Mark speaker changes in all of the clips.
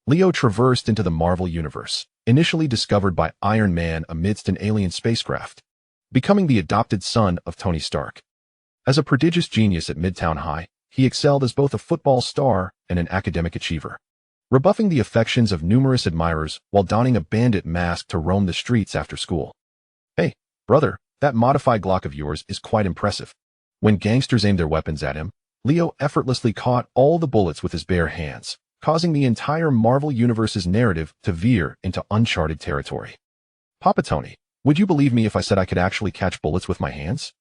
Speaker 1: Leo traversed into the Marvel Universe, initially discovered by Iron Man amidst an alien spacecraft, becoming the adopted son of Tony Stark. As a prodigious genius at Midtown High, he excelled as both a football star and an academic achiever, rebuffing the affections of numerous admirers while donning a bandit mask to roam the streets after school. Hey, brother, that modified Glock of yours is quite impressive. When gangsters aimed their weapons at him, Leo effortlessly caught all the bullets with his bare hands, causing the entire Marvel Universe's narrative to veer into uncharted territory. Papa Tony, would you believe me if I said I could actually catch bullets with my hands?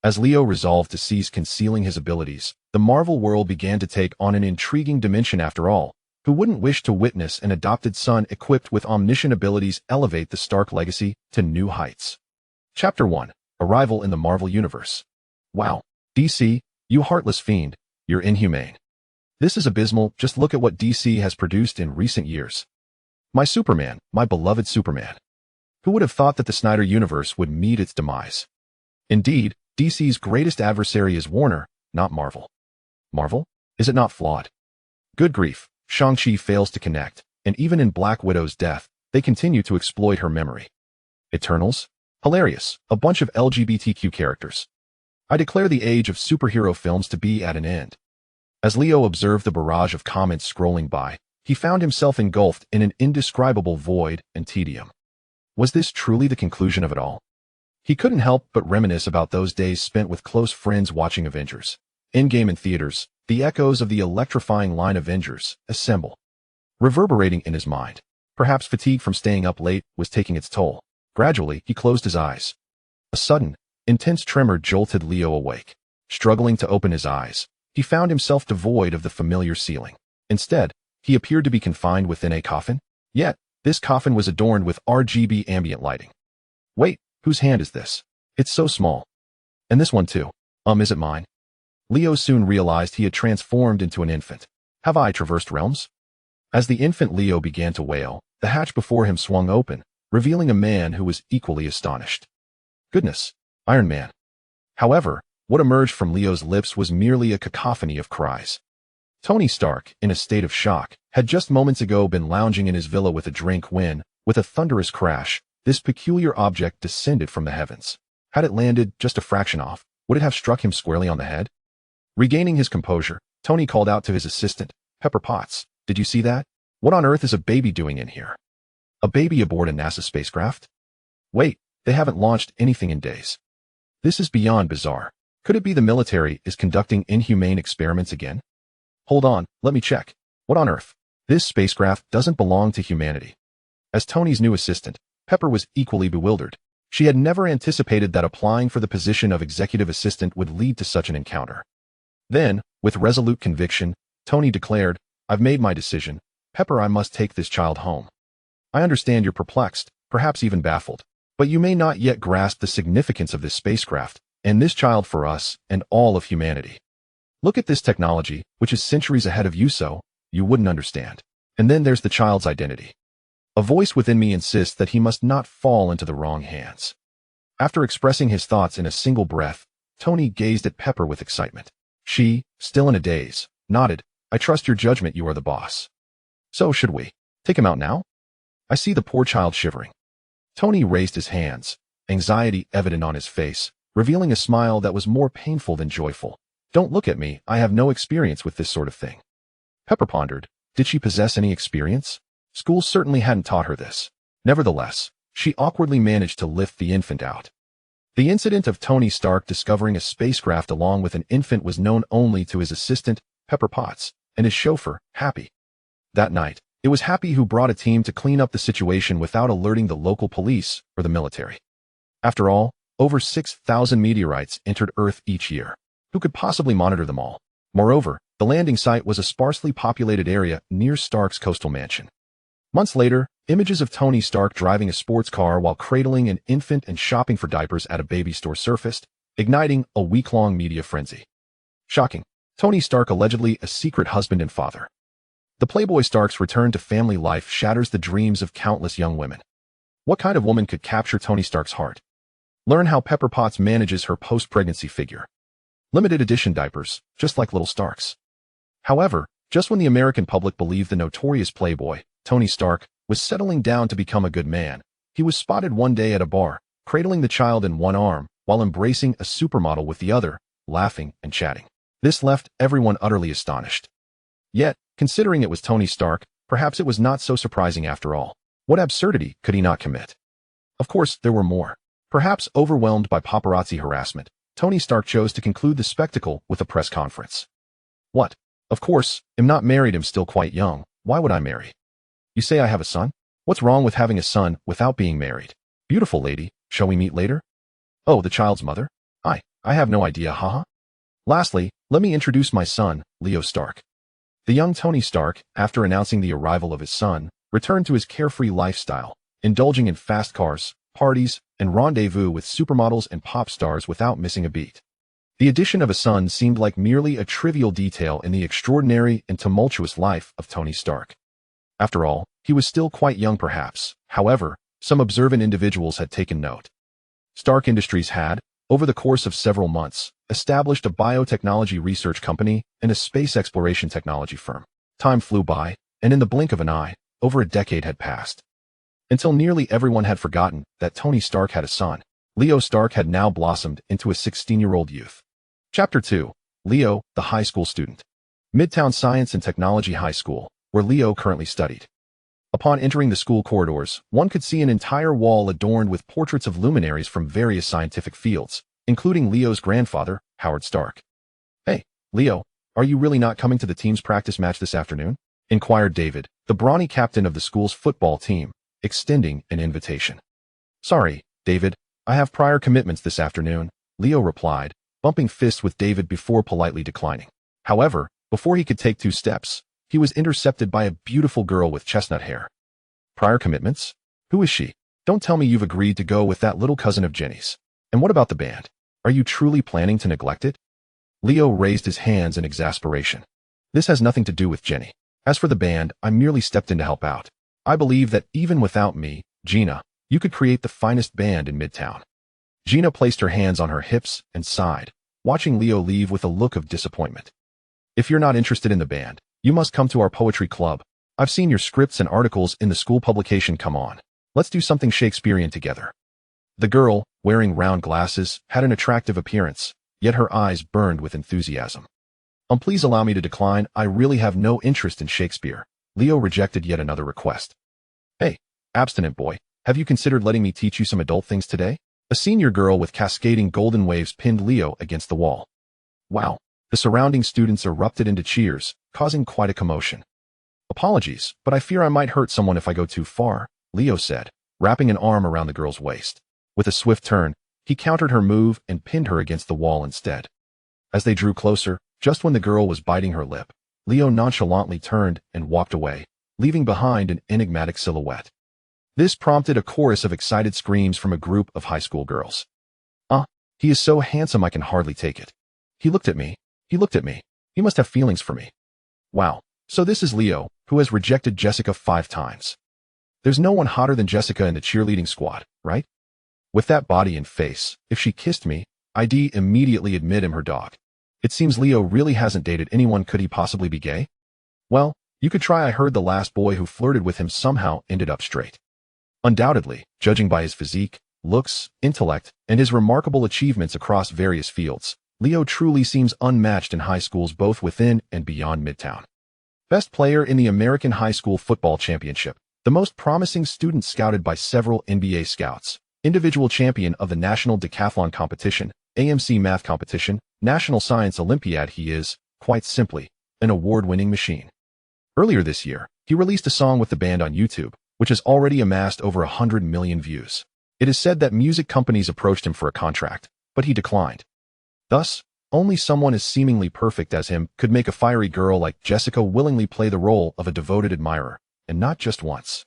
Speaker 1: As Leo resolved to cease concealing his abilities, the Marvel world began to take on an intriguing dimension after all. Who wouldn't wish to witness an adopted son equipped with omniscient abilities elevate the Stark legacy to new heights? Chapter 1. Arrival in the Marvel Universe. Wow, DC, you heartless fiend, you're inhumane. This is abysmal. Just look at what DC has produced in recent years. My Superman, my beloved Superman. Who would have thought that the Snyder Universe would meet its demise? Indeed, DC's greatest adversary is Warner, not Marvel. Marvel? Is it not flawed? Good grief, Shang-Chi fails to connect, and even in Black Widow's death, they continue to exploit her memory. Eternals? Hilarious, a bunch of LGBTQ characters. I declare the age of superhero films to be at an end. As Leo observed the barrage of comments scrolling by, he found himself engulfed in an indescribable void and tedium. Was this truly the conclusion of it all? He couldn't help but reminisce about those days spent with close friends watching Avengers. In-game in theaters, the echoes of the electrifying line Avengers assemble, reverberating in his mind. Perhaps fatigue from staying up late was taking its toll. Gradually, he closed his eyes. A sudden, intense tremor jolted Leo awake. Struggling to open his eyes, he found himself devoid of the familiar ceiling. Instead, he appeared to be confined within a coffin. Yet, this coffin was adorned with RGB ambient lighting. Wait, whose hand is this? It's so small. And this one too. Is it mine? Leo soon realized he had transformed into an infant. Have I traversed realms? As the infant Leo began to wail, the hatch before him swung open, revealing a man who was equally astonished. Goodness, Iron Man. However, what emerged from Leo's lips was merely a cacophony of cries. Tony Stark, in a state of shock, had just moments ago been lounging in his villa with a drink when, with a thunderous crash, this peculiar object descended from the heavens. Had it landed just a fraction off, would it have struck him squarely on the head? Regaining his composure, Tony called out to his assistant, Pepper Potts, did you see that? What on earth is a baby doing in here? A baby aboard a NASA spacecraft? Wait, they haven't launched anything in days. This is beyond bizarre. Could it be the military is conducting inhumane experiments again? Hold on, let me check. What on earth? This spacecraft doesn't belong to humanity. As Tony's new assistant, Pepper was equally bewildered. She had never anticipated that applying for the position of executive assistant would lead to such an encounter. Then, with resolute conviction, Tony declared, I've made my decision. Pepper, I must take this child home. I understand you're perplexed, perhaps even baffled, but you may not yet grasp the significance of this spacecraft, and this child for us and all of humanity. Look at this technology, which is centuries ahead of you, so you wouldn't understand. And then there's the child's identity. A voice within me insists that he must not fall into the wrong hands. After expressing his thoughts in a single breath, Tony gazed at Pepper with excitement. She, still in a daze, nodded, I trust your judgment, you are the boss. So should we take him out now? I see the poor child shivering. Tony raised his hands, anxiety evident on his face, revealing a smile that was more painful than joyful. Don't look at me, I have no experience with this sort of thing. Pepper pondered, did she possess any experience? School certainly hadn't taught her this. Nevertheless, she awkwardly managed to lift the infant out. The incident of Tony Stark discovering a spacecraft along with an infant was known only to his assistant, Pepper Potts, and his chauffeur, Happy. That night, it was Happy who brought a team to clean up the situation without alerting the local police or the military. After all, over 6,000 meteorites entered Earth each year. Who could possibly monitor them all? Moreover, the landing site was a sparsely populated area near Stark's coastal mansion. Months later, images of Tony Stark driving a sports car while cradling an infant and shopping for diapers at a baby store surfaced, igniting a week-long media frenzy. Shocking. Tony Stark allegedly a secret husband and father. The Playboy Stark's return to family life shatters the dreams of countless young women. What kind of woman could capture Tony Stark's heart? Learn how Pepper Potts manages her post-pregnancy figure. Limited edition diapers, just like little Starks. However, Just when the American public believed the notorious playboy, Tony Stark, was settling down to become a good man, he was spotted one day at a bar, cradling the child in one arm while embracing a supermodel with the other, laughing and chatting. This left everyone utterly astonished. Yet, considering it was Tony Stark, perhaps it was not so surprising after all. What absurdity could he not commit? Of course, there were more. Perhaps overwhelmed by paparazzi harassment, Tony Stark chose to conclude the spectacle with a press conference. What? Of course, I'm not married, I'm still quite young. Why would I marry? You say I have a son? What's wrong with having a son without being married? Beautiful lady, shall we meet later? Oh, the child's mother? I have no idea, haha. Lastly, let me introduce my son, Leo Stark. The young Tony Stark, after announcing the arrival of his son, returned to his carefree lifestyle, indulging in fast cars, parties, and rendezvous with supermodels and pop stars without missing a beat. The addition of a son seemed like merely a trivial detail in the extraordinary and tumultuous life of Tony Stark. After all, he was still quite young perhaps. However, some observant individuals had taken note. Stark Industries had, over the course of several months, established a biotechnology research company and a space exploration technology firm. Time flew by, and in the blink of an eye, over a decade had passed. Until nearly everyone had forgotten that Tony Stark had a son, Leo Stark had now blossomed into a 16-year-old youth. Chapter 2. Leo, the high school student. Midtown Science and Technology High School, where Leo currently studied. Upon entering the school corridors, one could see an entire wall adorned with portraits of luminaries from various scientific fields, including Leo's grandfather, Howard Stark. Hey, Leo, are you really not coming to the team's practice match this afternoon? Inquired David, the brawny captain of the school's football team, extending an invitation. Sorry, David, I have prior commitments this afternoon, Leo replied, bumping fists with David before politely declining. However, before he could take 2 steps, he was intercepted by a beautiful girl with chestnut hair. Prior commitments? Who is she? Don't tell me you've agreed to go with that little cousin of Jenny's. And what about the band? Are you truly planning to neglect it? Leo raised his hands in exasperation. This has nothing to do with Jenny. As for the band, I merely stepped in to help out. I believe that even without me, Gina, you could create the finest band in Midtown. Gina placed her hands on her hips and sighed, watching Leo leave with a look of disappointment. If you're not interested in the band, you must come to our poetry club. I've seen your scripts and articles in the school publication. Come on. Let's do something Shakespearean together. The girl, wearing round glasses, had an attractive appearance, yet her eyes burned with enthusiasm. Please allow me to decline. I really have no interest in Shakespeare. Leo rejected yet another request. Hey, abstinent boy, have you considered letting me teach you some adult things today? A senior girl with cascading golden waves pinned Leo against the wall. Wow. The surrounding students erupted into cheers, causing quite a commotion. Apologies, but I fear I might hurt someone if I go too far, Leo said, wrapping an arm around the girl's waist. With a swift turn, he countered her move and pinned her against the wall instead. As they drew closer, just when the girl was biting her lip, Leo nonchalantly turned and walked away, leaving behind an enigmatic silhouette. This prompted a chorus of excited screams from a group of high school girls. He is so handsome I can hardly take it. He looked at me. He looked at me. He must have feelings for me. Wow. So this is Leo, who has rejected Jessica 5 times. There's no one hotter than Jessica in the cheerleading squad, right? With that body and face, if she kissed me, I'd immediately admit him her dog. It seems Leo really hasn't dated anyone. Could he possibly be gay? Well, you could try. I heard the last boy who flirted with him somehow ended up straight. Undoubtedly, judging by his physique, looks, intellect, and his remarkable achievements across various fields, Leo truly seems unmatched in high schools both within and beyond Midtown. Best player in the American High School Football Championship, the most promising student scouted by several NBA scouts, individual champion of the National Decathlon Competition, AMC Math Competition, National Science Olympiad. He is, quite simply, an award-winning machine. Earlier this year, he released a song with the band on YouTube, which has already amassed over 100 million views. It is said that music companies approached him for a contract, but he declined. Thus, only someone as seemingly perfect as him could make a fiery girl like Jessica willingly play the role of a devoted admirer, and not just once.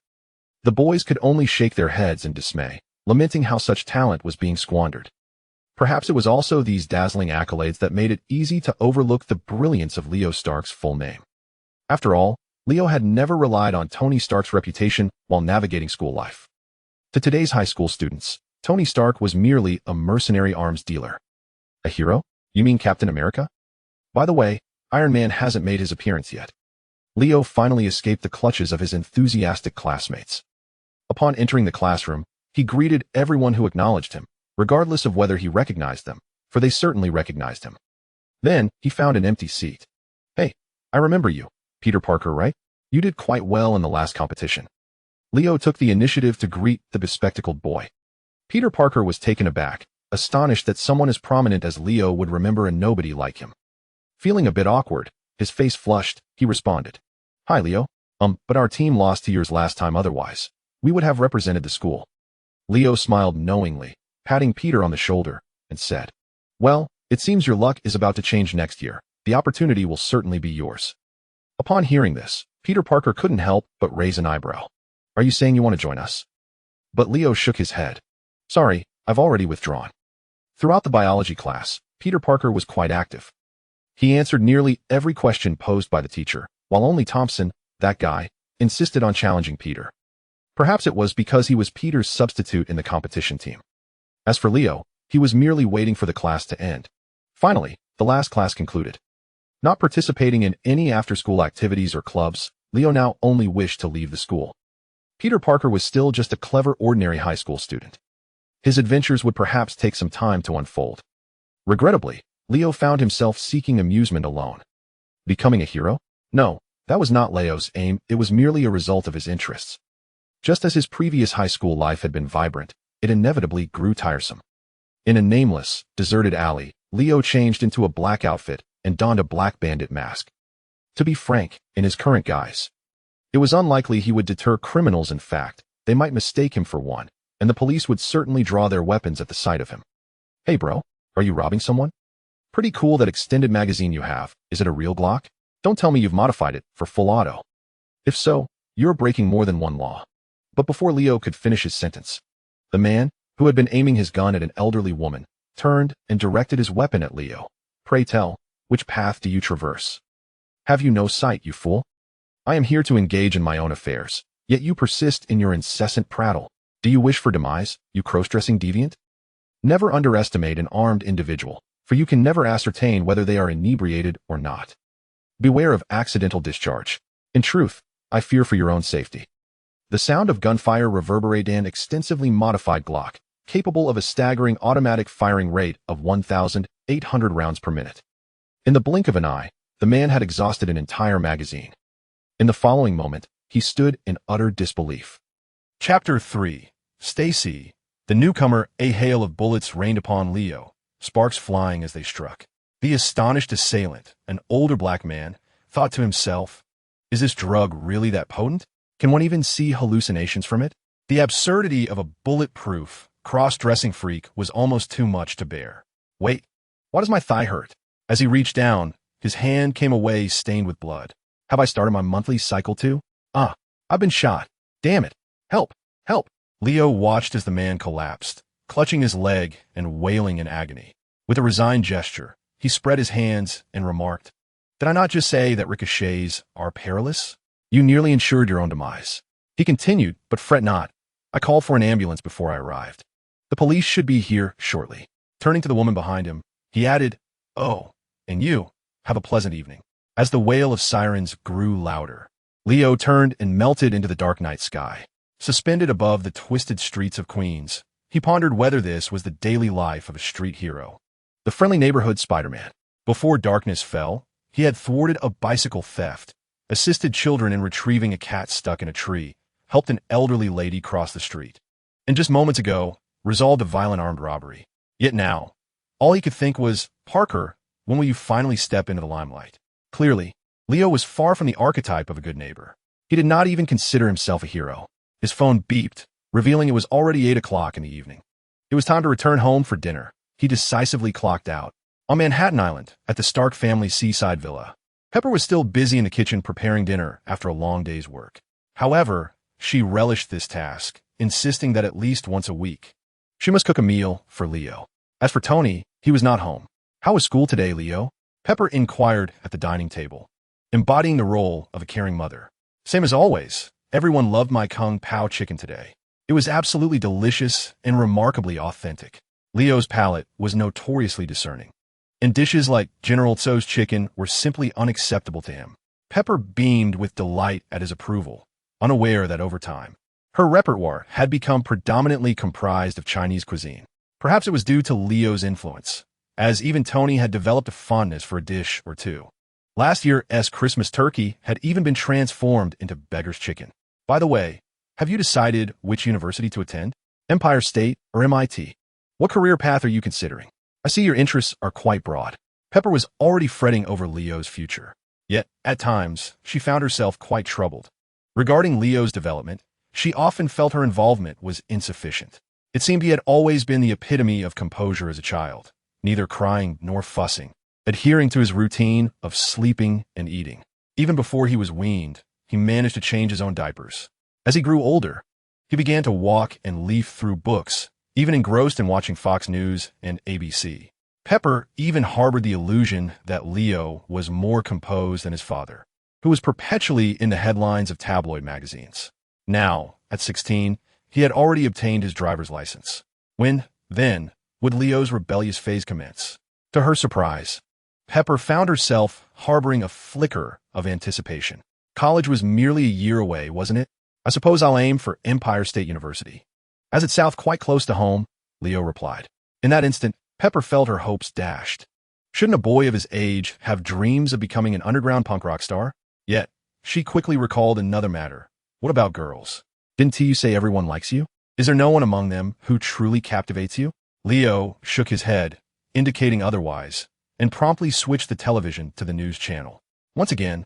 Speaker 1: The boys could only shake their heads in dismay, lamenting how such talent was being squandered. Perhaps it was also these dazzling accolades that made it easy to overlook the brilliance of Leo Stark's full name. After all, Leo had never relied on Tony Stark's reputation while navigating school life. To today's high school students, Tony Stark was merely a mercenary arms dealer. A hero? You mean Captain America? By the way, Iron Man hasn't made his appearance yet. Leo finally escaped the clutches of his enthusiastic classmates. Upon entering the classroom, he greeted everyone who acknowledged him, regardless of whether he recognized them, for they certainly recognized him. Then, he found an empty seat. "Hey, I remember you. Peter Parker, right? You did quite well in the last competition." Leo took the initiative to greet the bespectacled boy. Peter Parker was taken aback, astonished that someone as prominent as Leo would remember a nobody like him. Feeling a bit awkward, his face flushed, he responded, "Hi, Leo. But our team lost to yours last time otherwise. We would have represented the school." Leo smiled knowingly, patting Peter on the shoulder, and said, "Well, it seems your luck is about to change next year. The opportunity will certainly be yours." Upon hearing this, Peter Parker couldn't help but raise an eyebrow. "Are you saying you want to join us?" But Leo shook his head. "Sorry, I've already withdrawn." Throughout the biology class, Peter Parker was quite active. He answered nearly every question posed by the teacher, while only Thompson, that guy, insisted on challenging Peter. Perhaps it was because he was Peter's substitute in the competition team. As for Leo, he was merely waiting for the class to end. Finally, the last class concluded. Not participating in any after-school activities or clubs, Leo now only wished to leave the school. Peter Parker was still just a clever, ordinary high school student. His adventures would perhaps take some time to unfold. Regrettably, Leo found himself seeking amusement alone. Becoming a hero? No, that was not Leo's aim, it was merely a result of his interests. Just as his previous high school life had been vibrant, it inevitably grew tiresome. In a nameless, deserted alley, Leo changed into a black outfit and donned a black bandit mask. To be frank, in his current guise, it was unlikely he would deter criminals. In fact, they might mistake him for one, and the police would certainly draw their weapons at the sight of him. "Hey bro, are you robbing someone? Pretty cool that extended magazine you have. Is it a real Glock? Don't tell me you've modified it for full auto. If so, you're breaking more than one law." But before Leo could finish his sentence, the man, who had been aiming his gun at an elderly woman, turned and directed his weapon at Leo. "Pray tell, which path do you traverse? Have you no sight, you fool? I am here to engage in my own affairs, yet you persist in your incessant prattle. Do you wish for demise, you cross-dressing deviant? Never underestimate an armed individual, for you can never ascertain whether they are inebriated or not. Beware of accidental discharge. In truth, I fear for your own safety." The sound of gunfire reverberated an extensively modified Glock, capable of a staggering automatic firing rate of 1,800 rounds per minute. In the blink of an eye, the man had exhausted an entire magazine. In the following moment, he stood in utter disbelief. Chapter 3. Stacy. The newcomer, a hail of bullets rained upon Leo, sparks flying as they struck. The astonished assailant, an older black man, thought to himself, "Is this drug really that potent? Can one even see hallucinations from it?" The absurdity of a bulletproof, cross-dressing freak was almost too much to bear. "Wait, why does my thigh hurt?" As he reached down, his hand came away stained with blood. "Have I started my monthly cycle too? I've been shot. Damn it. Help! Help!" Leo watched as the man collapsed, clutching his leg and wailing in agony. With a resigned gesture, he spread his hands and remarked, "Did I not just say that ricochets are perilous? You nearly ensured your own demise." He continued, "But fret not. I called for an ambulance before I arrived. The police should be here shortly." Turning to the woman behind him, he added, "Oh, and you, have a pleasant evening." As the wail of sirens grew louder, Leo turned and melted into the dark night sky. Suspended above the twisted streets of Queens, he pondered whether this was the daily life of a street hero. The friendly neighborhood Spider-Man. Before darkness fell, he had thwarted a bicycle theft, assisted children in retrieving a cat stuck in a tree, helped an elderly lady cross the street, and just moments ago, resolved a violent armed robbery. Yet now, all he could think was, "Parker, when will you finally step into the limelight?" Clearly, Leo was far from the archetype of a good neighbor. He did not even consider himself a hero. His phone beeped, revealing it was already 8 o'clock in the evening. It was time to return home for dinner. He decisively clocked out. On Manhattan Island, at the Stark family's seaside villa, Pepper was still busy in the kitchen preparing dinner after a long day's work. However, she relished this task, insisting that at least once a week, she must cook a meal for Leo. As for Tony, he was not home. "How was school today, Leo?" Pepper inquired at the dining table, embodying the role of a caring mother. "Same as always. Everyone loved my Kung Pao chicken today. It was absolutely delicious and remarkably authentic." Leo's palate was notoriously discerning, and dishes like General Tso's chicken were simply unacceptable to him. Pepper beamed with delight at his approval, unaware that over time, her repertoire had become predominantly comprised of Chinese cuisine. Perhaps it was due to Leo's influence, as even Tony had developed a fondness for a dish or two. Last year's Christmas turkey had even been transformed into beggar's chicken. By the way, have you decided which university to attend? Empire State or MIT? What career path are you considering? I see your interests are quite broad. Pepper was already fretting over Leo's future. Yet, at times, she found herself quite troubled. Regarding Leo's development, she often felt her involvement was insufficient. It seemed he had always been the epitome of composure as a child, neither crying nor fussing, adhering to his routine of sleeping and eating. Even before he was weaned, he managed to change his own diapers. As he grew older, he began to walk and leaf through books, even engrossed in watching Fox News and ABC. Pepper even harbored the illusion that Leo was more composed than his father, who was perpetually in the headlines of tabloid magazines. Now, at 16, he had already obtained his driver's license. When, then, would Leo's rebellious phase commence? To her surprise, Pepper found herself harboring a flicker of anticipation. College was merely a year away, wasn't it? I suppose I'll aim for Empire State University. As it's south quite close to home, Leo replied. In that instant, Pepper felt her hopes dashed. Shouldn't a boy of his age have dreams of becoming an underground punk rock star? Yet, she quickly recalled another matter. What about girls? Didn't you say everyone likes you? Is there no one among them who truly captivates you? Leo shook his head, indicating otherwise, and promptly switched the television to the news channel. Once again,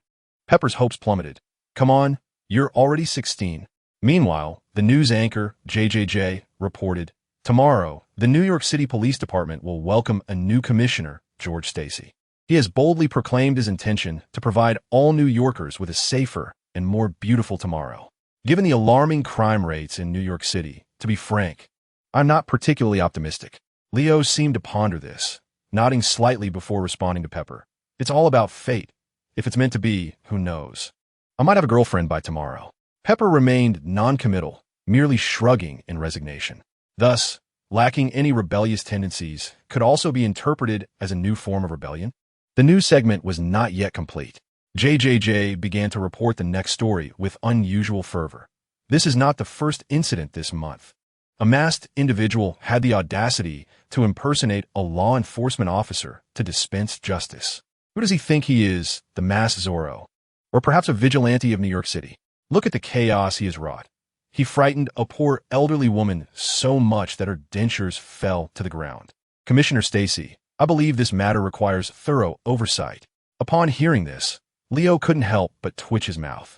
Speaker 1: Pepper's hopes plummeted. Come on, you're already 16. Meanwhile, the news anchor, JJJ, reported, tomorrow, the New York City Police Department will welcome a new commissioner, George Stacy. He has boldly proclaimed his intention to provide all New Yorkers with a safer and more beautiful tomorrow. Given the alarming crime rates in New York City, to be frank, I'm not particularly optimistic. Leo seemed to ponder this, nodding slightly before responding to Pepper. It's all about fate. If it's meant to be, who knows? I might have a girlfriend by tomorrow. Pepper remained non-committal, merely shrugging in resignation. Thus, lacking any rebellious tendencies could also be interpreted as a new form of rebellion. The news segment was not yet complete. JJJ began to report the next story with unusual fervor. This is not the first incident this month. A masked individual had the audacity to impersonate a law enforcement officer to dispense justice. Who does he think he is, the masked Zorro? Or perhaps a vigilante of New York City? Look at the chaos he has wrought. He frightened a poor elderly woman so much that her dentures fell to the ground. Commissioner Stacy, I believe this matter requires thorough oversight. Upon hearing this, Leo couldn't help but twitch his mouth.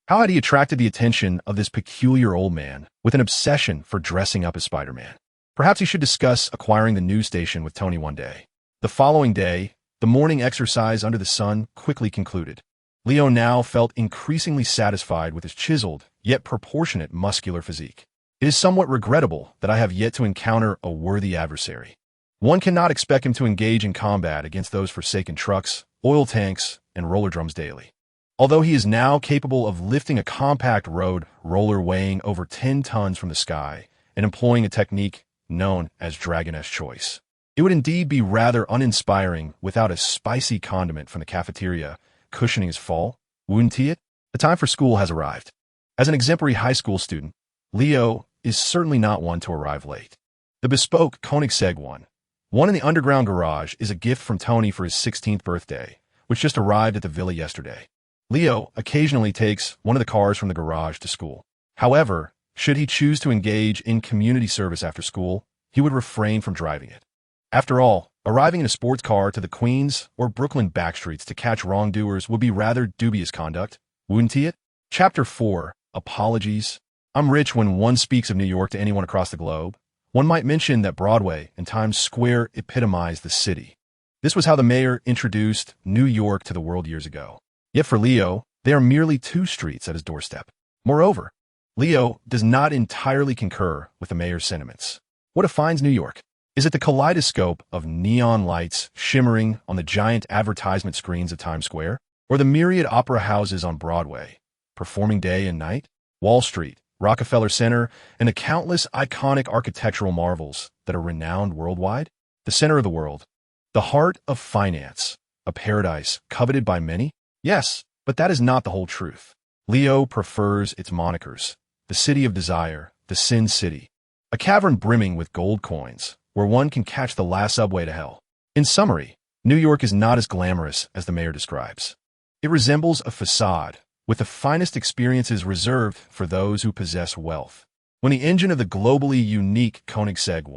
Speaker 1: How had he attracted the attention of this peculiar old man with an obsession for dressing up as Spider-Man? Perhaps he should discuss acquiring the news station with Tony one day. The following day, the morning exercise under the sun quickly concluded. Leo now felt increasingly satisfied with his chiseled, yet proportionate muscular physique. It is somewhat regrettable that I have yet to encounter a worthy adversary. One cannot expect him to engage in combat against those forsaken trucks, oil tanks, and roller drums daily. Although he is now capable of lifting a compact road roller weighing over 10 tons from the sky and employing a technique known as Dragon's Choice, it would indeed be rather uninspiring without a spicy condiment from the cafeteria cushioning his fall, wouldn't it? The time for school has arrived. As an exemplary high school student, Leo is certainly not one to arrive late. The bespoke Koenigsegg one in the underground garage, is a gift from Tony for his 16th birthday, which just arrived at the villa yesterday. Leo occasionally takes one of the cars from the garage to school. However, should he choose to engage in community service after school, he would refrain from driving it. After all, arriving in a sports car to the Queens or Brooklyn backstreets to catch wrongdoers would be rather dubious conduct, wouldn't it? Chapter 4. Apologies. I'm rich when one speaks of New York to anyone across the globe. One might mention that Broadway and Times Square epitomize the city. This was how the mayor introduced New York to the world years ago. Yet for Leo, they are merely 2 streets at his doorstep. Moreover, Leo does not entirely concur with the mayor's sentiments. What defines New York? Is it the kaleidoscope of neon lights shimmering on the giant advertisement screens of Times Square? Or the myriad opera houses on Broadway, performing day and night? Wall Street, Rockefeller Center, and the countless iconic architectural marvels that are renowned worldwide? The center of the world, the heart of finance, a paradise coveted by many? Yes, But that is not the whole truth. Leo prefers its monikers: the City of Desire, the Sin City, a cavern brimming with gold coins, where one can catch the last subway to hell. In summary, New York is not as glamorous as the mayor describes. It resembles a facade, with the finest experiences reserved for those who possess wealth. When the engine of the globally unique Koenigsegg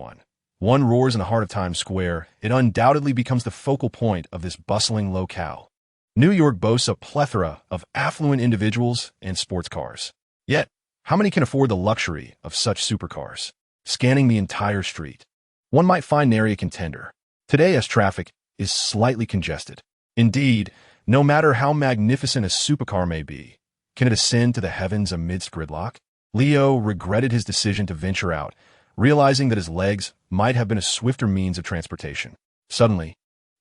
Speaker 1: one roars in the heart of Times Square, it undoubtedly becomes the focal point of this bustling locale. New York boasts a plethora of affluent individuals and sports cars. Yet, how many can afford the luxury of such supercars? Scanning the entire street, one might find nary a contender. Today, as traffic is slightly congested. Indeed, no matter how magnificent a supercar may be, can it ascend to the heavens amidst gridlock? Leo regretted his decision to venture out, realizing that his legs might have been a swifter means of transportation. Suddenly,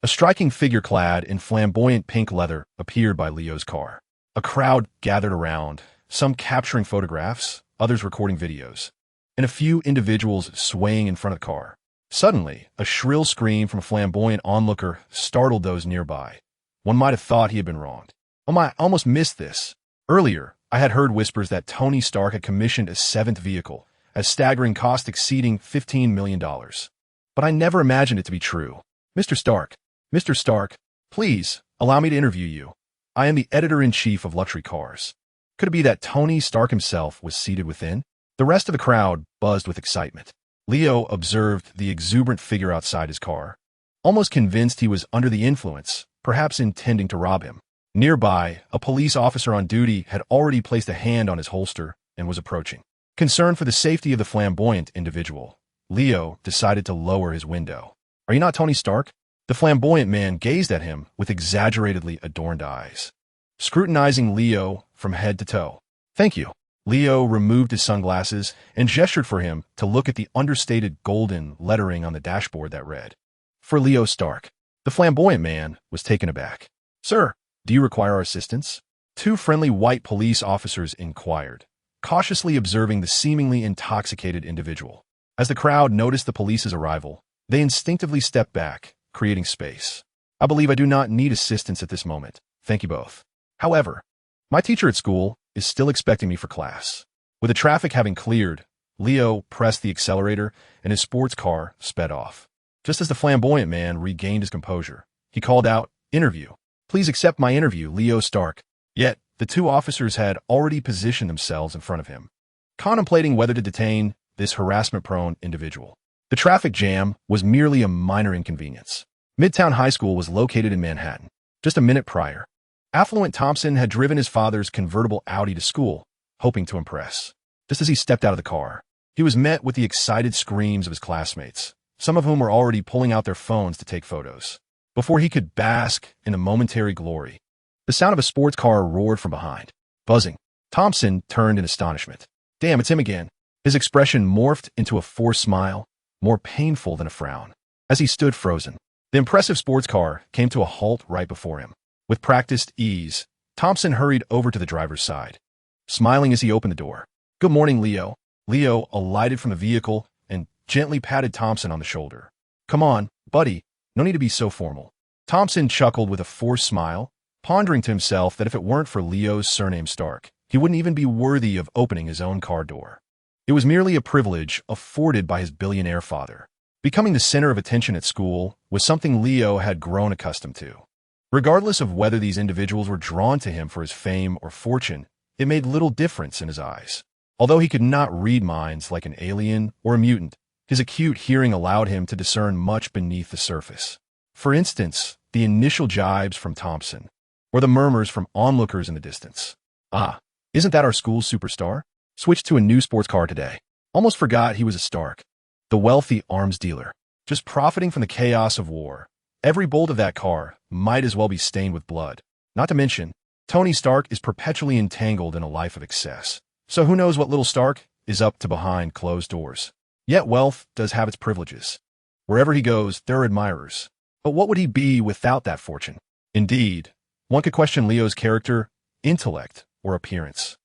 Speaker 1: a striking figure clad in flamboyant pink leather appeared by Leo's car. A crowd gathered around, some capturing photographs, others recording videos, and a few individuals swaying in front of the car. Suddenly, a shrill scream from a flamboyant onlooker startled those nearby. One might have thought he had been wronged. Oh my, I almost missed this. Earlier, I had heard whispers that Tony Stark had commissioned a seventh vehicle, a staggering cost exceeding $15 million. But I never imagined it to be true. Mr. Stark, please, allow me to interview you. I am the editor-in-chief of Luxury Cars. Could it be that Tony Stark himself was seated within? The rest of the crowd buzzed with excitement. Leo observed the exuberant figure outside his car, almost convinced he was under the influence, perhaps intending to rob him. Nearby, a police officer on duty had already placed a hand on his holster and was approaching. Concerned for the safety of the flamboyant individual, Leo decided to lower his window. Are you not Tony Stark? The flamboyant man gazed at him with exaggeratedly adorned eyes, scrutinizing Leo from head to toe. Thank you. Leo removed his sunglasses and gestured for him to look at the understated golden lettering on the dashboard that read, "For Leo Stark." The flamboyant man was taken aback. Sir, do you require our assistance? Two friendly white police officers inquired, cautiously observing the seemingly intoxicated individual. As the crowd noticed the police's arrival, they instinctively stepped back, creating space. I believe I do not need assistance at this moment. Thank you both. However, my teacher at school is still expecting me for class. With the traffic having cleared, Leo pressed the accelerator and his sports car sped off. Just as the flamboyant man regained his composure, he called out, "Interview. Please accept my interview, Leo Stark." Yet, the two officers had already positioned themselves in front of him, contemplating whether to detain this harassment-prone individual. The traffic jam was merely a minor inconvenience. Midtown High School was located in Manhattan. Just a minute prior, affluent Thompson had driven his father's convertible Audi to school, hoping to impress. Just as he stepped out of the car, he was met with the excited screams of his classmates, some of whom were already pulling out their phones to take photos. Before he could bask in the momentary glory, the sound of a sports car roared from behind. Buzzing, Thompson turned in astonishment. Damn, it's him again. His expression morphed into a forced smile, more painful than a frown. As he stood frozen, the impressive sports car came to a halt right before him. With practiced ease, Thompson hurried over to the driver's side, smiling as he opened the door. Good morning, Leo. Leo alighted from the vehicle and gently patted Thompson on the shoulder. Come on, buddy. No need to be so formal. Thompson chuckled with a forced smile, pondering to himself that if it weren't for Leo's surname Stark, he wouldn't even be worthy of opening his own car door. It was merely a privilege afforded by his billionaire father. Becoming the center of attention at school was something Leo had grown accustomed to. Regardless of whether these individuals were drawn to him for his fame or fortune, it made little difference in his eyes. Although he could not read minds like an alien or a mutant, his acute hearing allowed him to discern much beneath the surface. For instance, the initial jibes from Thompson, or the murmurs from onlookers in the distance. Ah, isn't that our school's superstar? Switched to a new sports car today. Almost forgot he was a Stark. The wealthy arms dealer, just profiting from the chaos of war. Every bolt of that car might as well be stained with blood. Not to mention, Tony Stark is perpetually entangled in a life of excess. So who knows what little Stark is up to behind closed doors. Yet wealth does have its privileges. Wherever he goes, there are admirers. But what would he be without that fortune? Indeed, one could question Leo's character, intellect, or appearance.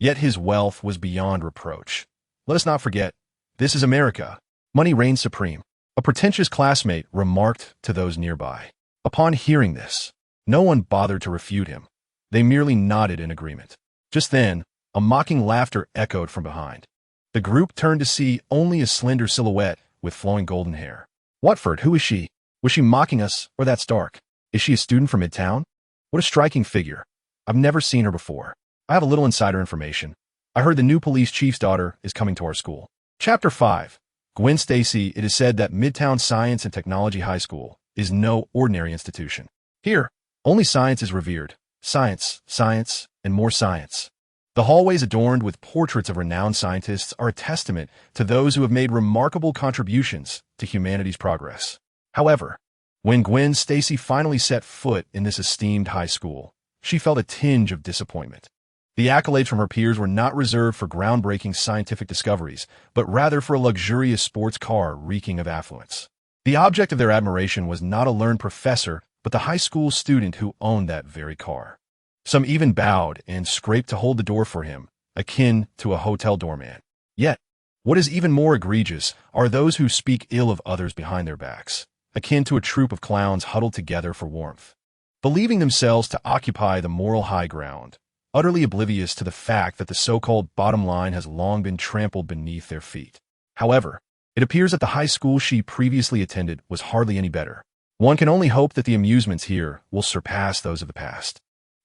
Speaker 1: Yet his wealth was beyond reproach. Let us not forget, this is America. Money reigns supreme. A pretentious classmate remarked to those nearby. Upon hearing this, no one bothered to refute him. They merely nodded in agreement. Just then, a mocking laughter echoed from behind. The group turned to see only a slender silhouette with flowing golden hair. Watford, who is she? Was she mocking us, or that Stark? Is she a student from Midtown? What a striking figure. I've never seen her before. I have a little insider information. I heard the new police chief's daughter is coming to our school. Chapter 5. Gwen Stacy. It is said that Midtown Science and Technology High School is no ordinary institution. Here, only science is revered. Science, science, and more science. The hallways adorned with portraits of renowned scientists are a testament to those who have made remarkable contributions to humanity's progress. However, when Gwen Stacy finally set foot in this esteemed high school, she felt a tinge of disappointment. The accolades from her peers were not reserved for groundbreaking scientific discoveries, but rather for a luxurious sports car reeking of affluence. The object of their admiration was not a learned professor, but the high school student who owned that very car. Some even bowed and scraped to hold the door for him, akin to a hotel doorman. Yet, what is even more egregious are those who speak ill of others behind their backs, akin to a troop of clowns huddled together for warmth, believing themselves to occupy the moral high ground, utterly oblivious to the fact that the so-called bottom line has long been trampled beneath their feet. However, it appears that the high school she previously attended was hardly any better. One can only hope that the amusements here will surpass those of the past.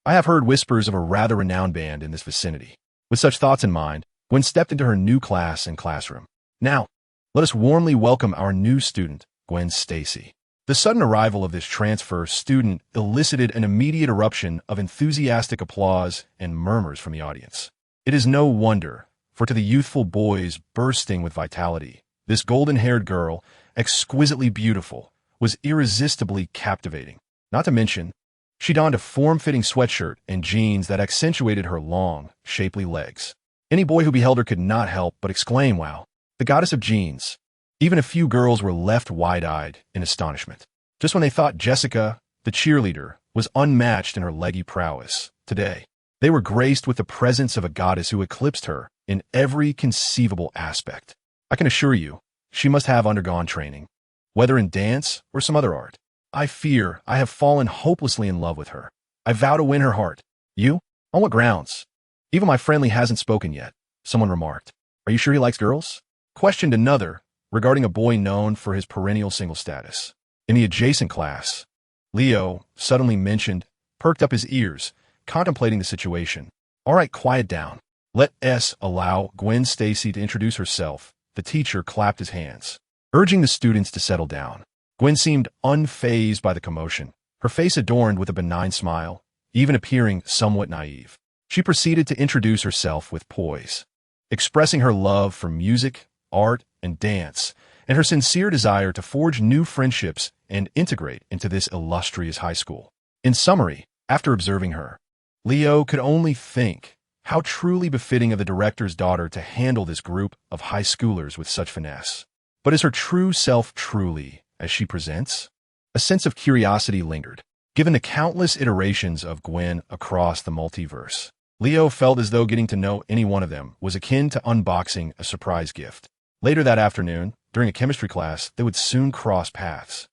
Speaker 1: I have heard whispers of a rather renowned band in this vicinity. With such thoughts in mind, Gwen stepped into her new class and classroom. Now, let us warmly welcome our new student, Gwen Stacy. The sudden arrival of this transfer student elicited an immediate eruption of enthusiastic applause and murmurs from the audience. It is no wonder, for to the youthful boys bursting with vitality, this golden-haired girl, exquisitely beautiful, was irresistibly captivating. Not to mention, she donned a form-fitting sweatshirt and jeans that accentuated her long, shapely legs. Any boy who beheld her could not help but exclaim, "Wow, the goddess of jeans." Even a few girls were left wide-eyed in astonishment. Just when they thought Jessica, the cheerleader, was unmatched in her leggy prowess, today, they were graced with the presence of a goddess who eclipsed her in every conceivable aspect. I can assure you, she must have undergone training, whether in dance or some other art. I fear I have fallen hopelessly in love with her. I vow to win her heart. You? On what grounds? Even my friendly hasn't spoken yet, someone remarked. Are you sure he likes girls? Questioned another, regarding a boy known for his perennial single status. In the adjacent class, Leo, suddenly mentioned, perked up his ears, contemplating the situation. All right, quiet down. Let us allow Gwen Stacy to introduce herself. The teacher clapped his hands, urging the students to settle down. Gwen seemed unfazed by the commotion, her face adorned with a benign smile, even appearing somewhat naive. She proceeded to introduce herself with poise, expressing her love for music, art, and dance, and her sincere desire to forge new friendships and integrate into this illustrious high school. In summary, after observing her, Leo could only think how truly befitting of the director's daughter to handle this group of high schoolers with such finesse. But is her true self truly as she presents? A sense of curiosity lingered. Given the countless iterations of Gwen across the multiverse, Leo felt as though getting to know any one of them was akin to unboxing a surprise gift. Later that afternoon, during a chemistry class, they would soon cross paths.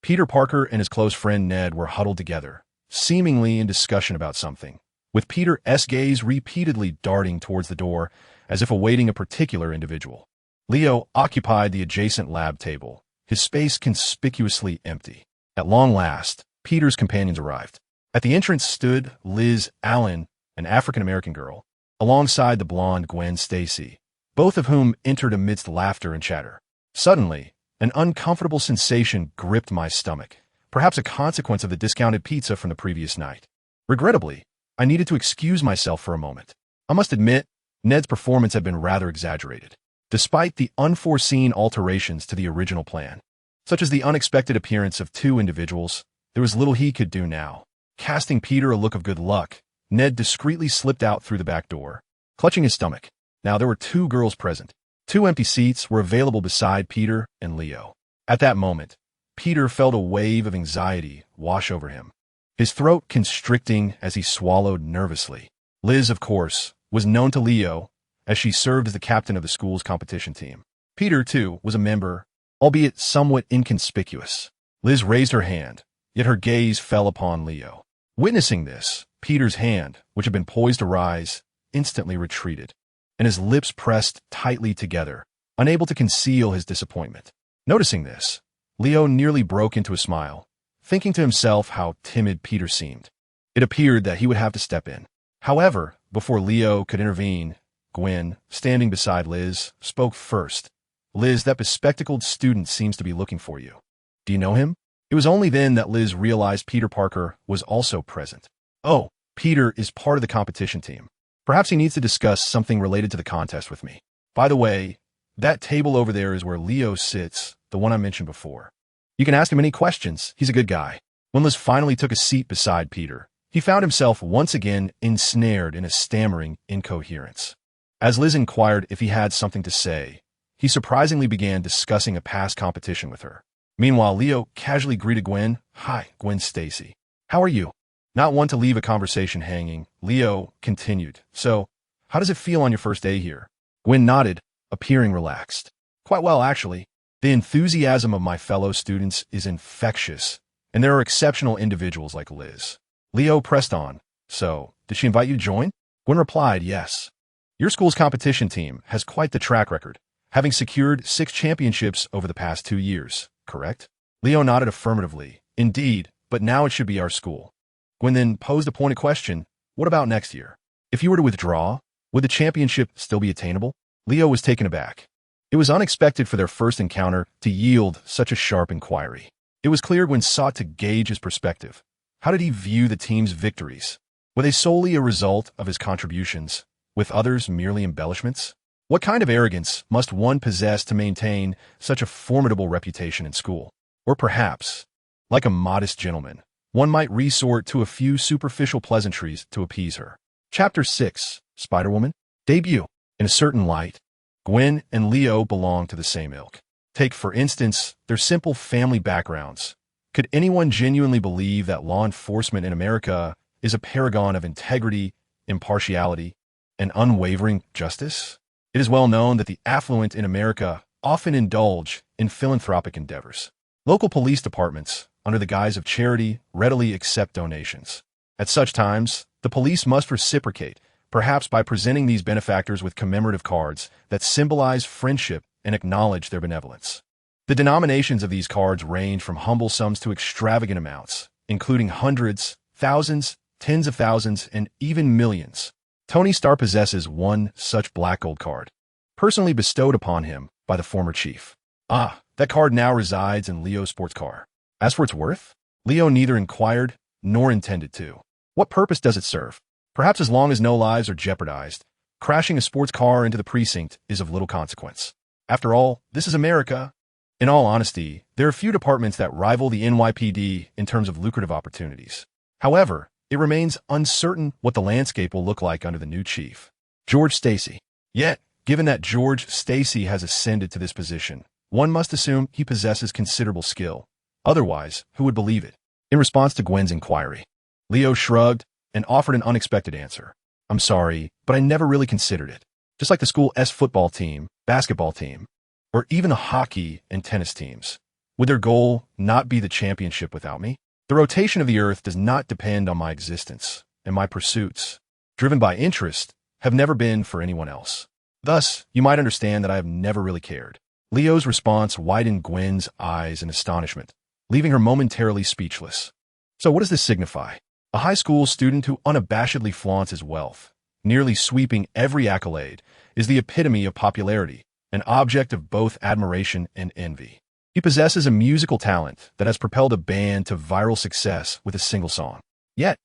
Speaker 1: Peter Parker and his close friend Ned were huddled together, seemingly in discussion about something, with Peter's gaze repeatedly darting towards the door as if awaiting a particular individual. Leo occupied the adjacent lab table, his space conspicuously empty. At long last, Peter's companions arrived. At the entrance stood Liz Allen, an African-American girl, alongside the blonde Gwen Stacy, both of whom entered amidst laughter and chatter. Suddenly, an uncomfortable sensation gripped my stomach, perhaps a consequence of the discounted pizza from the previous night. Regrettably, I needed to excuse myself for a moment. I must admit, Ned's performance had been rather exaggerated, despite the unforeseen alterations to the original plan, such as the unexpected appearance of two individuals. There was little he could do now. Casting Peter a look of good luck, Ned discreetly slipped out through the back door, clutching his stomach. Now there were two girls present. 2 empty seats were available beside Peter and Leo. At that moment, Peter felt a wave of anxiety wash over him, his throat constricting as he swallowed nervously. Liz, of course, was known to Leo, as she served as the captain of the school's competition team. Peter, too, was a member, albeit somewhat inconspicuous. Liz raised her hand, yet her gaze fell upon Leo. Witnessing this, Peter's hand, which had been poised to rise, instantly retreated, and his lips pressed tightly together, unable to conceal his disappointment. Noticing this, Leo nearly broke into a smile, thinking to himself how timid Peter seemed. It appeared that he would have to step in. However, before Leo could intervene, Gwen, standing beside Liz, spoke first. "Liz, that bespectacled student seems to be looking for you. Do you know him?" It was only then that Liz realized Peter Parker was also present. "Oh, Peter is part of the competition team. Perhaps he needs to discuss something related to the contest with me. By the way, that table over there is where Leo sits, the one I mentioned before. You can ask him any questions. He's a good guy." When Liz finally took a seat beside Peter, he found himself once again ensnared in a stammering incoherence. As Liz inquired if he had something to say, he surprisingly began discussing a past competition with her. Meanwhile, Leo casually greeted Gwen. "Hi, Gwen Stacy. How are you?" Not one to leave a conversation hanging, Leo continued. "So, how does it feel on your first day here?" Gwen nodded, appearing relaxed. "Quite well, actually. The enthusiasm of my fellow students is infectious, and there are exceptional individuals like Liz." Leo pressed on. "So, did she invite you to join?" Gwen replied, "Yes. Your school's competition team has quite the track record, having secured 6 championships over the past 2 years, correct?" Leo nodded affirmatively. "Indeed, but now it should be our school." Gwen then posed a pointed question. "What about next year? If you were to withdraw, would the championship still be attainable?" Leo was taken aback. It was unexpected for their first encounter to yield such a sharp inquiry. It was clear Gwen sought to gauge his perspective. How did he view the team's victories? Were they solely a result of his contributions, with others merely embellishments? What kind of arrogance must one possess to maintain such a formidable reputation in school? Or perhaps, like a modest gentleman, one might resort to a few superficial pleasantries to appease her. Chapter 6, Spider-Woman, Debut. In a certain light, Gwen and Leo belong to the same ilk. Take, for instance, their simple family backgrounds. Could anyone genuinely believe that law enforcement in America is a paragon of integrity, impartiality, and unwavering justice? It is well known that the affluent in America often indulge in philanthropic endeavors. Local police departments, under the guise of charity, readily accept donations. At such times, the police must reciprocate, perhaps by presenting these benefactors with commemorative cards that symbolize friendship and acknowledge their benevolence. The denominations of these cards range from humble sums to extravagant amounts, including hundreds, thousands, tens of thousands, and even millions. Tony Stark possesses one such black gold card, personally bestowed upon him by the former chief. That card now resides in Leo's sports car. As for its worth, Leo neither inquired nor intended to. What purpose does it serve? Perhaps as long as no lives are jeopardized, crashing a sports car into the precinct is of little consequence. After all, this is America. In all honesty, there are few departments that rival the NYPD in terms of lucrative opportunities. However, it remains uncertain what the landscape will look like under the new chief, George Stacy. Yet, given that George Stacy has ascended to this position, one must assume he possesses considerable skill. Otherwise, who would believe it? In response to Gwen's inquiry, Leo shrugged and offered an unexpected answer. "I'm sorry, but I never really considered it. Just like the school's football team, basketball team, or even the hockey and tennis teams. Would their goal not be the championship without me? The rotation of the earth does not depend on my existence, and my pursuits, driven by interest, have never been for anyone else. Thus, you might understand that I have never really cared." Leo's response widened Gwen's eyes in astonishment, leaving her momentarily speechless. So what does this signify? A high school student who unabashedly flaunts his wealth, nearly sweeping every accolade, is the epitome of popularity, an object of both admiration and envy. He possesses a musical talent that has propelled a band to viral success with a single song. Yet,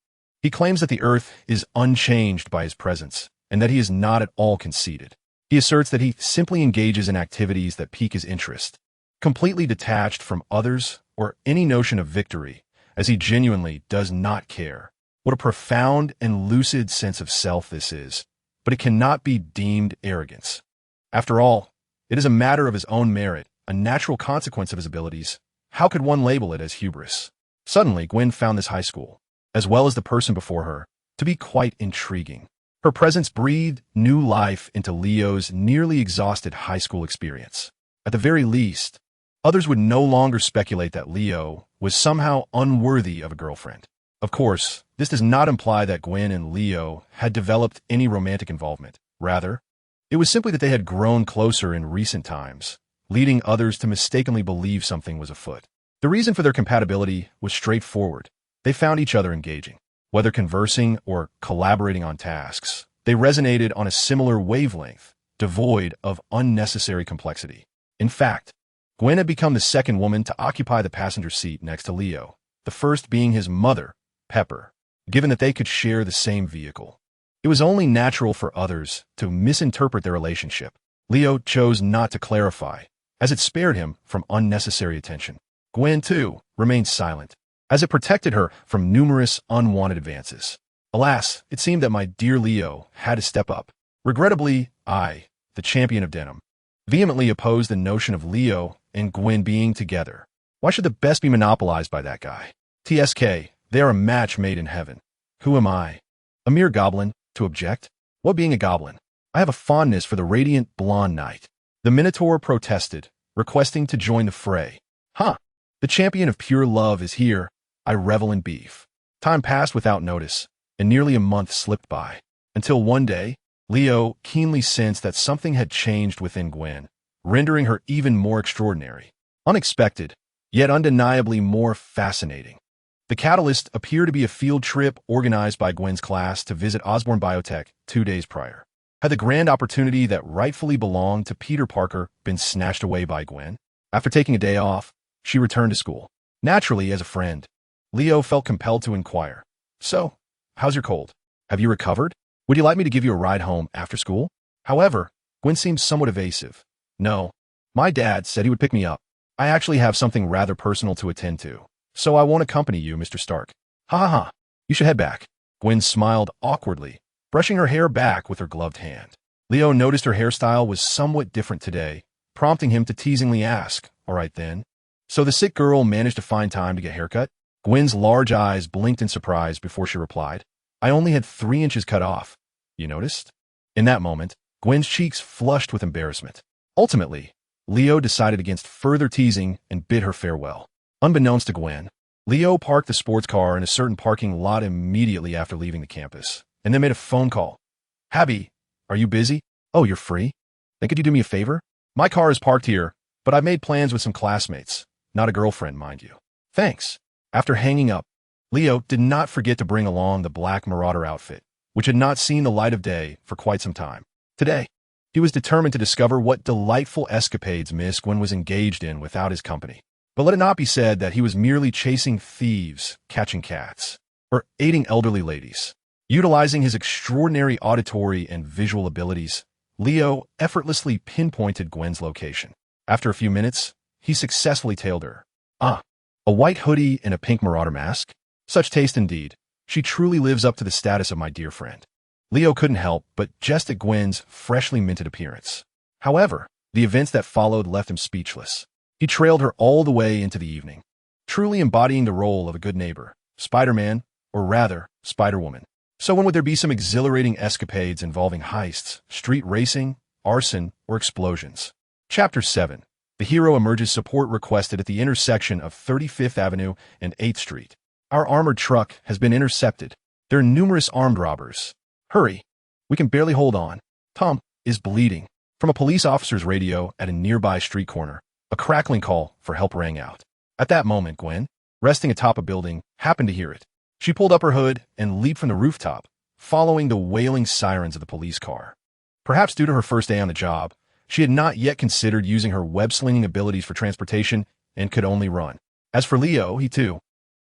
Speaker 1: he claims that the earth is unchanged by his presence, and that he is not at all conceited. He asserts that he simply engages in activities that pique his interest, completely detached from others or any notion of victory, as he genuinely does not care. What a profound and lucid sense of self this is, but it cannot be deemed arrogance. After all, it is a matter of his own merit, a natural consequence of his abilities. How could one label it as hubris? Suddenly, Gwen found this high school, as well as the person before her, to be quite intriguing. Her presence breathed new life into Leo's nearly exhausted high school experience. At the very least, others would no longer speculate that Leo was somehow unworthy of a girlfriend. Of course, this does not imply that Gwen and Leo had developed any romantic involvement. Rather, it was simply that they had grown closer in recent times, leading others to mistakenly believe something was afoot. The reason for their compatibility was straightforward. They found each other engaging. Whether conversing or collaborating on tasks, they resonated on a similar wavelength, devoid of unnecessary complexity. In fact, Gwen had become the second woman to occupy the passenger seat next to Leo, the first being his mother, Pepper, given that they could share the same vehicle. It was only natural for others to misinterpret their relationship. Leo chose not to clarify, as it spared him from unnecessary attention. Gwen, too, remained silent, as it protected her from numerous unwanted advances. Alas, it seemed that my dear Leo had to step up. Regrettably, I, the champion of denim, vehemently opposed the notion of Leo and Gwen being together. Why should the best be monopolized by that guy? TSK, they are a match made in heaven. Who am I? A mere goblin, to object? What being a goblin? I have a fondness for the radiant blonde knight. The Minotaur protested, requesting to join the fray. Huh, the champion of pure love is here. I revel in beef. Time passed without notice, and nearly a month slipped by, until one day, Leo keenly sensed that something had changed within Gwen, rendering her even more extraordinary, unexpected, yet undeniably more fascinating. The catalyst appeared to be a field trip organized by Gwen's class to visit Osborne Biotech 2 days prior. Had the grand opportunity that rightfully belonged to Peter Parker been snatched away by Gwen? After taking a day off, she returned to school. Naturally, as a friend, Leo felt compelled to inquire. So, how's your cold? Have you recovered? Would you like me to give you a ride home after school? However, Gwen seemed somewhat evasive. No, my dad said he would pick me up. I actually have something rather personal to attend to, so I won't accompany you, Mr. Stark. Ha ha ha. You should head back. Gwen smiled awkwardly, brushing her hair back with her gloved hand. Leo noticed her hairstyle was somewhat different today, prompting him to teasingly ask, all right then. So the sick girl managed to find time to get a haircut? Gwen's large eyes blinked in surprise before she replied, I only had 3 inches cut off. You noticed? In that moment, Gwen's cheeks flushed with embarrassment. Ultimately, Leo decided against further teasing and bid her farewell. Unbeknownst to Gwen, Leo parked the sports car in a certain parking lot immediately after leaving the campus, and then made a phone call. Abby, are you busy? Oh, you're free? Then could you do me a favor? My car is parked here, but I've made plans with some classmates. Not a girlfriend, mind you. Thanks. After hanging up, Leo did not forget to bring along the black Marauder outfit, which had not seen the light of day for quite some time. Today, he was determined to discover what delightful escapades Miss Gwen was engaged in without his company. But let it not be said that he was merely chasing thieves, catching cats, or aiding elderly ladies. Utilizing his extraordinary auditory and visual abilities, Leo effortlessly pinpointed Gwen's location. After a few minutes, he successfully tailed her. Ah, a white hoodie and a pink Marauder mask? Such taste indeed. She truly lives up to the status of my dear friend. Leo couldn't help but jest at Gwen's freshly minted appearance. However, the events that followed left him speechless. He trailed her all the way into the evening, truly embodying the role of a good neighbor, Spider-Man, or rather, Spider-Woman. So when would there be some exhilarating escapades involving heists, street racing, arson, or explosions? Chapter 7. The hero emerges support requested at the intersection of 35th Avenue and 8th Street. Our armored truck has been intercepted. There are numerous armed robbers. Hurry. We can barely hold on. Tom is bleeding. From a police officer's radio at a nearby street corner, a crackling call for help rang out. At that moment, Gwen, resting atop a building, happened to hear it. She pulled up her hood and leaped from the rooftop, following the wailing sirens of the police car. Perhaps due to her first day on the job, she had not yet considered using her web-slinging abilities for transportation and could only run. As for Leo, he too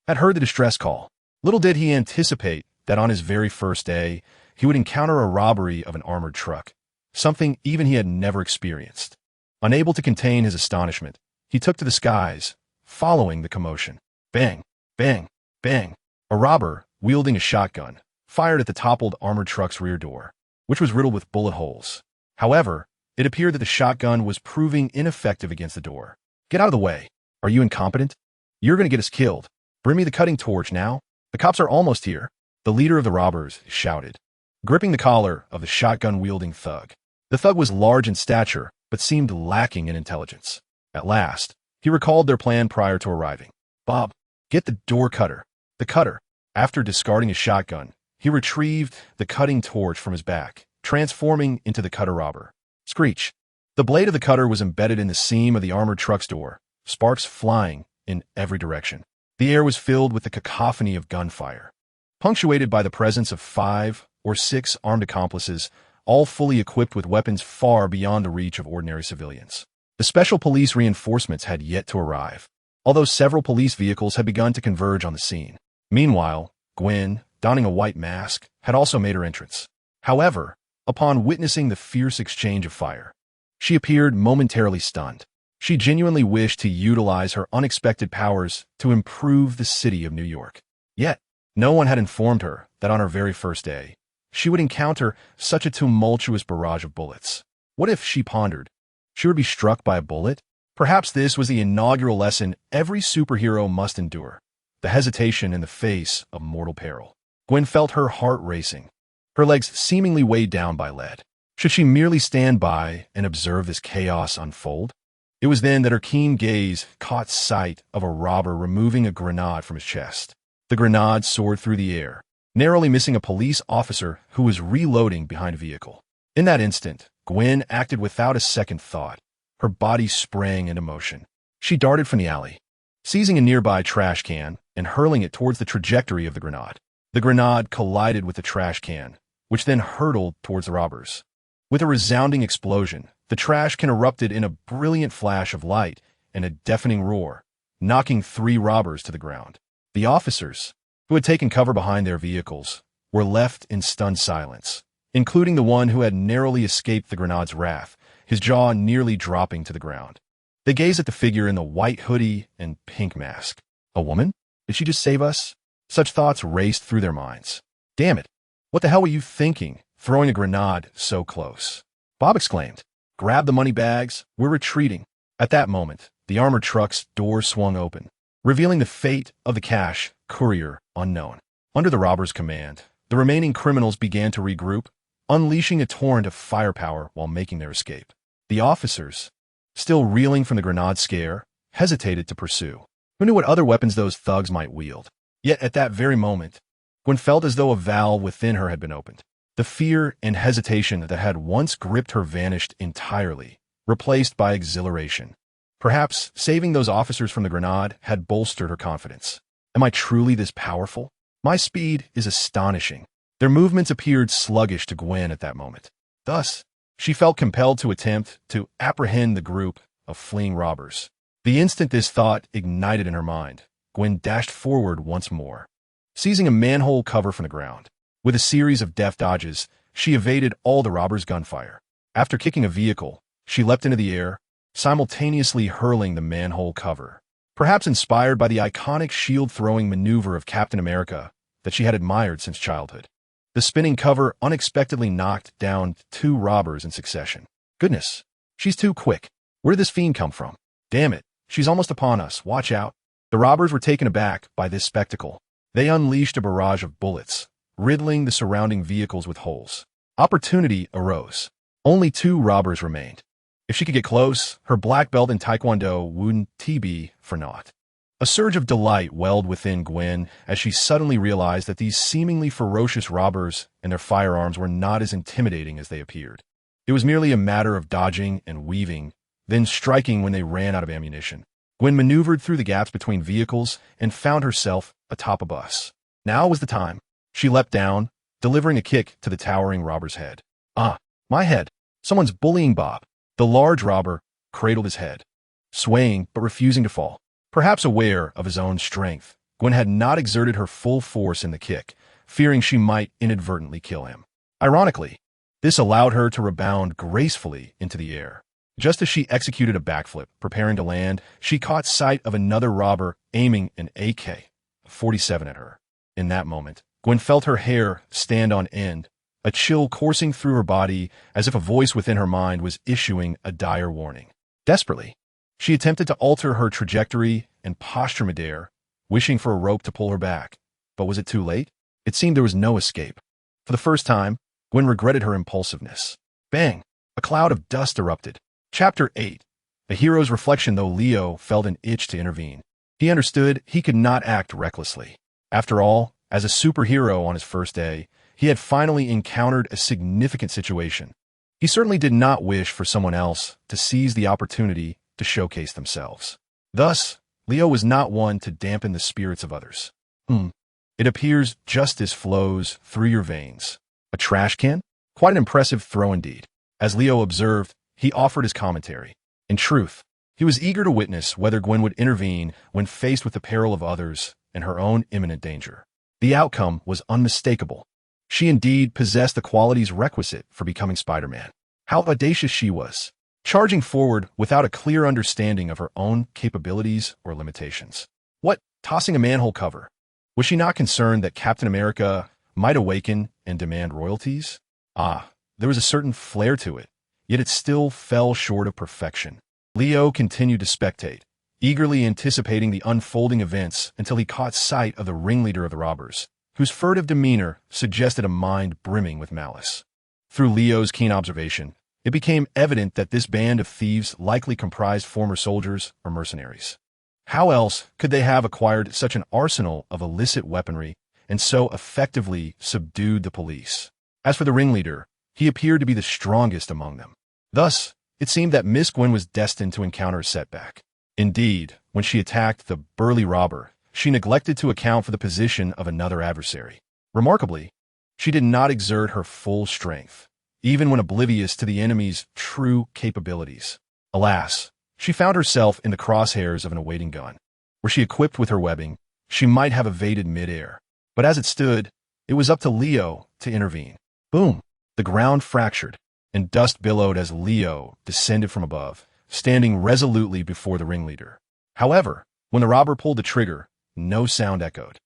Speaker 1: had heard the distress call. Little did he anticipate that on his very first day, he would encounter a robbery of an armored truck, something even he had never experienced. Unable to contain his astonishment, he took to the skies, following the commotion. Bang, bang, bang. A robber, wielding a shotgun, fired at the toppled armored truck's rear door, which was riddled with bullet holes. However, it appeared that the shotgun was proving ineffective against the door. Get out of the way. Are you incompetent? You're going to get us killed. Bring me the cutting torch now. The cops are almost here. The leader of the robbers shouted, gripping the collar of the shotgun-wielding thug. The thug was large in stature, but seemed lacking in intelligence. At last, he recalled their plan prior to arriving. Bob, get the door cutter. The cutter. After discarding his shotgun, he retrieved the cutting torch from his back, transforming into the cutter robber. Screech. The blade of the cutter was embedded in the seam of the armored truck's door, sparks flying in every direction. The air was filled with the cacophony of gunfire, punctuated by the presence of 5 or 6 armed accomplices, all fully equipped with weapons far beyond the reach of ordinary civilians. The special police reinforcements had yet to arrive, although several police vehicles had begun to converge on the scene. Meanwhile, Gwen, donning a white mask, had also made her entrance. However, upon witnessing the fierce exchange of fire, she appeared momentarily stunned. She genuinely wished to utilize her unexpected powers to improve the city of New York. Yet, no one had informed her that on her very first day, she would encounter such a tumultuous barrage of bullets. What if, she pondered, she would be struck by a bullet? Perhaps this was the inaugural lesson every superhero must endure, the hesitation in the face of mortal peril. Gwen felt her heart racing, her legs seemingly weighed down by lead. Should she merely stand by and observe this chaos unfold? It was then that her keen gaze caught sight of a robber removing a grenade from his chest. The grenade soared through the air, narrowly missing a police officer who was reloading behind a vehicle. In that instant, Gwen acted without a second thought. Her body sprang into motion. She darted from the alley, seizing a nearby trash can and hurling it towards the trajectory of the grenade. The grenade collided with the trash can, which then hurtled towards the robbers. With a resounding explosion, the trash can erupted in a brilliant flash of light and a deafening roar, knocking 3 robbers to the ground. The officers, who had taken cover behind their vehicles, were left in stunned silence, including the one who had narrowly escaped the grenade's wrath, his jaw nearly dropping to the ground. They gazed at the figure in the white hoodie and pink mask. A woman? Did she just save us? Such thoughts raced through their minds. Damn it! What the hell were you thinking, throwing a grenade so close? Bob exclaimed. Grab the money bags, we're retreating. At that moment, the armored truck's door swung open, revealing the fate of the cash courier unknown. Under the robbers' command, the remaining criminals began to regroup, unleashing a torrent of firepower while making their escape. The officers, still reeling from the grenade scare, hesitated to pursue. Who knew what other weapons those thugs might wield? Yet at that very moment, Gwen felt as though a valve within her had been opened. The fear and hesitation that had once gripped her vanished entirely, replaced by exhilaration. Perhaps saving those officers from the grenade had bolstered her confidence. Am I truly this powerful? My speed is astonishing. Their movements appeared sluggish to Gwen at that moment. Thus, she felt compelled to attempt to apprehend the group of fleeing robbers. The instant this thought ignited in her mind, Gwen dashed forward once more, seizing a manhole cover from the ground. With a series of deft dodges, she evaded all the robbers' gunfire. After kicking a vehicle, she leapt into the air, simultaneously hurling the manhole cover. Perhaps inspired by the iconic shield-throwing maneuver of Captain America that she had admired since childhood. The spinning cover unexpectedly knocked down 2 robbers in succession. Goodness, she's too quick. Where did this fiend come from? Damn it, she's almost upon us. Watch out. The robbers were taken aback by this spectacle. They unleashed a barrage of bullets, riddling the surrounding vehicles with holes. Opportunity arose. Only 2 robbers remained. If she could get close, her black belt in Taekwondo wouldn't be for naught. A surge of delight welled within Gwen as she suddenly realized that these seemingly ferocious robbers and their firearms were not as intimidating as they appeared. It was merely a matter of dodging and weaving, then striking when they ran out of ammunition. Gwen maneuvered through the gaps between vehicles and found herself atop a bus. Now was the time. She leapt down, delivering a kick to the towering robber's head. Ah, my head. Someone's bullying Bob. The large robber cradled his head, swaying but refusing to fall. Perhaps aware of his own strength, Gwen had not exerted her full force in the kick, fearing she might inadvertently kill him. Ironically, this allowed her to rebound gracefully into the air. Just as she executed a backflip, preparing to land, she caught sight of another robber aiming an AK-47 at her. In that moment, Gwen felt her hair stand on end, a chill coursing through her body as if a voice within her mind was issuing a dire warning. Desperately, she attempted to alter her trajectory and posture midair, wishing for a rope to pull her back. But was it too late? It seemed there was no escape. For the first time, Gwen regretted her impulsiveness. Bang! A cloud of dust erupted. Chapter 8. A hero's reflection. Though Leo felt an itch to intervene, he understood he could not act recklessly. After all, As a superhero on his first day, he had finally encountered a significant situation. He certainly did not wish for someone else to seize the opportunity to showcase themselves. Thus, Leo was not one to dampen the spirits of others. It appears justice flows through your veins. A trash can? Quite an impressive throw indeed. As Leo observed, he offered his commentary. In truth, he was eager to witness whether Gwen would intervene when faced with the peril of others and her own imminent danger. The outcome was unmistakable. She indeed possessed the qualities requisite for becoming Spider-Man. How audacious she was, charging forward without a clear understanding of her own capabilities or limitations. What, tossing a manhole cover? Was she not concerned that Captain America might awaken and demand royalties? There was a certain flair to it, yet it still fell short of perfection. Leo continued to spectate, eagerly anticipating the unfolding events until he caught sight of the ringleader of the robbers, whose furtive demeanor suggested a mind brimming with malice. Through Leo's keen observation, it became evident that this band of thieves likely comprised former soldiers or mercenaries. How else could they have acquired such an arsenal of illicit weaponry and so effectively subdued the police? As for the ringleader, he appeared to be the strongest among them. Thus, it seemed that Miss Gwen was destined to encounter a setback. Indeed, when she attacked the burly robber, she neglected to account for the position of another adversary. Remarkably, she did not exert her full strength, even when oblivious to the enemy's true capabilities. Alas, she found herself in the crosshairs of an awaiting gun. Were she equipped with her webbing, she might have evaded midair. But as it stood, it was up to Leo to intervene. Boom! The ground fractured, and dust billowed as Leo descended from above, standing resolutely before the ringleader. However, when the robber pulled the trigger, no sound echoed.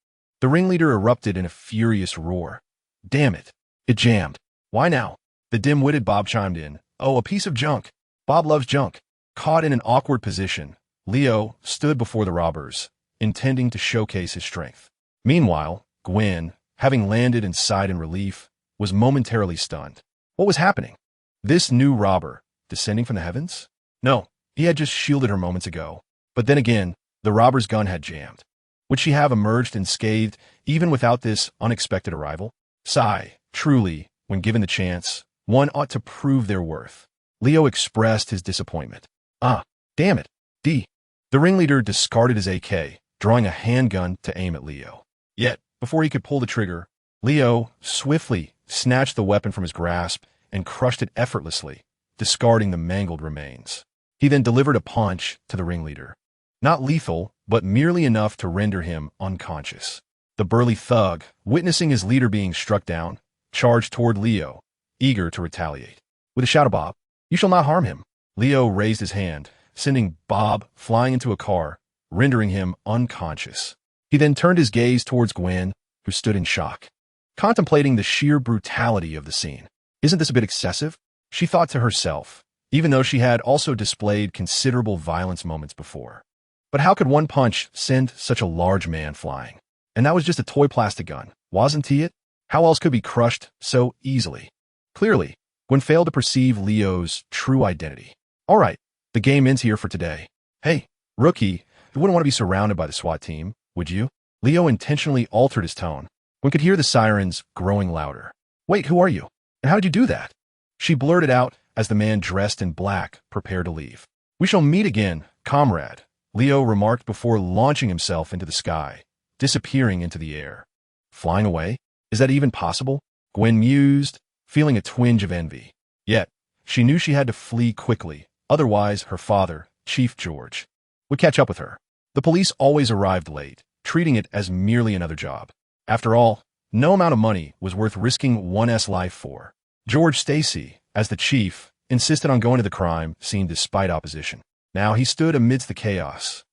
Speaker 1: The ringleader erupted in a furious roar. Damn it! It jammed. Why now? The dim-witted Bob chimed in. Oh, a piece of junk. Bob loves junk. Caught in an awkward position, Leo stood before the robbers, intending to showcase his strength. Meanwhile, Gwen, having landed and sighed in relief, was momentarily stunned. What was happening? This new robber, descending from the heavens? No, he had just shielded her moments ago. But then again, the robber's gun had jammed. Would she have emerged unscathed even without this unexpected arrival? Sigh, truly, when given the chance, one ought to prove their worth. Leo expressed his disappointment. Damn it, D. The ringleader discarded his AK, drawing a handgun to aim at Leo. Yet, before he could pull the trigger, Leo swiftly snatched the weapon from his grasp and crushed it effortlessly, discarding the mangled remains. He then delivered a punch to the ringleader. Not lethal, but merely enough to render him unconscious. The burly thug, witnessing his leader being struck down, charged toward Leo, eager to retaliate. With a shout of Bob, "You shall not harm him!" Leo raised his hand, sending Bob flying into a car, rendering him unconscious. He then turned his gaze towards Gwen, who stood in shock, contemplating the sheer brutality of the scene. Isn't this a bit excessive? She thought to herself, even though she had also displayed considerable violence moments before. But how could one punch send such a large man flying? And that was just a toy plastic gun, wasn't he it? How else could he be crushed so easily? Clearly, Gwen failed to perceive Leo's true identity. All right, the game ends here for today. Hey, rookie, you wouldn't want to be surrounded by the SWAT team, would you? Leo intentionally altered his tone. One could hear the sirens growing louder. Wait, who are you? And how did you do that? She blurted out as the man dressed in black prepared to leave. We shall meet again, comrade, Leo remarked before launching himself into the sky, disappearing into the air. Flying away? Is that even possible? Gwen mused, feeling a twinge of envy. Yet, she knew she had to flee quickly, otherwise her father, Chief George, would catch up with her. The police always arrived late, treating it as merely another job. After all, no amount of money was worth risking one's life for. George Stacy, as the chief, insisted on going to the crime scene despite opposition. Now he stood amidst the chaos,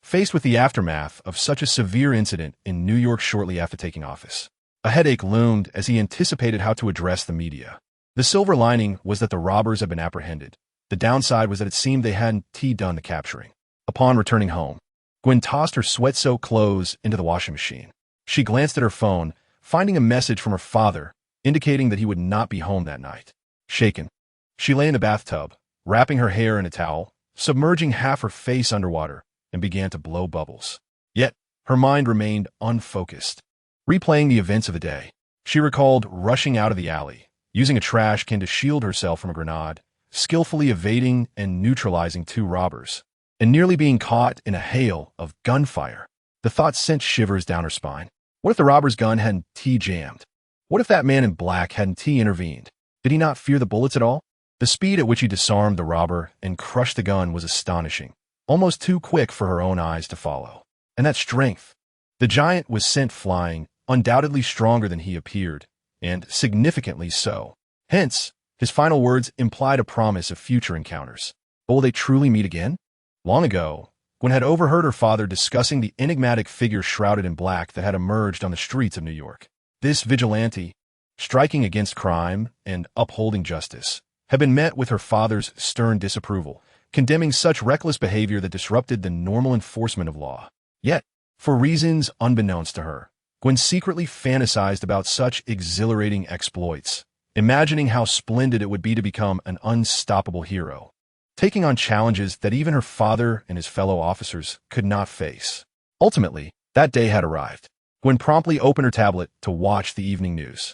Speaker 1: faced with the aftermath of such a severe incident in New York shortly after taking office. A headache loomed as he anticipated how to address the media. The silver lining was that the robbers had been apprehended. The downside was that it seemed they hadn't done the capturing. Upon returning home, Gwen tossed her sweat-soaked clothes into the washing machine. She glanced at her phone, finding a message from her father indicating that he would not be home that night. Shaken, she lay in the bathtub, wrapping her hair in a towel, submerging half her face underwater, and began to blow bubbles. Yet, her mind remained unfocused. Replaying the events of the day, she recalled rushing out of the alley, using a trash can to shield herself from a grenade, skillfully evading and neutralizing two robbers, and nearly being caught in a hail of gunfire. The thought sent shivers down her spine. What if the robber's gun hadn't T-jammed? What if that man in black hadn't T-intervened? Did he not fear the bullets at all? The speed at which he disarmed the robber and crushed the gun was astonishing, almost too quick for her own eyes to follow. And that strength. The giant was sent flying, undoubtedly stronger than he appeared, and significantly so. Hence, his final words implied a promise of future encounters. But will they truly meet again? Long ago, Gwen had overheard her father discussing the enigmatic figure shrouded in black that had emerged on the streets of New York. This vigilante, striking against crime and upholding justice, had been met with her father's stern disapproval, condemning such reckless behavior that disrupted the normal enforcement of law. Yet, for reasons unbeknownst to her, Gwen secretly fantasized about such exhilarating exploits, imagining how splendid it would be to become an unstoppable hero, taking on challenges that even her father and his fellow officers could not face. Ultimately, that day had arrived. Gwen promptly opened her tablet to watch the evening news.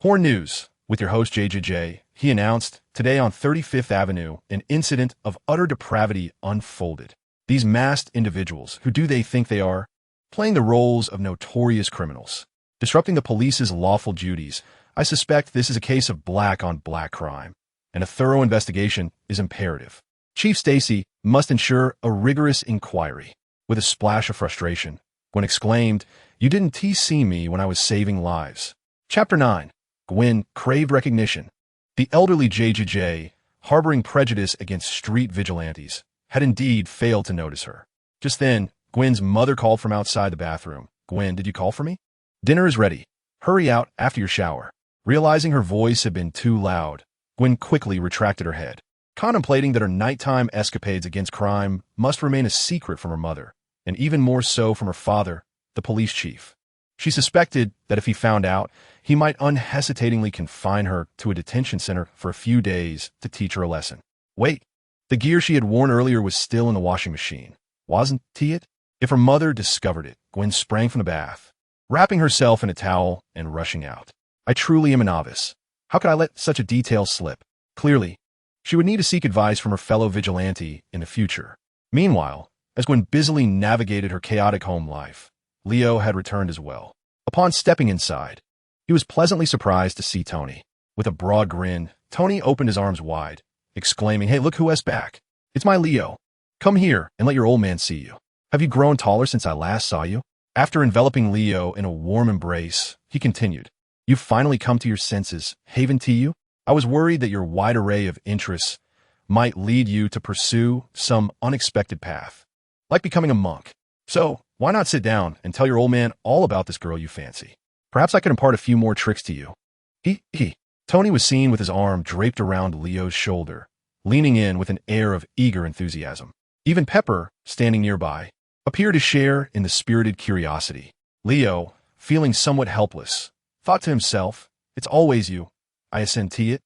Speaker 1: Horn News, with your host JJJ, he announced, today on 35th Avenue, an incident of utter depravity unfolded. These masked individuals, who do they think they are, playing the roles of notorious criminals, disrupting the police's lawful duties. I suspect this is a case of black-on-black crime, and a thorough investigation is imperative. Chief Stacy must ensure a rigorous inquiry. With a splash of frustration, Gwen exclaimed, "You didn't TC me when I was saving lives." Chapter 9. Gwen craved recognition. The elderly JJJ, harboring prejudice against street vigilantes, had indeed failed to notice her. Just then, Gwen's mother called from outside the bathroom. "Gwen, did you call for me?" "Dinner is ready. Hurry out after your shower." Realizing her voice had been too loud, Gwen quickly retracted her head, contemplating that her nighttime escapades against crime must remain a secret from her mother, and even more so from her father, the police chief. She suspected that if he found out, he might unhesitatingly confine her to a detention center for a few days to teach her a lesson. Wait, the gear she had worn earlier was still in the washing machine. Wasn't it? If her mother discovered it, Gwen sprang from the bath, wrapping herself in a towel and rushing out. I truly am a novice. How could I let such a detail slip? Clearly, she would need to seek advice from her fellow vigilante in the future. Meanwhile, as Gwen busily navigated her chaotic home life, Leo had returned as well. Upon stepping inside, he was pleasantly surprised to see Tony. With a broad grin, Tony opened his arms wide, exclaiming, "Hey, look who is back. It's my Leo. Come here and let your old man see you. Have you grown taller since I last saw you?" After enveloping Leo in a warm embrace, he continued, "You've finally come to your senses, Haven TU. I was worried that your wide array of interests might lead you to pursue some unexpected path, like becoming a monk. So, why not sit down and tell your old man all about this girl you fancy? Perhaps I could impart a few more tricks to you." Tony was seen with his arm draped around Leo's shoulder, leaning in with an air of eager enthusiasm. Even Pepper, standing nearby, appeared to share in the spirited curiosity. Leo, feeling somewhat helpless, thought to himself, "It's always you. I assent it."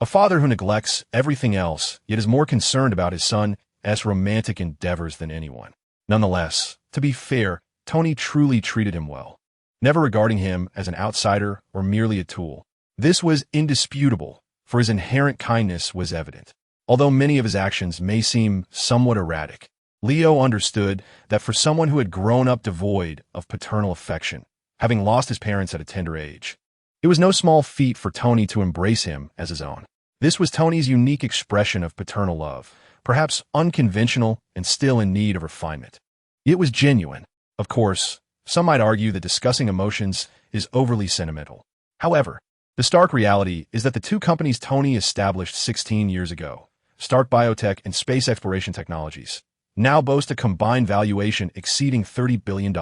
Speaker 1: A father who neglects everything else, yet is more concerned about his son's romantic endeavors than anyone. Nonetheless, to be fair, Tony truly treated him well, never regarding him as an outsider or merely a tool. This was indisputable, for his inherent kindness was evident. Although many of his actions may seem somewhat erratic, Leo understood that for someone who had grown up devoid of paternal affection, having lost his parents at a tender age, it was no small feat for Tony to embrace him as his own. This was Tony's unique expression of paternal love, perhaps unconventional and still in need of refinement. It was genuine. Of course, some might argue that discussing emotions is overly sentimental. However, the stark reality is that the two companies Tony established 16 years ago, Stark Biotech and Space Exploration Technologies, now boast a combined valuation exceeding $30 billion,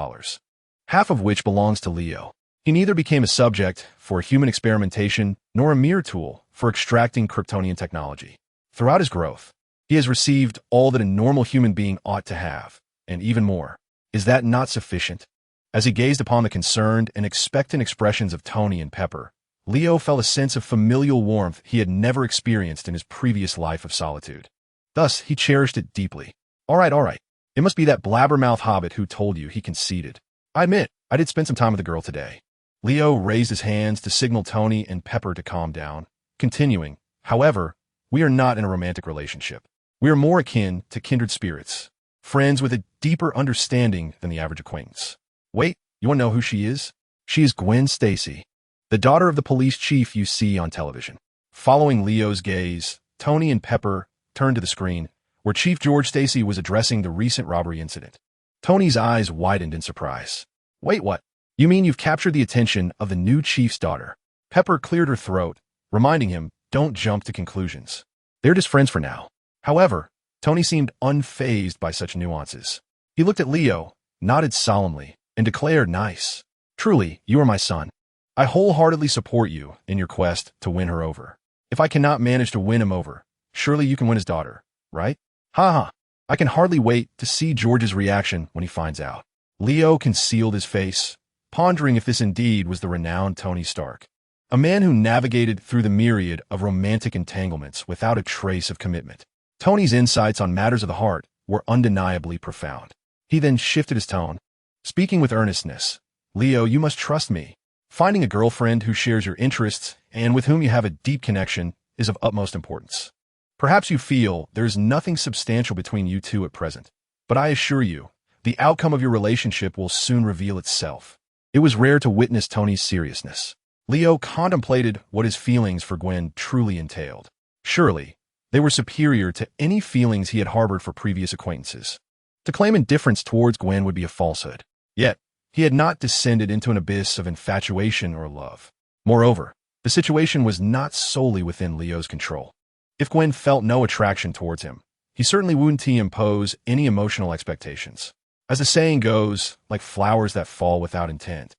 Speaker 1: half of which belongs to Leo. He neither became a subject for human experimentation nor a mere tool for extracting Kryptonian technology. Throughout his growth, he has received all that a normal human being ought to have, and even more. Is that not sufficient? As he gazed upon the concerned and expectant expressions of Tony and Pepper, Leo felt a sense of familial warmth he had never experienced in his previous life of solitude. Thus, he cherished it deeply. All right. It must be that blabbermouth hobbit who told you, he conceded. "I admit, I did spend some time with the girl today. Leo raised his hands to signal Tony and Pepper to calm down, continuing, however, we are not in a romantic relationship. We are more akin to kindred spirits, friends with a deeper understanding than the average acquaintance. Wait, you want to know who she is? She is Gwen Stacy, the daughter of the police chief you see on television. Following Leo's gaze, Tony and Pepper turned to the screen, where Chief George Stacy was addressing the recent robbery incident. Tony's eyes widened in surprise. Wait, what? You mean you've captured the attention of the new chief's daughter? Pepper cleared her throat, reminding him, don't jump to conclusions. They're just friends for now. However, Tony seemed unfazed by such nuances. He looked at Leo, nodded solemnly, and declared, nice. Truly, you are my son. I wholeheartedly support you in your quest to win her over. If I cannot manage to win him over, surely you can win his daughter, right? Ha ha. I can hardly wait to see George's reaction when he finds out. Leo concealed his face, pondering if this indeed was the renowned Tony Stark, a man who navigated through the myriad of romantic entanglements without a trace of commitment. Tony's insights on matters of the heart were undeniably profound. He then shifted his tone, speaking with earnestness. Leo, you must trust me. Finding a girlfriend who shares your interests and with whom you have a deep connection is of utmost importance. Perhaps you feel there is nothing substantial between you two at present, but I assure you, the outcome of your relationship will soon reveal itself. It was rare to witness Tony's seriousness. Leo contemplated what his feelings for Gwen truly entailed. Surely, they were superior to any feelings he had harbored for previous acquaintances. To claim indifference towards Gwen would be a falsehood. Yet, he had not descended into an abyss of infatuation or love. Moreover, the situation was not solely within Leo's control. If Gwen felt no attraction towards him, he certainly wouldn't impose any emotional expectations. As the saying goes, like flowers that fall without intent,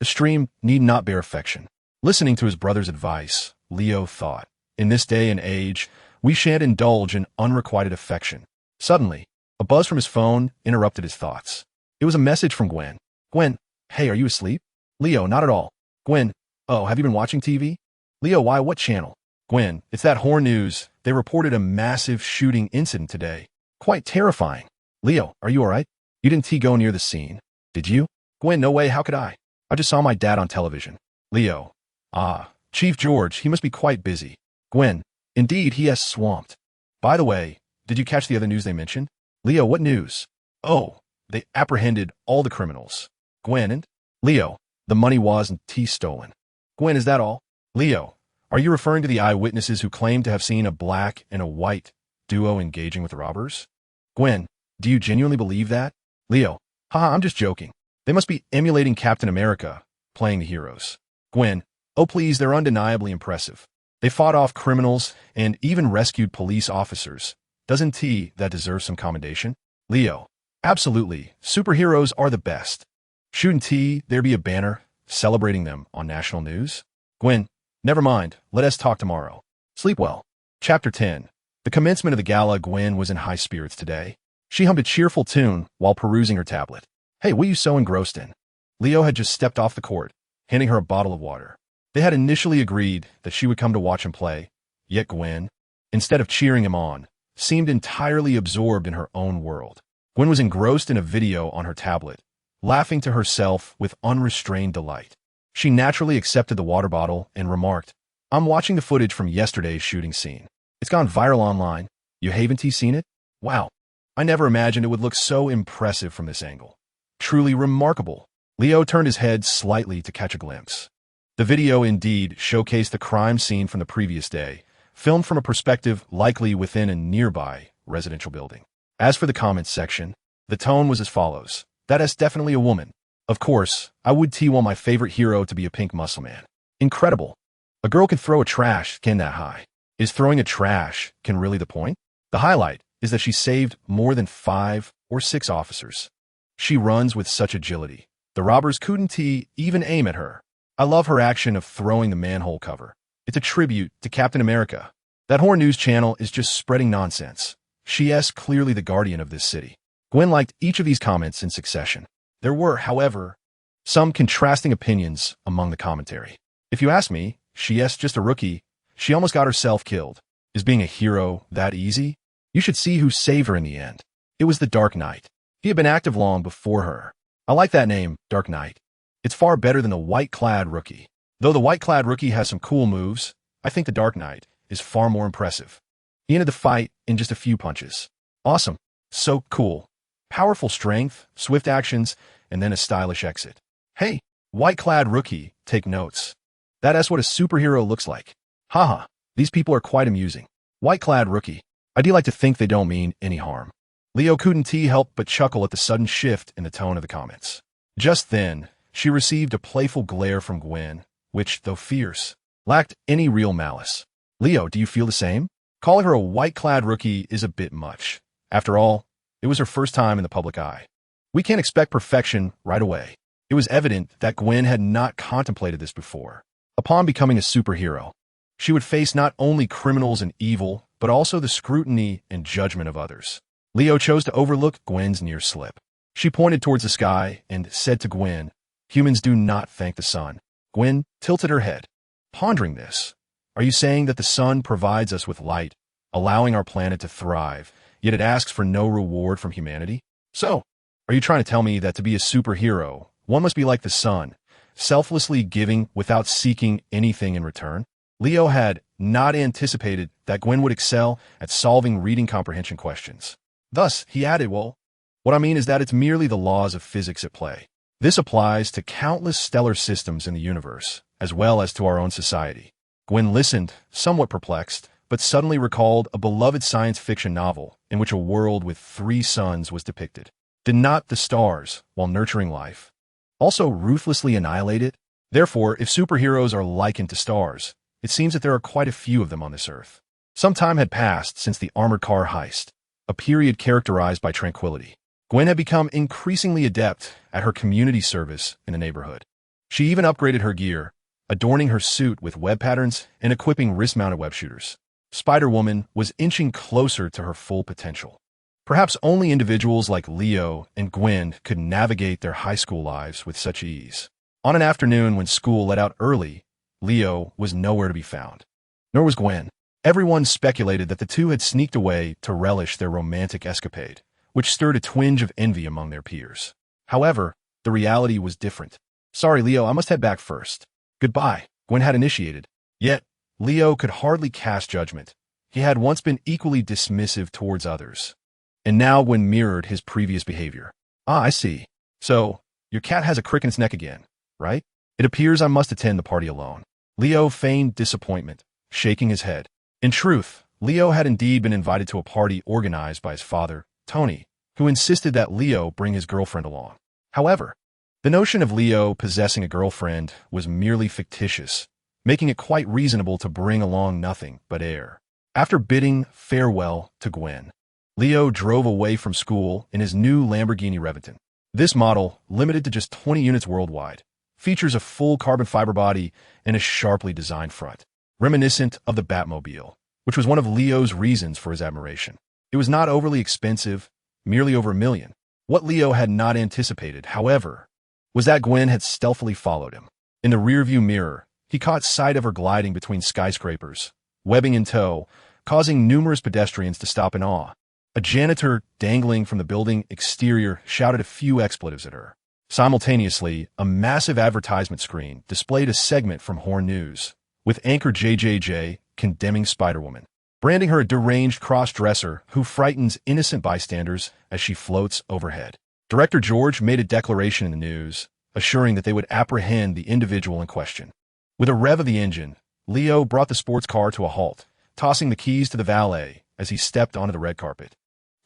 Speaker 1: the stream need not bear affection. Listening to his brother's advice, Leo thought, in this day and age, we shan't indulge in unrequited affection. Suddenly, a buzz from his phone interrupted his thoughts. It was a message from Gwen. Gwen, hey, are you asleep? Leo, not at all. Gwen, oh, have you been watching TV? Leo, why, what channel? Gwen, it's that horror news. They reported a massive shooting incident today. Quite terrifying. Leo, are you all right? You didn't go near the scene, did you? Gwen, no way, how could I? I just saw my dad on television. Leo, Chief George, he must be quite busy. Gwen, indeed, he has swamped. By the way, did you catch the other news they mentioned? Leo, what news? Oh, they apprehended all the criminals. Gwen and Leo, the money wasn't stolen. Gwen, is that all? Leo, are you referring to the eyewitnesses who claimed to have seen a black and a white duo engaging with the robbers? Gwen, do you genuinely believe that? Leo, haha, I'm just joking. They must be emulating Captain America, playing the heroes. Gwen, oh please, they're undeniably impressive. They fought off criminals and even rescued police officers. Doesn't that deserve some commendation? Leo, absolutely. Superheroes are the best. Shouldn't there be a banner celebrating them on national news? Gwen, never mind. Let us talk tomorrow. Sleep well. Chapter 10. The commencement of the gala. Gwen was in high spirits today. She hummed a cheerful tune while perusing her tablet. Hey, what are you so engrossed in? Leo had just stepped off the court, handing her a bottle of water. They had initially agreed that she would come to watch him play, yet Gwen, instead of cheering him on, seemed entirely absorbed in her own world. Gwen was engrossed in a video on her tablet, laughing to herself with unrestrained delight. She naturally accepted the water bottle and remarked, I'm watching the footage from yesterday's shooting scene. It's gone viral online. You haven't seen it? Wow. I never imagined it would look so impressive from this angle. Truly remarkable. Leo turned his head slightly to catch a glimpse. The video indeed showcased the crime scene from the previous day, filmed from a perspective likely within a nearby residential building. As for the comments section, the tone was as follows. That is definitely a woman. Of course, I would want my favorite hero to be a pink muscle man. Incredible. A girl can throw a trash can that high. Is throwing a trash can really the point? The highlight is that she saved more than 5 or 6 officers. She runs with such agility. The robbers couldn't even aim at her. I love her action of throwing the manhole cover. It's a tribute to Captain America. That horror news channel is just spreading nonsense. She is clearly the guardian of this city. Gwen liked each of these comments in succession. There were, however, some contrasting opinions among the commentary. If you ask me, she is just a rookie. She almost got herself killed. Is being a hero that easy? You should see who saved her in the end. It was the Dark Knight. He had been active long before her. I like that name, Dark Knight. It's far better than the white-clad rookie. Though the white-clad rookie has some cool moves, I think the Dark Knight is far more impressive. He ended the fight in just a few punches. Awesome. So cool. Powerful strength, swift actions, and then a stylish exit. Hey, white-clad rookie, take notes. That's what a superhero looks like. Haha, these people are quite amusing. White-clad rookie. I do like to think they don't mean any harm. Leo couldn't help but chuckle at the sudden shift in the tone of the comments. Just then, she received a playful glare from Gwen, which, though fierce, lacked any real malice. Leo, do you feel the same? Calling her a white-clad rookie is a bit much. After all, it was her first time in the public eye. We can't expect perfection right away. It was evident that Gwen had not contemplated this before. Upon becoming a superhero, she would face not only criminals and evil, but also the scrutiny and judgment of others. Leo chose to overlook Gwen's near slip. She pointed towards the sky and said to Gwen, "Humans do not thank the sun." Gwen tilted her head. Pondering this, are you saying that the sun provides us with light, allowing our planet to thrive, yet it asks for no reward from humanity? So, are you trying to tell me that to be a superhero, one must be like the sun, selflessly giving without seeking anything in return? Leo had not anticipated that Gwen would excel at solving reading comprehension questions. Thus, he added, well, what I mean is that it's merely the laws of physics at play. This applies to countless stellar systems in the universe, as well as to our own society. Gwen listened, somewhat perplexed, but suddenly recalled a beloved science fiction novel in which a world with 3 suns was depicted. Did not the stars, while nurturing life, also ruthlessly annihilate it? Therefore, if superheroes are likened to stars, it seems that there are quite a few of them on this earth. Some time had passed since the armored car heist, a period characterized by tranquility. Gwen had become increasingly adept at her community service in the neighborhood. She even upgraded her gear, adorning her suit with web patterns and equipping wrist-mounted web shooters. Spider-Woman was inching closer to her full potential. Perhaps only individuals like Leo and Gwen could navigate their high school lives with such ease. On an afternoon when school let out early, Leo was nowhere to be found. Nor was Gwen. Everyone speculated that the two had sneaked away to relish their romantic escapade, which stirred a twinge of envy among their peers. However, the reality was different. Sorry, Leo, I must head back first. Goodbye, Gwen had initiated. Yet, Leo could hardly cast judgment. He had once been equally dismissive towards others. And now Gwen mirrored his previous behavior. Ah, I see. So, your cat has a crick in its neck again, right? It appears I must attend the party alone. Leo feigned disappointment, shaking his head. In truth, Leo had indeed been invited to a party organized by his father, Tony, who insisted that Leo bring his girlfriend along. However, the notion of Leo possessing a girlfriend was merely fictitious, making it quite reasonable to bring along nothing but air. After bidding farewell to Gwen, Leo drove away from school in his new Lamborghini Reventon. This model, limited to just 20 units worldwide, features a full carbon fiber body and a sharply designed front, reminiscent of the Batmobile, which was one of Leo's reasons for his admiration. It was not overly expensive, merely over $1 million. What Leo had not anticipated, however, was that Gwen had stealthily followed him. In the rearview mirror, he caught sight of her gliding between skyscrapers, webbing in tow, causing numerous pedestrians to stop in awe. A janitor dangling from the building exterior shouted a few expletives at her. Simultaneously, a massive advertisement screen displayed a segment from Horn News, with anchor JJJ condemning Spider-Woman, branding her a deranged cross-dresser who frightens innocent bystanders as she floats overhead. Director George made a declaration in the news, assuring that they would apprehend the individual in question. With a rev of the engine, Leo brought the sports car to a halt, tossing the keys to the valet as he stepped onto the red carpet.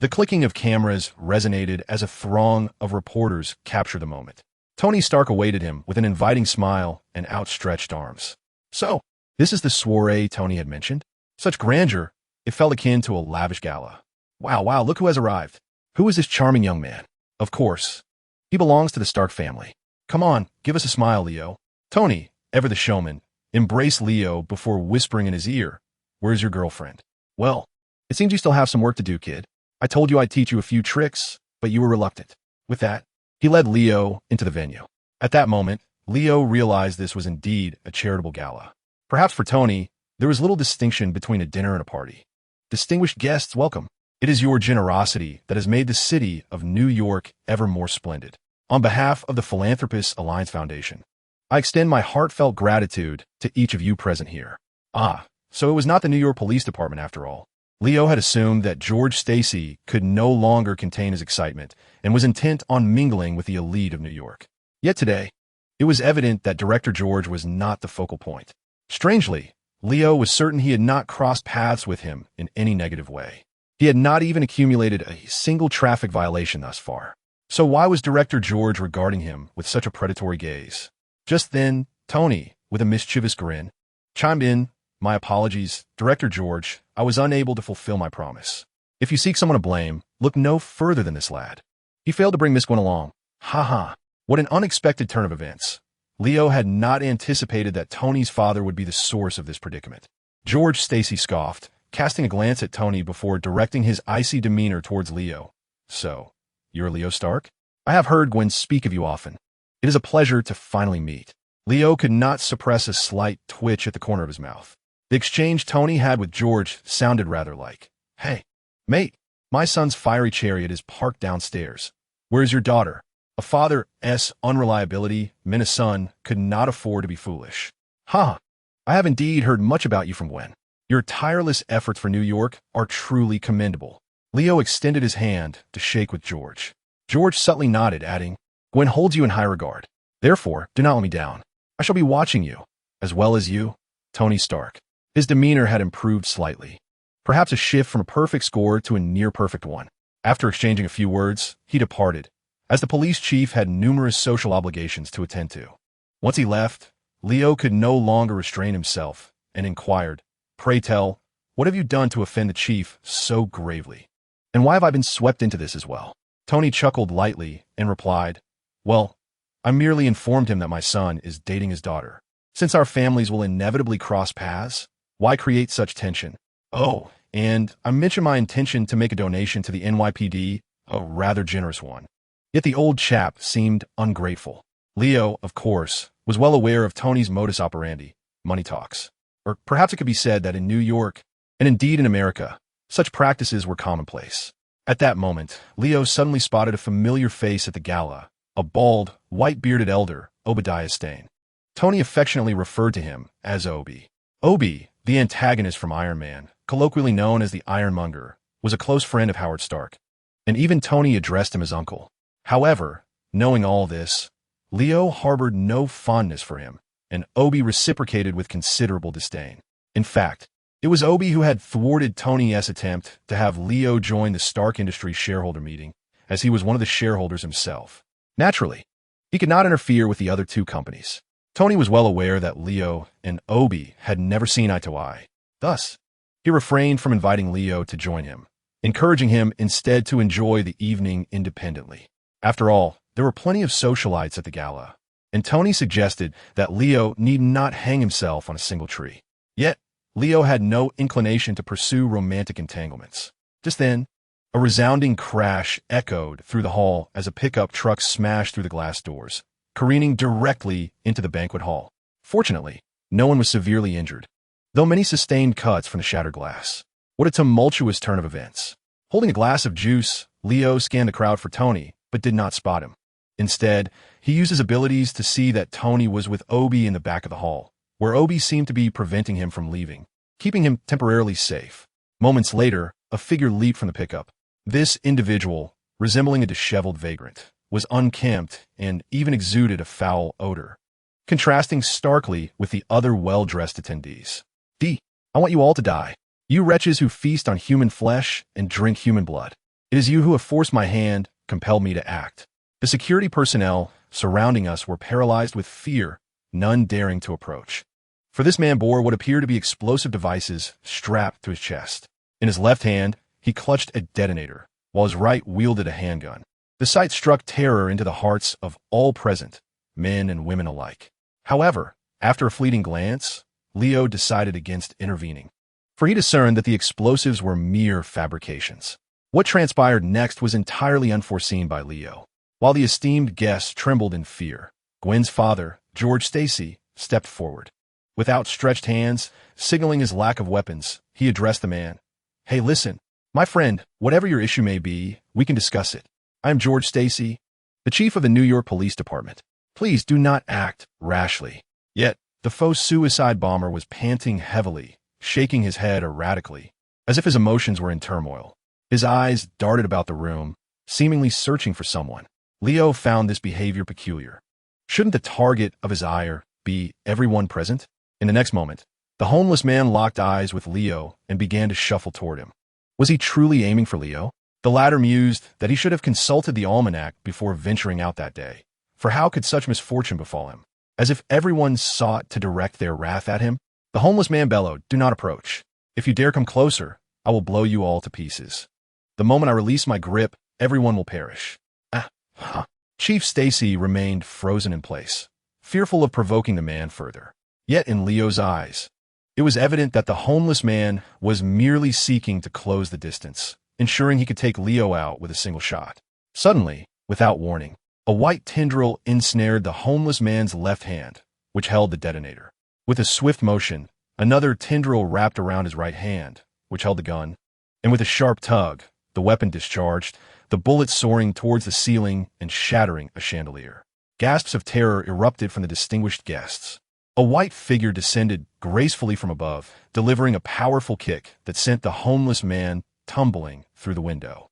Speaker 1: The clicking of cameras resonated as a throng of reporters captured the moment. Tony Stark awaited him with an inviting smile and outstretched arms. So, this is the soiree Tony had mentioned? Such grandeur, it felt akin to a lavish gala. Wow, look who has arrived. Who is this charming young man? Of course, he belongs to the Stark family. Come on, give us a smile, Leo. Tony, ever the showman, embraced Leo before whispering in his ear, "Where's your girlfriend?" Well, it seems you still have some work to do, kid. I told you I'd teach you a few tricks, but you were reluctant. With that, he led Leo into the venue. At that moment, Leo realized this was indeed a charitable gala. Perhaps for Tony, there was little distinction between a dinner and a party. Distinguished guests, welcome. It is your generosity that has made the city of New York ever more splendid. On behalf of the Philanthropists Alliance Foundation, I extend my heartfelt gratitude to each of you present here. So it was not the New York Police Department after all. Leo had assumed that George Stacy could no longer contain his excitement and was intent on mingling with the elite of New York. Yet today, it was evident that Director George was not the focal point. Strangely, Leo was certain he had not crossed paths with him in any negative way. He had not even accumulated a single traffic violation thus far. So why was Director George regarding him with such a predatory gaze? Just then, Tony, with a mischievous grin, chimed in, "My apologies, Director George, I was unable to fulfill my promise. If you seek someone to blame, look no further than this lad. He failed to bring Miss Gwen along." Ha. What an unexpected turn of events. Leo had not anticipated that Tony's father would be the source of this predicament. George Stacy scoffed, casting a glance at Tony before directing his icy demeanor towards Leo. "So, you're Leo Stark? I have heard Gwen speak of you often. It is a pleasure to finally meet." Leo could not suppress a slight twitch at the corner of his mouth. The exchange Tony had with George sounded rather like, "Hey, mate, my son's fiery chariot is parked downstairs. Where's your daughter?" A father's unreliability meant a son could not afford to be foolish. "I have indeed heard much about you from Gwen. Your tireless efforts for New York are truly commendable." Leo extended his hand to shake with George. George subtly nodded, adding, "Gwen holds you in high regard. Therefore, do not let me down. I shall be watching you, as well as you, Tony Stark." His demeanor had improved slightly, perhaps a shift from a perfect score to a near-perfect one. After exchanging a few words, he departed, as the police chief had numerous social obligations to attend to. Once he left, Leo could no longer restrain himself and inquired, "Pray tell, what have you done to offend the chief so gravely? And why have I been swept into this as well?" Tony chuckled lightly and replied, "Well, I merely informed him that my son is dating his daughter. Since our families will inevitably cross paths, why create such tension? Oh, and I mentioned my intention to make a donation to the NYPD, a rather generous one." Yet the old chap seemed ungrateful. Leo, of course, was well aware of Tony's modus operandi, money talks. Or perhaps it could be said that in New York, and indeed in America, such practices were commonplace. At that moment, Leo suddenly spotted a familiar face at the gala, a bald, white-bearded elder, Obadiah Stane. Tony affectionately referred to him as Obi. Obi, the antagonist from Iron Man, colloquially known as the Ironmonger, was a close friend of Howard Stark, and even Tony addressed him as uncle. However, knowing all this, Leo harbored no fondness for him, and Obi reciprocated with considerable disdain. In fact, it was Obi who had thwarted Tony's attempt to have Leo join the Stark Industries shareholder meeting, as he was one of the shareholders himself. Naturally, he could not interfere with the other two companies. Tony was well aware that Leo and Obi had never seen eye to eye. Thus, he refrained from inviting Leo to join him, encouraging him instead to enjoy the evening independently. After all, there were plenty of socialites at the gala, and Tony suggested that Leo need not hang himself on a single tree. Yet, Leo had no inclination to pursue romantic entanglements. Just then, a resounding crash echoed through the hall as a pickup truck smashed through the glass doors, careening directly into the banquet hall. Fortunately, no one was severely injured, though many sustained cuts from the shattered glass. What a tumultuous turn of events. Holding a glass of juice, Leo scanned the crowd for Tony, but did not spot him. Instead, he used his abilities to see that Tony was with Obi in the back of the hall, where Obi seemed to be preventing him from leaving, keeping him temporarily safe. Moments later, a figure leaped from the pickup. This individual, resembling a disheveled vagrant, was unkempt and even exuded a foul odor, contrasting starkly with the other well-dressed attendees. I want you all to die. You wretches who feast on human flesh and drink human blood. It is you who have forced my hand, compelled me to act." The security personnel surrounding us were paralyzed with fear, none daring to approach. For this man bore what appeared to be explosive devices strapped to his chest. In his left hand, he clutched a detonator, while his right wielded a handgun. The sight struck terror into the hearts of all present, men and women alike. However, after a fleeting glance, Leo decided against intervening, for he discerned that the explosives were mere fabrications. What transpired next was entirely unforeseen by Leo. While the esteemed guests trembled in fear, Gwen's father, George Stacy, stepped forward. With outstretched hands, signaling his lack of weapons, he addressed the man. "Hey, listen, my friend, whatever your issue may be, we can discuss it. I am George Stacy, the chief of the New York Police Department. Please do not act rashly. Yet, the faux suicide bomber was panting heavily, shaking his head erratically, as if his emotions were in turmoil. His eyes darted about the room, seemingly searching for someone. Leo found this behavior peculiar. Shouldn't the target of his ire be everyone present? In the next moment, the homeless man locked eyes with Leo and began to shuffle toward him. Was he truly aiming for Leo? The latter mused that he should have consulted the almanac before venturing out that day. For how could such misfortune befall him? As if everyone sought to direct their wrath at him, the homeless man bellowed, "Do not approach. If you dare come closer, I will blow you all to pieces. The moment I release my grip, everyone will perish." Chief Stacy remained frozen in place, fearful of provoking the man further. Yet in Leo's eyes, it was evident that the homeless man was merely seeking to close the distance, ensuring he could take Leo out with a single shot. Suddenly, without warning, a white tendril ensnared the homeless man's left hand, which held the detonator. With a swift motion, another tendril wrapped around his right hand, which held the gun, and with a sharp tug, the weapon discharged, the bullet soaring towards the ceiling and shattering a chandelier. Gasps of terror erupted from the distinguished guests. A white figure descended gracefully from above, delivering a powerful kick that sent the homeless man tumbling through the window.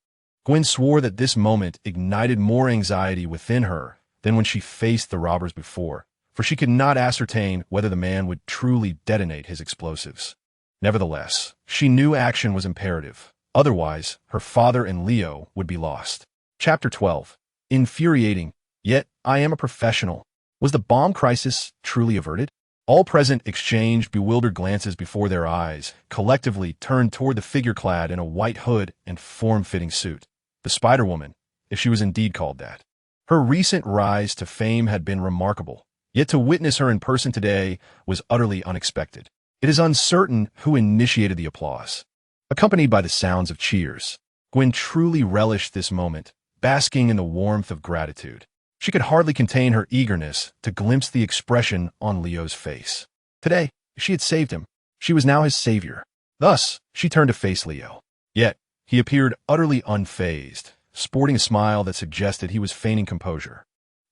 Speaker 1: Gwen swore that this moment ignited more anxiety within her than when she faced the robbers before, for she could not ascertain whether the man would truly detonate his explosives. Nevertheless, she knew action was imperative. Otherwise, her father and Leo would be lost. Chapter 12. Infuriating, yet I am a professional. Was the bomb crisis truly averted? All present exchanged bewildered glances before their eyes, collectively turned toward the figure clad in a white hood and form-fitting suit. The Spider-Woman, if she was indeed called that. Her recent rise to fame had been remarkable, yet to witness her in person today was utterly unexpected. It is uncertain who initiated the applause. Accompanied by the sounds of cheers, Gwen truly relished this moment, basking in the warmth of gratitude. She could hardly contain her eagerness to glimpse the expression on Leo's face. Today, she had saved him. She was now his savior. Thus, she turned to face Leo. Yet, he appeared utterly unfazed, sporting a smile that suggested he was feigning composure.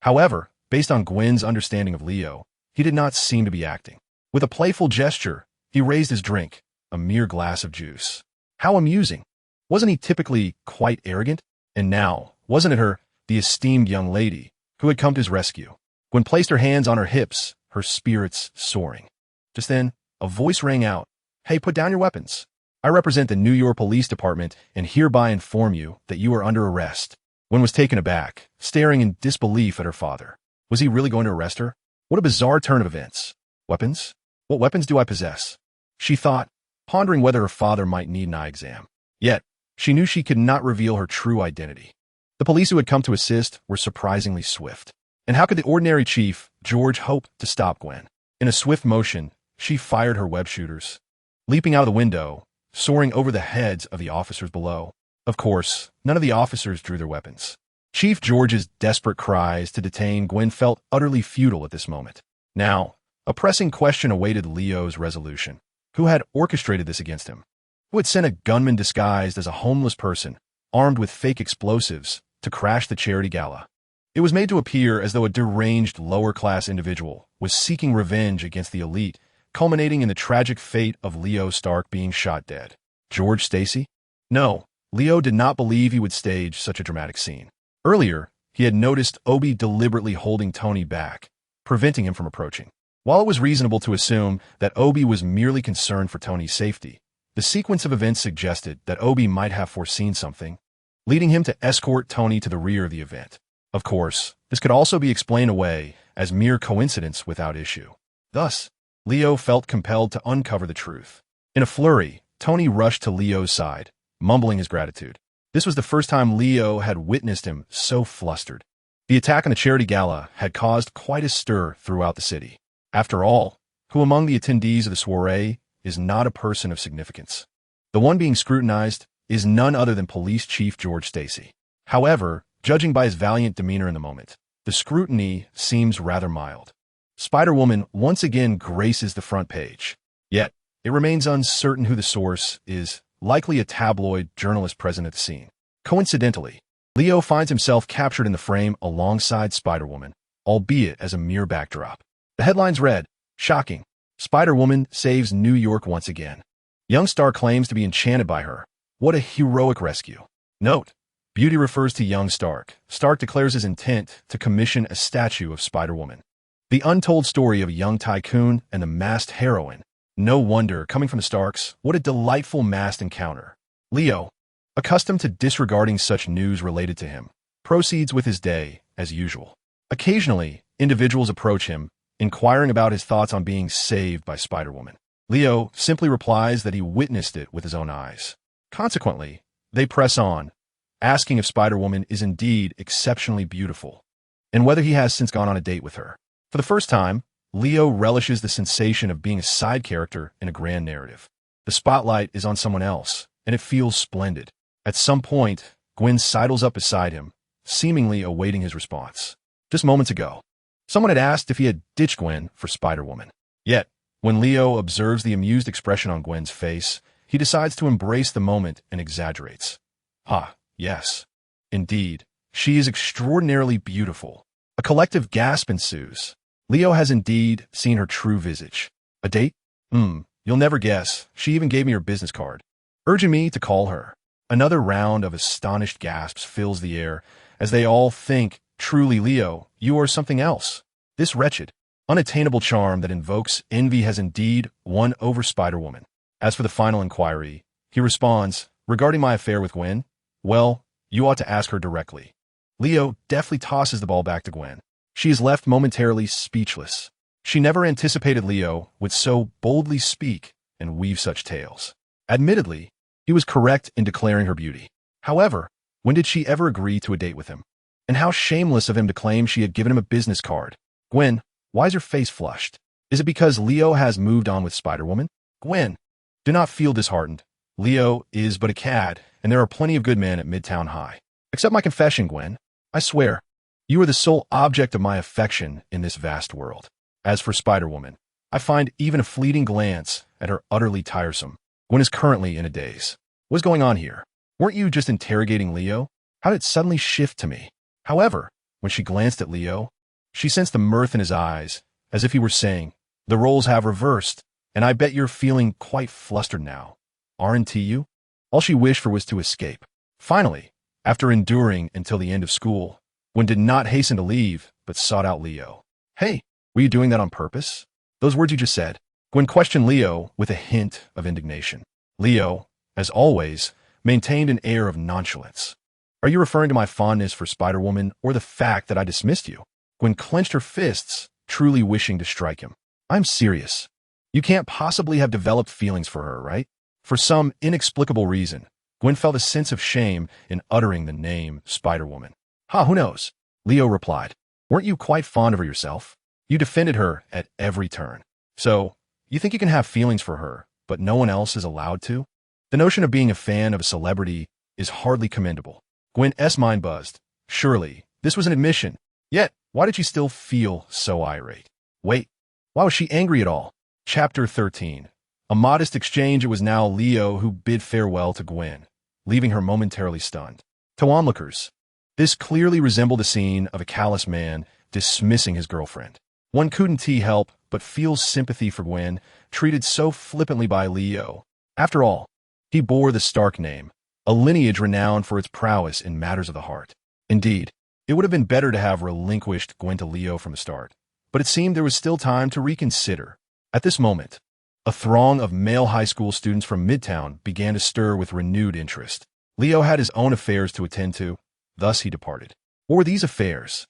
Speaker 1: However, based on Gwen's understanding of Leo, he did not seem to be acting. With a playful gesture, he raised his drink, a mere glass of juice. How amusing. Wasn't he typically quite arrogant? And now, wasn't it her, the esteemed young lady, who had come to his rescue? Gwen placed her hands on her hips, her spirits soaring. Just then, a voice rang out. "Hey, put down your weapons. I represent the New York Police Department and hereby inform you that you are under arrest." Gwen was taken aback, staring in disbelief at her father. Was he really going to arrest her? What a bizarre turn of events. Weapons? What weapons do I possess? She thought, pondering whether her father might need an eye exam. Yet, she knew she could not reveal her true identity. The police who had come to assist were surprisingly swift. And how could the ordinary chief, George, hope to stop Gwen? In a swift motion, she fired her web shooters. Leaping out of the window, soaring over the heads of the officers below. Of course, none of the officers drew their weapons. Chief George's desperate cries to detain Gwen felt utterly futile at this moment. Now, a pressing question awaited Leo's resolution. Who had orchestrated this against him? Who had sent a gunman disguised as a homeless person, armed with fake explosives, to crash the charity gala? It was made to appear as though a deranged lower-class individual was seeking revenge against the elite, culminating in the tragic fate of Leo Stark being shot dead. George Stacy? No, Leo did not believe he would stage such a dramatic scene. Earlier, he had noticed Obi deliberately holding Tony back, preventing him from approaching. While it was reasonable to assume that Obi was merely concerned for Tony's safety, the sequence of events suggested that Obi might have foreseen something, leading him to escort Tony to the rear of the event. Of course, this could also be explained away as mere coincidence without issue. Thus, Leo felt compelled to uncover the truth. In a flurry, Tony rushed to Leo's side, mumbling his gratitude. This was the first time Leo had witnessed him so flustered. The attack on the charity gala had caused quite a stir throughout the city. After all, who among the attendees of the soiree is not a person of significance? The one being scrutinized is none other than Police Chief George Stacy. However, judging by his valiant demeanor in the moment, the scrutiny seems rather mild. Spider-Woman once again graces the front page. Yet, it remains uncertain who the source is, likely a tabloid journalist present at the scene. Coincidentally, Leo finds himself captured in the frame alongside Spider-Woman, albeit as a mere backdrop. The headlines read, "Shocking. Spider-Woman saves New York once again. Young star claims to be enchanted by her. What a heroic rescue." Note: Beauty refers to young Stark. Stark declares his intent to commission a statue of Spider-Woman. The untold story of a young tycoon and the masked heroine. No wonder, coming from the Starks, what a delightful masked encounter. Leo, accustomed to disregarding such news related to him, proceeds with his day as usual. Occasionally, individuals approach him, inquiring about his thoughts on being saved by Spider-Woman. Leo simply replies that he witnessed it with his own eyes. Consequently, they press on, asking if Spider-Woman is indeed exceptionally beautiful, and whether he has since gone on a date with her. For the first time, Leo relishes the sensation of being a side character in a grand narrative. The spotlight is on someone else, and it feels splendid. At some point, Gwen sidles up beside him, seemingly awaiting his response. Just moments ago, someone had asked if he had ditched Gwen for Spider-Woman. Yet, when Leo observes the amused expression on Gwen's face, he decides to embrace the moment and exaggerates. Yes. Indeed, she is extraordinarily beautiful. A collective gasp ensues. Leo has indeed seen her true visage. A date? You'll never guess. She even gave me her business card, urging me to call her. Another round of astonished gasps fills the air, as they all think, truly, Leo, you are something else. This wretched, unattainable charm that invokes envy has indeed won over Spider-Woman. As for the final inquiry, he responds, regarding my affair with Gwen, well, you ought to ask her directly. Leo deftly tosses the ball back to Gwen. She is left momentarily speechless. She never anticipated Leo would so boldly speak and weave such tales. Admittedly, he was correct in declaring her beauty. However, when did she ever agree to a date with him? And how shameless of him to claim she had given him a business card. Gwen, why is her face flushed? Is it because Leo has moved on with Spider-Woman? Gwen, do not feel disheartened. Leo is but a cad, and there are plenty of good men at Midtown High. Accept my confession, Gwen. I swear, you are the sole object of my affection in this vast world. As for Spider-Woman, I find even a fleeting glance at her utterly tiresome. Gwen is currently in a daze. What's going on here? Weren't you just interrogating Leo? How did it suddenly shift to me? However, when she glanced at Leo, she sensed the mirth in his eyes, as if he were saying, the roles have reversed, and I bet you're feeling quite flustered now. Aren't you? All she wished for was to escape. Finally, after enduring until the end of school, Gwen did not hasten to leave, but sought out Leo. Hey, were you doing that on purpose? Those words you just said? Gwen questioned Leo with a hint of indignation. Leo, as always, maintained an air of nonchalance. Are you referring to my fondness for Spider-Woman or the fact that I dismissed you? Gwen clenched her fists, truly wishing to strike him. I'm serious. You can't possibly have developed feelings for her, right? For some inexplicable reason, Gwen felt a sense of shame in uttering the name Spider-Woman. Who knows? Leo replied. Weren't you quite fond of her yourself? You defended her at every turn. So, you think you can have feelings for her, but no one else is allowed to? The notion of being a fan of a celebrity is hardly commendable. Gwen's mind buzzed. Surely, this was an admission. Yet, why did she still feel so irate? Wait, why was she angry at all? Chapter 13. A modest exchange, it was now Leo who bid farewell to Gwen, leaving her momentarily stunned. To onlookers, this clearly resembled the scene of a callous man dismissing his girlfriend. One couldn't help but feel sympathy for Gwen, treated so flippantly by Leo. After all, he bore the Stark name, a lineage renowned for its prowess in matters of the heart. Indeed, it would have been better to have relinquished Gwen to Leo from the start, but it seemed there was still time to reconsider. At this moment, a throng of male high school students from Midtown began to stir with renewed interest. Leo had his own affairs to attend to, thus he departed. What were these affairs?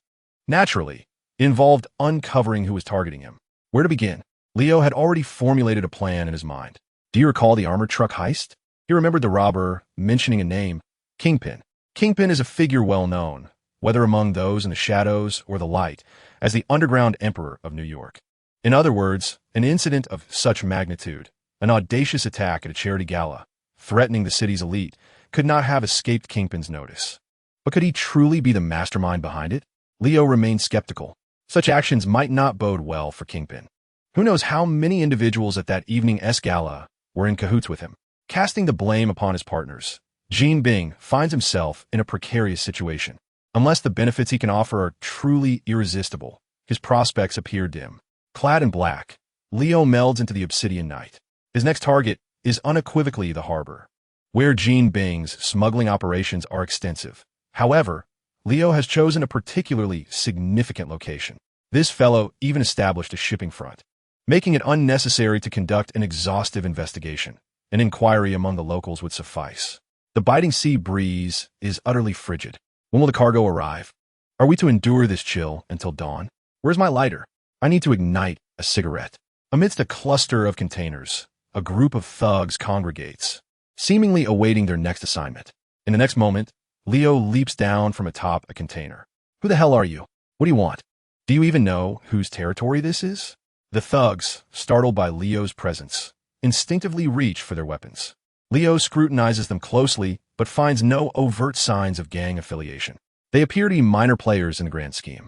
Speaker 1: Naturally, it involved uncovering who was targeting him. Where to begin? Leo had already formulated a plan in his mind. Do you recall the armored truck heist? He remembered the robber mentioning a name, Kingpin. Kingpin is a figure well known, whether among those in the shadows or the light, as the underground emperor of New York. In other words, an incident of such magnitude, an audacious attack at a charity gala, threatening the city's elite, could not have escaped Kingpin's notice. But could he truly be the mastermind behind it? Leo remained skeptical. Such actions might not bode well for Kingpin. Who knows how many individuals at that evening's gala were in cahoots with him? Casting the blame upon his partners, Jean Bing finds himself in a precarious situation. Unless the benefits he can offer are truly irresistible, his prospects appear dim. Clad in black, Leo melds into the obsidian night. His next target is unequivocally the harbor, where Jean Bing's smuggling operations are extensive. However, Leo has chosen a particularly significant location. This fellow even established a shipping front, making it unnecessary to conduct an exhaustive investigation. An inquiry among the locals would suffice. The biting sea breeze is utterly frigid. When will the cargo arrive? Are we to endure this chill until dawn? Where's my lighter? I need to ignite a cigarette. Amidst a cluster of containers, a group of thugs congregates, seemingly awaiting their next assignment. In the next moment, Leo leaps down from atop a container. Who the hell are you? What do you want? Do you even know whose territory this is? The thugs, startled by Leo's presence, instinctively reach for their weapons. Leo scrutinizes them closely, but finds no overt signs of gang affiliation. They appear to be minor players in the grand scheme.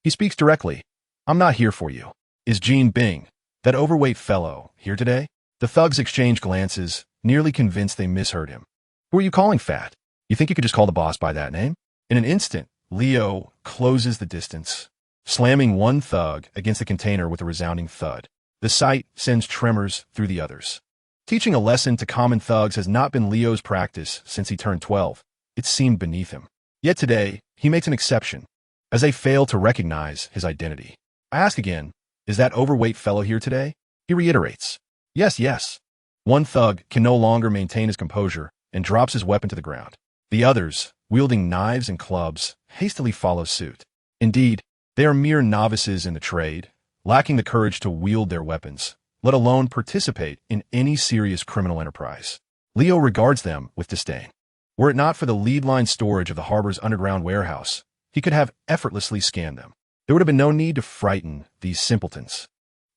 Speaker 1: He speaks directly. I'm not here for you. Is Jean Bing, that overweight fellow, here today? The thugs exchange glances, nearly convinced they misheard him. Who are you calling fat? You think you could just call the boss by that name? In an instant, Leo closes the distance, slamming one thug against the container with a resounding thud. The sight sends tremors through the others. Teaching a lesson to common thugs has not been Leo's practice since he turned 12. It seemed beneath him. Yet today, he makes an exception, as they fail to recognize his identity. I ask again, is that overweight fellow here today? He reiterates, yes, yes. One thug can no longer maintain his composure and drops his weapon to the ground. The others, wielding knives and clubs, hastily follow suit. Indeed, they are mere novices in the trade, lacking the courage to wield their weapons, let alone participate in any serious criminal enterprise. Leo regards them with disdain. Were it not for the lead-line storage of the harbor's underground warehouse, he could have effortlessly scanned them. There would have been no need to frighten these simpletons.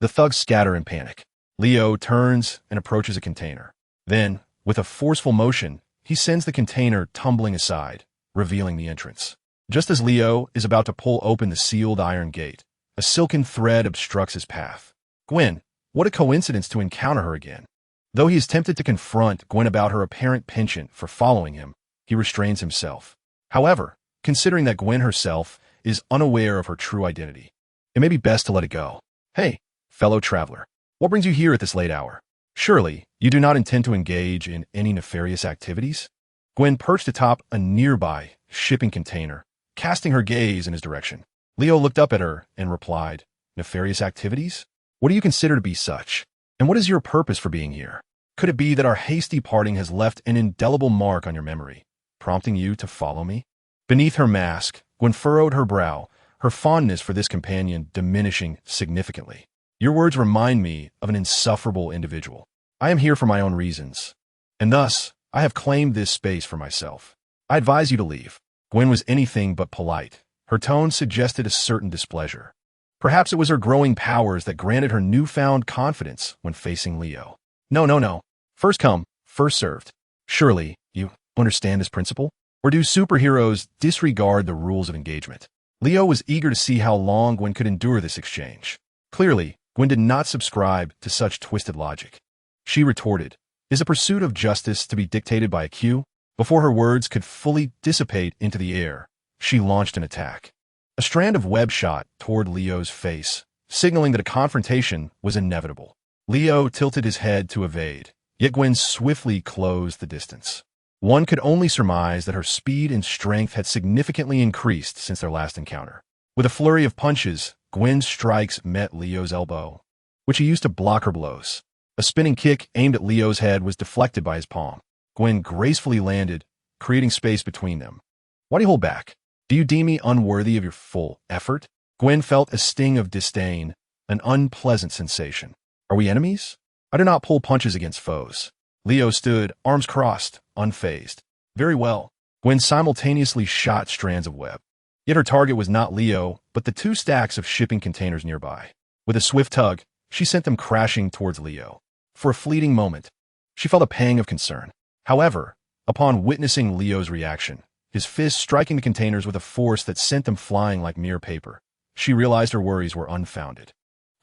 Speaker 1: The thugs scatter in panic. Leo turns and approaches a container. Then, with a forceful motion, he sends the container tumbling aside, revealing the entrance. Just as Leo is about to pull open the sealed iron gate, a silken thread obstructs his path. Gwen, what a coincidence to encounter her again. Though he is tempted to confront Gwen about her apparent penchant for following him, he restrains himself. However, considering that Gwen herself is unaware of her true identity, it may be best to let it go. Hey, fellow traveler, what brings you here at this late hour? Surely, you do not intend to engage in any nefarious activities? Gwen perched atop a nearby shipping container, casting her gaze in his direction. Leo looked up at her and replied, nefarious activities? What do you consider to be such? And what is your purpose for being here? Could it be that our hasty parting has left an indelible mark on your memory, prompting you to follow me? Beneath her mask, Gwen furrowed her brow, her fondness for this companion diminishing significantly. Your words remind me of an insufferable individual. I am here for my own reasons, and thus I have claimed this space for myself. I advise you to leave. Gwen was anything but polite. Her tone suggested a certain displeasure. Perhaps it was her growing powers that granted her newfound confidence when facing Leo. No. First come, first served. Surely, you understand this principle? Or do superheroes disregard the rules of engagement? Leo was eager to see how long Gwen could endure this exchange. Clearly, Gwen did not subscribe to such twisted logic. She retorted, is the pursuit of justice to be dictated by a cue? Before her words could fully dissipate into the air, she launched an attack. A strand of web shot toward Leo's face, signaling that a confrontation was inevitable. Leo tilted his head to evade, yet Gwen swiftly closed the distance. One could only surmise that her speed and strength had significantly increased since their last encounter. With a flurry of punches, Gwen's strikes met Leo's elbow, which he used to block her blows. A spinning kick aimed at Leo's head was deflected by his palm. Gwen gracefully landed, creating space between them. Why do you hold back? Do you deem me unworthy of your full effort? Gwen felt a sting of disdain, an unpleasant sensation. Are we enemies? I do not pull punches against foes. Leo stood, arms crossed, unfazed. Very well. Gwen simultaneously shot strands of web. Yet her target was not Leo, but the two stacks of shipping containers nearby. With a swift tug, she sent them crashing towards Leo. For a fleeting moment, she felt a pang of concern. However, upon witnessing Leo's reaction, his fist striking the containers with a force that sent them flying like mere paper, she realized her worries were unfounded.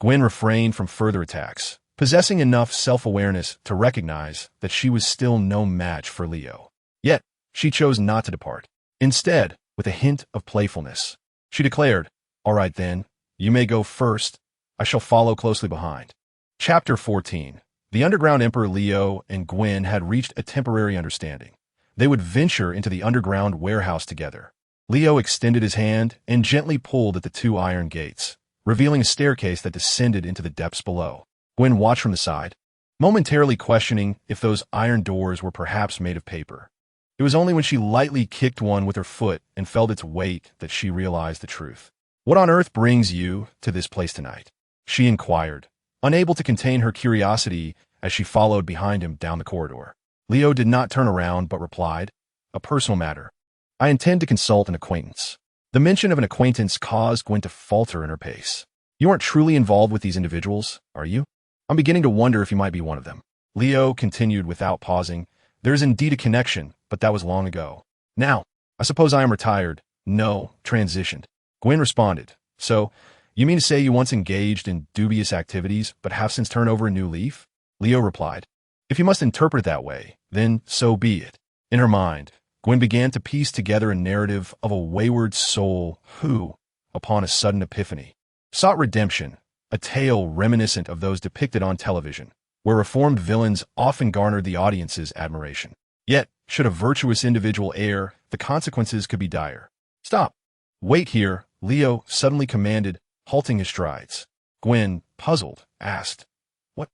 Speaker 1: Gwen refrained from further attacks, possessing enough self-awareness to recognize that she was still no match for Leo. Yet, she chose not to depart. Instead, with a hint of playfulness, she declared, "All right then, you may go first. I shall follow closely behind." Chapter 14. The underground Emperor Leo and Gwen had reached a temporary understanding. They would venture into the underground warehouse together. Leo extended his hand and gently pulled at the two iron gates, revealing a staircase that descended into the depths below. Gwen watched from the side, momentarily questioning if those iron doors were perhaps made of paper. It was only when she lightly kicked one with her foot and felt its weight that she realized the truth. "What on earth brings you to this place tonight?" she inquired, unable to contain her curiosity as she followed behind him down the corridor. Leo did not turn around but replied, "A personal matter. I intend to consult an acquaintance." The mention of an acquaintance caused Gwen to falter in her pace. "You aren't truly involved with these individuals, are you? I'm beginning to wonder if you might be one of them." Leo continued without pausing, "There is indeed a connection, but that was long ago. Now, I suppose I am retired. No, transitioned." Gwen responded, "So, you mean to say you once engaged in dubious activities, but have since turned over a new leaf?" Leo replied, "If you must interpret it that way, then so be it." In her mind, Gwen began to piece together a narrative of a wayward soul who, upon a sudden epiphany, sought redemption, a tale reminiscent of those depicted on television, where reformed villains often garnered the audience's admiration. Yet, should a virtuous individual err, the consequences could be dire. "Stop! Wait here," Leo suddenly commanded, halting his strides. Gwen, puzzled, asked, "What?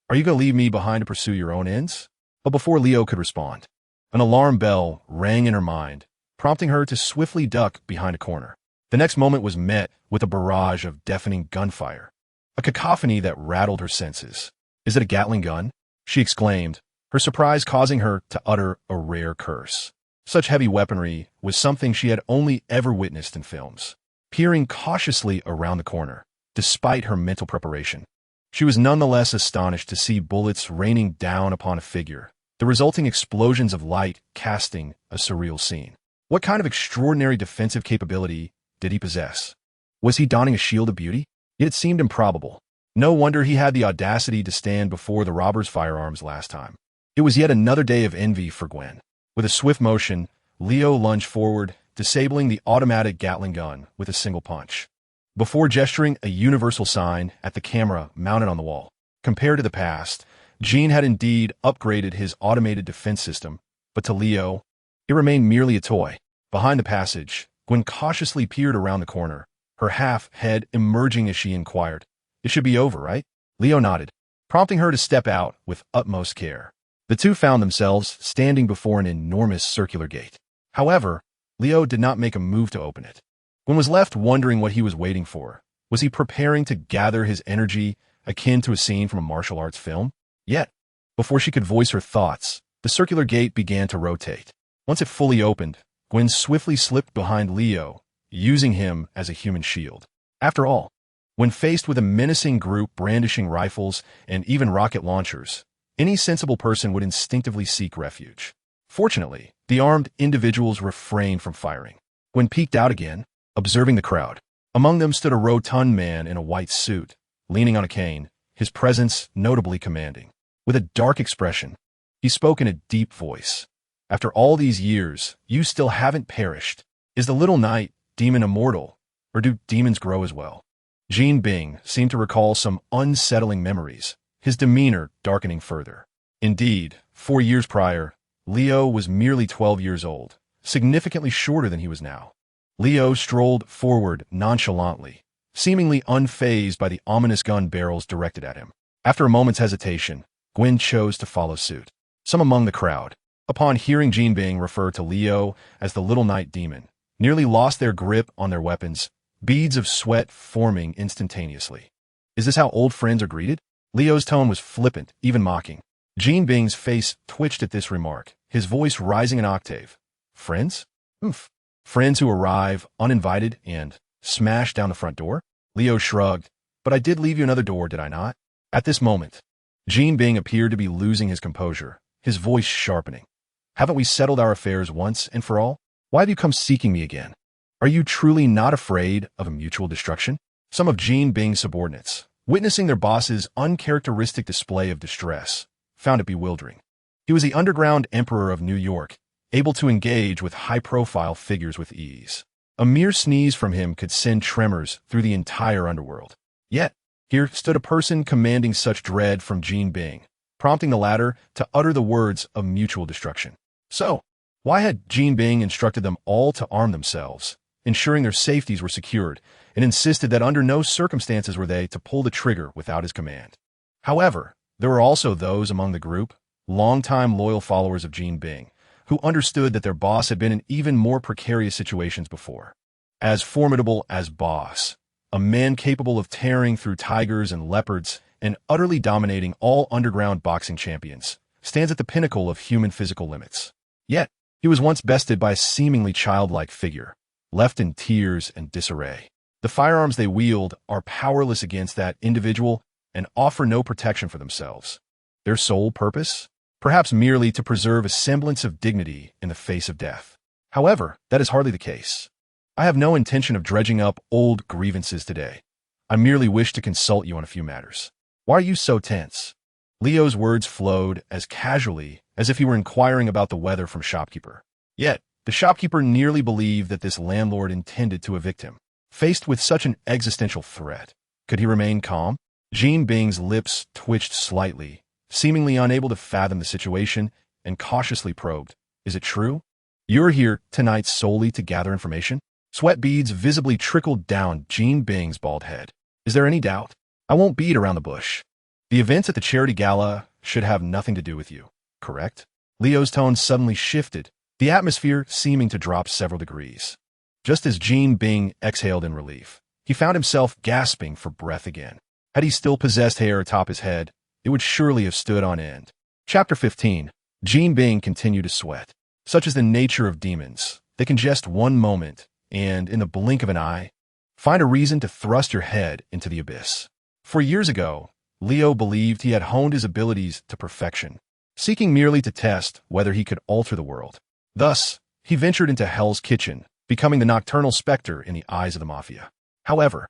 Speaker 1: Are you going to leave me behind to pursue your own ends?" But before Leo could respond, an alarm bell rang in her mind, prompting her to swiftly duck behind a corner. The next moment was met with a barrage of deafening gunfire, a cacophony that rattled her senses. "Is it a Gatling gun?" she exclaimed, her surprise causing her to utter a rare curse. Such heavy weaponry was something she had only ever witnessed in films. Peering cautiously around the corner, despite her mental preparation, she was nonetheless astonished to see bullets raining down upon a figure, the resulting explosions of light casting a surreal scene. What kind of extraordinary defensive capability did he possess? Was he donning a shield of beauty? Yet it seemed improbable. No wonder he had the audacity to stand before the robber's firearms last time. It was yet another day of envy for Gwen. With a swift motion, Leo lunged forward, disabling the automatic Gatling gun with a single punch. Before gesturing a universal sign at the camera mounted on the wall. Compared to the past, Gene had indeed upgraded his automated defense system, but to Leo, it remained merely a toy. Behind the passage, Gwen cautiously peered around the corner, her half-head emerging as she inquired, "It should be over, right?" Leo nodded, prompting her to step out with utmost care. The two found themselves standing before an enormous circular gate. However, Leo did not make a move to open it. Gwen was left wondering what he was waiting for. Was he preparing to gather his energy akin to a scene from a martial arts film? Yet, before she could voice her thoughts, the circular gate began to rotate. Once it fully opened, Gwen swiftly slipped behind Leo, using him as a human shield. After all, when faced with a menacing group brandishing rifles and even rocket launchers, any sensible person would instinctively seek refuge. Fortunately, the armed individuals refrained from firing. Gwen peeked out again, observing the crowd. Among them stood a rotund man in a white suit, leaning on a cane, his presence notably commanding. With a dark expression, he spoke in a deep voice. "After all these years, you still haven't perished. Is the little knight demon immortal, or do demons grow as well?" Jean Bing seemed to recall some unsettling memories, his demeanor darkening further. Indeed, 4 years prior, Leo was merely 12 years old, significantly shorter than he was now. Leo strolled forward nonchalantly, seemingly unfazed by the ominous gun barrels directed at him. After a moment's hesitation, Gwen chose to follow suit. Some among the crowd, upon hearing Jean Bing refer to Leo as the little night demon, nearly lost their grip on their weapons, beads of sweat forming instantaneously. "Is this how old friends are greeted?" Leo's tone was flippant, even mocking. Jean Bing's face twitched at this remark, his voice rising an octave. "Friends? Oomph. Friends who arrive uninvited and smash down the front door?" Leo shrugged. "But I did leave you another door, did I not?" At this moment, Jean Bing appeared to be losing his composure, his voice sharpening. "Haven't we settled our affairs once and for all? Why have you come seeking me again? Are you truly not afraid of a mutual destruction?" Some of Jean Bing's subordinates, witnessing their boss's uncharacteristic display of distress, found it bewildering. He was the underground emperor of New York, able to engage with high-profile figures with ease. A mere sneeze from him could send tremors through the entire underworld. Yet, here stood a person commanding such dread from Jean Bing, prompting the latter to utter the words of mutual destruction. So, why had Jean Bing instructed them all to arm themselves, ensuring their safeties were secured, and insisted that under no circumstances were they to pull the trigger without his command? However, there were also those among the group, longtime loyal followers of Jean Bing, who understood that their boss had been in even more precarious situations before. As formidable as Boss, a man capable of tearing through tigers and leopards and utterly dominating all underground boxing champions, stands at the pinnacle of human physical limits. Yet, he was once bested by a seemingly childlike figure, left in tears and disarray. The firearms they wield are powerless against that individual and offer no protection for themselves. Their sole purpose? Perhaps merely to preserve a semblance of dignity in the face of death. However, that is hardly the case. I have no intention of dredging up old grievances today. I merely wish to consult you on a few matters. Why are you so tense? Leo's words flowed as casually as if he were inquiring about the weather from shopkeeper. Yet, the shopkeeper nearly believed that this landlord intended to evict him. Faced with such an existential threat, could he remain calm? Jean Bing's lips twitched slightly, seemingly unable to fathom the situation, and cautiously probed, "Is it true? You're here tonight solely to gather information?" Sweat beads visibly trickled down Jean Bing's bald head. "Is there any doubt? I won't beat around the bush. The events at the charity gala should have nothing to do with you, correct?" Leo's tone suddenly shifted, the atmosphere seeming to drop several degrees. Just as Jean Bing exhaled in relief, he found himself gasping for breath again. Had he still possessed hair atop his head, it would surely have stood on end. Chapter 15. Jean Bing continued to sweat. Such is the nature of demons. They can just one moment, and in the blink of an eye, find a reason to thrust your head into the abyss. 4 years ago, Leo believed he had honed his abilities to perfection, seeking merely to test whether he could alter the world. Thus, he ventured into Hell's Kitchen, becoming the nocturnal specter in the eyes of the mafia. However,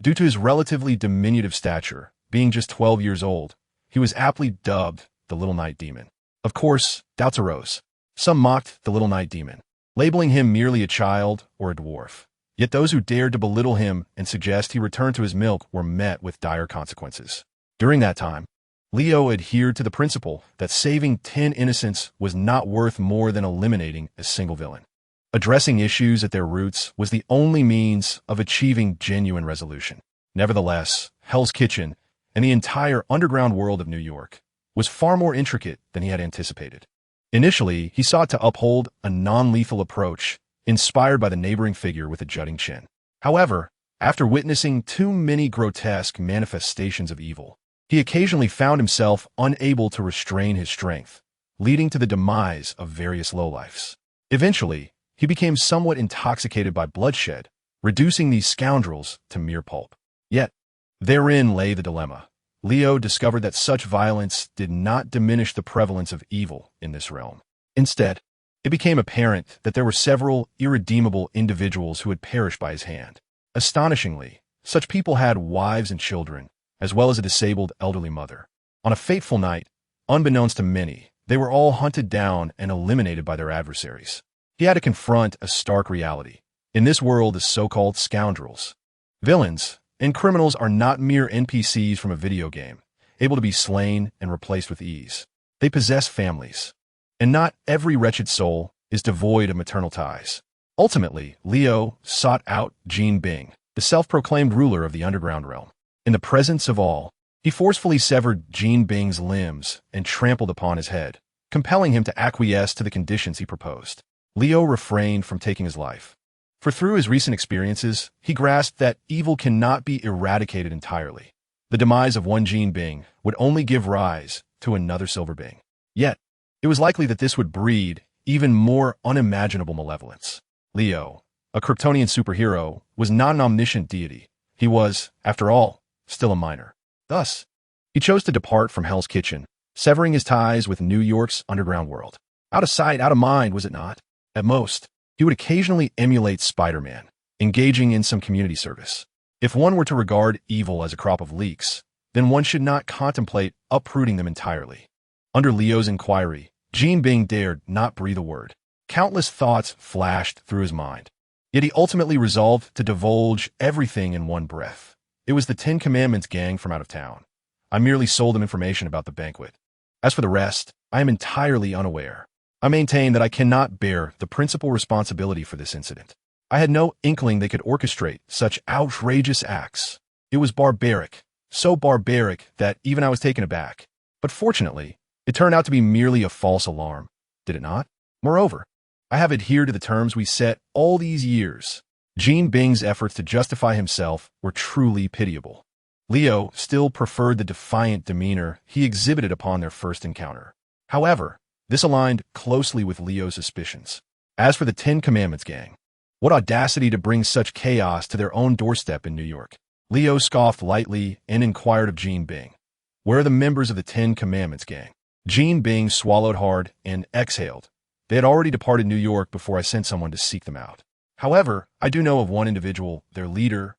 Speaker 1: due to his relatively diminutive stature, being just 12 years old, he was aptly dubbed the Little Night Demon. Of course, doubts arose. Some mocked the Little Night Demon, labeling him merely a child or a dwarf. Yet those who dared to belittle him and suggest he return to his milk were met with dire consequences. During that time, Leo adhered to the principle that saving 10 innocents was not worth more than eliminating a single villain. Addressing issues at their roots was the only means of achieving genuine resolution. Nevertheless, Hell's Kitchen and the entire underground world of New York was far more intricate than he had anticipated. Initially, he sought to uphold a non-lethal approach, inspired by the neighboring figure with a jutting chin. However, after witnessing too many grotesque manifestations of evil, he occasionally found himself unable to restrain his strength, leading to the demise of various lowlifes. Eventually, he became somewhat intoxicated by bloodshed, reducing these scoundrels to mere pulp. Yet, therein lay the dilemma. Leo discovered that such violence did not diminish the prevalence of evil in this realm. Instead, it became apparent that there were several irredeemable individuals who had perished by his hand. Astonishingly, such people had wives and children, as well as a disabled elderly mother. On a fateful night, unbeknownst to many, they were all hunted down and eliminated by their adversaries. He had to confront a stark reality. In this world of so-called scoundrels, villains and criminals are not mere NPCs from a video game, able to be slain and replaced with ease. They possess families, and not every wretched soul is devoid of maternal ties. Ultimately, Leo sought out Jean Bing, the self-proclaimed ruler of the underground realm. In the presence of all, he forcefully severed Jean Bing's limbs and trampled upon his head, compelling him to acquiesce to the conditions he proposed. Leo refrained from taking his life, for through his recent experiences, he grasped that evil cannot be eradicated entirely. The demise of one Jean Bing would only give rise to another Silver Bing. Yet, it was likely that this would breed even more unimaginable malevolence. Leo, a Kryptonian superhero, was not an omniscient deity. He was, after all, still a minor. Thus, he chose to depart from Hell's Kitchen, severing his ties with New York's underground world. Out of sight, out of mind, was it not? At most, he would occasionally emulate Spider-Man, engaging in some community service. If one were to regard evil as a crop of leeks, then one should not contemplate uprooting them entirely. Under Leo's inquiry, Jean Bing dared not breathe a word. Countless thoughts flashed through his mind. Yet he ultimately resolved to divulge everything in one breath. It was the Ten Commandments gang from out of town. I merely sold them information about the banquet. As for the rest, I am entirely unaware. I maintain that I cannot bear the principal responsibility for this incident. I had no inkling they could orchestrate such outrageous acts. It was barbaric, so barbaric that even I was taken aback. But fortunately, it turned out to be merely a false alarm, did it not? Moreover, I have adhered to the terms we set all these years. Jean Bing's efforts to justify himself were truly pitiable. Leo still preferred the defiant demeanor he exhibited upon their first encounter. However, this aligned closely with Leo's suspicions. As for the Ten Commandments gang, what audacity to bring such chaos to their own doorstep in New York. Leo scoffed lightly and inquired of Jean Bing, "Where are the members of the Ten Commandments gang?" Jean Bing swallowed hard and exhaled. They had already departed New York before I sent someone to seek them out. However, I do know of one individual, their leader,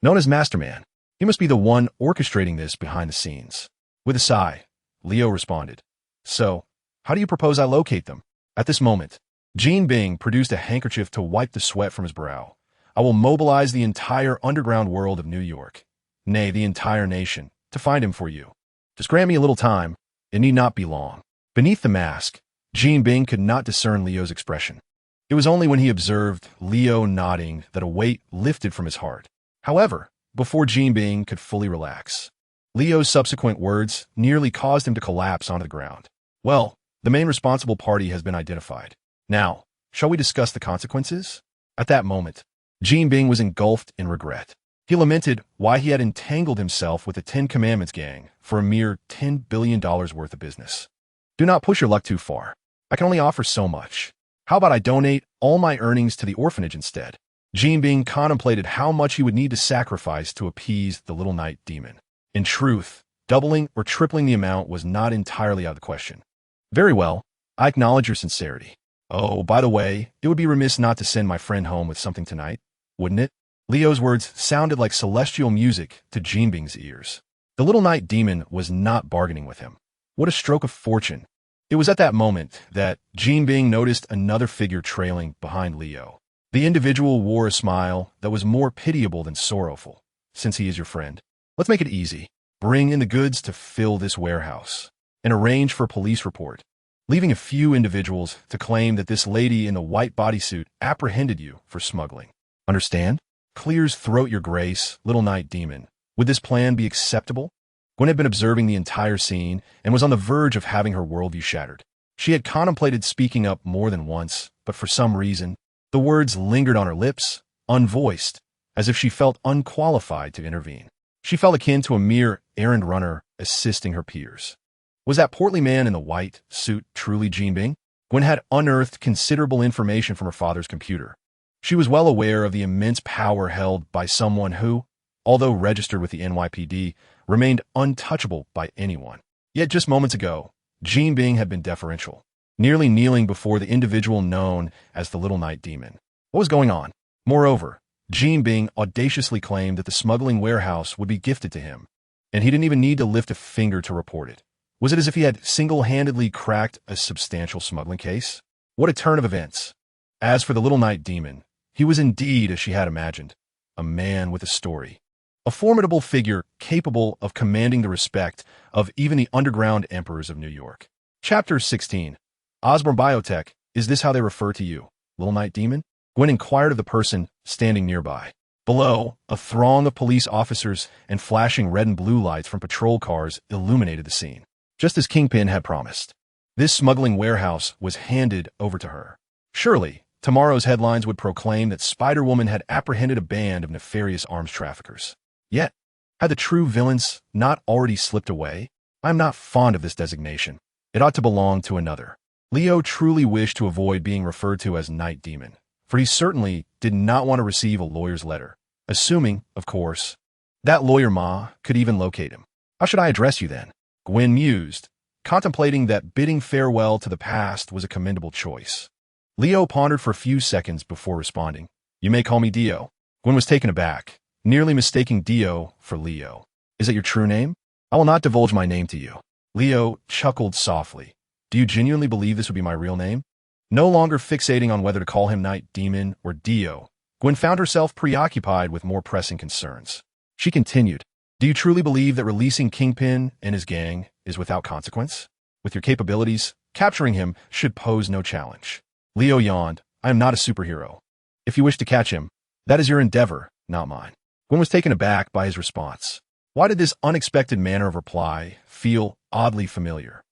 Speaker 1: known as Masterman. He must be the one orchestrating this behind the scenes. With a sigh, Leo responded, "So, how do you propose I locate them?" At this moment, Jean Bing produced a handkerchief to wipe the sweat from his brow. "I will mobilize the entire underground world of New York, nay, the entire nation, to find him for you. Just grant me a little time. It need not be long." Beneath the mask, Jean Bing could not discern Leo's expression. It was only when he observed Leo nodding that a weight lifted from his heart. However, before Jean Bing could fully relax, Leo's subsequent words nearly caused him to collapse onto the ground. "Well, the main responsible party has been identified. Now, shall we discuss the consequences?" At that moment, Jean Bing was engulfed in regret. He lamented why he had entangled himself with the Ten Commandments gang for a mere $10 billion worth of business. "Do not push your luck too far. I can only offer so much. How about I donate all my earnings to the orphanage instead?" Jean Bing contemplated how much he would need to sacrifice to appease the little night demon. In truth, doubling or tripling the amount was not entirely out of the question. "Very well, I acknowledge your sincerity. Oh, by the way, it would be remiss not to send my friend home with something tonight, wouldn't it?" Leo's words sounded like celestial music to Jean Bing's ears. The little night demon was not bargaining with him. What a stroke of fortune. It was at that moment that Jean Bing noticed another figure trailing behind Leo. The individual wore a smile that was more pitiable than sorrowful. "Since he is your friend, let's make it easy. Bring in the goods to fill this warehouse and arrange for a police report, leaving a few individuals to claim that this lady in the white bodysuit apprehended you for smuggling. Understand? Clears throat, your grace, little night demon. Would this plan be acceptable?" Gwen had been observing the entire scene and was on the verge of having her worldview shattered. She had contemplated speaking up more than once, but for some reason, the words lingered on her lips, unvoiced, as if she felt unqualified to intervene. She felt akin to a mere errand runner assisting her peers. Was that portly man in the white suit truly Jean Bing? Gwen had unearthed considerable information from her father's computer. She was well aware of the immense power held by someone who, although registered with the NYPD, remained untouchable by anyone. Yet just moments ago, Jean Bing had been deferential, nearly kneeling before the individual known as the Little Night Demon. What was going on? Moreover, Jean Bing audaciously claimed that the smuggling warehouse would be gifted to him, and he didn't even need to lift a finger to report it. Was it as if he had single-handedly cracked a substantial smuggling case? What a turn of events. As for the Little Night Demon, he was indeed, as she had imagined, a man with a story. A formidable figure capable of commanding the respect of even the underground emperors of New York. Chapter 16. Osborne Biotech, is this how they refer to you, Little Night Demon? Gwen inquired of the person standing nearby. Below, a throng of police officers and flashing red and blue lights from patrol cars illuminated the scene. Just as Kingpin had promised, this smuggling warehouse was handed over to her. Surely, tomorrow's headlines would proclaim that Spider-Woman had apprehended a band of nefarious arms traffickers. Yet, had the true villains not already slipped away? I am not fond of this designation. It ought to belong to another. Leo truly wished to avoid being referred to as Night Demon, for he certainly did not want to receive a lawyer's letter, assuming, of course, that lawyer Ma could even locate him. How should I address you then? Gwen mused, contemplating that bidding farewell to the past was a commendable choice. Leo pondered for a few seconds before responding. "You may call me Dio." Gwen was taken aback, nearly mistaking Dio for Leo. "Is it your true name?" "I will not divulge my name to you." Leo chuckled softly. "Do you genuinely believe this would be my real name?" No longer fixating on whether to call him Night Demon or Dio, Gwen found herself preoccupied with more pressing concerns. She continued, "Do you truly believe that releasing Kingpin and his gang is without consequence? With your capabilities, capturing him should pose no challenge." Leo yawned. "I am not a superhero. If you wish to catch him, that is your endeavor, not mine." Gwen was taken aback by his response. Why did this unexpected manner of reply feel oddly familiar?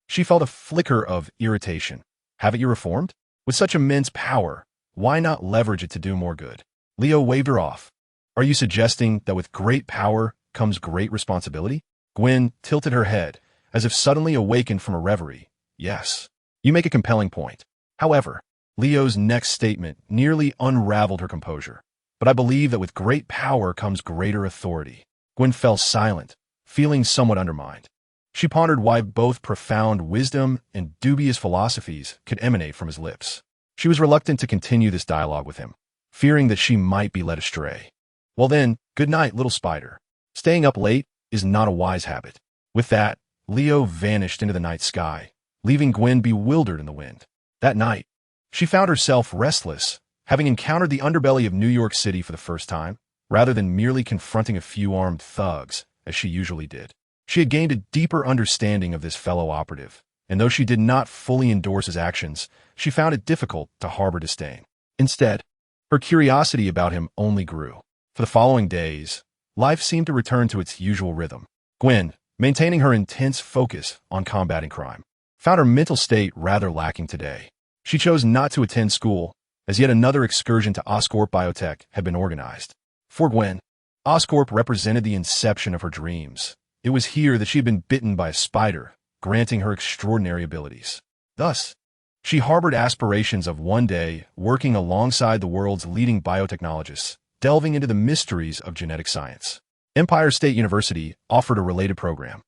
Speaker 1: She felt a flicker of irritation. Haven't you reformed? With such immense power, why not leverage it to do more good? Leo waved her off. Are you suggesting that with great power comes great responsibility? Gwen tilted her head, as if suddenly awakened from a reverie. Yes, you make a compelling point. However, Leo's next statement nearly unraveled her composure. But I believe that with great power comes greater authority. Gwen fell silent, feeling somewhat undermined. She pondered why both profound wisdom and dubious philosophies could emanate from his lips. She was reluctant to continue this dialogue with him, fearing that she might be led astray. Well then, good night, little spider. Staying up late is not a wise habit. With that, Leo vanished into the night sky, leaving Gwen bewildered in the wind. That night, she found herself restless, having encountered the underbelly of New York City for the first time, rather than merely confronting a few armed thugs, as she usually did. She had gained a deeper understanding of this fellow operative, and though she did not fully endorse his actions, she found it difficult to harbor disdain. Instead, her curiosity about him only grew. For the following days, life seemed to return to its usual rhythm. Gwen, maintaining her intense focus on combating crime, found her mental state rather lacking today. She chose not to attend school, as yet another excursion to Oscorp Biotech had been organized. For Gwen, Oscorp represented the inception of her dreams. It was here that she had been bitten by a spider, granting her extraordinary abilities. Thus, she harbored aspirations of one day working alongside the world's leading biotechnologists, delving into the mysteries of genetic science. Empire State University offered a related program.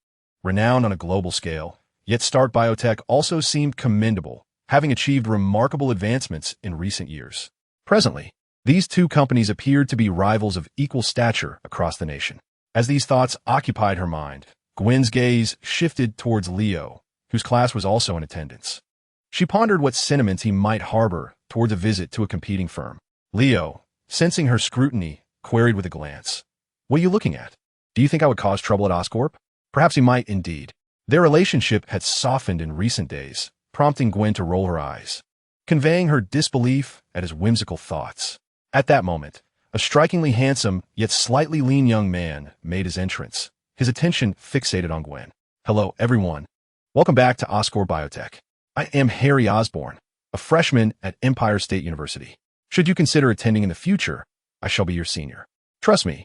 Speaker 1: Renowned on a global scale, yet Stark Biotech also seemed commendable, having achieved remarkable advancements in recent years. Presently, these two companies appeared to be rivals of equal stature across the nation. As these thoughts occupied her mind, Gwen's gaze shifted towards Leo, whose class was also in attendance. She pondered what sentiments he might harbor towards a visit to a competing firm. Leo, sensing her scrutiny, queried with a glance, "What are you looking at? Do you think I would cause trouble at Oscorp?" Perhaps he might indeed. Their relationship had softened in recent days, prompting Gwen to roll her eyes, conveying her disbelief at his whimsical thoughts. At that moment, a strikingly handsome, yet slightly lean young man made his entrance, his attention fixated on Gwen. "Hello, everyone. Welcome back to Oscorp Biotech. I am Harry Osborn, a freshman at Empire State University. Should you consider attending in the future, I shall be your senior. Trust me,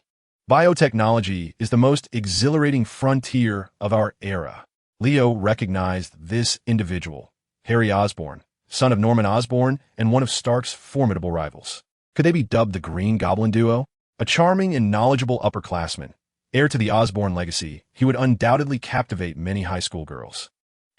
Speaker 1: biotechnology is the most exhilarating frontier of our era." Leo recognized this individual, Harry Osborn, son of Norman Osborn and one of Stark's formidable rivals. Could they be dubbed the Green Goblin Duo? A charming and knowledgeable upperclassman, heir to the Osborn legacy, he would undoubtedly captivate many high school girls.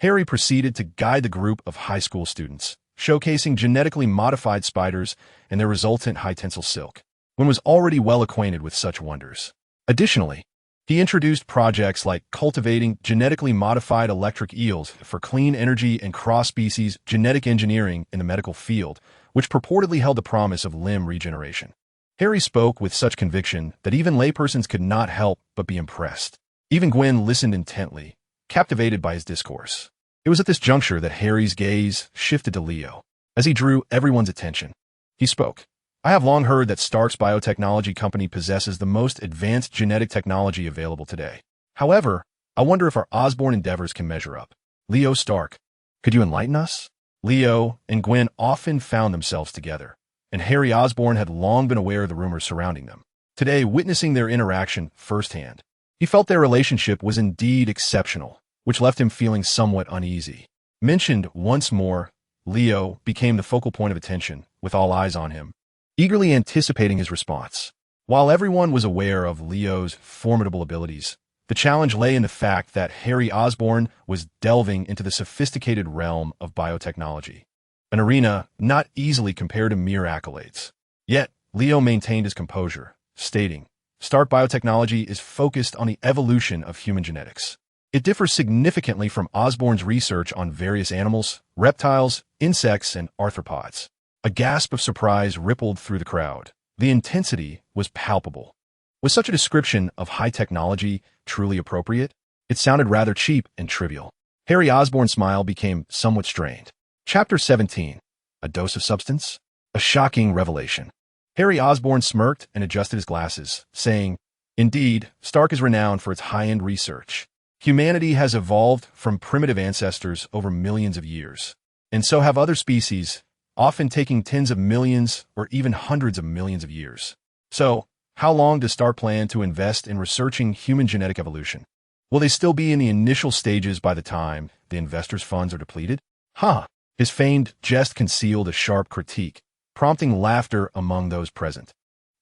Speaker 1: Harry proceeded to guide the group of high school students, showcasing genetically modified spiders and their resultant high-tensile silk. Gwen was already well acquainted with such wonders. Additionally, he introduced projects like cultivating genetically modified electric eels for clean energy and cross-species genetic engineering in the medical field, which purportedly held the promise of limb regeneration. Harry spoke with such conviction that even laypersons could not help but be impressed. Even Gwen listened intently, captivated by his discourse. It was at this juncture that Harry's gaze shifted to Leo. As he drew everyone's attention, he spoke. "I have long heard that Stark's biotechnology company possesses the most advanced genetic technology available today. However, I wonder if our Osborn endeavors can measure up. Leo Stark, could you enlighten us?" Leo and Gwen often found themselves together, and Harry Osborn had long been aware of the rumors surrounding them. Today, witnessing their interaction firsthand, he felt their relationship was indeed exceptional, which left him feeling somewhat uneasy. Mentioned once more, Leo became the focal point of attention, with all eyes on him, eagerly anticipating his response. While everyone was aware of Leo's formidable abilities, the challenge lay in the fact that Harry Osborn was delving into the sophisticated realm of biotechnology, an arena not easily compared to mere accolades. Yet, Leo maintained his composure, stating, "Stark Biotechnology is focused on the evolution of human genetics. It differs significantly from Osborn's research on various animals, reptiles, insects, and arthropods. A gasp of surprise rippled through the crowd. The intensity was palpable. Was such a description of high technology truly appropriate? It sounded rather cheap and trivial. Harry Osborn's smile became somewhat strained. Chapter 17. A dose of substance? A shocking revelation. Harry Osborn smirked and adjusted his glasses, saying, "Indeed, Stark is renowned for its high-end research. Humanity has evolved from primitive ancestors over millions of years, and so have other species, often taking tens of millions or even hundreds of millions of years. So, how long does Stark plan to invest in researching human genetic evolution? Will they still be in the initial stages by the time the investors' funds are depleted?" Huh. His feigned jest concealed a sharp critique, prompting laughter among those present,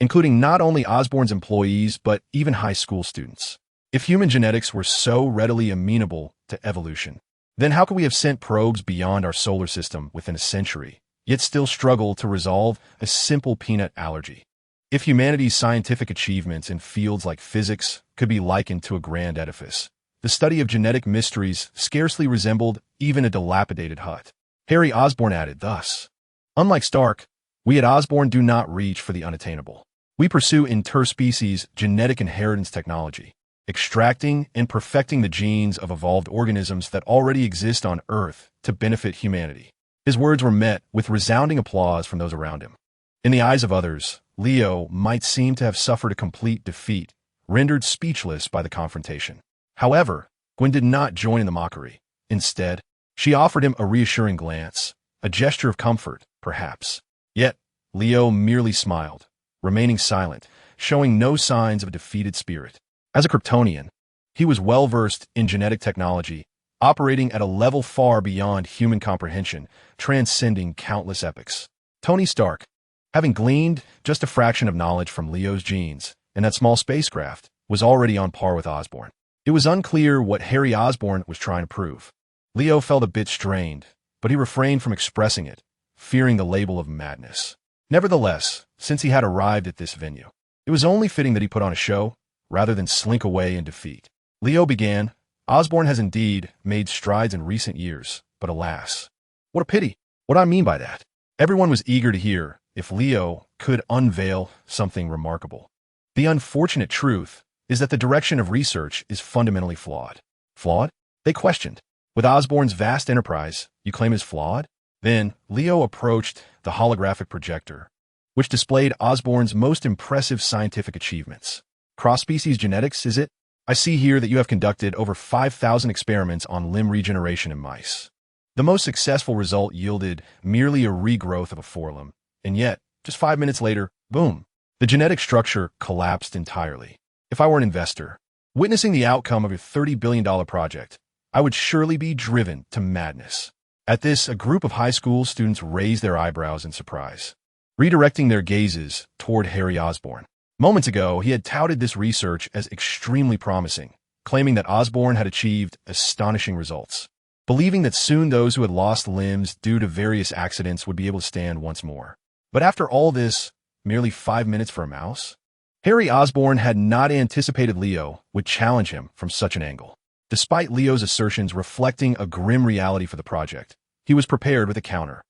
Speaker 1: including not only Osborn's employees but even high school students. If human genetics were so readily amenable to evolution, then how could we have sent probes beyond our solar system within a century, yet still struggle to resolve a simple peanut allergy? If humanity's scientific achievements in fields like physics could be likened to a grand edifice, the study of genetic mysteries scarcely resembled even a dilapidated hut. Harry Osborn added thus, "Unlike Stark, we at Osborn do not reach for the unattainable. We pursue interspecies genetic inheritance technology, extracting and perfecting the genes of evolved organisms that already exist on Earth to benefit humanity." His words were met with resounding applause from those around him. In the eyes of others, Leo might seem to have suffered a complete defeat, rendered speechless by the confrontation. However, Gwen did not join in the mockery. Instead, she offered him a reassuring glance, a gesture of comfort, perhaps. Yet, Leo merely smiled, remaining silent, showing no signs of a defeated spirit. As a Kryptonian, he was well-versed in genetic technology, operating at a level far beyond human comprehension, transcending countless epochs. Tony Stark, having gleaned just a fraction of knowledge from Leo's genes and that small spacecraft, was already on par with Osborn. It was unclear what Harry Osborn was trying to prove. Leo felt a bit strained, but he refrained from expressing it, fearing the label of madness. Nevertheless, since he had arrived at this venue, it was only fitting that he put on a show, rather than slink away in defeat. Leo began, "Osborn has indeed made strides in recent years, but alas, what a pity." What I mean by that? Everyone was eager to hear if Leo could unveil something remarkable. The unfortunate truth is that the direction of research is fundamentally flawed. Flawed? They questioned. With Osborn's vast enterprise, you claim is flawed? Then, Leo approached the holographic projector, which displayed Osborn's most impressive scientific achievements. "Cross-species genetics, is it? I see here that you have conducted over 5,000 experiments on limb regeneration in mice. The most successful result yielded merely a regrowth of a forelimb, and yet, just 5 minutes later, boom, the genetic structure collapsed entirely. If I were an investor, witnessing the outcome of a $30 billion project, I would surely be driven to madness." At this, a group of high school students raised their eyebrows in surprise, redirecting their gazes toward Harry Osborn. Moments ago, he had touted this research as extremely promising, claiming that Osborn had achieved astonishing results, believing that soon those who had lost limbs due to various accidents would be able to stand once more. But after all this, merely 5 minutes for a mouse? Harry Osborn had not anticipated Leo would challenge him from such an angle. Despite Leo's assertions reflecting a grim reality for the project, he was prepared with a counter.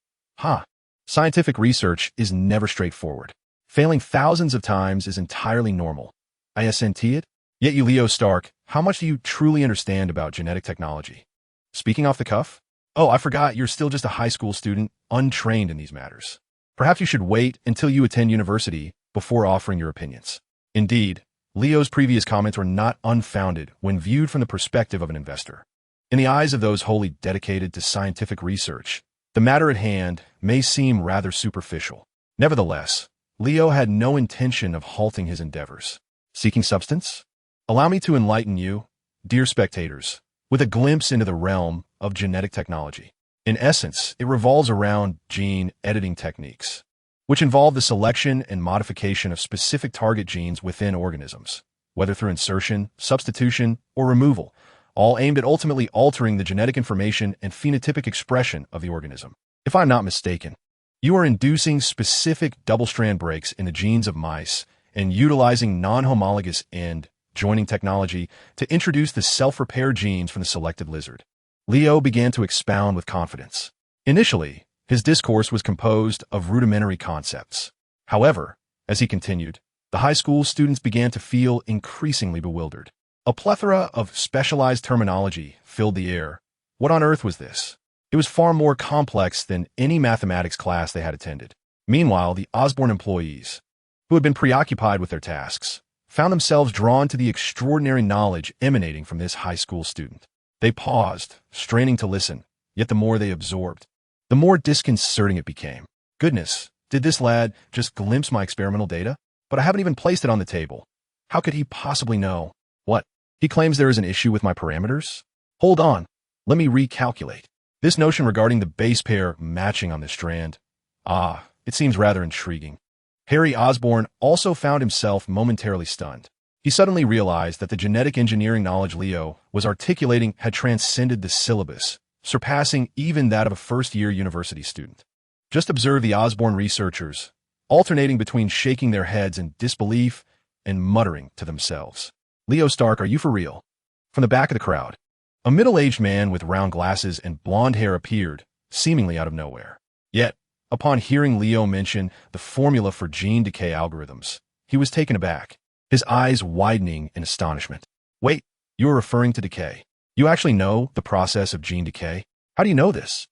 Speaker 1: Scientific research is never straightforward. Failing thousands of times is entirely normal. I assent it. Yet you, Leo Stark, how much do you truly understand about genetic technology? Speaking off the cuff? Oh, I forgot you're still just a high school student, untrained in these matters. Perhaps you should wait until you attend university before offering your opinions. Indeed, Leo's previous comments were not unfounded when viewed from the perspective of an investor. In the eyes of those wholly dedicated to scientific research, the matter at hand may seem rather superficial. Nevertheless, Leo had no intention of halting his endeavors. Seeking substance? Allow me to enlighten you, dear spectators, with a glimpse into the realm of genetic technology. In essence, it revolves around gene editing techniques, which involve the selection and modification of specific target genes within organisms, whether through insertion, substitution, or removal, all aimed at ultimately altering the genetic information and phenotypic expression of the organism. If I'm not mistaken, you are inducing specific double-strand breaks in the genes of mice and utilizing non-homologous end joining technology to introduce the self-repair genes from the selected lizard. Leo began to expound with confidence. Initially, his discourse was composed of rudimentary concepts. However, as he continued, the high school students began to feel increasingly bewildered. A plethora of specialized terminology filled the air. What on earth was this? It was far more complex than any mathematics class they had attended. Meanwhile, the Osborn employees, who had been preoccupied with their tasks, found themselves drawn to the extraordinary knowledge emanating from this high school student. They paused, straining to listen, yet the more they absorbed, the more disconcerting it became. Goodness, did this lad just glimpse my experimental data? But I haven't even placed it on the table. How could he possibly know? What? He claims there is an issue with my parameters? Hold on, let me recalculate. This notion regarding the base pair matching on this strand. It seems rather intriguing. Harry Osborn also found himself momentarily stunned. He suddenly realized that the genetic engineering knowledge Leo was articulating had transcended the syllabus, surpassing even that of a first-year university student. Just observe the Osborn researchers, alternating between shaking their heads in disbelief and muttering to themselves. Leo Stark, are you for real? From the back of the crowd, a middle-aged man with round glasses and blonde hair appeared, seemingly out of nowhere. Yet, upon hearing Leo mention the formula for gene decay algorithms, he was taken aback, his eyes widening in astonishment. Wait, you are referring to decay? You actually know the process of gene decay? How do you know this?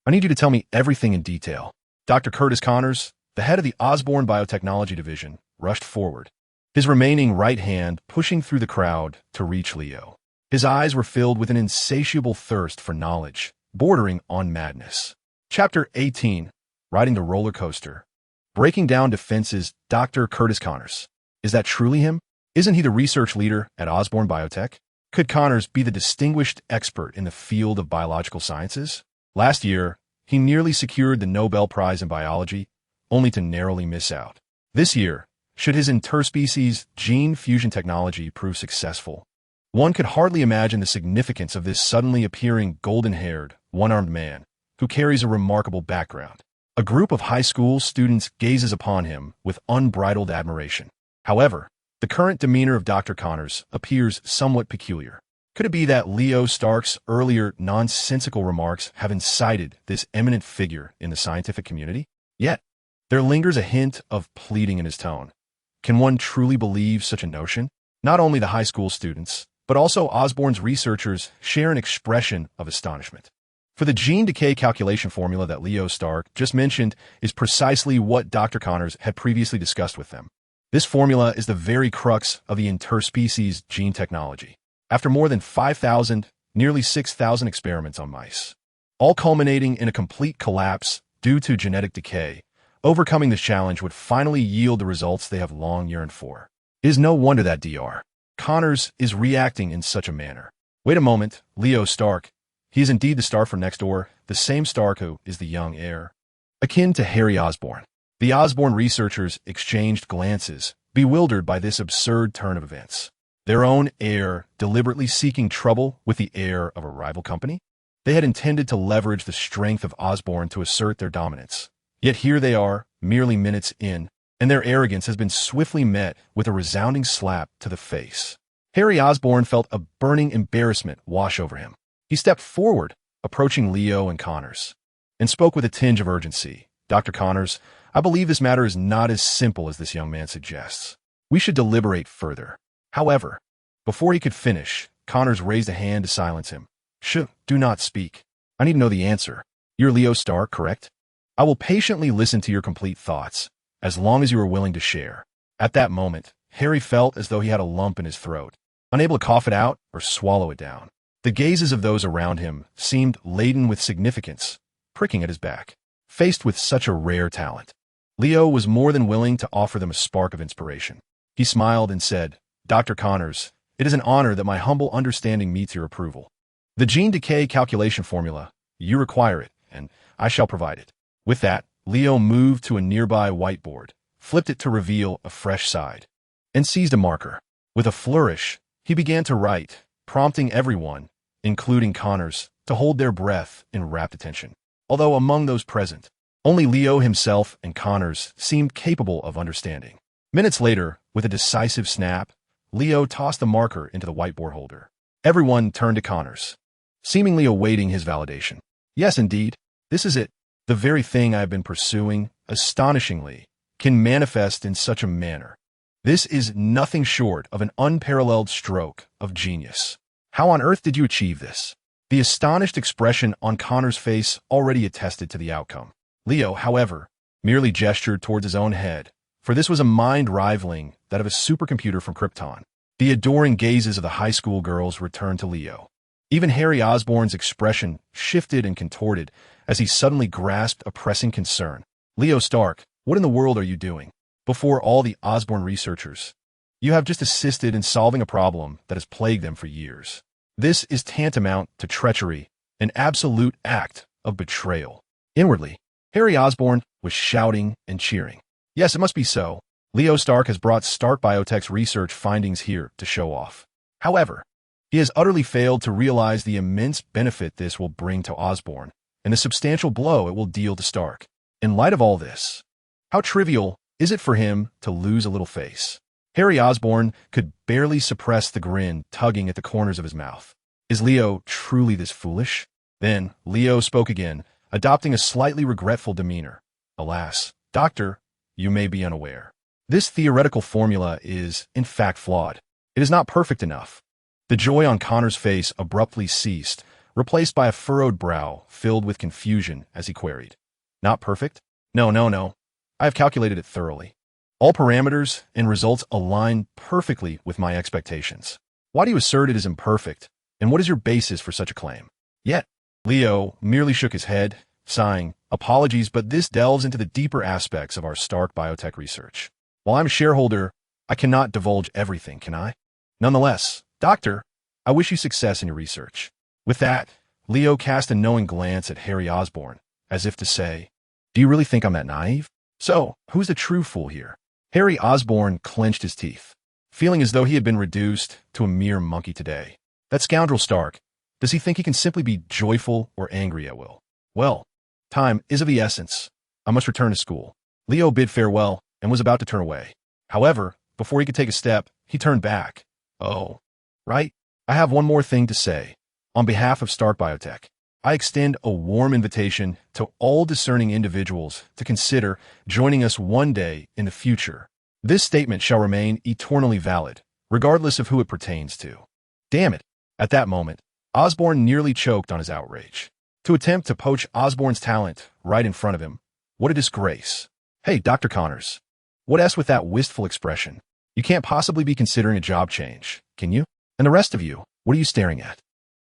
Speaker 1: I need you to tell me everything in detail. Dr. Curtis Connors, the head of the Osborn Biotechnology Division, rushed forward, his remaining right hand pushing through the crowd to reach Leo. His eyes were filled with an insatiable thirst for knowledge, bordering on madness. Chapter 18, Riding the Roller Coaster. Breaking down defenses, Dr. Curtis Connors. Is that truly him? Isn't he the research leader at Osborn Biotech? Could Connors be the distinguished expert in the field of biological sciences? Last year, he nearly secured the Nobel Prize in Biology, only to narrowly miss out. This year, should his interspecies gene fusion technology prove successful, one could hardly imagine the significance of this suddenly appearing golden-haired, one-armed man who carries a remarkable background. A group of high school students gazes upon him with unbridled admiration. However, the current demeanor of Dr. Connors appears somewhat peculiar. Could it be that Leo Stark's earlier nonsensical remarks have incited this eminent figure in the scientific community? Yet, there lingers a hint of pleading in his tone. Can one truly believe such a notion? Not only the high school students, but also Osborn's researchers share an expression of astonishment. For the gene decay calculation formula that Leo Stark just mentioned is precisely what Dr. Connors had previously discussed with them. This formula is the very crux of the interspecies gene technology. After more than 5,000, nearly 6,000 experiments on mice, all culminating in a complete collapse due to genetic decay, overcoming this challenge would finally yield the results they have long yearned for. It is no wonder that Dr. Connors is reacting in such a manner. Wait a moment, Leo Stark. He is indeed the star from next door, the same Stark who is the young heir. Akin to Harry Osborn. The Osborn researchers exchanged glances, bewildered by this absurd turn of events. Their own heir deliberately seeking trouble with the heir of a rival company? They had intended to leverage the strength of Osborn to assert their dominance. Yet here they are, merely minutes in, and their arrogance has been swiftly met with a resounding slap to the face. Harry Osborn felt a burning embarrassment wash over him. He stepped forward, approaching Leo and Connors, and spoke with a tinge of urgency. Dr. Connors, I believe this matter is not as simple as this young man suggests. We should deliberate further. However, before he could finish, Connors raised a hand to silence him. Do not speak. I need to know the answer. You're Leo Stark, correct? I will patiently listen to your complete thoughts, as long as you are willing to share. At that moment, Harry felt as though he had a lump in his throat, unable to cough it out or swallow it down. The gazes of those around him seemed laden with significance, pricking at his back. Faced with such a rare talent, Leo was more than willing to offer them a spark of inspiration. He smiled and said, Dr. Connors, it is an honor that my humble understanding meets your approval. The gene decay calculation formula, you require it, and I shall provide it. With that, Leo moved to a nearby whiteboard, flipped it to reveal a fresh side, and seized a marker. With a flourish, he began to write, prompting everyone, including Connors, to hold their breath in rapt attention. Although among those present, only Leo himself and Connors seemed capable of understanding. Minutes later, with a decisive snap, Leo tossed the marker into the whiteboard holder. Everyone turned to Connors, seemingly awaiting his validation. Yes, indeed. This is it. The very thing I have been pursuing, astonishingly, can manifest in such a manner. This is nothing short of an unparalleled stroke of genius. How on earth did you achieve this? The astonished expression on Connor's face already attested to the outcome. Leo, however, merely gestured towards his own head, for this was a mind rivaling that of a supercomputer from Krypton. The adoring gazes of the high school girls returned to Leo. Even Harry Osborn's expression shifted and contorted as he suddenly grasped a pressing concern. Leo Stark, what in the world are you doing? Before all the Osborn researchers, you have just assisted in solving a problem that has plagued them for years. This is tantamount to treachery, an absolute act of betrayal. Inwardly, Harry Osborn was shouting and cheering. Yes, it must be so. Leo Stark has brought Stark Biotech's research findings here to show off. However, he has utterly failed to realize the immense benefit this will bring to Osborn and the substantial blow it will deal to Stark. In light of all this, how trivial is it for him to lose a little face? Harry Osborn could barely suppress the grin tugging at the corners of his mouth. Is Leo truly this foolish? Then Leo spoke again, adopting a slightly regretful demeanor. Alas, Doctor, you may be unaware. This theoretical formula is, in fact, flawed. It is not perfect enough. The joy on Connor's face abruptly ceased, replaced by a furrowed brow filled with confusion as he queried. Not perfect? No. I have calculated it thoroughly. All parameters and results align perfectly with my expectations. Why do you assert it is imperfect, and what is your basis for such a claim? Yet, Leo merely shook his head, sighing, apologies, but this delves into the deeper aspects of our Stark Biotech research. While I'm a shareholder, I cannot divulge everything, can I? Nonetheless, Doctor, I wish you success in your research. With that, Leo cast a knowing glance at Harry Osborn, as if to say, do you really think I'm that naive? So, who's the true fool here? Harry Osborn clenched his teeth, feeling as though he had been reduced to a mere monkey today. That scoundrel Stark, does he think he can simply be joyful or angry at will? Well, time is of the essence. I must return to school. Leo bid farewell and was about to turn away. However, before he could take a step, he turned back. Oh, right. I have one more thing to say. On behalf of Stark Biotech, I extend a warm invitation to all discerning individuals to consider joining us one day in the future. This statement shall remain eternally valid, regardless of who it pertains to. Damn it. At that moment, Osborn nearly choked on his outrage. To attempt to poach Osborn's talent right in front of him, what a disgrace. Hey, Dr. Connors, what S with that wistful expression? You can't possibly be considering a job change, can you? And the rest of you, what are you staring at?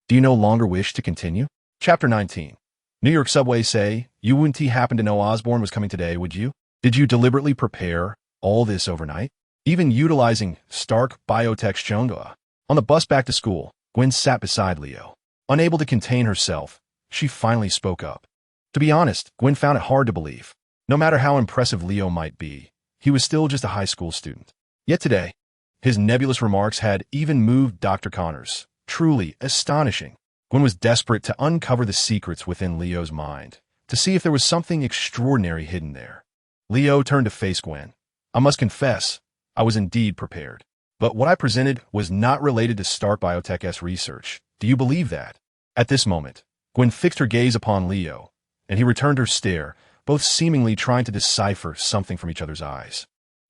Speaker 1: Do you no longer wish to continue? Chapter 19. New York subway say, you wouldn't happen to know Osborn was coming today, would you? Did you deliberately prepare all this overnight? Even utilizing Stark Biotech's Chunga. On the bus back to school, Gwen sat beside Leo. Unable to contain herself, she finally spoke up. To be honest, Gwen found it hard to believe. No matter how impressive Leo might be, he was still just a high school student. Yet today, his nebulous remarks had even moved Dr. Connors. Truly astonishing. Gwen was desperate to uncover the secrets within Leo's mind, to see if there was something extraordinary hidden there. Leo turned to face Gwen. I must confess, I was indeed prepared. But what I presented was not related to Stark Biotech's research. Do you believe that? At this moment, Gwen fixed her gaze upon Leo, and he returned her stare, both seemingly trying to decipher something from each other's eyes.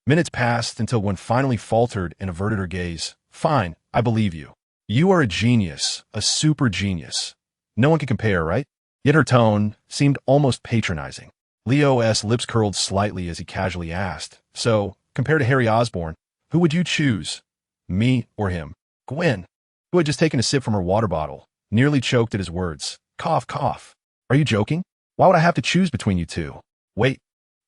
Speaker 1: Minutes passed until Gwen finally faltered and averted her gaze. Fine, I believe you. You are a genius, a super genius. No one can compare, right? Yet her tone seemed almost patronizing. Leo's lips curled slightly as he casually asked, so, compared to Harry Osborn, who would you choose? Me or him? Gwen, who had just taken a sip from her water bottle, nearly choked at his words. Cough, cough. Are you joking? Why would I have to choose between you two? Wait,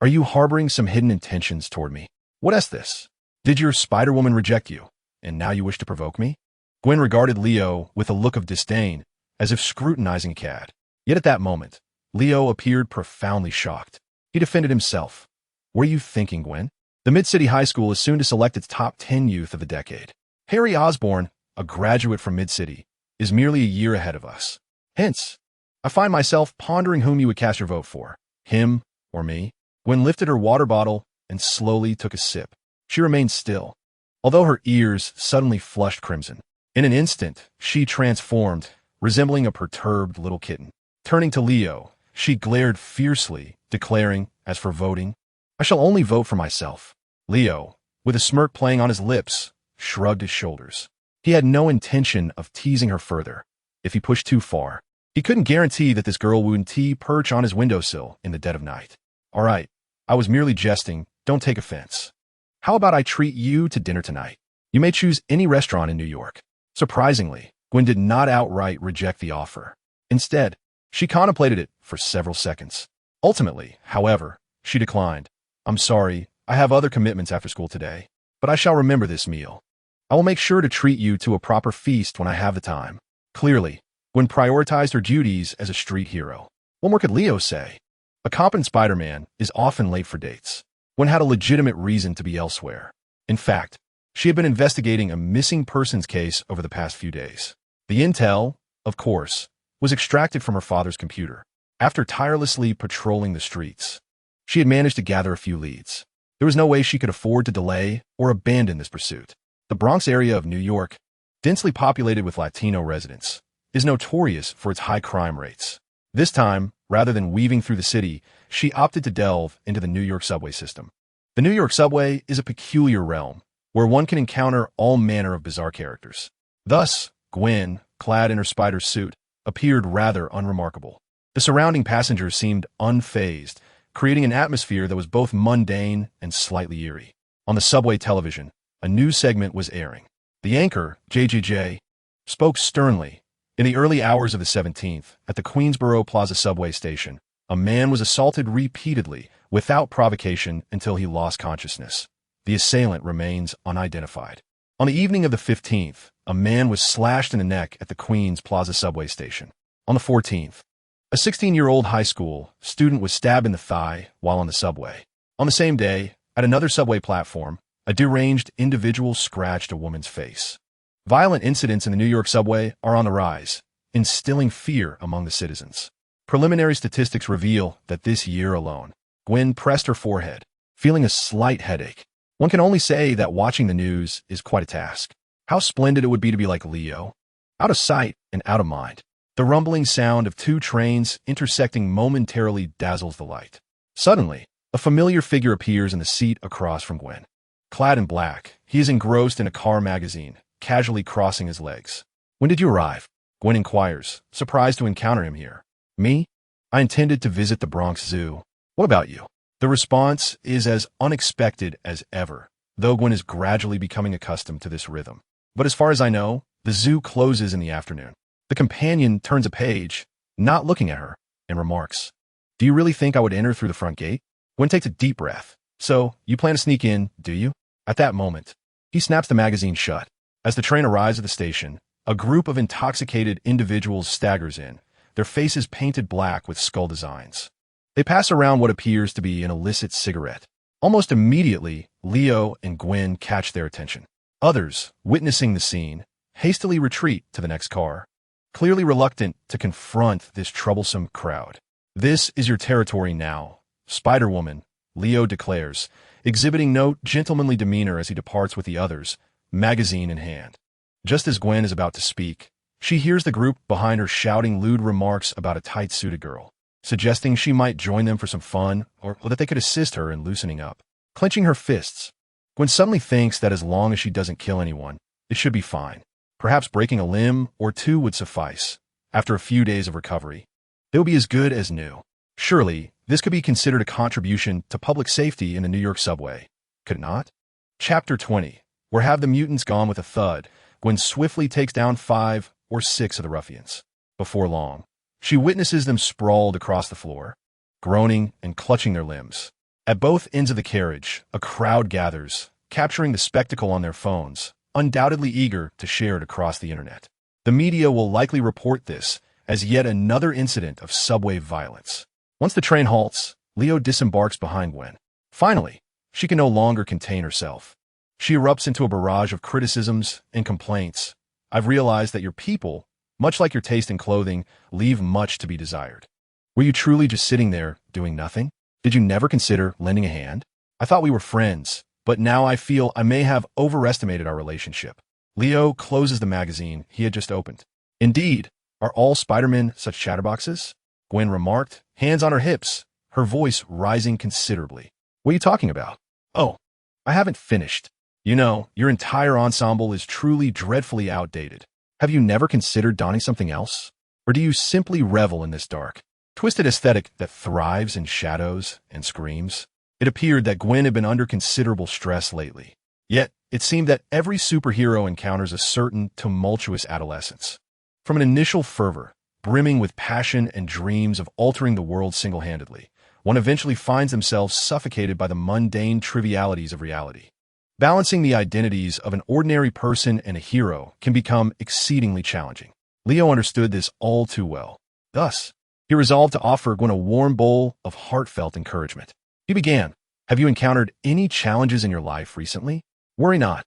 Speaker 1: are you harboring some hidden intentions toward me? What is this? Did your Spider-Woman reject you, and now you wish to provoke me? Gwen regarded Leo with a look of disdain, as if scrutinizing a cat. Yet at that moment, Leo appeared profoundly shocked. He defended himself. What are you thinking, Gwen? The Mid-City High School is soon to select its top 10 youth of the decade. Harry Osborn, a graduate from Mid-City, is merely a year ahead of us. Hence, I find myself pondering whom you would cast your vote for, him or me. Gwen lifted her water bottle and slowly took a sip. She remained still, although her ears suddenly flushed crimson. In an instant, she transformed, resembling a perturbed little kitten. Turning to Leo, she glared fiercely, declaring, "As for voting, I shall only vote for myself." Leo, with a smirk playing on his lips, shrugged his shoulders. He had no intention of teasing her further. If he pushed too far, he couldn't guarantee that this girl wouldn't perch on his windowsill in the dead of night. "All right, I was merely jesting. Don't take offense. How about I treat you to dinner tonight? You may choose any restaurant in New York." Surprisingly, Gwen did not outright reject the offer. Instead, she contemplated it for several seconds. Ultimately, however, she declined. "I'm sorry, I have other commitments after school today, but I shall remember this meal. I will make sure to treat you to a proper feast when I have the time." Clearly, Gwen prioritized her duties as a street hero. What more could Leo say? A competent Spider-Man is often late for dates. Gwen had a legitimate reason to be elsewhere. In fact, she had been investigating a missing persons case over the past few days. The intel, of course, was extracted from her father's computer. After tirelessly patrolling the streets, she had managed to gather a few leads. There was no way she could afford to delay or abandon this pursuit. The Bronx area of New York, densely populated with Latino residents, is notorious for its high crime rates. This time, rather than weaving through the city, she opted to delve into the New York subway system. The New York subway is a peculiar realm, where one can encounter all manner of bizarre characters. Thus, Gwen, clad in her spider suit, appeared rather unremarkable. The surrounding passengers seemed unfazed, creating an atmosphere that was both mundane and slightly eerie. On the subway television, a news segment was airing. The anchor, JJJ, spoke sternly. In the early hours of the 17th, at the Queensboro Plaza subway station, a man was assaulted repeatedly, without provocation, until he lost consciousness. The assailant remains unidentified. On the evening of the 15th, a man was slashed in the neck at the Queens Plaza subway station. On the 14th, a 16-year-old high school student was stabbed in the thigh while on the subway. On the same day, at another subway platform, a deranged individual scratched a woman's face. Violent incidents in the New York subway are on the rise, instilling fear among the citizens. Preliminary statistics reveal that this year alone, Gwen pressed her forehead, feeling a slight headache. One can only say that watching the news is quite a task. How splendid it would be to be like Leo. Out of sight and out of mind. The rumbling sound of two trains intersecting momentarily dazzles the light. Suddenly, a familiar figure appears in the seat across from Gwen. Clad in black, he is engrossed in a car magazine, casually crossing his legs. "When did you arrive?" Gwen inquires, surprised to encounter him here. "Me? I intended to visit the Bronx Zoo. What about you?" The response is as unexpected as ever, though Gwen is gradually becoming accustomed to this rhythm. "But as far as I know, the zoo closes in the afternoon." The companion turns a page, not looking at her, and remarks, "Do you really think I would enter through the front gate?" Gwen takes a deep breath. "So, you plan to sneak in, do you?" At that moment, he snaps the magazine shut. As the train arrives at the station, a group of intoxicated individuals staggers in, their faces painted black with skull designs. They pass around what appears to be an illicit cigarette. Almost immediately, Leo and Gwen catch their attention. Others, witnessing the scene, hastily retreat to the next car, clearly reluctant to confront this troublesome crowd. "This is your territory now, Spider-Woman," Leo declares, exhibiting no gentlemanly demeanor as he departs with the others, magazine in hand. Just as Gwen is about to speak, she hears the group behind her shouting lewd remarks about a tight-suited girl, suggesting she might join them for some fun or that they could assist her in loosening up. Clenching her fists, Gwen suddenly thinks that as long as she doesn't kill anyone, it should be fine. Perhaps breaking a limb or two would suffice. After a few days of recovery, they will be as good as new. Surely, this could be considered a contribution to public safety in the New York subway, could it not? Chapter 20. Where have the mutants gone? With a thud, Gwen swiftly takes down 5 or 6 of the ruffians. Before long, she witnesses them sprawled across the floor, groaning and clutching their limbs. At both ends of the carriage, a crowd gathers, capturing the spectacle on their phones, undoubtedly eager to share it across the internet. The media will likely report this as yet another incident of subway violence. Once the train halts, Leo disembarks behind Gwen. Finally, she can no longer contain herself. She erupts into a barrage of criticisms and complaints. "I've realized that your people, much like your taste in clothing, leave much to be desired. Were you truly just sitting there, doing nothing? Did you never consider lending a hand? I thought we were friends. but now I feel I may have overestimated our relationship. Leo closes the magazine he had just opened. Indeed, are all Spider-Men such chatterboxes? Gwen remarked, hands on her hips, her voice rising considerably. What are you talking about? Oh, I haven't finished. You know, your entire ensemble is truly dreadfully outdated. Have you never considered donning something else? Or do you simply revel in this dark, twisted aesthetic that thrives in shadows and screams? It appeared that Gwen had been under considerable stress lately. Yet, it seemed that every superhero encounters a certain tumultuous adolescence. From an initial fervor, brimming with passion and dreams of altering the world single-handedly, one eventually finds themselves suffocated by the mundane trivialities of reality. Balancing the identities of an ordinary person and a hero can become exceedingly challenging. Leo understood this all too well. Thus, he resolved to offer Gwen a warm bowl of heartfelt encouragement. He began, have you encountered any challenges in your life recently? Worry not.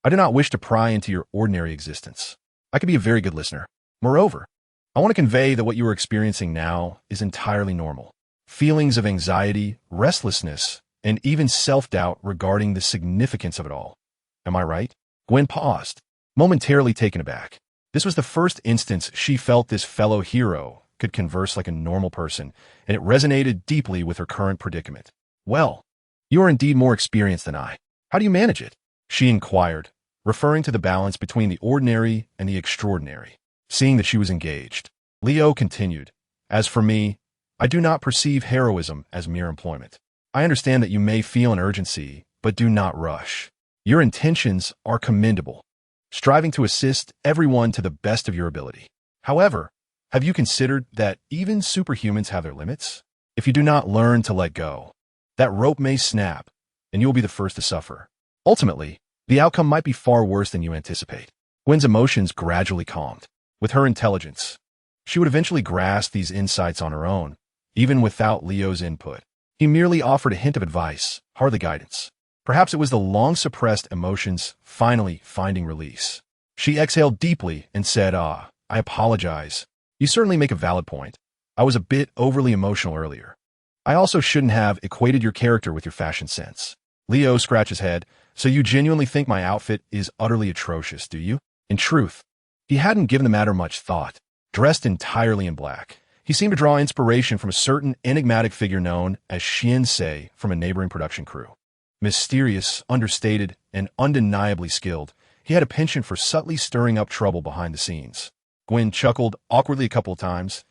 Speaker 1: I do not wish to pry into your ordinary existence. I could be a very good listener. Moreover, I want to convey that what you are experiencing now is entirely normal. Feelings of anxiety, restlessness, and even self-doubt regarding the significance of it all. Am I right? Gwen paused, momentarily taken aback. This was the first instance she felt this fellow hero could converse like a normal person, and it resonated deeply with her current predicament. Well, you are indeed more experienced than I. How do you manage it? She inquired, referring to the balance between the ordinary and the extraordinary. Seeing that she was engaged, Leo continued, as for me, I do not perceive heroism as mere employment. I understand that you may feel an urgency, but do not rush. Your intentions are commendable, striving to assist everyone to the best of your ability. However, have you considered that even superhumans have their limits? If you do not learn to let go, that rope may snap, and you will be the first to suffer. Ultimately, the outcome might be far worse than you anticipate. Gwen's emotions gradually calmed. With her intelligence, she would eventually grasp these insights on her own, even without Leo's input. He merely offered a hint of advice, hardly guidance. Perhaps it was the long-suppressed emotions finally finding release. She exhaled deeply and said, I apologize. You certainly make a valid point. I was a bit overly emotional earlier. I also shouldn't have equated your character with your fashion sense. Leo scratched his head. So you genuinely think my outfit is utterly atrocious, do you? In truth, he hadn't given the matter much thought. Dressed entirely in black, he seemed to draw inspiration from a certain enigmatic figure known as Shinsei from a neighboring production crew. Mysterious, understated, and undeniably skilled, he had a penchant for subtly stirring up trouble behind the scenes. Gwen chuckled awkwardly a couple of times.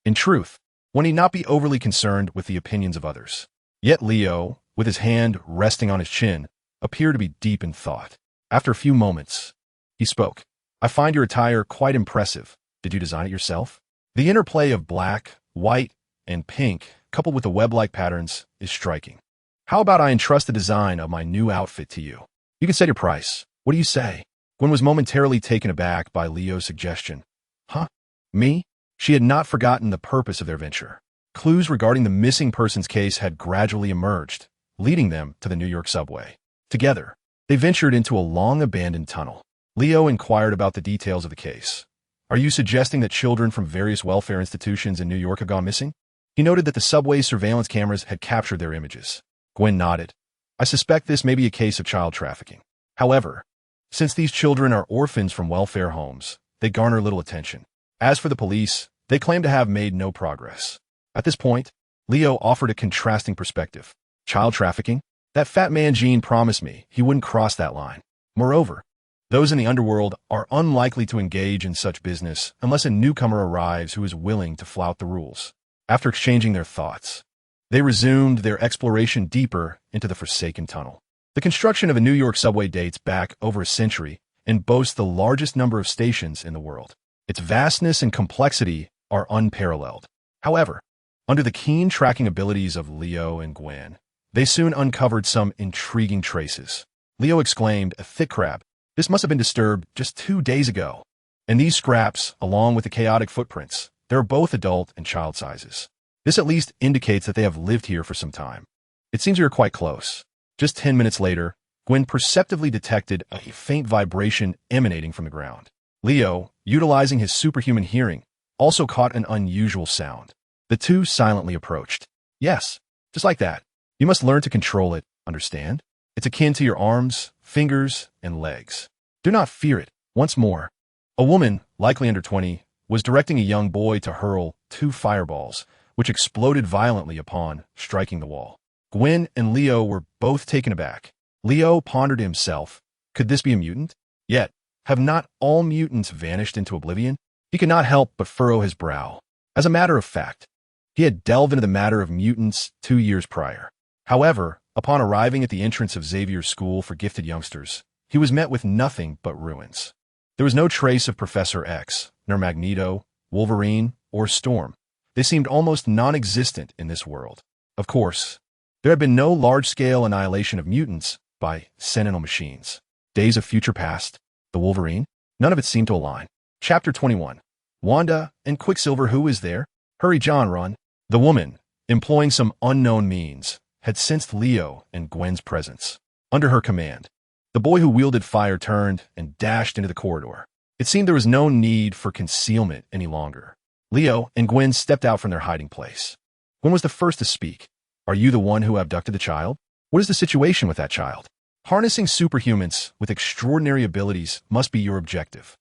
Speaker 1: In truth, one need not be overly concerned with the opinions of others. Yet Leo, with his hand resting on his chin, appeared to be deep in thought. After a few moments, he spoke. I find your attire quite impressive. Did you design it yourself? The interplay of black, white, and pink, coupled with the web-like patterns, is striking. How about I entrust the design of my new outfit to you? You can set your price. What do you say? Gwen was momentarily taken aback by Leo's suggestion. Huh? Me? She had not forgotten the purpose of their venture. Clues regarding the missing persons case had gradually emerged, leading them to the New York subway. Together, they ventured into a long-abandoned tunnel. Leo inquired about the details of the case. Are you suggesting that children from various welfare institutions in New York have gone missing? He noted that the subway's surveillance cameras had captured their images. Gwen nodded. I suspect this may be a case of child trafficking. However, since these children are orphans from welfare homes, they garner little attention. As for the police, they claim to have made no progress. At this point, Leo offered a contrasting perspective. Child trafficking? That fat man Gene promised me he wouldn't cross that line. Moreover, those in the underworld are unlikely to engage in such business unless a newcomer arrives who is willing to flout the rules. After exchanging their thoughts, they resumed their exploration deeper into the forsaken tunnel. The construction of a New York subway dates back over a century and boasts the largest number of stations in the world. Its vastness and complexity are unparalleled. However, under the keen tracking abilities of Leo and Gwen, they soon uncovered some intriguing traces. Leo exclaimed, a thick crab. This must have been disturbed just 2 days ago. And these scraps, along with the chaotic footprints, they're both adult and child sizes. This at least indicates that they have lived here for some time. It seems we are quite close. Just 10 minutes later, Gwen perceptively detected a faint vibration emanating from the ground. Leo, utilizing his superhuman hearing, also caught an unusual sound. The two silently approached. Yes, just like that. You must learn to control it, understand? It's akin to your arms, fingers, and legs. Do not fear it. Once more, a woman, likely under 20, was directing a young boy to hurl 2 fireballs, which exploded violently upon striking the wall. Gwen and Leo were both taken aback. Leo pondered to himself, could this be a mutant? Yet, have not all mutants vanished into oblivion? He could not help but furrow his brow. As a matter of fact, he had delved into the matter of mutants 2 years prior. However, upon arriving at the entrance of Xavier's school for gifted youngsters, he was met with nothing but ruins. There was no trace of Professor X, nor Magneto, Wolverine, or Storm. They seemed almost non-existent in this world. Of course, there had been no large-scale annihilation of mutants by Sentinel machines. Days of Future Past, the Wolverine, none of it seemed to align. Chapter 21. Wanda and Quicksilver. Who is there? Hurry, John, run. The woman, employing some unknown means, had sensed Leo and Gwen's presence. Under her command, the boy who wielded fire turned and dashed into the corridor. It seemed there was no need for concealment any longer. Leo and Gwen stepped out from their hiding place. Gwen was the first to speak. Are you the one who abducted the child? What is the situation with that child? Harnessing superhumans with extraordinary abilities must be your objective.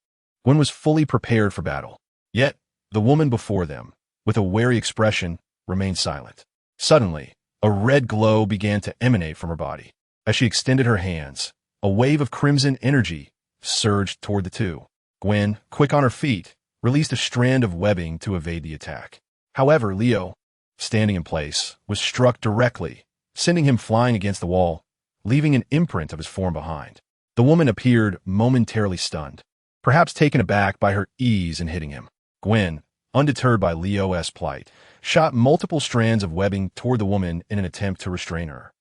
Speaker 1: Gwen was fully prepared for battle. Yet, the woman before them, with a wary expression, remained silent. Suddenly, a red glow began to emanate from her body. As she extended her hands, a wave of crimson energy surged toward the two. Gwen, quick on her feet, released a strand of webbing to evade the attack. However, Leo, standing in place, was struck directly, sending him flying against the wall, leaving an imprint of his form behind. The woman appeared momentarily stunned, perhaps taken aback by her ease in hitting him. Gwen, undeterred by Leo's plight, shot multiple strands of webbing toward the woman in an attempt to restrain her.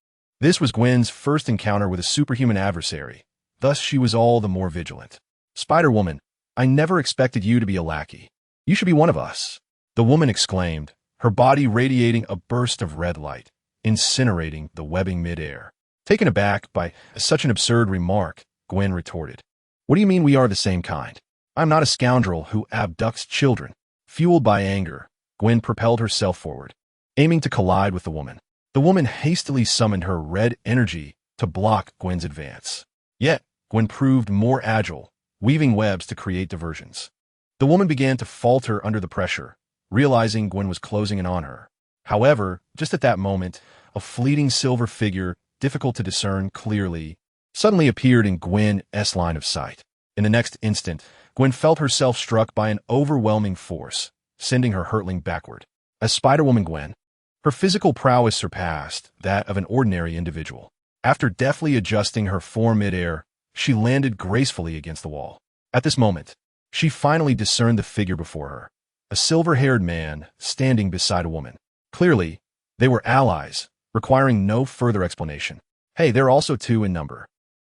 Speaker 1: This was Gwen's first encounter with a superhuman adversary, thus she was all the more vigilant. Spider-Woman, I never expected you to be a lackey. You should be one of us, the woman exclaimed, her body radiating a burst of red light, incinerating the webbing midair. Taken aback by such an absurd remark, Gwen retorted, what do you mean we are the same kind? I'm not a scoundrel who abducts children. Fueled by anger, Gwen propelled herself forward, aiming to collide with the woman. The woman hastily summoned her red energy to block Gwen's advance. Yet, Gwen proved more agile, weaving webs to create diversions. The woman began to falter under the pressure, realizing Gwen was closing in on her. However, just at that moment, a fleeting silver figure, difficult to discern clearly, suddenly appeared in Gwen's line of sight. In the next instant, Gwen felt herself struck by an overwhelming force, sending her hurtling backward. As Spider-Woman Gwen, her physical prowess surpassed that of an ordinary individual. After deftly adjusting her form midair, she landed gracefully against the wall. At this moment, she finally discerned the figure before her, a silver-haired man standing beside a woman. Clearly, they were allies, requiring no further explanation. Hey, they're also 2 in number.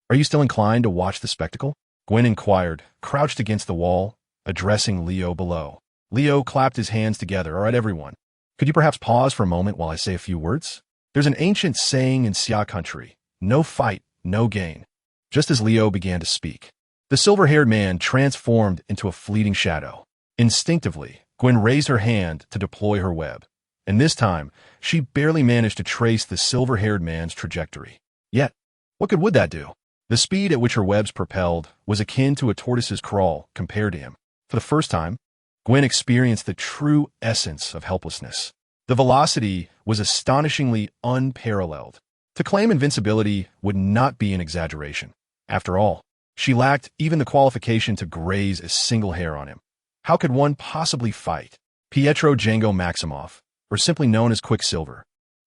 Speaker 1: Are you still inclined to watch the spectacle? Gwen inquired, crouched against the wall, addressing Leo below. Leo clapped his hands together. All right, everyone. Could you perhaps pause for a moment while I say a few words? There's an ancient saying in Xia country, no fight, no gain. Just as Leo began to speak, the silver-haired man transformed into a fleeting shadow. Instinctively, Gwen raised her hand to deploy her web, and this time, she barely managed to trace the silver-haired man's trajectory. Yet, what good would that do? The speed at which her webs propelled was akin to a tortoise's crawl compared to him. For the first time, Gwen experienced the true essence of helplessness. The velocity was astonishingly unparalleled. To claim invincibility would not be an exaggeration. After all, she lacked even the qualification to graze a single hair on him. How could one possibly fight? Pietro Django Maximoff, or simply known as Quicksilver,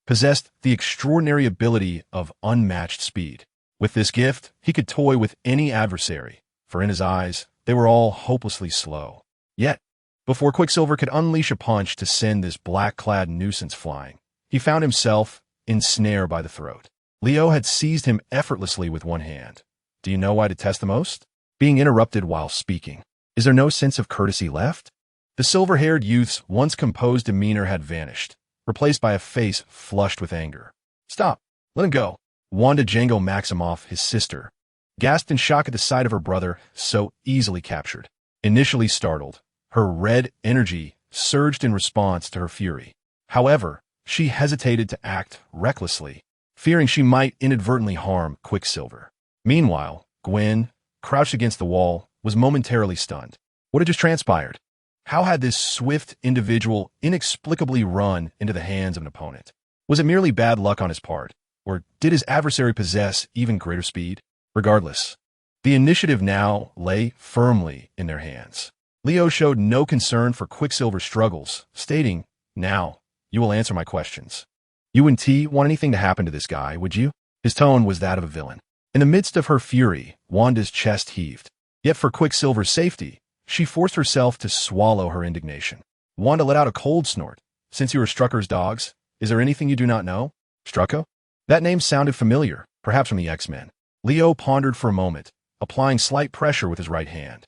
Speaker 1: possessed the extraordinary ability of unmatched speed. With this gift, he could toy with any adversary, for in his eyes, they were all hopelessly slow. Yet, before Quicksilver could unleash a punch to send this black-clad nuisance flying, he found himself ensnared by the throat. Leo had seized him effortlessly with one hand. Do you know why I detest the most? Being interrupted while speaking. Is there no sense of courtesy left? The silver-haired youth's once composed demeanor had vanished, replaced by a face flushed with anger. Stop. Let him go. Wanda Django Maximoff, his sister, gasped in shock at the sight of her brother so easily captured. Initially startled, her red energy surged in response to her fury. However, she hesitated to act recklessly, fearing she might inadvertently harm Quicksilver. Meanwhile, Gwen, crouched against the wall, was momentarily stunned. What had just transpired? How had this swift individual inexplicably run into the hands of an opponent? Was it merely bad luck on his part, or did his adversary possess even greater speed? Regardless, the initiative now lay firmly in their hands. Leo showed no concern for Quicksilver's struggles, stating, "Now, you will answer my questions. You and T want anything to happen to this guy, would you?" His tone was that of a villain. In the midst of her fury, Wanda's chest heaved. Yet for Quicksilver's safety, she forced herself to swallow her indignation. Wanda let out a cold snort. "Since you are Strucker's dogs, is there anything you do not know?" Strucker? That name sounded familiar, perhaps from the X-Men. Leo pondered for a moment, applying slight pressure with his right hand.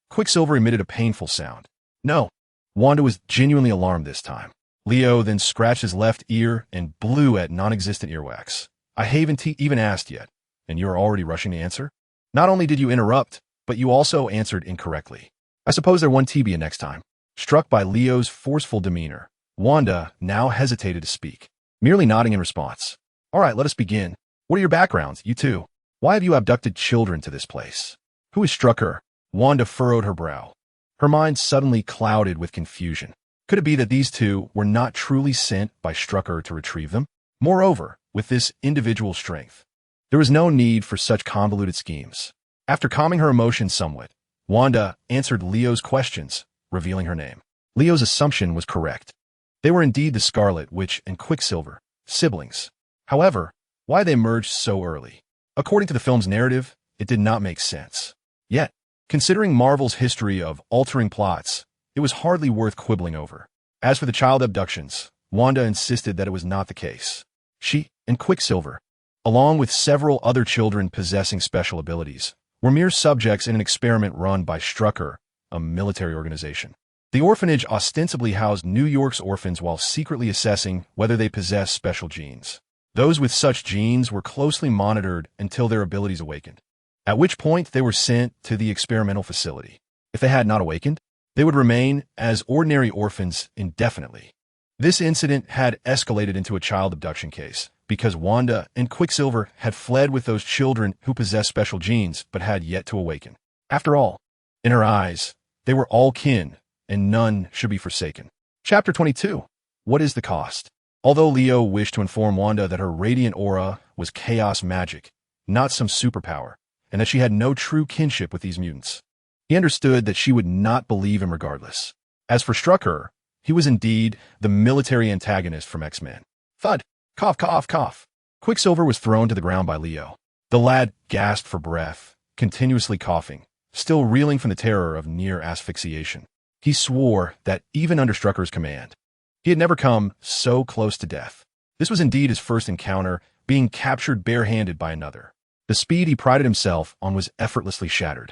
Speaker 1: Quicksilver emitted a painful sound. "No." Wanda was genuinely alarmed this time. Leo then scratched his left ear and blew at non-existent earwax. "I haven't even asked yet, and you're already rushing to answer? Not only did you interrupt, but you also answered incorrectly. I suppose there won't be a next time." Struck by Leo's forceful demeanor, Wanda now hesitated to speak, merely nodding in response. "All right, let us begin. What are your backgrounds, you two? Why have you abducted children to this place? Who has struck her?" Wanda furrowed her brow. Her mind suddenly clouded with confusion. Could it be that these two were not truly sent by Strucker to retrieve them? Moreover, with this individual strength, there was no need for such convoluted schemes. After calming her emotions somewhat, Wanda answered Leo's questions, revealing her name. Leo's assumption was correct. They were indeed the Scarlet Witch and Quicksilver, siblings. However, why they merged so early? According to the film's narrative, it did not make sense. Yet, considering Marvel's history of altering plots, it was hardly worth quibbling over. As for the child abductions, Wanda insisted that it was not the case. She and Quicksilver, along with several other children possessing special abilities, were mere subjects in an experiment run by Strucker, a military organization. The orphanage ostensibly housed New York's orphans while secretly assessing whether they possessed special genes. Those with such genes were closely monitored until their abilities awakened, at which point they were sent to the experimental facility. If they had not awakened, they would remain as ordinary orphans indefinitely. This incident had escalated into a child abduction case because Wanda and Quicksilver had fled with those children who possessed special genes but had yet to awaken. After all, in her eyes, they were all kin, and none should be forsaken. Chapter 22. What is the cost? Although Leo wished to inform Wanda that her radiant aura was chaos magic, not some superpower, and that she had no true kinship with these mutants, he understood that she would not believe him regardless. As for Strucker, he was indeed the military antagonist from X-Men. Thud! Cough, cough, cough. Quicksilver was thrown to the ground by Leo. The lad gasped for breath, continuously coughing, still reeling from the terror of near asphyxiation. He swore that even under Strucker's command, he had never come so close to death. This was indeed his first encounter, being captured barehanded by another. The speed he prided himself on was effortlessly shattered.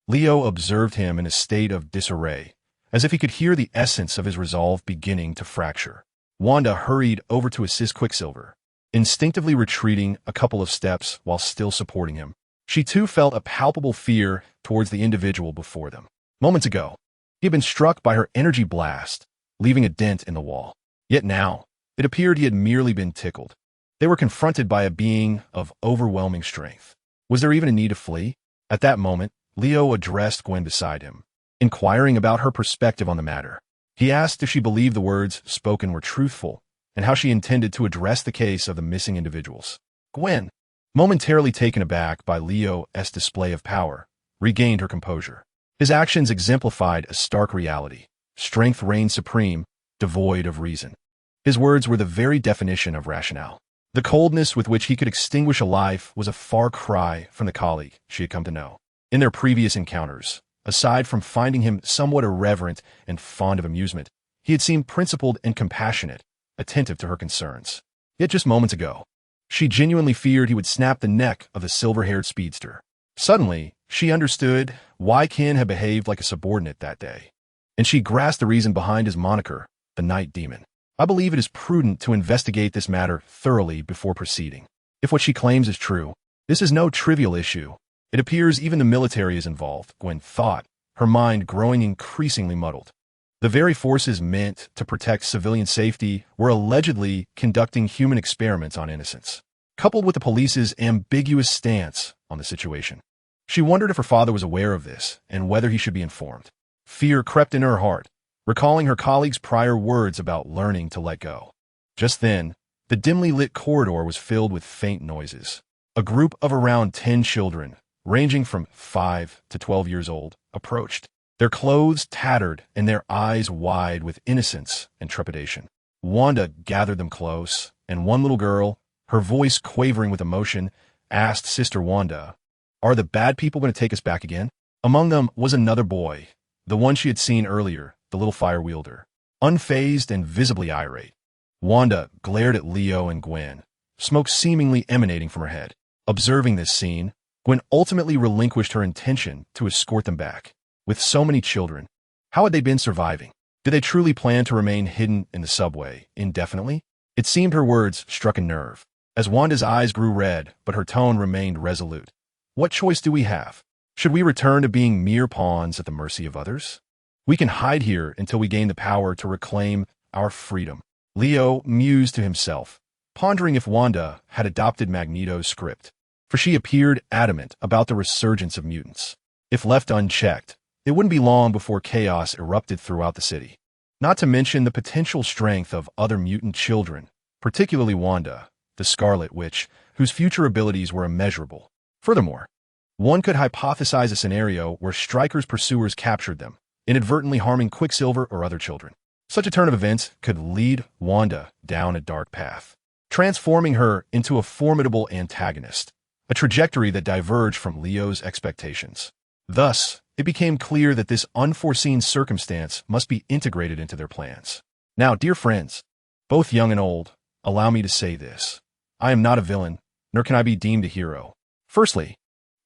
Speaker 1: Leo observed him in a state of disarray, as if he could hear the essence of his resolve beginning to fracture. Wanda hurried over to assist Quicksilver, instinctively retreating a couple of steps while still supporting him. She too felt a palpable fear towards the individual before them. Moments ago, he had been struck by her energy blast, leaving a dent in the wall. Yet now, it appeared he had merely been tickled. They were confronted by a being of overwhelming strength. Was there even a need to flee? At that moment, Leo addressed Gwen beside him, inquiring about her perspective on the matter. He asked if she believed the words spoken were truthful, and how she intended to address the case of the missing individuals. Gwen, momentarily taken aback by Leo's display of power, regained her composure. His actions exemplified a stark reality. Strength reigned supreme, devoid of reason. His words were the very definition of rationale. The coldness with which he could extinguish a life was a far cry from the colleague she had come to know. In their previous encounters, aside from finding him somewhat irreverent and fond of amusement, he had seemed principled and compassionate, attentive to her concerns. Yet just moments ago, she genuinely feared he would snap the neck of the silver-haired speedster. Suddenly, she understood why Ken had behaved like a subordinate that day, and she grasped the reason behind his moniker, the Night Demon. I believe it is prudent to investigate this matter thoroughly before proceeding. If what she claims is true, this is no trivial issue. It appears even the military is involved, Gwen thought, her mind growing increasingly muddled. The very forces meant to protect civilian safety were allegedly conducting human experiments on innocents. coupled with the police's ambiguous stance on the situation. She wondered if her father was aware of this and whether he should be informed. Fear crept into her heart, recalling her colleague's prior words about learning to let go. Just then, the dimly lit corridor was filled with faint noises. A group of around 10 children, ranging from 5 to 12 years old, approached, their clothes tattered and their eyes wide with innocence and trepidation. Wanda gathered them close, and one little girl, her voice quavering with emotion, asked Sister Wanda, "Are the bad people going to take us back again?" Among them was another boy, the one she had seen earlier, the little fire wielder, unfazed and visibly irate. Wanda glared at Leo and Gwen, smoke seemingly emanating from her head. Observing this scene, Gwen ultimately relinquished her intention to escort them back. With so many children, how had they been surviving? Did they truly plan to remain hidden in the subway indefinitely? It seemed her words struck a nerve. As Wanda's eyes grew red, but her tone remained resolute. What choice do we have? Should we return to being mere pawns at the mercy of others? We can hide here until we gain the power to reclaim our freedom. Leo mused to himself, pondering if Wanda had adopted Magneto's script, for she appeared adamant about the resurgence of mutants. If left unchecked, it wouldn't be long before chaos erupted throughout the city. Not to mention the potential strength of other mutant children, particularly Wanda, the Scarlet Witch, whose future abilities were immeasurable. Furthermore, one could hypothesize a scenario where Stryker's pursuers captured them, inadvertently harming Quicksilver or other children. Such a turn of events could lead Wanda down a dark path, transforming her into a formidable antagonist, a trajectory that diverged from Leo's expectations. Thus, it became clear that this unforeseen circumstance must be integrated into their plans. Now, dear friends, both young and old, allow me to say this. I am not a villain, nor can I be deemed a hero. Firstly,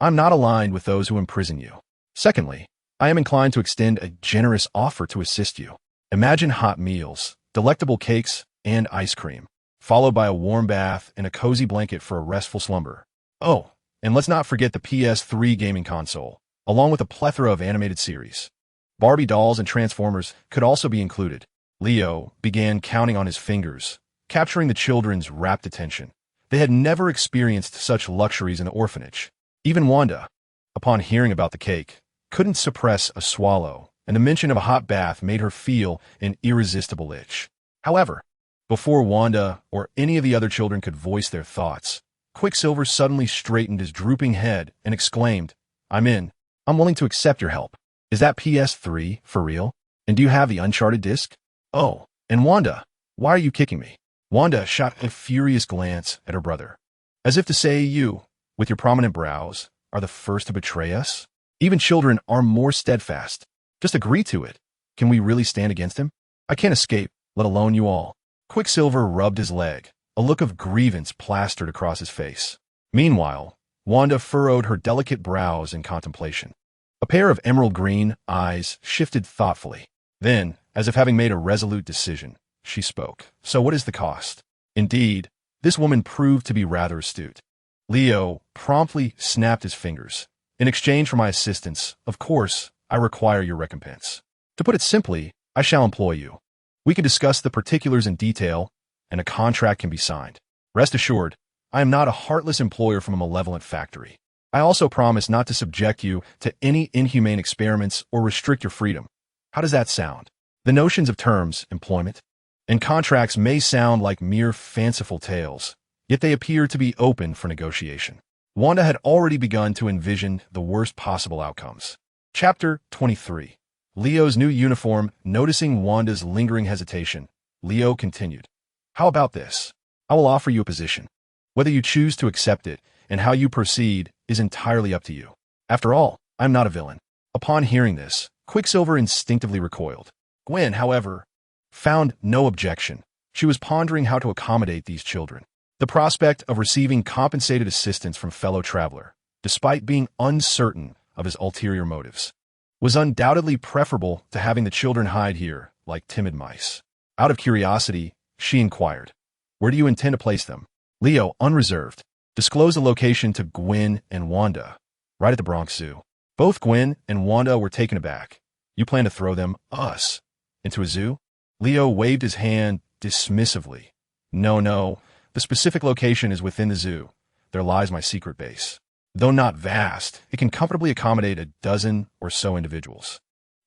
Speaker 1: I'm not aligned with those who imprison you. Secondly, I am inclined to extend a generous offer to assist you. Imagine hot meals, delectable cakes, and ice cream, followed by a warm bath and a cozy blanket for a restful slumber. Oh, and let's not forget the PS3 gaming console, along with a plethora of animated series. Barbie dolls and Transformers could also be included. Leo began counting on his fingers, capturing the children's rapt attention. They had never experienced such luxuries in the orphanage. Even Wanda, upon hearing about the cake, couldn't suppress a swallow, and the mention of a hot bath made her feel an irresistible itch. However, before Wanda or any of the other children could voice their thoughts, Quicksilver suddenly straightened his drooping head and exclaimed, "I'm in. I'm willing to accept your help. Is that PS3 for real? And do you have the Uncharted disc? Oh, and Wanda, why are you kicking me?" Wanda shot a furious glance at her brother, as if to say, "You, with your prominent brows, are the first to betray us? Even children are more steadfast. Just agree to it. Can we really stand against him? I can't escape, let alone you all." Quicksilver rubbed his leg, a look of grievance plastered across his face. Meanwhile, Wanda furrowed her delicate brows in contemplation. A pair of emerald green eyes shifted thoughtfully. Then, as if having made a resolute decision, she spoke. "So what is the cost?" Indeed, this woman proved to be rather astute. Leo promptly snapped his fingers. "In exchange for my assistance, of course, I require your recompense. To put it simply, I shall employ you. We can discuss the particulars in detail, and a contract can be signed. Rest assured, I am not a heartless employer from a malevolent factory. I also promise not to subject you to any inhumane experiments or restrict your freedom. How does that sound?" The notions of terms, employment, and contracts may sound like mere fanciful tales, yet they appear to be open for negotiation. Wanda had already begun to envision the worst possible outcomes. Chapter 23. Leo's new uniform. Noticing Wanda's lingering hesitation, Leo continued, "How about this? I will offer you a position. Whether you choose to accept it and how you proceed is entirely up to you. After all, I'm not a villain." Upon hearing this, Quicksilver instinctively recoiled. Gwen, however, found no objection. She was pondering how to accommodate these children. The prospect of receiving compensated assistance from fellow traveler, despite being uncertain of his ulterior motives, was undoubtedly preferable to having the children hide here like timid mice. Out of curiosity, she inquired, "Where do you intend to place them?" Leo, unreserved, disclosed the location to Gwen and Wanda, right at the Bronx Zoo. Both Gwen and Wanda were taken aback. "You plan to throw them, us, into a zoo?" Leo waved his hand dismissively. No, The specific location is within the zoo. There lies my secret base. Though not vast, it can comfortably accommodate a dozen or so individuals.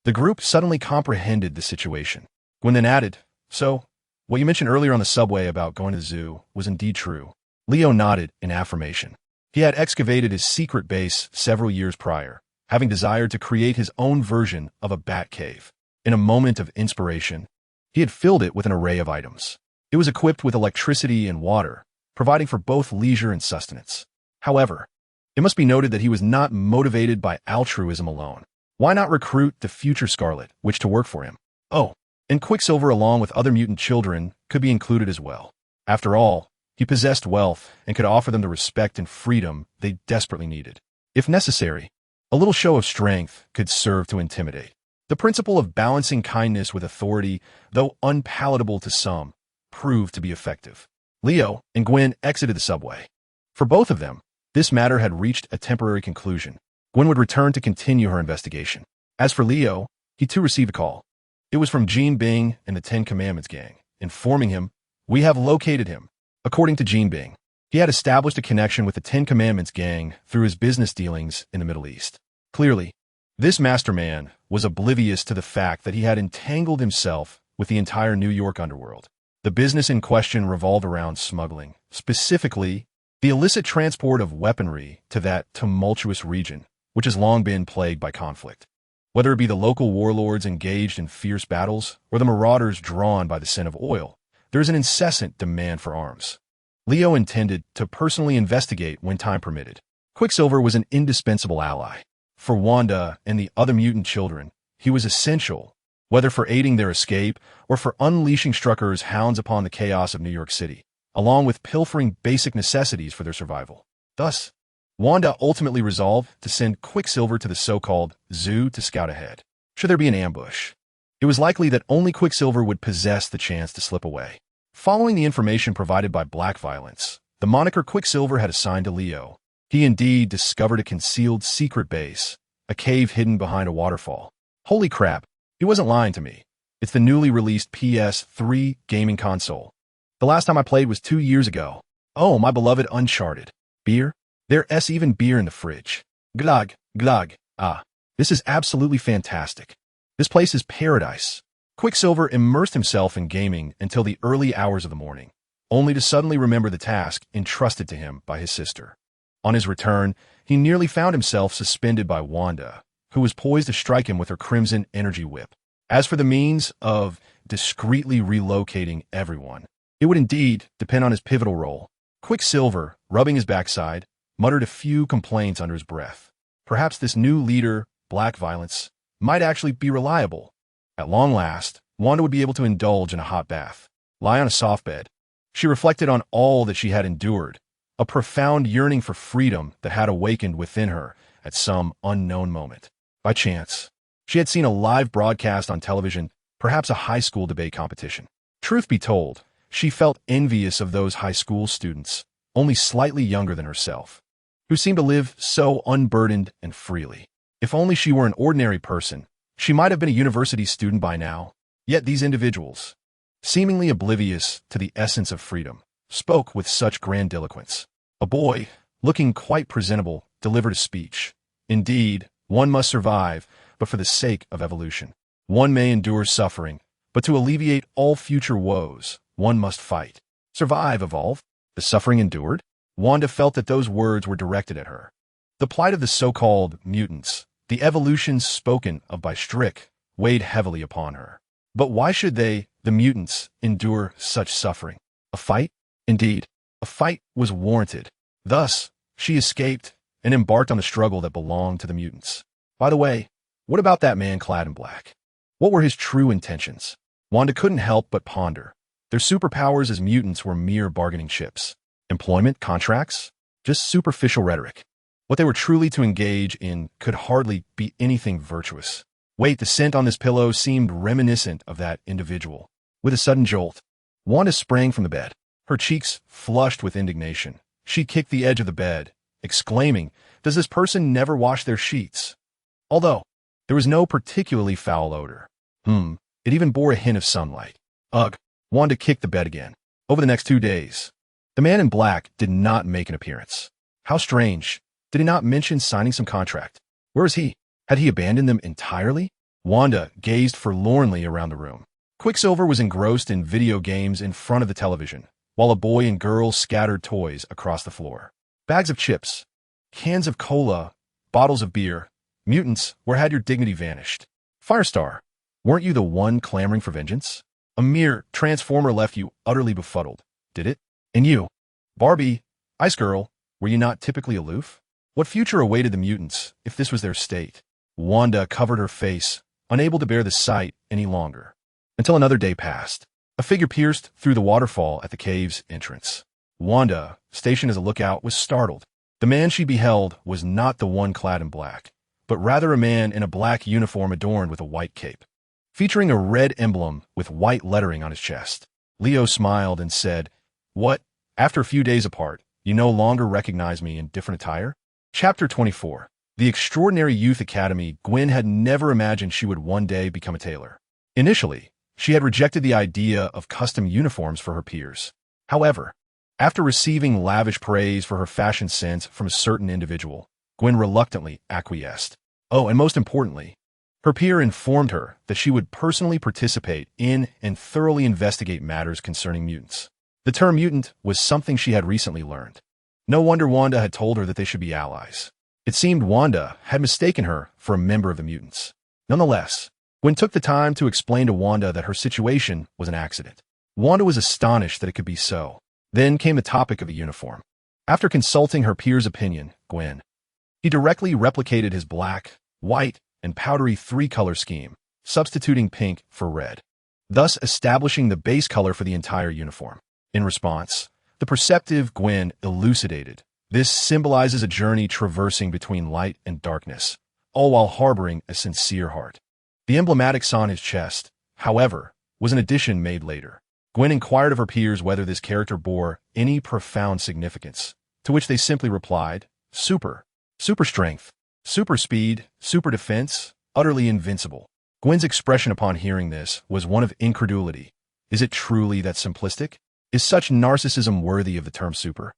Speaker 1: The group suddenly comprehended the situation. Gwen then added, "So, what you mentioned earlier on the subway about going to the zoo was indeed true." Leo nodded in affirmation. He had excavated his secret base several years prior, having desired to create his own version of a bat cave. In a moment of inspiration, he had filled it with an array of items. It was equipped with electricity and water, providing for both leisure and sustenance. However, it must be noted that he was not motivated by altruism alone. Why not recruit the future Scarlet Witch to work for him? Oh, and Quicksilver along with other mutant children could be included as well. After all, he possessed wealth and could offer them the respect and freedom they desperately needed. If necessary, a little show of strength could serve to intimidate. The principle of balancing kindness with authority, though unpalatable to some, proved to be effective. Leo and Gwen exited the subway. For both of them, this matter had reached a temporary conclusion. Gwen would return to continue her investigation. As for Leo, he too received a call. It was from Jean Bing and the Ten Commandments gang, informing him, "We have located him." According to Jean Bing, he had established a connection with the Ten Commandments gang through his business dealings in the Middle East. Clearly, this masterman was oblivious to the fact that he had entangled himself with the entire New York underworld. The business in question revolved around smuggling, specifically the illicit transport of weaponry to that tumultuous region, which has long been plagued by conflict. Whether it be the local warlords engaged in fierce battles or the marauders drawn by the scent of oil, there is an incessant demand for arms. Leo intended to personally investigate when time permitted. Quicksilver was an indispensable ally. For Wanda and the other mutant children, he was essential, whether for aiding their escape or for unleashing Strucker's hounds upon the chaos of New York City, along with pilfering basic necessities for their survival. Thus, Wanda ultimately resolved to send Quicksilver to the so-called zoo to scout ahead. Should there be an ambush, it was likely that only Quicksilver would possess the chance to slip away. Following the information provided by Black Violence, the moniker Quicksilver had assigned to Leo, he indeed discovered a concealed secret base, a cave hidden behind a waterfall. Holy crap, he wasn't lying to me. It's the newly released PS3 gaming console. The last time I played was 2 years ago. Oh, my beloved Uncharted. Beer? There's even beer in the fridge. Glug, glug. Ah, this is absolutely fantastic. This place is paradise. Quicksilver immersed himself in gaming until the early hours of the morning, only to suddenly remember the task entrusted to him by his sister. On his return, he nearly found himself suspended by Wanda, who was poised to strike him with her crimson energy whip. As for the means of discreetly relocating everyone, it would indeed depend on his pivotal role. Quicksilver, rubbing his backside, muttered a few complaints under his breath. Perhaps this new leader, Black Violence, might actually be reliable. At long last, Wanda would be able to indulge in a hot bath, lie on a soft bed. She reflected on all that she had endured, a profound yearning for freedom that had awakened within her at some unknown moment. By chance, she had seen a live broadcast on television, perhaps a high school debate competition. Truth be told, she felt envious of those high school students, only slightly younger than herself, who seemed to live so unburdened and freely. If only she were an ordinary person, she might have been a university student by now. Yet these individuals, seemingly oblivious to the essence of freedom, spoke with such grandiloquence. A boy, looking quite presentable, delivered a speech. Indeed, one must survive, but for the sake of evolution. One may endure suffering, but to alleviate all future woes, one must fight. Survive, evolve. The suffering endured? Wanda felt that those words were directed at her. The plight of the so-called mutants, the evolutions spoken of by Strick, weighed heavily upon her. But why should they, the mutants, endure such suffering? A fight? Indeed, a fight was warranted. Thus, she escaped and embarked on the struggle that belonged to the mutants. By the way, what about that man clad in black? What were his true intentions? Wanda couldn't help but ponder. Their superpowers as mutants were mere bargaining chips. Employment, contracts? Just superficial rhetoric. What they were truly to engage in could hardly be anything virtuous. Wait, the scent on this pillow seemed reminiscent of that individual. With a sudden jolt, Wanda sprang from the bed. Her cheeks flushed with indignation. She kicked the edge of the bed, exclaiming, "Does this person never wash their sheets?" Although there was no particularly foul odor. It even bore a hint of sunlight. Ugh. Wanda kicked the bed again. Over the next 2 days, The man in black did not make an appearance. How strange. Did he not mention signing some contract? Where is he? Had he abandoned them entirely? Wanda gazed forlornly around the room. Quicksilver was engrossed in video games in front of the television, while a boy and girl scattered toys across the floor. Bags of chips, cans of cola, bottles of beer. Mutants, where had your dignity vanished? Firestar, weren't you the one clamoring for vengeance? A mere transformer left you utterly befuddled, did it? And you, Barbie, Ice Girl, were you not typically aloof? What future awaited the mutants if this was their state? Wanda covered her face, unable to bear the sight any longer. Until another day passed. A figure pierced through the waterfall at the cave's entrance. Wanda, stationed as a lookout, was startled. The man she beheld was not the one clad in black, but rather a man in a black uniform adorned with a white cape, featuring a red emblem with white lettering on his chest. Leo smiled and said, "What? After a few days apart, you no longer recognize me in different attire?" Chapter 24. The Extraordinary Youth Academy. Gwen had never imagined she would one day become a tailor. Initially, she had rejected the idea of custom uniforms for her peers. However, after receiving lavish praise for her fashion sense from a certain individual, Gwen reluctantly acquiesced. Oh, and most importantly, her peer informed her that she would personally participate in and thoroughly investigate matters concerning mutants. The term mutant was something she had recently learned. No wonder Wanda had told her that they should be allies. It seemed Wanda had mistaken her for a member of the mutants. Nonetheless, Gwen took the time to explain to Wanda that her situation was an accident. Wanda was astonished that it could be so. Then came the topic of a uniform. After consulting her peer's opinion, he directly replicated his black, white, and powdery three-color scheme, substituting pink for red, thus establishing the base color for the entire uniform. In response, the perceptive Gwen elucidated, "This symbolizes a journey traversing between light and darkness, all while harboring a sincere heart." The emblematic sign on his chest, however, was an addition made later. Gwen inquired of her peers whether this character bore any profound significance, to which they simply replied, "Super. Super strength. Super speed. Super defense. Utterly invincible." Gwen's expression upon hearing this was one of incredulity. Is it truly that simplistic? Is such narcissism worthy of the term super?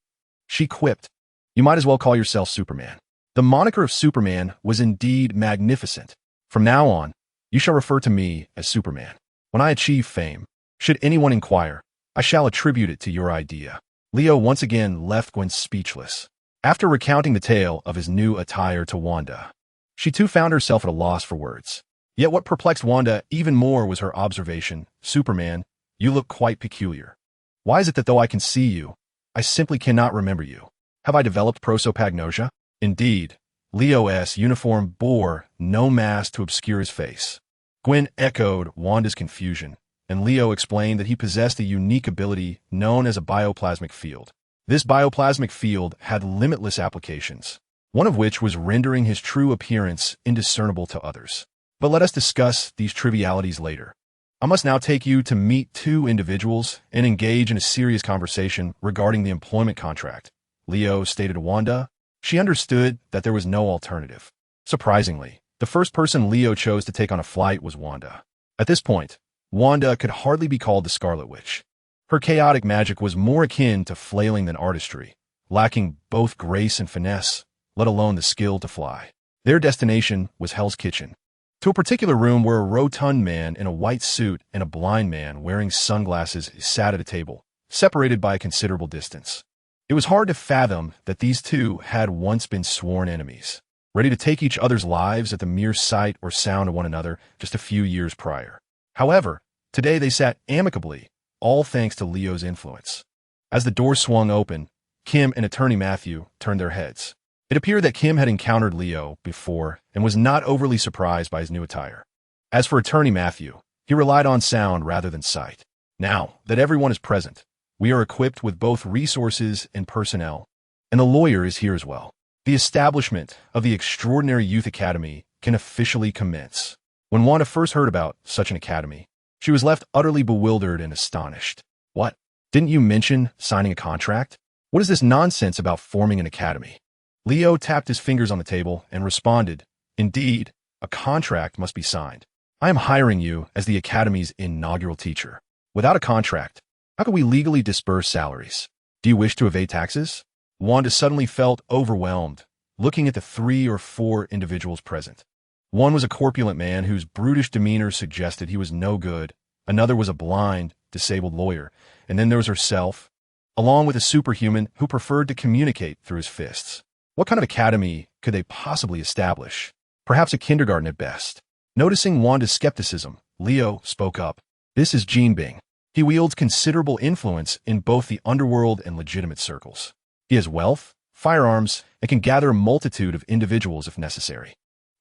Speaker 1: She quipped, "You might as well call yourself Superman." The moniker of Superman was indeed magnificent. "From now on, you shall refer to me as Superman. When I achieve fame, should anyone inquire, I shall attribute it to your idea." Leo once again left Gwen speechless. After recounting the tale of his new attire to Wanda, she too found herself at a loss for words. Yet what perplexed Wanda even more was her observation, "Superman, you look quite peculiar. Why is it that though I can see you, I simply cannot remember you? Have I developed prosopagnosia?" Indeed, Leo's uniform bore no mask to obscure his face. Gwen echoed Wanda's confusion, and Leo explained that he possessed a unique ability known as a bioplasmic field. This bioplasmic field had limitless applications, one of which was rendering his true appearance indiscernible to others. But let us discuss these trivialities later. I must now take you to meet two individuals and engage in a serious conversation regarding the employment contract. Leo stated to Wanda. She understood that there was no alternative. Surprisingly, the first person Leo chose to take on a flight was Wanda. At this point, Wanda could hardly be called the Scarlet Witch. Her chaotic magic was more akin to flailing than artistry, lacking both grace and finesse, let alone the skill to fly. Their destination was Hell's Kitchen, to a particular room where a rotund man in a white suit and a blind man wearing sunglasses sat at a table, separated by a considerable distance. It was hard to fathom that these two had once been sworn enemies, ready to take each other's lives at the mere sight or sound of one another just a few years prior. However, today they sat amicably, all thanks to Leo's influence. As the door swung open, Kim and attorney Matthew turned their heads. It appeared that Kim had encountered Leo before and was not overly surprised by his new attire. As for attorney Matthew, he relied on sound rather than sight. Now that everyone is present, we are equipped with both resources and personnel, and the lawyer is here as well. The establishment of the Extraordinary Youth Academy can officially commence. When Wanda first heard about such an academy, she was left utterly bewildered and astonished. What? Didn't you mention signing a contract? What is this nonsense about forming an academy? Leo tapped his fingers on the table and responded, "Indeed, a contract must be signed. I am hiring you as the Academy's inaugural teacher. Without a contract, how can we legally disburse salaries? Do you wish to evade taxes? Wanda suddenly felt overwhelmed, looking at the 3 or 4 individuals present. One was a corpulent man whose brutish demeanor suggested he was no good. Another was a blind, disabled lawyer. And then there was herself, along with a superhuman who preferred to communicate through his fists. What kind of academy could they possibly establish? Perhaps a kindergarten at best. Noticing Wanda's skepticism, Leo spoke up. This is Gene Bing. He wields considerable influence in both the underworld and legitimate circles. He has wealth, firearms, and can gather a multitude of individuals if necessary.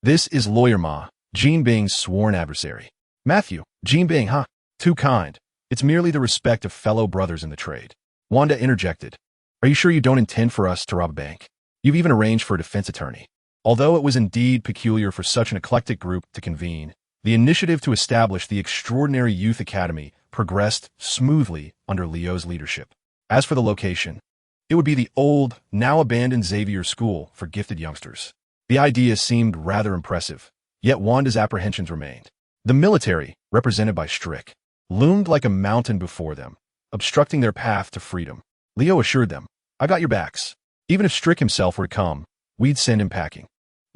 Speaker 1: This is Lawyer Ma, Gene Bing's sworn adversary. Matthew, Gene Bing, huh? Too kind. It's merely the respect of fellow brothers in the trade. Wanda interjected. Are you sure you don't intend for us to rob a bank? You've even arranged for a defense attorney. Although it was indeed peculiar for such an eclectic group to convene, the initiative to establish the extraordinary youth academy progressed smoothly under Leo's leadership. As for the location, it would be the old, now abandoned Xavier School for gifted youngsters. The idea seemed rather impressive, yet Wanda's apprehensions remained. The military, represented by Strick, loomed like a mountain before them, obstructing their path to freedom. Leo assured them, I got your backs. Even if Strick himself were to come, we'd send him packing.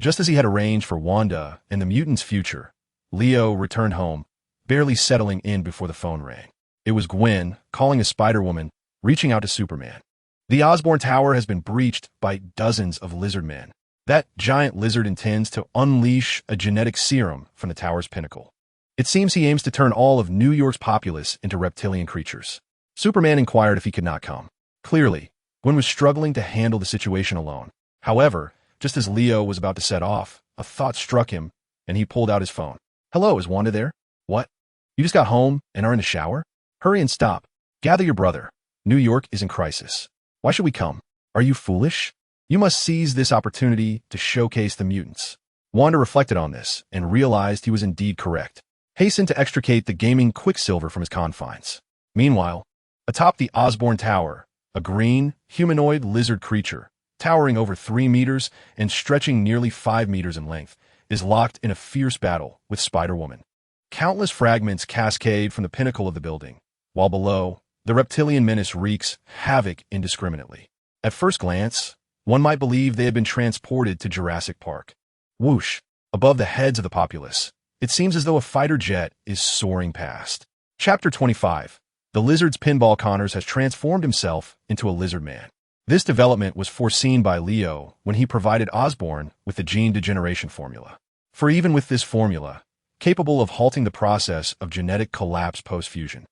Speaker 1: Just as he had arranged for Wanda and the mutants' future, Leo returned home, barely settling in before the phone rang. It was Gwen, calling a Spider-Woman, reaching out to Superman. The Osborn Tower has been breached by dozens of lizard men. That giant lizard intends to unleash a genetic serum from the tower's pinnacle. It seems he aims to turn all of New York's populace into reptilian creatures. Superman inquired if he could not come. Clearly, Gwen was struggling to handle the situation alone. However, just as Leo was about to set off, a thought struck him, and he pulled out his phone. Hello, is Wanda there? What? You just got home and are in the shower? Hurry and stop. Gather your brother. New York is in crisis. Why should we come? Are you foolish? You must seize this opportunity to showcase the mutants. Wanda reflected on this and realized he was indeed correct. Hastened to extricate the gaming Quicksilver from his confines. Meanwhile, atop the Osborn Tower, a green, humanoid lizard creature, towering over 3 meters and stretching nearly 5 meters in length, is locked in a fierce battle with Spider-Woman. Countless fragments cascade from the pinnacle of the building, while below, the reptilian menace wreaks havoc indiscriminately. At first glance, one might believe they had been transported to Jurassic Park. Whoosh! Above the heads of the populace, it seems as though a fighter jet is soaring past. Chapter 25. The lizard's pinball Connors has transformed himself into a lizard man. This development was foreseen by Leo when he provided Osborn with the gene degeneration formula. For even with this formula, capable of halting the process of genetic collapse post-fusion,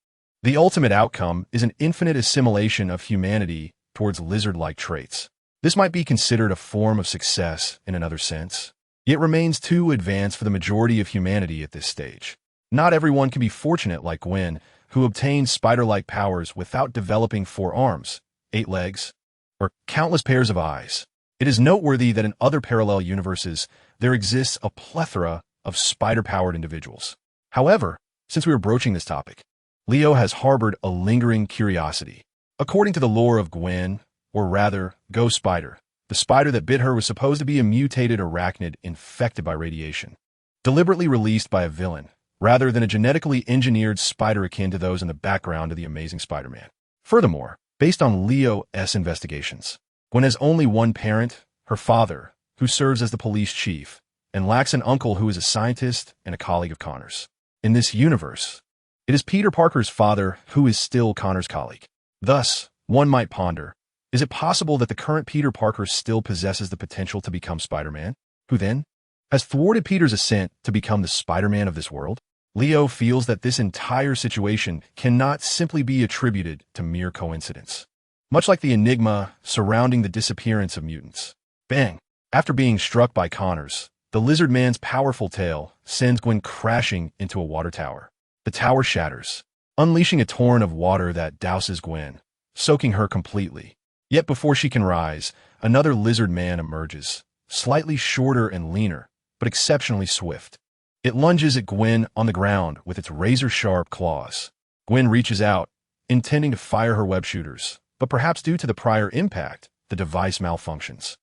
Speaker 1: the ultimate outcome is an infinite assimilation of humanity towards lizard-like traits. This might be considered a form of success in another sense, yet remains too advanced for the majority of humanity at this stage. Not everyone can be fortunate like Gwen, who obtained spider-like powers without developing 4 arms, 8 legs, or countless pairs of eyes. It is noteworthy that in other parallel universes, there exists a plethora of spider-powered individuals. However, since we are broaching this topic, Leo has harbored a lingering curiosity. According to the lore of Gwen, or rather, Ghost Spider, the spider that bit her was supposed to be a mutated arachnid infected by radiation, deliberately released by a villain, rather than a genetically engineered spider akin to those in the background of the Amazing Spider-Man. Furthermore, based on Leo's investigations, Gwen has only one parent, her father, who serves as the police chief, and lacks an uncle who is a scientist and a colleague of Connor's. In this universe, it is Peter Parker's father who is still Connor's colleague. Thus, one might ponder, is it possible that the current Peter Parker still possesses the potential to become Spider-Man, who then has thwarted Peter's ascent to become the Spider-Man of this world? Leo feels that this entire situation cannot simply be attributed to mere coincidence. Much like the enigma surrounding the disappearance of mutants. Bang! After being struck by Connors, the lizard man's powerful tail sends Gwen crashing into a water tower. The tower shatters, unleashing a torrent of water that douses Gwen, soaking her completely. Yet before she can rise, another lizard man emerges, slightly shorter and leaner, but exceptionally swift. It lunges at Gwen on the ground with its razor-sharp claws. Gwen reaches out, intending to fire her web shooters, but perhaps due to the prior impact, the device malfunctions.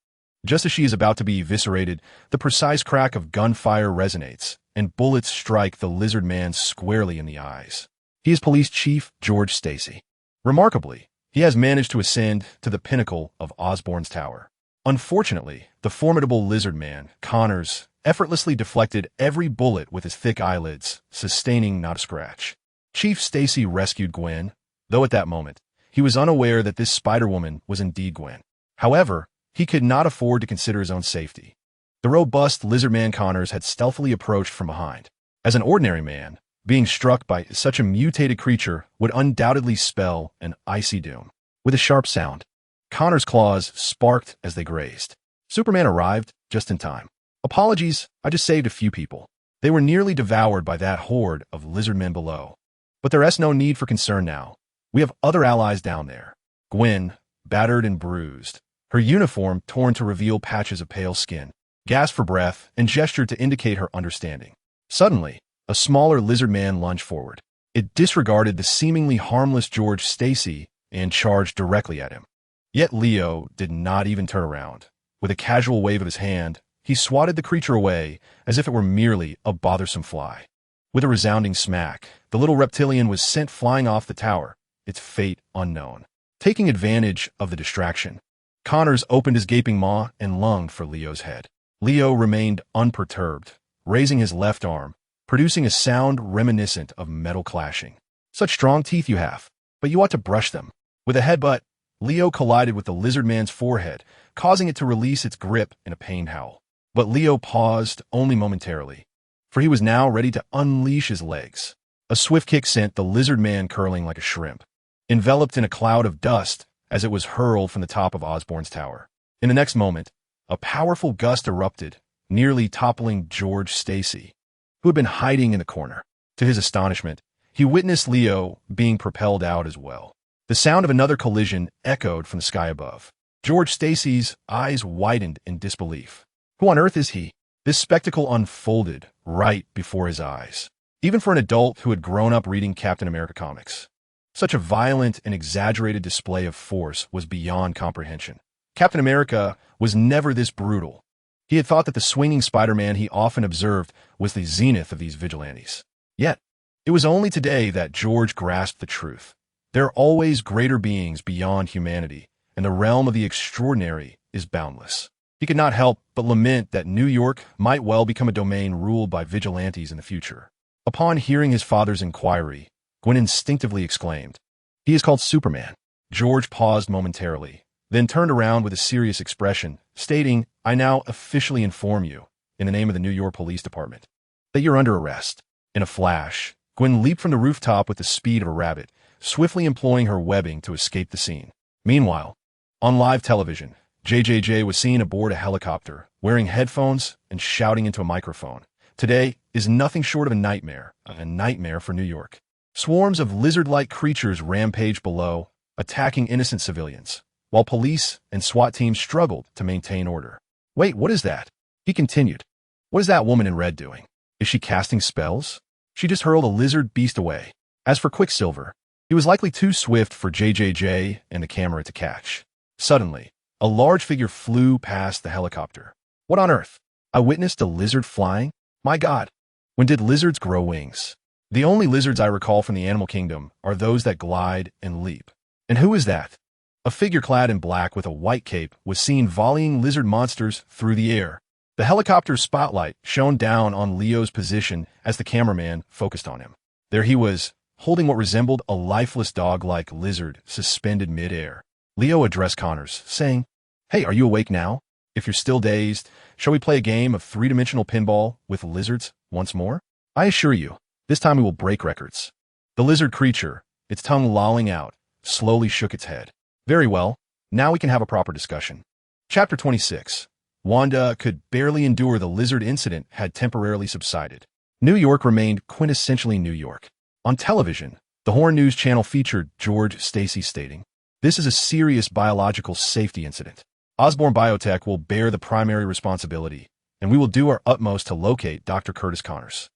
Speaker 1: Just as she is about to be eviscerated, the precise crack of gunfire resonates, and bullets strike the lizard man squarely in the eyes. He is Police Chief George Stacy. Remarkably, he has managed to ascend to the pinnacle of Osborn's tower. Unfortunately, the formidable lizard man, Connors, effortlessly deflected every bullet with his thick eyelids, sustaining not a scratch. Chief Stacy rescued Gwen, though at that moment, he was unaware that this Spider-Woman was indeed Gwen. However, he could not afford to consider his own safety. The robust lizard man Connors had stealthily approached from behind. As an ordinary man, being struck by such a mutated creature would undoubtedly spell an icy doom. With a sharp sound, Connor's claws sparked as they grazed. Superman arrived just in time. Apologies, I just saved a few people. They were nearly devoured by that horde of lizard men below. But there is no need for concern now. We have other allies down there. Gwen, battered and bruised, her uniform torn to reveal patches of pale skin, gasped for breath and gestured to indicate her understanding. Suddenly, a smaller lizard man lunged forward. It disregarded the seemingly harmless George Stacy and charged directly at him. Yet Leo did not even turn around. With a casual wave of his hand, he swatted the creature away as if it were merely a bothersome fly. With a resounding smack, the little reptilian was sent flying off the tower, its fate unknown. Taking advantage of the distraction, Connors opened his gaping maw and lunged for Leo's head. Leo remained unperturbed, raising his left arm, producing a sound reminiscent of metal clashing. Such strong teeth you have, but you ought to brush them. With a headbutt, Leo collided with the lizard man's forehead, causing it to release its grip in a pained howl. But Leo paused only momentarily, for he was now ready to unleash his legs. A swift kick sent the lizard man curling like a shrimp, enveloped in a cloud of dust as it was hurled from the top of Osborn's tower. In the next moment, a powerful gust erupted, nearly toppling George Stacy, who had been hiding in the corner. To his astonishment, he witnessed Leo being propelled out as well. The sound of another collision echoed from the sky above. George Stacy's eyes widened in disbelief. Who on earth is he? This spectacle unfolded right before his eyes, even for an adult who had grown up reading Captain America comics. Such a violent and exaggerated display of force was beyond comprehension. Captain America was never this brutal. He had thought that the swinging Spider-Man he often observed was the zenith of these vigilantes. Yet, it was only today that George grasped the truth. There are always greater beings beyond humanity, and the realm of the extraordinary is boundless. He could not help but lament that New York might well become a domain ruled by vigilantes in the future. Upon hearing his father's inquiry, Gwen instinctively exclaimed, "He is called Superman." George paused momentarily, then turned around with a serious expression, stating, "I now officially inform you, in the name of the New York Police Department, that you're under arrest." In a flash, Gwen leaped from the rooftop with the speed of a rabbit, swiftly employing her webbing to escape the scene. Meanwhile, on live television, JJJ was seen aboard a helicopter, wearing headphones and shouting into a microphone. Today is nothing short of a nightmare for New York. Swarms of lizard-like creatures rampaged below, attacking innocent civilians, while police and SWAT teams struggled to maintain order. "Wait, what is that?" he continued. "What is that woman in red doing? Is she casting spells?" She just hurled a lizard beast away. As for Quicksilver, he was likely too swift for JJJ and the camera to catch. Suddenly, a large figure flew past the helicopter. What on earth? I witnessed a lizard flying? My God, when did lizards grow wings? The only lizards I recall from the animal kingdom are those that glide and leap. And who is that? A figure clad in black with a white cape was seen volleying lizard monsters through the air. The helicopter's spotlight shone down on Leo's position as the cameraman focused on him. There he was, holding what resembled a lifeless dog-like lizard suspended mid-air. Leo addressed Connors, saying, "Hey, are you awake now? If you're still dazed, shall we play a game of three-dimensional pinball with lizards once more? I assure you, this time we will break records." The lizard creature, its tongue lolling out, slowly shook its head. "Very well, now we can have a proper discussion." Chapter 26. Wanda could barely endure the lizard incident had temporarily subsided. New York remained quintessentially New York. On television, the Horn News Channel featured George Stacy stating, "This is a serious biological safety incident. Osborn Biotech will bear the primary responsibility, and we will do our utmost to locate Dr. Curtis Connors."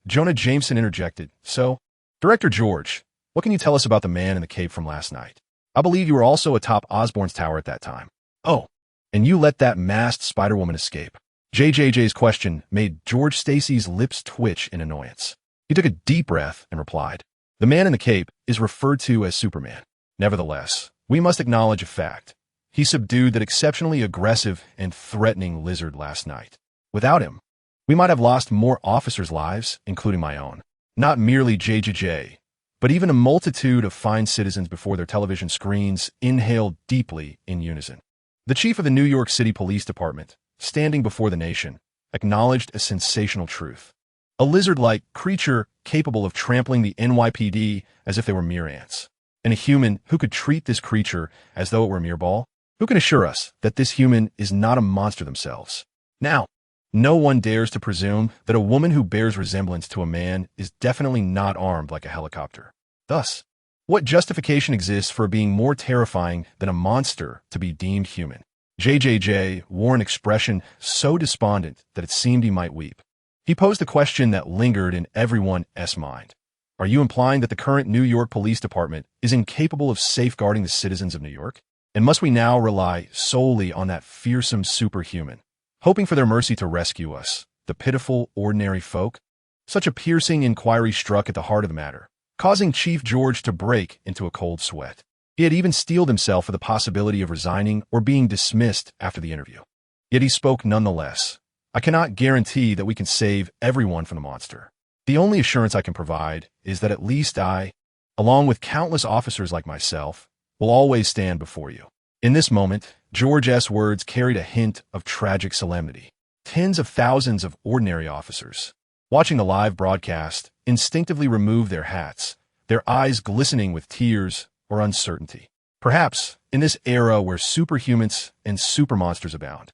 Speaker 1: Jonah Jameson interjected, "So, Director George, what can you tell us about the man in the cape from last night? I believe you were also atop Osborn's tower at that time. Oh, and you let that masked Spider-Woman escape." JJJ's question made George Stacy's lips twitch in annoyance. He took a deep breath and replied, "The man in the cape is referred to as Superman. Nevertheless, we must acknowledge a fact. He subdued that exceptionally aggressive and threatening lizard last night. Without him, we might have lost more officers' lives, including my own. Not merely JJJ, but even a multitude of fine citizens before their television screens inhaled deeply in unison. The chief of the New York City Police Department, standing before the nation, acknowledged a sensational truth. A lizard-like creature capable of trampling the NYPD as if they were mere ants. And a human who could treat this creature as though it were a mere ball? Who can assure us that this human is not a monster themselves? Now, no one dares to presume that a woman who bears resemblance to a man is definitely not armed like a helicopter. Thus, what justification exists for being more terrifying than a monster to be deemed human? JJJ wore an expression so despondent that it seemed he might weep. He posed a question that lingered in everyone's mind. Are you implying that the current New York Police Department is incapable of safeguarding the citizens of New York? And must we now rely solely on that fearsome superhuman, hoping for their mercy to rescue us, the pitiful, ordinary folk? Such a piercing inquiry struck at the heart of the matter, causing Chief George to break into a cold sweat. He had even steeled himself for the possibility of resigning or being dismissed after the interview. Yet he spoke nonetheless. I cannot guarantee that we can save everyone from the monster. The only assurance I can provide is that at least I, along with countless officers like myself, will always stand before you. In this moment, George's words carried a hint of tragic solemnity. Tens of thousands of ordinary officers, watching the live broadcast, instinctively removed their hats, their eyes glistening with tears or uncertainty. Perhaps, in this era where superhumans and supermonsters abound,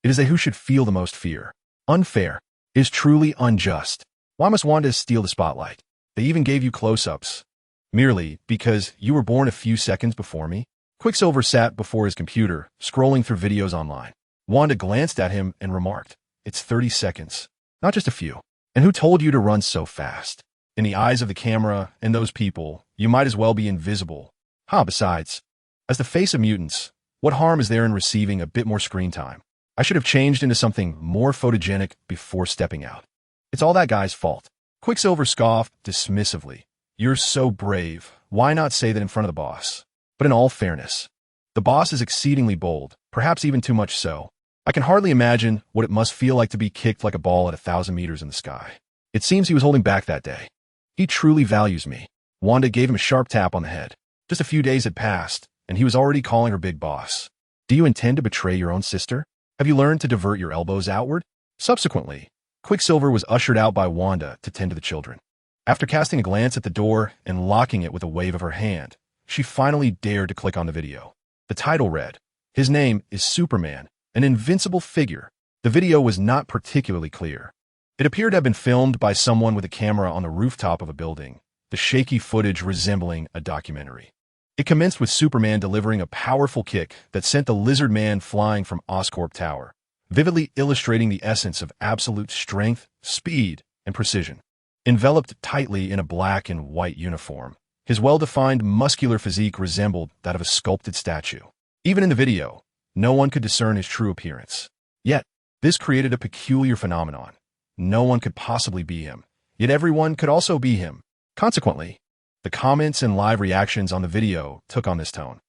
Speaker 1: it is they who should feel the most fear. Unfair is truly unjust. Why must Wanda steal the spotlight? They even gave you close-ups. Merely because you were born a few seconds before me? Quicksilver sat before his computer, scrolling through videos online. Wanda glanced at him and remarked, "It's 30 seconds, not just a few. And who told you to run so fast? In the eyes of the camera and those people, you might as well be invisible. Besides, as the face of mutants, what harm is there in receiving a bit more screen time? I should have changed into something more photogenic before stepping out. It's all that guy's fault." Quicksilver scoffed dismissively. "You're so brave. Why not say that in front of the boss?" But in all fairness, the boss is exceedingly bold, perhaps even too much so. I can hardly imagine what it must feel like to be kicked like a ball at 1,000 meters in the sky. It seems he was holding back that day. He truly values me. Wanda gave him a sharp tap on the head. Just a few days had passed, and he was already calling her big boss. Do you intend to betray your own sister? Have you learned to divert your elbows outward? Subsequently, Quicksilver was ushered out by Wanda to tend to the children. After casting a glance at the door and locking it with a wave of her hand, she finally dared to click on the video. The title read, "His name is Superman, an invincible figure." The video was not particularly clear. It appeared to have been filmed by someone with a camera on the rooftop of a building, the shaky footage resembling a documentary. It commenced with Superman delivering a powerful kick that sent the lizard man flying from Oscorp Tower, vividly illustrating the essence of absolute strength, speed, and precision. Enveloped tightly in a black and white uniform, his well-defined muscular physique resembled that of a sculpted statue. Even in the video, no one could discern his true appearance. Yet, this created a peculiar phenomenon. No one could possibly be him, yet everyone could also be him. Consequently, the comments and live reactions on the video took on this tone.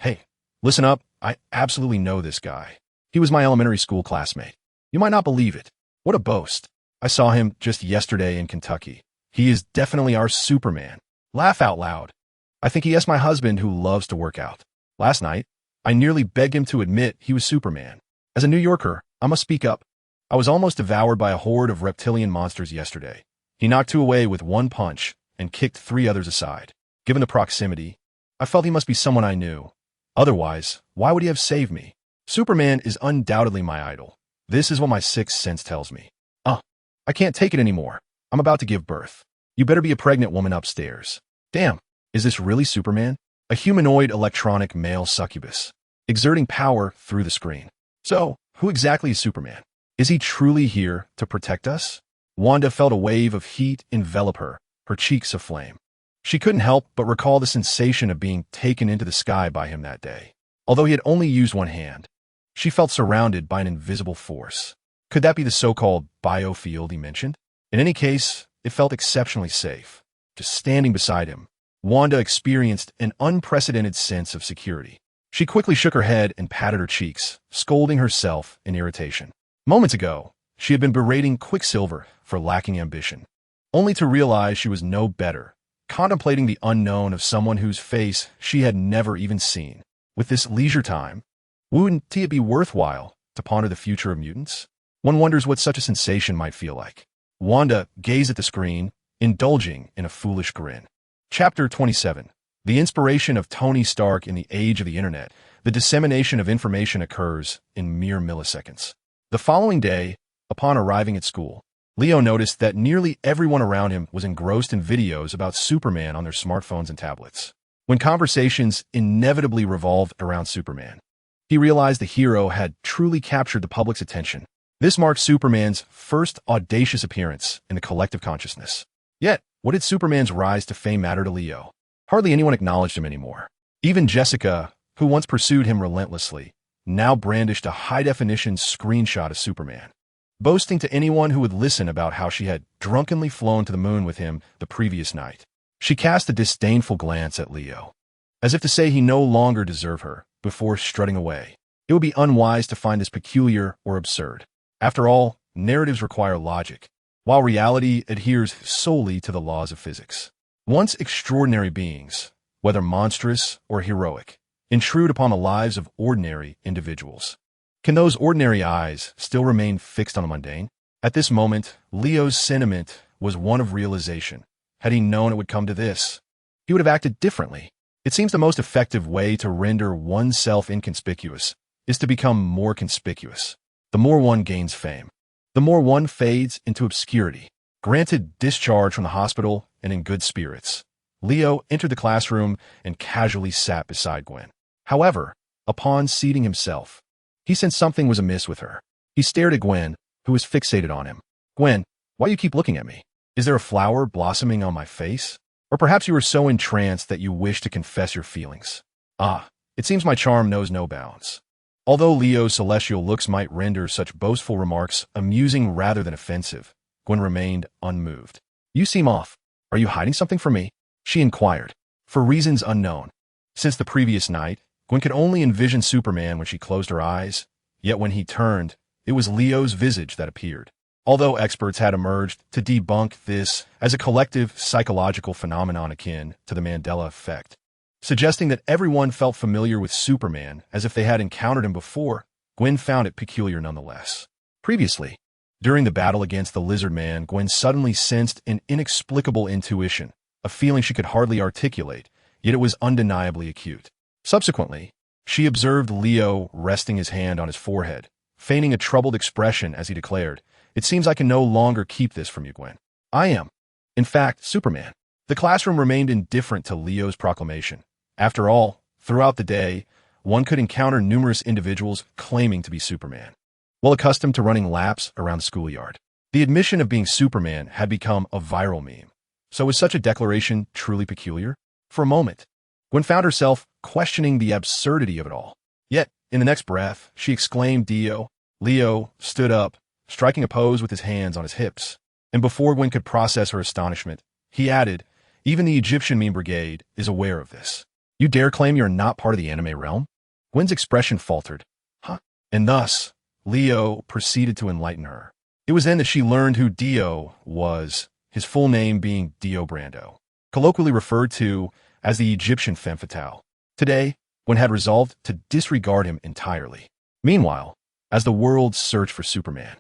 Speaker 1: "Hey, listen up, I absolutely know this guy. He was my elementary school classmate. You might not believe it. What a boast. I saw him just yesterday in Kentucky. He is definitely our Superman. Laugh out loud. I think he asked my husband, who loves to work out. Last night, I nearly begged him to admit he was Superman. As a New Yorker, I must speak up. I was almost devoured by a horde of reptilian monsters yesterday. He knocked 2 away with 1 punch and kicked 3 others aside. Given the proximity, I felt he must be someone I knew. Otherwise, why would he have saved me? Superman is undoubtedly my idol. This is what my sixth sense tells me. I can't take it anymore. I'm about to give birth. You better be a pregnant woman upstairs. Damn, is this really Superman? A humanoid electronic male succubus, exerting power through the screen. So, who exactly is Superman? Is he truly here to protect us? Wanda felt a wave of heat envelop her, her cheeks aflame. She couldn't help but recall the sensation of being taken into the sky by him that day. Although he had only used one hand, she felt surrounded by an invisible force. Could that be the so-called biofield he mentioned? In any case, it felt exceptionally safe, just standing beside him, Wanda experienced an unprecedented sense of security. She quickly shook her head and patted her cheeks, scolding herself in irritation. Moments ago, she had been berating Quicksilver for lacking ambition, only to realize she was no better, contemplating the unknown of someone whose face she had never even seen. With this leisure time, wouldn't it be worthwhile to ponder the future of mutants? One wonders what such a sensation might feel like. Wanda gazed at the screen, indulging in a foolish grin. Chapter 27. The inspiration of Tony Stark in the age of the internet. The dissemination of information occurs in mere milliseconds. The following day, upon arriving at school, Leo noticed that nearly everyone around him was engrossed in videos about Superman on their smartphones and tablets. When conversations inevitably revolved around Superman, he realized the hero had truly captured the public's attention. This marked Superman's first audacious appearance in the collective consciousness. Yet, what did Superman's rise to fame matter to Leo? Hardly anyone acknowledged him anymore. Even Jessica, who once pursued him relentlessly, now brandished a high-definition screenshot of Superman, boasting to anyone who would listen about how she had drunkenly flown to the moon with him the previous night. She cast a disdainful glance at Leo, as if to say he no longer deserved her, before strutting away. It would be unwise to find this peculiar or absurd. After all, narratives require logic, while reality adheres solely to the laws of physics. Once extraordinary beings, whether monstrous or heroic, intrude upon the lives of ordinary individuals. Can those ordinary eyes still remain fixed on the mundane? At this moment, Leo's sentiment was one of realization. Had he known it would come to this, he would have acted differently. It seems the most effective way to render oneself inconspicuous is to become more conspicuous. The more one gains fame, the more one fades into obscurity. Granted discharge from the hospital and in good spirits, Leo entered the classroom and casually sat beside Gwen. However, upon seating himself, he sensed something was amiss with her. He stared at Gwen, who was fixated on him. "Gwen, why do you keep looking at me? Is there a flower blossoming on my face? Or perhaps you were so entranced that you wish to confess your feelings? Ah, it seems my charm knows no bounds." Although Leo's celestial looks might render such boastful remarks amusing rather than offensive, Gwen remained unmoved. "You seem off. Are you hiding something from me?" she inquired, for reasons unknown. Since the previous night, Gwen could only envision Superman when she closed her eyes, yet when he turned, it was Leo's visage that appeared. Although experts had emerged to debunk this as a collective psychological phenomenon akin to the Mandela effect, suggesting that everyone felt familiar with Superman as if they had encountered him before, Gwen found it peculiar nonetheless. Previously, during the battle against the Lizard Man, Gwen suddenly sensed an inexplicable intuition, a feeling she could hardly articulate, yet it was undeniably acute. Subsequently, she observed Leo resting his hand on his forehead, feigning a troubled expression as he declared, "It seems I can no longer keep this from you, Gwen. I am, in fact, Superman." The classroom remained indifferent to Leo's proclamation. After all, throughout the day, one could encounter numerous individuals claiming to be Superman. Well accustomed to running laps around the schoolyard, the admission of being Superman had become a viral meme. So was such a declaration truly peculiar? For a moment, Gwen found herself questioning the absurdity of it all. Yet, in the next breath, she exclaimed, "Dio." Leo stood up, striking a pose with his hands on his hips. And before Gwen could process her astonishment, he added, "Even the Egyptian meme brigade is aware of this. You dare claim you're not part of the anime realm?" Gwen's expression faltered. "Huh?" And thus, Leo proceeded to enlighten her. It was then that she learned who Dio was, his full name being Dio Brando, colloquially referred to as the Egyptian femme fatale. Today, Gwen had resolved to disregard him entirely. Meanwhile, as the world searched for Superman,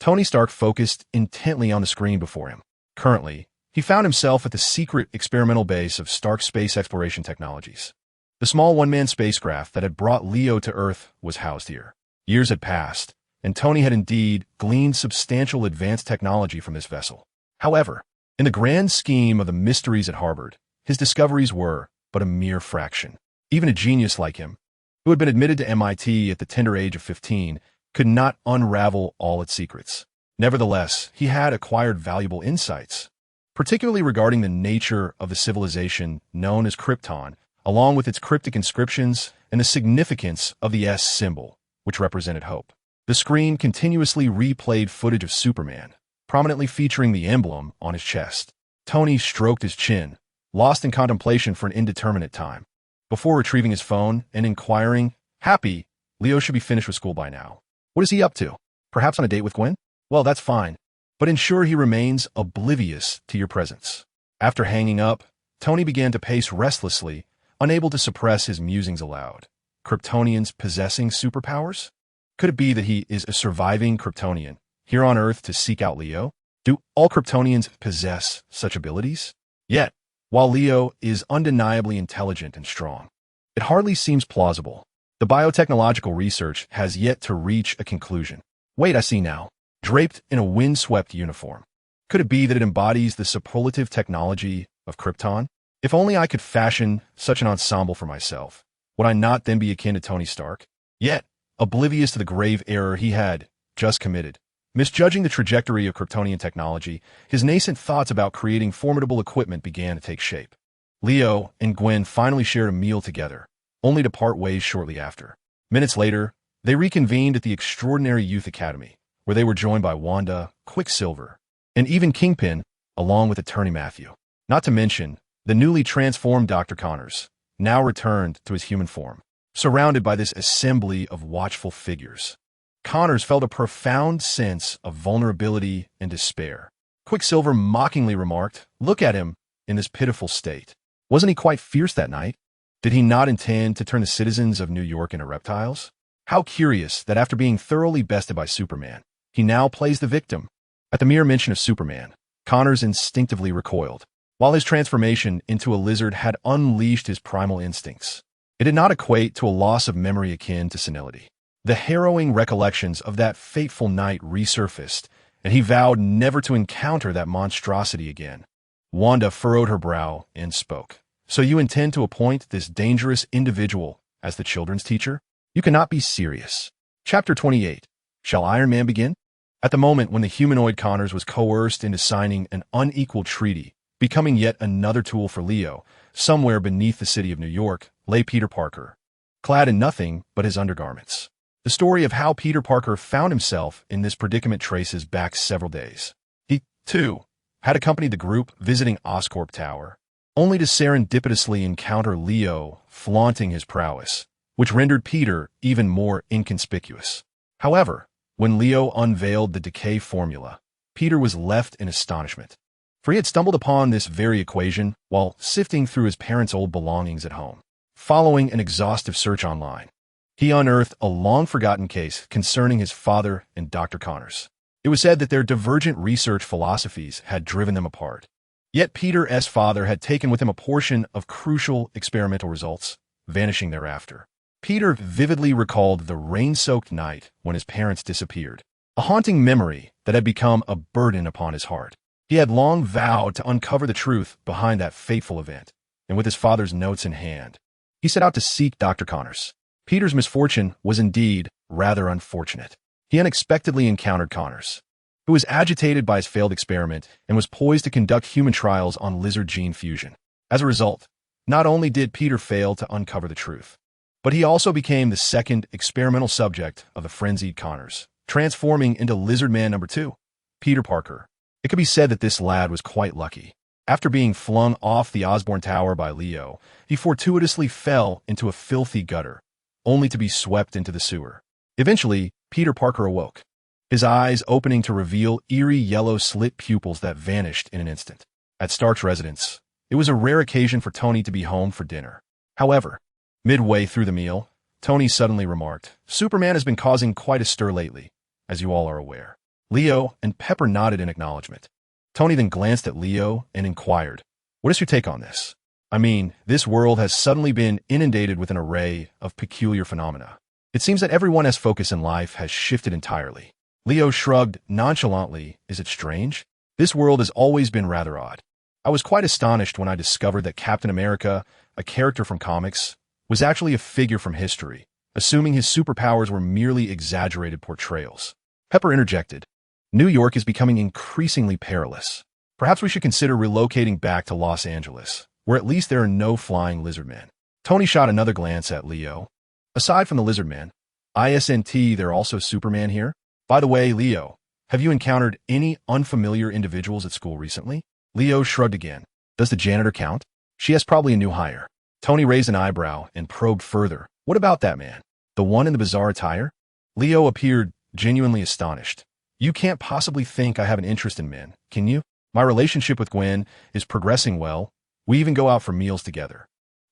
Speaker 1: Tony Stark focused intently on the screen before him. Currently, he found himself at the secret experimental base of Stark Space Exploration Technologies. The small one-man spacecraft that had brought Leo to Earth was housed here. Years had passed, and Tony had indeed gleaned substantial advanced technology from this vessel. However, in the grand scheme of the mysteries it harbored, his discoveries were but a mere fraction. Even a genius like him, who had been admitted to MIT at the tender age of 15, could not unravel all its secrets. Nevertheless, he had acquired valuable insights, particularly regarding the nature of the civilization known as Krypton, along with its cryptic inscriptions and the significance of the S symbol, which represented hope. The screen continuously replayed footage of Superman, prominently featuring the emblem on his chest. Tony stroked his chin, lost in contemplation for an indeterminate time. Before retrieving his phone and inquiring, "Happy, Leo should be finished with school by now. What is he up to? Perhaps on a date with Gwen? Well, that's fine, but ensure he remains oblivious to your presence." After hanging up, Tony began to pace restlessly, unable to suppress his musings aloud. Kryptonians possessing superpowers? Could it be that he is a surviving Kryptonian, here on Earth to seek out Leo? Do all Kryptonians possess such abilities? Yet, while Leo is undeniably intelligent and strong, it hardly seems plausible. The biotechnological research has yet to reach a conclusion. Wait, I see now. Draped in a windswept uniform. Could it be that it embodies the superlative technology of Krypton? If only I could fashion such an ensemble for myself, would I not then be akin to Tony Stark? Yet, oblivious to the grave error he had just committed, misjudging the trajectory of Kryptonian technology, his nascent thoughts about creating formidable equipment began to take shape. Leo and Gwen finally shared a meal together, only to part ways shortly after. Minutes later, they reconvened at the extraordinary Youth Academy, where they were joined by Wanda, Quicksilver, and even Kingpin, along with Attorney Matthew. Not to mention, the newly transformed Dr. Connors, now returned to his human form. Surrounded by this assembly of watchful figures, Connors felt a profound sense of vulnerability and despair. Quicksilver mockingly remarked, "Look at him in this pitiful state. Wasn't he quite fierce that night? Did he not intend to turn the citizens of New York into reptiles? How curious that after being thoroughly bested by Superman, he now plays the victim." At the mere mention of Superman, Connors instinctively recoiled. While his transformation into a lizard had unleashed his primal instincts, it did not equate to a loss of memory akin to senility. The harrowing recollections of that fateful night resurfaced, and he vowed never to encounter that monstrosity again. Wanda furrowed her brow and spoke. "So you intend to appoint this dangerous individual as the children's teacher? You cannot be serious." Chapter 28. Shall Iron Man begin? At the moment when the humanoid Connors was coerced into signing an unequal treaty, becoming yet another tool for Leo, somewhere beneath the city of New York lay Peter Parker, clad in nothing but his undergarments. The story of how Peter Parker found himself in this predicament traces back several days. He, too, had accompanied the group visiting Oscorp Tower, only to serendipitously encounter Leo flaunting his prowess, which rendered Peter even more inconspicuous. However, when Leo unveiled the decay formula, Peter was left in astonishment, for he had stumbled upon this very equation while sifting through his parents' old belongings at home. Following an exhaustive search online, he unearthed a long-forgotten case concerning his father and Dr. Connors. It was said that their divergent research philosophies had driven them apart. Yet Peter's father had taken with him a portion of crucial experimental results, vanishing thereafter. Peter vividly recalled the rain-soaked night when his parents disappeared, a haunting memory that had become a burden upon his heart. He had long vowed to uncover the truth behind that fateful event, and with his father's notes in hand, he set out to seek Dr. Connors. Peter's misfortune was indeed rather unfortunate. He unexpectedly encountered Connors, who was agitated by his failed experiment and was poised to conduct human trials on lizard gene fusion. As a result, not only did Peter fail to uncover the truth, but he also became the second experimental subject of the frenzied Connors, transforming into Lizard Man number 2, Peter Parker. It could be said that this lad was quite lucky. After being flung off the Osborn Tower by Leo, he fortuitously fell into a filthy gutter, only to be swept into the sewer. Eventually, Peter Parker awoke, his eyes opening to reveal eerie yellow slit pupils that vanished in an instant. At Stark's residence, it was a rare occasion for Tony to be home for dinner. However, midway through the meal, Tony suddenly remarked, "Superman has been causing quite a stir lately, as you all are aware." Leo and Pepper nodded in acknowledgement. Tony then glanced at Leo and inquired, "What is your take on this? I mean, this world has suddenly been inundated with an array of peculiar phenomena. It seems that everyone's focus in life has shifted entirely." Leo shrugged nonchalantly. "Is it strange? This world has always been rather odd. I was quite astonished when I discovered that Captain America, a character from comics, was actually a figure from history, assuming his superpowers were merely exaggerated portrayals." Pepper interjected, "New York is becoming increasingly perilous. Perhaps we should consider relocating back to Los Angeles, where at least there are no flying lizard men." Tony shot another glance at Leo. "Aside from the lizard men, isn't there also Superman here? By the way, Leo, have you encountered any unfamiliar individuals at school recently?" Leo shrugged again. "Does the janitor count?" She has probably a new hire. Tony raised an eyebrow and probed further. What about that man? The one in the bizarre attire? Leo appeared genuinely astonished. You can't possibly think I have an interest in men, can you? My relationship with Gwen is progressing well. We even go out for meals together.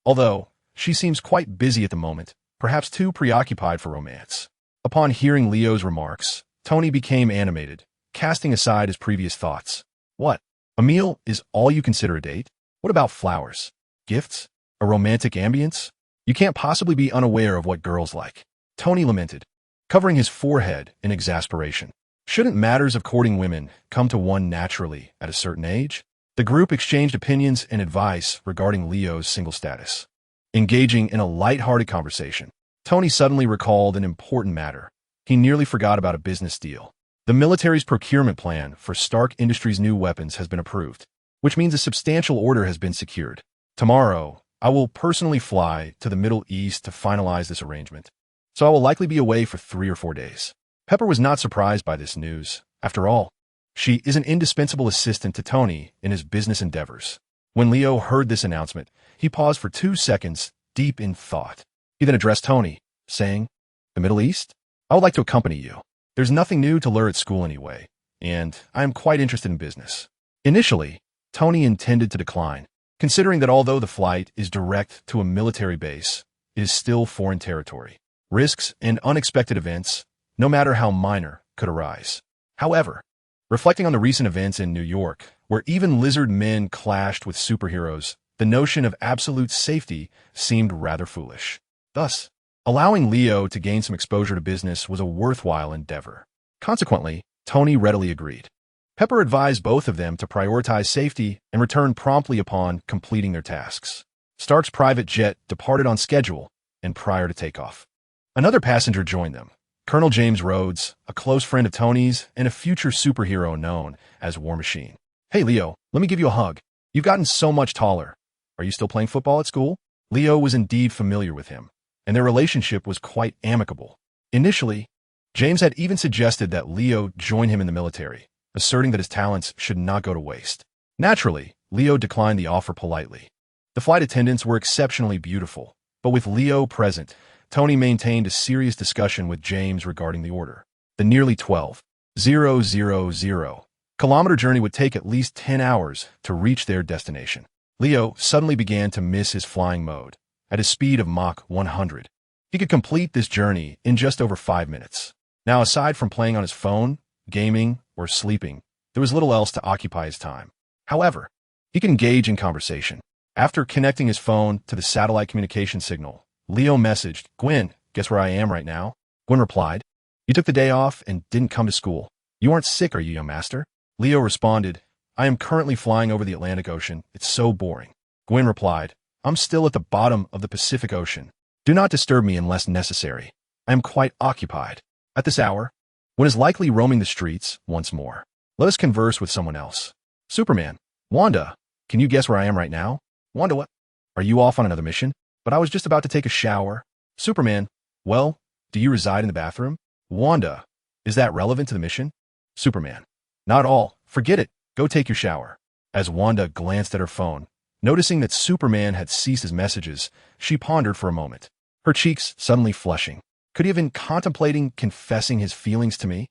Speaker 1: Although, she seems quite busy at the moment, perhaps too preoccupied for romance. Upon hearing Leo's remarks, Tony became animated, casting aside his previous thoughts. What? A meal is all you consider a date? What about flowers? Gifts? A romantic ambience? You can't possibly be unaware of what girls like. Tony lamented, covering his forehead in exasperation. Shouldn't matters of courting women come to one naturally at a certain age? The group exchanged opinions and advice regarding Leo's single status. Engaging in a light-hearted conversation, Tony suddenly recalled an important matter. He nearly forgot about a business deal. The military's procurement plan for Stark Industries' new weapons has been approved, which means a substantial order has been secured. Tomorrow, I will personally fly to the Middle East to finalize this arrangement, so I will likely be away for 3 or 4 days. Pepper was not surprised by this news. After all, she is an indispensable assistant to Tony in his business endeavors. When Leo heard this announcement, he paused for 2 seconds, deep in thought. He then addressed Tony, saying, "The Middle East? I would like to accompany you. There's nothing new to learn at school anyway, and I am quite interested in business." Initially, Tony intended to decline, considering that although the flight is direct to a military base, it is still foreign territory. Risks and unexpected events, no matter how minor, could arise. However, reflecting on the recent events in New York, where even lizard men clashed with superheroes, the notion of absolute safety seemed rather foolish. Thus, allowing Leo to gain some exposure to business was a worthwhile endeavor. Consequently, Tony readily agreed. Pepper advised both of them to prioritize safety and return promptly upon completing their tasks. Stark's private jet departed on schedule and prior to takeoff. Another passenger joined them, Colonel James Rhodes, a close friend of Tony's and a future superhero known as War Machine. "Hey, Leo, let me give you a hug. You've gotten so much taller. Are you still playing football at school?" Leo was indeed familiar with him, and their relationship was quite amicable. Initially, James had even suggested that Leo join him in the military, asserting that his talents should not go to waste. Naturally, Leo declined the offer politely. The flight attendants were exceptionally beautiful, but with Leo present, Tony maintained a serious discussion with James regarding the order. The nearly 12,000-kilometer journey would take at least 10 hours to reach their destination. Leo suddenly began to miss his flying mode. At a speed of Mach 100, he could complete this journey in just over 5 minutes. Now, aside from playing on his phone, gaming, or sleeping, there was little else to occupy his time. However, he could engage in conversation. After connecting his phone to the satellite communication signal, Leo messaged, "Gwen, guess where I am right now?" Gwen replied, "You took the day off and didn't come to school. You aren't sick, are you, young master?" Leo responded, "I am currently flying over the Atlantic Ocean. It's so boring." Gwen replied, "I'm still at the bottom of the Pacific Ocean. Do not disturb me unless necessary. I am quite occupied. At this hour, Gwen is likely roaming the streets once more. Let us converse with someone else." Superman, "Wanda, can you guess where I am right now?" Wanda, "What? Are you off on another mission?" "But I was just about to take a shower." Superman, "Well, do you reside in the bathroom?" Wanda, "Is that relevant to the mission?" Superman, "Not at all. Forget it. Go take your shower." As Wanda glanced at her phone, noticing that Superman had ceased his messages, she pondered for a moment, her cheeks suddenly flushing. Could he have been contemplating confessing his feelings to me?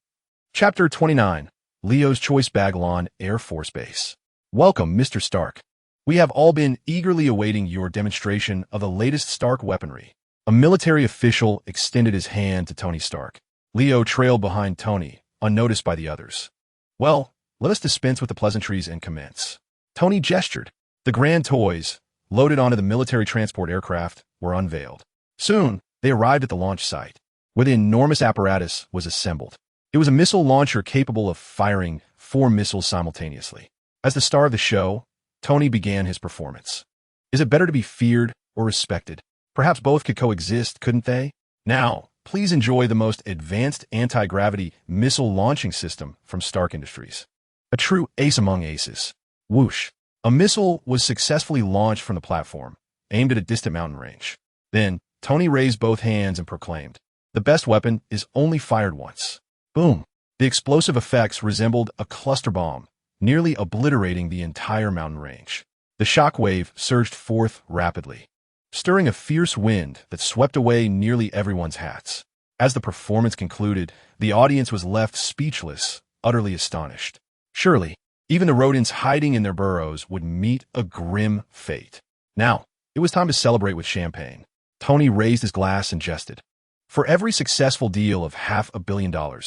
Speaker 1: Chapter 29, Leo's Choice Bagalon Air Force Base. Welcome, Mr. Stark. We have all been eagerly awaiting your demonstration of the latest Stark weaponry. A military official extended his hand to Tony Stark. Leo trailed behind Tony, unnoticed by the others. "Well, let us dispense with the pleasantries and commence." Tony gestured. The grand toys, loaded onto the military transport aircraft, were unveiled. Soon, they arrived at the launch site, where the enormous apparatus was assembled. It was a missile launcher capable of firing 4 missiles simultaneously. As the star of the show, Tony began his performance. Is it better to be feared or respected? Perhaps both could coexist, couldn't they? Now, please enjoy the most advanced anti-gravity missile launching system from Stark Industries. A true ace among aces. Whoosh. A missile was successfully launched from the platform, aimed at a distant mountain range. Then, Tony raised both hands and proclaimed, "The best weapon is only fired once." Boom. The explosive effects resembled a cluster bomb, nearly obliterating the entire mountain range. The shock wave surged forth rapidly, stirring a fierce wind that swept away nearly everyone's hats. As the performance concluded, the audience was left speechless, utterly astonished. Surely, even the rodents hiding in their burrows would meet a grim fate. Now, it was time to celebrate with champagne. Tony raised his glass and jested. For every successful deal of $500 million,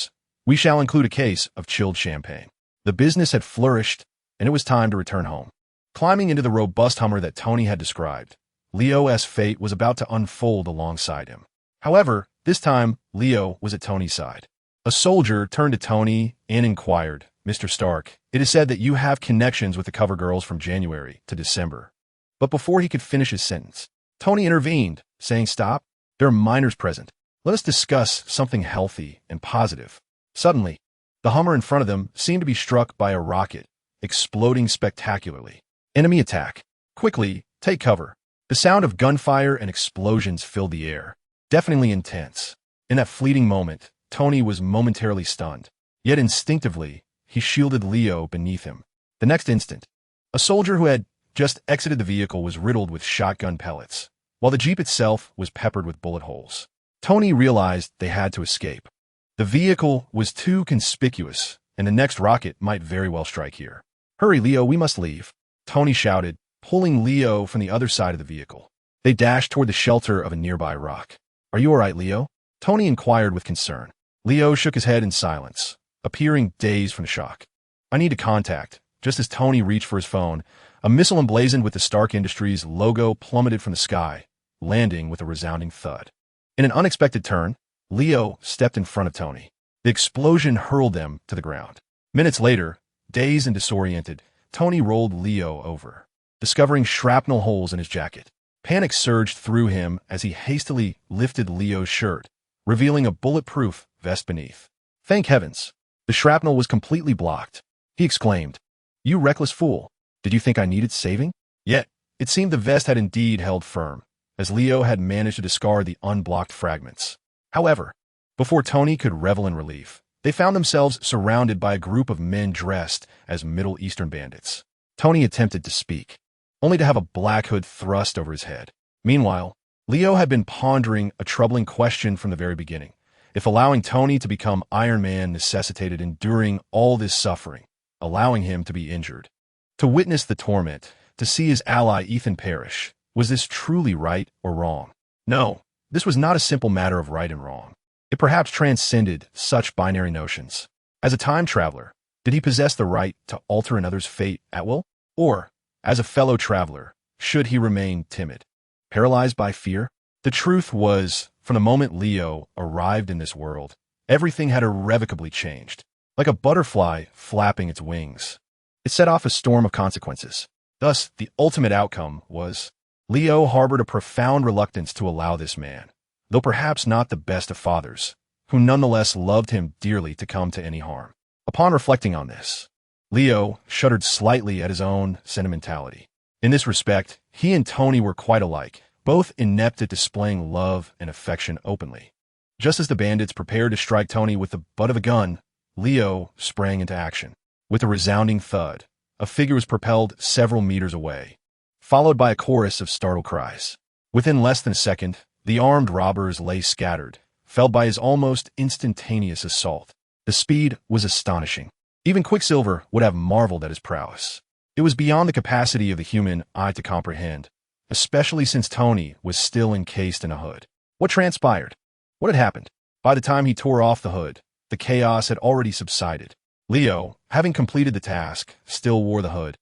Speaker 1: we shall include a case of chilled champagne. The business had flourished, and it was time to return home. Climbing into the robust Hummer that Tony had described, Leo's fate was about to unfold alongside him. However, this time, Leo was at Tony's side. A soldier turned to Tony and inquired, "Mr. Stark, it is said that you have connections with the cover girls from January to December." But before he could finish his sentence, Tony intervened, saying, "Stop, there are minors present. Let us discuss something healthy and positive." Suddenly, the Hummer in front of them seemed to be struck by a rocket, exploding spectacularly. "Enemy attack. Quickly, take cover." The sound of gunfire and explosions filled the air, deafeningly intense. In that fleeting moment, Tony was momentarily stunned, yet instinctively, he shielded Leo beneath him. The next instant, a soldier who had just exited the vehicle was riddled with shotgun pellets, while the Jeep itself was peppered with bullet holes. Tony realized they had to escape. The vehicle was too conspicuous, and the next rocket might very well strike here. "Hurry, Leo, we must leave," Tony shouted, pulling Leo from the other side of the vehicle. They dashed toward the shelter of a nearby rock. "Are you all right, Leo?" Tony inquired with concern. Leo shook his head in silence, appearing dazed from the shock. "I need to contact." Just as Tony reached for his phone, a missile emblazoned with the Stark Industries logo plummeted from the sky, landing with a resounding thud. In an unexpected turn, Leo stepped in front of Tony. The explosion hurled them to the ground. Minutes later, dazed and disoriented, Tony rolled Leo over, discovering shrapnel holes in his jacket. Panic surged through him as he hastily lifted Leo's shirt, revealing a bulletproof vest beneath. Thank heavens! The shrapnel was completely blocked. He exclaimed, "You reckless fool! Did you think I needed saving?" Yet, it seemed the vest had indeed held firm, as Leo had managed to discard the unblocked fragments. However, before Tony could revel in relief, they found themselves surrounded by a group of men dressed as Middle Eastern bandits. Tony attempted to speak, only to have a black hood thrust over his head. Meanwhile, Leo had been pondering a troubling question from the very beginning. If allowing Tony to become Iron Man necessitated enduring all this suffering, allowing him to be injured, to witness the torment, to see his ally Ethan perish, was this truly right or wrong? No, this was not a simple matter of right and wrong. It perhaps transcended such binary notions. As a time traveler, did he possess the right to alter another's fate at will? Or, as a fellow traveler, should he remain timid, paralyzed by fear? The truth was, from the moment Leo arrived in this world, everything had irrevocably changed. Like a butterfly flapping its wings, it set off a storm of consequences. Thus, the ultimate outcome was, Leo harbored a profound reluctance to allow this man, though perhaps not the best of fathers, who nonetheless loved him dearly, to come to any harm. Upon reflecting on this, Leo shuddered slightly at his own sentimentality. In this respect, he and Tony were quite alike, both inept at displaying love and affection openly. Just as the bandits prepared to strike Tony with the butt of a gun, Leo sprang into action. With a resounding thud, a figure was propelled several meters away, followed by a chorus of startled cries. Within less than a second, the armed robbers lay scattered, felled by his almost instantaneous assault. The speed was astonishing. Even Quicksilver would have marveled at his prowess. It was beyond the capacity of the human eye to comprehend, especially since Tony was still encased in a hood. What transpired? What had happened? By the time he tore off the hood, the chaos had already subsided. Leo, having completed the task, still wore the hood,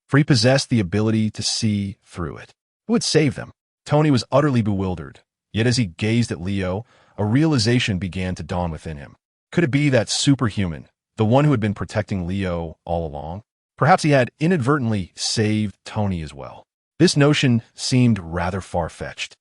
Speaker 1: for he possessed the ability to see through it. Who had saved them? Tony was utterly bewildered, yet as he gazed at Leo, a realization began to dawn within him. Could it be that superhuman, the one who had been protecting Leo all along? Perhaps he had inadvertently saved Tony as well. This notion seemed rather far-fetched,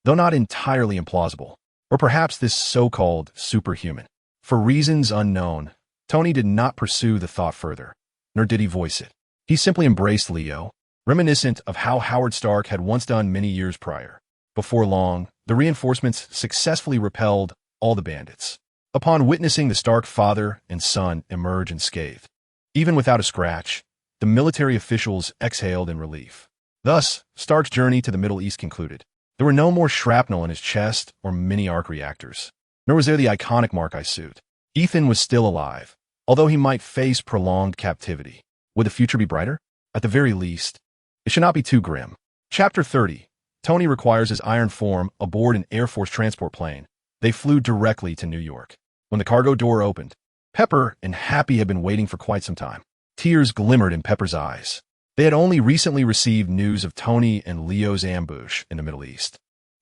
Speaker 1: though not entirely implausible. Or perhaps this so-called superhuman. For reasons unknown, Tony did not pursue the thought further, nor did he voice it. He simply embraced Leo, reminiscent of how Howard Stark had once done many years prior. Before long, the reinforcements successfully repelled all the bandits. Upon witnessing the Stark father and son emerge unscathed, even without a scratch, the military officials exhaled in relief. Thus, Stark's journey to the Middle East concluded. There were no more shrapnel in his chest or mini-arc reactors, nor was there the iconic Mark I suit. Ethan was still alive, although he might face prolonged captivity. Would the future be brighter? At the very least, it should not be too grim. Chapter 30. Tony requires his iron form aboard an Air Force transport plane. They flew directly to New York. When the cargo door opened, Pepper and Happy had been waiting for quite some time. Tears glimmered in Pepper's eyes. They had only recently received news of Tony and Leo's ambush in the Middle East.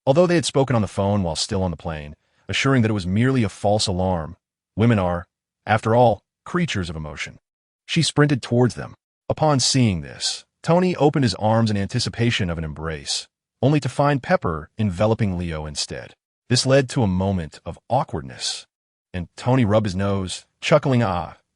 Speaker 1: Although they had spoken on the phone while still on the plane, assuring that it was merely a false alarm, women are, after all, creatures of emotion. She sprinted towards them. Upon seeing this, Tony opened his arms in anticipation of an embrace, only to find Pepper enveloping Leo instead. This led to a moment of awkwardness, and Tony rubbed his nose, chuckling,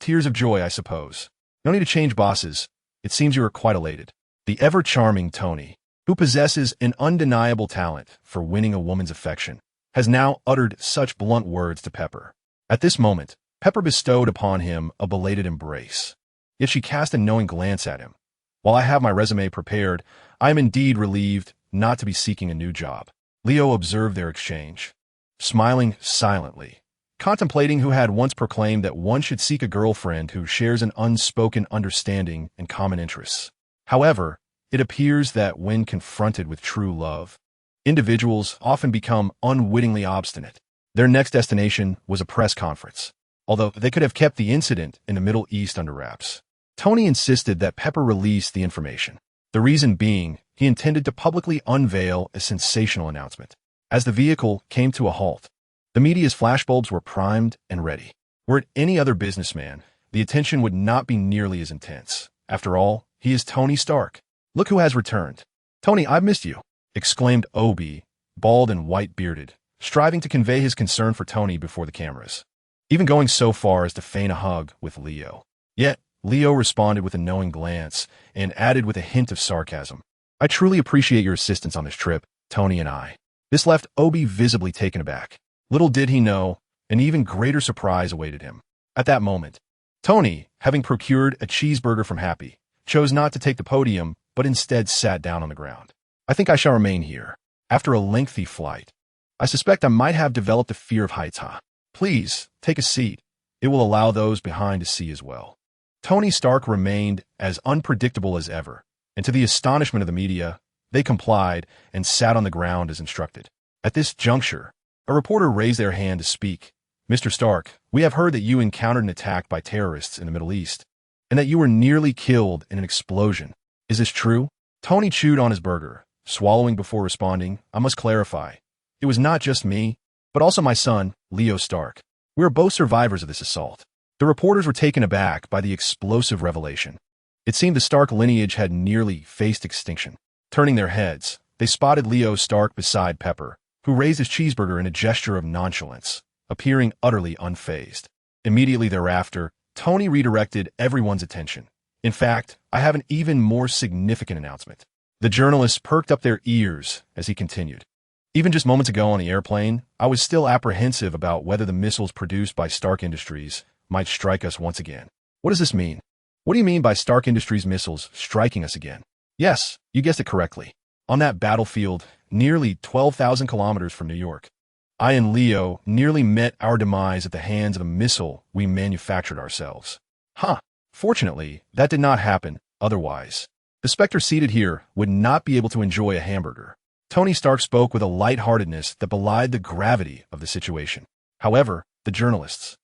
Speaker 1: tears of joy, I suppose. No need to change bosses. It seems you are quite elated. The ever-charming Tony, who possesses an undeniable talent for winning a woman's affection, has now uttered such blunt words to Pepper. At this moment, Pepper bestowed upon him a belated embrace. Yet she cast a knowing glance at him. While I have my resume prepared, I am indeed relieved not to be seeking a new job. Leo observed their exchange, smiling silently, contemplating who had once proclaimed that one should seek a girlfriend who shares an unspoken understanding and common interests. However, it appears that when confronted with true love, individuals often become unwittingly obstinate. Their next destination was a press conference, although they could have kept the incident in the Middle East under wraps. Tony insisted that Pepper release the information, the reason being he intended to publicly unveil a sensational announcement. As the vehicle came to a halt, the media's flashbulbs were primed and ready. Were it any other businessman, the attention would not be nearly as intense. After all, he is Tony Stark. Look who has returned. Tony, I've missed you, exclaimed Obi, bald and white-bearded, striving to convey his concern for Tony before the cameras, even going so far as to feign a hug with Leo. Yet, Leo responded with a knowing glance and added with a hint of sarcasm, I truly appreciate your assistance on this trip, Tony and I. This left Obi visibly taken aback. Little did he know, an even greater surprise awaited him. At that moment, Tony, having procured a cheeseburger from Happy, chose not to take the podium, but instead sat down on the ground. I think I shall remain here. After a lengthy flight, I suspect I might have developed a fear of heights, Please, take a seat. It will allow those behind to see as well. Tony Stark remained as unpredictable as ever, and to the astonishment of the media, they complied and sat on the ground as instructed. At this juncture, a reporter raised their hand to speak. Mr. Stark, we have heard that you encountered an attack by terrorists in the Middle East, and that you were nearly killed in an explosion. Is this true? Tony chewed on his burger, swallowing before responding. I must clarify. It was not just me, but also my son, Leo Stark. We are both survivors of this assault. The reporters were taken aback by the explosive revelation. It seemed the Stark lineage had nearly faced extinction. Turning their heads, they spotted Leo Stark beside Pepper, who raised his cheeseburger in a gesture of nonchalance, appearing utterly unfazed. Immediately thereafter, Tony redirected everyone's attention. In fact, I have an even more significant announcement. The journalists perked up their ears as he continued. Even just moments ago on the airplane, I was still apprehensive about whether the missiles produced by Stark Industries might strike us once again. What does this mean? What do you mean by Stark Industries missiles striking us again? Yes, you guessed it correctly. On that battlefield, nearly 12,000 kilometers from New York, I and Leo nearly met our demise at the hands of a missile we manufactured ourselves. Fortunately, that did not happen otherwise. The Spectre seated here would not be able to enjoy a hamburger. Tony Stark spoke with a lightheartedness that belied the gravity of the situation. However, the journalists,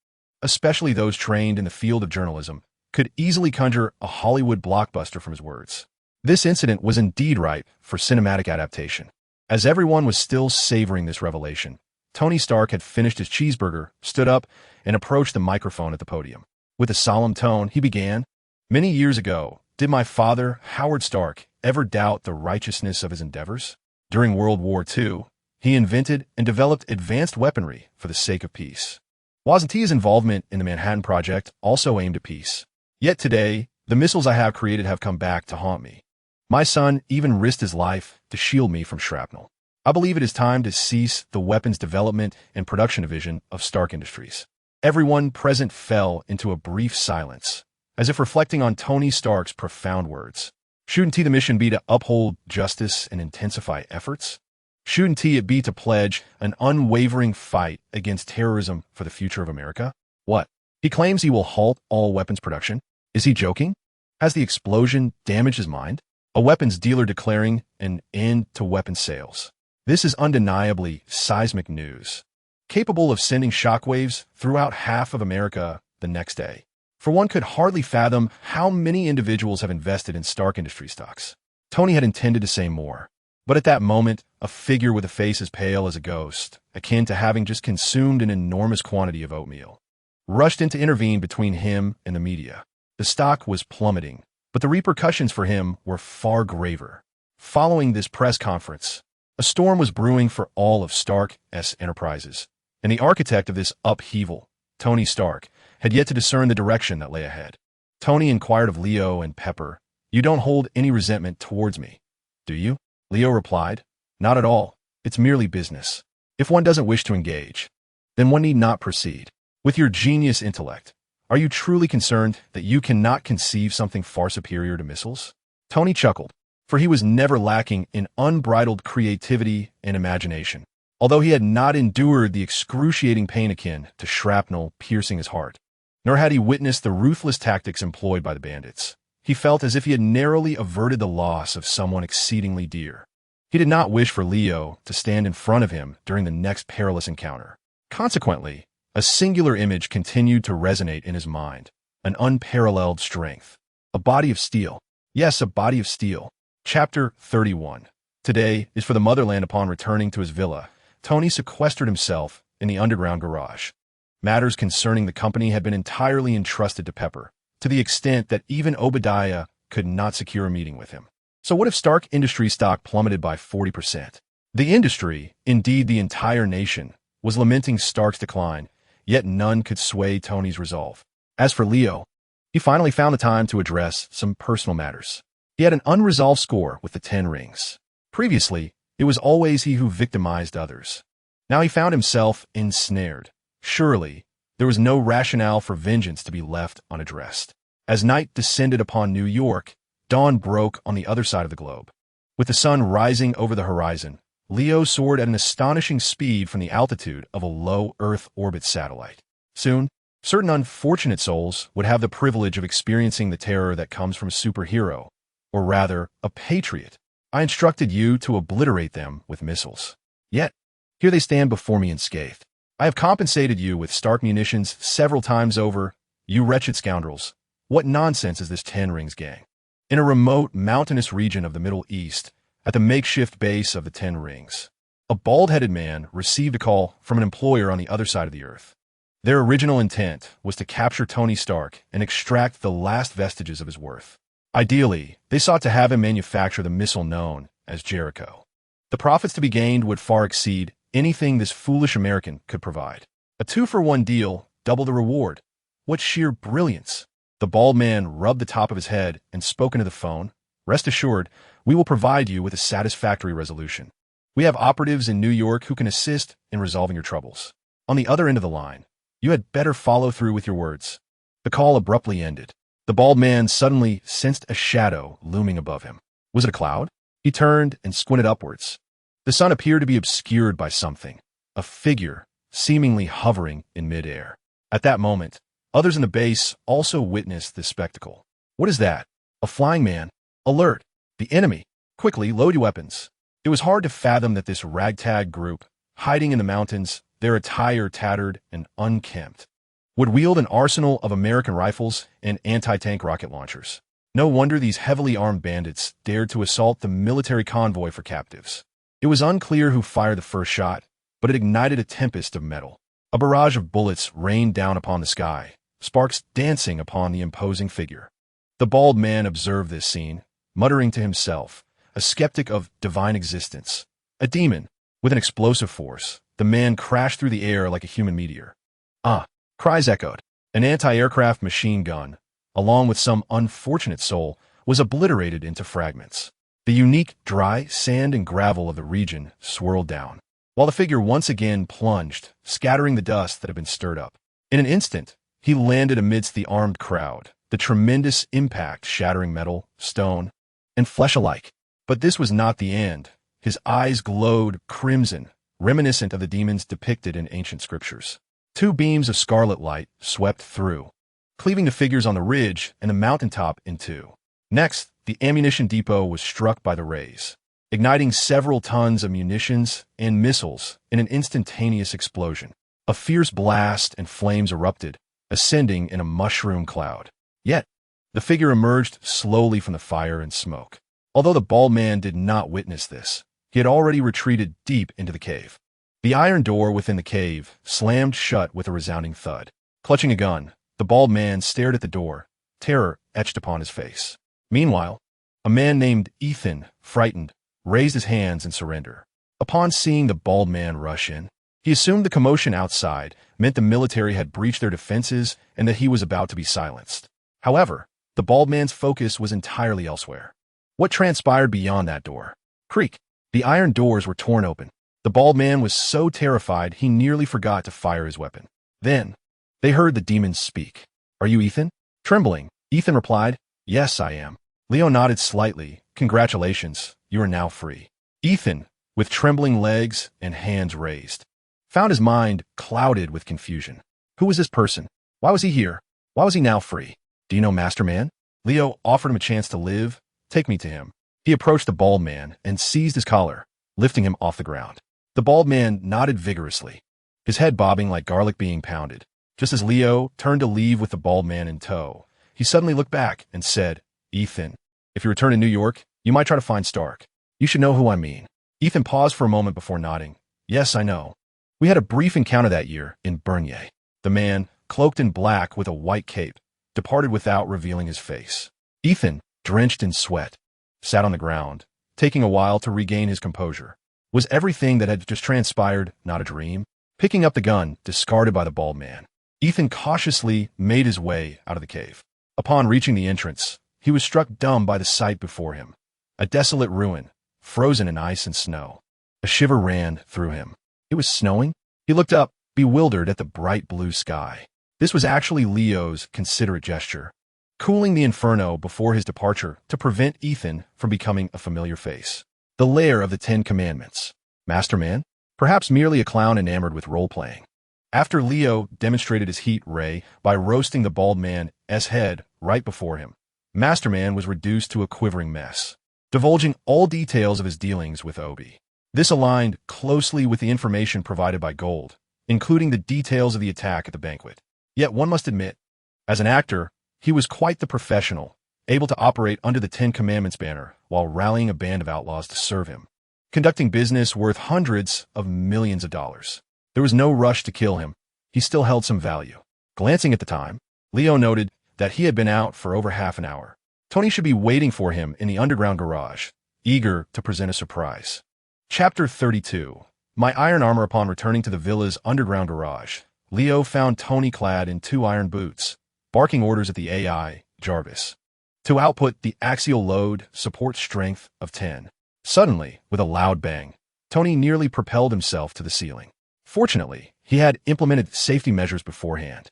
Speaker 1: especially those trained in the field of journalism, could easily conjure a Hollywood blockbuster from his words. This incident was indeed ripe for cinematic adaptation. As everyone was still savoring this revelation, Tony Stark had finished his cheeseburger, stood up, and approached the microphone at the podium. With a solemn tone, he began, Many years ago, did my father, Howard Stark, ever doubt the righteousness of his endeavors? During World War II, he invented and developed advanced weaponry for the sake of peace. Wasn't his involvement in the Manhattan Project also aimed at peace? Yet today, the missiles I have created have come back to haunt me. My son even risked his life to shield me from shrapnel. I believe it is time to cease the weapons development and production division of Stark Industries. Everyone present fell into a brief silence, as if reflecting on Tony Stark's profound words. Shouldn't the mission be to uphold justice and intensify efforts? Shouldn't it be to pledge an unwavering fight against terrorism for the future of America? What? He claims he will halt all weapons production? Is he joking? Has the explosion damaged his mind? A weapons dealer declaring an end to weapons sales. This is undeniably seismic news, capable of sending shockwaves throughout half of America the next day. For one could hardly fathom how many individuals have invested in Stark Industries stocks. Tony had intended to say more, but at that moment, a figure with a face as pale as a ghost, akin to having just consumed an enormous quantity of oatmeal, rushed in to intervene between him and the media. The stock was plummeting, but the repercussions for him were far graver. Following this press conference, a storm was brewing for all of Stark's enterprises, and the architect of this upheaval, Tony Stark, had yet to discern the direction that lay ahead. Tony inquired of Leo and Pepper, "You don't hold any resentment towards me, do you?" Leo replied, "Not at all. It's merely business. If one doesn't wish to engage, then one need not proceed. With your genius intellect, are you truly concerned that you cannot conceive something far superior to missiles?" Tony chuckled, for he was never lacking in unbridled creativity and imagination, although he had not endured the excruciating pain akin to shrapnel piercing his heart, nor had he witnessed the ruthless tactics employed by the bandits. He felt as if he had narrowly averted the loss of someone exceedingly dear. He did not wish for Leo to stand in front of him during the next perilous encounter. Consequently, a singular image continued to resonate in his mind, an unparalleled strength. A body of steel. Yes, a body of steel. Chapter 31. Today is for the motherland. Upon returning to his villa, Tony sequestered himself in the underground garage. Matters concerning the company had been entirely entrusted to Pepper, to the extent that even Obadiah could not secure a meeting with him. So what if Stark Industries stock plummeted by 40%? The industry, indeed the entire nation, was lamenting Stark's decline, yet none could sway Tony's resolve. As for Leo, he finally found the time to address some personal matters. He had an unresolved score with the 10 rings. Previously, it was always he who victimized others. Now he found himself ensnared. Surely, there was no rationale for vengeance to be left unaddressed. As night descended upon New York, dawn broke on the other side of the globe. With the sun rising over the horizon, Leo soared at an astonishing speed from the altitude of a low Earth orbit satellite. Soon, certain unfortunate souls would have the privilege of experiencing the terror that comes from a superhero, or rather, a patriot. I instructed you to obliterate them with missiles. Yet, here they stand before me unscathed. I have compensated you with Stark munitions several times over, you wretched scoundrels. What nonsense is this 10 Rings gang? In a remote, mountainous region of the Middle East, at the makeshift base of the 10 Rings, a bald-headed man received a call from an employer on the other side of the earth. Their original intent was to capture Tony Stark and extract the last vestiges of his worth. Ideally, they sought to have him manufacture the missile known as Jericho. The profits to be gained would far exceed anything this foolish American could provide. A 2-for-1 deal, double the reward. What sheer brilliance! The bald man rubbed the top of his head and spoke into the phone. Rest assured, we will provide you with a satisfactory resolution. We have operatives in New York who can assist in resolving your troubles. On the other end of the line, you had better follow through with your words. The call abruptly ended. The bald man suddenly sensed a shadow looming above him. Was it a cloud? He turned and squinted upwards. The sun appeared to be obscured by something, a figure seemingly hovering in midair. At that moment, others in the base also witnessed this spectacle. What is that? A flying man? Alert! The enemy! Quickly, load your weapons. It was hard to fathom that this ragtag group, hiding in the mountains, their attire tattered and unkempt, would wield an arsenal of American rifles and anti-tank rocket launchers. No wonder these heavily armed bandits dared to assault the military convoy for captives. It was unclear who fired the first shot, but it ignited a tempest of metal. A barrage of bullets rained down upon the sky, sparks dancing upon the imposing figure. The bald man observed this scene, muttering to himself, a skeptic of divine existence. A demon, with an explosive force, the man crashed through the air like a human meteor. Ah! Cries echoed. An anti-aircraft machine gun, along with some unfortunate soul, was obliterated into fragments. The unique dry sand and gravel of the region swirled down, while the figure once again plunged, scattering the dust that had been stirred up. In an instant, he landed amidst the armed crowd, the tremendous impact shattering metal, stone, and flesh alike. But this was not the end. His eyes glowed crimson, reminiscent of the demons depicted in ancient scriptures. Two beams of scarlet light swept through, cleaving the figures on the ridge and the mountaintop in two. Next, the ammunition depot was struck by the rays, igniting several tons of munitions and missiles in an instantaneous explosion. A fierce blast and flames erupted, ascending in a mushroom cloud. Yet, the figure emerged slowly from the fire and smoke. Although the bald man did not witness this, he had already retreated deep into the cave. The iron door within the cave slammed shut with a resounding thud. Clutching a gun, the bald man stared at the door, terror etched upon his face. Meanwhile, a man named Ethan, frightened, raised his hands in surrender. Upon seeing the bald man rush in, he assumed the commotion outside meant the military had breached their defenses and that he was about to be silenced. However, the bald man's focus was entirely elsewhere. What transpired beyond that door? Creak. The iron doors were torn open. The bald man was so terrified he nearly forgot to fire his weapon. Then, they heard the demons speak. "Are you Ethan?" Trembling, Ethan replied, "Yes, I am." Leo nodded slightly. "Congratulations, you are now free." Ethan, with trembling legs and hands raised, found his mind clouded with confusion. Who was this person? Why was he here? Why was he now free? "Do you know Master Man?" Leo offered him a chance to live. "Take me to him." He approached the bald man and seized his collar, lifting him off the ground. The bald man nodded vigorously, his head bobbing like garlic being pounded. Just as Leo turned to leave with the bald man in tow, he suddenly looked back and said, "Ethan, if you return to New York, you might try to find Stark. You should know who I mean." Ethan paused for a moment before nodding. "Yes, I know. We had a brief encounter that year in Bernier." The man, cloaked in black with a white cape, departed without revealing his face. Ethan, drenched in sweat, sat on the ground, taking a while to regain his composure. Was everything that had just transpired not a dream? Picking up the gun discarded by the bald man, Ethan cautiously made his way out of the cave. Upon reaching the entrance, he was struck dumb by the sight before him. A desolate ruin, frozen in ice and snow. A shiver ran through him. It was snowing? He looked up, bewildered at the bright blue sky. This was actually Leo's considerate gesture, cooling the inferno before his departure to prevent Ethan from becoming a familiar face. The lair of the 10 Commandments. Master Man? Perhaps merely a clown enamored with role-playing. After Leo demonstrated his heat ray by roasting the bald man's head right before him, Master Man was reduced to a quivering mess, divulging all details of his dealings with Obi. This aligned closely with the information provided by Gold, including the details of the attack at the banquet. Yet one must admit, as an actor, he was quite the professional, able to operate under the 10 Commandments banner while rallying a band of outlaws to serve him, conducting business worth hundreds of millions of dollars. There was no rush to kill him. He still held some value. Glancing at the time, Leo noted that he had been out for over half an hour. Tony should be waiting for him in the underground garage, eager to present a surprise. Chapter 32. My iron armor. Upon returning to the villa's underground garage, Leo found Tony clad in 2 iron boots, barking orders at the AI, Jarvis, to output the axial load support strength of 10. Suddenly, with a loud bang, Tony nearly propelled himself to the ceiling. Fortunately, he had implemented safety measures beforehand,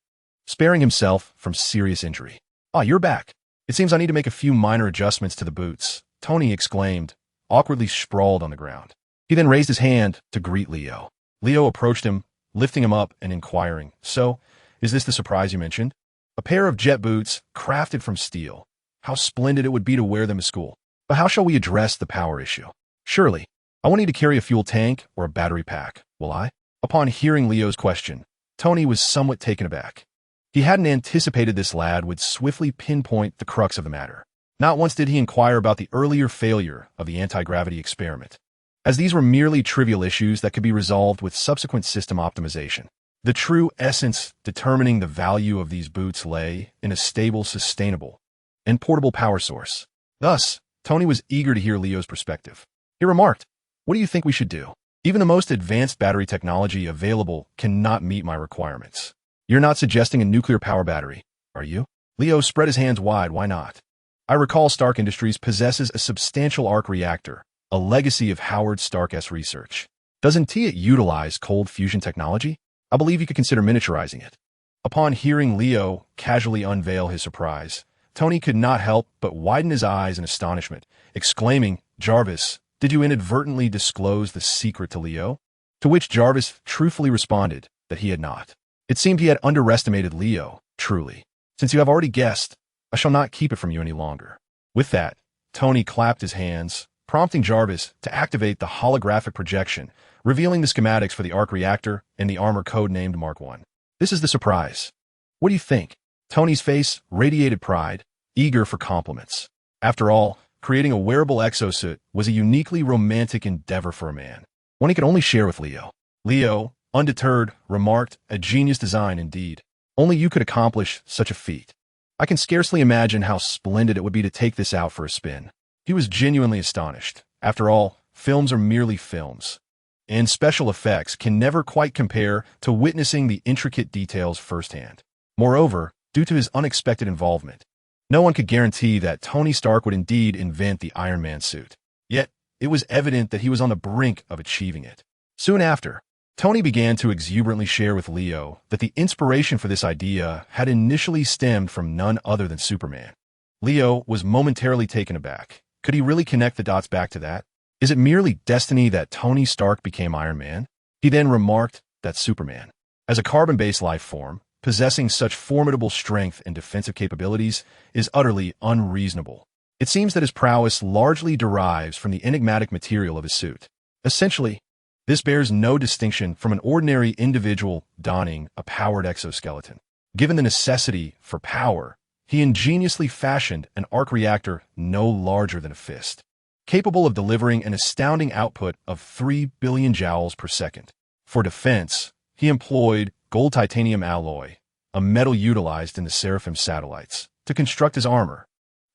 Speaker 1: sparing himself from serious injury. "Ah, you're back. It seems I need to make a few minor adjustments to the boots," Tony exclaimed, awkwardly sprawled on the ground. He then raised his hand to greet Leo. Leo approached him, lifting him up and inquiring, "So, is this the surprise you mentioned?" "A pair of jet boots crafted from steel. How splendid it would be to wear them to school. But how shall we address the power issue?" "Surely, I won't need to carry a fuel tank or a battery pack, will I?" Upon hearing Leo's question, Tony was somewhat taken aback. He hadn't anticipated this lad would swiftly pinpoint the crux of the matter. Not once did he inquire about the earlier failure of the anti-gravity experiment, as these were merely trivial issues that could be resolved with subsequent system optimization. The true essence determining the value of these boots lay in a stable, sustainable, and portable power source. Thus, Tony was eager to hear Leo's perspective. He remarked, "What do you think we should do? Even the most advanced battery technology available cannot meet my requirements." "You're not suggesting a nuclear power battery, are you?" Leo spread his hands wide. "Why not? I recall Stark Industries possesses a substantial arc reactor, a legacy of Howard Stark's research. Doesn't it utilize cold fusion technology? I believe you could consider miniaturizing it." Upon hearing Leo casually unveil his surprise, Tony could not help but widen his eyes in astonishment, exclaiming, "Jarvis, did you inadvertently disclose the secret to Leo?" To which Jarvis truthfully responded that he had not. It seemed he had underestimated Leo, truly. "Since you have already guessed, I shall not keep it from you any longer." With that, Tony clapped his hands, prompting Jarvis to activate the holographic projection, revealing the schematics for the arc reactor and the armor codenamed Mark I. "This is the surprise. What do you think?" Tony's face radiated pride, eager for compliments. After all, creating a wearable exosuit was a uniquely romantic endeavor for a man, one he could only share with Leo. Leo, undeterred, remarked, "A genius design indeed. Only you could accomplish such a feat. I can scarcely imagine how splendid it would be to take this out for a spin." He was genuinely astonished. After all, films are merely films, and special effects can never quite compare to witnessing the intricate details firsthand. Moreover, due to his unexpected involvement, no one could guarantee that Tony Stark would indeed invent the Iron Man suit. Yet, it was evident that he was on the brink of achieving it. Soon after, Tony began to exuberantly share with Leo that the inspiration for this idea had initially stemmed from none other than Superman. Leo was momentarily taken aback. Could he really connect the dots back to that? Is it merely destiny that Tony Stark became Iron Man? He then remarked that Superman, as a carbon-based life form, possessing such formidable strength and defensive capabilities, is utterly unreasonable. It seems that his prowess largely derives from the enigmatic material of his suit. Essentially, this bears no distinction from an ordinary individual donning a powered exoskeleton. Given the necessity for power, he ingeniously fashioned an arc reactor no larger than a fist, capable of delivering an astounding output of 3 billion joules per second. For defense, he employed gold titanium alloy, a metal utilized in the Seraphim satellites, to construct his armor,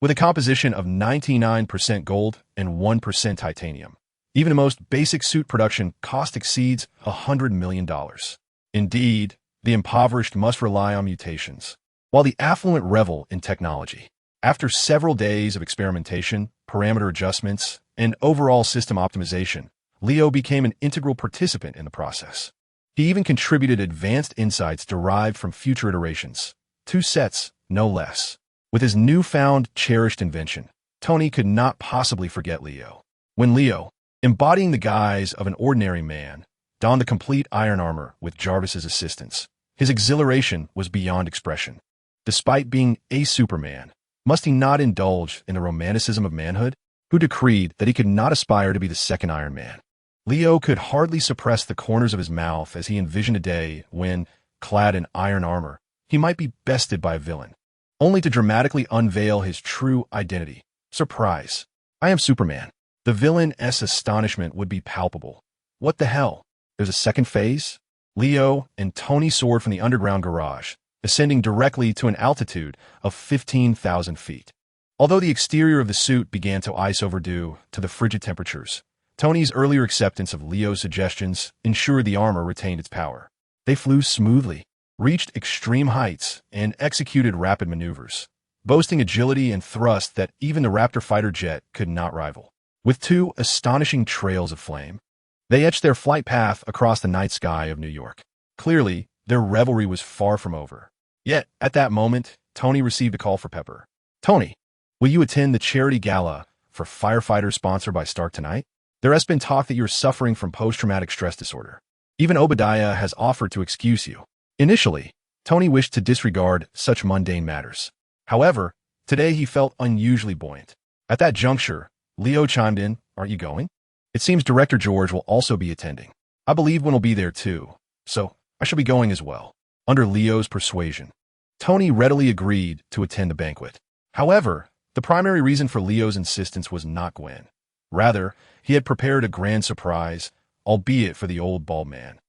Speaker 1: with a composition of 99% gold and 1% titanium. Even the most basic suit production cost exceeds $100 million. Indeed, the impoverished must rely on mutations, while the affluent revel in technology. After several days of experimentation, parameter adjustments, and overall system optimization, Leo became an integral participant in the process. He even contributed advanced insights derived from future iterations. 2 sets, no less. With his newfound cherished invention, Tony could not possibly forget Leo. When Leo, embodying the guise of an ordinary man, donned the complete iron armor with Jarvis's assistance, his exhilaration was beyond expression. Despite being a Superman, must he not indulge in the romanticism of manhood? Who decreed that he could not aspire to be the second Iron Man? Leo could hardly suppress the corners of his mouth as he envisioned a day when, clad in iron armor, he might be bested by a villain, only to dramatically unveil his true identity. Surprise! "I am Superman." The villain's astonishment would be palpable. What the hell? There's a second phase? Leo and Tony soared from the underground garage, ascending directly to an altitude of 15,000 feet. Although the exterior of the suit began to ice over due to the frigid temperatures, Tony's earlier acceptance of Leo's suggestions ensured the armor retained its power. They flew smoothly, reached extreme heights, and executed rapid maneuvers, boasting agility and thrust that even the Raptor fighter jet could not rival. With 2 astonishing trails of flame, they etched their flight path across the night sky of New York. Clearly, their revelry was far from over. Yet, at that moment, Tony received a call for Pepper. "Tony, will you attend the charity gala for firefighters sponsored by Stark tonight? There has been talk that you're suffering from post-traumatic stress disorder. Even Obadiah has offered to excuse you." Initially, Tony wished to disregard such mundane matters. However, today he felt unusually buoyant. At that juncture, Leo chimed in, "Aren't you going? It seems Director George will also be attending. I believe one will be there too, so I shall be going as well." Under Leo's persuasion, Tony readily agreed to attend the banquet. However, the primary reason for Leo's insistence was not Gwen. Rather, he had prepared a grand surprise, albeit for the old bald man.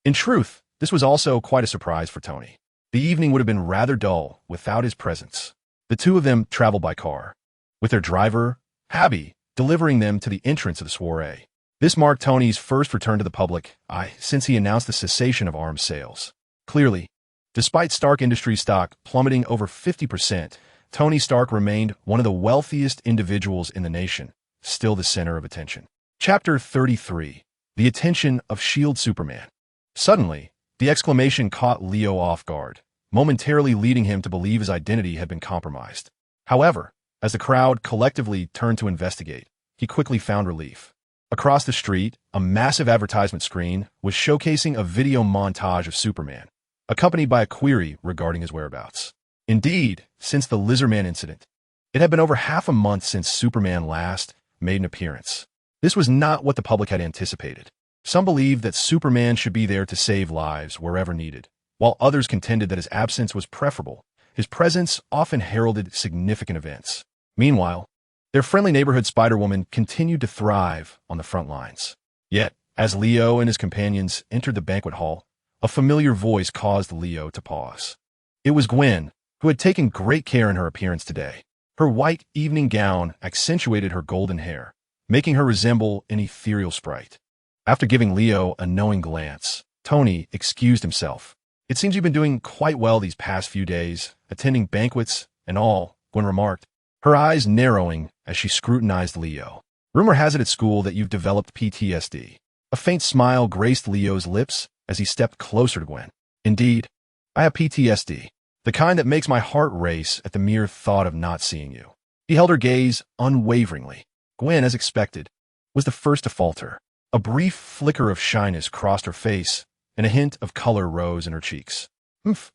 Speaker 1: In truth, this was also quite a surprise for Tony. The evening would have been rather dull without his presence. The 2 of them traveled by car, with their driver, Habby, delivering them to the entrance of the soiree. This marked Tony's first return to the public eye since he announced the cessation of arms sales. Clearly, despite Stark Industries stock plummeting over 50%, Tony Stark remained one of the wealthiest individuals in the nation, still the center of attention. Chapter 33. The Attention of S.H.I.E.L.D. Superman. Suddenly, the exclamation caught Leo off guard. momentarily leading him to believe his identity had been compromised. However, as the crowd collectively turned to investigate, he quickly found relief. Across the street, a massive advertisement screen was showcasing a video montage of Superman, accompanied by a query regarding his whereabouts. Indeed, since the Lizardman incident, it had been over half a month since Superman last made an appearance. This was not what the public had anticipated. Some believed that Superman should be there to save lives wherever needed, while others contended that his absence was preferable. His presence often heralded significant events. Meanwhile, their friendly neighborhood Spider-Woman continued to thrive on the front lines. Yet, as Leo and his companions entered the banquet hall, a familiar voice caused Leo to pause. It was Gwen, who had taken great care in her appearance today. Her white evening gown accentuated her golden hair, making her resemble an ethereal sprite. After giving Leo a knowing glance, Tony excused himself. "It seems you've been doing quite well these past few days, attending banquets and all," Gwen remarked, her eyes narrowing as she scrutinized Leo. "Rumor has it at school that you've developed PTSD. A faint smile graced Leo's lips as he stepped closer to Gwen. "Indeed, I have PTSD. The kind that makes my heart race at the mere thought of not seeing you." He held her gaze unwaveringly. Gwen, as expected, was the first to falter. A brief flicker of shyness crossed her face, and a hint of color rose in her cheeks.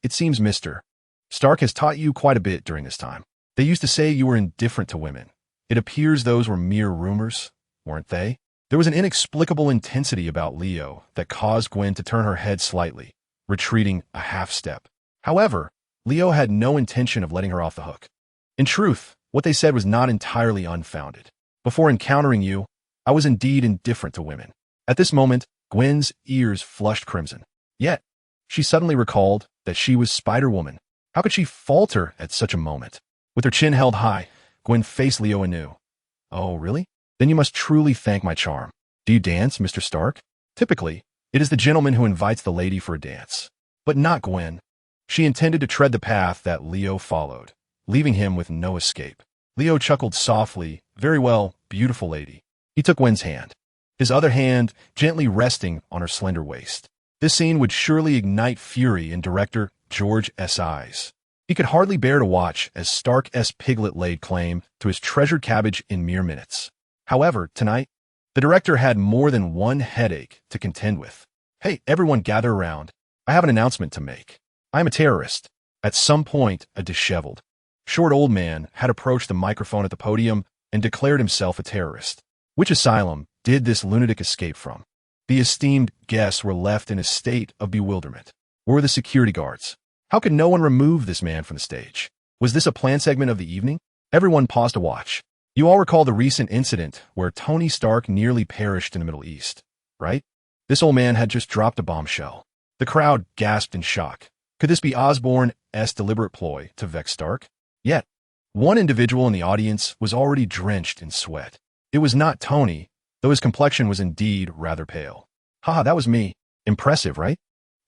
Speaker 1: "It seems Mr. Stark has taught you quite a bit during this time. They used to say you were indifferent to women. It appears those were mere rumors, weren't they?" There was an inexplicable intensity about Leo that caused Gwen to turn her head slightly, retreating a half step. However, Leo had no intention of letting her off the hook. "In truth, what they said was not entirely unfounded. Before encountering you, I was indeed indifferent to women." At this moment, Gwen's ears flushed crimson. Yet, she suddenly recalled that she was Spider-Woman. How could she falter at such a moment? With her chin held high, Gwen faced Leo anew. "Oh, really? Then you must truly thank my charm. Do you dance, Mr. Stark?" Typically, it is the gentleman who invites the lady for a dance. But not Gwen. She intended to tread the path that Leo followed, leaving him with no escape. Leo chuckled softly. "Very well, beautiful lady." He took Gwen's hand, his other hand gently resting on her slender waist. This scene would surely ignite fury in director George S. eyes. He could hardly bear to watch as Stark S. Piglet laid claim to his treasured cabbage in mere minutes. However, tonight, the director had more than one headache to contend with. "Hey, everyone gather around. I have an announcement to make. I am a terrorist." At some point, a disheveled, short old man had approached the microphone at the podium and declared himself a terrorist. Which asylum did this lunatic escape from? The esteemed guests were left in a state of bewilderment. Where were the security guards? How could no one remove this man from the stage? Was this a planned segment of the evening? Everyone paused to watch. You all recall the recent incident where Tony Stark nearly perished in the Middle East, right? This old man had just dropped a bombshell. The crowd gasped in shock. Could this be Osborn's deliberate ploy to vex Stark? Yet, one individual in the audience was already drenched in sweat. It was not Tony, though his complexion was indeed rather pale. "Ha, that was me. Impressive, right?"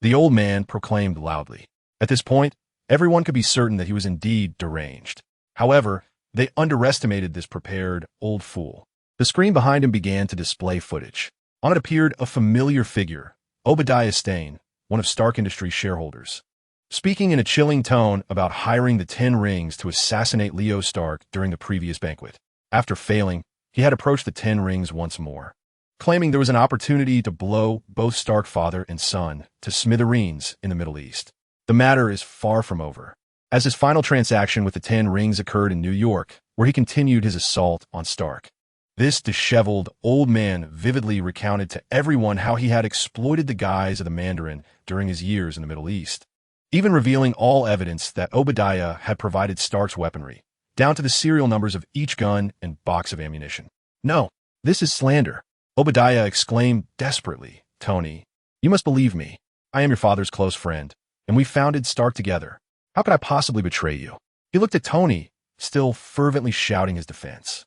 Speaker 1: the old man proclaimed loudly. At this point, everyone could be certain that he was indeed deranged. However, they underestimated this prepared old fool. The screen behind him began to display footage. On it appeared a familiar figure, Obadiah Stane, one of Stark Industries' shareholders, speaking in a chilling tone about hiring the 10 Rings to assassinate Leo Stark during the previous banquet. After failing, he had approached the 10 Rings once more, claiming there was an opportunity to blow both Stark father and son to smithereens in the Middle East. The matter is far from over, as his final transaction with the 10 Rings occurred in New York, where he continued his assault on Stark. This disheveled old man vividly recounted to everyone how he had exploited the guise of the Mandarin during his years in the Middle East, even revealing all evidence that Obadiah had provided Stark's weaponry, down to the serial numbers of each gun and box of ammunition. "No, this is slander," Obadiah exclaimed desperately. "Tony, you must believe me. I am your father's close friend, and we founded Stark together. How could I possibly betray you?" He looked at Tony, still fervently shouting his defense.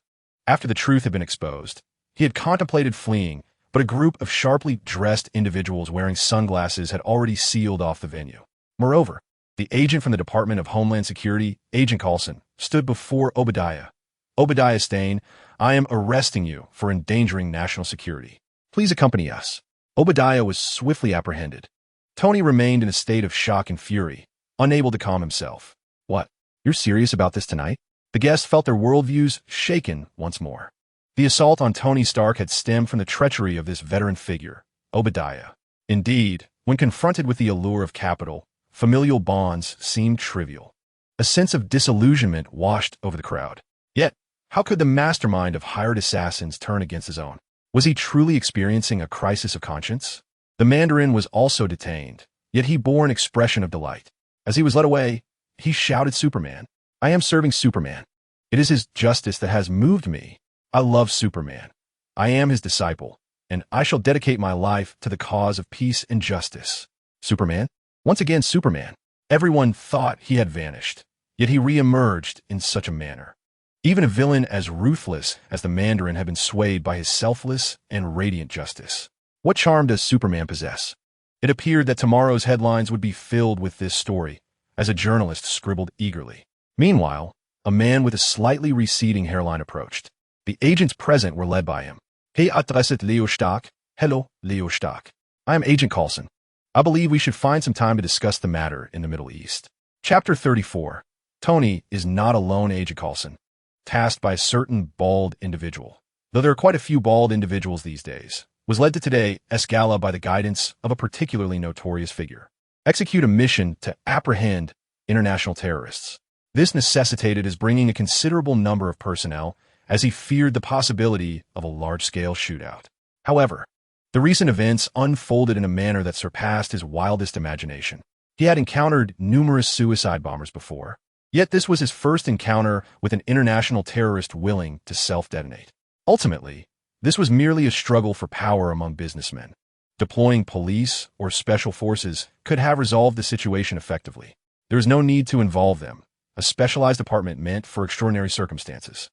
Speaker 1: After the truth had been exposed, he had contemplated fleeing, but a group of sharply dressed individuals wearing sunglasses had already sealed off the venue. Moreover, the agent from the Department of Homeland Security, Agent Coulson, stood before Obadiah. "Obadiah Stane, I am arresting you for endangering national security. Please accompany us." Obadiah was swiftly apprehended. Tony remained in a state of shock and fury, unable to calm himself. What? You're serious about this tonight? The guests felt their worldviews shaken once more. The assault on Tony Stark had stemmed from the treachery of this veteran figure, Obadiah. Indeed, when confronted with the allure of capital, familial bonds seemed trivial. A sense of disillusionment washed over the crowd. Yet, how could the mastermind of hired assassins turn against his own? Was he truly experiencing a crisis of conscience? The Mandarin was also detained, yet he bore an expression of delight. As he was led away, he shouted, "Superman! I am serving Superman. It is his justice that has moved me. I love Superman. I am his disciple, and I shall dedicate my life to the cause of peace and justice." Superman? Once again, Superman. Everyone thought he had vanished, yet he re-emerged in such a manner. Even a villain as ruthless as the Mandarin had been swayed by his selfless and radiant justice. What charm does Superman possess? It appeared that tomorrow's headlines would be filled with this story, as a journalist scribbled eagerly. Meanwhile, a man with a slightly receding hairline approached. The agents present were led by him. "Hey, adresset Leo Stark." "Hello, Leo Stark. I am Agent Coulson. I believe we should find some time to discuss the matter in the Middle East." Chapter 34. Tony is not alone. Agent Coulson, tasked by a certain bald individual, though there are quite a few bald individuals these days, was led to today's gala by the guidance of a particularly notorious figure. Execute a mission to apprehend international terrorists. This necessitated his bringing a considerable number of personnel, as he feared the possibility of a large-scale shootout. However, the recent events unfolded in a manner that surpassed his wildest imagination. He had encountered numerous suicide bombers before, yet this was his first encounter with an international terrorist willing to self-detonate. Ultimately, this was merely a struggle for power among businessmen. Deploying police or special forces could have resolved the situation effectively. There was no need to involve them, a specialized department meant for extraordinary circumstances.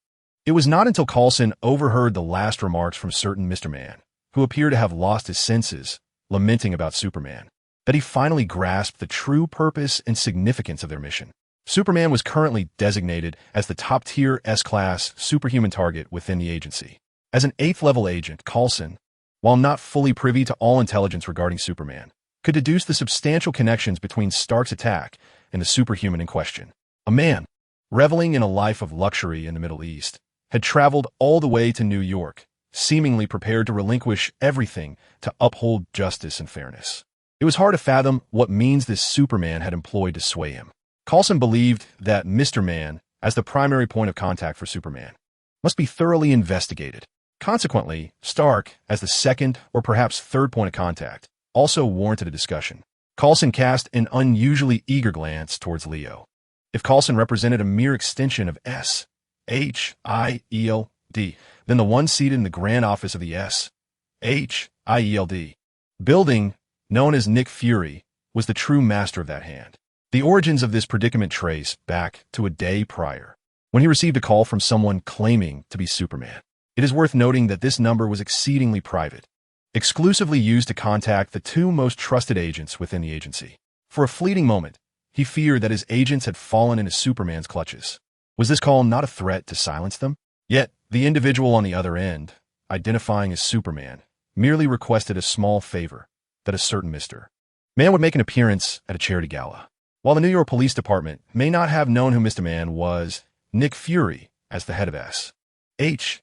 Speaker 1: It was not until Coulson overheard the last remarks from certain Mr. Man, who appeared to have lost his senses, lamenting about Superman, that he finally grasped the true purpose and significance of their mission. Superman was currently designated as the top-tier S-class superhuman target within the agency. As an 8th-level agent, Coulson, while not fully privy to all intelligence regarding Superman, could deduce the substantial connections between Stark's attack and the superhuman in question. A man, reveling in a life of luxury in the Middle East, had traveled all the way to New York, seemingly prepared to relinquish everything to uphold justice and fairness. It was hard to fathom what means this Superman had employed to sway him. Coulson believed that Mr. Man, as the primary point of contact for Superman, must be thoroughly investigated. Consequently, Stark, as the second or perhaps third point of contact, also warranted a discussion. Coulson cast an unusually eager glance towards Leo. If Coulson represented a mere extension of S.H.I.E.L.D., then the one seated in the grand office of the S.H.I.E.L.D. building, known as Nick Fury, was the true master of that hand. The origins of this predicament trace back to a day prior, when he received a call from someone claiming to be Superman. It is worth noting that this number was exceedingly private, exclusively used to contact the two most trusted agents within the agency. For a fleeting moment, he feared that his agents had fallen into Superman's clutches. Was this call not a threat to silence them? Yet, the individual on the other end, identifying as Superman, merely requested a small favor, that a certain Mr. Man would make an appearance at a charity gala. While the New York Police Department may not have known who Mr. Man was, Nick Fury, as the head of S.H.I.L.D.,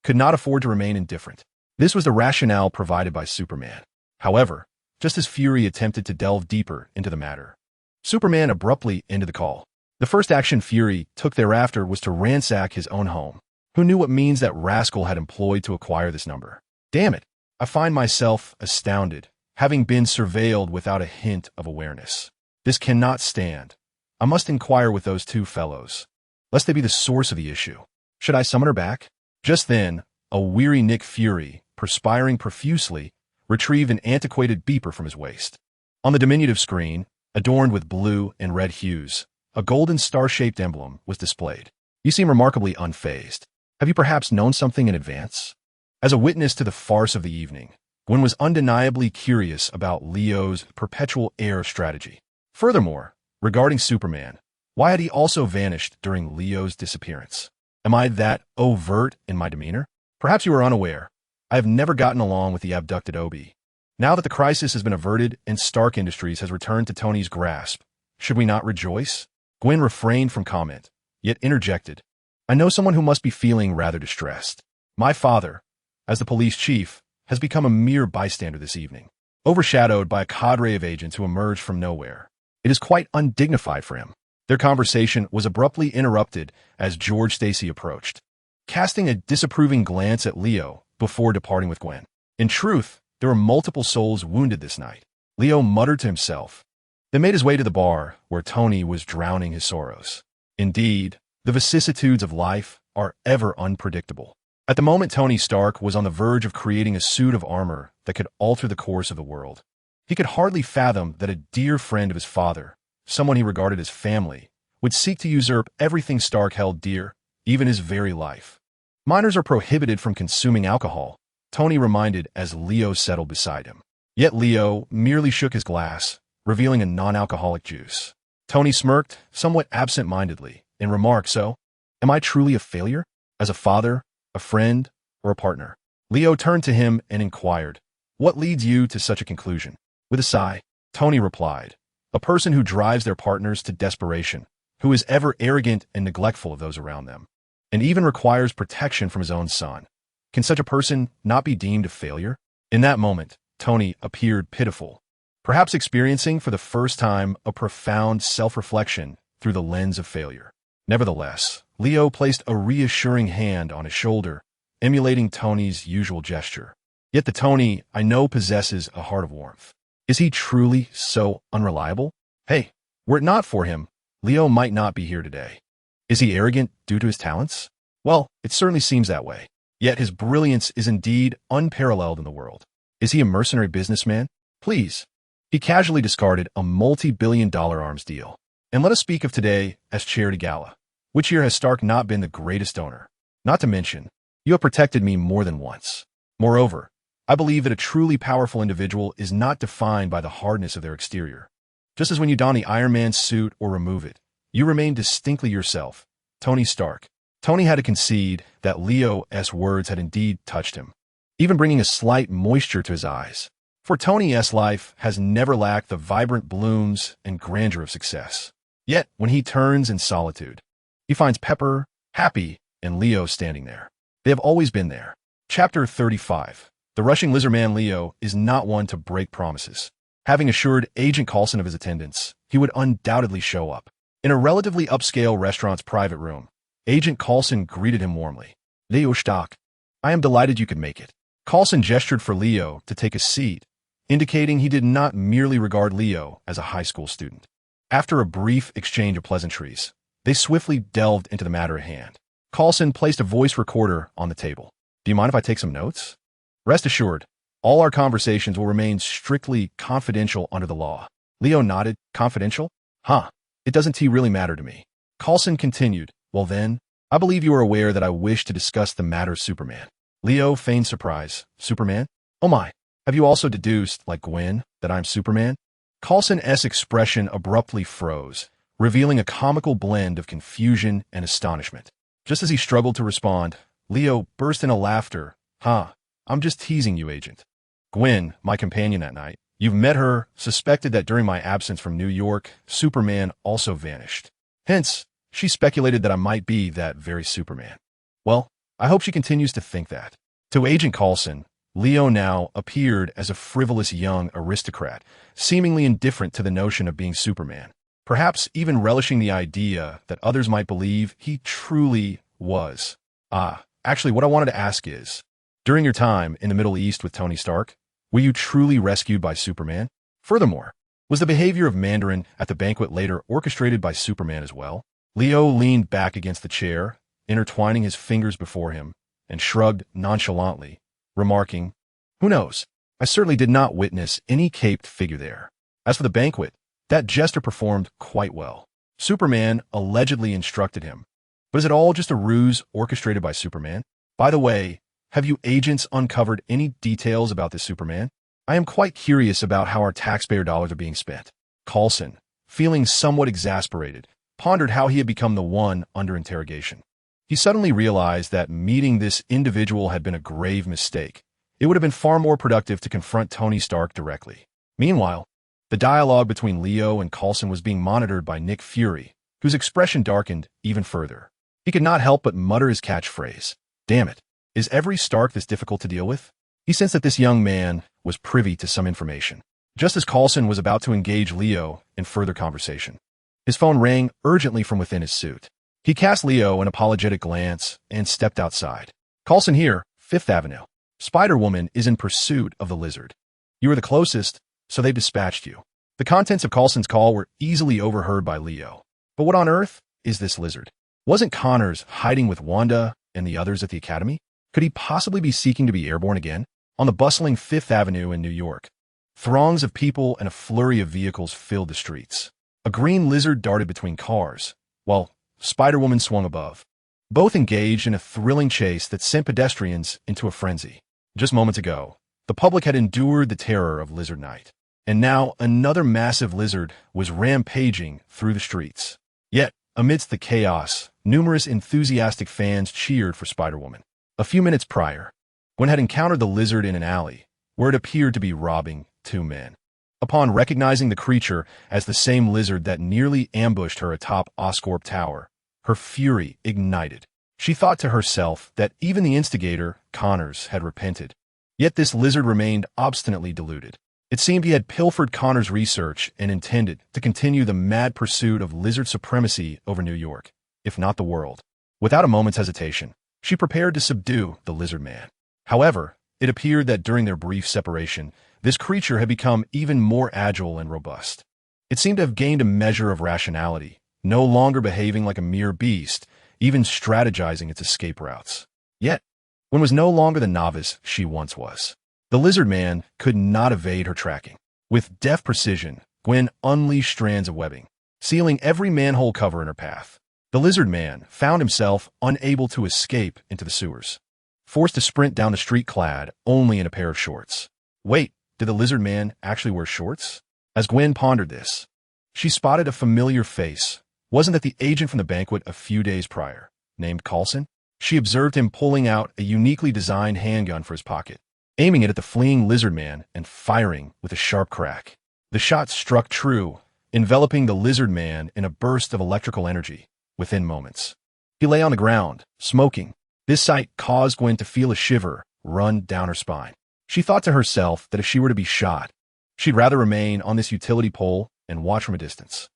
Speaker 1: could not afford to remain indifferent. This was the rationale provided by Superman. However, just as Fury attempted to delve deeper into the matter, Superman abruptly ended the call. The first action Fury took thereafter was to ransack his own home. Who knew what means that rascal had employed to acquire this number? Damn it, I find myself astounded, having been surveilled without a hint of awareness. This cannot stand. I must inquire with those two fellows, lest they be the source of the issue. Should I summon her back? Just then, a weary Nick Fury, perspiring profusely, retrieved an antiquated beeper from his waist. On the diminutive screen, adorned with blue and red hues, a golden star-shaped emblem was displayed. You seem remarkably unfazed. Have you perhaps known something in advance? As a witness to the farce of the evening, Gwen was undeniably curious about Leo's perpetual air strategy. Furthermore, regarding Superman, why had he also vanished during Leo's disappearance? Am I that overt in my demeanor? Perhaps you are unaware. I have never gotten along with the abducted Obi. Now that the crisis has been averted and Stark Industries has returned to Tony's grasp, should we not rejoice? Gwen refrained from comment, yet interjected. I know someone who must be feeling rather distressed. My father, as the police chief, has become a mere bystander this evening, overshadowed by a cadre of agents who emerged from nowhere. It is quite undignified for him. Their conversation was abruptly interrupted as George Stacy approached, casting a disapproving glance at Leo before departing with Gwen. In truth, there were multiple souls wounded this night. Leo muttered to himself, then made his way to the bar where Tony was drowning his sorrows. Indeed, the vicissitudes of life are ever unpredictable. At the moment, Tony Stark was on the verge of creating a suit of armor that could alter the course of the world. He could hardly fathom that a dear friend of his father, someone he regarded as family, would seek to usurp everything Stark held dear, even his very life. Minors are prohibited from consuming alcohol, Tony reminded as Leo settled beside him. Yet Leo merely shook his glass, revealing a non-alcoholic juice. Tony smirked, somewhat absent-mindedly, and remarked, so, am I truly a failure? As a father, a friend, or a partner? Leo turned to him and inquired, what leads you to such a conclusion? With a sigh, Tony replied, a person who drives their partners to desperation, who is ever arrogant and neglectful of those around them, and even requires protection from his own son. Can such a person not be deemed a failure? In that moment, Tony appeared pitiful, perhaps experiencing for the first time a profound self-reflection through the lens of failure. Nevertheless, Leo placed a reassuring hand on his shoulder, emulating Tony's usual gesture. Yet the Tony I know possesses a heart of warmth. Is he truly so unreliable? Hey, were it not for him, Leo might not be here today. Is he arrogant due to his talents? Well, it certainly seems that way. Yet his brilliance is indeed unparalleled in the world. Is he a mercenary businessman? Please. He casually discarded a multi-billion-dollar arms deal. And let us speak of today as charity gala. Which year has Stark not been the greatest donor? Not to mention, you have protected me more than once. Moreover, I believe that a truly powerful individual is not defined by the hardness of their exterior. Just as when you don the Iron Man suit or remove it, you remain distinctly yourself, Tony Stark. Tony had to concede that Leo's words had indeed touched him, even bringing a slight moisture to his eyes. For Tony's life has never lacked the vibrant blooms and grandeur of success. Yet, when he turns in solitude, he finds Pepper, Happy, and Leo standing there. They have always been there. Chapter 35. The rushing lizardman Leo is not one to break promises. Having assured Agent Coulson of his attendance, he would undoubtedly show up. In a relatively upscale restaurant's private room, Agent Coulson greeted him warmly. Leo Stark, I am delighted you could make it. Coulson gestured for Leo to take a seat, indicating he did not merely regard Leo as a high school student. After a brief exchange of pleasantries, they swiftly delved into the matter at hand. Coulson placed a voice recorder on the table. Do you mind if I take some notes? Rest assured, all our conversations will remain strictly confidential under the law. Leo nodded. Confidential? Huh. It doesn't really matter to me. Coulson continued. Well then, I believe you are aware that I wish to discuss the matter of Superman. Leo feigned surprise. Superman? Oh my. Have you also deduced, like Gwen, that I'm Superman? Coulson's expression abruptly froze, revealing a comical blend of confusion and astonishment. Just as he struggled to respond, Leo burst into laughter. Huh. I'm just teasing you, Agent. Gwen, my companion that night, you've met her, suspected that during my absence from New York, Superman also vanished. Hence, she speculated that I might be that very Superman. Well, I hope she continues to think that. To Agent Coulson, Leo now appeared as a frivolous young aristocrat, seemingly indifferent to the notion of being Superman, perhaps even relishing the idea that others might believe he truly was. Actually, what I wanted to ask is, during your time in the Middle East with Tony Stark, were you truly rescued by Superman? Furthermore, was the behavior of Mandarin at the banquet later orchestrated by Superman as well? Leo leaned back against the chair, intertwining his fingers before him, and shrugged nonchalantly, remarking, who knows? I certainly did not witness any caped figure there. As for the banquet, that jester performed quite well. Superman allegedly instructed him. But is it all just a ruse orchestrated by Superman? By the way, have you agents uncovered any details about this Superman? I am quite curious about how our taxpayer dollars are being spent. Coulson, feeling somewhat exasperated, pondered how he had become the one under interrogation. He suddenly realized that meeting this individual had been a grave mistake, It would have been far more productive to confront Tony Stark directly. Meanwhile, the dialogue between Leo and Coulson was being monitored by Nick Fury, whose expression darkened even further. He could not help but mutter his catchphrase, "Damn it, is every Stark this difficult to deal with?" He sensed that this young man was privy to some information. Just as Coulson was about to engage Leo in further conversation, his phone rang urgently from within his suit. He cast Leo an apologetic glance and stepped outside. "Coulson here, Fifth Avenue. Spider-Woman is in pursuit of the lizard. You were the closest, so they dispatched you." The contents of Coulson's call were easily overheard by Leo. But what on earth is this lizard? Wasn't Connors hiding with Wanda and the others at the academy? Could he possibly be seeking to be airborne again? On the bustling Fifth Avenue in New York, throngs of people and a flurry of vehicles filled the streets. A green lizard darted between cars, while Spider-Woman swung above. Both engaged in a thrilling chase that sent pedestrians into a frenzy. Just moments ago, the public had endured the terror of Lizard Night, and now another massive lizard was rampaging through the streets. Yet, amidst the chaos, numerous enthusiastic fans cheered for Spider-Woman. A few minutes prior, Gwen had encountered the lizard in an alley, where it appeared to be robbing two men. Upon recognizing the creature as the same lizard that nearly ambushed her atop Oscorp Tower, her fury ignited. She thought to herself that even the instigator, Connors, had repented. Yet this lizard remained obstinately deluded. It seemed he had pilfered Connors' research and intended to continue the mad pursuit of lizard supremacy over New York, if not the world. Without a moment's hesitation, she prepared to subdue the lizard man. However, it appeared that during their brief separation, this creature had become even more agile and robust. It seemed to have gained a measure of rationality, no longer behaving like a mere beast, even strategizing its escape routes. Yet, Gwen was no longer the novice she once was. The lizard man could not evade her tracking. With deft precision, Gwen unleashed strands of webbing, sealing every manhole cover in her path. The lizard man found himself unable to escape into the sewers, forced to sprint down the street clad only in a pair of shorts. Wait, did the lizard man actually wear shorts? As Gwen pondered this, she spotted a familiar face. Wasn't that the agent from the banquet a few days prior, named Coulson? She observed him pulling out a uniquely designed handgun from his pocket, aiming it at the fleeing lizard man and firing with a sharp crack. The shot struck true, enveloping the lizard man in a burst of electrical energy within moments. He lay on the ground, smoking. This sight caused Gwen to feel a shiver run down her spine. She thought to herself that if she were to be shot, she'd rather remain on this utility pole and watch from a distance.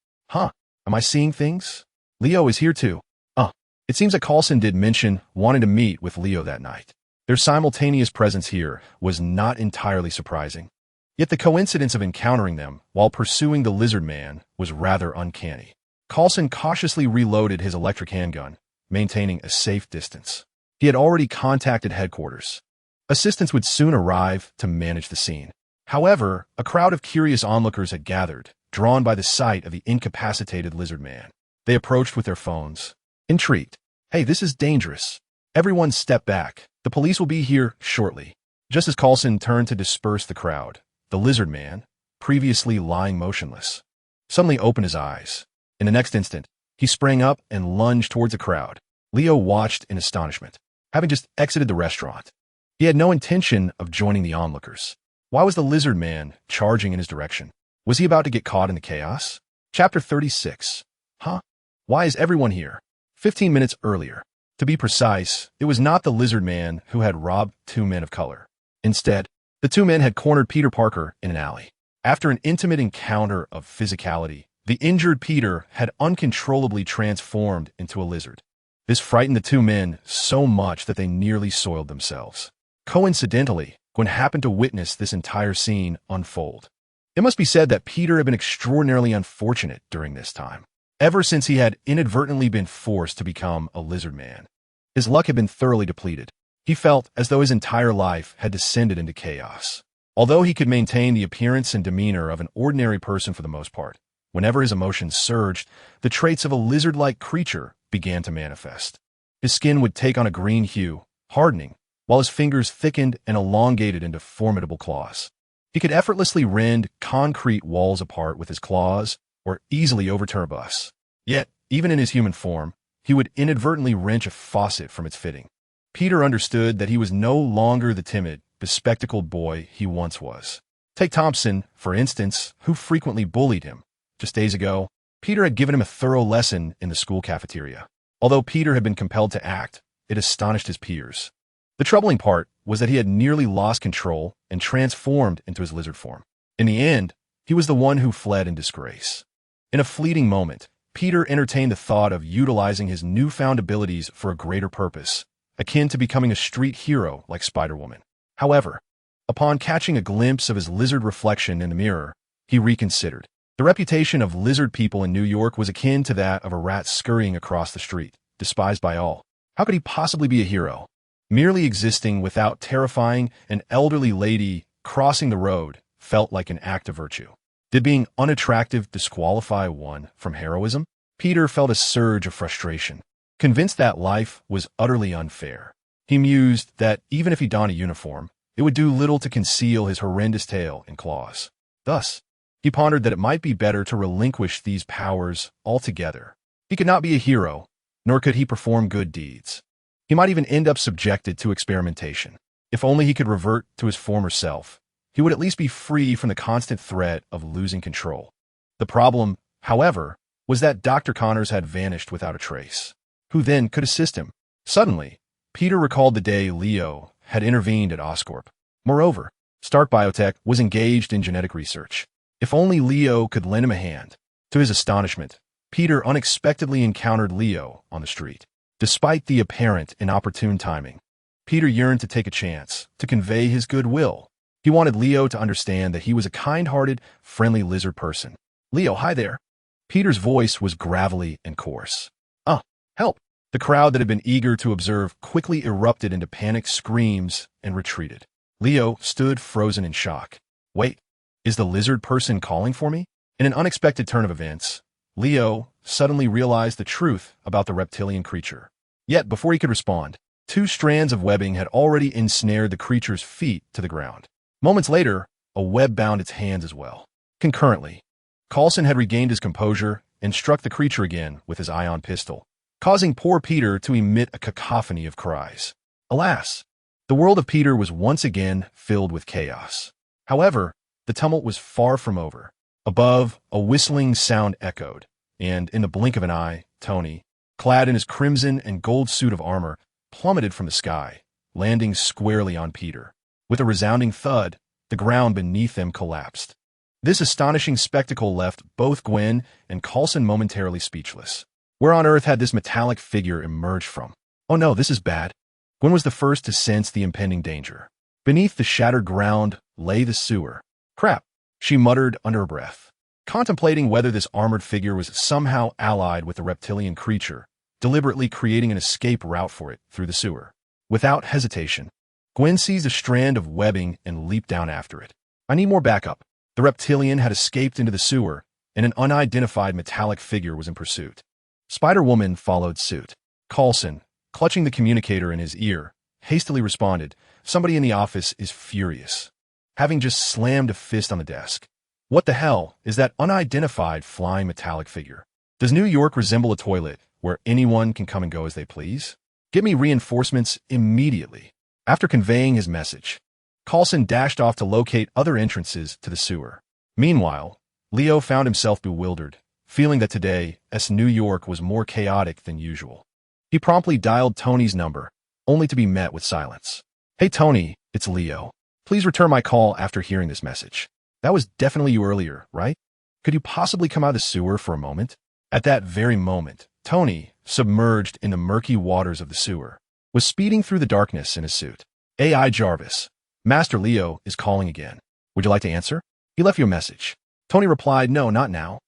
Speaker 1: Am I seeing things? Leo is here too. It seems that Coulson did mention wanting to meet with Leo that night. Their simultaneous presence here was not entirely surprising. Yet the coincidence of encountering them while pursuing the lizard man was rather uncanny. Coulson cautiously reloaded his electric handgun, maintaining a safe distance. He had already contacted headquarters. Assistance would soon arrive to manage the scene. However, a crowd of curious onlookers had gathered, drawn by the sight of the incapacitated lizard man. They approached with their phones, intrigued. "Hey, this is dangerous. Everyone step back. The police will be here shortly." Just as Coulson turned to disperse the crowd, the lizard man, previously lying motionless, suddenly opened his eyes. In the next instant, he sprang up and lunged towards the crowd. Leo watched in astonishment, having just exited the restaurant. He had no intention of joining the onlookers. Why was the lizard man charging in his direction? Was he about to get caught in the chaos? Chapter 36. Why is everyone here? 15 minutes earlier. To be precise, it was not the lizard man who had robbed two men of color. Instead, the two men had cornered Peter Parker in an alley. After an intimate encounter of physicality, the injured Peter had uncontrollably transformed into a lizard. This frightened the two men so much that they nearly soiled themselves. Coincidentally, Gwen happened to witness this entire scene unfold. It must be said that Peter had been extraordinarily unfortunate during this time. Ever since he had inadvertently been forced to become a lizard man, his luck had been thoroughly depleted. He felt as though his entire life had descended into chaos. Although he could maintain the appearance and demeanor of an ordinary person for the most part, whenever his emotions surged, the traits of a lizard-like creature began to manifest. His skin would take on a green hue, hardening, while his fingers thickened and elongated into formidable claws. He could effortlessly rend concrete walls apart with his claws, or easily overturn a bus. Yet, even in his human form, he would inadvertently wrench a faucet from its fitting. Peter understood that he was no longer the timid, bespectacled boy he once was. Take Thompson, for instance, who frequently bullied him. Just days ago, Peter had given him a thorough lesson in the school cafeteria. Although Peter had been compelled to act, it astonished his peers. The troubling part was that he had nearly lost control and transformed into his lizard form. In the end, he was the one who fled in disgrace. In a fleeting moment, Peter entertained the thought of utilizing his newfound abilities for a greater purpose, akin to becoming a street hero like Spider-Woman. However, upon catching a glimpse of his lizard reflection in the mirror, he reconsidered. The reputation of lizard people in New York was akin to that of a rat scurrying across the street, despised by all. How could he possibly be a hero? Merely existing without terrifying an elderly lady crossing the road felt like an act of virtue. Did being unattractive disqualify one from heroism? Peter felt a surge of frustration. Convinced that life was utterly unfair, he mused that even if he donned a uniform, it would do little to conceal his horrendous tail and claws. Thus, he pondered that it might be better to relinquish these powers altogether. He could not be a hero, nor could he perform good deeds. He might even end up subjected to experimentation. If only he could revert to his former self, he would at least be free from the constant threat of losing control. The problem, however, was that Dr. Connors had vanished without a trace. Who then could assist him? Suddenly, Peter recalled the day Leo had intervened at Oscorp. Moreover, Stark Biotech was engaged in genetic research. If only Leo could lend him a hand. To his astonishment, Peter unexpectedly encountered Leo on the street. Despite the apparent inopportune timing, Peter yearned to take a chance, to convey his goodwill. He wanted Leo to understand that he was a kind-hearted, friendly lizard person. "Leo, hi there." Peter's voice was gravelly and coarse. Help!" The crowd that had been eager to observe quickly erupted into panicked screams and retreated. Leo stood frozen in shock. "Wait, is the lizard person calling for me?" In an unexpected turn of events, Leo suddenly realized the truth about the reptilian creature. Yet, before he could respond, 2 strands of webbing had already ensnared the creature's feet to the ground. Moments later, a web bound its hands as well. Concurrently, Coulson had regained his composure and struck the creature again with his ion pistol, causing poor Peter to emit a cacophony of cries. Alas, the world of Peter was once again filled with chaos. However, the tumult was far from over. Above, a whistling sound echoed, and in the blink of an eye, Tony, clad in his crimson and gold suit of armor, plummeted from the sky, landing squarely on Peter. With a resounding thud, the ground beneath them collapsed. This astonishing spectacle left both Gwen and Coulson momentarily speechless. Where on earth had this metallic figure emerged from? "Oh no, this is bad." Gwen was the first to sense the impending danger. Beneath the shattered ground lay the sewer. "Crap," she muttered under her breath, contemplating whether this armored figure was somehow allied with the reptilian creature, deliberately creating an escape route for it through the sewer. Without hesitation, Gwen seized a strand of webbing and leaped down after it. "I need more backup." The reptilian had escaped into the sewer, and an unidentified metallic figure was in pursuit. Spider-Woman followed suit. Coulson, clutching the communicator in his ear, hastily responded, "Somebody in the office is furious," having just slammed a fist on the desk. What the hell is that unidentified flying metallic figure? Does New York resemble a toilet where anyone can come and go as they please? Get me reinforcements immediately. After conveying his message, Coulson dashed off to locate other entrances to the sewer. Meanwhile, Leo found himself bewildered, feeling that today's New York was more chaotic than usual. He promptly dialed Tony's number, only to be met with silence. "Hey Tony, it's Leo. Please return my call after hearing this message. That was definitely you earlier, right? Could you possibly come out of the sewer for a moment?" At that very moment, Tony, submerged in the murky waters of the sewer, was speeding through the darkness in his suit. "AI Jarvis, Master Leo is calling again. Would you like to answer? He left you a message." Tony replied, "No, not now.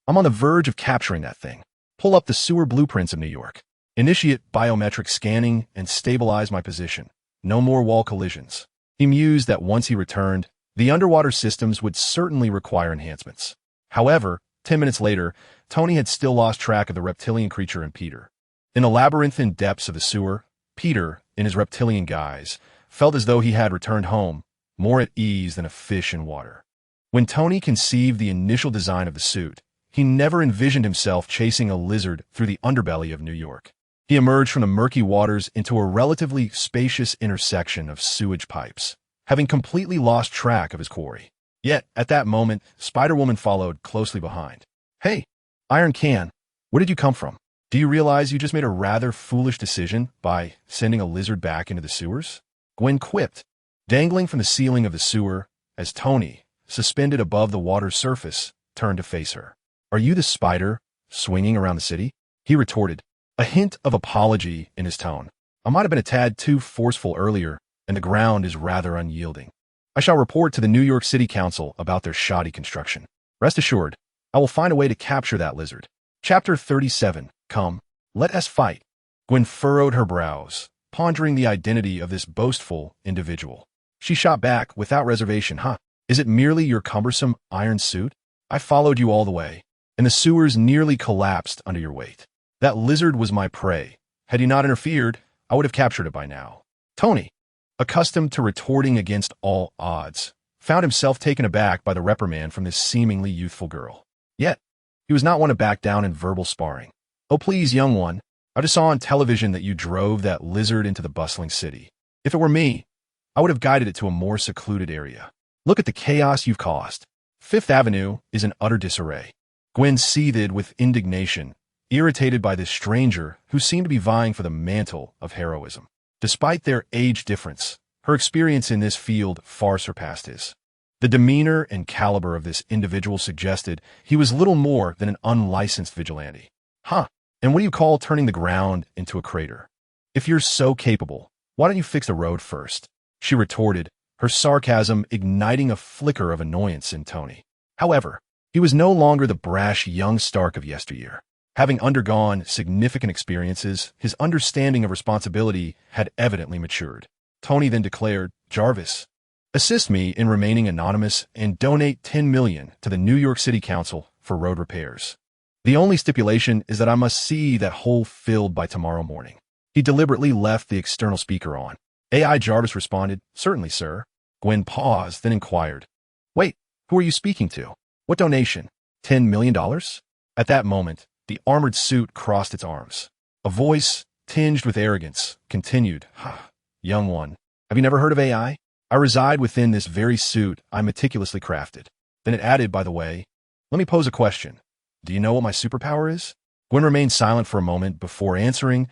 Speaker 1: I'm on the verge of capturing that thing. Pull up the sewer blueprints of New York. Initiate biometric scanning and stabilize my position. No more wall collisions." He mused that once he returned, the underwater systems would certainly require enhancements. However, 10 minutes later, Tony had still lost track of the reptilian creature and Peter. In the labyrinthine depths of the sewer, Peter, in his reptilian guise, felt as though he had returned home, more at ease than a fish in water. When Tony conceived the initial design of the suit, he never envisioned himself chasing a lizard through the underbelly of New York. He emerged from the murky waters into a relatively spacious intersection of sewage pipes, having completely lost track of his quarry. Yet, at that moment, Spider-Woman followed closely behind. "Hey, Iron Can, where did you come from? Do you realize you just made a rather foolish decision by sending a lizard back into the sewers?" Gwen quipped, dangling from the ceiling of the sewer as Tony, suspended above the water's surface, turned to face her. "Are you the spider swinging around the city?" He retorted, a hint of apology in his tone. "I might have been a tad too forceful earlier, and the ground is rather unyielding. I shall report to the New York City Council about their shoddy construction. Rest assured, I will find a way to capture that lizard." Chapter 37. Come, let us fight. Gwen furrowed her brows, pondering the identity of this boastful individual. She shot back without reservation. "Huh, is it merely your cumbersome iron suit? I followed you all the way, and the sewers nearly collapsed under your weight. That lizard was my prey. Had you not interfered, I would have captured it by now." Tony, accustomed to retorting against all odds, found himself taken aback by the reprimand from this seemingly youthful girl. Yet, he was not one to back down in verbal sparring. "Oh, please, young one, I just saw on television that you drove that lizard into the bustling city. If it were me, I would have guided it to a more secluded area. Look at the chaos you've caused. Fifth Avenue is in utter disarray." Gwen seethed with indignation, irritated by this stranger who seemed to be vying for the mantle of heroism. Despite their age difference, her experience in this field far surpassed his. The demeanor and caliber of this individual suggested he was little more than an unlicensed vigilante. "Huh, and what do you call turning the ground into a crater? If you're so capable, why don't you fix the road first?" she retorted, her sarcasm igniting a flicker of annoyance in Tony. However, he was no longer the brash young Stark of yesteryear. Having undergone significant experiences, his understanding of responsibility had evidently matured. Tony then declared, "Jarvis, assist me in remaining anonymous and donate $10 million to the New York City Council for road repairs. The only stipulation is that I must see that hole filled by tomorrow morning." He deliberately left the external speaker on. AI Jarvis responded, "Certainly, sir." Gwen paused, then inquired, "Wait, who are you speaking to? What donation? $10 million? At that moment, the armored suit crossed its arms. A voice, tinged with arrogance, continued, "Young one, have you never heard of AI? I reside within this very suit I meticulously crafted." Then it added, "By the way, let me pose a question. Do you know what my superpower is?" Gwen remained silent for a moment before answering,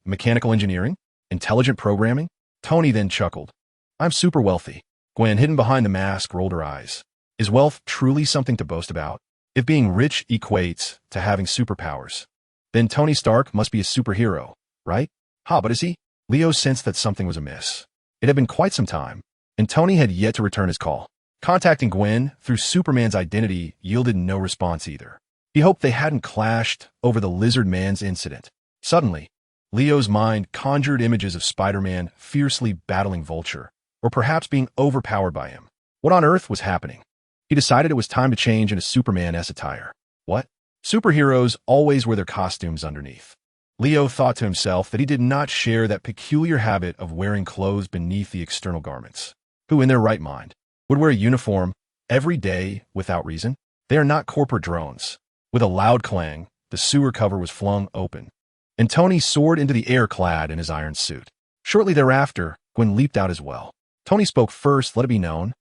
Speaker 1: "Mechanical engineering? Intelligent programming?" Tony then chuckled. "I'm super wealthy." Gwen, hidden behind the mask, rolled her eyes. Is wealth truly something to boast about? If being rich equates to having superpowers, then Tony Stark must be a superhero, right? But is he? Leo sensed that something was amiss. It had been quite some time, and Tony had yet to return his call. Contacting Gwen through Superman's identity yielded no response either. He hoped they hadn't clashed over the Lizard Man's incident. Suddenly, Leo's mind conjured images of Spider-Man fiercely battling Vulture, or perhaps being overpowered by him. What on earth was happening? He decided it was time to change into Superman-esque attire. What? Superheroes always wear their costumes underneath. Leo thought to himself that he did not share that peculiar habit of wearing clothes beneath the external garments. Who, in their right mind, would wear a uniform every day without reason? They are not corporate drones. With a loud clang, the sewer cover was flung open, and Tony soared into the air clad in his iron suit. Shortly thereafter, Gwen leaped out as well. Tony spoke first, let it be known.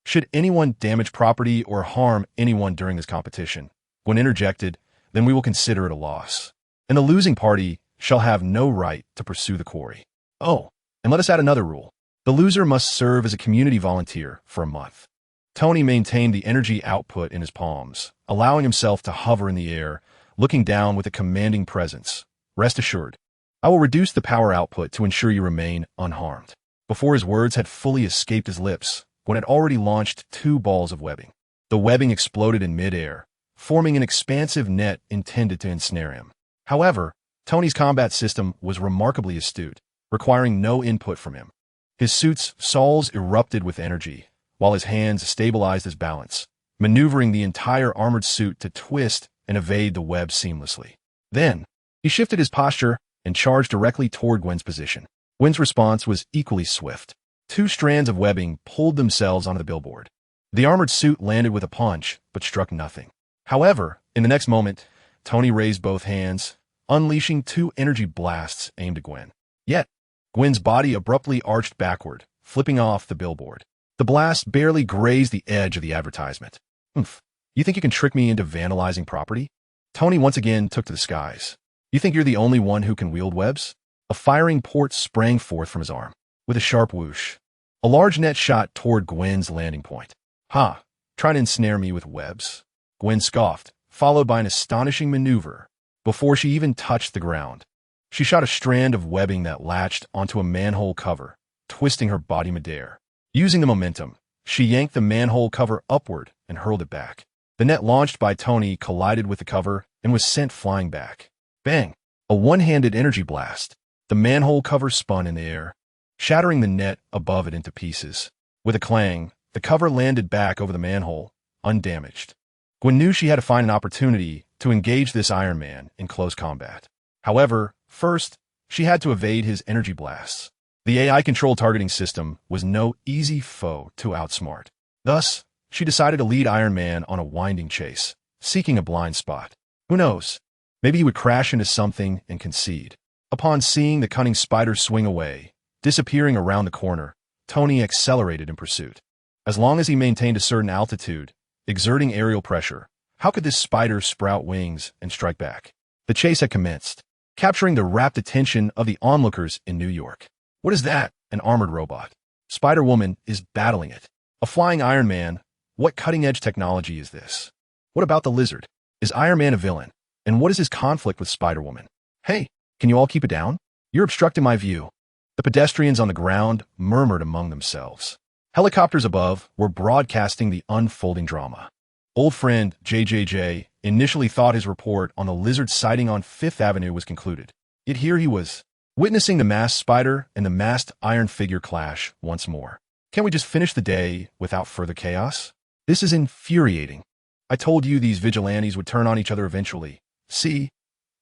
Speaker 1: Should anyone damage property or harm anyone during this competition, Gwen interjected, then we will consider it a loss. And the losing party shall have no right to pursue the quarry. Oh, and let us add another rule. The loser must serve as a community volunteer for a month. Tony maintained the energy output in his palms, allowing himself to hover in the air, looking down with a commanding presence. Rest assured, I will reduce the power output to ensure you remain unharmed. Before his words had fully escaped his lips, Gwen had already launched 2 balls of webbing. The webbing exploded in midair, forming an expansive net intended to ensnare him. However, Tony's combat system was remarkably astute, requiring no input from him. His suit's soles erupted with energy, while his hands stabilized his balance, maneuvering the entire armored suit to twist and evade the web seamlessly. Then, he shifted his posture and charged directly toward Gwen's position. Gwen's response was equally swift. 2 strands of webbing pulled themselves onto the billboard. The armored suit landed with a punch, but struck nothing. However, in the next moment, Tony raised both hands, unleashing 2 energy blasts aimed at Gwen. Yet, Gwen's body abruptly arched backward, flipping off the billboard. The blast barely grazed the edge of the advertisement. Oomph. You think you can trick me into vandalizing property? Tony once again took to the skies. You think you're the only one who can wield webs? A firing port sprang forth from his arm. With a sharp whoosh, a large net shot toward Gwen's landing point. Ha! Try to ensnare me with webs? Gwen scoffed, followed by an astonishing maneuver. Before she even touched the ground, she shot a strand of webbing that latched onto a manhole cover, twisting her body midair. Using the momentum, she yanked the manhole cover upward and hurled it back. The net launched by Tony collided with the cover and was sent flying back. Bang! A one-handed energy blast. The manhole cover spun in the air, shattering the net above it into pieces. With a clang, the cover landed back over the manhole, undamaged. Gwen knew she had to find an opportunity to engage this Iron Man in close combat. However, first, she had to evade his energy blasts. The AI-controlled targeting system was no easy foe to outsmart. Thus, she decided to lead Iron Man on a winding chase, seeking a blind spot. Who knows? Maybe he would crash into something and concede. Upon seeing the cunning spider swing away, disappearing around the corner, Tony accelerated in pursuit. As long as he maintained a certain altitude, exerting aerial pressure, how could this spider sprout wings and strike back? The chase had commenced, capturing the rapt attention of the onlookers in New York. What is that? An armored robot. Spider-Woman is battling it. A flying Iron Man. What cutting-edge technology is this? What about the lizard? Is Iron Man a villain? And what is his conflict with Spider-Woman? Hey, can you all keep it down? You're obstructing my view. The pedestrians on the ground murmured among themselves. Helicopters above were broadcasting the unfolding drama. Old friend JJJ initially thought his report on the lizard sighting on Fifth Avenue was concluded. Yet here he was, witnessing the masked spider and the masked iron figure clash once more. Can't we just finish the day without further chaos? This is infuriating. I told you these vigilantes would turn on each other eventually. See?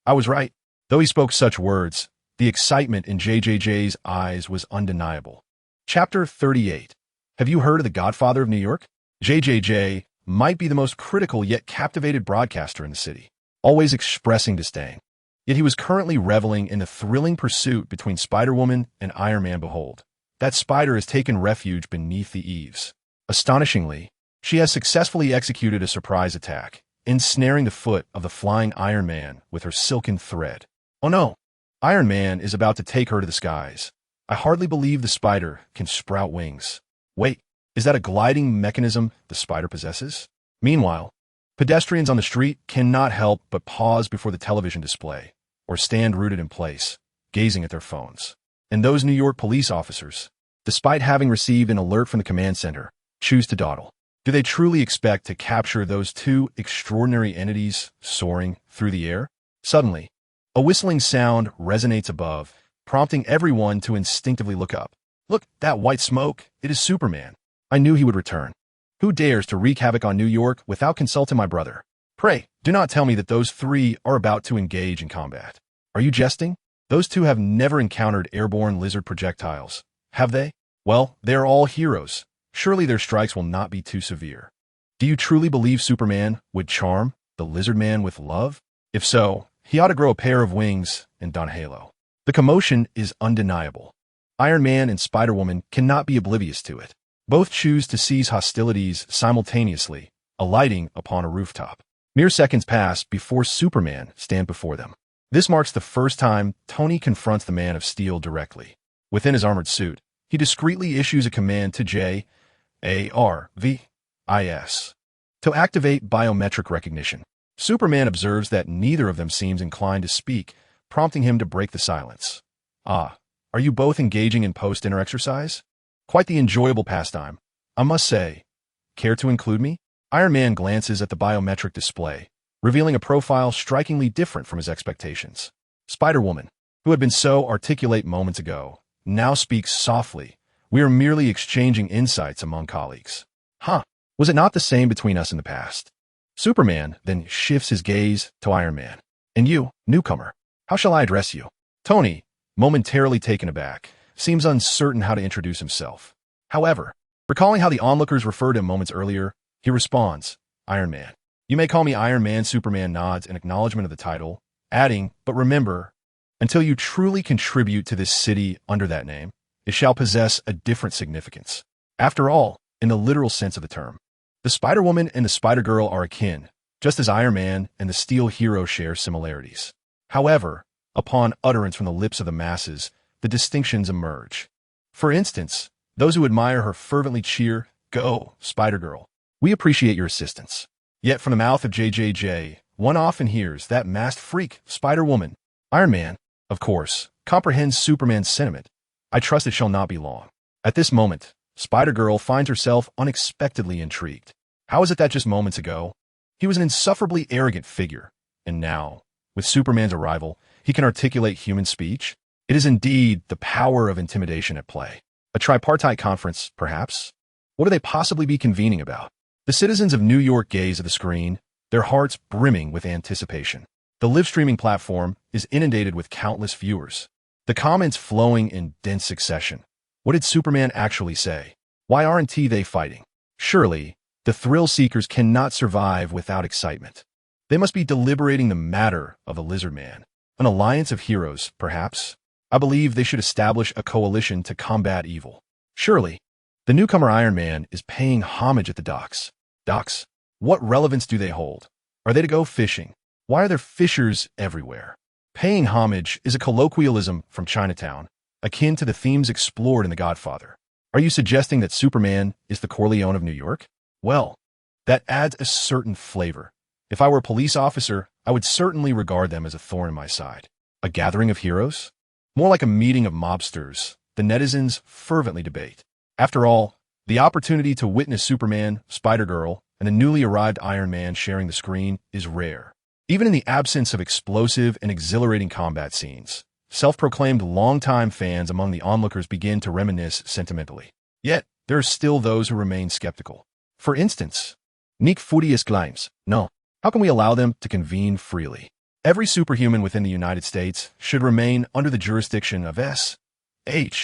Speaker 1: I was right. Though he spoke such words, the excitement in JJJ's eyes was undeniable. Chapter 38. Have you heard of the Godfather of New York? JJJ might be the most critical yet captivated broadcaster in the city, always expressing disdain. Yet he was currently reveling in the thrilling pursuit between Spider-Woman and Iron Man. Behold, that spider has taken refuge beneath the eaves. Astonishingly, she has successfully executed a surprise attack, ensnaring the foot of the flying Iron Man with her silken thread. Oh no! Iron Man is about to take her to the skies. I hardly believe the spider can sprout wings. Wait, is that a gliding mechanism the spider possesses? Meanwhile, pedestrians on the street cannot help but pause before the television display, or stand rooted in place, gazing at their phones. And those New York police officers, despite having received an alert from the command center, choose to dawdle. Do they truly expect to capture those two extraordinary entities soaring through the air? Suddenly, a whistling sound resonates above, prompting everyone to instinctively look up. Look, that white smoke, it is Superman. I knew he would return. Who dares to wreak havoc on New York without consulting my brother? Pray, do not tell me that those three are about to engage in combat. Are you jesting? Those two have never encountered airborne lizard projectiles, have they? Well, they are all heroes. Surely their strikes will not be too severe. Do you truly believe Superman would charm the lizard man with love? If so, he ought to grow a pair of wings and don a halo. The commotion is undeniable. Iron Man and Spider-Woman cannot be oblivious to it. Both choose to seize hostilities simultaneously, alighting upon a rooftop. Mere seconds pass before Superman stands before them. This marks the first time Tony confronts the Man of Steel directly. Within his armored suit, he discreetly issues a command to J.A.R.V.I.S. to activate biometric recognition. Superman observes that neither of them seems inclined to speak, prompting him to break the silence. Ah, are you both engaging in post-dinner exercise? Quite the enjoyable pastime, I must say. Care to include me? Iron Man glances at the biometric display, revealing a profile strikingly different from his expectations. Spider-Woman, who had been so articulate moments ago, now speaks softly. We are merely exchanging insights among colleagues. Huh, was it not the same between us in the past? Superman then shifts his gaze to Iron Man. And you, newcomer, how shall I address you? Tony, momentarily taken aback, seems uncertain how to introduce himself. However, recalling how the onlookers referred to him moments earlier, he responds, Iron Man. You may call me Iron Man. Superman nods in acknowledgement of the title, adding, but remember, until you truly contribute to this city under that name, it shall possess a different significance. After all, in the literal sense of the term, the Spider-Woman and the Spider-Girl are akin, just as Iron Man and the Steel Hero share similarities. However, upon utterance from the lips of the masses, the distinctions emerge. For instance, those who admire her fervently cheer, "Go, Spider-Girl. We appreciate your assistance." Yet from the mouth of JJJ, one often hears that masked freak, Spider-Woman. Iron Man, of course, comprehends Superman's sentiment. I trust it shall not be long. At this moment, Spider-Girl finds herself unexpectedly intrigued. How is it that just moments ago, he was an insufferably arrogant figure, and now, with Superman's arrival, he can articulate human speech? It is indeed the power of intimidation at play. A tripartite conference, perhaps? What could they possibly be convening about? The citizens of New York gaze at the screen, their hearts brimming with anticipation. The live-streaming platform is inundated with countless viewers, the comments flowing in dense succession. What did Superman actually say? Why aren't they fighting? Surely, the thrill-seekers cannot survive without excitement. They must be deliberating the matter of the Lizard Man. An alliance of heroes, perhaps? I believe they should establish a coalition to combat evil. Surely, the newcomer Iron Man is paying homage at the docks. Docks? What relevance do they hold? Are they to go fishing? Why are there fishers everywhere? Paying homage is a colloquialism from Chinatown, akin to the themes explored in The Godfather. Are you suggesting that Superman is the Corleone of New York? Well, that adds a certain flavor. If I were a police officer, I would certainly regard them as a thorn in my side. A gathering of heroes? More like a meeting of mobsters, the netizens fervently debate. After all, the opportunity to witness Superman, Spider-Girl, and the newly arrived Iron Man sharing the screen is rare. Even in the absence of explosive and exhilarating combat scenes, self-proclaimed longtime fans among the onlookers begin to reminisce sentimentally. Yet, there are still those who remain skeptical. For instance, Nick Fudius claims, no, how can we allow them to convene freely? Every superhuman within the United States should remain under the jurisdiction of S.H.I.E.L.D.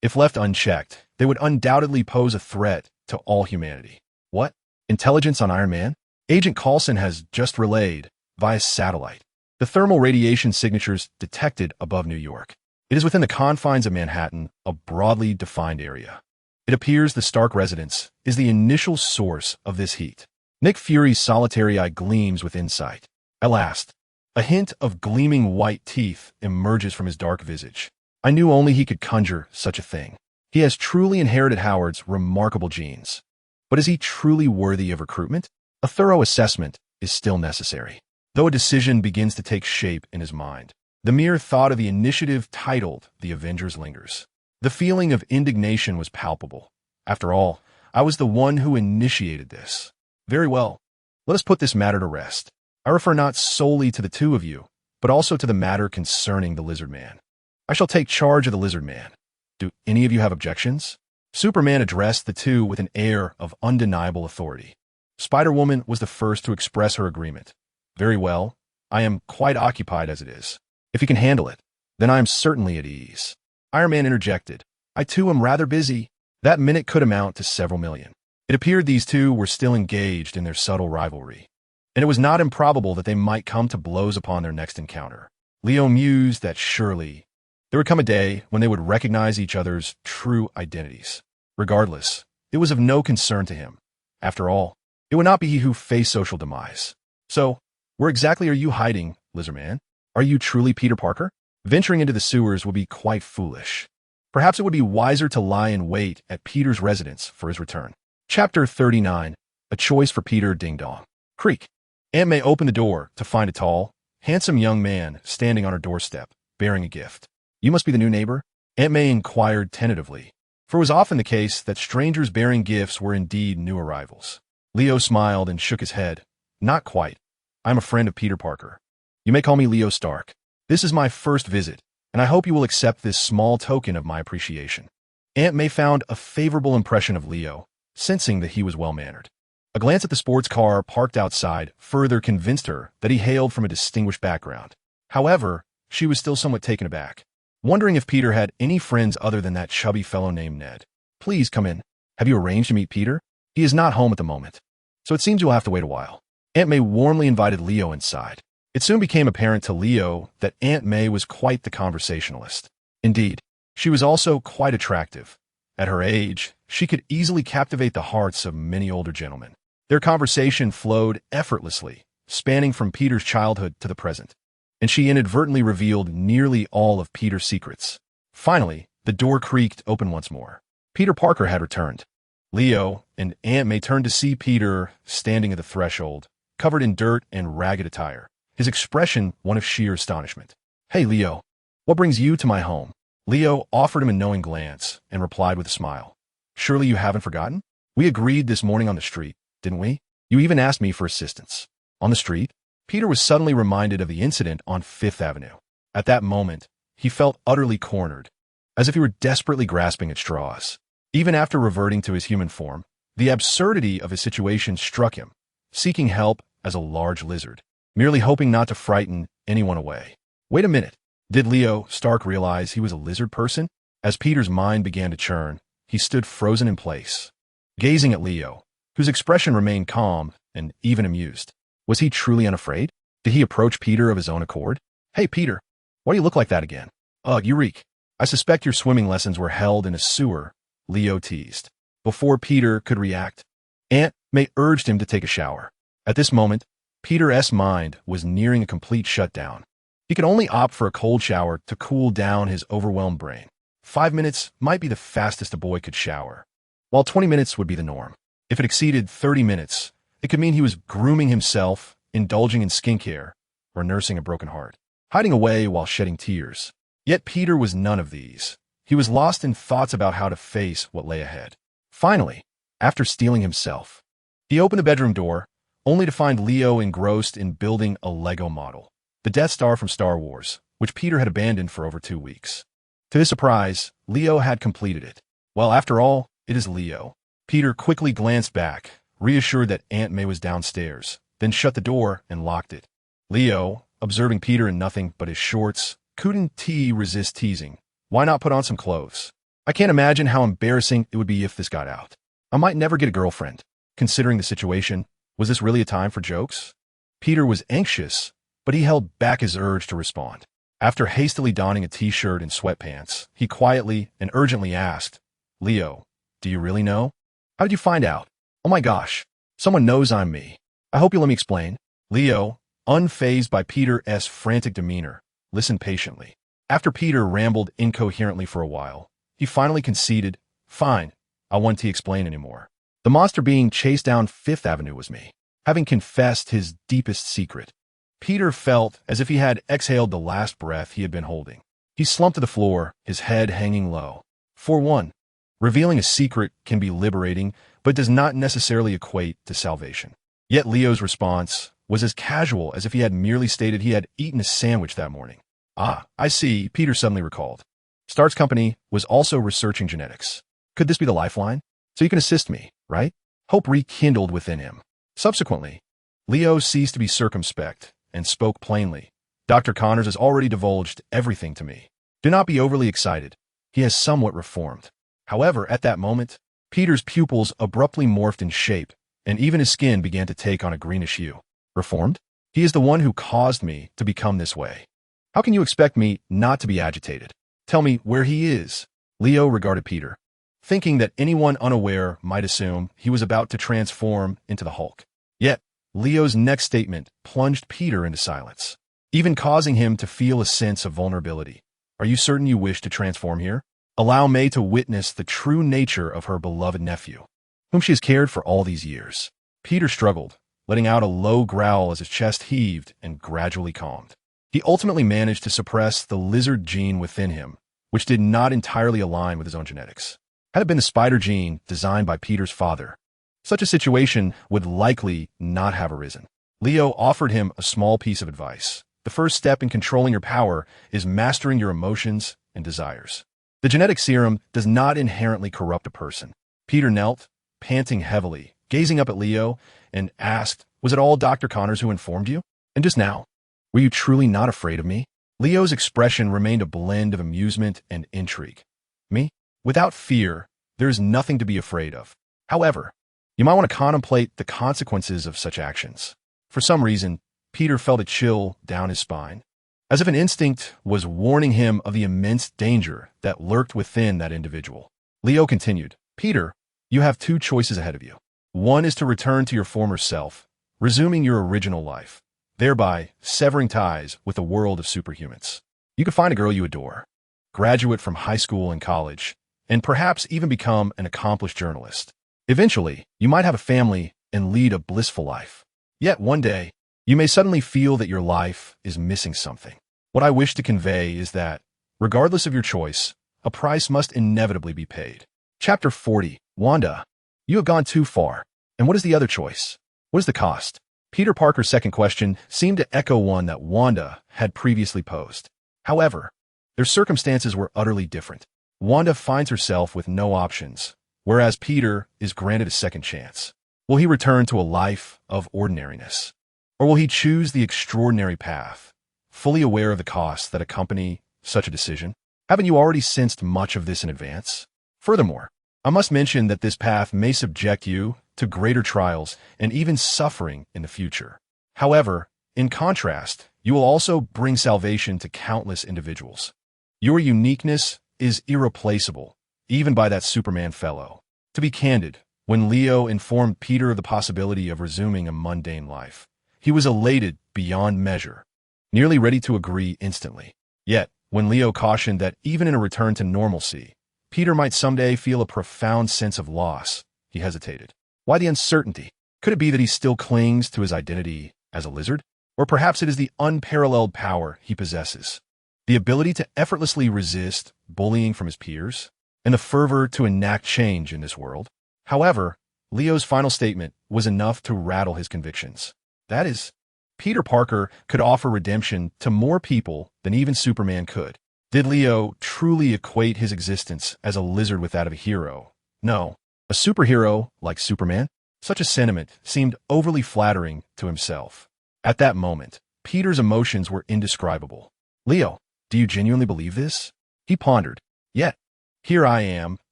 Speaker 1: If left unchecked, they would undoubtedly pose a threat to all humanity. What? Intelligence on Iron Man? Agent Coulson has just relayed, via satellite, the thermal radiation signatures detected above New York. It is within the confines of Manhattan, a broadly defined area. It appears the Stark residence is the initial source of this heat. Nick Fury's solitary eye gleams with insight. At last, a hint of gleaming white teeth emerges from his dark visage. I knew only he could conjure such a thing. He has truly inherited Howard's remarkable genes. But is he truly worthy of recruitment? A thorough assessment is still necessary. Though a decision begins to take shape in his mind, the mere thought of the initiative titled The Avengers lingers. The feeling of indignation was palpable. After all, I was the one who initiated this. Very well. Let us put this matter to rest. I refer not solely to the two of you, but also to the matter concerning the Lizard Man. I shall take charge of the Lizard Man. Do any of you have objections? Superman addressed the two with an air of undeniable authority. Spider-Woman was the first to express her agreement. Very well. I am quite occupied as it is. If you can handle it, then I am certainly at ease. Iron Man interjected. I too am rather busy. That minute could amount to several million. It appeared these two were still engaged in their subtle rivalry, and it was not improbable that they might come to blows upon their next encounter. Leo mused that surely there would come a day when they would recognize each other's true identities. Regardless, it was of no concern to him. After all, it would not be he who faced social demise. So, where exactly are you hiding, Lizard Man? Are you truly Peter Parker? Venturing into the sewers would be quite foolish. Perhaps it would be wiser to lie in wait at Peter's residence for his return. Chapter 39, A Choice for Peter Ding Dong. Creak. Aunt May opened the door to find a tall, handsome young man standing on her doorstep, bearing a gift. You must be the new neighbor? Aunt May inquired tentatively, for it was often the case that strangers bearing gifts were indeed new arrivals. Leo smiled and shook his head. Not quite. I'm a friend of Peter Parker. You may call me Leo Stark. This is my first visit, and I hope you will accept this small token of my appreciation. Aunt May found a favorable impression of Leo, sensing that he was well-mannered. A glance at the sports car parked outside further convinced her that he hailed from a distinguished background. However, she was still somewhat taken aback, wondering if Peter had any friends other than that chubby fellow named Ned. Please come in. Have you arranged to meet Peter? He is not home at the moment, so it seems you'll have to wait a while. Aunt May warmly invited Leo inside. It soon became apparent to Leo that Aunt May was quite the conversationalist. Indeed, she was also quite attractive. At her age, she could easily captivate the hearts of many older gentlemen. Their conversation flowed effortlessly, spanning from Peter's childhood to the present, and she inadvertently revealed nearly all of Peter's secrets. Finally, the door creaked open once more. Peter Parker had returned. Leo and Aunt May turned to see Peter standing at the threshold, covered in dirt and ragged attire, his expression one of sheer astonishment. "Hey, Leo, what brings you to my home?" Leo offered him a knowing glance and replied with a smile. "Surely you haven't forgotten? We agreed this morning on the street, didn't we? You even asked me for assistance." On the street, Peter was suddenly reminded of the incident on Fifth Avenue. At that moment, he felt utterly cornered, as if he were desperately grasping at straws. Even after reverting to his human form, the absurdity of his situation struck him, seeking help as a large lizard, merely hoping not to frighten anyone away. Wait a minute. Did Leo Stark realize he was a lizard person? As Peter's mind began to churn, he stood frozen in place, gazing at Leo, whose expression remained calm and even amused. Was he truly unafraid? Did he approach Peter of his own accord? "Hey, Peter, why do you look like that again?" "Ugh, you reek. I suspect your swimming lessons were held in a sewer," Leo teased. Before Peter could react, Aunt May urged him to take a shower. At this moment, Peter's mind was nearing a complete shutdown. He could only opt for a cold shower to cool down his overwhelmed brain. 5 minutes might be the fastest a boy could shower, while 20 minutes would be the norm. If it exceeded 30 minutes, it could mean he was grooming himself, indulging in skincare, or nursing a broken heart, hiding away while shedding tears. Yet Peter was none of these. He was lost in thoughts about how to face what lay ahead. Finally, after steeling himself, he opened the bedroom door, only to find Leo engrossed in building a Lego model, the Death Star from Star Wars, which Peter had abandoned for over 2 weeks. To his surprise, Leo had completed it. Well, after all, it is Leo. Peter quickly glanced back, reassured that Aunt May was downstairs, then shut the door and locked it. Leo, observing Peter in nothing but his shorts, couldn't resist teasing. "Why not put on some clothes? I can't imagine how embarrassing it would be if this got out. I might never get a girlfriend." Considering the situation, was this really a time for jokes? Peter was anxious, but he held back his urge to respond. After hastily donning a t-shirt and sweatpants, he quietly and urgently asked, "Leo, do you really know? How did you find out? Oh my gosh, someone knows I'm me. I hope you'll let me explain." Leo, unfazed by Peter's frantic demeanor, listened patiently. After Peter rambled incoherently for a while, he finally conceded, "Fine, I won't explain anymore. The monster being chased down Fifth Avenue was me." Having confessed his deepest secret, Peter felt as if he had exhaled the last breath he had been holding. He slumped to the floor, his head hanging low. For one, revealing a secret can be liberating, but does not necessarily equate to salvation. Yet Leo's response was as casual as if he had merely stated he had eaten a sandwich that morning. "Ah, I see," Peter suddenly recalled. Stark's company was also researching genetics. Could this be the lifeline? So you can assist me, right? Hope rekindled within him. Subsequently, Leo ceased to be circumspect and spoke plainly. "Dr. Connors has already divulged everything to me. Do not be overly excited. He has somewhat reformed." However, at that moment, Peter's pupils abruptly morphed in shape, and even his skin began to take on a greenish hue. "Reformed? He is the one who caused me to become this way. How can you expect me not to be agitated? Tell me where he is." Leo regarded Peter, thinking that anyone unaware might assume he was about to transform into the Hulk. Yet, Leo's next statement plunged Peter into silence, even causing him to feel a sense of vulnerability. "Are you certain you wish to transform here? Allow May to witness the true nature of her beloved nephew, whom she has cared for all these years." Peter struggled, letting out a low growl as his chest heaved and gradually calmed. He ultimately managed to suppress the lizard gene within him, which did not entirely align with his own genetics. Had it been the spider gene designed by Peter's father, such a situation would likely not have arisen. Leo offered him a small piece of advice. The first step in controlling your power is mastering your emotions and desires. The genetic serum does not inherently corrupt a person. Peter knelt, panting heavily, gazing up at Leo, and asked, "Was it all Dr. Connors who informed you? And just now, were you truly not afraid of me?" Leo's expression remained a blend of amusement and intrigue. "Me? Without fear, there is nothing to be afraid of. However, you might want to contemplate the consequences of such actions." For some reason, Peter felt a chill down his spine. as if an instinct was warning him of the immense danger that lurked within that individual. Leo continued, "Peter, you have two choices ahead of you. One is to return to your former self, resuming your original life, thereby severing ties with the world of superhumans. You could find a girl you adore, graduate from high school and college, and perhaps even become an accomplished journalist. Eventually, you might have a family and lead a blissful life. Yet one day, you may suddenly feel that your life is missing something. What I wish to convey is that, regardless of your choice, a price must inevitably be paid." Chapter 40. Wanda, you have gone too far. And what is the other choice? What is the cost? Peter Parker's second question seemed to echo one that Wanda had previously posed. However, their circumstances were utterly different. Wanda finds herself with no options, whereas Peter is granted a second chance. Will he return to a life of ordinariness? Or will he choose the extraordinary path, fully aware of the costs that accompany such a decision? Haven't you already sensed much of this in advance? Furthermore, I must mention that this path may subject you to greater trials and even suffering in the future. However, in contrast, you will also bring salvation to countless individuals. Your uniqueness is irreplaceable, even by that Superman fellow. To be candid, when Leo informed Peter of the possibility of resuming a mundane life, he was elated beyond measure, nearly ready to agree instantly. Yet, when Leo cautioned that even in a return to normalcy, Peter might someday feel a profound sense of loss, he hesitated. Why the uncertainty? Could it be that he still clings to his identity as a lizard? Or perhaps it is the unparalleled power he possesses, the ability to effortlessly resist bullying from his peers, and the fervor to enact change in this world? However, Leo's final statement was enough to rattle his convictions. That is, Peter Parker could offer redemption to more people than even Superman could. Did Leo truly equate his existence as a lizard with that of a hero? No. A superhero like Superman? Such a sentiment seemed overly flattering to himself. At that moment, Peter's emotions were indescribable. "Leo, do you genuinely believe this?" He pondered. "Yet, here I am,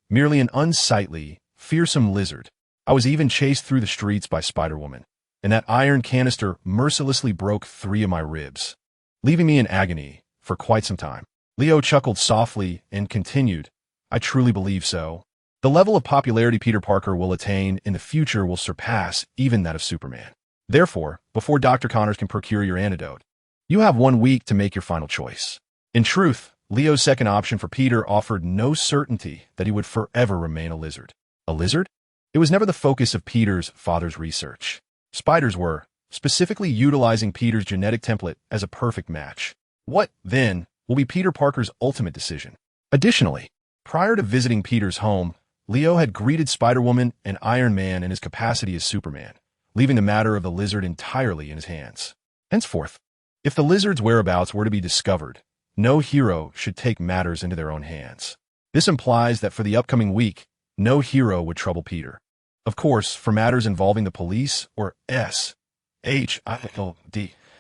Speaker 1: merely an unsightly, fearsome lizard. I was even chased through the streets by Spider-Woman, and that iron canister mercilessly broke 3 of my ribs, leaving me in agony for quite some time." Leo chuckled softly and continued, "I truly believe so. The level of popularity Peter Parker will attain in the future will surpass even that of Superman. Therefore, before Dr. Connors can procure your antidote, you have 1 week to make your final choice." In truth, Leo's second option for Peter offered no certainty that he would forever remain a lizard. A lizard? It was never the focus of Peter's father's research. Spiders were, specifically utilizing Peter's genetic template as a perfect match. What, then, will be Peter Parker's ultimate decision? Additionally, prior to visiting Peter's home, Leo had greeted Spider-Woman and Iron Man in his capacity as Superman, leaving the matter of the lizard entirely in his hands. Henceforth, if the lizard's whereabouts were to be discovered, no hero should take matters into their own hands. This implies that for the upcoming week, no hero would trouble Peter. Of course, for matters involving the police or SHIELD,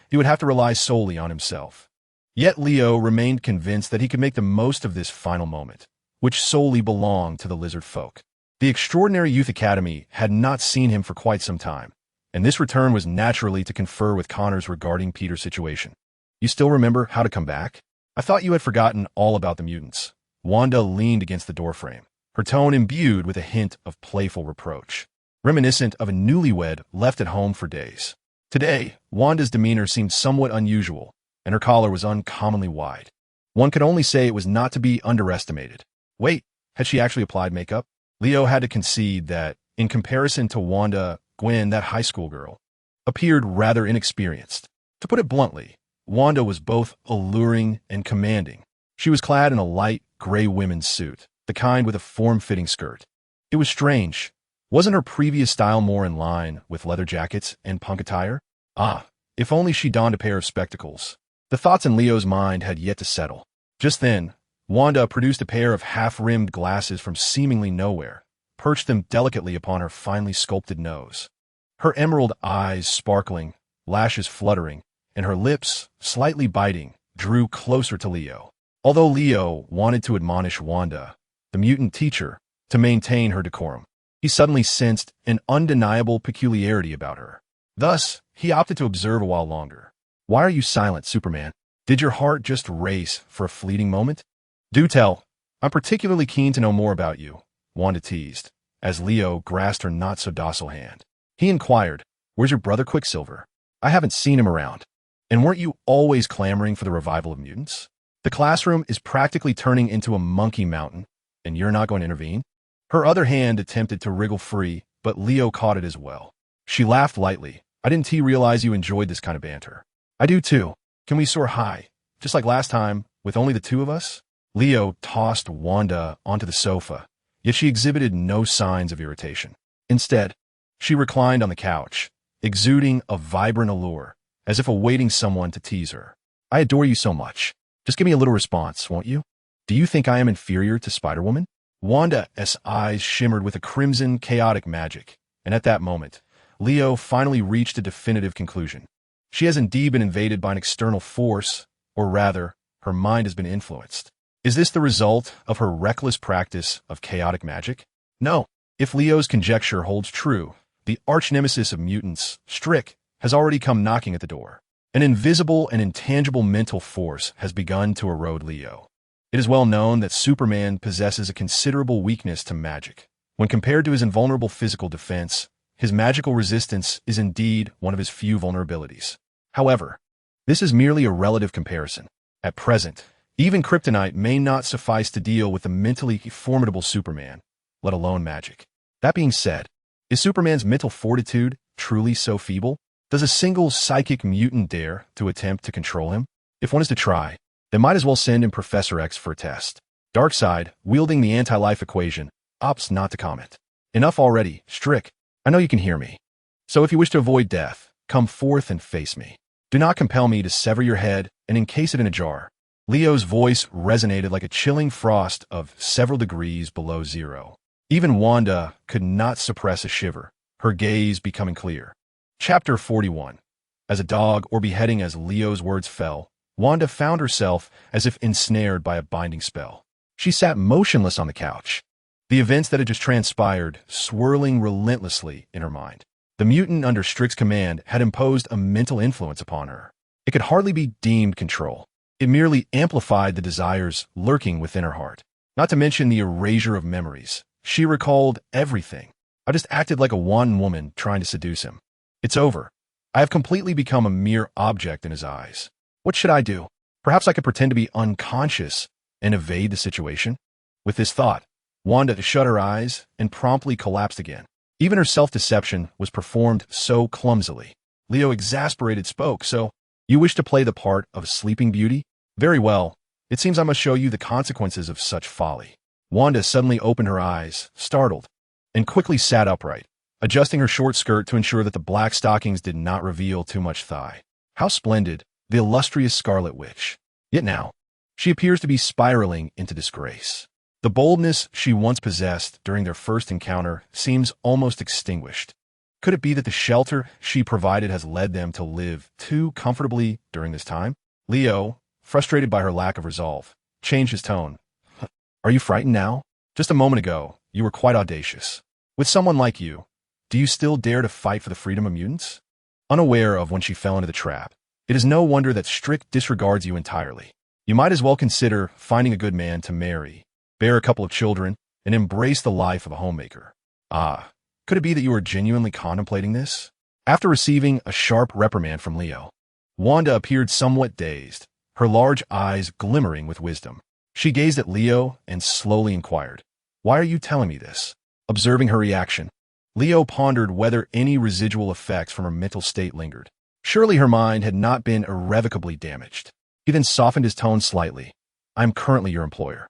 Speaker 1: he would have to rely solely on himself. Yet Leo remained convinced that he could make the most of this final moment, which solely belonged to the lizard folk. The Extraordinary Youth Academy had not seen him for quite some time, and this return was naturally to confer with Connors regarding Peter's situation. "You still remember how to come back? I thought you had forgotten all about the mutants." Wanda leaned against the doorframe, her tone imbued with a hint of playful reproach, reminiscent of a newlywed left at home for days. Today, Wanda's demeanor seemed somewhat unusual, and her collar was uncommonly wide. One could only say it was not to be underestimated. Wait, had she actually applied makeup? Leo had to concede that, in comparison to Wanda, Gwen, that high school girl, appeared rather inexperienced. To put it bluntly, Wanda was both alluring and commanding. She was clad in a light, gray women's suit, the kind with a form-fitting skirt. It was strange. Wasn't her previous style more in line with leather jackets and punk attire? If only she donned a pair of spectacles. The thoughts in Leo's mind had yet to settle. Just then, Wanda produced a pair of half-rimmed glasses from seemingly nowhere, perched them delicately upon her finely sculpted nose. Her emerald eyes sparkling, lashes fluttering, and her lips, slightly biting, drew closer to Leo. Although Leo wanted to admonish Wanda, the mutant teacher, to maintain her decorum, he suddenly sensed an undeniable peculiarity about her. Thus, he opted to observe a while longer. "Why are you silent, Superman? Did your heart just race for a fleeting moment? Do tell. I'm particularly keen to know more about you, Wanda teased, as Leo grasped her not-so-docile hand. He inquired, "Where's your brother Quicksilver? I haven't seen him around. And weren't you always clamoring for the revival of mutants? The classroom is practically turning into a monkey mountain, and you're not going to intervene?" Her other hand attempted to wriggle free, but Leo caught it as well. She laughed lightly. "I didn't realize you enjoyed this kind of banter." "I do too. Can we soar high, just like last time, with only the two of us?" Leo tossed Wanda onto the sofa, yet she exhibited no signs of irritation. Instead, she reclined on the couch, exuding a vibrant allure, as if awaiting someone to tease her. "I adore you so much. Just give me a little response, won't you? Do you think I am inferior to Spider-Woman?" Wanda's eyes shimmered with a crimson, chaotic magic, and at that moment, Leo finally reached a definitive conclusion. She has indeed been invaded by an external force, or rather, her mind has been influenced. Is this the result of her reckless practice of chaotic magic? No. If Leo's conjecture holds true, the arch-nemesis of mutants, Strick, has already come knocking at the door. An invisible and intangible mental force has begun to erode Leo. It is well known that Superman possesses a considerable weakness to magic. When compared to his invulnerable physical defense, his magical resistance is indeed one of his few vulnerabilities. However, this is merely a relative comparison. At present, even kryptonite may not suffice to deal with the mentally formidable Superman, let alone magic. That being said, is Superman's mental fortitude truly so feeble? Does a single psychic mutant dare to attempt to control him? If one is to try, they might as well send in Professor X for a test. Darkseid, wielding the anti-life equation, opts not to comment. Enough already, Strick. I know you can hear me. So if you wish to avoid death, come forth and face me. Do not compel me to sever your head and encase it in a jar. Leo's voice resonated like a chilling frost of several degrees below zero. Even Wanda could not suppress a shiver, her gaze becoming clear. Chapter 41. As a dog or beheading as Leo's words fell, Wanda found herself as if ensnared by a binding spell. She sat motionless on the couch, the events that had just transpired swirling relentlessly in her mind. The mutant under Strick's command had imposed a mental influence upon her. It could hardly be deemed control. It merely amplified the desires lurking within her heart. Not to mention the erasure of memories. She recalled everything. "I just acted like a wanton woman trying to seduce him. It's over. I have completely become a mere object in his eyes. What should I do? Perhaps I could pretend to be unconscious and evade the situation?" With this thought, Wanda shut her eyes and promptly collapsed again. Even her self-deception was performed so clumsily. Leo, exasperated, spoke, "So, you wish to play the part of Sleeping Beauty? Very well. It seems I must show you the consequences of such folly." Wanda suddenly opened her eyes, startled, and quickly sat upright, adjusting her short skirt to ensure that the black stockings did not reveal too much thigh. How splendid, the illustrious Scarlet Witch. Yet now, she appears to be spiraling into disgrace. The boldness she once possessed during their first encounter seems almost extinguished. Could it be that the shelter she provided has led them to live too comfortably during this time? Leo, frustrated by her lack of resolve, changed his tone. "Are you frightened now? Just a moment ago, you were quite audacious. With someone like you, do you still dare to fight for the freedom of mutants?" Unaware of when she fell into the trap, it is no wonder that Strick disregards you entirely. You might as well consider finding a good man to marry, bear a couple of children, and embrace the life of a homemaker. Ah, could it be that you are genuinely contemplating this? After receiving a sharp reprimand from Leo, Wanda appeared somewhat dazed, her large eyes glimmering with wisdom. She gazed at Leo and slowly inquired, "Why are you telling me this?" Observing her reaction, Leo pondered whether any residual effects from her mental state lingered. Surely her mind had not been irrevocably damaged. He then softened his tone slightly. "I am currently your employer.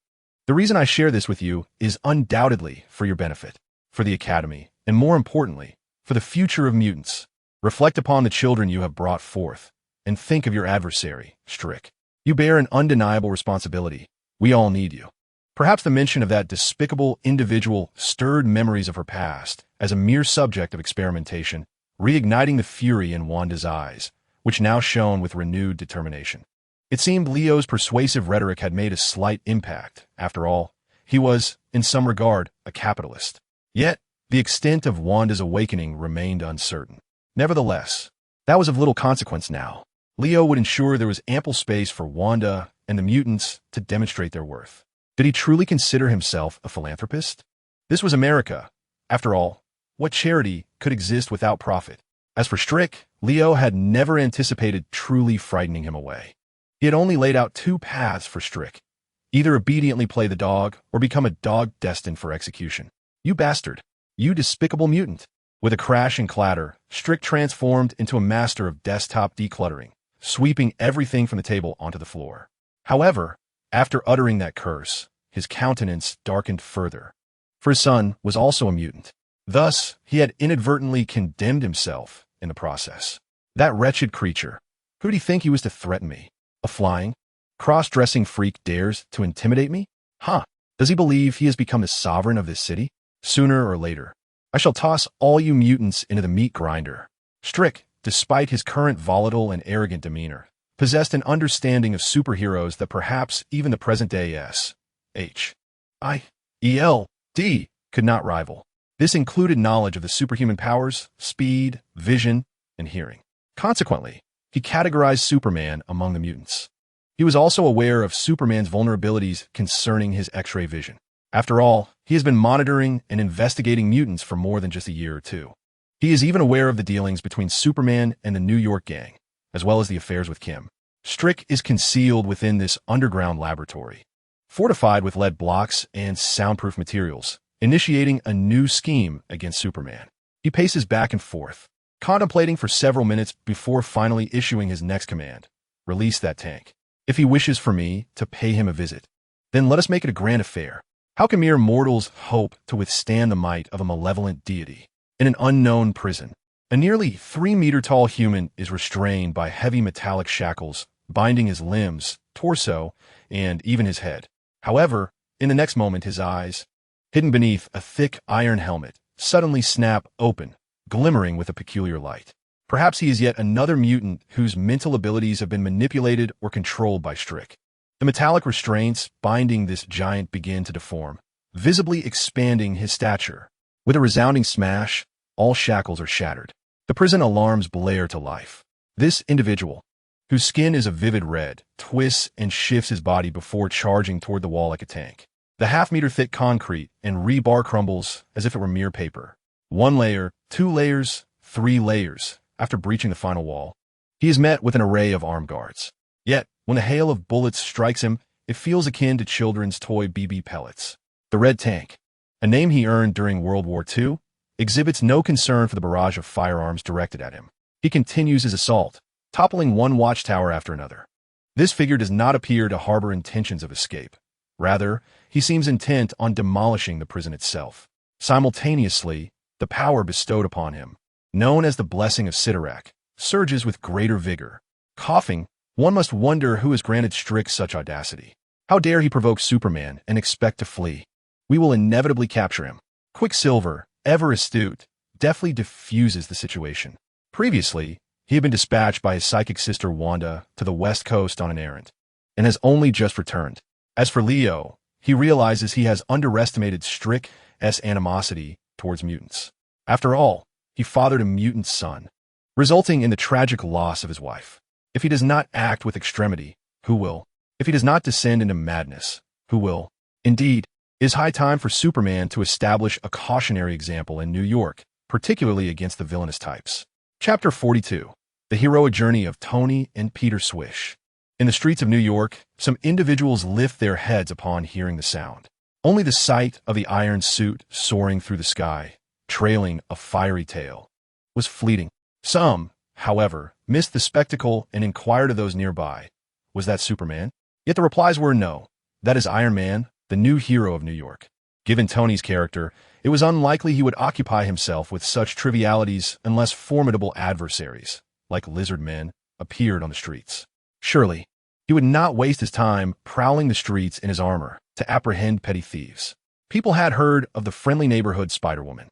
Speaker 1: The reason I share this with you is undoubtedly for your benefit, for the Academy, and more importantly, for the future of mutants. Reflect upon the children you have brought forth, and think of your adversary, Strick. You bear an undeniable responsibility. We all need you." Perhaps the mention of that despicable individual stirred memories of her past as a mere subject of experimentation, reigniting the fury in Wanda's eyes, which now shone with renewed determination. It seemed Leo's persuasive rhetoric had made a slight impact. After all, he was, in some regard, a capitalist. Yet, the extent of Wanda's awakening remained uncertain. Nevertheless, that was of little consequence now. Leo would ensure there was ample space for Wanda and the mutants to demonstrate their worth. Did he truly consider himself a philanthropist? This was America. After all, what charity could exist without profit? As for Strick, Leo had never anticipated truly frightening him away. He had only laid out two paths for Strick: either obediently play the dog or become a dog destined for execution. You bastard! You despicable mutant! With a crash and clatter, Strick transformed into a master of desktop decluttering, sweeping everything from the table onto the floor. However, after uttering that curse, his countenance darkened further. For his son was also a mutant. Thus, he had inadvertently condemned himself in the process. That wretched creature. Who did he think he was to threaten me? A flying, cross-dressing freak dares to intimidate me? Huh. Does he believe he has become the sovereign of this city? Sooner or later, I shall toss all you mutants into the meat grinder. Strick, despite his current volatile and arrogant demeanor, possessed an understanding of superheroes that perhaps even the present-day S.H.I.E.L.D. could not rival. This included knowledge of the superhuman powers, speed, vision, and hearing. Consequently, he categorized Superman among the mutants. He was also aware of Superman's vulnerabilities concerning his X-ray vision. After all, he has been monitoring and investigating mutants for more than just a year or two. He is even aware of the dealings between Superman and the New York gang, as well as the affairs with Kim. Strick is concealed within this underground laboratory, fortified with lead blocks and soundproof materials, initiating a new scheme against Superman. He paces back and forth, contemplating for several minutes before finally issuing his next command: release that tank. If he wishes for me to pay him a visit, then let us make it a grand affair. How can mere mortals hope to withstand the might of a malevolent deity? In an unknown prison, a nearly 3-meter-tall human is restrained by heavy metallic shackles, binding his limbs, torso, and even his head. However, in the next moment his eyes, hidden beneath a thick iron helmet, suddenly snap open, glimmering with a peculiar light. Perhaps he is yet another mutant whose mental abilities have been manipulated or controlled by Strick. The metallic restraints binding this giant begin to deform, visibly expanding his stature. With a resounding smash, all shackles are shattered. The prison alarms blare to life. This individual, whose skin is a vivid red, twists and shifts his body before charging toward the wall like a tank. The half-meter-thick concrete and rebar crumbles as if it were mere paper. 1 layer, 2 layers, 3 layers. After breaching the final wall, he is met with an array of armed guards. Yet, when the hail of bullets strikes him, it feels akin to children's toy BB pellets. The Red Tank, a name he earned during World War II, exhibits no concern for the barrage of firearms directed at him. He continues his assault, toppling one watchtower after another. This figure does not appear to harbor intentions of escape. Rather, he seems intent on demolishing the prison itself. Simultaneously, the power bestowed upon him, known as the Blessing of Sidorak, surges with greater vigor. Coughing, one must wonder who has granted Strick such audacity. How dare he provoke Superman and expect to flee? We will inevitably capture him. Quicksilver, ever astute, deftly diffuses the situation. Previously, he had been dispatched by his psychic sister Wanda to the West Coast on an errand, and has only just returned. As for Leo, he realizes he has underestimated Strick's animosity towards mutants. After all, he fathered a mutant son, resulting in the tragic loss of his wife. If he does not act with extremity, who will? If he does not descend into madness, who will? Indeed, it is high time for Superman to establish a cautionary example in New York, particularly against the villainous types. Chapter 42. The Heroic Journey of Tony and Peter Swish. In the streets of New York, some individuals lift their heads upon hearing the sound. Only the sight of the iron suit soaring through the sky, trailing a fiery tail, was fleeting. Some, however, missed the spectacle and inquired of those nearby, was that Superman? Yet the replies were no. That is Iron Man, the new hero of New York. Given Tony's character, it was unlikely he would occupy himself with such trivialities unless formidable adversaries, like lizard men, appeared on the streets. Surely, he would not waste his time prowling the streets in his armor to apprehend petty thieves. People had heard of the friendly neighborhood Spider-Woman,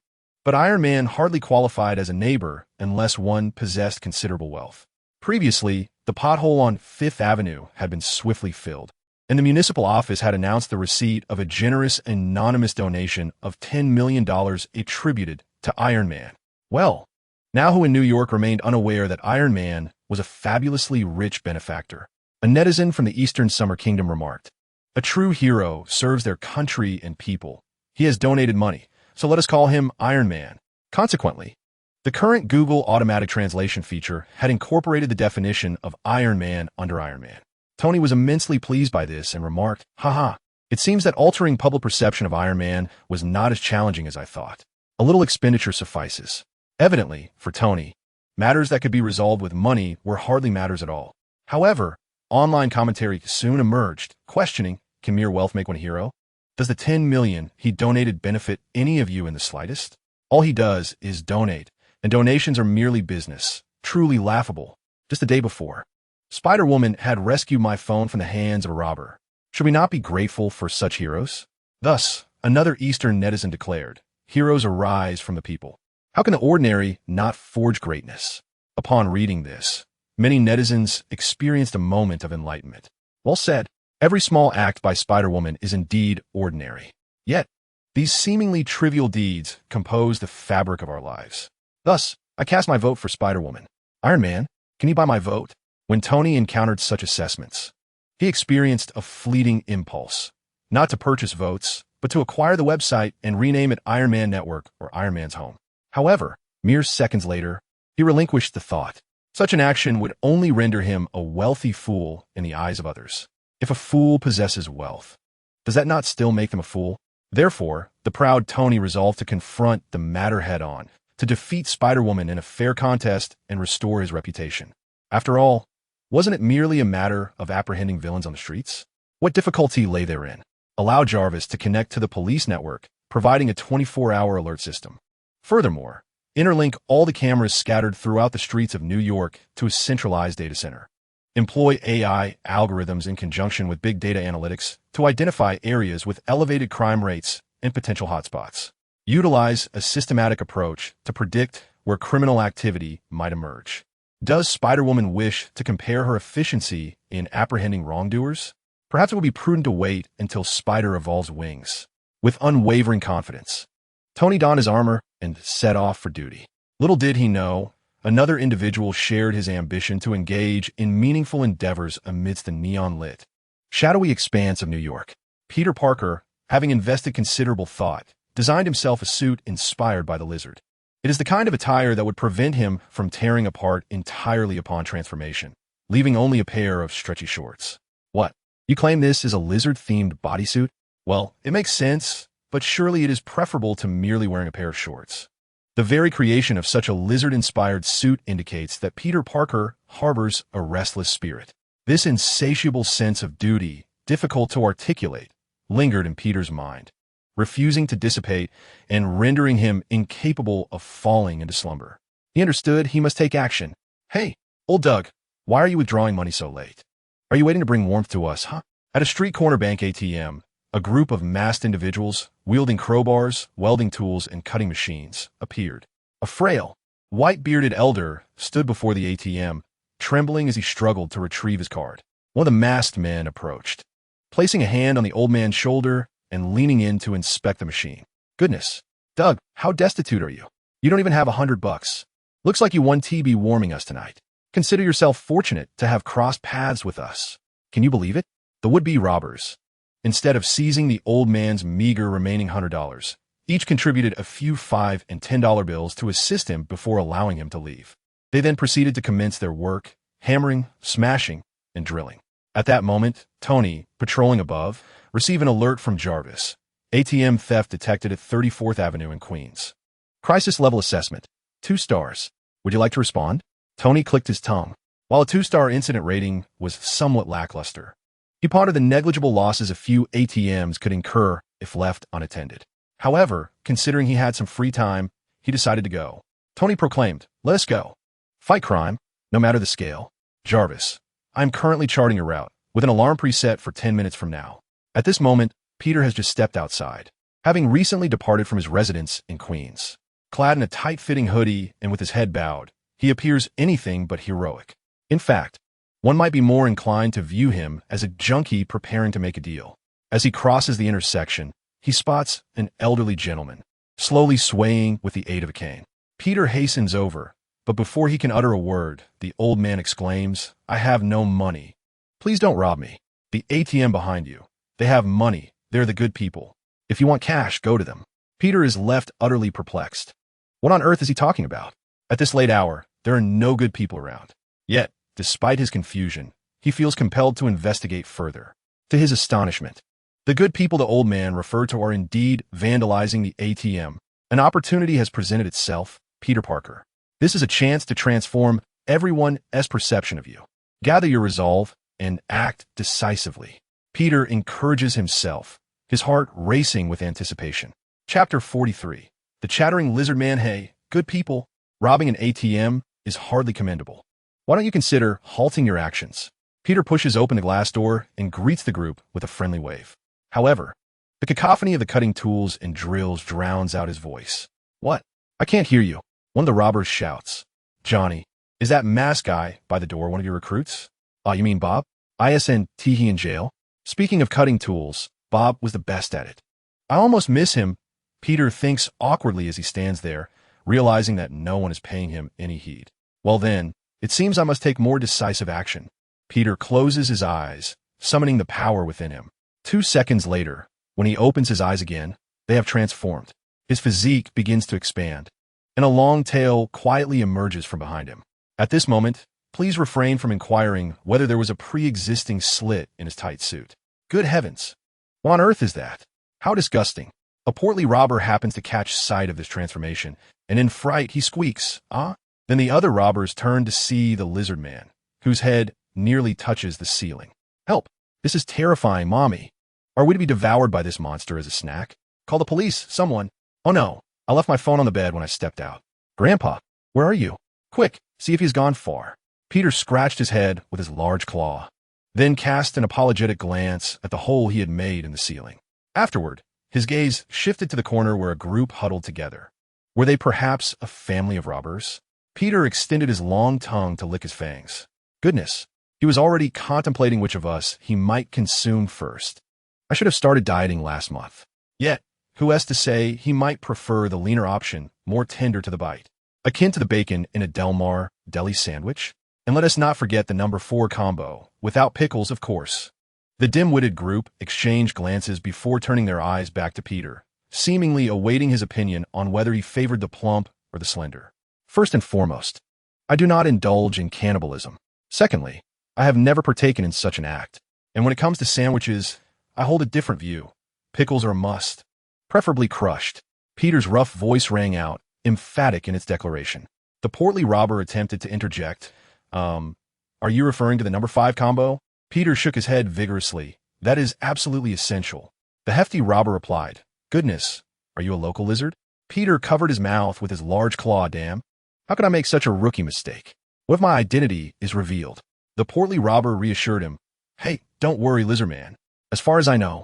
Speaker 1: but Iron Man hardly qualified as a neighbor unless one possessed considerable wealth. Previously, the pothole on Fifth Avenue had been swiftly filled, and the municipal office had announced the receipt of a generous anonymous donation of $10 million attributed to Iron Man. Well, Now who in New York remained unaware that Iron Man was a fabulously rich benefactor? A netizen from the Eastern Summer Kingdom remarked, "A true hero serves their country and people. He has donated money, so let us call him Iron Man." Consequently, the current Google automatic translation feature had incorporated the definition of Iron Man under Iron Man. Tony was immensely pleased by this and remarked, "Haha, it seems that altering public perception of Iron Man was not as challenging as I thought. A little expenditure suffices." Evidently, for Tony, matters that could be resolved with money were hardly matters at all. However, online commentary soon emerged, questioning, can mere wealth make one a hero? Does the $10 million he donated benefit any of you in the slightest? All he does is donate, and donations are merely business. Truly laughable. Just the day before, Spider-Woman had rescued my phone from the hands of a robber. Should we not be grateful for such heroes? Thus, another Eastern netizen declared, heroes arise from the people. How can the ordinary not forge greatness? Upon reading this, many netizens experienced a moment of enlightenment. Well said. Every small act by Spider-Woman is indeed ordinary. Yet, these seemingly trivial deeds compose the fabric of our lives. Thus, I cast my vote for Spider-Woman. Iron Man, can you buy my vote? When Tony encountered such assessments, he experienced a fleeting impulse, not to purchase votes, but to acquire the website and rename it Iron Man Network or Iron Man's Home. However, mere seconds later, he relinquished the thought. Such an action would only render him a wealthy fool in the eyes of others. If a fool possesses wealth, does that not still make them a fool? Therefore, the proud Tony resolved to confront the matter head-on, to defeat Spider-Woman in a fair contest and restore his reputation. After all, wasn't it merely a matter of apprehending villains on the streets? What difficulty lay therein? Allow Jarvis to connect to the police network, providing a 24-hour alert system. Furthermore, interlink all the cameras scattered throughout the streets of New York to a centralized data center. Employ AI algorithms in conjunction with big data analytics to identify areas with elevated crime rates and potential hotspots. Utilize a systematic approach to predict where criminal activity might emerge. Does Spider-Woman wish to compare her efficiency in apprehending wrongdoers? Perhaps it would be prudent to wait until Spider evolves wings. With unwavering confidence, Tony donned his armor and set off for duty. Little did he know, another individual shared his ambition to engage in meaningful endeavors amidst the neon-lit, shadowy expanse of New York. Peter Parker, having invested considerable thought, designed himself a suit inspired by the lizard. It is the kind of attire that would prevent him from tearing apart entirely upon transformation, leaving only a pair of stretchy shorts. What? You claim this is a lizard-themed bodysuit? Well, it makes sense, but surely it is preferable to merely wearing a pair of shorts. The very creation of such a lizard-inspired suit indicates that Peter Parker harbors a restless spirit. This insatiable sense of duty, difficult to articulate, lingered in Peter's mind, refusing to dissipate and rendering him incapable of falling into slumber. He understood he must take action. Hey, old Doug, why are you withdrawing money so late? Are you waiting to bring warmth to us, huh? At a street corner bank ATM, a group of masked individuals, wielding crowbars, welding tools, and cutting machines, appeared. A frail, white-bearded elder stood before the ATM, trembling as he struggled to retrieve his card. One of the masked men approached, placing a hand on the old man's shoulder and leaning in to inspect the machine. Goodness, Doug, how destitute are you? You don't even have $100. Looks like you won TB warming us tonight. Consider yourself fortunate to have crossed paths with us. Can you believe it? The would-be robbers, instead of seizing the old man's meager remaining $100, each contributed a few $5 and $10 bills to assist him before allowing him to leave. They then proceeded to commence their work, hammering, smashing, and drilling. At that moment, Tony, patrolling above, received an alert from Jarvis. ATM theft detected at 34th Avenue in Queens. Crisis level assessment, 2 stars. Would you like to respond? Tony clicked his tongue. While a 2-star incident rating was somewhat lackluster, he pondered the negligible losses a few ATMs could incur if left unattended. However, considering he had some free time, he decided to go. Tony proclaimed, "Let us go. Fight crime, no matter the scale." Jarvis, I am currently charting a route, with an alarm preset for 10 minutes from now. At this moment, Peter has just stepped outside, having recently departed from his residence in Queens. Clad in a tight-fitting hoodie and with his head bowed, he appears anything but heroic. In fact, one might be more inclined to view him as a junkie preparing to make a deal. As he crosses the intersection, he spots an elderly gentleman, slowly swaying with the aid of a cane. Peter hastens over, But before he can utter a word, the old man exclaims, "I have no money. Please don't rob me. The ATM behind you. They have money. They're the good people. If you want cash, go to them." Peter is left utterly perplexed. What on earth is he talking about? At this late hour, there are no good people around. Yet, despite his confusion, he feels compelled to investigate further. To his astonishment, the good people the old man referred to are indeed vandalizing the ATM. An opportunity has presented itself, Peter Parker. This is a chance to transform everyone's perception of you. Gather your resolve and act decisively. Peter encourages himself, his heart racing with anticipation. Chapter 43. The Chattering Lizard Man. Hey, good people, robbing an ATM is hardly commendable. Why don't you consider halting your actions? Peter pushes open the glass door and greets the group with a friendly wave. However, the cacophony of the cutting tools and drills drowns out his voice. "What? I can't hear you," one of the robbers shouts. "Johnny, is that masked guy by the door one of your recruits?" You mean Bob? ISNT he in jail? Speaking of cutting tools, Bob was the best at it. "I almost miss him," Peter thinks awkwardly as he stands there, realizing that no one is paying him any heed. Well then, it seems I must take more decisive action. Peter closes his eyes, summoning the power within him. 2 seconds later, when he opens his eyes again, they have transformed. His physique begins to expand, and a long tail quietly emerges from behind him. At this moment, please refrain from inquiring whether there was a pre-existing slit in his tight suit. Good heavens! What on earth is that? How disgusting! A portly robber happens to catch sight of this transformation, and in fright he squeaks, "Ah?" Then the other robbers turn to see the lizard man, whose head nearly touches the ceiling. "Help! This is terrifying, Mommy. Are we to be devoured by this monster as a snack? Call the police, someone." "Oh no, I left my phone on the bed when I stepped out." "Grandpa, where are you? Quick, see if he's gone far." Peter scratched his head with his large claw, then cast an apologetic glance at the hole he had made in the ceiling. Afterward, his gaze shifted to the corner where a group huddled together. Were they perhaps a family of robbers? Peter extended his long tongue to lick his fangs. Goodness, he was already contemplating which of us he might consume first. I should have started dieting last month. Yet, who has to say he might prefer the leaner option, more tender to the bite, akin to the bacon in a Del Mar deli sandwich? And let us not forget the number 4 combo, without pickles, of course. The dim-witted group exchanged glances before turning their eyes back to Peter, seemingly awaiting his opinion on whether he favored the plump or the slender. First and foremost, I do not indulge in cannibalism. Secondly, I have never partaken in such an act. And when it comes to sandwiches, I hold a different view. Pickles are a must, preferably crushed. Peter's rough voice rang out, emphatic in its declaration. The portly robber attempted to interject. Are you referring to the number 5 combo? Peter shook his head vigorously. That is absolutely essential. The hefty robber replied, Goodness, are you a local lizard? Peter covered his mouth with his large claw. Damn. How could I make such a rookie mistake? What if my identity is revealed? The portly robber reassured him. Hey, don't worry, lizard man. As far as I know,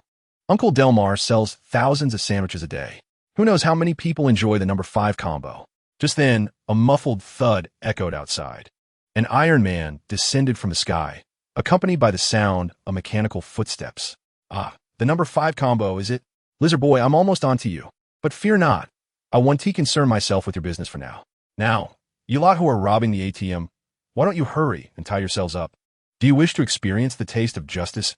Speaker 1: Uncle Delmar sells thousands of sandwiches a day. Who knows how many people enjoy the number 5 combo? Just then, a muffled thud echoed outside. An Iron Man descended from the sky, accompanied by the sound of mechanical footsteps. Ah, the number 5 combo, is it? Lizard boy, I'm almost on to you. But fear not. I want to concern myself with your business for now. Now, you lot who are robbing the ATM, why don't you hurry and tie yourselves up? Do you wish to experience the taste of Justice's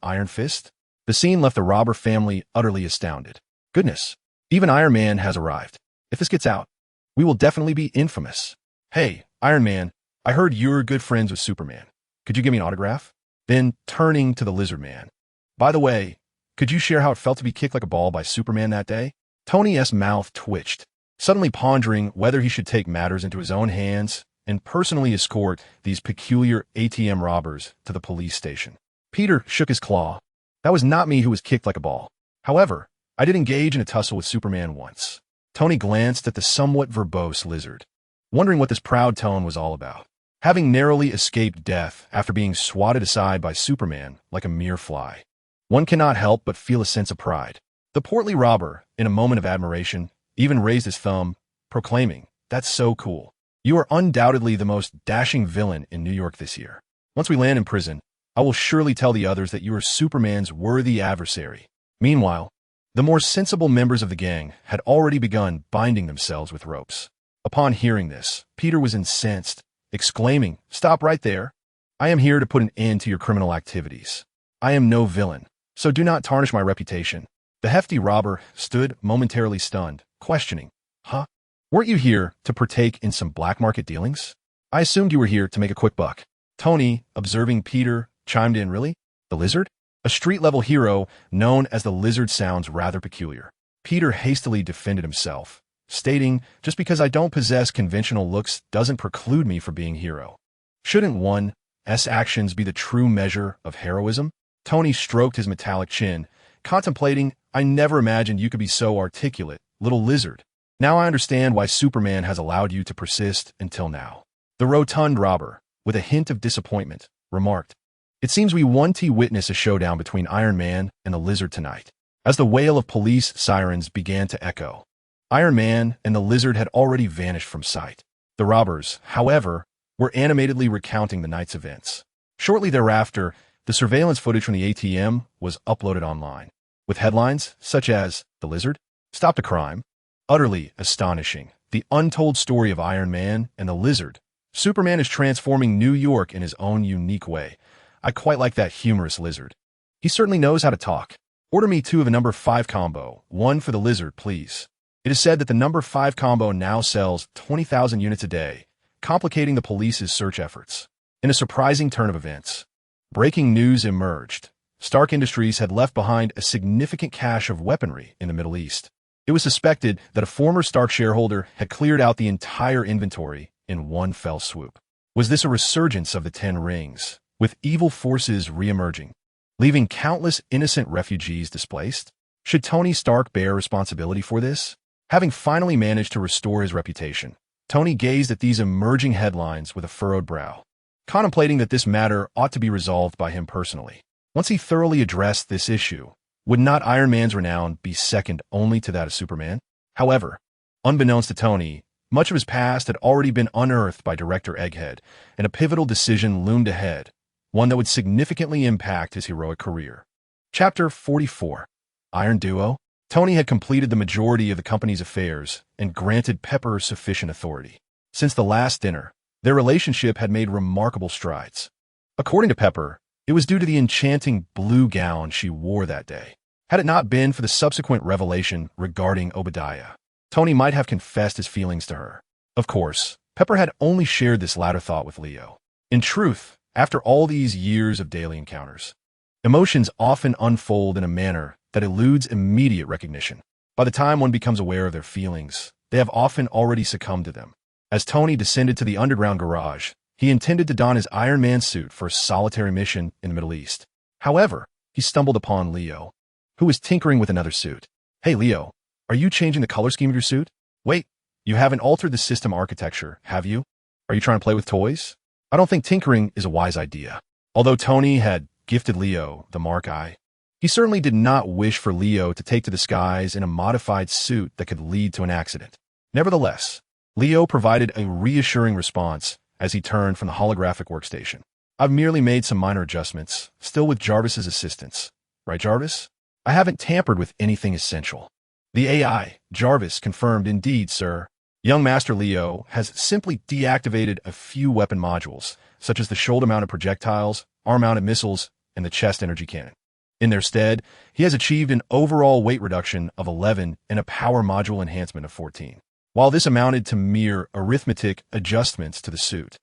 Speaker 1: Iron Fist? The scene left the robber family utterly astounded. Goodness, even Iron Man has arrived. If this gets out, we will definitely be infamous. Hey, Iron Man, I heard you're good friends with Superman. Could you give me an autograph? Then, turning to the lizard man. By the way, could you share how it felt to be kicked like a ball by Superman that day? Tony's mouth twitched, suddenly pondering whether he should take matters into his own hands and personally escort these peculiar ATM robbers to the police station. Peter shook his claw. That was not me who was kicked like a ball. However, I did engage in a tussle with Superman once. Tony glanced at the somewhat verbose lizard, wondering what this proud tone was all about. Having narrowly escaped death after being swatted aside by Superman like a mere fly, one cannot help but feel a sense of pride. The portly robber, in a moment of admiration, even raised his thumb, proclaiming, That's so cool. You are undoubtedly the most dashing villain in New York this year. Once we land in prison, I will surely tell the others that you are Superman's worthy adversary. Meanwhile, the more sensible members of the gang had already begun binding themselves with ropes. Upon hearing this, Peter was incensed, exclaiming, "Stop right there. I am here to put an end to your criminal activities. I am no villain, so do not tarnish my reputation." The hefty robber stood momentarily stunned, questioning, "Huh? Weren't you here to partake in some black market dealings? I assumed you were here to make a quick buck." Tony, observing Peter, chimed in, "Really? The Lizard?" A street-level hero known as the Lizard sounds rather peculiar. Peter hastily defended himself, stating, "Just because I don't possess conventional looks doesn't preclude me from being hero. Shouldn't one's actions be the true measure of heroism?" Tony stroked his metallic chin, contemplating, "I never imagined you could be so articulate, little lizard. Now I understand why Superman has allowed you to persist until now." The rotund robber, with a hint of disappointment, remarked, "It seems we witness a showdown between Iron Man and the Lizard tonight." As the wail of police sirens began to echo, Iron Man and the Lizard had already vanished from sight. The robbers, however, were animatedly recounting the night's events. Shortly thereafter, the surveillance footage from the ATM was uploaded online, with headlines such as, "The Lizard stopped a crime," "Utterly astonishing, the untold story of Iron Man and the Lizard. Superman is transforming New York in his own unique way. I quite like that humorous Lizard. He certainly knows how to talk. Order me 2 of a number 5 combo, 1 for the Lizard, please." It is said that the number 5 combo now sells 20,000 units a day, complicating the police's search efforts. In a surprising turn of events, breaking news emerged. Stark Industries had left behind a significant cache of weaponry in the Middle East. It was suspected that a former Stark shareholder had cleared out the entire inventory in one fell swoop. Was this a resurgence of the Ten Rings, with evil forces re-emerging, leaving countless innocent refugees displaced? Should Tony Stark bear responsibility for this? Having finally managed to restore his reputation, Tony gazed at these emerging headlines with a furrowed brow, contemplating that this matter ought to be resolved by him personally. Once he thoroughly addressed this issue, would not Iron Man's renown be second only to that of Superman? However, unbeknownst to Tony, much of his past had already been unearthed by Director Egghead, and a pivotal decision loomed ahead, one that would significantly impact his heroic career. Chapter 44. Iron Duo. Tony had completed the majority of the company's affairs and granted Pepper sufficient authority. Since the last dinner, their relationship had made remarkable strides. According to Pepper, it was due to the enchanting blue gown she wore that day. Had it not been for the subsequent revelation regarding Obadiah, Tony might have confessed his feelings to her. Of course, Pepper had only shared this latter thought with Leo. In truth, after all these years of daily encounters, emotions often unfold in a manner that eludes immediate recognition. By the time one becomes aware of their feelings, they have often already succumbed to them. As Tony descended to the underground garage, he intended to don his Iron Man suit for a solitary mission in the Middle East. However, he stumbled upon Leo, who was tinkering with another suit. "Hey Leo, are you changing the color scheme of your suit? Wait, you haven't altered the system architecture, have you? Are you trying to play with toys? I don't think tinkering is a wise idea." Although Tony had gifted Leo the Mark I, he certainly did not wish for Leo to take to the skies in a modified suit that could lead to an accident. Nevertheless, Leo provided a reassuring response as he turned from the holographic workstation. "I've merely made some minor adjustments, still with Jarvis's assistance. Right, Jarvis? I haven't tampered with anything essential." The AI, Jarvis, confirmed, "Indeed, sir. Young Master Leo has simply deactivated a few weapon modules, such as the shoulder-mounted projectiles, arm-mounted missiles, and the chest energy cannon. In their stead, he has achieved an overall weight reduction of 11 and a power module enhancement of 14. While this amounted to mere arithmetic adjustments to the suit,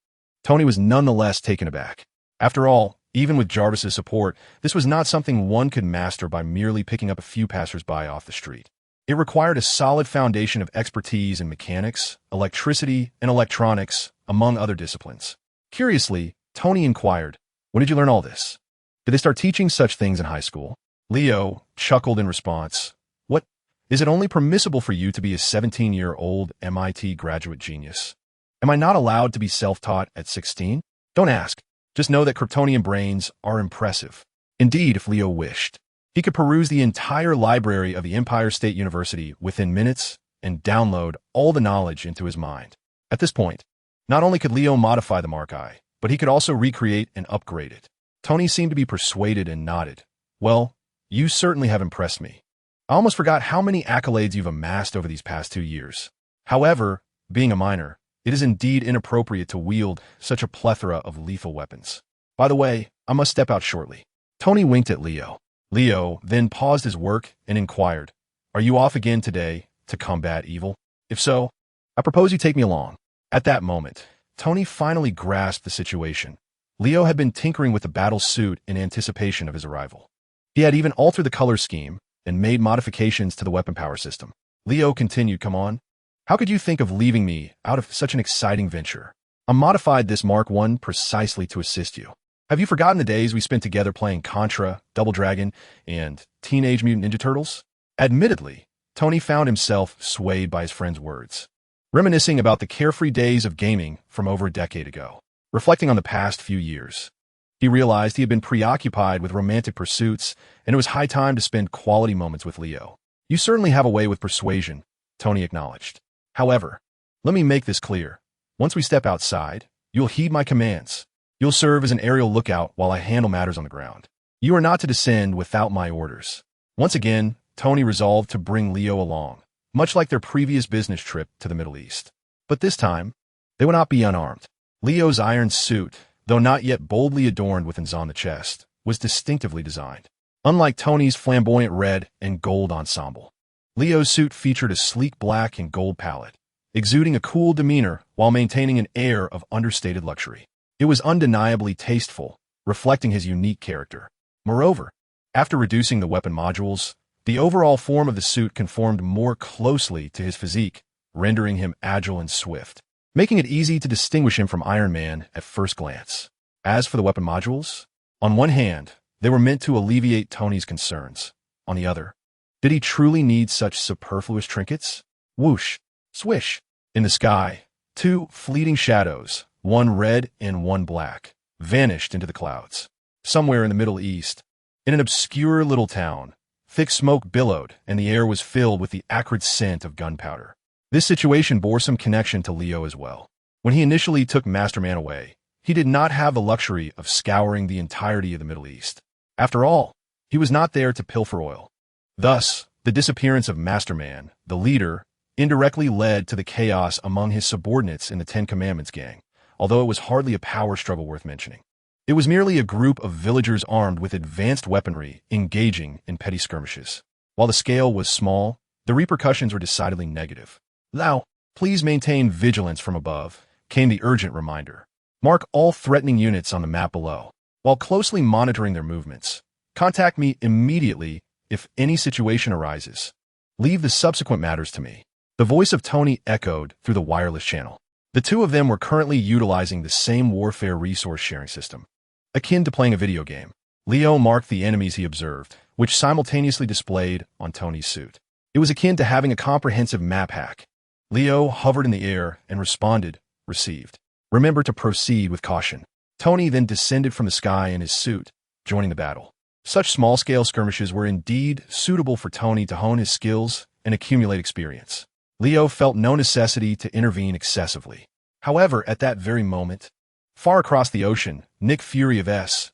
Speaker 1: Tony was nonetheless taken aback. After all, even with Jarvis's support, this was not something one could master by merely picking up a few passers-by off the street. It required a solid foundation of expertise in mechanics, electricity, and electronics, among other disciplines. Curiously, Tony inquired, "When did you learn all this? Did they start teaching such things in high school?" Leo chuckled in response. "What? Is it only permissible for you to be a 17-year-old MIT graduate genius? Am I not allowed to be self-taught at 16? Don't ask. Just know that Kryptonian brains are impressive." Indeed, if Leo wished, he could peruse the entire library of the Empire State University within minutes and download all the knowledge into his mind. At this point, not only could Leo modify the Mark I, but he could also recreate and upgrade it. Tony seemed to be persuaded and nodded. "Well, you certainly have impressed me. I almost forgot how many accolades you've amassed over these past 2 years. However, being a minor, it is indeed inappropriate to wield such a plethora of lethal weapons. By the way, I must step out shortly." Tony winked at Leo. Leo then paused his work and inquired, "Are you off again today to combat evil? If so, I propose you take me along." At that moment, Tony finally grasped the situation. Leo had been tinkering with the battle suit in anticipation of his arrival. He had even altered the color scheme and made modifications to the weapon power system. Leo continued, "Come on. How could you think of leaving me out of such an exciting venture? I modified this Mark I precisely to assist you. Have you forgotten the days we spent together playing Contra, Double Dragon, and Teenage Mutant Ninja Turtles?" Admittedly, Tony found himself swayed by his friend's words, reminiscing about the carefree days of gaming from over a decade ago. Reflecting on the past few years, he realized he had been preoccupied with romantic pursuits, and it was high time to spend quality moments with Leo. "You certainly have a way with persuasion," Tony acknowledged. "However, let me make this clear. Once we step outside, you'll heed my commands. You'll serve as an aerial lookout while I handle matters on the ground. You are not to descend without my orders." Once again, Tony resolved to bring Leo along, much like their previous business trip to the Middle East. But this time, they would not be unarmed. Leo's iron suit, though not yet boldly adorned with on the chest, was distinctively designed. Unlike Tony's flamboyant red and gold ensemble, Leo's suit featured a sleek black and gold palette, exuding a cool demeanor while maintaining an air of understated luxury. It was undeniably tasteful, reflecting his unique character. Moreover, after reducing the weapon modules, the overall form of the suit conformed more closely to his physique, rendering him agile and swift, making it easy to distinguish him from Iron Man at first glance. As for the weapon modules, on one hand, they were meant to alleviate Tony's concerns. On the other, did he truly need such superfluous trinkets? Whoosh, swish. In the sky, two fleeting shadows, one red and one black, vanished into the clouds. Somewhere in the Middle East, in an obscure little town, thick smoke billowed and the air was filled with the acrid scent of gunpowder. This situation bore some connection to Leo as well. When he initially took Masterman away, he did not have the luxury of scouring the entirety of the Middle East. After all, he was not there to pilfer oil. Thus, the disappearance of Masterman, the leader, indirectly led to the chaos among his subordinates in the Ten Commandments gang, although it was hardly a power struggle worth mentioning. It was merely a group of villagers armed with advanced weaponry engaging in petty skirmishes. While the scale was small, the repercussions were decidedly negative. "Thou, please maintain vigilance from above," came the urgent reminder. "Mark all threatening units on the map below. While closely monitoring their movements, contact me immediately if any situation arises. Leave the subsequent matters to me." The voice of Tony echoed through the wireless channel. The two of them were currently utilizing the same warfare resource sharing system. Akin to playing a video game, Leo marked the enemies he observed, which simultaneously displayed on Tony's suit. It was akin to having a comprehensive map hack. Leo hovered in the air and responded, "Received. Remember to proceed with caution." Tony then descended from the sky in his suit, joining the battle. Such small-scale skirmishes were indeed suitable for Tony to hone his skills and accumulate experience. Leo felt no necessity to intervene excessively. However, at that very moment, far across the ocean, Nick Fury of S.H.L.D.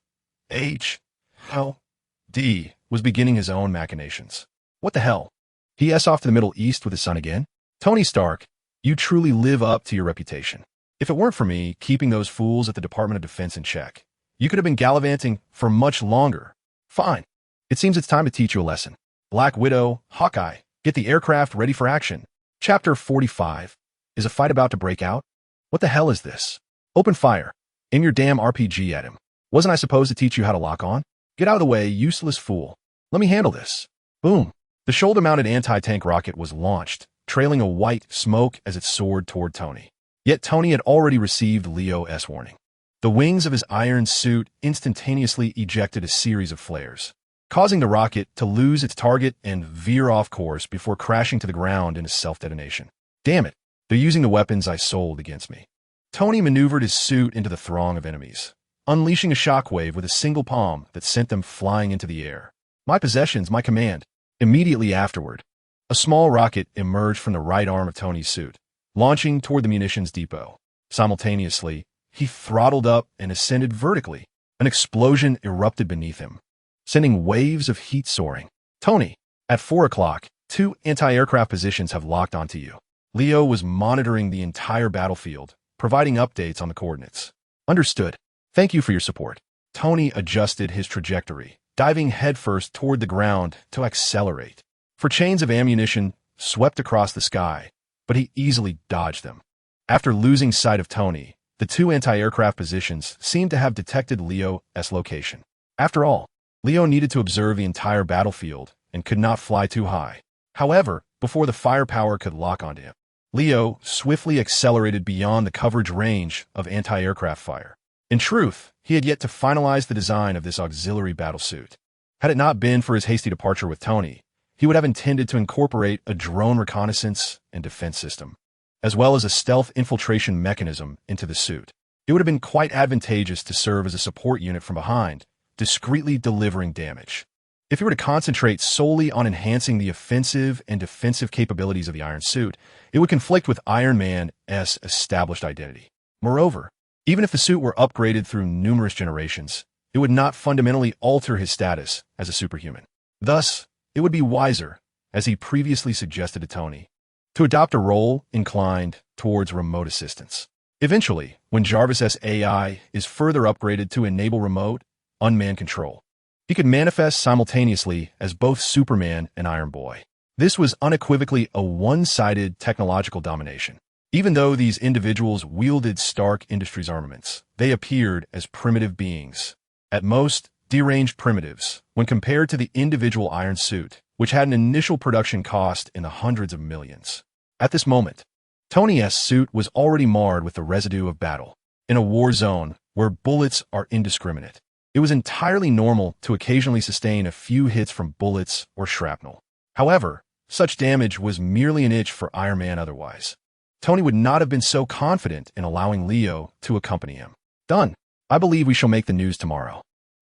Speaker 1: was beginning his own machinations. "What the hell? He off to the Middle East with his son again? Tony Stark, you truly live up to your reputation. If it weren't for me keeping those fools at the Department of Defense in check, you could have been gallivanting for much longer. Fine. It seems it's time to teach you a lesson. Black Widow, Hawkeye, get the aircraft ready for action." Chapter 45. Is a fight about to break out? What the hell is this? Open fire. Aim your damn RPG at him. Wasn't I supposed to teach you how to lock on? Get out of the way, useless fool. Let me handle this. Boom. The shoulder-mounted anti-tank rocket was launched, trailing a white smoke as it soared toward Tony. Yet Tony had already received Leo's warning. The wings of his iron suit instantaneously ejected a series of flares, causing the rocket to lose its target and veer off course before crashing to the ground in a self-detonation. Damn it, they're using the weapons I sold against me. Tony maneuvered his suit into the throng of enemies, unleashing a shockwave with a single palm that sent them flying into the air. My possessions, my command. Immediately afterward, a small rocket emerged from the right arm of Tony's suit, launching toward the munitions depot. Simultaneously, he throttled up and ascended vertically. An explosion erupted beneath him, sending waves of heat soaring. "Tony, at 4 o'clock, 2 anti-aircraft positions have locked onto you. Leo was monitoring the entire battlefield, providing updates on the coordinates. Understood. Thank you for your support. Tony adjusted his trajectory, diving headfirst toward the ground to accelerate. For chains of ammunition swept across the sky, but he easily dodged them. After losing sight of Tony, the two anti-aircraft positions seemed to have detected Leo's location. After all, Leo needed to observe the entire battlefield and could not fly too high. However, before the firepower could lock onto him, Leo swiftly accelerated beyond the coverage range of anti-aircraft fire. In truth, he had yet to finalize the design of this auxiliary battlesuit. Had it not been for his hasty departure with Tony, he would have intended to incorporate a drone reconnaissance and defense system, as well as a stealth infiltration mechanism into the suit. It would have been quite advantageous to serve as a support unit from behind, discreetly delivering damage. If he were to concentrate solely on enhancing the offensive and defensive capabilities of the Iron Suit, it would conflict with Iron Man's established identity. Moreover, even if the suit were upgraded through numerous generations, it would not fundamentally alter his status as a superhuman. Thus, it would be wiser, as he previously suggested to Tony, to adopt a role inclined towards remote assistance. Eventually, when Jarvis's AI is further upgraded to enable remote, unmanned control, he could manifest simultaneously as both Superman and Iron Boy. This was unequivocally a one-sided technological domination. Even though these individuals wielded Stark Industries armaments, they appeared as primitive beings. At most, deranged primitives, when compared to the individual Iron Suit, which had an initial production cost in the hundreds of millions. At this moment, Tony's suit was already marred with the residue of battle. In a war zone where bullets are indiscriminate, it was entirely normal to occasionally sustain a few hits from bullets or shrapnel. However, such damage was merely an itch for Iron Man otherwise. Tony would not have been so confident in allowing Leo to accompany him. Done. I believe we shall make the news tomorrow.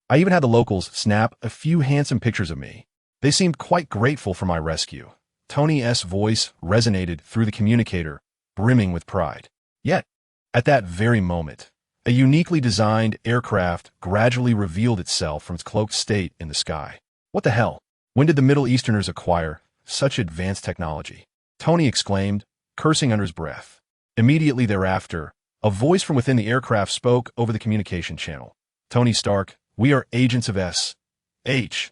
Speaker 1: I even had the locals snap a few handsome pictures of me. They seemed quite grateful for my rescue. Tony's voice resonated through the communicator, brimming with pride. Yet, at that very moment, a uniquely designed aircraft gradually revealed itself from its cloaked state in the sky. What the hell? When did the Middle Easterners acquire such advanced technology? Tony exclaimed, cursing under his breath. Immediately thereafter, a voice from within the aircraft spoke over the communication channel. Tony Stark, we are agents of S.H.I.E.L.D.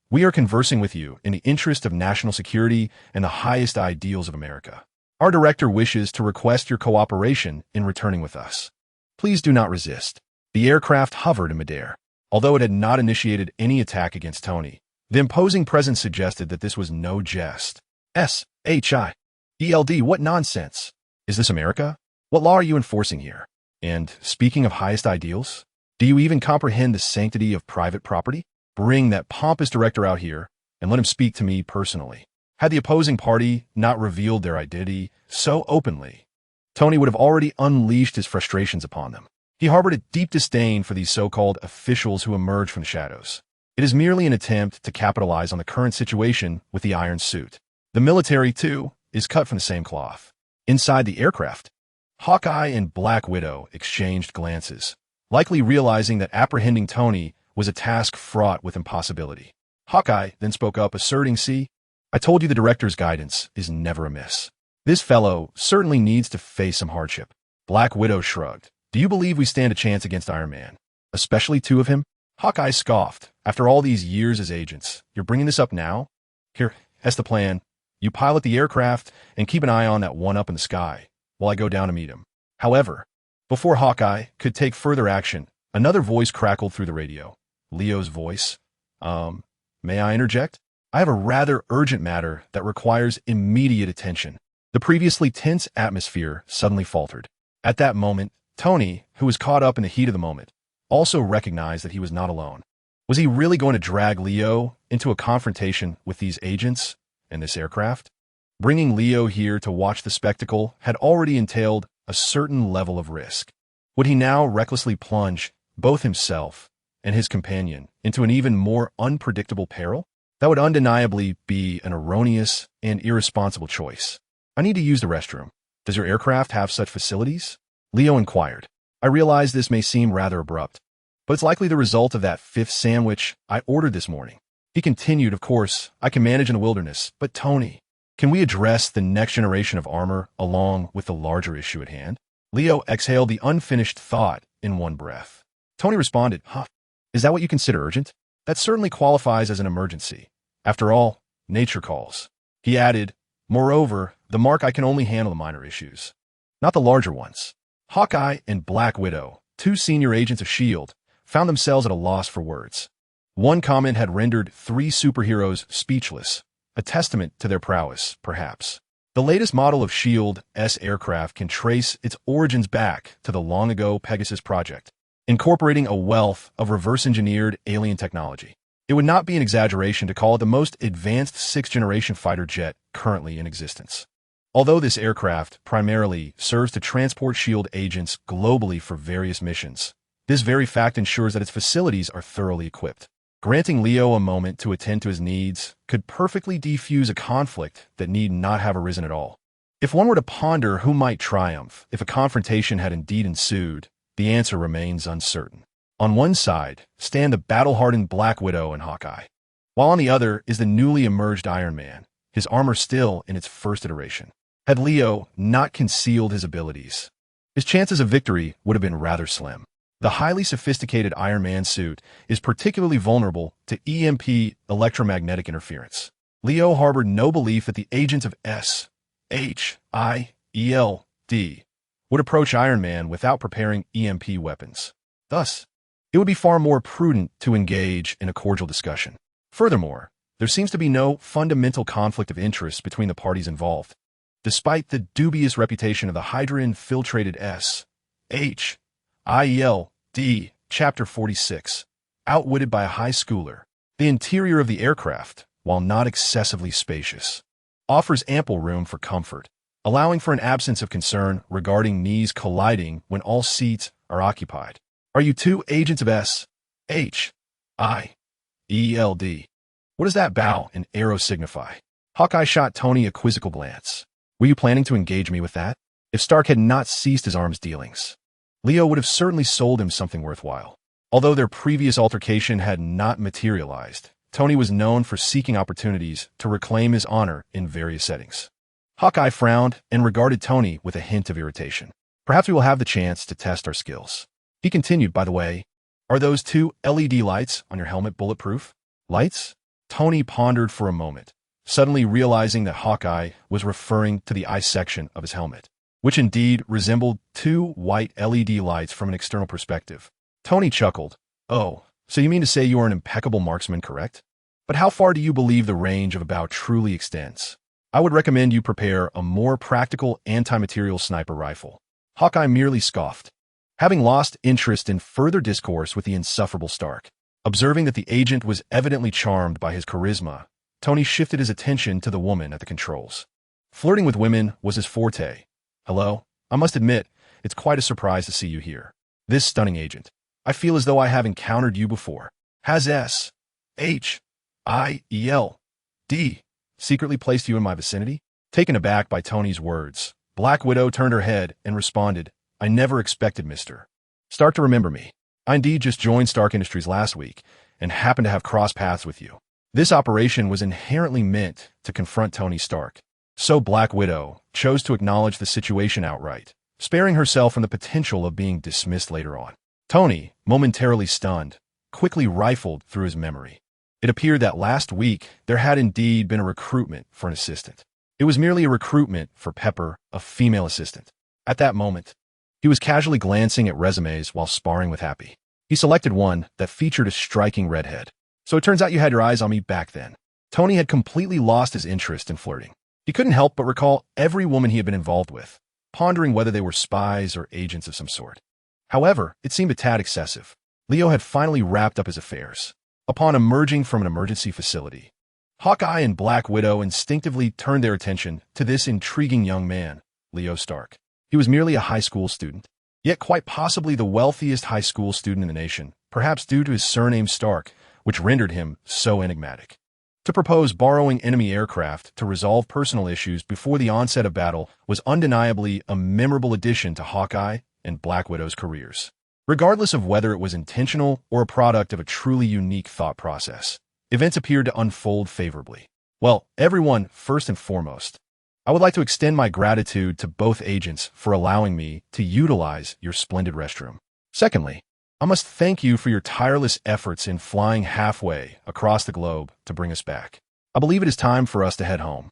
Speaker 1: We are conversing with you in the interest of national security and the highest ideals of America. Our director wishes to request your cooperation in returning with us. Please do not resist. The aircraft hovered in midair. Although it had not initiated any attack against Tony, the imposing presence suggested that this was no jest. S.H.I.E.L.D. What nonsense? Is this America? What law are you enforcing here? And speaking of highest ideals, do you even comprehend the sanctity of private property? Bring that pompous director out here and let him speak to me personally. Had the opposing party not revealed their identity so openly, Tony would have already unleashed his frustrations upon them. He harbored a deep disdain for these so-called officials who emerge from the shadows. It is merely an attempt to capitalize on the current situation with the Iron Suit. The military, too, is cut from the same cloth. Inside the aircraft, Hawkeye and Black Widow exchanged glances, likely realizing that apprehending Tony was a task fraught with impossibility. Hawkeye then spoke up, asserting, "See, I told you the director's guidance is never amiss. This fellow certainly needs to face some hardship." Black Widow shrugged. "Do you believe we stand a chance against Iron Man? Especially two of him?" Hawkeye scoffed. "After all these years as agents, you're bringing this up now? Here, that's the plan. You pilot the aircraft and keep an eye on that one up in the sky while I go down to meet him." However, before Hawkeye could take further action, another voice crackled through the radio. Leo's voice. May I interject? I have a rather urgent matter that requires immediate attention." The previously tense atmosphere suddenly faltered. At that moment, Tony, who was caught up in the heat of the moment, also recognized that he was not alone. Was he really going to drag Leo into a confrontation with these agents and this aircraft? Bringing Leo here to watch the spectacle had already entailed a certain level of risk. Would he now recklessly plunge both himself and his companion into an even more unpredictable peril? That would undeniably be an erroneous and irresponsible choice. "I need to use the restroom. Does your aircraft have such facilities?" Leo inquired. "I realize this may seem rather abrupt, but it's likely the result of that fifth sandwich I ordered this morning." He continued, "Of course, I can manage in the wilderness, but Tony, Can we address the next generation of armor along with the larger issue at hand? Leo exhaled the unfinished thought in one breath. Tony responded, Huh, is that what you consider urgent? That certainly qualifies as an emergency. After all, nature calls. He added, moreover, the mark I can only handle the minor issues, not the larger ones. Hawkeye and Black Widow, two senior agents of S.H.I.E.L.D., found themselves at a loss for words. One comment had rendered three superheroes speechless, a testament to their prowess, perhaps. The latest model of S.H.I.E.L.D.'s aircraft can trace its origins back to the long-ago Pegasus project, incorporating a wealth of reverse-engineered alien technology. It would not be an exaggeration to call it the most advanced sixth-generation fighter jet currently in existence. Although this aircraft primarily serves to transport S.H.I.E.L.D. agents globally for various missions, this very fact ensures that its facilities are thoroughly equipped. Granting Leo a moment to attend to his needs could perfectly defuse a conflict that need not have arisen at all. If one were to ponder who might triumph if a confrontation had indeed ensued, the answer remains uncertain. On one side stand the battle-hardened Black Widow and Hawkeye, while on the other is the newly emerged Iron Man, his armor still in its first iteration. Had Leo not concealed his abilities, his chances of victory would have been rather slim. The highly sophisticated Iron Man suit is particularly vulnerable to EMP electromagnetic interference. Leo harbored no belief that the agents of S.H.I.E.L.D. would approach Iron Man without preparing EMP weapons. Thus, it would be far more prudent to engage in a cordial discussion. Furthermore, there seems to be no fundamental conflict of interest between the parties involved, despite the dubious reputation of the Hydra-infiltrated S.H.I.E.L.D. Chapter 46, outwitted by a high schooler. The interior of the aircraft, while not excessively spacious, offers ample room for comfort, allowing for an absence of concern regarding knees colliding when all seats are occupied. Are you two agents of S.H.I.E.L.D.? What does that bow and arrow signify? Hawkeye shot Tony a quizzical glance. Were you planning to engage me with that? If Stark had not ceased his arms dealings, Leo would have certainly sold him something worthwhile. Although their previous altercation had not materialized, Tony was known for seeking opportunities to reclaim his honor in various settings. Hawkeye frowned and regarded Tony with a hint of irritation. Perhaps we will have the chance to test our skills. He continued, by the way, are those two LED lights on your helmet bulletproof? Lights? Tony pondered for a moment, suddenly realizing that Hawkeye was referring to the eye section of his helmet, which indeed resembled two white LED lights from an external perspective. Tony chuckled. Oh, so you mean to say you are an impeccable marksman, correct? But how far do you believe the range of a bow truly extends? I would recommend you prepare a more practical anti-material sniper rifle. Hawkeye merely scoffed, having lost interest in further discourse with the insufferable Stark. Observing that the agent was evidently charmed by his charisma, Tony shifted his attention to the woman at the controls. Flirting with women was his forte. Hello, I must admit, it's quite a surprise to see you here. This stunning agent. I feel as though I have encountered you before. Has S.H.I.E.L.D. secretly placed you in my vicinity? Taken aback by Tony's words, Black Widow turned her head and responded, I never expected Mr. Stark to remember me. I indeed just joined Stark Industries last week and happened to have crossed paths with you. This operation was inherently meant to confront Tony Stark. So Black Widow chose to acknowledge the situation outright, sparing herself from the potential of being dismissed later on. Tony, momentarily stunned, quickly rifled through his memory. It appeared that last week there had indeed been a recruitment for an assistant. It was merely a recruitment for Pepper, a female assistant. At that moment, he was casually glancing at resumes while sparring with Happy. He selected one that featured a striking redhead. So it turns out you had your eyes on me back then. Tony had completely lost his interest in flirting. He couldn't help but recall every woman he had been involved with, pondering whether they were spies or agents of some sort. However, it seemed a tad excessive. Leo had finally wrapped up his affairs. Upon emerging from an emergency facility, Hawkeye and Black Widow instinctively turned their attention to this intriguing young man, Leo Stark. He was merely a high school student, yet quite possibly the wealthiest high school student in the nation, perhaps due to his surname Stark, which rendered him so enigmatic. To propose borrowing enemy aircraft to resolve personal issues before the onset of battle was undeniably a memorable addition to Hawkeye and Black Widow's careers. Regardless of whether it was intentional or a product of a truly unique thought process, events appeared to unfold favorably. Well, everyone, first and foremost, I would like to extend my gratitude to both agents for allowing me to utilize your splendid restroom. Secondly, I must thank you for your tireless efforts in flying halfway across the globe to bring us back. I believe it is time for us to head home.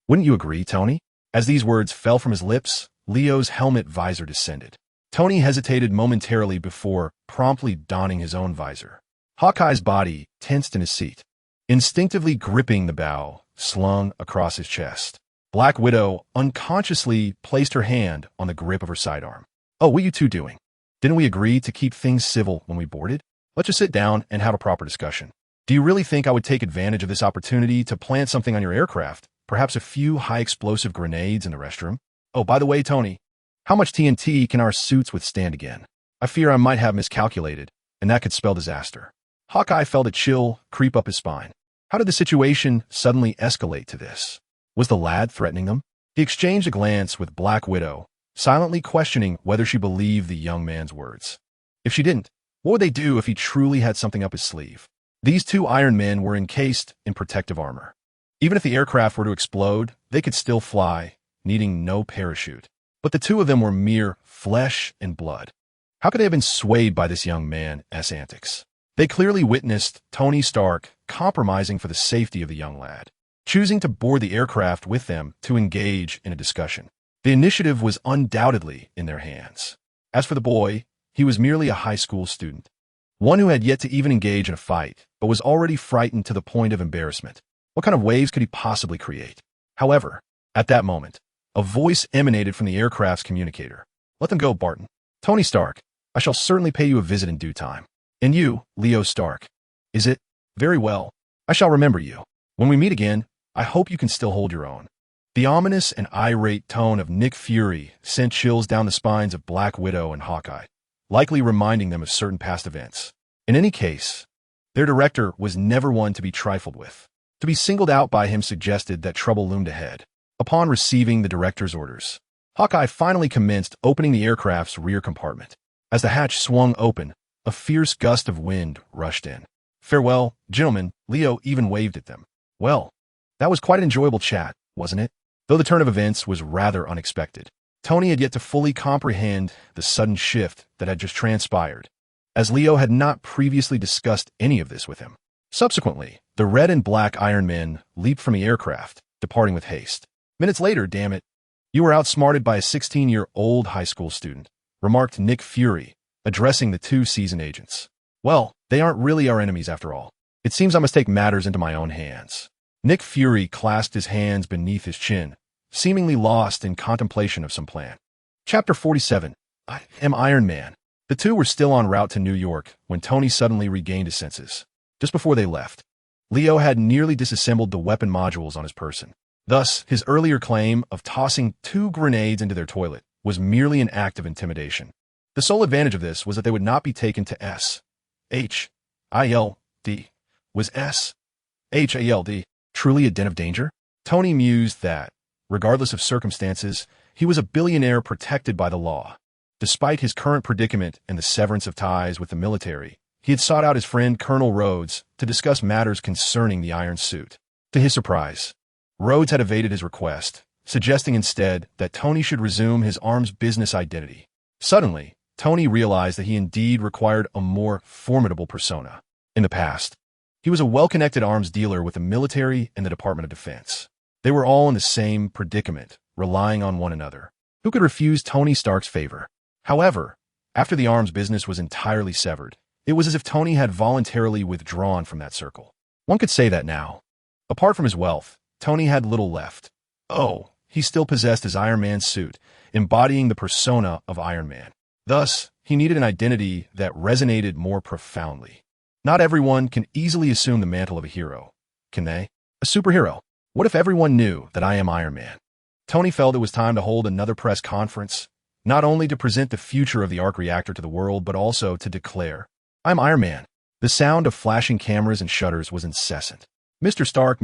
Speaker 1: Wouldn't you agree, Tony? As these words fell from his lips, Leo's helmet visor descended. Tony hesitated momentarily before promptly donning his own visor. Hawkeye's body tensed in his seat, instinctively gripping the bow slung across his chest. Black Widow unconsciously placed her hand on the grip of her sidearm. "Oh, what are you two doing? Didn't we agree to keep things civil when we boarded? Let's just sit down and have a proper discussion. Do you really think I would take advantage of this opportunity to plant something on your aircraft? Perhaps a few high-explosive grenades in the restroom? Oh, by the way, Tony, how much TNT can our suits withstand again? I fear I might have miscalculated, and that could spell disaster." Hawkeye felt a chill creep up his spine. How did the situation suddenly escalate to this? Was the lad threatening them? He exchanged a glance with Black Widow, silently questioning whether she believed the young man's words. If she didn't, what would they do if he truly had something up his sleeve? These two Iron Men were encased in protective armor. Even if the aircraft were to explode, they could still fly, needing no parachute. But the two of them were mere flesh and blood. How could they have been swayed by this young man's antics? They clearly witnessed Tony Stark compromising for the safety of the young lad, choosing to board the aircraft with them to engage in a discussion. The initiative was undoubtedly in their hands. As for the boy, he was merely a high school student, one who had yet to even engage in a fight, but was already frightened to the point of embarrassment. What kind of waves could he possibly create? However, at that moment, a voice emanated from the aircraft's communicator. "Let them go, Barton. Tony Stark, I shall certainly pay you a visit in due time. And you, Leo Stark. Is it? Very well. I shall remember you. When we meet again, I hope you can still hold your own." The ominous and irate tone of Nick Fury sent chills down the spines of Black Widow and Hawkeye, likely reminding them of certain past events. In any case, their director was never one to be trifled with. To be singled out by him suggested that trouble loomed ahead. Upon receiving the director's orders, Hawkeye finally commenced opening the aircraft's rear compartment. As the hatch swung open, a fierce gust of wind rushed in. "Farewell, gentlemen," Leo even waved at them. Well, that was quite an enjoyable chat, wasn't it? Though the turn of events was rather unexpected. Tony had yet to fully comprehend the sudden shift that had just transpired, as Leo had not previously discussed any of this with him. Subsequently, the red and black Iron Men leaped from the aircraft, departing with haste. Minutes later, damn it, you were outsmarted by a 16-year-old high school student, remarked Nick Fury, addressing the two seasoned agents. Well, they aren't really our enemies after all. It seems I must take matters into my own hands. Nick Fury clasped his hands beneath his chin, seemingly lost in contemplation of some plan. Chapter 47. I am Iron Man. The two were still en route to New York when Tony suddenly regained his senses. Just before they left, Leo had nearly disassembled the weapon modules on his person. Thus, his earlier claim of tossing 2 grenades into their toilet was merely an act of intimidation. The sole advantage of this was that they would not be taken to S.H.I.L.D. Was S.H.I.L.D. truly a den of danger? Tony mused that, regardless of circumstances, he was a billionaire protected by the law. Despite his current predicament and the severance of ties with the military, he had sought out his friend Colonel Rhodes to discuss matters concerning the Iron Suit. To his surprise, Rhodes had evaded his request, suggesting instead that Tony should resume his arms business identity. Suddenly, Tony realized that he indeed required a more formidable persona. In the past, he was a well-connected arms dealer with the military and the Department of Defense. They were all in the same predicament, relying on one another. Who could refuse Tony Stark's favor? However, after the arms business was entirely severed, it was as if Tony had voluntarily withdrawn from that circle. One could say that now. Apart from his wealth, Tony had little left. Oh, he still possessed his Iron Man suit, embodying the persona of Iron Man. Thus, he needed an identity that resonated more profoundly. Not everyone can easily assume the mantle of a hero, can they? A superhero. What if everyone knew that I am Iron Man? Tony felt it was time to hold another press conference, not only to present the future of the arc reactor to the world, but also to declare, "I'm Iron Man." The sound of flashing cameras and shutters was incessant. Mr. Stark,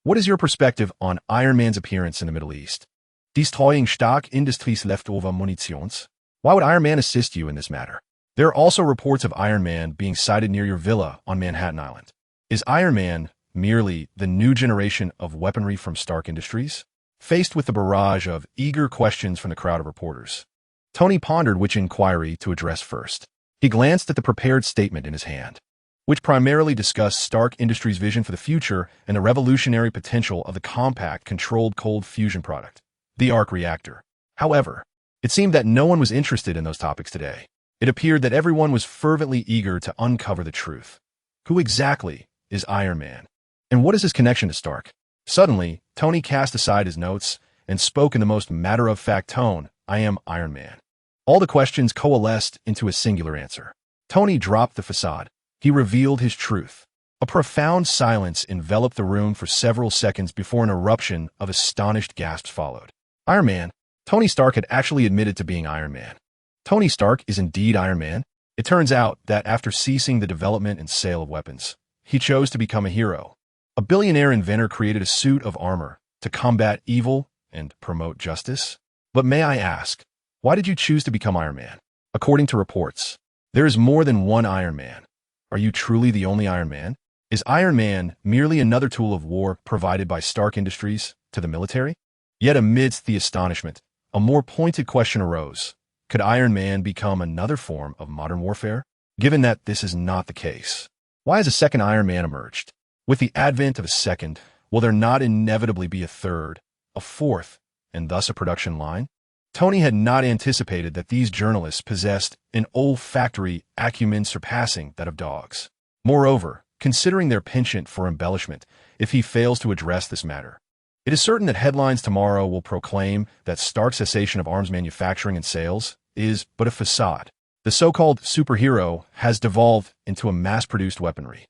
Speaker 1: what is your perspective on Iron Man's appearance in the Middle East? Destroying stark Industries leftover munitions? Why would Iron Man assist you in this matter? There are also reports of Iron Man being sighted near your villa on Manhattan Island. Is Iron Man merely the new generation of weaponry from Stark Industries? Faced with the barrage of eager questions from the crowd of reporters, Tony pondered which inquiry to address first. He glanced at the prepared statement in his hand, which primarily discussed Stark Industries' vision for the future and the revolutionary potential of the compact, controlled cold fusion product, the arc reactor. However, it seemed that no one was interested in those topics today. It appeared that everyone was fervently eager to uncover the truth. Who exactly is Iron Man? And what is his connection to Stark? Suddenly, Tony cast aside his notes and spoke in the most matter-of-fact tone, "I am Iron Man." All the questions coalesced into a singular answer. Tony dropped the facade. He revealed his truth. A profound silence enveloped the room for several seconds before an eruption of astonished gasps followed. Iron Man? Tony Stark had actually admitted to being Iron Man. Tony Stark is indeed Iron Man. It turns out that after ceasing the development and sale of weapons, he chose to become a hero. A billionaire inventor created a suit of armor to combat evil and promote justice. But may I ask, why did you choose to become Iron Man? According to reports, there is more than one Iron Man. Are you truly the only Iron Man? Is Iron Man merely another tool of war provided by Stark Industries to the military? Yet amidst the astonishment, a more pointed question arose. Could Iron Man become another form of modern warfare? Given that this is not the case, why has a second Iron Man emerged? With the advent of a second, will there not inevitably be a third, a fourth, and thus a production line? Tony had not anticipated that these journalists possessed an olfactory acumen surpassing that of dogs. Moreover, considering their penchant for embellishment, if he fails to address this matter, it is certain that headlines tomorrow will proclaim that Stark's cessation of arms manufacturing and sales is but a facade. The so-called superhero has devolved into a mass-produced weaponry.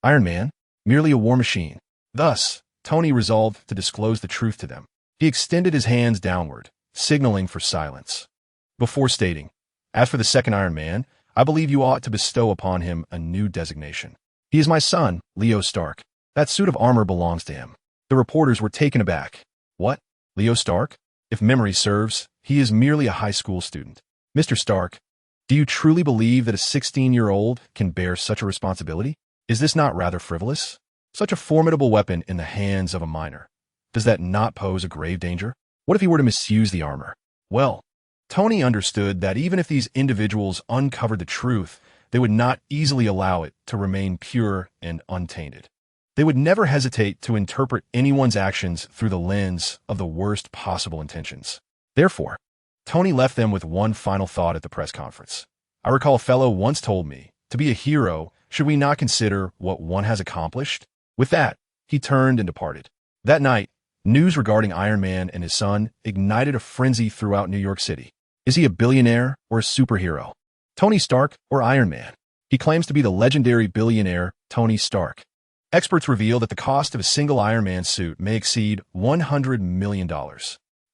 Speaker 1: Iron Man, merely a war machine. Thus, Tony resolved to disclose the truth to them. He extended his hands downward, signaling for silence, before stating, "As for the second Iron Man, I believe you ought to bestow upon him a new designation. He is my son, Leo Stark. That suit of armor belongs to him." The reporters were taken aback. What? Leo Stark? If memory serves, he is merely a high school student. Mr. Stark, do you truly believe that a 16-year-old can bear such a responsibility? Is this not rather frivolous? Such a formidable weapon in the hands of a minor. Does that not pose a grave danger? What if he were to misuse the armor? Well, Tony understood that even if these individuals uncovered the truth, they would not easily allow it to remain pure and untainted. They would never hesitate to interpret anyone's actions through the lens of the worst possible intentions. Therefore, Tony left them with one final thought at the press conference. "I recall a fellow once told me, to be a hero, should we not consider what one has accomplished?" With that, he turned and departed. That night, news regarding Iron Man and his son ignited a frenzy throughout New York City. Is he a billionaire or a superhero? Tony Stark or Iron Man? He claims to be the legendary billionaire Tony Stark. Experts reveal that the cost of a single Iron Man suit may exceed $100 million.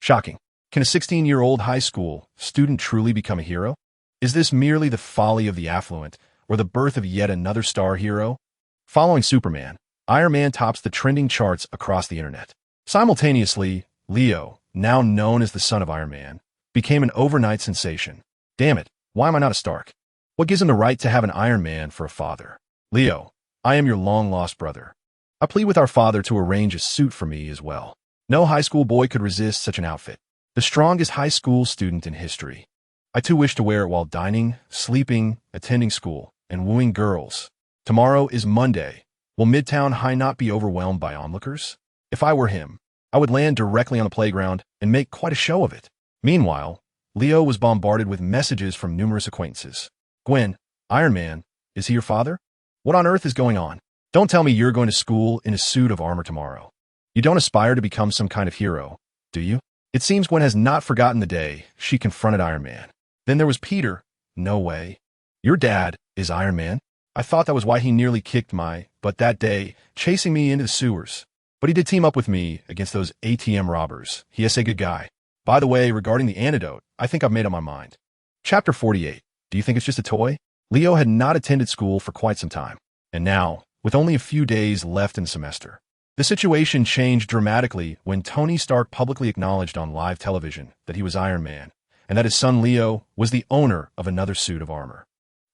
Speaker 1: Shocking. Can a 16-year-old high school student truly become a hero? Is this merely the folly of the affluent, or the birth of yet another star hero? Following Superman, Iron Man tops the trending charts across the internet. Simultaneously, Leo, now known as the son of Iron Man, became an overnight sensation. Damn it, why am I not a Stark? What gives him the right to have an Iron Man for a father? Leo, I am your long-lost brother. I plead with our father to arrange a suit for me as well. No high school boy could resist such an outfit. The strongest high school student in history. I too wish to wear it while dining, sleeping, attending school, and wooing girls. Tomorrow is Monday. Will Midtown High not be overwhelmed by onlookers? If I were him, I would land directly on the playground and make quite a show of it. Meanwhile, Leo was bombarded with messages from numerous acquaintances. Gwen, Iron Man, is he your father? What on earth is going on? Don't tell me you're going to school in a suit of armor tomorrow. You don't aspire to become some kind of hero, do you? It seems Gwen has not forgotten the day she confronted Iron Man. Then there was Peter. No way. Your dad is Iron Man? I thought that was why he nearly kicked my butt that day, chasing me into the sewers. But he did team up with me against those ATM robbers. He is a good guy. By the way, regarding the antidote, I think I've made up my mind. Chapter 48. Do you think it's just a toy? Leo had not attended school for quite some time. And now, with only a few days left in the semester, the situation changed dramatically when Tony Stark publicly acknowledged on live television that he was Iron Man, and that his son Leo was the owner of another suit of armor.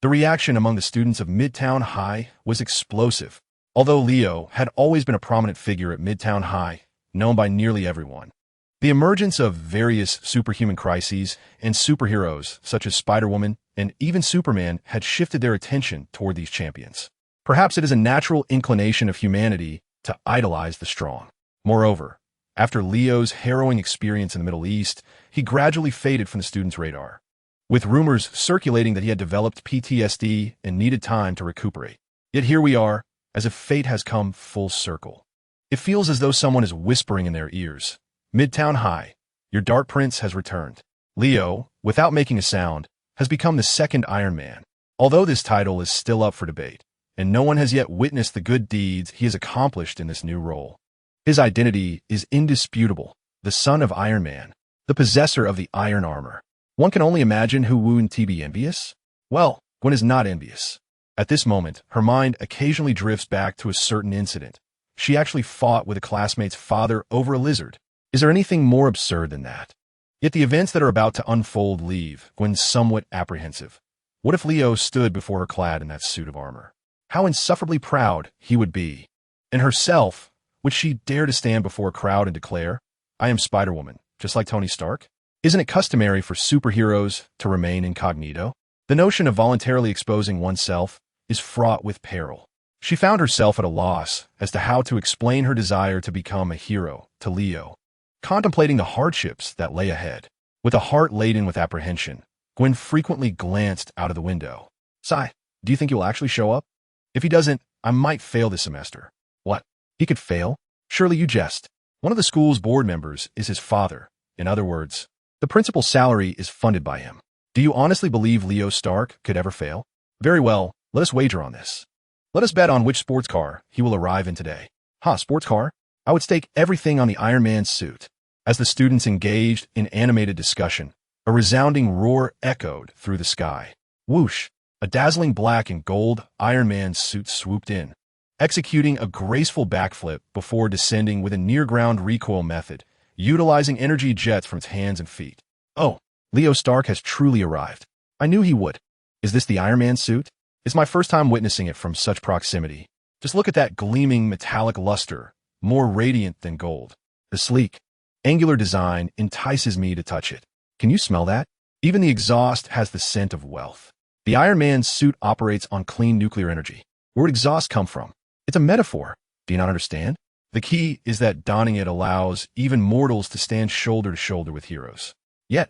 Speaker 1: The reaction among the students of Midtown High was explosive. Although Leo had always been a prominent figure at Midtown High, known by nearly everyone. The emergence of various superhuman crises and superheroes such as Spider-Woman and even Superman had shifted their attention toward these champions. Perhaps it is a natural inclination of humanity to idolize the strong. Moreover, after Leo's harrowing experience in the Middle East, he gradually faded from the students' radar, with rumors circulating that he had developed PTSD and needed time to recuperate. Yet here we are, as if fate has come full circle. It feels as though someone is whispering in their ears. Midtown High, your dark prince has returned. Leo, without making a sound, has become the second Iron Man. Although this title is still up for debate, and no one has yet witnessed the good deeds he has accomplished in this new role. His identity is indisputable, the son of Iron Man, the possessor of the iron armor. One can only imagine who wouldn't be envious? Well, Gwen is not envious. At this moment, her mind occasionally drifts back to a certain incident. She actually fought with a classmate's father over a lizard. Is there anything more absurd than that? Yet the events that are about to unfold leave Gwen somewhat apprehensive. What if Leo stood before her clad in that suit of armor? How insufferably proud he would be. And herself, would she dare to stand before a crowd and declare, I am Spider-Woman, just like Tony Stark? Isn't it customary for superheroes to remain incognito? The notion of voluntarily exposing oneself is fraught with peril. She found herself at a loss as to how to explain her desire to become a hero to Leo. Contemplating the hardships that lay ahead, with a heart laden with apprehension, Gwen frequently glanced out of the window. Sigh, do you think he will actually show up? If he doesn't, I might fail this semester. What? He could fail? Surely you jest. One of the school's board members is his father. In other words, the principal's salary is funded by him. Do you honestly believe Leo Stark could ever fail? Very well, let us wager on this. Let us bet on which sports car he will arrive in today. Sports car? I would stake everything on the Iron Man suit. As the students engaged in animated discussion, a resounding roar echoed through the sky. Whoosh! A dazzling black and gold Iron Man suit swooped in, executing a graceful backflip before descending with a near-ground recoil method, utilizing energy jets from its hands and feet. Oh, Leo Stark has truly arrived. I knew he would. Is this the Iron Man suit? It's my first time witnessing it from such proximity. Just look at that gleaming metallic luster, more radiant than gold. The sleek, angular design entices me to touch it. Can you smell that? Even the exhaust has the scent of wealth. The Iron Man suit operates on clean nuclear energy. Where would exhaust come from? It's a metaphor. Do you not understand? The key is that donning it allows even mortals to stand shoulder to shoulder with heroes. Yet,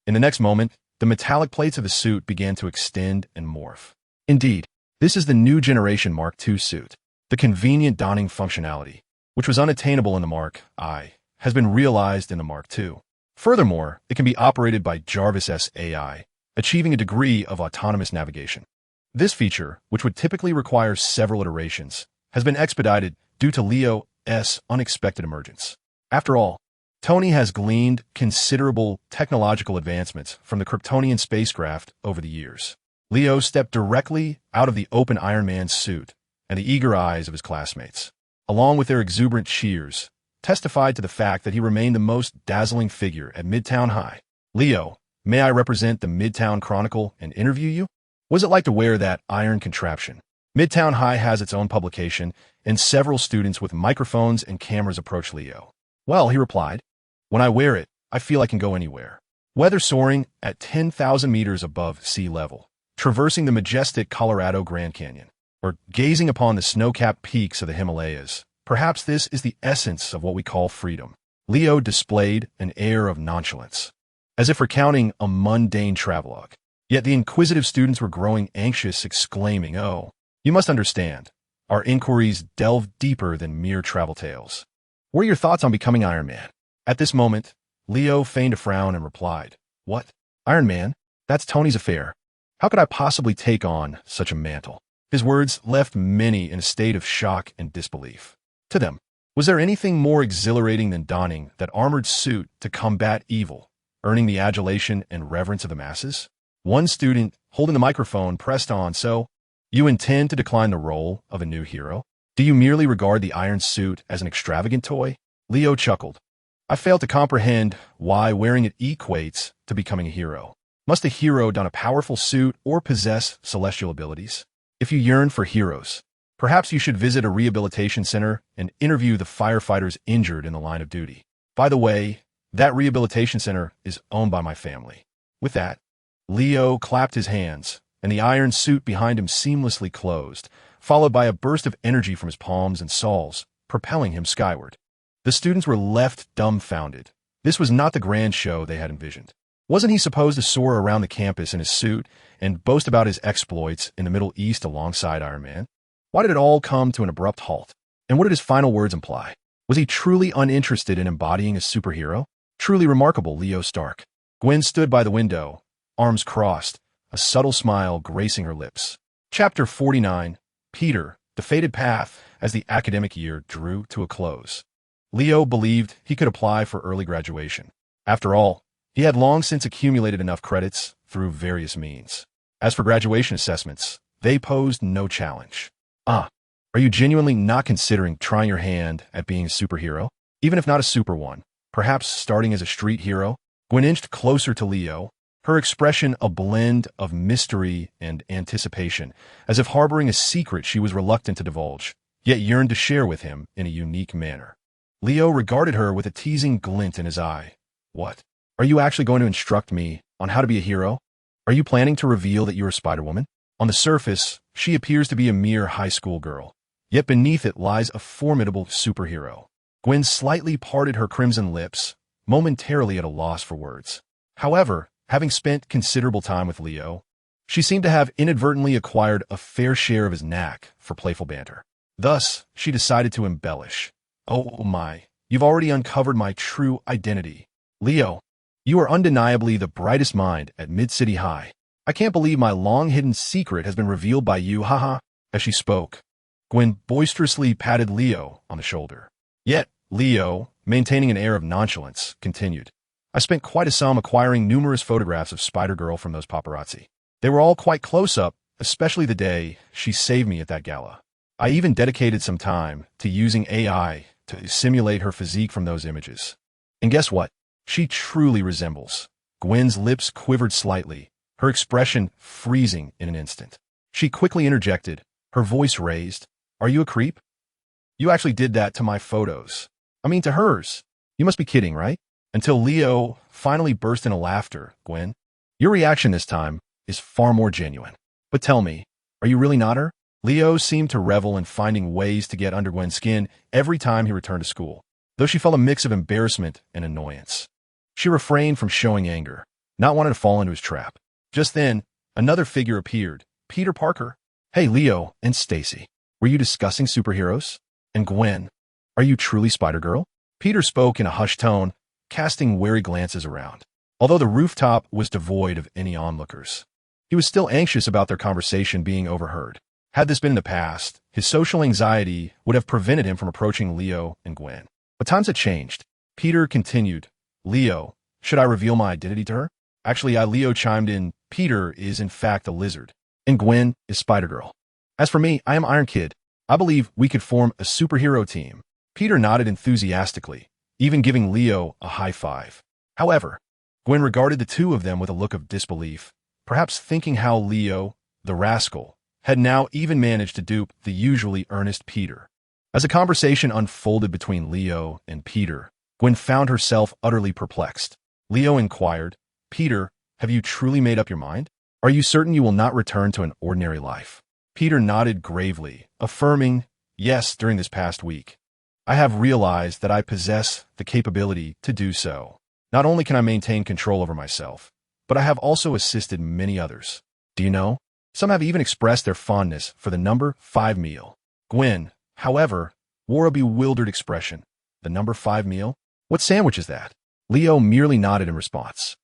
Speaker 1: in the next moment, the metallic plates of the suit began to extend and morph. Indeed, this is the new generation Mark II suit. The convenient donning functionality, which was unattainable in the Mark I, has been realized in the Mark II. Furthermore, it can be operated by Jarvis' AI, achieving a degree of autonomous navigation. This feature, which would typically require several iterations, has been expedited due to Leo's unexpected emergence. After all, Tony has gleaned considerable technological advancements from the Kryptonian spacecraft over the years. Leo stepped directly out of the open Iron Man suit, and the eager eyes of his classmates, along with their exuberant cheers, testified to the fact that he remained the most dazzling figure at Midtown High. Leo, may I represent the Midtown Chronicle and interview you? What was it like to wear that iron contraption? Midtown High has its own publication, and several students with microphones and cameras approach Leo. Well, he replied, when I wear it, I feel I can go anywhere. Whether soaring at 10,000 meters above sea level, traversing the majestic Colorado Grand Canyon, or gazing upon the snow-capped peaks of the Himalayas, perhaps this is the essence of what we call freedom. Leo displayed an air of nonchalance, as if recounting a mundane travelogue. Yet the inquisitive students were growing anxious, exclaiming, oh, you must understand, our inquiries delve deeper than mere travel tales. What are your thoughts on becoming Iron Man? At this moment, Leo feigned a frown and replied, what? Iron Man? That's Tony's affair. How could I possibly take on such a mantle? His words left many in a state of shock and disbelief. To them, was there anything more exhilarating than donning that armored suit to combat evil, earning the adulation and reverence of the masses? One student, holding the microphone, pressed on, so, you intend to decline the role of a new hero? Do you merely regard the iron suit as an extravagant toy? Leo chuckled. I fail to comprehend why wearing it equates to becoming a hero. Must a hero don a powerful suit or possess celestial abilities? If you yearn for heroes, Perhaps you should visit a rehabilitation center and interview the firefighters injured in the line of duty. By the way, that rehabilitation center is owned by my family." With that, Leo clapped his hands, and the iron suit behind him seamlessly closed, followed by a burst of energy from his palms and soles, propelling him skyward. The students were left dumbfounded. This was not the grand show they had envisioned. Wasn't he supposed to soar around the campus in his suit and boast about his exploits in the Middle East alongside Iron Man? Why did it all come to an abrupt halt? And what did his final words imply? Was he truly uninterested in embodying a superhero? Truly remarkable, Leo Stark. Gwen stood by the window, arms crossed, a subtle smile gracing her lips. Chapter 49, Peter, The Fated Path, as the academic year drew to a close. Leo believed he could apply for early graduation. After all, he had long since accumulated enough credits through various means. As for graduation assessments, they posed no challenge. Are you genuinely not considering trying your hand at being a superhero? Even if not a super one, perhaps starting as a street hero? Gwen inched closer to Leo, her expression a blend of mystery and anticipation, as if harboring a secret she was reluctant to divulge, yet yearned to share with him in a unique manner. Leo regarded her with a teasing glint in his eye. What? Are you actually going to instruct me on how to be a hero? Are you planning to reveal that you're a Spider-Woman? On the surface, she appears to be a mere high school girl, yet beneath it lies a formidable superhero. Gwen slightly parted her crimson lips, momentarily at a loss for words. However, having spent considerable time with Leo, she seemed to have inadvertently acquired a fair share of his knack for playful banter. Thus, she decided to embellish. "Oh my, you've already uncovered my true identity. Leo, you are undeniably the brightest mind at Mid-City High. I can't believe my long-hidden secret has been revealed by you, haha." As she spoke, Gwen boisterously patted Leo on the shoulder. Yet, Leo, maintaining an air of nonchalance, continued. "I spent quite a sum acquiring numerous photographs of Spider-Girl from those paparazzi. They were all quite close-up, especially the day she saved me at that gala. I even dedicated some time to using AI to simulate her physique from those images. And guess what? She truly resembles." Gwen's lips quivered slightly, her expression freezing in an instant. She quickly interjected, her voice raised. "Are you a creep? You actually did that to my photos. I mean, to hers. You must be kidding, right?" Until Leo finally burst into laughter. "Gwen, your reaction this time is far more genuine. But tell me, are you really not her?" Leo seemed to revel in finding ways to get under Gwen's skin every time he returned to school, though she felt a mix of embarrassment and annoyance. She refrained from showing anger, not wanting to fall into his trap. Just then, another figure appeared, Peter Parker. "Hey, Leo and Stacy, were you discussing superheroes? And Gwen, are you truly Spider-Girl?" Peter spoke in a hushed tone, casting wary glances around. Although the rooftop was devoid of any onlookers, he was still anxious about their conversation being overheard. Had this been in the past, his social anxiety would have prevented him from approaching Leo and Gwen. But times had changed. Peter continued, "Leo, should I reveal my identity to her?" Actually, Leo chimed in, "Peter is in fact a lizard, and Gwen is Spider-Girl. As for me, I am Iron Kid. I believe we could form a superhero team." Peter nodded enthusiastically, even giving Leo a high five. However, Gwen regarded the two of them with a look of disbelief, perhaps thinking how Leo, the rascal, had now even managed to dupe the usually earnest Peter. As a conversation unfolded between Leo and Peter, Gwen found herself utterly perplexed. Leo inquired, "Peter, have you truly made up your mind? Are you certain you will not return to an ordinary life?" Peter nodded gravely, affirming, "Yes, during this past week, I have realized that I possess the capability to do so. Not only can I maintain control over myself, but I have also assisted many others. Do you know? Some have even expressed their fondness for the number 5 meal." Gwen, however, wore a bewildered expression. "The number 5 meal? What sandwich is that?" Leo merely nodded in response.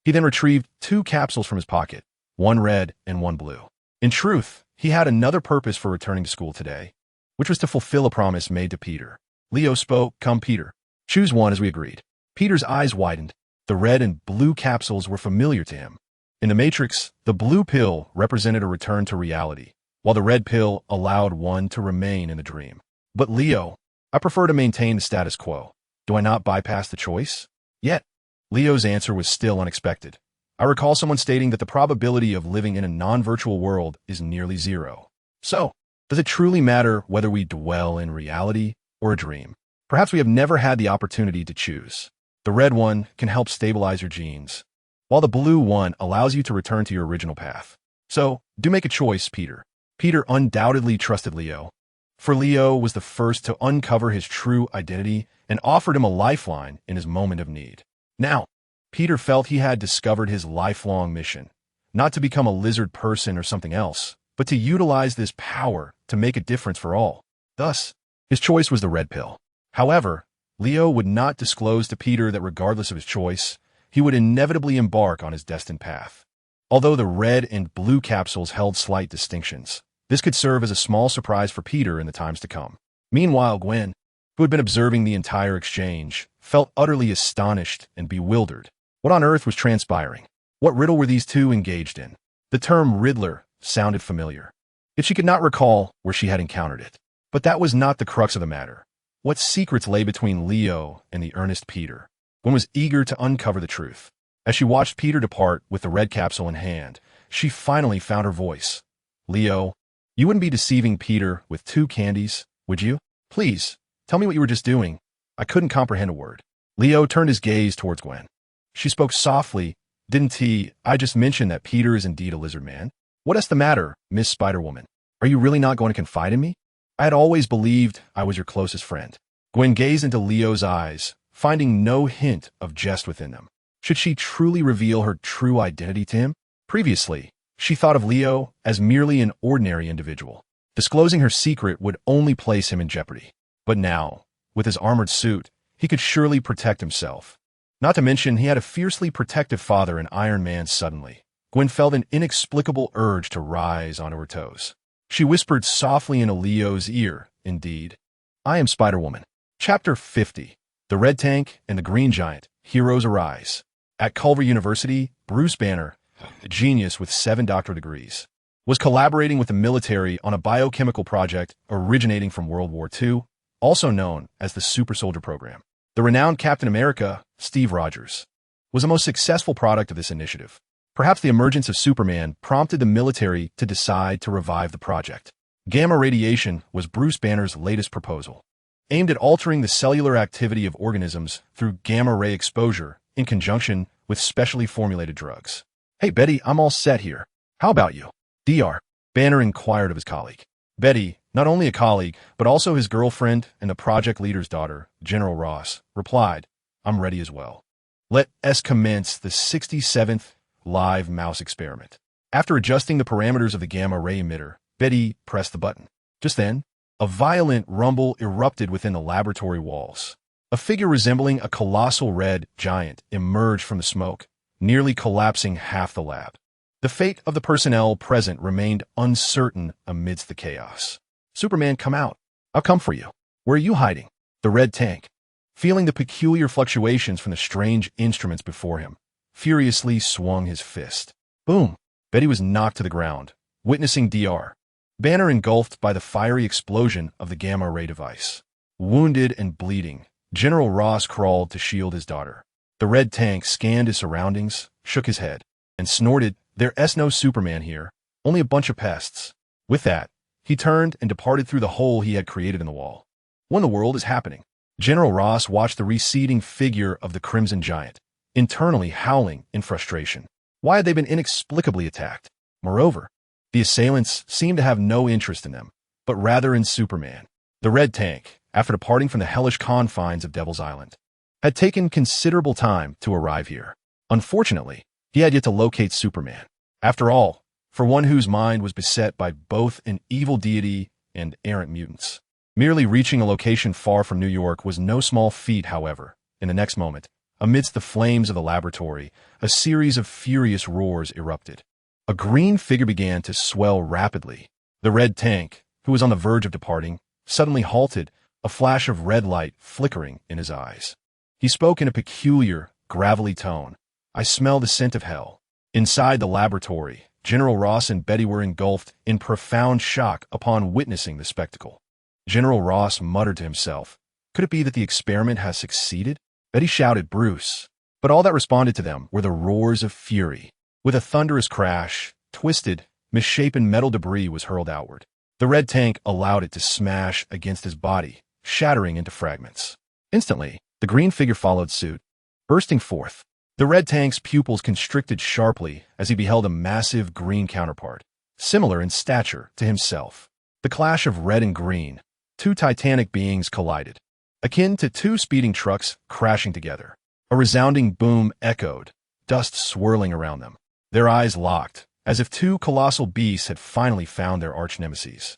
Speaker 1: He then retrieved 2 capsules from his pocket, one red and one blue. In truth, he had another purpose for returning to school today, which was to fulfill a promise made to Peter. Leo spoke, "Come, Peter. Choose one as we agreed." Peter's eyes widened. The red and blue capsules were familiar to him. In the Matrix, the blue pill represented a return to reality, while the red pill allowed one to remain in the dream. "But Leo, I prefer to maintain the status quo. Do I not bypass the choice?" Yet, Leo's answer was still unexpected. "I recall someone stating that the probability of living in a non-virtual world is nearly 0. So, Does it truly matter whether we dwell in reality or a dream? Perhaps we have never had the opportunity to choose. The red one can help stabilize your genes, while the blue one allows you to return to your original path. So, do make a choice, Peter. Peter undoubtedly trusted Leo, for Leo was the first to uncover his true identity and offered him a lifeline in his moment of need. Now, Peter felt he had discovered his lifelong mission, not to become a lizard person or something else, but to utilize this power to make a difference for all. Thus, his choice was the red pill. However, Leo would not disclose to Peter that regardless of his choice, he would inevitably embark on his destined path. Although the red and blue capsules held slight distinctions, this could serve as a small surprise for Peter in the times to come. Meanwhile, Gwen, who had been observing the entire exchange, felt utterly astonished and bewildered. What on earth was transpiring? What riddle were these two engaged in? The term Riddler sounded familiar, yet she could not recall where she had encountered it. But that was not the crux of the matter. What secrets lay between Leo and the earnest Peter? Gwen was eager to uncover the truth. As she watched Peter depart with the red capsule in hand, she finally found her voice. Leo, you wouldn't be deceiving Peter with 2 candies, would you? Please, tell me what you were just doing. I couldn't comprehend a word. Leo turned his gaze towards Gwen. She spoke softly. Didn't he? I just mentioned that Peter is indeed a lizard man. What is the matter, Miss Spider-Woman? Are you really not going to confide in me? I had always believed I was your closest friend. Gwen gazed into Leo's eyes, finding no hint of jest within them. Should she truly reveal her true identity to him? Previously, she thought of Leo as merely an ordinary individual. Disclosing her secret would only place him in jeopardy. But now, with his armored suit, he could surely protect himself. Not to mention, he had a fiercely protective father in Iron Man suddenly. Gwen felt an inexplicable urge to rise onto her toes. She whispered softly into Leo's ear, indeed. I am Spider-Woman. Chapter 50. The Red Tank and the Green Giant. Heroes Arise. At Culver University, Bruce Banner, a genius with 7 doctorate degrees, was collaborating with the military on a biochemical project originating from World War II, also known as the Super Soldier Program. The renowned Captain America, Steve Rogers, was the most successful product of this initiative. Perhaps the emergence of Superman prompted the military to decide to revive the project. Gamma radiation was Bruce Banner's latest proposal, aimed at altering the cellular activity of organisms through gamma-ray exposure in conjunction with specially formulated drugs. Hey, Betty, I'm all set here. How about you? Dr. Banner inquired of his colleague. Betty, not only a colleague, but also his girlfriend and the project leader's daughter, General Ross, replied, I'm ready as well. Let us commence the 67th live mouse experiment. After adjusting the parameters of the gamma-ray emitter, Betty pressed the button. Just then, a violent rumble erupted within the laboratory walls. A figure resembling a colossal red giant emerged from the smoke, nearly collapsing half the lab. The fate of the personnel present remained uncertain amidst the chaos. Superman, come out. I'll come for you. Where are you hiding? The red tank, feeling the peculiar fluctuations from the strange instruments before him, furiously swung his fist. Boom! Betty was knocked to the ground, witnessing Dr. Banner engulfed by the fiery explosion of the gamma-ray device. Wounded and bleeding, General Ross crawled to shield his daughter. The red tank scanned his surroundings, shook his head, and snorted, There's no Superman here, only a bunch of pests. With that, he turned and departed through the hole he had created in the wall. What in the world is happening? General Ross watched the receding figure of the Crimson Giant, internally howling in frustration. Why had they been inexplicably attacked? Moreover, the assailants seemed to have no interest in them, but rather in Superman. The red tank, after departing from the hellish confines of Devil's Island, had taken considerable time to arrive here. Unfortunately, he had yet to locate Superman. After all, for one whose mind was beset by both an evil deity and errant mutants. Merely reaching a location far from New York was no small feat, however. In the next moment, amidst the flames of the laboratory, a series of furious roars erupted. A green figure began to swell rapidly. The red tank, who was on the verge of departing, suddenly halted, a flash of red light flickering in his eyes. He spoke in a peculiar, gravelly tone. I smell the scent of hell. Inside the laboratory, General Ross and Betty were engulfed in profound shock upon witnessing the spectacle. General Ross muttered to himself, could it be that the experiment has succeeded? Betty shouted, Bruce. But all that responded to them were the roars of fury. With a thunderous crash, twisted, misshapen metal debris was hurled outward. The red tank allowed it to smash against his body, shattering into fragments. Instantly, the green figure followed suit, bursting forth. The red tank's pupils constricted sharply as he beheld a massive green counterpart, similar in stature to himself. The clash of red and green, two titanic beings collided, akin to two speeding trucks crashing together. A resounding boom echoed, dust swirling around them. Their eyes locked, as if two colossal beasts had finally found their arch-nemeses.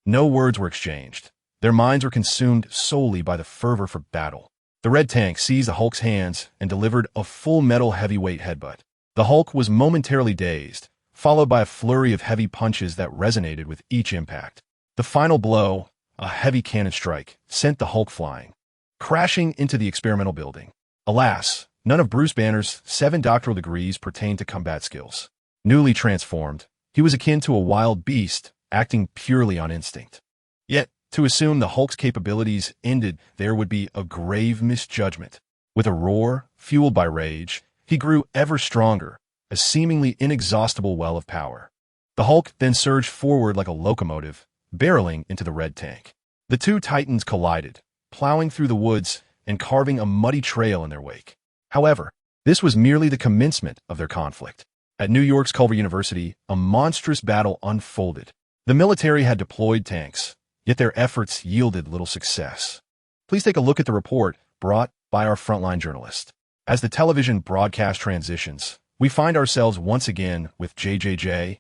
Speaker 1: No words were exchanged. Their minds were consumed solely by the fervor for battle. The red tank seized the Hulk's hands and delivered a full metal heavyweight headbutt. The Hulk was momentarily dazed, followed by a flurry of heavy punches that resonated with each impact. The final blow, a heavy cannon strike, sent the Hulk flying, crashing into the experimental building. Alas, none of Bruce Banner's 7 doctoral degrees pertained to combat skills. Newly transformed, he was akin to a wild beast, acting purely on instinct. Yet, to assume the Hulk's capabilities ended there would be a grave misjudgment. With a roar, fueled by rage, he grew ever stronger, a seemingly inexhaustible well of power. The Hulk then surged forward like a locomotive, barreling into the red tank. The two titans collided, plowing through the woods and carving a muddy trail in their wake. However, this was merely the commencement of their conflict. At New York's Culver University, a monstrous battle unfolded. The military had deployed tanks, yet their efforts yielded little success. Please take a look at the report brought by our frontline journalist. As the television broadcast transitions, we find ourselves once again with JJJ,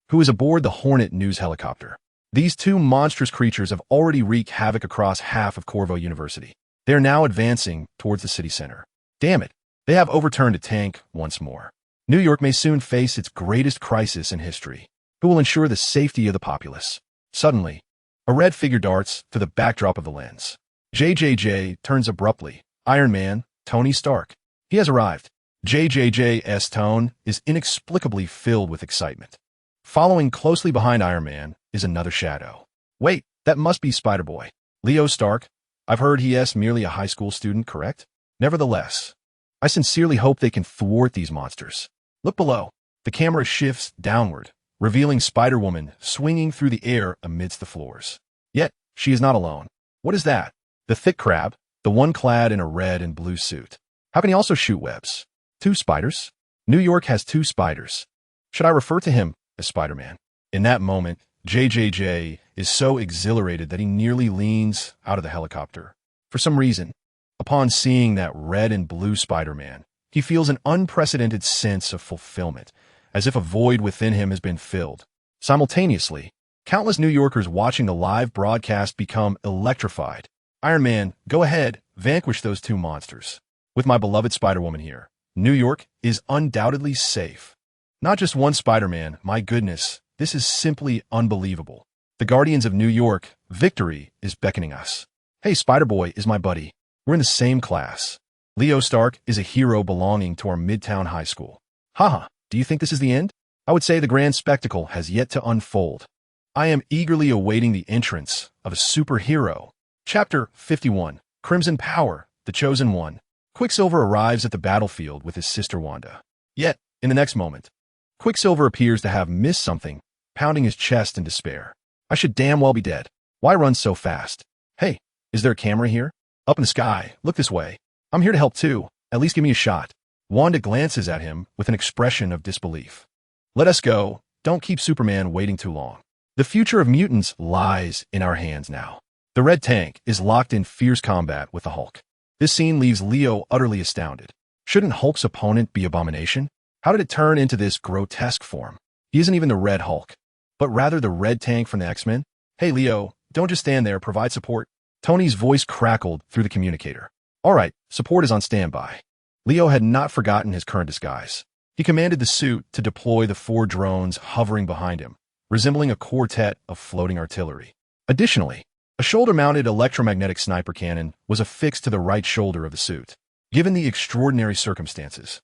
Speaker 1: who is aboard the Hornet news helicopter. These two monstrous creatures have already wreaked havoc across half of Corvo University. They are now advancing towards the city center. Damn it, they have overturned a tank once more. New York may soon face its greatest crisis in history. Who will ensure the safety of the populace? Suddenly, a red figure darts to the backdrop of the lens. JJJ turns abruptly. Iron Man, Tony Stark. He has arrived. JJJ's tone is inexplicably filled with excitement. Following closely behind Iron Man is another shadow. Wait, that must be Spider-Boy. Leo Stark. I've heard he is merely a high school student, correct? Nevertheless, I sincerely hope they can thwart these monsters. Look below. The camera shifts downward, revealing Spider-Woman swinging through the air amidst the floors. Yet, she is not alone. What is that? The thick crab, the one clad in a red and blue suit. How can he also shoot webs? 2 spiders? New York has 2 spiders. Should I refer to him as Spider-Man? In that moment, JJJ is so exhilarated that he nearly leans out of the helicopter. For some reason, upon seeing that red and blue Spider-Man, he feels an unprecedented sense of fulfillment, as if a void within him has been filled. Simultaneously, countless New Yorkers watching the live broadcast become electrified. Iron Man, go ahead, vanquish those 2 monsters. With my beloved Spider-Woman here, New York is undoubtedly safe. Not just one Spider-Man, my goodness, this is simply unbelievable. The Guardians of New York, victory is beckoning us. Hey, Spider-Boy is my buddy. We're in the same class. Leo Stark is a hero belonging to our Midtown High School. Haha, do you think this is the end? I would say the grand spectacle has yet to unfold. I am eagerly awaiting the entrance of a superhero. Chapter 51, Crimson Power, The Chosen One. Quicksilver arrives at the battlefield with his sister Wanda. Yet, in the next moment, Quicksilver appears to have missed something, pounding his chest in despair. I should damn well be dead. Why run so fast? Hey, is there a camera here? Up in the sky, look this way. I'm here to help too. At least give me a shot. Wanda glances at him with an expression of disbelief. Let us go. Don't keep Superman waiting too long. The future of mutants lies in our hands now. The red tank is locked in fierce combat with the Hulk. This scene leaves Leo utterly astounded. Shouldn't Hulk's opponent be Abomination? How did it turn into this grotesque form? He isn't even the Red Hulk, but rather the red tank from the X-Men. Hey Leo, don't just stand there, provide support. Tony's voice crackled through the communicator. All right, support is on standby. Leo had not forgotten his current disguise. He commanded the suit to deploy the 4 drones hovering behind him, resembling a quartet of floating artillery. Additionally, a shoulder-mounted electromagnetic sniper cannon was affixed to the right shoulder of the suit. Given the extraordinary circumstances,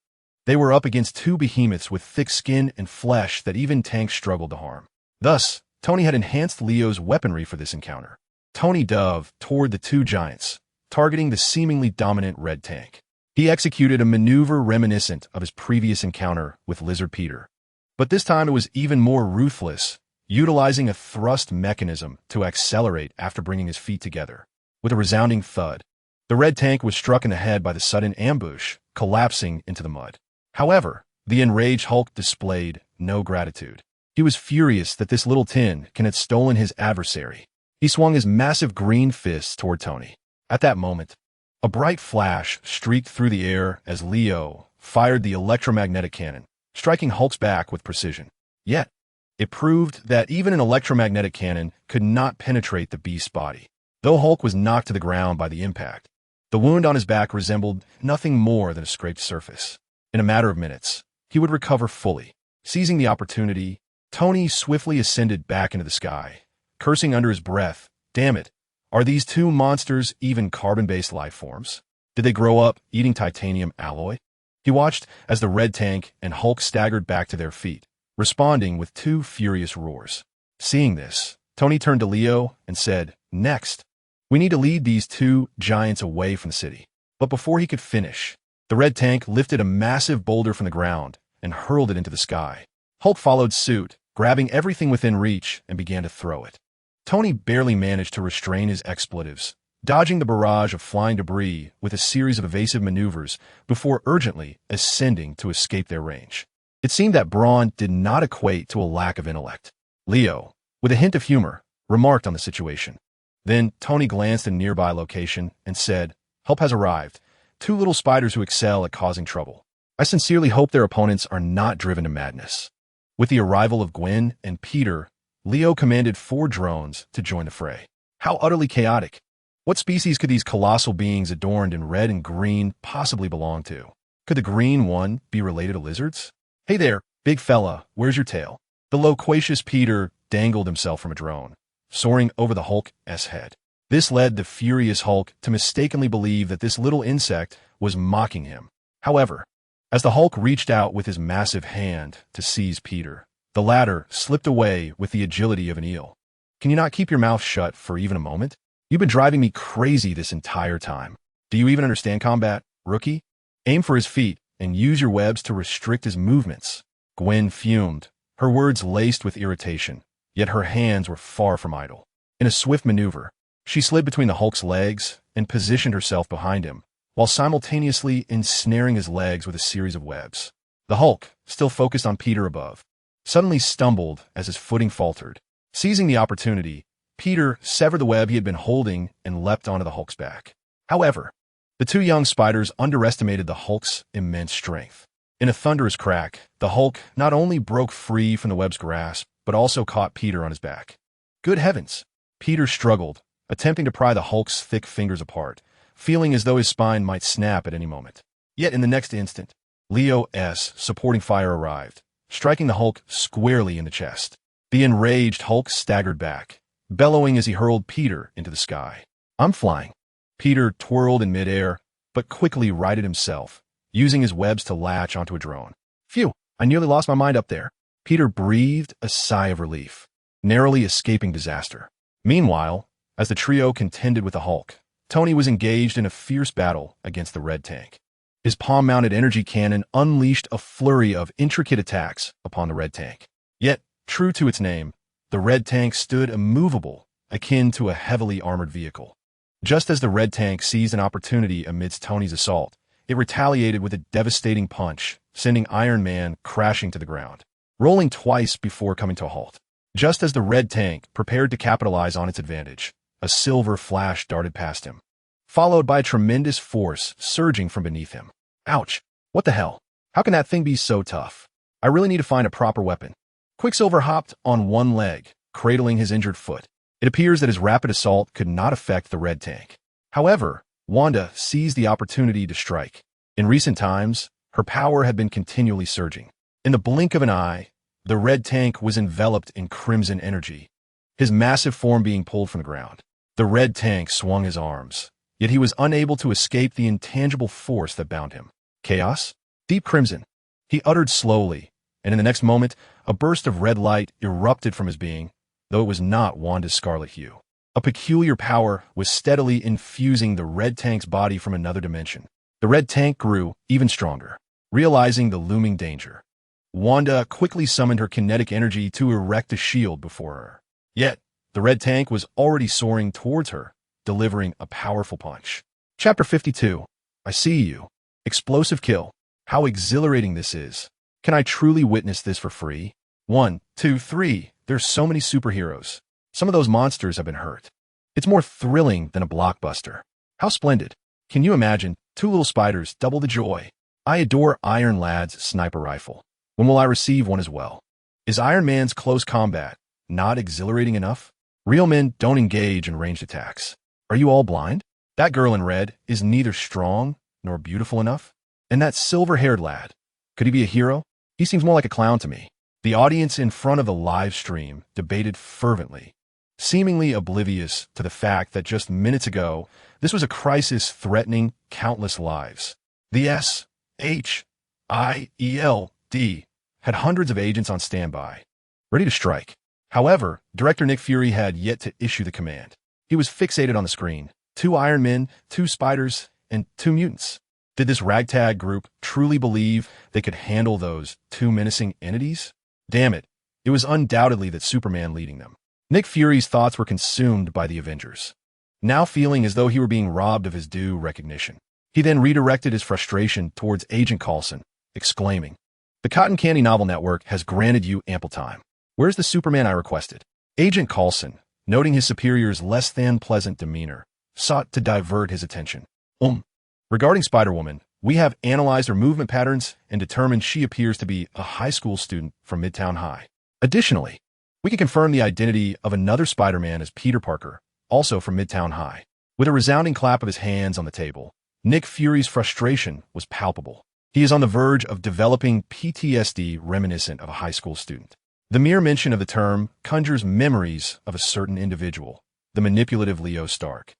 Speaker 1: they were up against 2 behemoths with thick skin and flesh that even tanks struggled to harm. Thus, Tony had enhanced Leo's weaponry for this encounter. Tony dove toward the 2 giants, targeting the seemingly dominant red tank. He executed a maneuver reminiscent of his previous encounter with Lizard Peter. But this time it was even more ruthless, utilizing a thrust mechanism to accelerate after bringing his feet together. With a resounding thud, the red tank was struck in the head by the sudden ambush, collapsing into the mud. However, the enraged Hulk displayed no gratitude. He was furious that this little tin can had stolen his adversary. He swung his massive green fists toward Tony. At that moment, a bright flash streaked through the air as Leo fired the electromagnetic cannon, striking Hulk's back with precision. Yet, it proved that even an electromagnetic cannon could not penetrate the beast's body. Though Hulk was knocked to the ground by the impact, the wound on his back resembled nothing more than a scraped surface. In a matter of minutes, he would recover fully. Seizing the opportunity, Tony swiftly ascended back into the sky, cursing under his breath, "Damn it, are these two monsters even carbon-based life forms? Did they grow up eating titanium alloy?" He watched as the red tank and Hulk staggered back to their feet, responding with two furious roars. Seeing this, Tony turned to Leo and said, "Next, we need to lead these two giants away from the city." But before he could finish, the red tank lifted a massive boulder from the ground and hurled it into the sky. Hulk followed suit, grabbing everything within reach and began to throw it. Tony barely managed to restrain his expletives, dodging the barrage of flying debris with a series of evasive maneuvers before urgently ascending to escape their range. It seemed that brawn did not equate to a lack of intellect. Leo, with a hint of humor, remarked on the situation. Then Tony glanced at a nearby location and said, "Help has arrived. Two little spiders who excel at causing trouble. I sincerely hope their opponents are not driven to madness." With the arrival of Gwen and Peter, Leo commanded 4 drones to join the fray. How utterly chaotic. What species could these colossal beings adorned in red and green possibly belong to? Could the green one be related to lizards? "Hey there, big fella, where's your tail?" The loquacious Peter dangled himself from a drone, soaring over the Hulk's head. This led the furious Hulk to mistakenly believe that this little insect was mocking him. However, as the Hulk reached out with his massive hand to seize Peter, the latter slipped away with the agility of an eel. "Can you not keep your mouth shut for even a moment? You've been driving me crazy this entire time. Do you even understand combat, rookie? Aim for his feet and use your webs to restrict his movements." Gwen fumed, her words laced with irritation, yet her hands were far from idle. In a swift maneuver, she slid between the Hulk's legs and positioned herself behind him, while simultaneously ensnaring his legs with a series of webs. The Hulk, still focused on Peter above, suddenly stumbled as his footing faltered. Seizing the opportunity, Peter severed the web he had been holding and leapt onto the Hulk's back. However, the two young spiders underestimated the Hulk's immense strength. In a thunderous crack, the Hulk not only broke free from the web's grasp, but also caught Peter on his back. Good heavens! Peter struggled, attempting to pry the Hulk's thick fingers apart, feeling as though his spine might snap at any moment. Yet in the next instant, Leo's supporting fire arrived, striking the Hulk squarely in the chest. The enraged Hulk staggered back, bellowing as he hurled Peter into the sky. "I'm flying." Peter twirled in midair, but quickly righted himself, using his webs to latch onto a drone. "Phew, I nearly lost my mind up there." Peter breathed a sigh of relief, narrowly escaping disaster. Meanwhile, as the trio contended with the Hulk, Tony was engaged in a fierce battle against the red tank. His palm-mounted energy cannon unleashed a flurry of intricate attacks upon the red tank. Yet, true to its name, the red tank stood immovable, akin to a heavily armored vehicle. Just as the red tank seized an opportunity amidst Tony's assault, it retaliated with a devastating punch, sending Iron Man crashing to the ground, rolling twice before coming to a halt. Just as the red tank prepared to capitalize on its advantage, a silver flash darted past him, followed by a tremendous force surging from beneath him. "Ouch! What the hell? How can that thing be so tough? I really need to find a proper weapon." Quicksilver hopped on one leg, cradling his injured foot. It appears that his rapid assault could not affect the red tank. However, Wanda seized the opportunity to strike. In recent times, her power had been continually surging. In the blink of an eye, the red tank was enveloped in crimson energy, his massive form being pulled from the ground. The red tank swung his arms, yet he was unable to escape the intangible force that bound him. "Chaos? Deep crimson," he uttered slowly, and in the next moment, a burst of red light erupted from his being, though it was not Wanda's scarlet hue. A peculiar power was steadily infusing the red tank's body from another dimension. The red tank grew even stronger. Realizing the looming danger, Wanda quickly summoned her kinetic energy to erect a shield before her. Yet, the red tank was already soaring towards her, delivering a powerful punch. Chapter 52. I see you. Explosive kill. How exhilarating this is. Can I truly witness this for free? 1, 2, 3. There's so many superheroes. Some of those monsters have been hurt. It's more thrilling than a blockbuster. How splendid. Can you imagine? 2 little spiders, double the joy. I adore Iron Lad's sniper rifle. When will I receive one as well? Is Iron Man's close combat not exhilarating enough? Real men don't engage in ranged attacks. Are you all blind? That girl in red is neither strong nor beautiful enough. And that silver-haired lad, could he be a hero? He seems more like a clown to me. The audience in front of the live stream debated fervently, seemingly oblivious to the fact that just minutes ago, this was a crisis threatening countless lives. The SHIELD had hundreds of agents on standby, ready to strike. However, director Nick Fury had yet to issue the command. He was fixated on the screen. 2 Iron Men, 2 spiders, and 2 mutants. Did this ragtag group truly believe they could handle those 2 menacing entities? Damn it, it was undoubtedly that Superman leading them. Nick Fury's thoughts were consumed by the Avengers, now feeling as though he were being robbed of his due recognition. He then redirected his frustration towards Agent Coulson, exclaiming, "The Cotton Candy Novel Network has granted you ample time. Where's the Superman I requested?" Agent Coulson, noting his superior's less-than-pleasant demeanor, sought to divert his attention. Regarding Spider-Woman, we have analyzed her movement patterns and determined she appears to be a high school student from Midtown High. Additionally, we can confirm the identity of another Spider-Man as Peter Parker, also from Midtown High. With a resounding clap of his hands on the table, Nick Fury's frustration was palpable. He is on the verge of developing PTSD reminiscent of a high school student. The mere mention of the term conjures memories of a certain individual, the manipulative Leo Stark,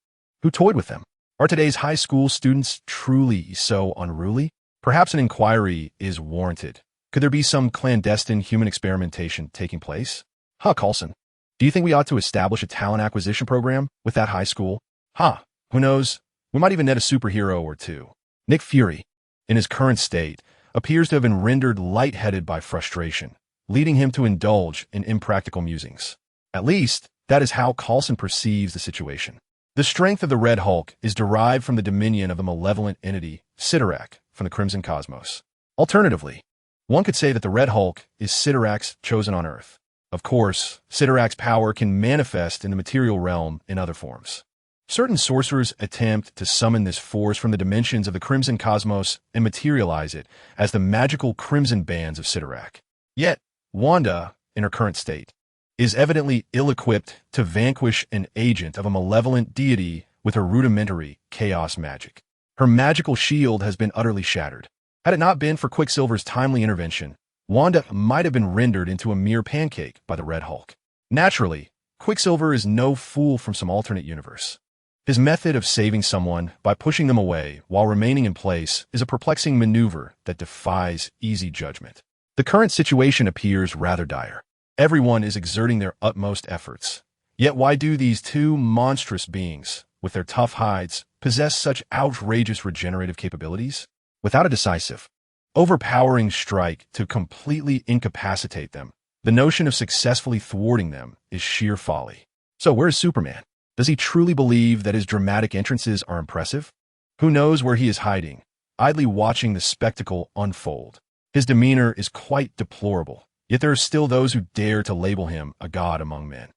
Speaker 1: who toyed with them. Are today's high school students truly so unruly? Perhaps an inquiry is warranted. Could there be some clandestine human experimentation taking place? Coulson, do you think we ought to establish a talent acquisition program with that high school? Who knows? We might even net a superhero or 2. Nick Fury, in his current state, appears to have been rendered lightheaded by frustration, leading him to indulge in impractical musings. At least, that is how Coulson perceives the situation. The strength of the Red Hulk is derived from the dominion of the malevolent entity, Sidorak, from the Crimson Cosmos. Alternatively, one could say that the Red Hulk is Sidorak's chosen on Earth. Of course, Sidorak's power can manifest in the material realm in other forms. Certain sorcerers attempt to summon this force from the dimensions of the Crimson Cosmos and materialize it as the magical crimson bands of Sidorak. Yet, Wanda, in her current state, is evidently ill-equipped to vanquish an agent of a malevolent deity with her rudimentary chaos magic. Her magical shield has been utterly shattered. Had it not been for Quicksilver's timely intervention, Wanda might have been rendered into a mere pancake by the Red Hulk. Naturally, Quicksilver is no fool from some alternate universe. His method of saving someone by pushing them away while remaining in place is a perplexing maneuver that defies easy judgment. The current situation appears rather dire. Everyone is exerting their utmost efforts. Yet why do these 2 monstrous beings, with their tough hides, possess such outrageous regenerative capabilities? Without a decisive, overpowering strike to completely incapacitate them, the notion of successfully thwarting them is sheer folly. So where is Superman? Does he truly believe that his dramatic entrances are impressive? Who knows where he is hiding, idly watching the spectacle unfold? His demeanor is quite deplorable. Yet there are still those who dare to label him a god among men.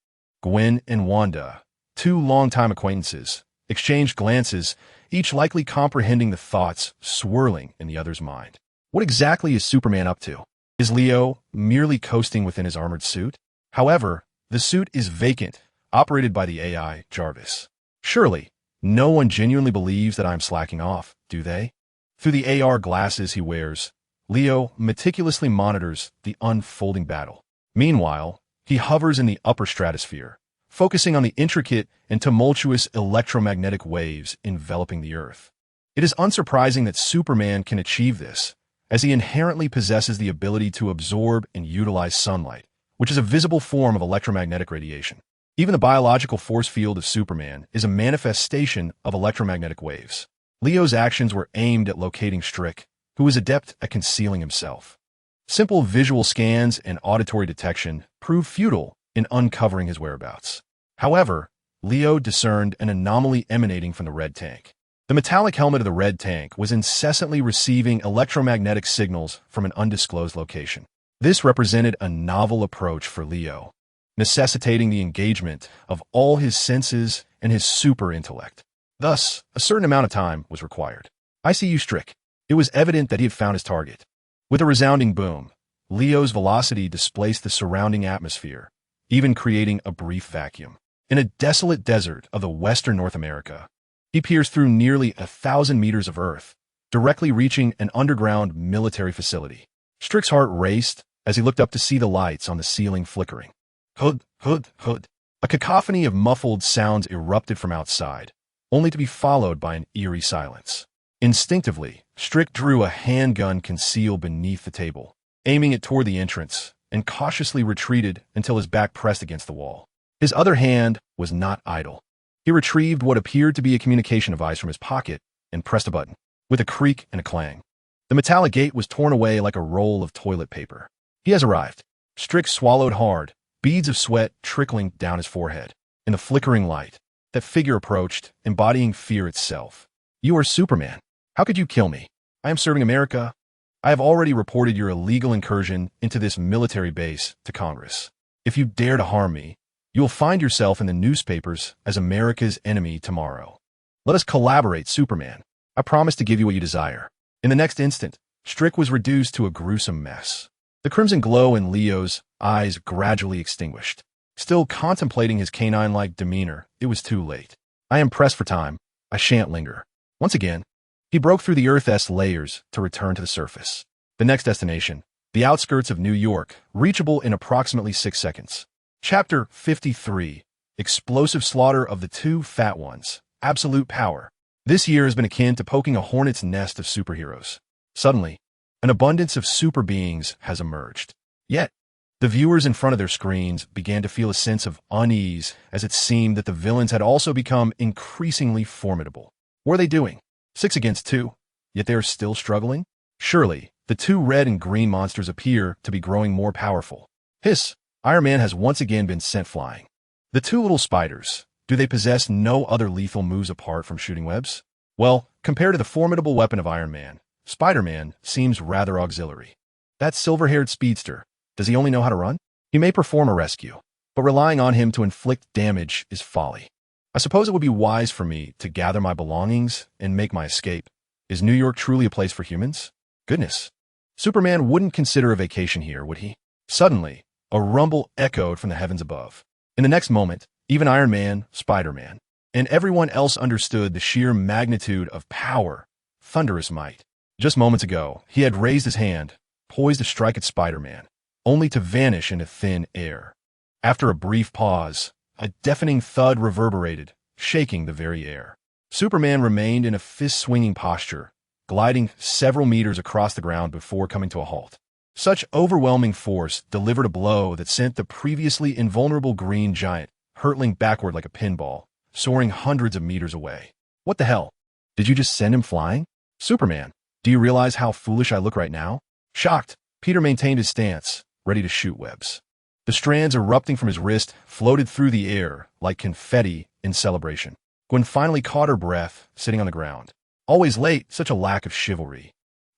Speaker 1: Gwen and Wanda, 2 longtime acquaintances, exchanged glances, each likely comprehending the thoughts swirling in the other's mind. What exactly is Superman up to? Is Leo merely coasting within his armored suit? However, the suit is vacant, operated by the AI, Jarvis. Surely, no one genuinely believes that I'm slacking off, do they? Through the AR glasses he wears, Leo meticulously monitors the unfolding battle. Meanwhile, he hovers in the upper stratosphere, focusing on the intricate and tumultuous electromagnetic waves enveloping the Earth. It is unsurprising that Superman can achieve this, as he inherently possesses the ability to absorb and utilize sunlight, which is a visible form of electromagnetic radiation. Even the biological force field of Superman is a manifestation of electromagnetic waves. Leo's actions were aimed at locating Strick, who is adept at concealing himself. Simple visual scans and auditory detection proved futile in uncovering his whereabouts. However, Leo discerned an anomaly emanating from the red tank. The metallic helmet of the red tank was incessantly receiving electromagnetic signals from an undisclosed location. This represented a novel approach for Leo, necessitating the engagement of all his senses and his super intellect. Thus, a certain amount of time was required. "I see you, Strick." It was evident that he had found his target. With a resounding boom, Leo's velocity displaced the surrounding atmosphere, even creating a brief vacuum. In a desolate desert of the western North America, he pierced through nearly 1,000 meters of earth, directly reaching an underground military facility. Strick's heart raced as he looked up to see the lights on the ceiling flickering. Hood, hood, hood. A cacophony of muffled sounds erupted from outside, only to be followed by an eerie silence. Instinctively, Strick drew a handgun concealed beneath the table, aiming it toward the entrance, and cautiously retreated until his back pressed against the wall. His other hand was not idle. He retrieved what appeared to be a communication device from his pocket and pressed a button. With a creak and a clang, the metallic gate was torn away like a roll of toilet paper. "He has arrived." Strick swallowed hard, beads of sweat trickling down his forehead. In the flickering light, that figure approached, embodying fear itself. "You are Superman. How could you kill me? I am serving America. I have already reported your illegal incursion into this military base to Congress. If you dare to harm me, you will find yourself in the newspapers as America's enemy tomorrow. Let us collaborate, Superman. I promise to give you what you desire." In the next instant, Strick was reduced to a gruesome mess. The crimson glow in Leo's eyes gradually extinguished. Still contemplating his canine-like demeanor, it was too late. "I am pressed for time. I shan't linger." Once again, he broke through the Earth's layers to return to the surface. The next destination, the outskirts of New York, reachable in approximately 6 seconds. Chapter 53, Explosive Slaughter of the Two Fat Ones, Absolute Power. This year has been akin to poking a hornet's nest of superheroes. Suddenly, an abundance of super beings has emerged. Yet, the viewers in front of their screens began to feel a sense of unease as it seemed that the villains had also become increasingly formidable. What are they doing? 6 against 2, yet they are still struggling? Surely, the two red and green monsters appear to be growing more powerful. Hiss! Iron Man has once again been sent flying. The two little spiders, do they possess no other lethal moves apart from shooting webs? Well, compared to the formidable weapon of Iron Man, Spider-Man seems rather auxiliary. That silver-haired speedster, does he only know how to run? He may perform a rescue, but relying on him to inflict damage is folly. I suppose it would be wise for me to gather my belongings and make my escape. Is New York truly a place for humans? Goodness. Superman wouldn't consider a vacation here, would he? Suddenly, a rumble echoed from the heavens above. In the next moment, even Iron Man, Spider-Man, and everyone else understood the sheer magnitude of power, thunderous might. Just moments ago, he had raised his hand, poised to strike at Spider-Man, only to vanish into thin air. After a brief pause, a deafening thud reverberated, shaking the very air. Superman remained in a fist-swinging posture, gliding several meters across the ground before coming to a halt. Such overwhelming force delivered a blow that sent the previously invulnerable green giant hurtling backward like a pinball, soaring hundreds of meters away. What the hell? Did you just send him flying? Superman, do you realize how foolish I look right now? Shocked, Peter maintained his stance, ready to shoot webs. The strands erupting from his wrist floated through the air like confetti in celebration. Gwen finally caught her breath, sitting on the ground. Always late, such a lack of chivalry.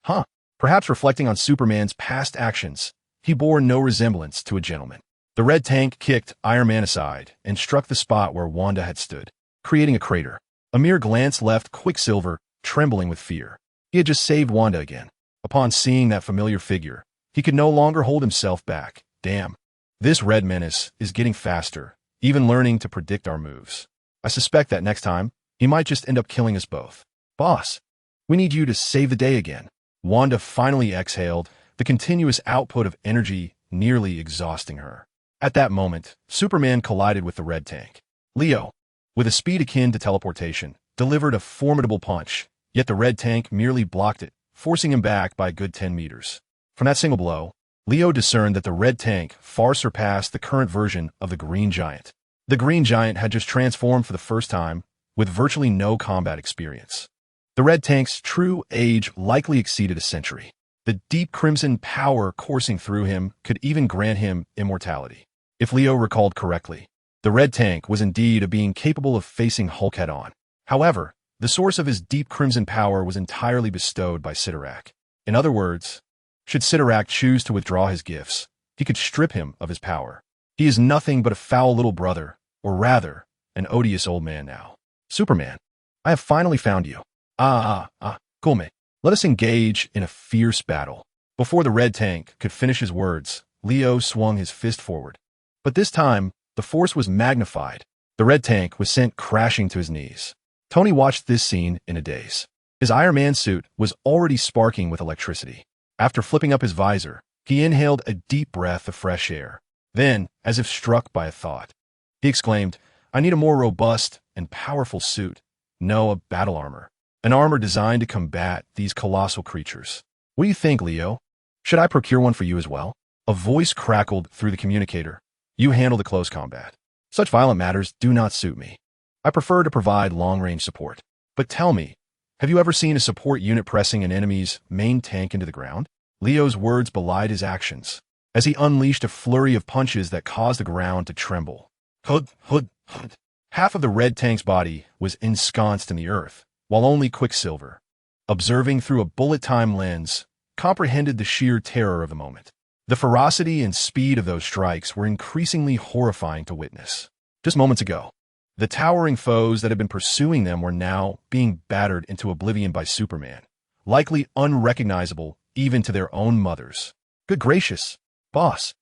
Speaker 1: Huh. Perhaps reflecting on Superman's past actions, he bore no resemblance to a gentleman. The red tank kicked Iron Man aside and struck the spot where Wanda had stood, creating a crater. A mere glance left Quicksilver trembling with fear. He had just saved Wanda again. Upon seeing that familiar figure, he could no longer hold himself back. Damn. This red menace is getting faster, even learning to predict our moves. I suspect that next time, he might just end up killing us both. Boss, we need you to save the day again. Wanda finally exhaled, the continuous output of energy nearly exhausting her. At that moment, Superman collided with the red tank. Leo, with a speed akin to teleportation, delivered a formidable punch, yet the red tank merely blocked it, forcing him back by a good 10 meters. From that single blow, Leo discerned that the red tank far surpassed the current version of the green giant. The green giant had just transformed for the first time, with virtually no combat experience. The red tank's true age likely exceeded a century. The deep crimson power coursing through him could even grant him immortality. If Leo recalled correctly, the red tank was indeed a being capable of facing Hulk head-on. However, the source of his deep crimson power was entirely bestowed by Sidorak. In other words, should Sidorak choose to withdraw his gifts, he could strip him of his power. He is nothing but a foul little brother, or rather, an odious old man now. Superman, I have finally found you. Cool mate. Let us engage in a fierce battle. Before the red tank could finish his words, Leo swung his fist forward. But this time, the force was magnified. The red tank was sent crashing to his knees. Tony watched this scene in a daze. His Iron Man suit was already sparking with electricity. After flipping up his visor, he inhaled a deep breath of fresh air. Then, as if struck by a thought, he exclaimed, I need a more robust and powerful suit. No, a battle armor. An armor designed to combat these colossal creatures. What do you think, Leo? Should I procure one for you as well? A voice crackled through the communicator. You handle the close combat. Such violent matters do not suit me. I prefer to provide long-range support. But tell me, have you ever seen a support unit pressing an enemy's main tank into the ground? Leo's words belied his actions, as he unleashed a flurry of punches that caused the ground to tremble. Hud. Half of the red tank's body was ensconced in the earth, while only Quicksilver, observing through a bullet-time lens, comprehended the sheer terror of the moment. The ferocity and speed of those strikes were increasingly horrifying to witness. Just moments ago, the towering foes that had been pursuing them were now being battered into oblivion by Superman, likely unrecognizable even to their own mothers. Good gracious, boss,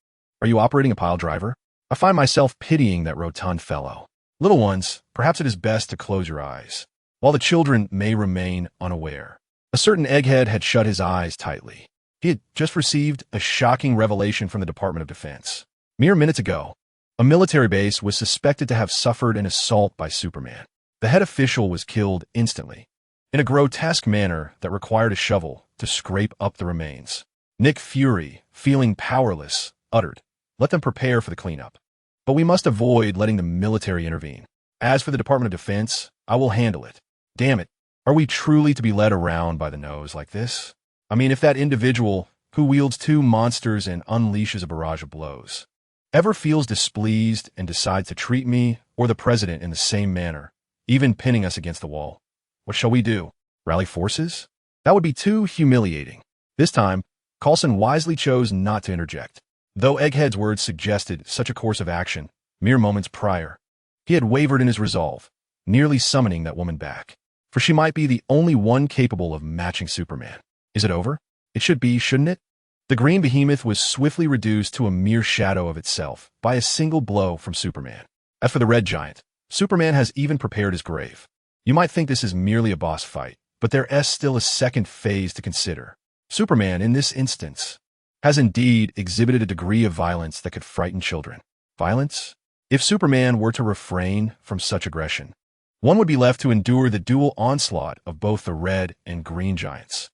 Speaker 1: are you operating a pile driver? I find myself pitying that rotund fellow. Little ones, perhaps it is best to close your eyes, while the children may remain unaware. A certain egghead had shut his eyes tightly. He had just received a shocking revelation from the Department of Defense. Mere minutes ago, a military base was suspected to have suffered an assault by Superman. The head official was killed instantly, in a grotesque manner that required a shovel to scrape up the remains. Nick Fury, feeling powerless, uttered, "Let them prepare for the cleanup. But we must avoid letting the military intervene. As for the Department of Defense, I will handle it. Damn it, are we truly to be led around by the nose like this? I mean, if that individual who wields two monsters and unleashes a barrage of blows ever feels displeased and decides to treat me or the president in the same manner, even pinning us against the wall, what shall we do? Rally forces? That would be too humiliating." This time, Coulson wisely chose not to interject. Though Egghead's words suggested such a course of action, mere moments prior, he had wavered in his resolve, nearly summoning that woman back. For she might be the only one capable of matching Superman. Is it over? It should be, shouldn't it? The green behemoth was swiftly reduced to a mere shadow of itself by a single blow from Superman. As for the red giant, Superman has even prepared his grave. You might think this is merely a boss fight, but there is still a second phase to consider. Superman, in this instance, has indeed exhibited a degree of violence that could frighten children. Violence? If Superman were to refrain from such aggression, one would be left to endure the dual onslaught of both the red and green giants.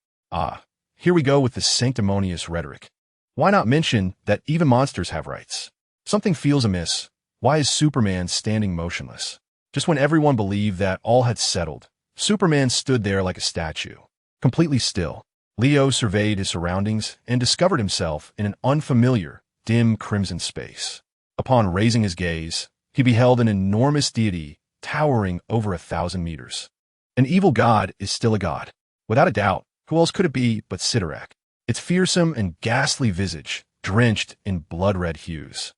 Speaker 1: Here we go with the sanctimonious rhetoric. Why not mention that even monsters have rights? Something feels amiss. Why is Superman standing motionless? Just when everyone believed that all had settled, Superman stood there like a statue, completely still. Leo surveyed his surroundings and discovered himself in an unfamiliar, dim crimson space. Upon raising his gaze, he beheld an enormous deity towering over 1,000 meters. An evil god is still a god. Without a doubt, who else could it be but Sidorak? Its fearsome and ghastly visage drenched in blood-red hues.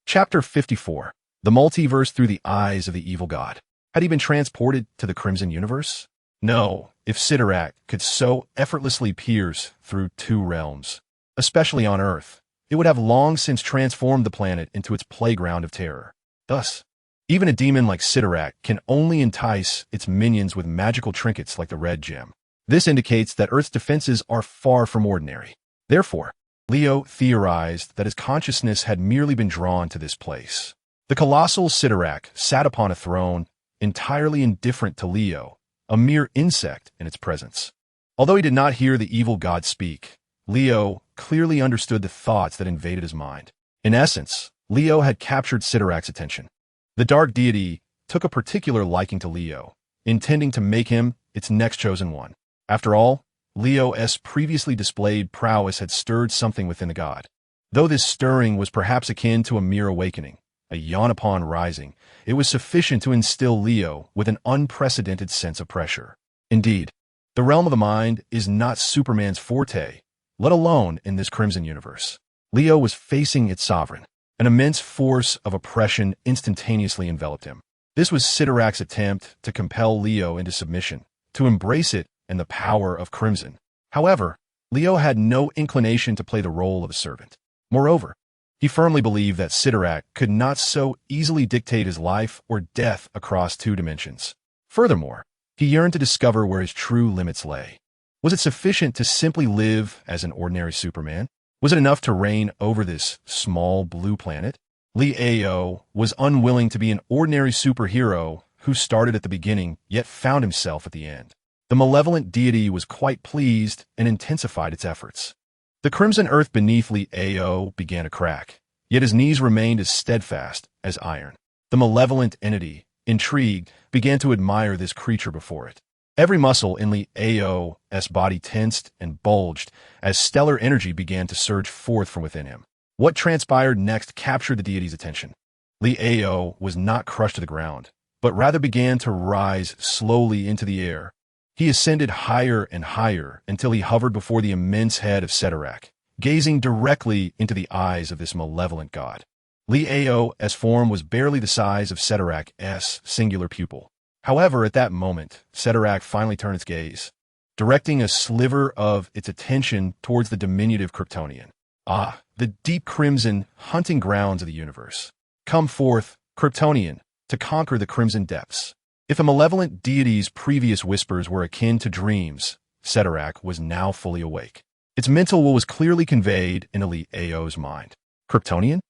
Speaker 1: Chapter 54. The Multiverse Through the Eyes of the Evil God. Had he been transported to the Crimson Universe? No, if Sidorak could so effortlessly pierce through two realms, especially on Earth, it would have long since transformed the planet into its playground of terror. Thus, even a demon like Sidorak can only entice its minions with magical trinkets like the red gem. This indicates that Earth's defenses are far from ordinary. Therefore, Leo theorized that his consciousness had merely been drawn to this place. The colossal Sidorak sat upon a throne, entirely indifferent to Leo, a mere insect in its presence. Although he did not hear the evil god speak, Leo clearly understood the thoughts that invaded his mind. In essence, Leo had captured Sidorak's attention. The dark deity took a particular liking to Leo, intending to make him its next chosen one. After all, Leo's previously displayed prowess had stirred something within the god. Though this stirring was perhaps akin to a mere awakening, a yawn upon rising, it was sufficient to instill Leo with an unprecedented sense of pressure. Indeed, the realm of the mind is not Superman's forte, let alone in this Crimson universe. Leo was facing its sovereign. An immense force of oppression instantaneously enveloped him. This was Sidorak's attempt to compel Leo into submission, to embrace it and the power of Crimson. However, Leo had no inclination to play the role of a servant. Moreover, he firmly believed that Sidorak could not so easily dictate his life or death across two dimensions. Furthermore, he yearned to discover where his true limits lay. Was it sufficient to simply live as an ordinary Superman? Was it enough to reign over this small blue planet? Leo was unwilling to be an ordinary superhero who started at the beginning yet found himself at the end. The malevolent deity was quite pleased and intensified its efforts. The crimson earth beneath Leo began to crack, yet his knees remained as steadfast as iron. The malevolent entity, intrigued, began to admire this creature before it. Every muscle in Leo's body tensed and bulged as stellar energy began to surge forth from within him. What transpired next captured the deity's attention. Leo was not crushed to the ground, but rather began to rise slowly into the air. He ascended higher and higher until he hovered before the immense head of Sidorak, gazing directly into the eyes of this malevolent god. Leo's form was barely the size of Sidorak's singular pupil. However, at that moment, Sidorak finally turned its gaze, directing a sliver of its attention towards the diminutive Kryptonian. Ah, the deep crimson hunting grounds of the universe. Come forth, Kryptonian, to conquer the crimson depths. If a malevolent deity's previous whispers were akin to dreams, Sidorak was now fully awake. Its mental will was clearly conveyed into Leo's mind. Kryptonian?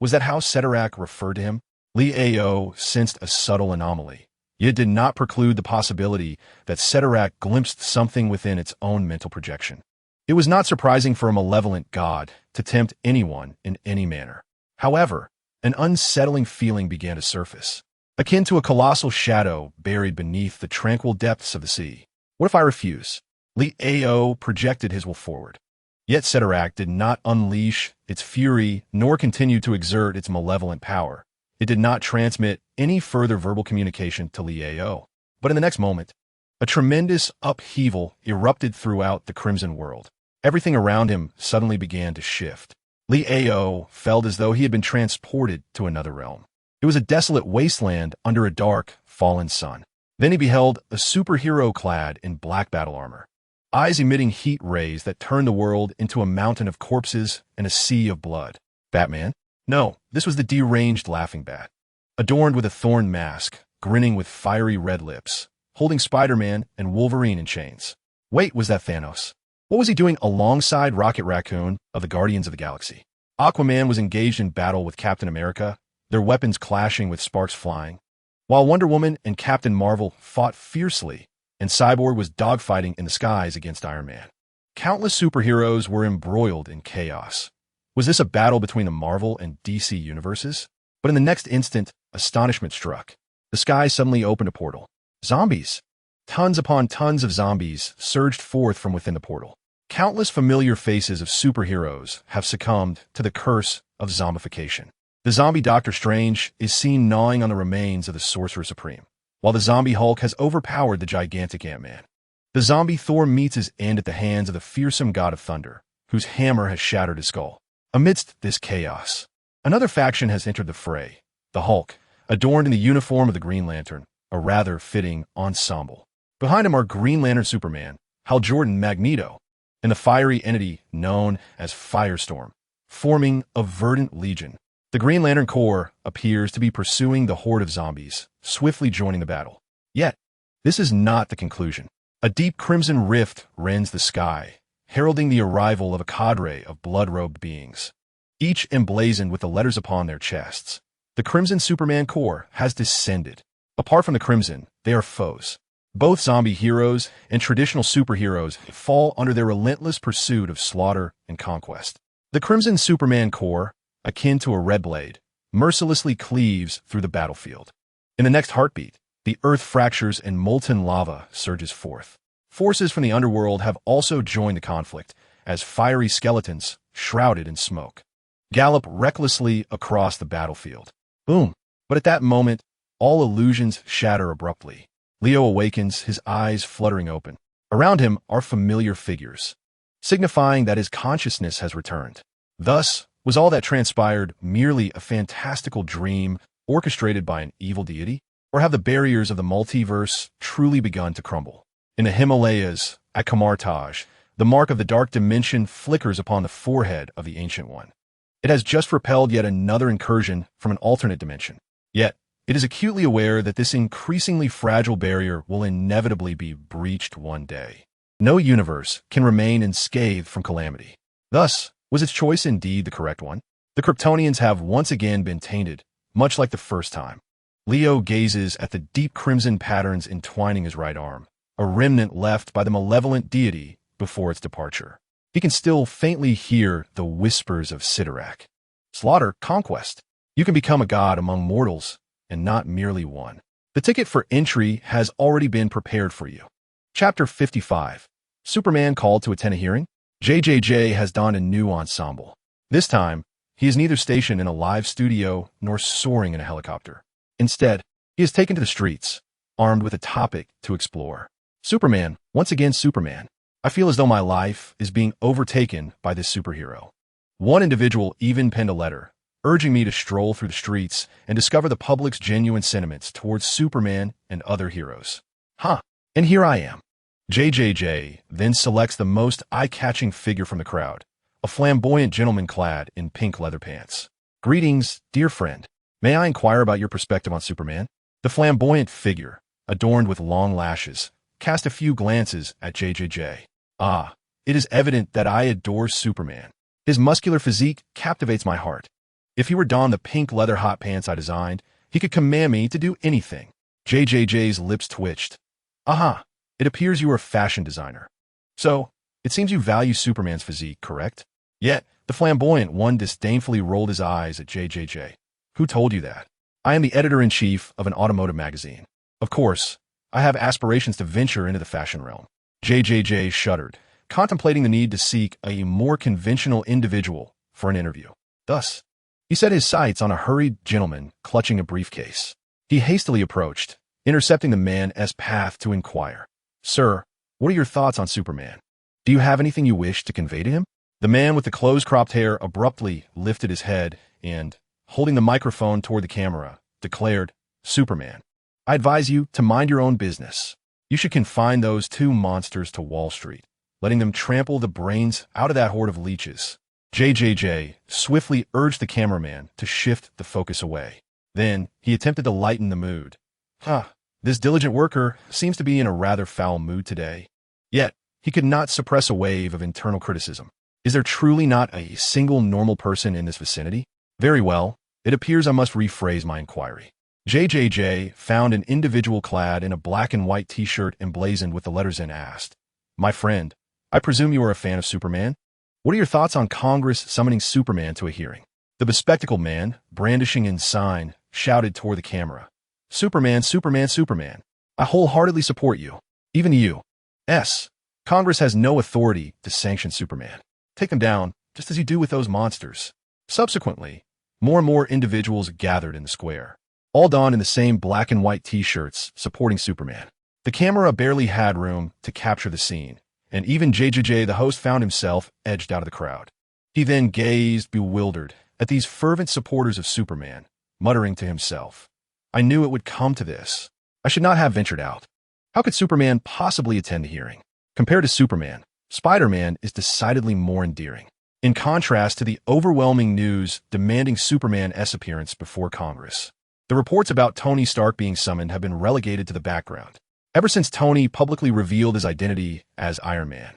Speaker 1: Was that how Sidorak referred to him? Leo sensed a subtle anomaly, yet did not preclude the possibility that Sidorak glimpsed something within its own mental projection. It was not surprising for a malevolent god to tempt anyone in any manner. However, an unsettling feeling began to surface, akin to a colossal shadow buried beneath the tranquil depths of the sea. What if I refuse? Leo projected his will forward. Yet Sidorak did not unleash its fury nor continue to exert its malevolent power. It did not transmit any further verbal communication to Leo. But in the next moment, a tremendous upheaval erupted throughout the crimson world. Everything around him suddenly began to shift. Leo felt as though he had been transported to another realm. It was a desolate wasteland under a dark, fallen sun. Then he beheld a superhero clad in black battle armor, eyes emitting heat rays that turned the world into a mountain of corpses and a sea of blood. Batman? No, this was the deranged Laughing Bat, adorned with a thorn mask, grinning with fiery red lips, holding Spider-Man and Wolverine in chains. Wait, was that Thanos? What was he doing alongside Rocket Raccoon of the Guardians of the Galaxy? Aquaman was engaged in battle with Captain America, their weapons clashing with sparks flying, while Wonder Woman and Captain Marvel fought fiercely, and Cyborg was dogfighting in the skies against Iron Man. Countless superheroes were embroiled in chaos. Was this a battle between the Marvel and DC universes? But in the next instant, astonishment struck. The sky suddenly opened a portal. Zombies! Tons upon tons of zombies surged forth from within the portal. Countless familiar faces of superheroes have succumbed to the curse of zombification. The zombie Doctor Strange is seen gnawing on the remains of the Sorcerer Supreme, while the zombie Hulk has overpowered the gigantic Ant-Man. The zombie Thor meets his end at the hands of the fearsome God of Thunder, whose hammer has shattered his skull. Amidst this chaos, another faction has entered the fray, the Hulk, adorned in the uniform of the Green Lantern, a rather fitting ensemble. Behind him are Green Lantern Superman, Hal Jordan Magneto, and the fiery entity known as Firestorm, forming a verdant legion. The Green Lantern Corps appears to be pursuing the horde of zombies, swiftly joining the battle. Yet, this is not the conclusion. A deep crimson rift rends the sky, heralding the arrival of a cadre of blood-robed beings, each emblazoned with the letters upon their chests. The Crimson Superman Corps has descended. Apart from the Crimson, they are foes. Both zombie heroes and traditional superheroes fall under their relentless pursuit of slaughter and conquest. The Crimson Superman Corps, akin to a red blade, mercilessly cleaves through the battlefield. In the next heartbeat, the earth fractures and molten lava surges forth. Forces from the underworld have also joined the conflict, as fiery skeletons, shrouded in smoke, gallop recklessly across the battlefield. Boom! But at that moment, all illusions shatter abruptly. Leo awakens, his eyes fluttering open. Around him are familiar figures, signifying that his consciousness has returned. Thus, was all that transpired merely a fantastical dream orchestrated by an evil deity? Or have the barriers of the multiverse truly begun to crumble? In the Himalayas, at Kamartaj, the mark of the dark dimension flickers upon the forehead of the Ancient One. It has just repelled yet another incursion from an alternate dimension. Yet, it is acutely aware that this increasingly fragile barrier will inevitably be breached one day. No universe can remain unscathed from calamity. Thus, was its choice indeed the correct one? The Kryptonians have once again been tainted, much like the first time. Leo gazes at the deep crimson patterns entwining his right arm, a remnant left by the malevolent deity before its departure. He can still faintly hear the whispers of Sidorak. Slaughter, conquest. You can become a god among mortals, and not merely one. The ticket for entry has already been prepared for you. Chapter 55. Superman called to attend a hearing? JJJ has donned a new ensemble. This time, he is neither stationed in a live studio nor soaring in a helicopter. Instead, he is taken to the streets, armed with a topic to explore. Superman, once again Superman. I feel as though my life is being overtaken by this superhero. One individual even penned a letter, urging me to stroll through the streets and discover the public's genuine sentiments towards Superman and other heroes. And here I am. JJJ then selects the most eye-catching figure from the crowd, a flamboyant gentleman clad in pink leather pants. Greetings, dear friend. May I inquire about your perspective on Superman? The flamboyant figure, adorned with long lashes, cast a few glances at JJJ. It is evident that I adore Superman. His muscular physique captivates my heart. If he were donned the pink leather hot pants I designed, he could command me to do anything. JJJ's lips twitched. It appears you are a fashion designer. So, it seems you value Superman's physique, correct? Yet, the flamboyant one disdainfully rolled his eyes at JJJ. Who told you that? I am the editor-in-chief of an automotive magazine. Of course, I have aspirations to venture into the fashion realm. JJJ shuddered, contemplating the need to seek a more conventional individual for an interview. Thus, he set his sights on a hurried gentleman clutching a briefcase. He hastily approached, intercepting the man's path to inquire. Sir, what are your thoughts on Superman? Do you have anything you wish to convey to him? The man with the close-cropped hair abruptly lifted his head and, holding the microphone toward the camera, declared, Superman, I advise you to mind your own business. You should confine those two monsters to Wall Street, letting them trample the brains out of that horde of leeches. JJJ swiftly urged the cameraman to shift the focus away. Then he attempted to lighten the mood. This diligent worker seems to be in a rather foul mood today. Yet, he could not suppress a wave of internal criticism. Is there truly not a single normal person in this vicinity? Very well, it appears I must rephrase my inquiry. JJJ found an individual clad in a black and white t-shirt emblazoned with the letters N asked, My friend, I presume you are a fan of Superman? What are your thoughts on Congress summoning Superman to a hearing? The bespectacled man, brandishing a sign, shouted toward the camera. Superman, Superman, Superman. I wholeheartedly support you. Even you. Congress has no authority to sanction Superman. Take them down, just as you do with those monsters. Subsequently, more and more individuals gathered in the square, all donned in the same black and white t-shirts supporting Superman. The camera barely had room to capture the scene, and even JJJ, the host, found himself edged out of the crowd. He then gazed bewildered at these fervent supporters of Superman, muttering to himself, I knew it would come to this. I should not have ventured out. How could Superman possibly attend the hearing? Compared to Superman, Spider-Man is decidedly more endearing. In contrast to the overwhelming news demanding Superman's appearance before Congress, the reports about Tony Stark being summoned have been relegated to the background, ever since Tony publicly revealed his identity as Iron Man.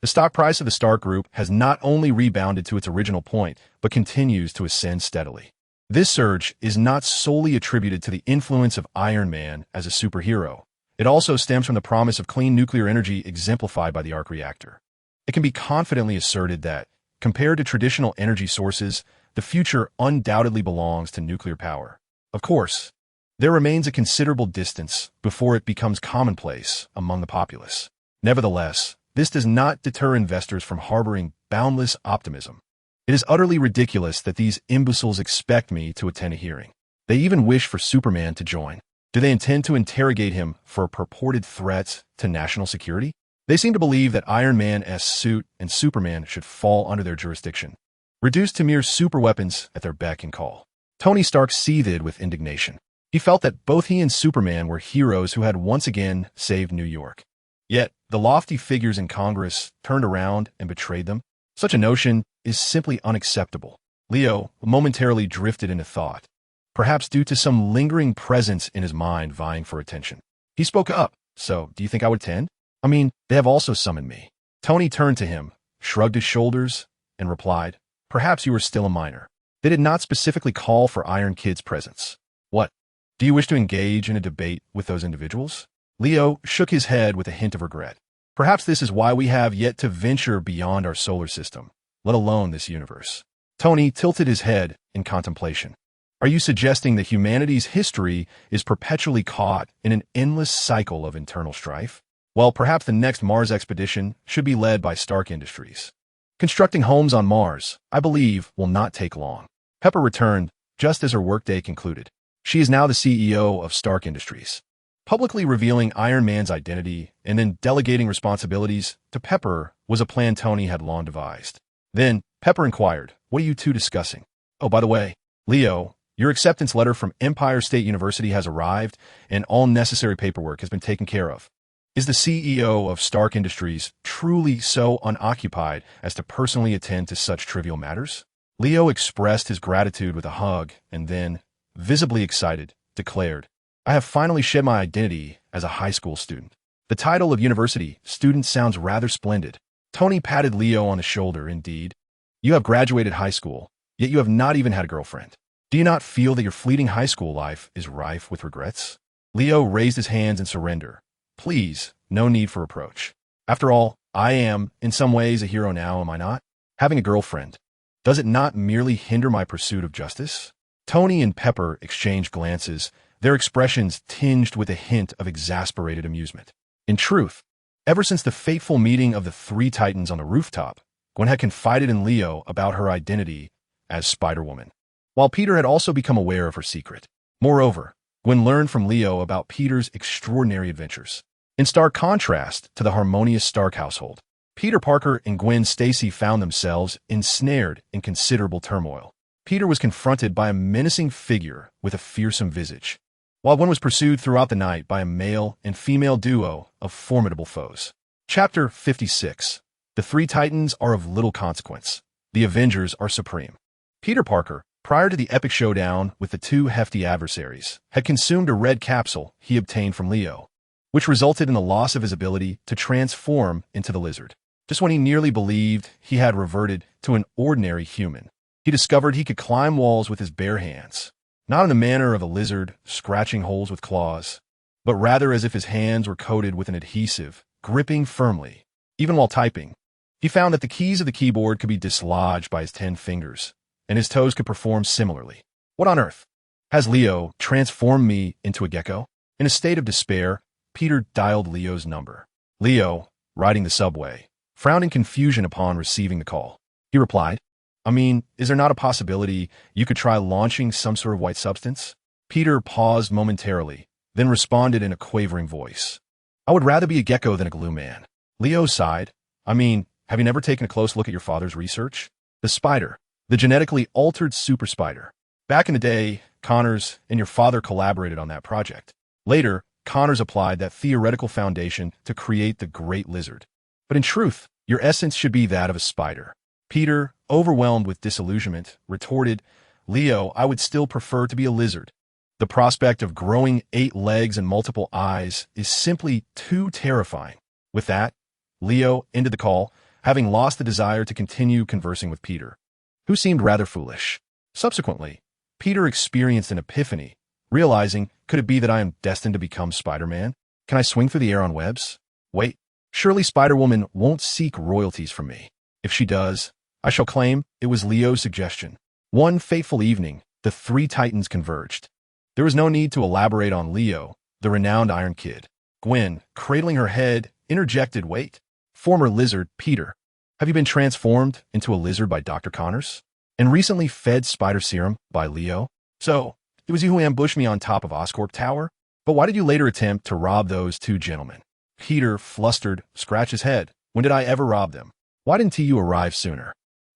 Speaker 1: The stock price of the Stark Group has not only rebounded to its original point, but continues to ascend steadily. This surge is not solely attributed to the influence of Iron Man as a superhero. It also stems from the promise of clean nuclear energy exemplified by the arc reactor. It can be confidently asserted that, compared to traditional energy sources, the future undoubtedly belongs to nuclear power. Of course, there remains a considerable distance before it becomes commonplace among the populace. Nevertheless, this does not deter investors from harboring boundless optimism. It is utterly ridiculous that these imbeciles expect me to attend a hearing. They even wish for Superman to join. Do they intend to interrogate him for purported threats to national security? They seem to believe that Iron Man's suit and Superman should fall under their jurisdiction, reduced to mere superweapons at their beck and call. Tony Stark seethed with indignation. He felt that both he and Superman were heroes who had once again saved New York. Yet, the lofty figures in Congress turned around and betrayed them. Such a notion is simply unacceptable. Leo momentarily drifted into thought, perhaps due to some lingering presence in his mind vying for attention. He spoke up. So, do you think I would attend? I mean, they have also summoned me. Tony turned to him, shrugged his shoulders, and replied, perhaps you are still a minor. They did not specifically call for Iron Kid's presence. What? Do you wish to engage in a debate with those individuals? Leo shook his head with a hint of regret. Perhaps this is why we have yet to venture beyond our solar system, let alone this universe. Tony tilted his head in contemplation. Are you suggesting that humanity's history is perpetually caught in an endless cycle of internal strife? Well, perhaps the next Mars expedition should be led by Stark Industries. Constructing homes on Mars, I believe, will not take long. Pepper returned just as her workday concluded. She is now the CEO of Stark Industries. Publicly revealing Iron Man's identity and then delegating responsibilities to Pepper was a plan Tony had long devised. Then, Pepper inquired, what are you two discussing? Oh, by the way, Leo, your acceptance letter from Empire State University has arrived and all necessary paperwork has been taken care of. Is the CEO of Stark Industries truly so unoccupied as to personally attend to such trivial matters? Leo expressed his gratitude with a hug and then, visibly excited, declared, I have finally shed my identity as a high school student. The title of university student sounds rather splendid. Tony patted Leo on the shoulder. Indeed, you have graduated high school, yet you have not even had a girlfriend. Do you not feel that your fleeting high school life is rife with regrets? Leo raised his hands in surrender. Please, no need for reproach. After all, I am, in some ways, a hero now, am I not? Having a girlfriend, does it not merely hinder my pursuit of justice? Tony and Pepper exchanged glances, their expressions tinged with a hint of exasperated amusement. In truth, ever since the fateful meeting of the three Titans on the rooftop, Gwen had confided in Leo about her identity as Spider-Woman, while Peter had also become aware of her secret. Moreover, Gwen learned from Leo about Peter's extraordinary adventures. In stark contrast to the harmonious Stark household, Peter Parker and Gwen Stacy found themselves ensnared in considerable turmoil. Peter was confronted by a menacing figure with a fearsome visage, while Gwen was pursued throughout the night by a male and female duo of formidable foes. Chapter 56. The three Titans are of little consequence. The Avengers are supreme. Peter Parker, prior to the epic showdown with the two hefty adversaries, had consumed a red capsule he obtained from Leo, which resulted in the loss of his ability to transform into the lizard. Just when he nearly believed he had reverted to an ordinary human, he discovered he could climb walls with his bare hands, not in the manner of a lizard scratching holes with claws, but rather as if his hands were coated with an adhesive, gripping firmly. Even while typing, he found that the keys of the keyboard could be dislodged by his 10 fingers, and his toes could perform similarly. What on earth? Has Leo transformed me into a gecko? In a state of despair, Peter dialed Leo's number. Leo, riding the subway, frowned in confusion upon receiving the call. He replied, I mean, is there not a possibility you could try launching some sort of white substance? Peter paused momentarily, then responded in a quavering voice. I would rather be a gecko than a glue man. Leo sighed. I mean, have you never taken a close look at your father's research? The spider, the genetically altered super spider. Back in the day, Connors and your father collaborated on that project. Later, Connors applied that theoretical foundation to create the great lizard. But in truth, your essence should be that of a spider. Peter, overwhelmed with disillusionment, retorted, Leo, I would still prefer to be a lizard. The prospect of growing 8 legs and multiple eyes is simply too terrifying. With that, Leo ended the call, having lost the desire to continue conversing with Peter, who seemed rather foolish. Subsequently, Peter experienced an epiphany, realizing, could it be that I am destined to become Spider-Man? Can I swing through the air on webs? Wait, surely Spider-Woman won't seek royalties from me. If she does, I shall claim it was Leo's suggestion. One fateful evening, the three Titans converged. There was no need to elaborate on Leo, the renowned Iron Kid. Gwen, cradling her head interjected, "Wait. Former lizard, Peter. Have you been transformed into a lizard by Dr. Connors? And recently fed spider serum by Leo? So, it was you who ambushed me on top of Oscorp Tower? But why did you later attempt to rob those two gentlemen?" Peter, flustered, scratched his head. "When did I ever rob them? Why didn't you arrive sooner?"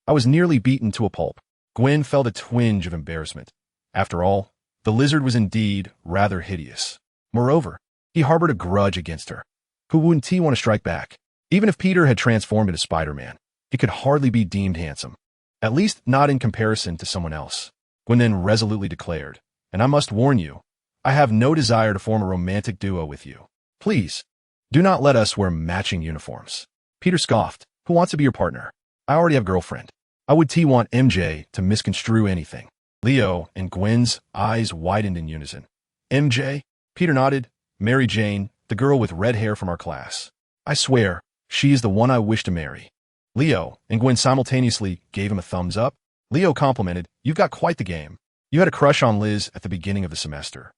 Speaker 1: "I was nearly beaten to a pulp." Gwen felt a twinge of embarrassment. After all, the lizard was indeed rather hideous. Moreover, he harbored a grudge against her. Who wouldn't he want to strike back? Even if Peter had transformed into Spider-Man, he could hardly be deemed handsome. At least not in comparison to someone else. Gwen then resolutely declared, "And I must warn you, I have no desire to form a romantic duo with you. Please, do not let us wear matching uniforms." Peter scoffed. "Who wants to be your partner? I already have a girlfriend. I would want MJ to misconstrue anything." Leo and Gwen's eyes widened in unison. "MJ?" Peter nodded. "Mary Jane, the girl with red hair from our class. I swear, she is the one I wish to marry." Leo and Gwen simultaneously gave him a thumbs up. Leo complimented, "You've got quite the game. You had a crush on Liz at the beginning of the semester.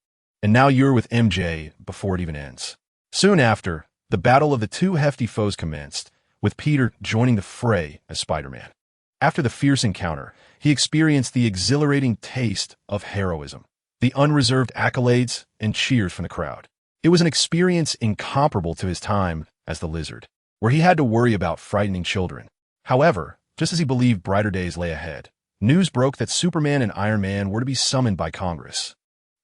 Speaker 1: And now you're with MJ before it even ends." Soon after, the battle of the two hefty foes commenced, with Peter joining the fray as Spider-Man. After the fierce encounter, he experienced the exhilarating taste of heroism, the unreserved accolades and cheers from the crowd. It was an experience incomparable to his time as the Lizard, where he had to worry about frightening children. However, just as he believed brighter days lay ahead, news broke that Superman and Iron Man were to be summoned by Congress.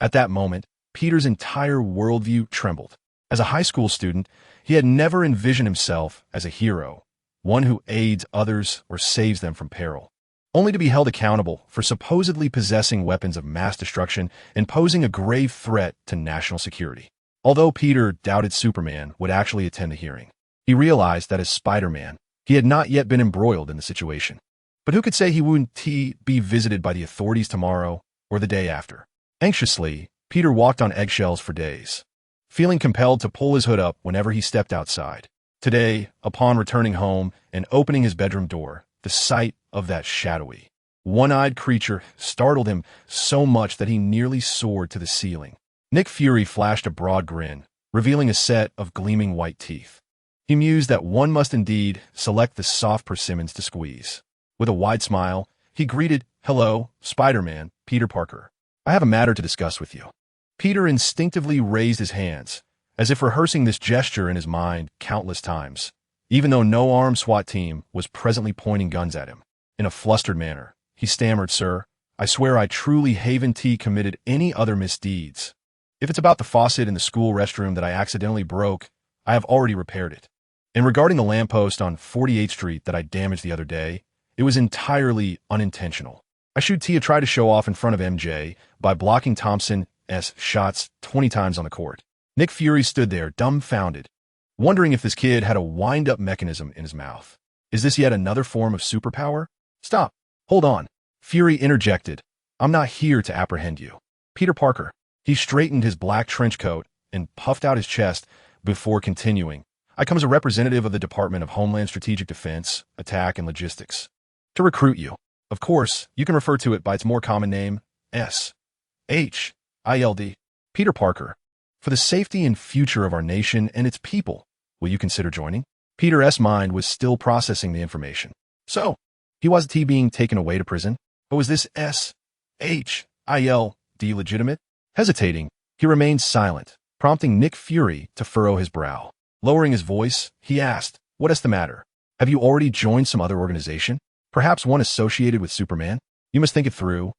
Speaker 1: At that moment, Peter's entire worldview trembled. As a high school student, he had never envisioned himself as a hero, one who aids others or saves them from peril, only to be held accountable for supposedly possessing weapons of mass destruction and posing a grave threat to national security. Although Peter doubted Superman would actually attend the hearing, he realized that as Spider-Man, he had not yet been embroiled in the situation. But who could say he wouldn't be visited by the authorities tomorrow or the day after? Anxiously, Peter walked on eggshells for days, feeling compelled to pull his hood up whenever he stepped outside. Today, upon returning home and opening his bedroom door, the sight of that shadowy, one-eyed creature startled him so much that he nearly soared to the ceiling. Nick Fury flashed a broad grin, revealing a set of gleaming white teeth. He mused that one must indeed select the soft persimmons to squeeze. With a wide smile, he greeted, "Hello, Spider-Man, Peter Parker. I have a matter to discuss with you." Peter instinctively raised his hands, as if rehearsing this gesture in his mind countless times, even though no armed SWAT team was presently pointing guns at him. In a flustered manner, he stammered, "Sir, I swear I truly haven't committed any other misdeeds. If it's about the faucet in the school restroom that I accidentally broke, I have already repaired it. And regarding the lamppost on 48th Street that I damaged the other day, it was entirely unintentional. I should try to show off in front of MJ by blocking Thompson's shots 20 times on the court." Nick Fury stood there, dumbfounded, wondering if this kid had a wind-up mechanism in his mouth. Is this yet another form of superpower? "Stop. Hold on." Fury interjected. "I'm not here to apprehend you. Peter Parker." He straightened his black trench coat and puffed out his chest before continuing. "I come as a representative of the Department of Homeland Strategic Defense, Attack, and Logistics to recruit you. Of course, you can refer to it by its more common name, S.H.I.L.D. Peter Parker. For the safety and future of our nation and its people, will you consider joining?" Peter's mind was still processing the information. So, he wasn't being taken away to prison? But was this S.H.I.L.D. legitimate? Hesitating, he remained silent, prompting Nick Fury to furrow his brow. Lowering his voice, he asked, "What is the matter? Have you already joined some other organization? Perhaps one associated with Superman? You must think it through,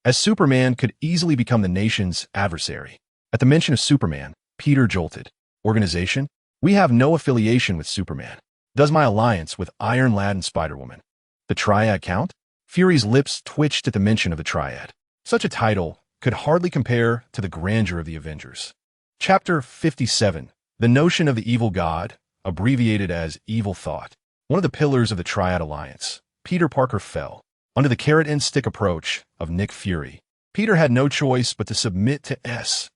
Speaker 1: as Superman could easily become the nation's adversary." At the mention of Superman, Peter jolted. "Organization? We have no affiliation with Superman. Does my alliance with Iron Lad and Spider-Woman, the Triad, count?" Fury's lips twitched at the mention of the Triad. Such a title could hardly compare to the grandeur of the Avengers. Chapter 57. The Notion of the Evil God, abbreviated as Evil Thought. One of the pillars of the Triad Alliance, Peter Parker fell under the carrot-and-stick approach of Nick Fury. Peter had no choice but to submit to S.H.I.L.D.,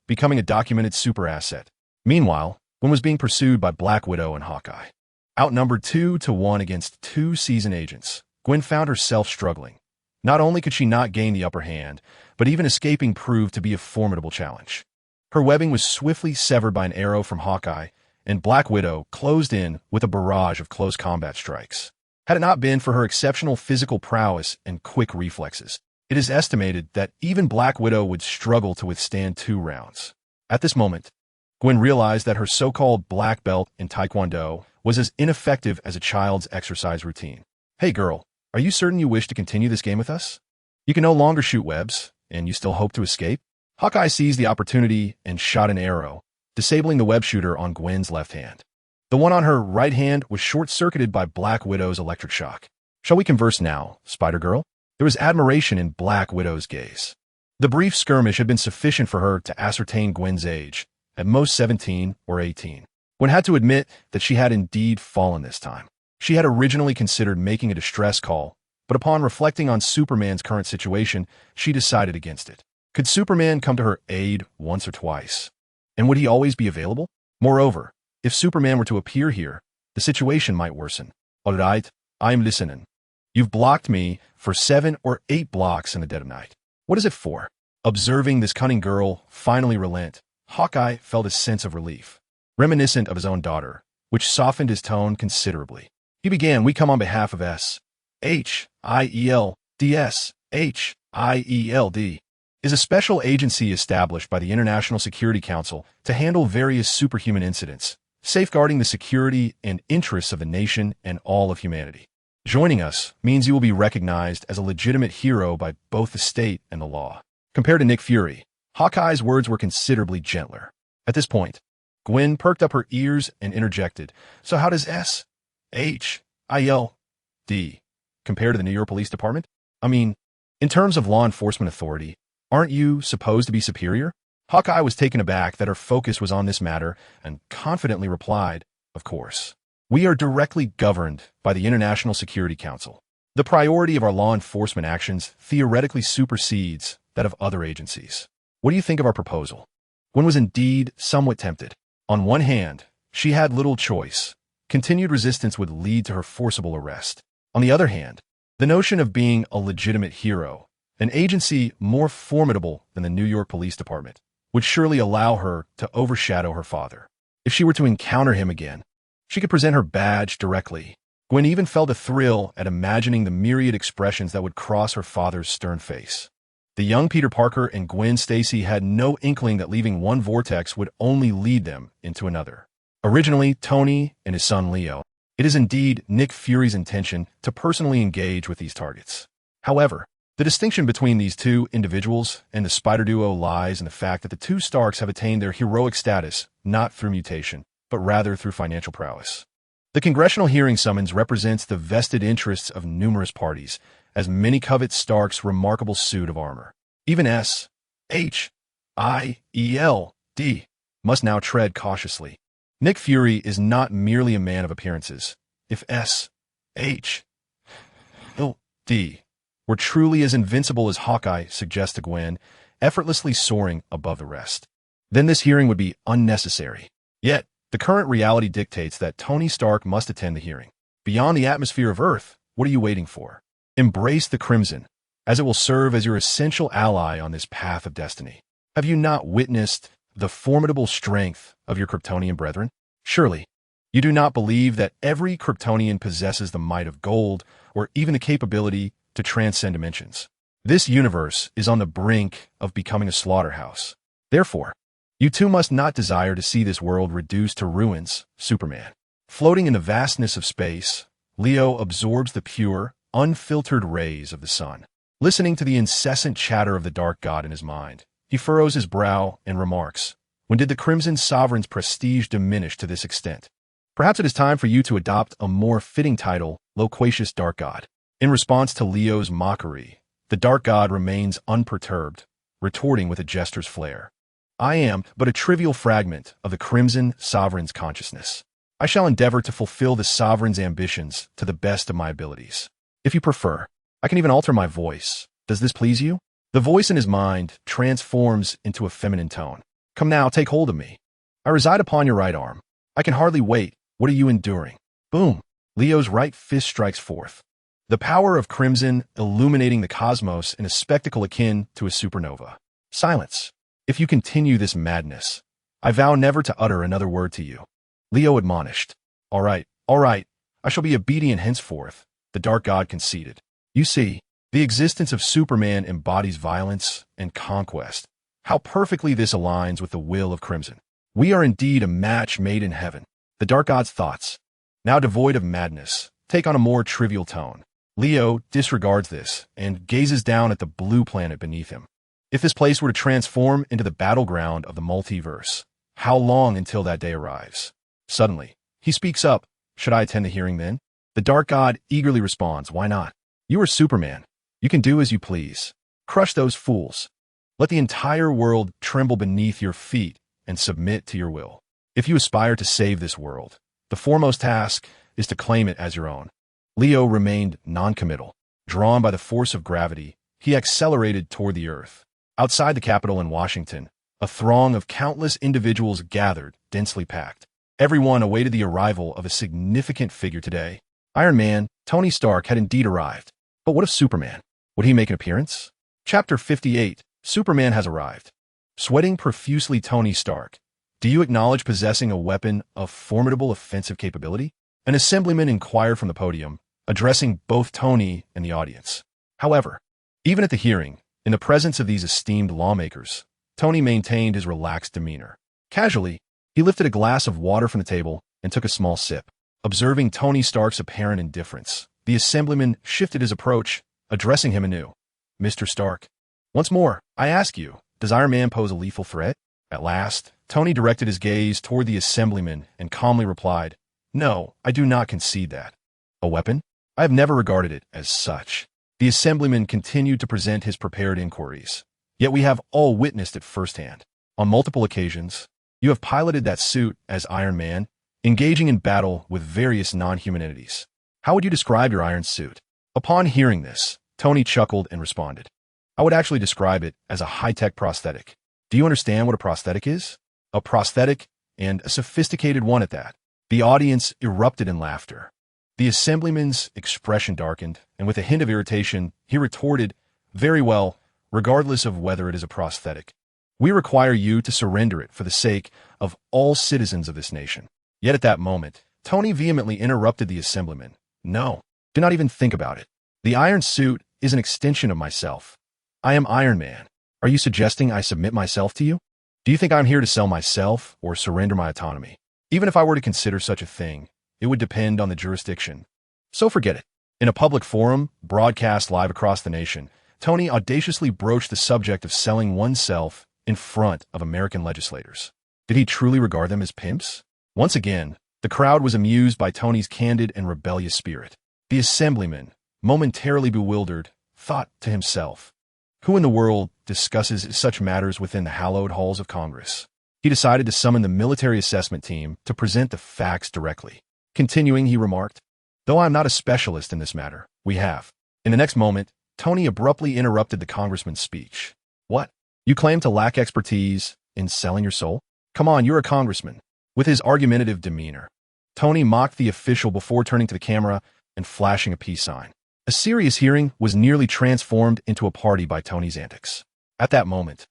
Speaker 1: becoming a documented super asset. Meanwhile, Gwen was being pursued by Black Widow and Hawkeye. Outnumbered 2-1 against two seasoned agents, Gwen found herself struggling. Not only could she not gain the upper hand, but even escaping proved to be a formidable challenge. Her webbing was swiftly severed by an arrow from Hawkeye, and Black Widow closed in with a barrage of close combat strikes. Had it not been for her exceptional physical prowess and quick reflexes, it is estimated that even Black Widow would struggle to withstand 2 rounds. At this moment, Gwen realized that her so-called black belt in Taekwondo was as ineffective as a child's exercise routine. Hey girl, are you certain you wish to continue this game with us? You can no longer shoot webs, and you still hope to escape? Hawkeye seized the opportunity and shot an arrow, disabling the web shooter on Gwen's left hand. The one on her right hand was short-circuited by Black Widow's electric shock. Shall we converse now, Spider-Girl? There was admiration in Black Widow's gaze. The brief skirmish had been sufficient for her to ascertain Gwen's age, at most 17 or 18. Gwen had to admit that she had indeed fallen this time. She had originally considered making a distress call, but upon reflecting on Superman's current situation, she decided against it. Could Superman come to her aid once or twice? And would he always be available? Moreover, if Superman were to appear here, the situation might worsen. All right, I'm listening. You've blocked me for 7 or 8 blocks in the dead of night. What is it for? Observing this cunning girl finally relent, Hawkeye felt a sense of relief, reminiscent of his own daughter, which softened his tone considerably. He began, "We come on behalf of S.H.I.E.L.D.S. H.I.E.L.D. is a special agency established by the International Security Council to handle various superhuman incidents, safeguarding the security and interests of the nation and all of humanity. Joining us means you will be recognized as a legitimate hero by both the state and the law." Compared to Nick Fury, Hawkeye's words were considerably gentler. At this point, Gwen perked up her ears and interjected, "So how does S.H.I.E.L.D. compare to the New York Police Department? I mean, in terms of law enforcement authority, aren't you supposed to be superior?" Hawkeye was taken aback that her focus was on this matter and confidently replied, "Of course. We are directly governed by the International Security Council. The priority of our law enforcement actions theoretically supersedes that of other agencies. What do you think of our proposal?" Gwen was indeed somewhat tempted. On one hand, she had little choice. Continued resistance would lead to her forcible arrest. On the other hand, the notion of being a legitimate hero, an agency more formidable than the New York Police Department, would surely allow her to overshadow her father. If she were to encounter him again, she could present her badge directly. Gwen even felt a thrill at imagining the myriad expressions that would cross her father's stern face. The young Peter Parker and Gwen Stacy had no inkling that leaving one vortex would only lead them into another. Originally, Tony and his son Leo, it is indeed Nick Fury's intention to personally engage with these targets. However, the distinction between these two individuals and the Spider Duo lies in the fact that the two Starks have attained their heroic status not through mutation, but rather through financial prowess. The congressional hearing summons represents the vested interests of numerous parties, as many covet Stark's remarkable suit of armor. Even S.H.I.E.L.D. must now tread cautiously. Nick Fury is not merely a man of appearances. If S.H.I.E.L.D. were truly as invincible as Hawkeye suggests to Gwen, effortlessly soaring above the rest, then this hearing would be unnecessary. Yet, the current reality dictates that Tony Stark must attend the hearing. Beyond the atmosphere of Earth, what are you waiting for? Embrace the Crimson, as it will serve as your essential ally on this path of destiny. Have you not witnessed the formidable strength of your Kryptonian brethren? Surely, you do not believe that every Kryptonian possesses the might of gold or even the capability to transcend dimensions. This universe is on the brink of becoming a slaughterhouse. Therefore, you too must not desire to see this world reduced to ruins, Superman. Floating in the vastness of space, Leo absorbs the pure, unfiltered rays of the sun. Listening to the incessant chatter of the Dark God in his mind, he furrows his brow and remarks, "When did the Crimson Sovereign's prestige diminish to this extent? Perhaps it is time for you to adopt a more fitting title, Loquacious Dark God." In response to Leo's mockery, the Dark God remains unperturbed, retorting with a jester's flair. "I am but a trivial fragment of the Crimson Sovereign's consciousness. I shall endeavor to fulfill the Sovereign's ambitions to the best of my abilities. If you prefer, I can even alter my voice. Does this please you?" The voice in his mind transforms into a feminine tone. "Come now, take hold of me. I reside upon your right arm. I can hardly wait. What are you enduring?" Boom! Leo's right fist strikes forth. The power of Crimson illuminating the cosmos in a spectacle akin to a supernova. Silence. If you continue this madness, I vow never to utter another word to you. Leo admonished. All right, I shall be obedient henceforth, the dark god conceded. You see, the existence of Superman embodies violence and conquest. How perfectly this aligns with the will of Crimson. We are indeed a match made in heaven. The dark god's thoughts, now devoid of madness, take on a more trivial tone. Leo disregards this and gazes down at the blue planet beneath him. If this place were to transform into the battleground of the multiverse, how long until that day arrives? Suddenly, he speaks up. Should I attend the hearing then? The dark god eagerly responds, why not? You are Superman. You can do as you please. Crush those fools. Let the entire world tremble beneath your feet and submit to your will. If you aspire to save this world, the foremost task is to claim it as your own. Leo remained non-committal. Drawn by the force of gravity, he accelerated toward the Earth. Outside the Capitol in Washington, a throng of countless individuals gathered, densely packed. Everyone awaited the arrival of a significant figure today. Iron Man, Tony Stark, had indeed arrived. But what of Superman? Would he make an appearance? Chapter 58, Superman has arrived. Sweating profusely, Tony Stark, do you acknowledge possessing a weapon of formidable offensive capability? An assemblyman inquired from the podium, addressing both Tony and the audience. However, even at the hearing, in the presence of these esteemed lawmakers, Tony maintained his relaxed demeanor. Casually, he lifted a glass of water from the table and took a small sip. Observing Tony Stark's apparent indifference, the assemblyman shifted his approach, addressing him anew. Mr. Stark, once more, I ask you, does Iron Man pose a lethal threat? At last, Tony directed his gaze toward the assemblyman and calmly replied, no, I do not concede that. A weapon? I have never regarded it as such. The assemblyman continued to present his prepared inquiries. Yet we have all witnessed it firsthand. On multiple occasions, you have piloted that suit as Iron Man, engaging in battle with various non-human entities. How would you describe your iron suit? Upon hearing this, Tony chuckled and responded. I would actually describe it as a high-tech prosthetic. Do you understand what a prosthetic is? A prosthetic, and a sophisticated one at that. The audience erupted in laughter. The assemblyman's expression darkened, and with a hint of irritation, he retorted, very well, regardless of whether it is a prosthetic. We require you to surrender it for the sake of all citizens of this nation. Yet at that moment, Tony vehemently interrupted the assemblyman. No, do not even think about it. The iron suit is an extension of myself. I am Iron Man. Are you suggesting I submit myself to you? Do you think I'm here to sell myself or surrender my autonomy? Even if I were to consider such a thing, it would depend on the jurisdiction. So forget it. In a public forum, broadcast live across the nation, Tony audaciously broached the subject of selling oneself in front of American legislators. Did he truly regard them as pimps? Once again, the crowd was amused by Tony's candid and rebellious spirit. The assemblyman, momentarily bewildered, thought to himself, who in the world discusses such matters within the hallowed halls of Congress? He decided to summon the military assessment team to present the facts directly. Continuing, he remarked, though I am not a specialist in this matter, we have. In the next moment, Tony abruptly interrupted the congressman's speech. What? You claim to lack expertise in selling your soul? Come on, you're a congressman. With his argumentative demeanor, Tony mocked the official before turning to the camera and flashing a peace sign. A serious hearing was nearly transformed into a party by Tony's antics. At that moment,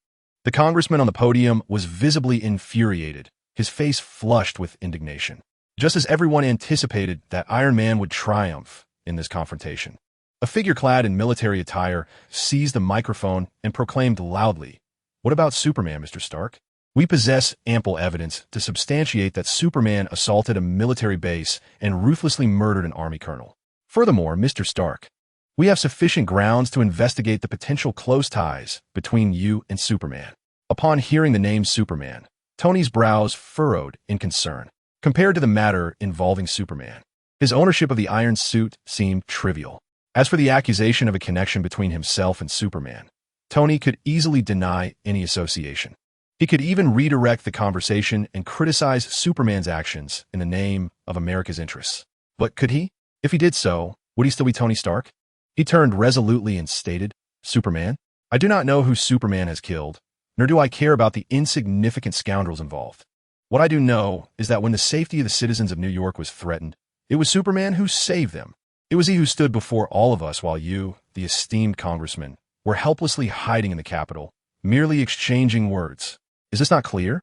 Speaker 1: the congressman on the podium was visibly infuriated, his face flushed with indignation. Just as everyone anticipated that Iron Man would triumph in this confrontation, a figure clad in military attire seized the microphone and proclaimed loudly, "What about Superman, Mr. Stark? We possess ample evidence to substantiate that Superman assaulted a military base and ruthlessly murdered an army colonel. Furthermore, Mr. Stark, we have sufficient grounds to investigate the potential close ties between you and Superman." Upon hearing the name Superman, Tony's brows furrowed in concern. Compared to the matter involving Superman, his ownership of the iron suit seemed trivial. As for the accusation of a connection between himself and Superman, Tony could easily deny any association. He could even redirect the conversation and criticize Superman's actions in the name of America's interests. But could he? If he did so, would he still be Tony Stark? He turned resolutely and stated, "Superman? I do not know who Superman has killed, nor do I care about the insignificant scoundrels involved. What I do know is that when the safety of the citizens of New York was threatened, it was Superman who saved them. It was he who stood before all of us while you, the esteemed congressman, were helplessly hiding in the Capitol, merely exchanging words. Is this not clear?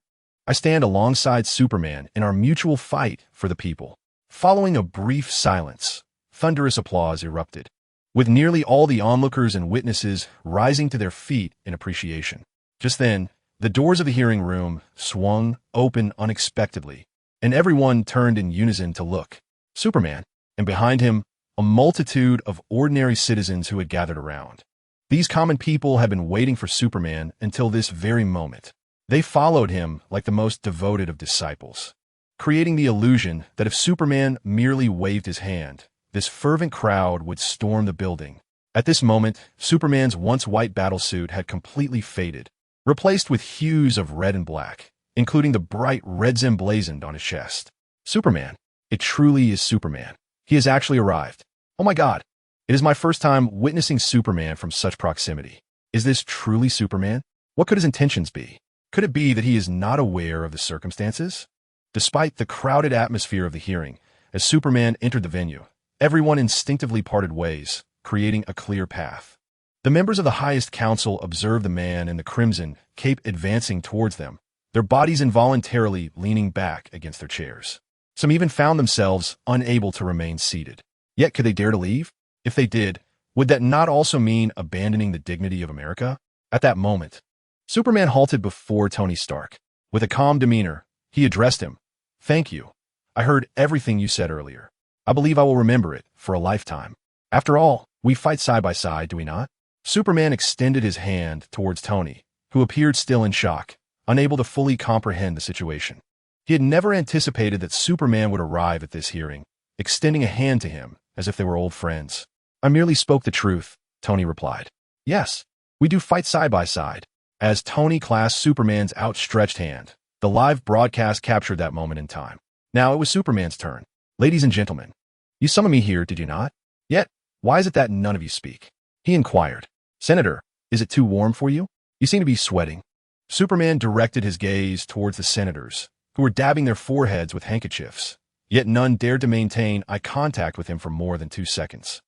Speaker 1: I stand alongside Superman in our mutual fight for the people. Following a brief silence, thunderous applause erupted, with nearly all the onlookers and witnesses rising to their feet in appreciation. Just then, the doors of the hearing room swung open unexpectedly, and everyone turned in unison to look. Superman, and behind him, a multitude of ordinary citizens who had gathered around. These common people had been waiting for Superman until this very moment. They followed him like the most devoted of disciples, creating the illusion that if Superman merely waved his hand, this fervent crowd would storm the building. At this moment, Superman's once white battlesuit had completely faded, replaced with hues of red and black, including the bright reds emblazoned on his chest. Superman. It truly is Superman. He has actually arrived. Oh my God. It is my first time witnessing Superman from such proximity. Is this truly Superman? What could his intentions be? Could it be that he is not aware of the circumstances? Despite the crowded atmosphere of the hearing, as Superman entered the venue, everyone instinctively parted ways, creating a clear path. The members of the highest council observed the man in the crimson cape advancing towards them, their bodies involuntarily leaning back against their chairs. Some even found themselves unable to remain seated. Yet could they dare to leave? If they did, would that not also mean abandoning the dignity of America? At that moment, Superman halted before Tony Stark. With a calm demeanor, he addressed him. Thank you. I heard everything you said earlier. I believe I will remember it for a lifetime. After all, we fight side by side, do we not? Superman extended his hand towards Tony, who appeared still in shock, unable to fully comprehend the situation. He had never anticipated that Superman would arrive at this hearing, extending a hand to him as if they were old friends. I merely spoke the truth, Tony replied. Yes, we do fight side by side. As Tony clasped Superman's outstretched hand, the live broadcast captured that moment in time. Now it was Superman's turn. Ladies and gentlemen, you summoned me here, did you not? Yet, why is it that none of you speak? He inquired. Senator, is it too warm for you? You seem to be sweating. Superman directed his gaze towards the senators, who were dabbing their foreheads with handkerchiefs, yet none dared to maintain eye contact with him for more than 2 seconds.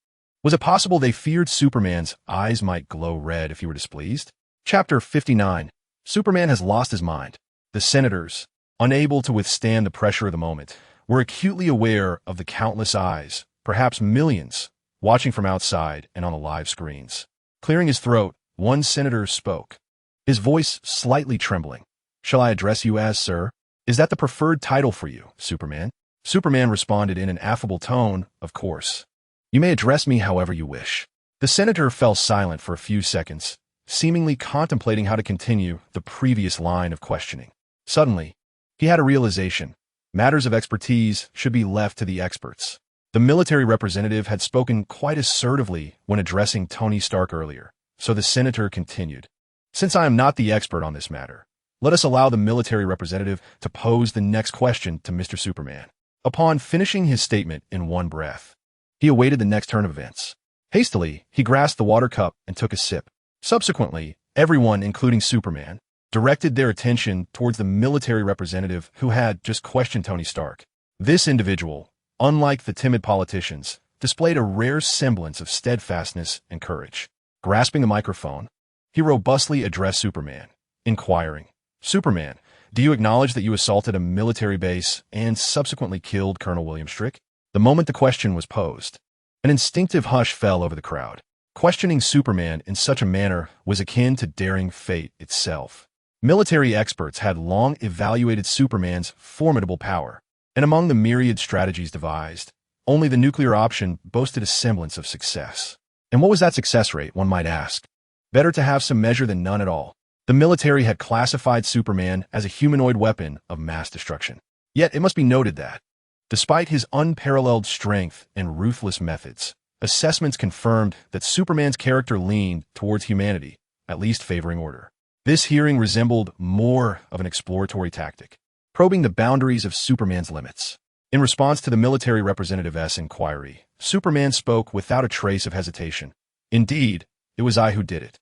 Speaker 1: Was it possible they feared Superman's eyes might glow red if he were displeased? Chapter 59. Superman has lost his mind. The senators, unable to withstand the pressure of the moment, were acutely aware of the countless eyes, perhaps millions, watching from outside and on the live screens. Clearing his throat, one senator spoke, his voice slightly trembling. Shall I address you as sir? Is that the preferred title for you, Superman? Superman responded in an affable tone, of course. You may address me however you wish. The senator fell silent for a few seconds, seemingly contemplating how to continue the previous line of questioning. Suddenly, he had a realization. Matters of expertise should be left to the experts. The military representative had spoken quite assertively when addressing Tony Stark earlier, so the senator continued. Since I am not the expert on this matter, let us allow the military representative to pose the next question to Mr. Superman. Upon finishing his statement in one breath, he awaited the next turn of events. Hastily, he grasped the water cup and took a sip. Subsequently, everyone, including Superman, directed their attention towards the military representative who had just questioned Tony Stark. This individual, unlike the timid politicians, displayed a rare semblance of steadfastness and courage. Grasping the microphone, he robustly addressed Superman, inquiring, Superman, do you acknowledge that you assaulted a military base and subsequently killed Colonel William Strick? The moment the question was posed, an instinctive hush fell over the crowd. Questioning Superman in such a manner was akin to daring fate itself. Military experts had long evaluated Superman's formidable power, and among the myriad strategies devised, only the nuclear option boasted a semblance of success. And what was that success rate, one might ask? Better to have some measure than none at all. The military had classified Superman as a humanoid weapon of mass destruction. Yet it must be noted that, despite his unparalleled strength and ruthless methods, assessments confirmed that Superman's character leaned towards humanity, at least favoring order. This hearing resembled more of an exploratory tactic, probing the boundaries of Superman's limits. In response to the military representative's inquiry, Superman spoke without a trace of hesitation. Indeed, it was I who did it.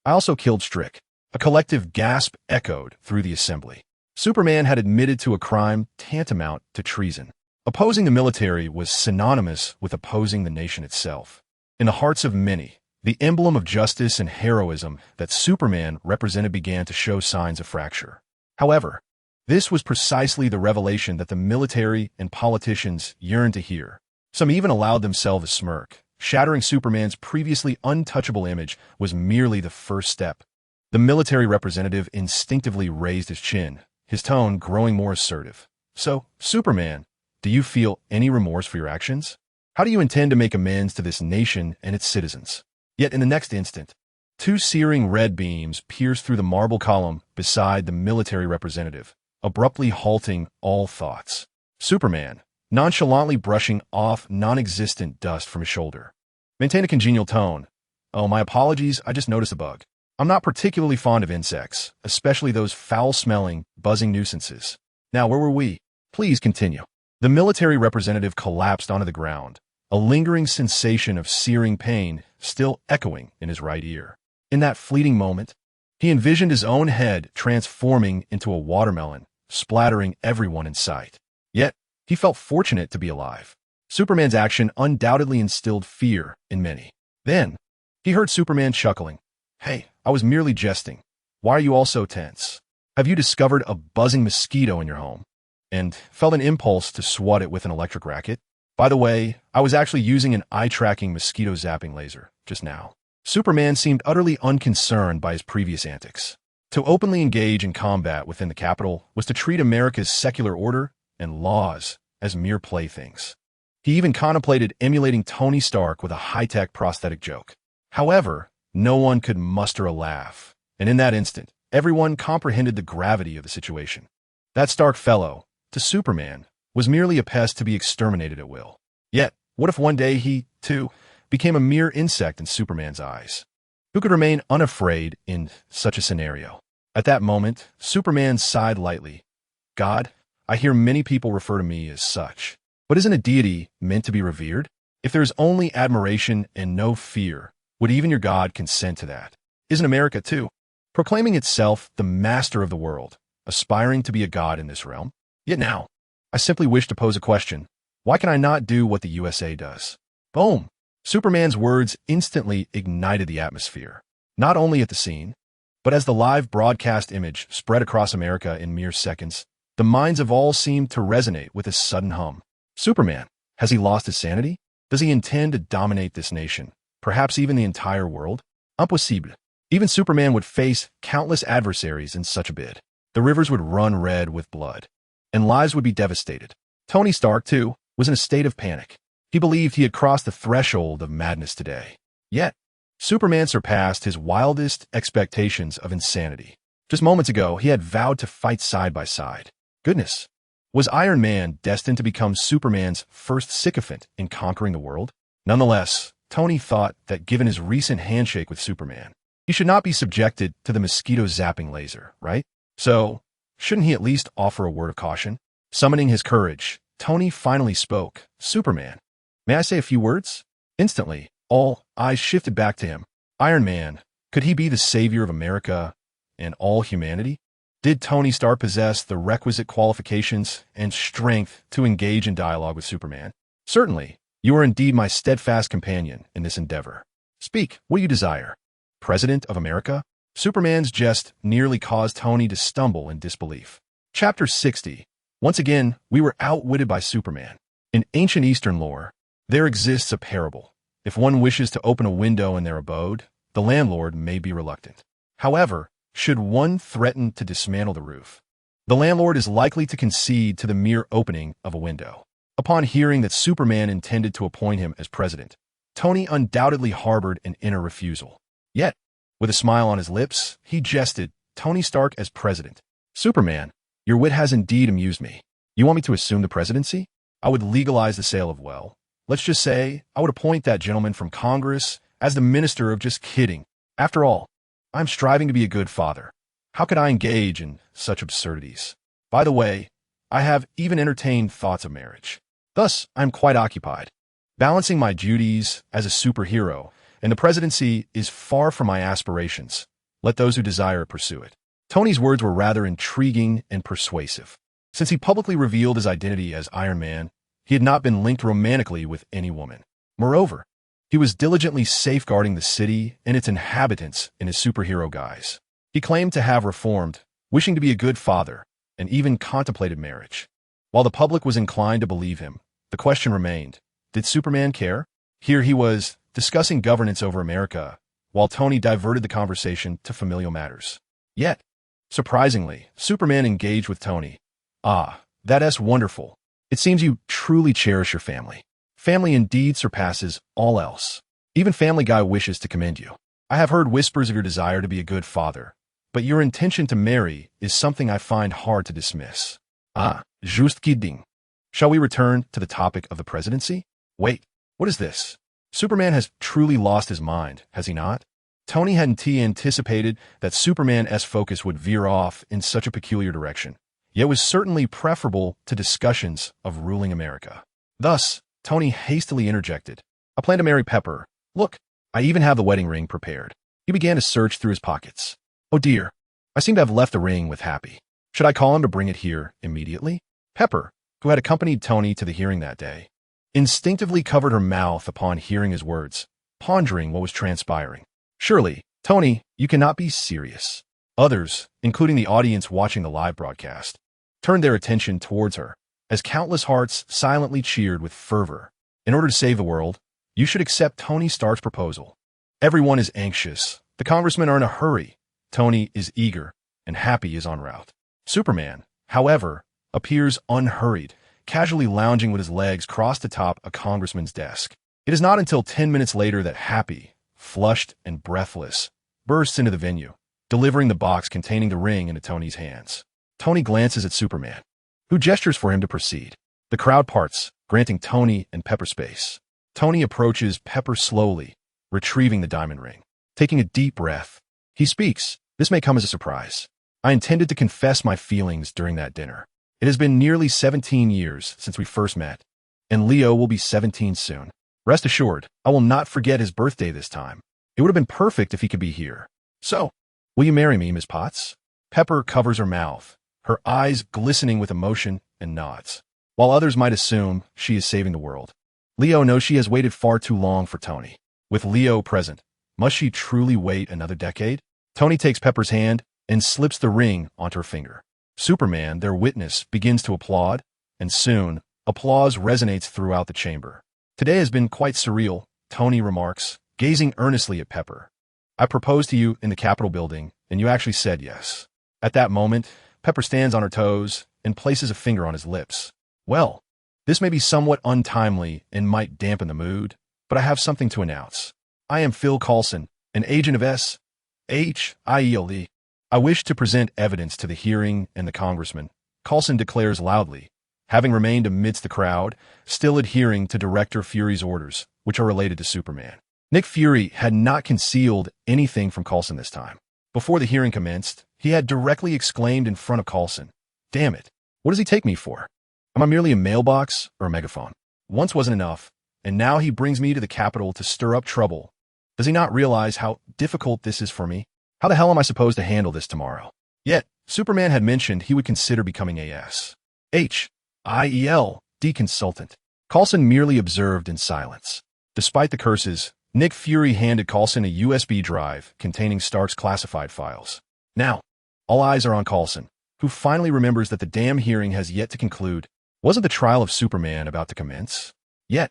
Speaker 1: I also killed Strick. A collective gasp echoed through the assembly. Superman had admitted to a crime tantamount to treason. Opposing the military was synonymous with opposing the nation itself. In the hearts of many, The emblem of justice and heroism that Superman represented began to show signs of fracture. However, this was precisely the revelation that the military and politicians yearned to hear. Some even allowed themselves a smirk. Shattering Superman's previously untouchable image was merely the first step. The military representative instinctively raised his chin, his tone growing more assertive. So, Superman, do you feel any remorse for your actions? How do you intend to make amends to this nation and its citizens? Yet in the next instant, two searing red beams pierced through the marble column beside the military representative, abruptly halting all thoughts. Superman, nonchalantly brushing off non-existent dust from his shoulder. Maintain a congenial tone. Oh, my apologies, I just noticed a bug. I'm not particularly fond of insects, especially those foul-smelling, buzzing nuisances. Now, where were we? Please continue. The military representative collapsed onto the ground, a lingering sensation of searing pain still echoing in his right ear. In that fleeting moment, he envisioned his own head transforming into a watermelon, splattering everyone in sight. Yet, he felt fortunate to be alive. Superman's action undoubtedly instilled fear in many. Then, he heard Superman chuckling. Hey, I was merely jesting. Why are you all so tense? Have you discovered a buzzing mosquito in your home? And felt an impulse to swat it with an electric racket? By the way, I was actually using an eye-tracking mosquito zapping laser just now. Superman seemed utterly unconcerned by his previous antics. To openly engage in combat within the capital was to treat America's secular order and laws as mere playthings. He even contemplated emulating Tony Stark with a high-tech prosthetic joke. However, no one could muster a laugh, and in that instant, everyone comprehended the gravity of the situation. That Stark fellow, to Superman, was merely a pest to be exterminated at will. Yet, what if one day he, too, became a mere insect in Superman's eyes? Who could remain unafraid in such a scenario? At that moment, Superman sighed lightly. God, I hear many people refer to me as such. But isn't a deity meant to be revered? If there is only admiration and no fear, would even your God consent to that? Isn't America, too, proclaiming itself the master of the world, aspiring to be a god in this realm? Yet now, I simply wish to pose a question. Why can I not do what the USA does? Boom! Superman's words instantly ignited the atmosphere, not only at the scene, but as the live broadcast image spread across America in mere seconds, the minds of all seemed to resonate with a sudden hum. Superman, has he lost his sanity? Does he intend to dominate this nation, perhaps even the entire world? Impossible. Even Superman would face countless adversaries in such a bid. The rivers would run red with blood, and lives would be devastated. Tony Stark, too, was in a state of panic. He believed he had crossed the threshold of madness today. Yet, Superman surpassed his wildest expectations of insanity. Just moments ago, he had vowed to fight side by side. Goodness, was Iron Man destined to become Superman's first sycophant in conquering the world? Nonetheless, Tony thought that given his recent handshake with Superman, he should not be subjected to the mosquito zapping laser, right? So, shouldn't he at least offer a word of caution? Summoning his courage, Tony finally spoke. Superman, may I say a few words? Instantly, all eyes shifted back to him. Iron Man, could he be the savior of America and all humanity? Did Tony Stark possess the requisite qualifications and strength to engage in dialogue with Superman? Certainly, you are indeed my steadfast companion in this endeavor. Speak, what do you desire? President of America? Superman's jest nearly caused Tony to stumble in disbelief. Chapter 60. Once again, we were outwitted by Superman. In ancient Eastern lore, there exists a parable. If one wishes to open a window in their abode, the landlord may be reluctant. However, should one threaten to dismantle the roof, the landlord is likely to concede to the mere opening of a window. Upon hearing that Superman intended to appoint him as president, Tony undoubtedly harbored an inner refusal. Yet, with a smile on his lips, he jested, Tony Stark as president. Superman, your wit has indeed amused me. You want me to assume the presidency? I would legalize the sale of, well, let's just say, I would appoint that gentleman from Congress as the minister of just kidding. After all, I'm striving to be a good father. How could I engage in such absurdities? By the way, I have even entertained thoughts of marriage. Thus, I'm quite occupied, balancing my duties as a superhero, and the presidency is far from my aspirations. Let those who desire it pursue it. Tony's words were rather intriguing and persuasive. Since he publicly revealed his identity as Iron Man, he had not been linked romantically with any woman. Moreover, He was diligently safeguarding the city and its inhabitants in his superhero guise. He claimed to have reformed, wishing to be a good father, and even contemplated marriage. While the public was inclined to believe him, the question remained, did Superman care? Here he was, discussing governance over America, while Tony diverted the conversation to familial matters. Yet, surprisingly, Superman engaged with Tony. "Ah, that's wonderful. It seems you truly cherish your family. Family indeed surpasses all else. Even Family Guy wishes to commend you. I have heard whispers of your desire to be a good father, but your intention to marry is something I find hard to dismiss." "Ah, just kidding. Shall we return to the topic of the presidency? Wait, what is this? Superman has truly lost his mind, has he not?" Tony hadn't anticipated that Superman's focus would veer off in such a peculiar direction, yet was certainly preferable to discussions of ruling America. Thus, Tony hastily interjected, "I plan to marry Pepper. Look, I even have the wedding ring prepared." He began to search through his pockets. "Oh dear, I seem to have left the ring with Happy. Should I call him to bring it here immediately?" Pepper, who had accompanied Tony to the hearing that day, instinctively covered her mouth upon hearing his words, pondering what was transpiring. "Surely, Tony, you cannot be serious." Others, including the audience watching the live broadcast, turned their attention towards her, as countless hearts silently cheered with fervor. "In order to save the world, you should accept Tony Stark's proposal." Everyone is anxious. The congressmen are in a hurry. Tony is eager, and Happy is en route. Superman, however, appears unhurried, casually lounging with his legs crossed atop a congressman's desk. It is not until 10 minutes later that Happy, flushed and breathless, bursts into the venue, delivering the box containing the ring into Tony's hands. Tony glances at Superman, who gestures for him to proceed. The crowd parts, granting Tony and Pepper space. Tony approaches Pepper slowly, retrieving the diamond ring. Taking a deep breath, he speaks. "This may come as a surprise. I intended to confess my feelings during that dinner. It has been nearly 17 years since we first met, and Leo will be 17 soon. Rest assured, I will not forget his birthday this time. It would have been perfect if he could be here. So, will you marry me, Miss Potts?" Pepper covers her mouth, her eyes glistening with emotion, and nods. While others might assume she is saving the world, Leo knows she has waited far too long for Tony. With Leo present, must she truly wait another decade? Tony takes Pepper's hand and slips the ring onto her finger. Superman, their witness, begins to applaud, and soon, applause resonates throughout the chamber. "Today has been quite surreal," Tony remarks, gazing earnestly at Pepper. "I proposed to you in the Capitol building, and you actually said yes." At that moment, Pepper stands on her toes and places a finger on his lips. "Well, this may be somewhat untimely and might dampen the mood, but I have something to announce. I am Phil Coulson, an agent of S.H.I.E.L.D. I wish to present evidence to the hearing and the congressman," Coulson declares loudly, having remained amidst the crowd, still adhering to Director Fury's orders, which are related to Superman. Nick Fury had not concealed anything from Coulson this time. Before the hearing commenced, he had directly exclaimed in front of Coulson, "Damn it, what does he take me for? Am I merely a mailbox or a megaphone? Once wasn't enough, and now he brings me to the Capitol to stir up trouble. Does he not realize how difficult this is for me? How the hell am I supposed to handle this tomorrow?" Yet, Superman had mentioned he would consider becoming a S.H.I.E.L.D. consultant. Coulson merely observed in silence. Despite the curses, Nick Fury handed Coulson a USB drive containing Stark's classified files. Now, all eyes are on Coulson, who finally remembers that the damn hearing has yet to conclude. Wasn't the trial of Superman about to commence? Yet,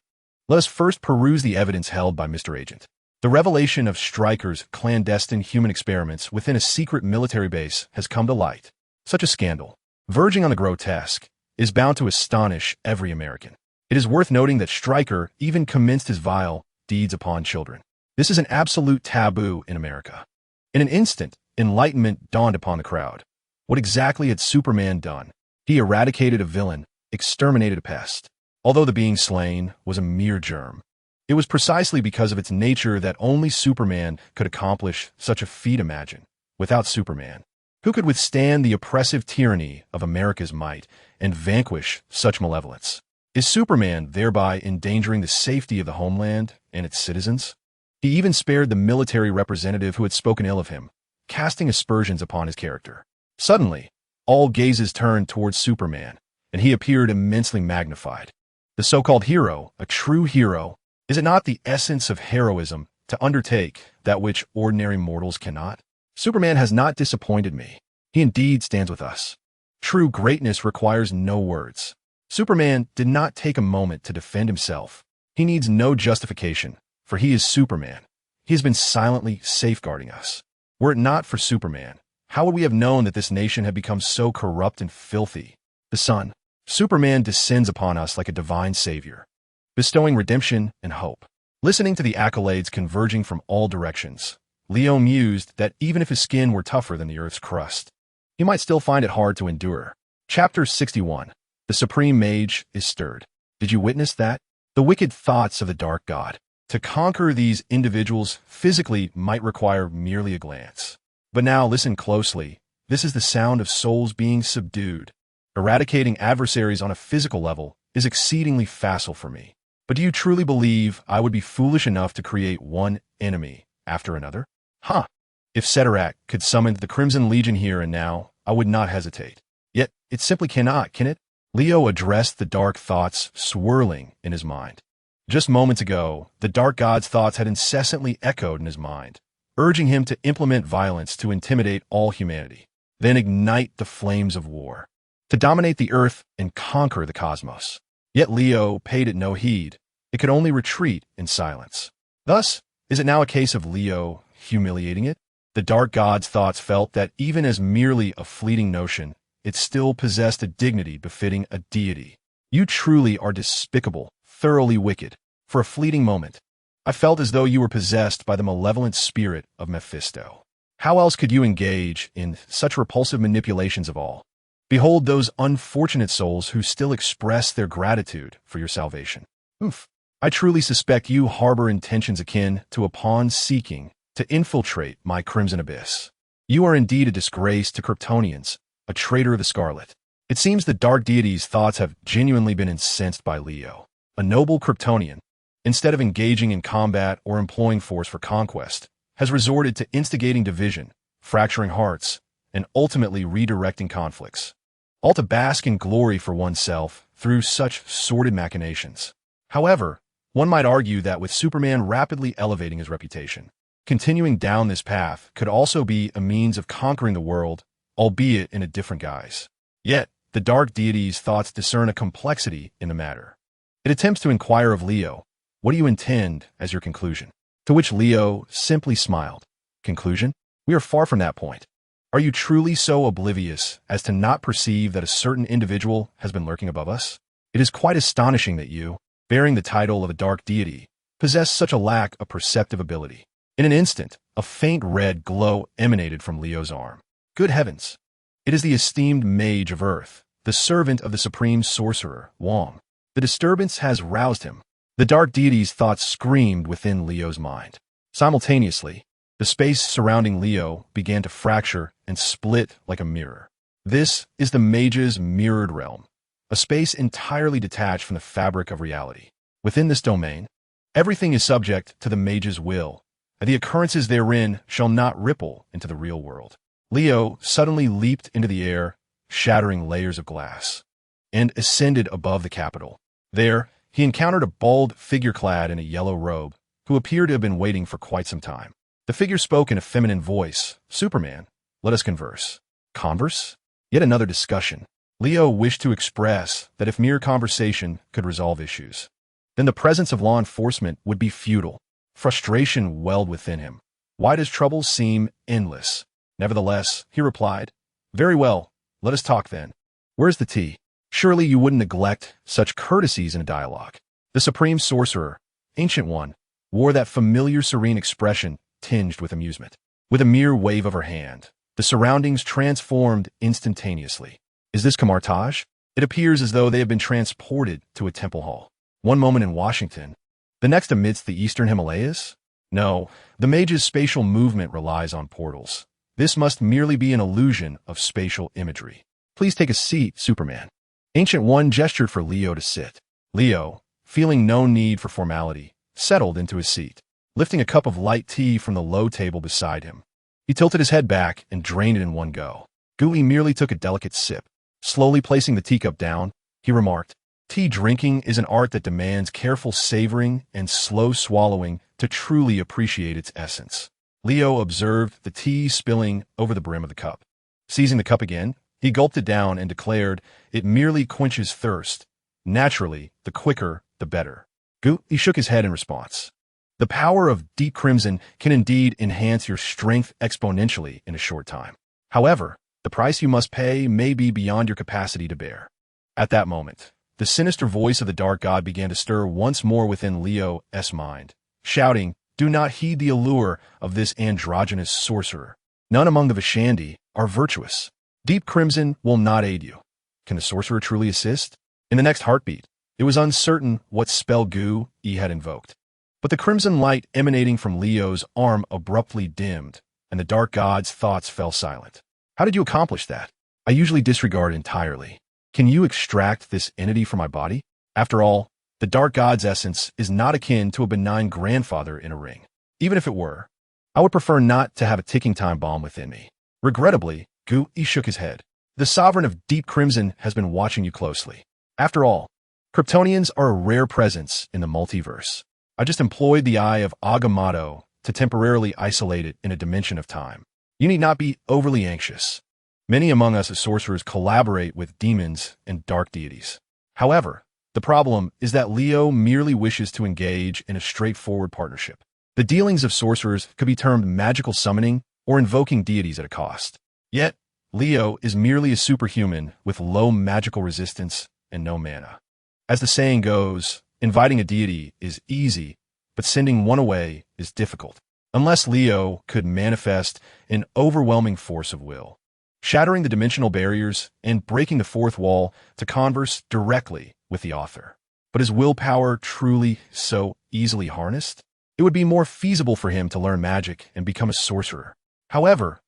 Speaker 1: let us first peruse the evidence held by Mr. Agent. The revelation of Stryker's clandestine human experiments within a secret military base has come to light. Such a scandal, verging on the grotesque, is bound to astonish every American. It is worth noting that Stryker even commenced his vile deeds upon children. This is an absolute taboo in America. In an instant, enlightenment dawned upon the crowd. What exactly had Superman done? He eradicated a villain, exterminated a pest. Although the being slain was a mere germ, it was precisely because of its nature that only Superman could accomplish such a feat. Imagine, without Superman, who could withstand the oppressive tyranny of America's might and vanquish such malevolence? Is Superman thereby endangering the safety of the homeland and its citizens? He even spared the military representative who had spoken ill of him, casting aspersions upon his character. Suddenly, all gazes turned towards Superman, and he appeared immensely magnified. The so-called hero, a true hero, Is it not the essence of heroism to undertake that which ordinary mortals cannot? Superman has not disappointed me. He indeed stands with us. True greatness requires no words. Superman did not take a moment to defend himself. He needs no justification, for he is Superman. He has been silently safeguarding us. Were it not for Superman, how would we have known that this nation had become so corrupt and filthy? The sun, Superman descends upon us like a divine savior, bestowing redemption and hope. Listening to the accolades converging from all directions, Leo mused that even if his skin were tougher than the Earth's crust, he might still find it hard to endure. Chapter 61. The Supreme Mage is stirred. Did you witness that? The wicked thoughts of the Dark God. To conquer these individuals physically might require merely a glance. But now listen closely. This is the sound of souls being subdued. Eradicating adversaries on a physical level is exceedingly facile for me. But do you truly believe I would be foolish enough to create one enemy after another? Huh. If Ceterak could summon the Crimson Legion here and now, I would not hesitate. Yet, it simply cannot, can it? Leo addressed the dark thoughts swirling in his mind. Just moments ago, the Dark God's thoughts had incessantly echoed in his mind, urging him to implement violence to intimidate all humanity, then ignite the flames of war, to dominate the earth and conquer the cosmos. Yet Leo paid it no heed. It could only retreat in silence. Thus, is it now a case of Leo humiliating it? The Dark God's thoughts felt that even as merely a fleeting notion, it still possessed a dignity befitting a deity. You truly are despicable, thoroughly wicked. For a fleeting moment, I felt as though you were possessed by the malevolent spirit of Mephisto. How else could you engage in such repulsive manipulations of all? Behold those unfortunate souls who still express their gratitude for your salvation. I truly suspect you harbor intentions akin to a pawn seeking to infiltrate my crimson abyss. You are indeed a disgrace to Kryptonians, a traitor of the Scarlet. It seems the dark deity's thoughts have genuinely been incensed by Leo. A noble Kryptonian, instead of engaging in combat or employing force for conquest, has resorted to instigating division, fracturing hearts, and ultimately redirecting conflicts, all to bask in glory for oneself through such sordid machinations. However, one might argue that with Superman rapidly elevating his reputation, continuing down this path could also be a means of conquering the world, albeit in a different guise. Yet, the dark deity's thoughts discern a complexity in the matter. It attempts to inquire of Leo, what do you intend as your conclusion? To which Leo simply smiled. Conclusion? We are far from that point. Are you truly so oblivious as to not perceive that a certain individual has been lurking above us? It is quite astonishing that you, bearing the title of a dark deity, possess such a lack of perceptive ability. In an instant, a faint red glow emanated from Leo's arm. Good heavens! It is the esteemed mage of Earth, the servant of the supreme sorcerer, Wong. The disturbance has roused him. The dark deity's thoughts screamed within Leo's mind. Simultaneously, the space surrounding Leo began to fracture and split like a mirror. This is the mage's mirrored realm, a space entirely detached from the fabric of reality. Within this domain, everything is subject to the mage's will, and the occurrences therein shall not ripple into the real world. Leo suddenly leaped into the air, shattering layers of glass, and ascended above the Capitol. There, he encountered a bald figure clad in a yellow robe, who appeared to have been waiting for quite some time. The figure spoke in a feminine voice. Superman, let us converse. Converse? Yet another discussion. Leo wished to express that if mere conversation could resolve issues, then the presence of law enforcement would be futile. Frustration welled within him. Why does trouble seem endless? Nevertheless, he replied, very well, let us talk then. Where's the tea? Surely you wouldn't neglect such courtesies in a dialogue. The supreme sorcerer, Ancient One, wore that familiar serene expression tinged with amusement. With a mere wave of her hand, the surroundings transformed instantaneously. Is this Camartage? It appears as though they have been transported to a temple hall. One moment in Washington, the next amidst the eastern Himalayas? No, the mage's spatial movement relies on portals. This must merely be an illusion of spatial imagery. Please take a seat, Superman. Ancient One gestured for Leo to sit. Leo, feeling no need for formality, settled into his seat, lifting a cup of light tea from the low table beside him. He tilted his head back and drained it in one go. Gui merely took a delicate sip. Slowly placing the teacup down, he remarked, Tea drinking is an art that demands careful savoring and slow swallowing to truly appreciate its essence. Leo observed the tea spilling over the brim of the cup. Seizing the cup again, he gulped it down and declared, "It merely quenches thirst. Naturally, the quicker, the better." He shook his head in response. The power of deep crimson can indeed enhance your strength exponentially in a short time. However, the price you must pay may be beyond your capacity to bear. At that moment, the sinister voice of the dark god began to stir once more within Leo's mind, shouting, "Do not heed the allure of this androgynous sorcerer. None among the Vishandi are virtuous. Deep crimson will not aid you. Can the sorcerer truly assist?" In the next heartbeat, it was uncertain what spell he had invoked. But the crimson light emanating from Leo's arm abruptly dimmed, and the dark god's thoughts fell silent. "How did you accomplish that? I usually disregard entirely. Can you extract this entity from my body? After all, the dark god's essence is not akin to a benign grandfather in a ring. Even if it were, I would prefer not to have a ticking time bomb within me." Regrettably, he shook his head. "The sovereign of deep crimson has been watching you closely. After all, Kryptonians are a rare presence in the multiverse. I just employed the Eye of Agamotto to temporarily isolate it in a dimension of time. You need not be overly anxious. Many among us as sorcerers collaborate with demons and dark deities. However, the problem is that Leo merely wishes to engage in a straightforward partnership. The dealings of sorcerers could be termed magical summoning or invoking deities at a cost. Yet, Leo is merely a superhuman with low magical resistance and no mana. As the saying goes, inviting a deity is easy, but sending one away is difficult, unless Leo could manifest an overwhelming force of will, shattering the dimensional barriers and breaking the fourth wall to converse directly with the author. But is willpower truly so easily harnessed? It would be more feasible for him to learn magic and become a sorcerer. However,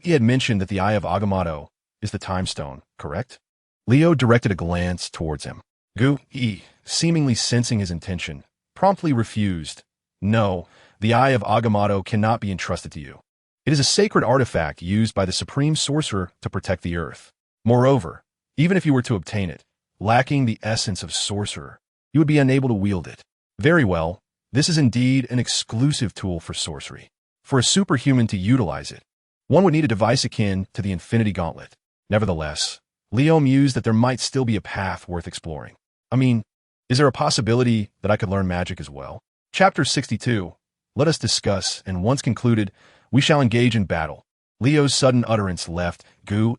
Speaker 1: he had mentioned that the Eye of Agamotto is the time stone, correct? Leo directed a glance towards him. Seemingly sensing his intention, promptly refused. "No, the Eye of Agamotto cannot be entrusted to you. It is a sacred artifact used by the supreme sorcerer to protect the earth. Moreover, even if you were to obtain it, lacking the essence of sorcerer, you would be unable to wield it. Very well, this is indeed an exclusive tool for sorcery. For a superhuman to utilize it, one would need a device akin to the Infinity Gauntlet. Nevertheless, Leo mused that there might still be a path worth exploring. I mean, is there a possibility that I could learn magic as well? Chapter 62. Let us discuss, and once concluded, we shall engage in battle. Leo's sudden utterance left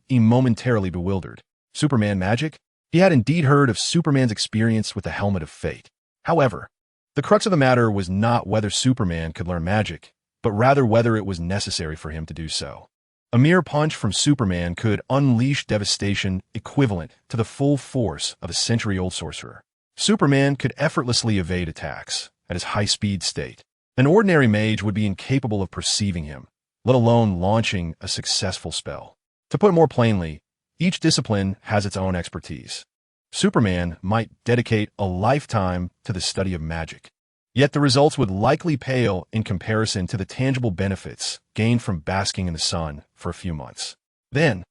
Speaker 1: momentarily bewildered. Superman magic? He had indeed heard of Superman's experience with the Helmet of Fate. However, the crux of the matter was not whether Superman could learn magic, but rather whether it was necessary for him to do so. A mere punch from Superman could unleash devastation equivalent to the full force of a century-old sorcerer. Superman could effortlessly evade attacks at his high-speed state. An ordinary mage would be incapable of perceiving him, let alone launching a successful spell. To put it more plainly, each discipline has its own expertise. Superman might dedicate a lifetime to the study of magic, yet the results would likely pale in comparison to the tangible benefits gained from basking in the sun for a few months. Then,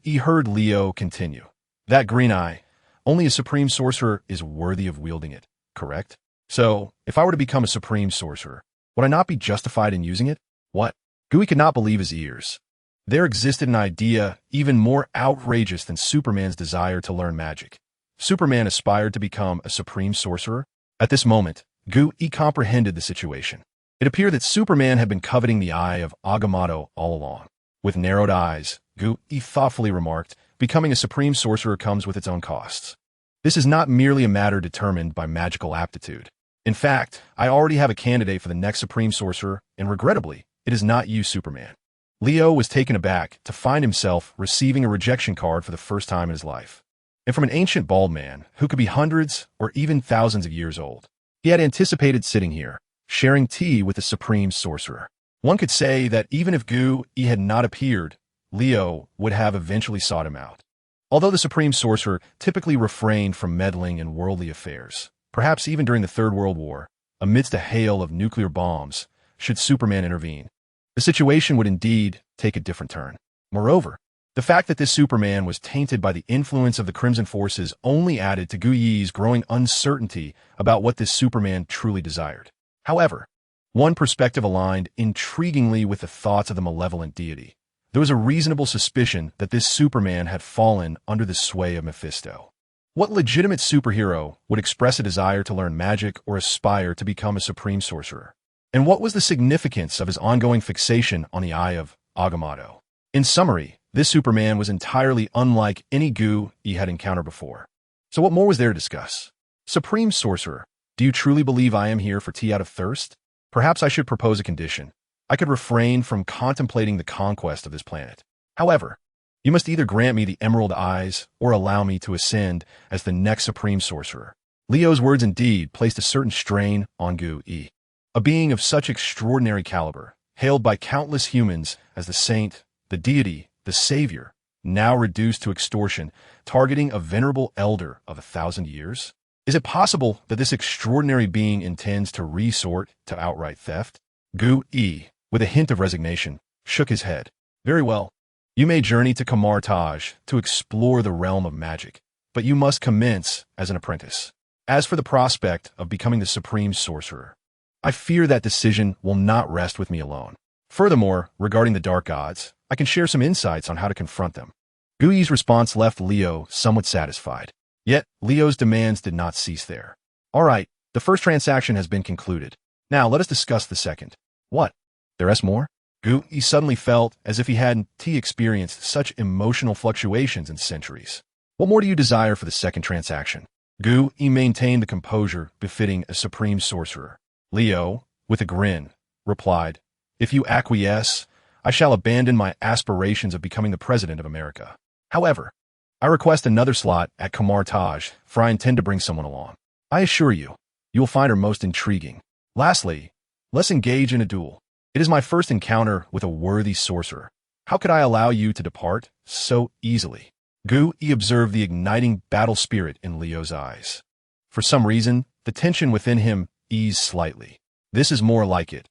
Speaker 1: he heard Leo continue. "That green eye, only a supreme sorcerer is worthy of wielding it, correct? So, if I were to become a supreme sorcerer, would I not be justified in using it?" What? Gui could not believe his ears. There existed an idea even more outrageous than Superman's desire to learn magic. Superman aspired to become a supreme sorcerer? At this moment, Gui comprehended the situation. It appeared that Superman had been coveting the Eye of Agamotto all along. With narrowed eyes, Gui thoughtfully remarked, "Becoming a supreme sorcerer comes with its own costs. This is not merely a matter determined by magical aptitude. In fact, I already have a candidate for the next supreme sorcerer, and regrettably, it is not you, Superman." Leo was taken aback to find himself receiving a rejection card for the first time in his life. And from an ancient bald man who could be hundreds or even thousands of years old. He had anticipated sitting here, sharing tea with the supreme sorcerer. One could say that even if he had not appeared, Leo would have eventually sought him out. Although the supreme sorcerer typically refrained from meddling in worldly affairs, perhaps even during the Third World War, amidst a hail of nuclear bombs, should Superman intervene, the situation would indeed take a different turn. Moreover, The fact that this Superman was tainted by the influence of the Crimson Forces only added to Gu Yi's growing uncertainty about what this Superman truly desired. However, one perspective aligned intriguingly with the thoughts of the malevolent deity. There was a reasonable suspicion that this Superman had fallen under the sway of Mephisto. What legitimate superhero would express a desire to learn magic or aspire to become a supreme sorcerer? And what was the significance of his ongoing fixation on the eye of Agamotto? In summary, this Superman was entirely unlike any Gu he had encountered before. So what more was there to discuss? Supreme Sorcerer, do you truly believe I am here for tea out of thirst? Perhaps I should propose a condition. I could refrain from contemplating the conquest of this planet. However, you must either grant me the Emerald Eyes or allow me to ascend as the next Supreme Sorcerer. Leo's words indeed placed a certain strain on Gu Yi, a being of such extraordinary caliber, hailed by countless humans as the saint, the deity, the savior, now reduced to extortion, targeting a venerable elder of 1,000 years? Is it possible that this extraordinary being intends to resort to outright theft? Gu Yi, with a hint of resignation, shook his head. Very well. You may journey to Kamar Taj to explore the realm of magic, but you must commence as an apprentice. As for the prospect of becoming the Supreme Sorcerer, I fear that decision will not rest with me alone. Furthermore, regarding the Dark Gods, I can share some insights on how to confront them. Gu Yi's response left Leo somewhat satisfied. Yet, Leo's demands did not cease there. All right, the first transaction has been concluded. Now, let us discuss the second. What? There's more? Gu Yi suddenly felt as if he hadn't experienced such emotional fluctuations in centuries. What more do you desire for the second transaction? Gu Yi maintained the composure befitting a supreme sorcerer. Leo, with a grin, replied, If you acquiesce, I shall abandon my aspirations of becoming the President of America. However, I request another slot at Kamar Taj, for I intend to bring someone along. I assure you, you will find her most intriguing. Lastly, let's engage in a duel. It is my first encounter with a worthy sorcerer. How could I allow you to depart so easily? Gu Yi observed the igniting battle spirit in Leo's eyes. For some reason, the tension within him eased slightly. This is more like it.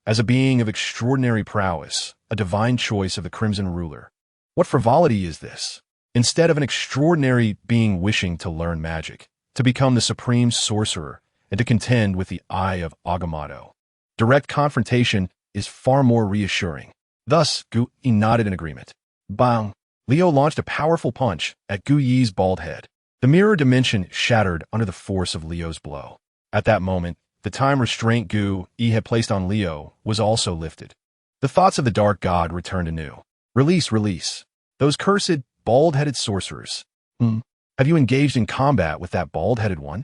Speaker 1: As a being of extraordinary prowess, a divine choice of the Crimson Ruler. What frivolity is this? Instead of an extraordinary being wishing to learn magic, to become the Supreme Sorcerer, and to contend with the Eye of Agamotto. Direct confrontation is far more reassuring. Thus, Gu Yi nodded in agreement. Bang! Leo launched a powerful punch at Gu Yi's bald head. The mirror dimension shattered under the force of Leo's blow. At that moment, the time restraint Gu Yi had placed on Leo was also lifted. The thoughts of the Dark God returned anew. Release, release. Those cursed, bald-headed sorcerers. Have you engaged in combat with that bald-headed one?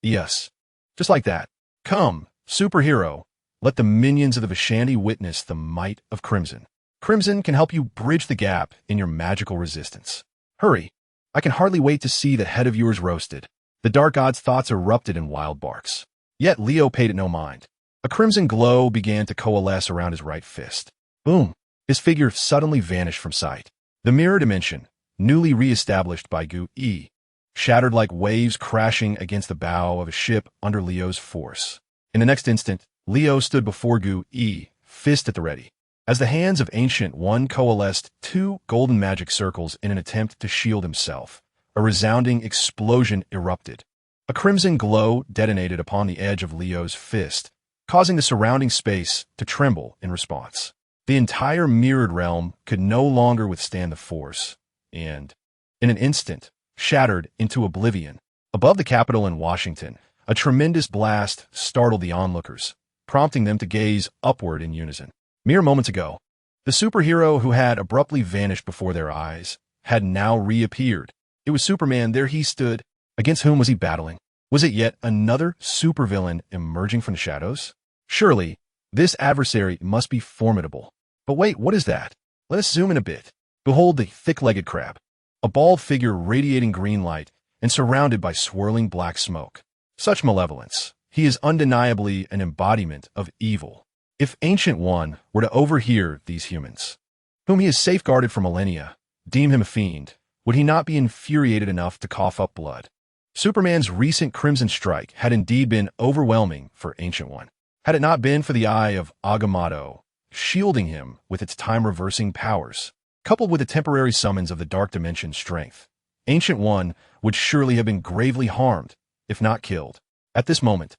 Speaker 1: Yes. Just like that. Come, superhero. Let the minions of the Vashandi witness the might of Crimson. Crimson can help you bridge the gap in your magical resistance. Hurry. I can hardly wait to see that head of yours roasted. The Dark God's thoughts erupted in wild barks. Yet Leo paid it no mind. A crimson glow began to coalesce around his right fist. Boom! His figure suddenly vanished from sight. The mirror dimension, newly re-established by Gu Yi, shattered like waves crashing against the bow of a ship under Leo's force. In the next instant, Leo stood before Gu Yi, fist at the ready. As the hands of Ancient One coalesced two golden magic circles in an attempt to shield himself, a resounding explosion erupted. A crimson glow detonated upon the edge of Leo's fist, causing the surrounding space to tremble in response. The entire mirrored realm could no longer withstand the force, and, in an instant, shattered into oblivion. Above the Capitol in Washington, a tremendous blast startled the onlookers, prompting them to gaze upward in unison. Mere moments ago, the superhero who had abruptly vanished before their eyes had now reappeared. It was Superman. There he stood. Against whom was he battling? Was it yet another supervillain emerging from the shadows? Surely, this adversary must be formidable. But wait, what is that? Let us zoom in a bit. Behold the thick-legged crab, a bald figure radiating green light and surrounded by swirling black smoke. Such malevolence. He is undeniably an embodiment of evil. If Ancient One were to overhear these humans, whom he has safeguarded for millennia, deem him a fiend, would he not be infuriated enough to cough up blood? Superman's recent crimson strike had indeed been overwhelming for Ancient One. Had it not been for the Eye of Agamotto, shielding him with its time-reversing powers, coupled with the temporary summons of the Dark Dimension's strength, Ancient One would surely have been gravely harmed, if not killed. At this moment,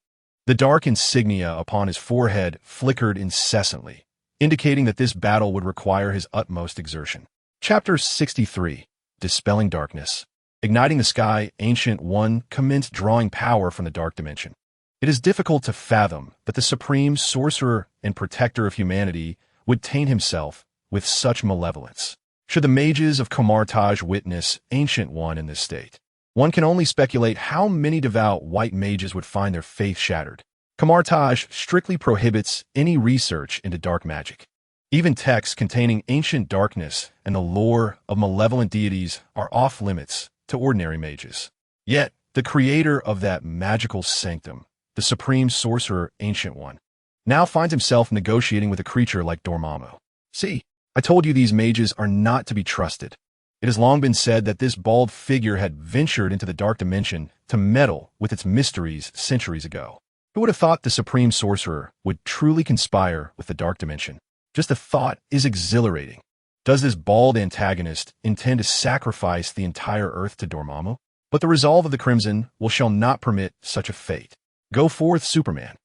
Speaker 1: the dark insignia upon his forehead flickered incessantly, indicating that this battle would require his utmost exertion. Chapter 63. Dispelling Darkness. Igniting the sky, Ancient One commenced drawing power from the Dark Dimension. It is difficult to fathom that the supreme sorcerer and protector of humanity would taint himself with such malevolence. Should the mages of Kamartaj witness Ancient One in this state, one can only speculate how many devout white mages would find their faith shattered. Kamartaj strictly prohibits any research into dark magic. Even texts containing ancient darkness and the lore of malevolent deities are off-limits to ordinary mages. Yet, the creator of that magical sanctum, the supreme sorcerer Ancient One, now finds himself negotiating with a creature like Dormammu. See, I told you these mages are not to be trusted. It has long been said that this bald figure had ventured into the Dark Dimension to meddle with its mysteries centuries ago. Who would have thought the supreme sorcerer would truly conspire with the Dark Dimension? Just the thought is exhilarating. Does this bald antagonist intend to sacrifice the entire Earth to Dormammu? But the resolve of the Crimson shall not permit such a fate. Go forth, Superman,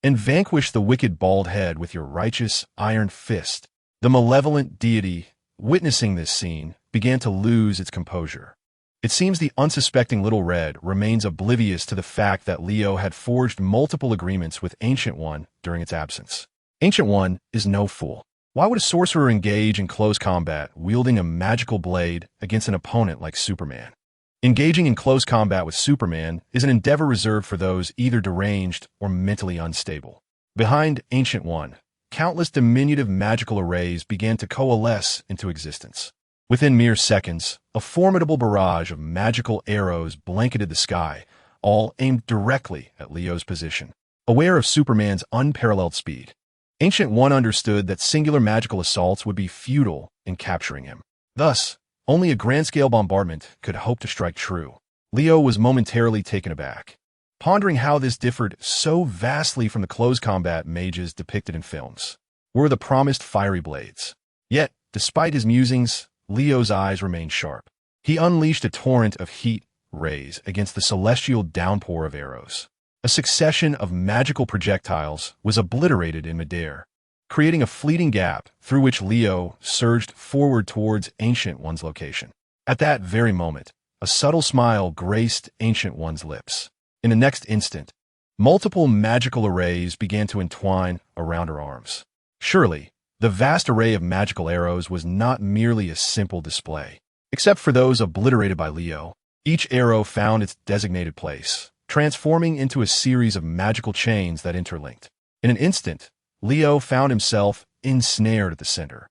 Speaker 1: and vanquish the wicked bald head with your righteous iron fist. The malevolent deity, witnessing this scene, began to lose its composure. It seems the unsuspecting Little Red remains oblivious to the fact that Leo had forged multiple agreements with Ancient One during its absence. Ancient One is no fool. Why would a sorcerer engage in close combat wielding a magical blade against an opponent like Superman? Engaging in close combat with Superman is an endeavor reserved for those either deranged or mentally unstable. Behind Ancient One, countless diminutive magical arrays began to coalesce into existence. Within mere seconds, a formidable barrage of magical arrows blanketed the sky, all aimed directly at Leo's position. Aware of Superman's unparalleled speed, Ancient One understood that singular magical assaults would be futile in capturing him. Thus, only a grand-scale bombardment could hope to strike true. Leo was momentarily taken aback, pondering how this differed so vastly from the close combat mages depicted in films. Were the promised fiery blades? Yet, despite his musings, Leo's eyes remained sharp. He unleashed a torrent of heat rays against the celestial downpour of arrows. A succession of magical projectiles was obliterated in midair, creating a fleeting gap through which Leo surged forward towards Ancient One's location. At that very moment, a subtle smile graced Ancient One's lips. In the next instant, multiple magical arrays began to entwine around her arms. Surely, the vast array of magical arrows was not merely a simple display. Except for those obliterated by Leo, each arrow found its designated place, transforming into a series of magical chains that interlinked. In an instant, Leo found himself ensnared at the center,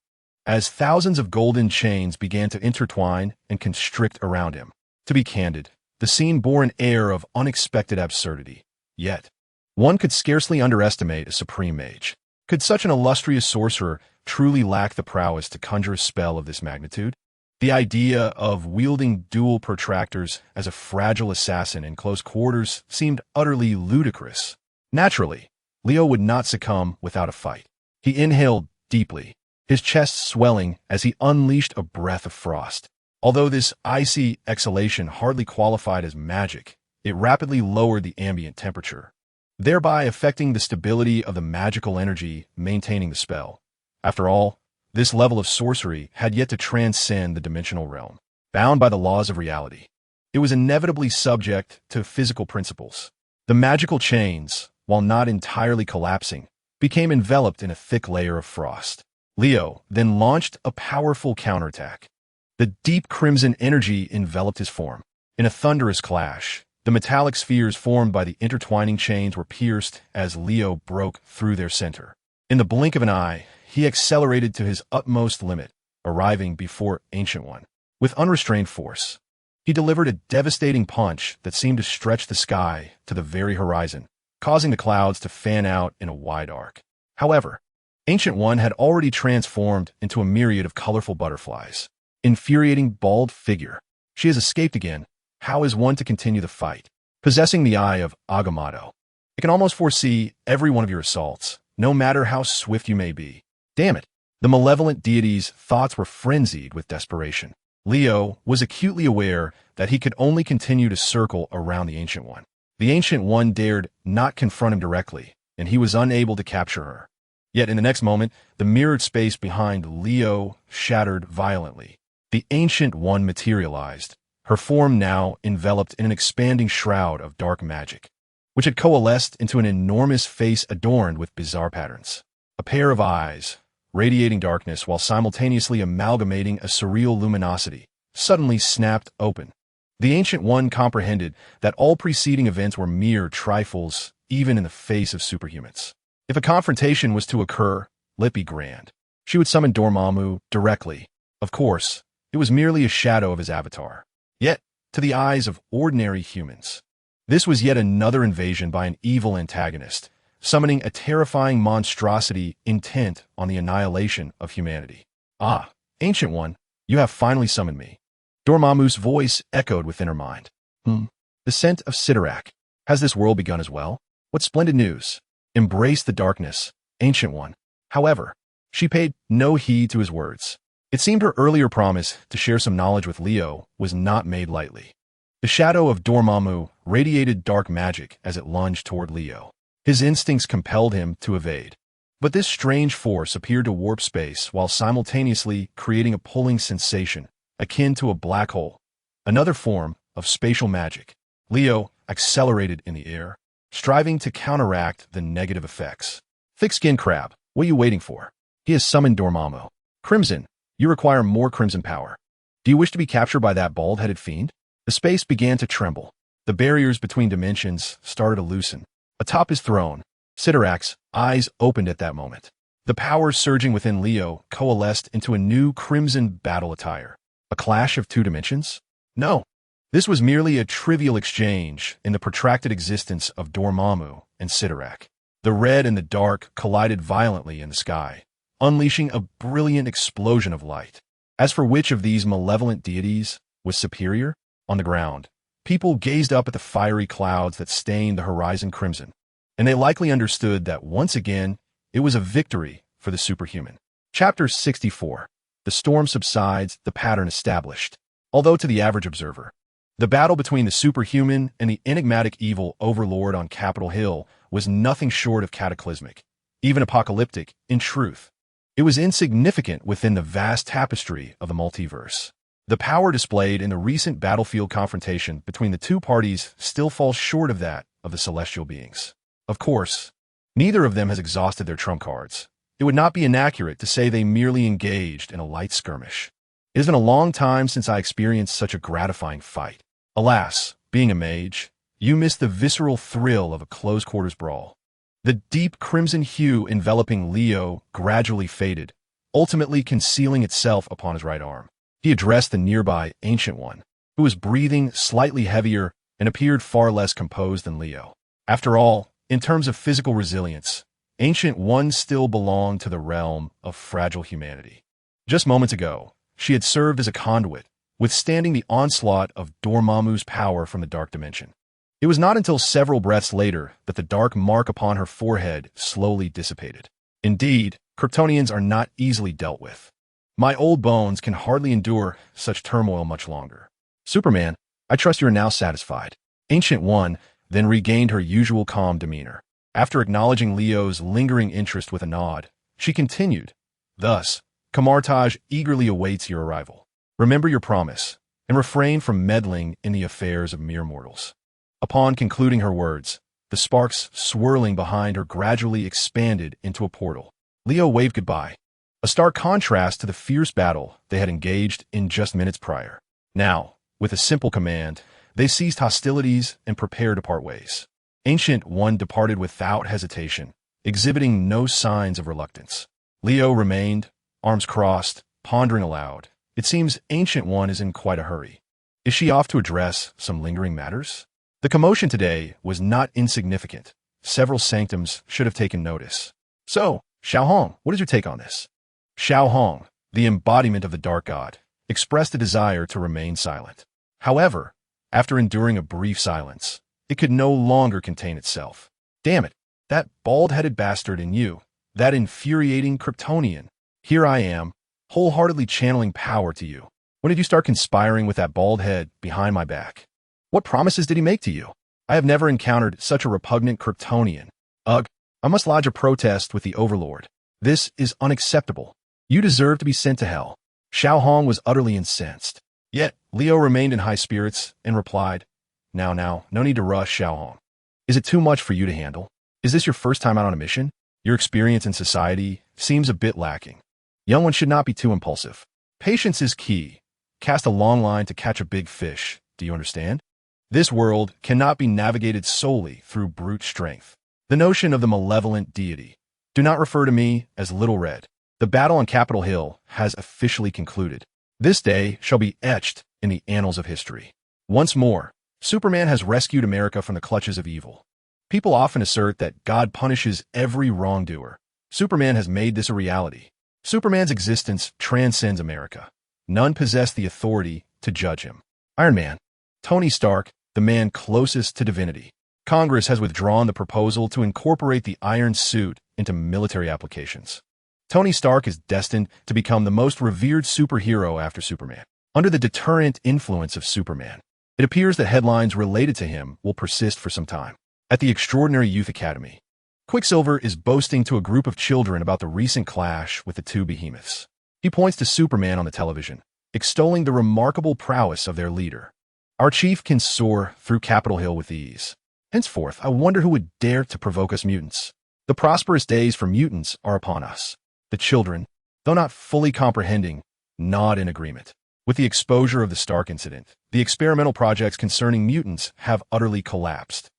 Speaker 1: as thousands of golden chains began to intertwine and constrict around him. To be candid, the scene bore an air of unexpected absurdity. Yet, one could scarcely underestimate a supreme mage. Could such an illustrious sorcerer truly lack the prowess to conjure a spell of this magnitude? The idea of wielding dual protractors as a fragile assassin in close quarters seemed utterly ludicrous. Naturally, Leo would not succumb without a fight. He inhaled deeply, his chest swelling as he unleashed a breath of frost. Although this icy exhalation hardly qualified as magic, it rapidly lowered the ambient temperature, thereby affecting the stability of the magical energy maintaining the spell. After all, this level of sorcery had yet to transcend the dimensional realm. Bound by the laws of reality, it was inevitably subject to physical principles. The magical chains, while not entirely collapsing, became enveloped in a thick layer of frost. Leo then launched a powerful counterattack. The deep crimson energy enveloped his form. In a thunderous clash, the metallic spheres formed by the intertwining chains were pierced as Leo broke through their center. In the blink of an eye, he accelerated to his utmost limit, arriving before Ancient One. With unrestrained force, he delivered a devastating punch that seemed to stretch the sky to the very horizon, causing the clouds to fan out in a wide arc. However, Ancient One had already transformed into a myriad of colorful butterflies. Infuriating bald figure. She has escaped again. How is one to continue the fight? Possessing the eye of Agamotto, it can almost foresee every one of your assaults, no matter how swift you may be. Damn it, The malevolent deity's thoughts were frenzied with desperation. Leo was acutely aware that he could only continue to circle around the Ancient One. The Ancient One dared not confront him directly, and he was unable to capture her. Yet in the next moment, the mirrored space behind Leo shattered violently. The Ancient One materialized, her form now enveloped in an expanding shroud of dark magic, which had coalesced into an enormous face adorned with bizarre patterns. A pair of eyes, radiating darkness while simultaneously amalgamating a surreal luminosity, suddenly snapped open. The Ancient One comprehended that all preceding events were mere trifles, even in the face of superhumans. If a confrontation was to occur, let it be grand. She would summon Dormammu directly. Of course, it was merely a shadow of his avatar. Yet, to the eyes of ordinary humans, this was yet another invasion by an evil antagonist, summoning a terrifying monstrosity intent on the annihilation of humanity. Ah, Ancient One, you have finally summoned me. Dormammu's voice echoed within her mind. The scent of Sidorak. Has this world begun as well? What splendid news. Embrace the darkness, Ancient One. However, she paid no heed to his words. It seemed her earlier promise to share some knowledge with Leo was not made lightly. The shadow of Dormammu radiated dark magic as it lunged toward Leo. His instincts compelled him to evade. But this strange force appeared to warp space while simultaneously creating a pulling sensation, akin to a black hole, another form of spatial magic. Leo accelerated in the air, striving to counteract the negative effects. Thick-skinned crab, what are you waiting for? He has summoned Dormammu. Crimson, you require more crimson power. Do you wish to be captured by that bald-headed fiend? The space began to tremble. The barriers between dimensions started to loosen. Atop his throne, Sidorak's eyes opened at that moment. The power surging within Leo coalesced into a new crimson battle attire. A clash of two dimensions? No. This was merely a trivial exchange in the protracted existence of Dormammu and Sidorak. The red and the dark collided violently in the sky, unleashing a brilliant explosion of light. As for which of these malevolent deities was superior, on the ground, people gazed up at the fiery clouds that stained the horizon crimson, and they likely understood that once again it was a victory for the superhuman. Chapter 64. The storm subsides, the pattern established. Although to the average observer, the battle between the superhuman and the enigmatic evil overlord on Capitol Hill was nothing short of cataclysmic, even apocalyptic in truth. It was insignificant within the vast tapestry of the multiverse. The power displayed in the recent battlefield confrontation between the two parties still falls short of that of the celestial beings. Of course, neither of them has exhausted their trump cards. It would not be inaccurate to say they merely engaged in a light skirmish. It has been a long time since I experienced such a gratifying fight. Alas, being a mage, you missed the visceral thrill of a close-quarters brawl. The deep crimson hue enveloping Leo gradually faded, ultimately concealing itself upon his right arm. He addressed the nearby Ancient One, who was breathing slightly heavier and appeared far less composed than Leo. After all, in terms of physical resilience, Ancient One still belonged to the realm of fragile humanity. Just moments ago, she had served as a conduit, withstanding the onslaught of Dormammu's power from the dark dimension. It was not until several breaths later that the dark mark upon her forehead slowly dissipated. Indeed, Kryptonians are not easily dealt with. My old bones can hardly endure such turmoil much longer. Superman, I trust you are now satisfied. Ancient One then regained her usual calm demeanor. After acknowledging Leo's lingering interest with a nod, she continued, "Thus, Kamartaj eagerly awaits your arrival. Remember your promise, and refrain from meddling in the affairs of mere mortals." Upon concluding her words, the sparks swirling behind her gradually expanded into a portal. Leo waved goodbye, a stark contrast to the fierce battle they had engaged in just minutes prior. Now, with a simple command, they ceased hostilities and prepared to part ways. Ancient One departed without hesitation, exhibiting no signs of reluctance. Leo remained, arms crossed, pondering aloud. It seems Ancient One is in quite a hurry. Is she off to address some lingering matters? The commotion today was not insignificant. Several sanctums should have taken notice. So, Xiao Hong, what is your take on this? Xiao Hong, the embodiment of the dark god, expressed a desire to remain silent. However, after enduring a brief silence, it could no longer contain itself. Damn it, that bald-headed bastard in you, that infuriating Kryptonian. Here I am, wholeheartedly channeling power to you. When did you start conspiring with that bald head behind my back? What promises did he make to you? I have never encountered such a repugnant Kryptonian. Ugh, I must lodge a protest with the Overlord. This is unacceptable. You deserve to be sent to hell. Xiao Hong was utterly incensed. Yet, Leo remained in high spirits and replied, Now, no need to rush, Xiao Hong. Is it too much for you to handle? Is this your first time out on a mission? Your experience in society seems a bit lacking. Young ones should not be too impulsive. Patience is key. Cast a long line to catch a big fish. Do you understand? This world cannot be navigated solely through brute strength. The notion of the malevolent deity. Do not refer to me as Little Red. The battle on Capitol Hill has officially concluded. This day shall be etched in the annals of history. Once more, Superman has rescued America from the clutches of evil. People often assert that God punishes every wrongdoer. Superman has made this a reality. Superman's existence transcends America. None possess the authority to judge him. Iron Man, Tony Stark, the man closest to divinity. Congress has withdrawn the proposal to incorporate the iron suit into military applications. Tony Stark is destined to become the most revered superhero after Superman. Under the deterrent influence of Superman, it appears that headlines related to him will persist for some time. At the Extraordinary Youth Academy, Quicksilver is boasting to a group of children about the recent clash with the two behemoths. He points to Superman on the television, extolling the remarkable prowess of their leader. Our chief can soar through Capitol Hill with ease. Henceforth, I wonder who would dare to provoke us mutants. The prosperous days for mutants are upon us. The children, though not fully comprehending, nod in agreement. With the exposure of the Stark incident, the experimental projects concerning mutants have utterly collapsed.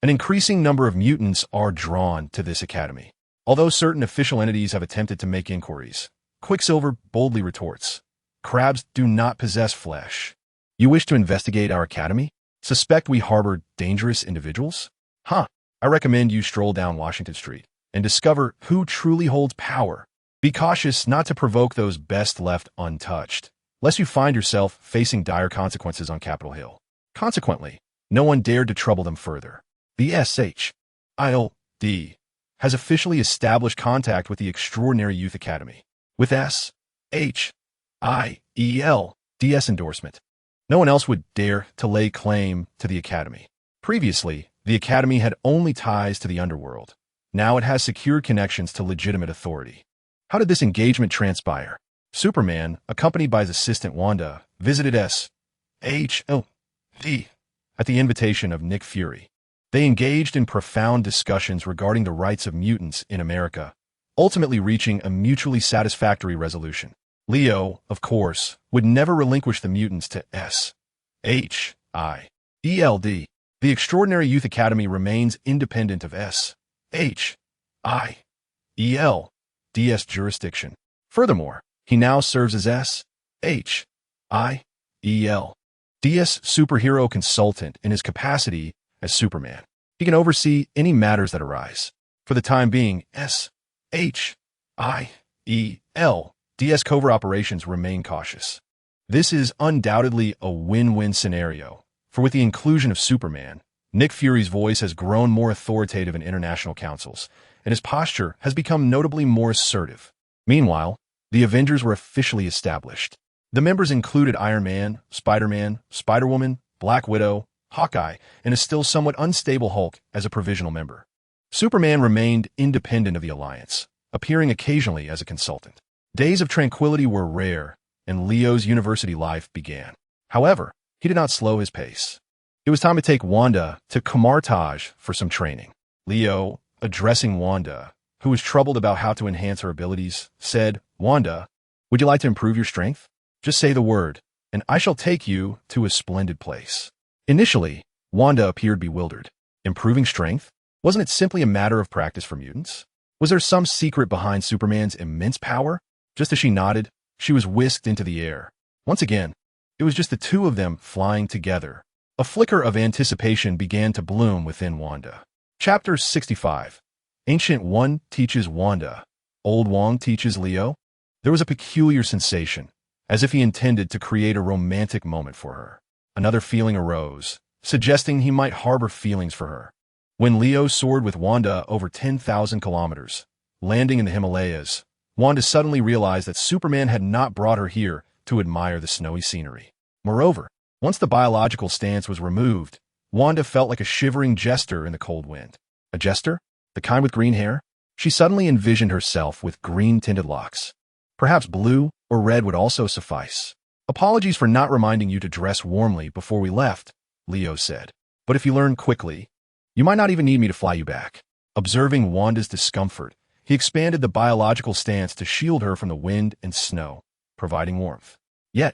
Speaker 1: An increasing number of mutants are drawn to this academy. Although certain official entities have attempted to make inquiries, Quicksilver boldly retorts, Crabs do not possess flesh. You wish to investigate our academy? Suspect we harbor dangerous individuals? I recommend you stroll down Washington Street and discover who truly holds power. Be cautious not to provoke those best left untouched, lest you find yourself facing dire consequences on Capitol Hill. Consequently, no one dared to trouble them further. The SHIELD has officially established contact with the Extraordinary Youth Academy. With SHIELD's endorsement, no one else would dare to lay claim to the Academy. Previously, the Academy had only ties to the underworld. Now it has secured connections to legitimate authority. How did this engagement transpire? Superman, accompanied by his assistant Wanda, visited SHIELD at the invitation of Nick Fury. They engaged in profound discussions regarding the rights of mutants in America, ultimately reaching a mutually satisfactory resolution. Leo, of course, would never relinquish the mutants to SHIELD. The Extraordinary Youth Academy remains independent of SHIELD's jurisdiction. Furthermore, he now serves as SHIELD's superhero consultant in his capacity as Superman. He can oversee any matters that arise. For the time being, SHIELD's covert operations remain cautious. This is undoubtedly a win-win scenario, for with the inclusion of Superman, Nick Fury's voice has grown more authoritative in international councils, and his posture has become notably more assertive. Meanwhile, the Avengers were officially established. The members included Iron Man, Spider-Man, Spider-Woman, Black Widow, Hawkeye, and a still somewhat unstable Hulk as a provisional member. Superman remained independent of the alliance, appearing occasionally as a consultant. Days of tranquility were rare, and Leo's university life began. However, he did not slow his pace. It was time to take Wanda to Kamartaj for some training. Leo, addressing Wanda, who was troubled about how to enhance her abilities, said, Wanda, would you like to improve your strength? Just say the word, and I shall take you to a splendid place. Initially, Wanda appeared bewildered. Improving strength? Wasn't it simply a matter of practice for mutants? Was there some secret behind Superman's immense power? Just as she nodded, she was whisked into the air. Once again, it was just the two of them flying together. A flicker of anticipation began to bloom within Wanda. Chapter 65. Ancient One teaches Wanda. Old Wong teaches Leo. There was a peculiar sensation, as if he intended to create a romantic moment for her. Another feeling arose, suggesting he might harbor feelings for her. When Leo soared with Wanda over 10,000 kilometers, landing in the Himalayas, Wanda suddenly realized that Superman had not brought her here to admire the snowy scenery. Moreover, once the biological stance was removed, Wanda felt like a shivering jester in the cold wind. A jester? The kind with green hair? She suddenly envisioned herself with green-tinted locks. Perhaps blue or red would also suffice. Apologies for not reminding you to dress warmly before we left, Leo said. But if you learn quickly, you might not even need me to fly you back. Observing Wanda's discomfort, he expanded the biological stance to shield her from the wind and snow, providing warmth. Yet,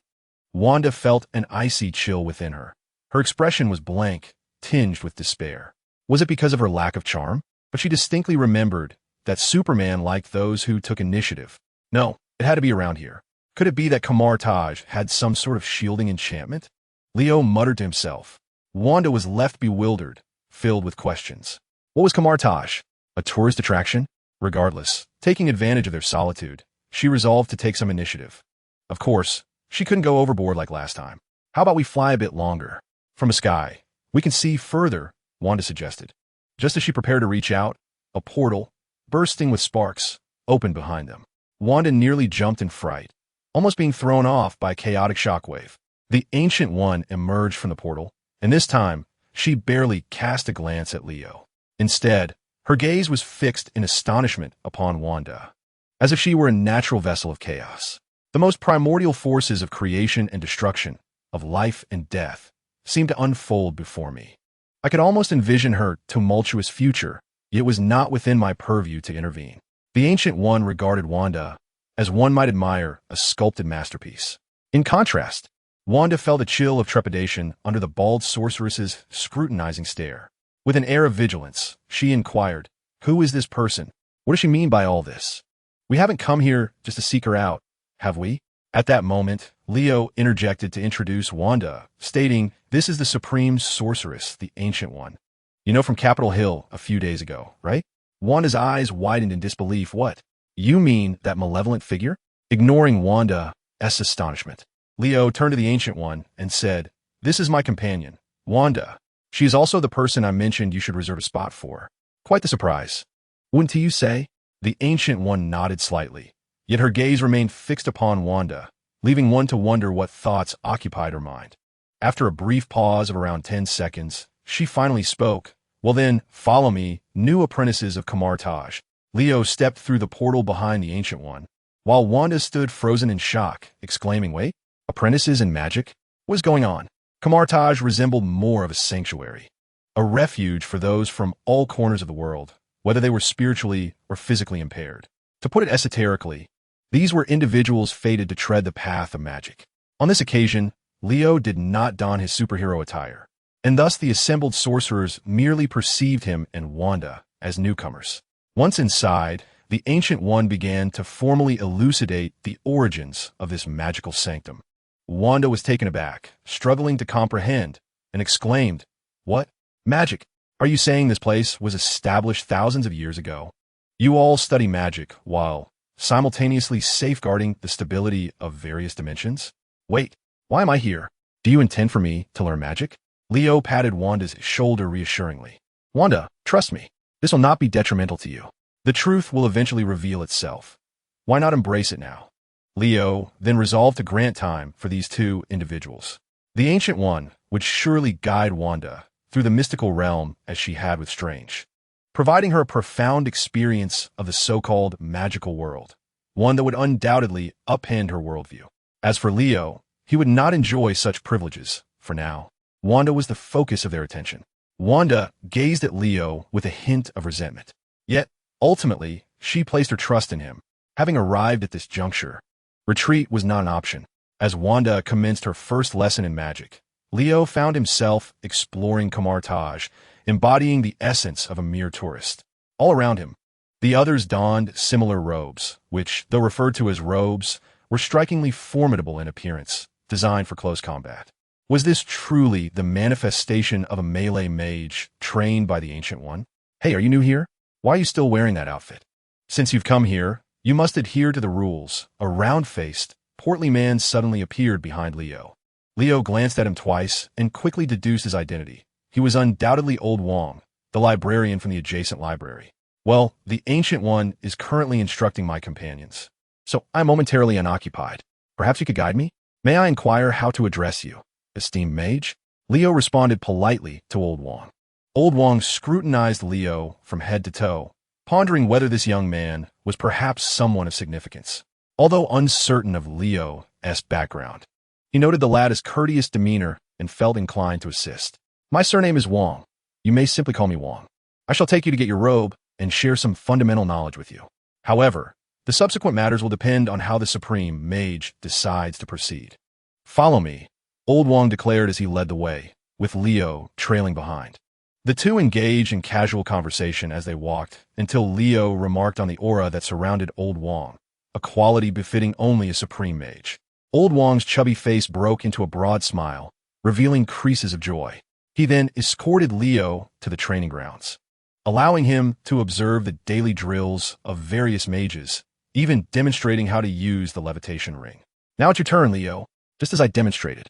Speaker 1: Wanda felt an icy chill within her. Her expression was blank, tinged with despair. Was it because of her lack of charm? But she distinctly remembered that Superman liked those who took initiative. No, it had to be around here. Could it be that Kamar Taj had some sort of shielding enchantment? Leo muttered to himself. Wanda was left bewildered, filled with questions. What was Kamar Taj? A tourist attraction? Regardless, taking advantage of their solitude, she resolved to take some initiative. Of course, she couldn't go overboard like last time. How about we fly a bit longer? From a sky. We can see further, Wanda suggested. Just as she prepared to reach out, a portal, bursting with sparks, opened behind them. Wanda nearly jumped in fright, almost being thrown off by a chaotic shockwave. The Ancient One emerged from the portal, and this time, she barely cast a glance at Leo. Instead, her gaze was fixed in astonishment upon Wanda, as if she were a natural vessel of chaos. The most primordial forces of creation and destruction, of life and death, seemed to unfold before me. I could almost envision her tumultuous future, yet it was not within my purview to intervene. The Ancient One regarded Wanda as one might admire a sculpted masterpiece. In contrast, Wanda felt a chill of trepidation under the bald sorceress's scrutinizing stare. With an air of vigilance, she inquired, "Who is this person? What does she mean by all this? We haven't come here just to seek her out, have we?" At that moment, Leo interjected to introduce Wanda, stating, "This is the Supreme Sorceress, the Ancient One. You know from Capitol Hill a few days ago, right?" Wanda's eyes widened in disbelief. "What? You mean that malevolent figure?" Ignoring Wanda's astonishment, Leo turned to the Ancient One and said, "This is my companion, Wanda. She is also the person I mentioned you should reserve a spot for." Quite the surprise, wouldn't you say? The Ancient One nodded slightly, yet her gaze remained fixed upon Wanda, leaving one to wonder what thoughts occupied her mind. After a brief pause of around 10 seconds, she finally spoke. "Well then, follow me, new apprentices of Kamar Taj." Leo stepped through the portal behind the Ancient One, while Wanda stood frozen in shock, exclaiming, "Wait, apprentices in magic? What is going on?" Kamar Taj resembled more of a sanctuary, a refuge for those from all corners of the world, whether they were spiritually or physically impaired. To put it esoterically, these were individuals fated to tread the path of magic. On this occasion, Leo did not don his superhero attire, and thus the assembled sorcerers merely perceived him and Wanda as newcomers. Once inside, the Ancient One began to formally elucidate the origins of this magical sanctum. Wanda was taken aback, struggling to comprehend, and exclaimed, "What? Magic? Are you saying this place was established thousands of years ago? You all study magic while simultaneously safeguarding the stability of various dimensions? Wait, why am I here? Do you intend for me to learn magic?" Leo patted Wanda's shoulder reassuringly. "Wanda, trust me. This will not be detrimental to you. The truth will eventually reveal itself. Why not embrace it now?" Leo then resolved to grant time for these two individuals. The Ancient One would surely guide Wanda through the mystical realm as she had with Strange, providing her a profound experience of the so-called magical world, one that would undoubtedly upend her worldview. As for Leo, he would not enjoy such privileges, for now. Wanda was the focus of their attention. Wanda gazed at Leo with a hint of resentment. Yet, ultimately, she placed her trust in him. Having arrived at this juncture, retreat was not an option. As Wanda commenced her first lesson in magic, Leo found himself exploring Kamar Taj, embodying the essence of a mere tourist. All around him, the others donned similar robes, which, though referred to as robes, were strikingly formidable in appearance, designed for close combat. Was this truly the manifestation of a melee mage trained by the Ancient One? "Hey, are you new here? Why are you still wearing that outfit? Since you've come here, you must adhere to the rules." A round-faced, portly man suddenly appeared behind Leo. Leo glanced at him twice and quickly deduced his identity. He was undoubtedly Old Wong, the librarian from the adjacent library. Well, the Ancient One is currently instructing my companions, so I'm momentarily unoccupied. Perhaps you could guide me? May I inquire how to address you, esteemed mage? Leo responded politely to Old Wong. Old Wong scrutinized Leo from head to toe, pondering whether this young man was perhaps someone of significance. Although uncertain of Leo's background, he noted the lad's courteous demeanor and felt inclined to assist. My surname is Wong. You may simply call me Wong. I shall take you to get your robe and share some fundamental knowledge with you. However, the subsequent matters will depend on how the Supreme Mage decides to proceed. Follow me, Old Wong declared as he led the way, with Leo trailing behind. The two engaged in casual conversation as they walked until Leo remarked on the aura that surrounded Old Wong, a quality befitting only a Supreme Mage. Old Wong's chubby face broke into a broad smile, revealing creases of joy. He then escorted Leo to the training grounds, allowing him to observe the daily drills of various mages, even demonstrating how to use the levitation ring. Now it's your turn, Leo, just as I demonstrated.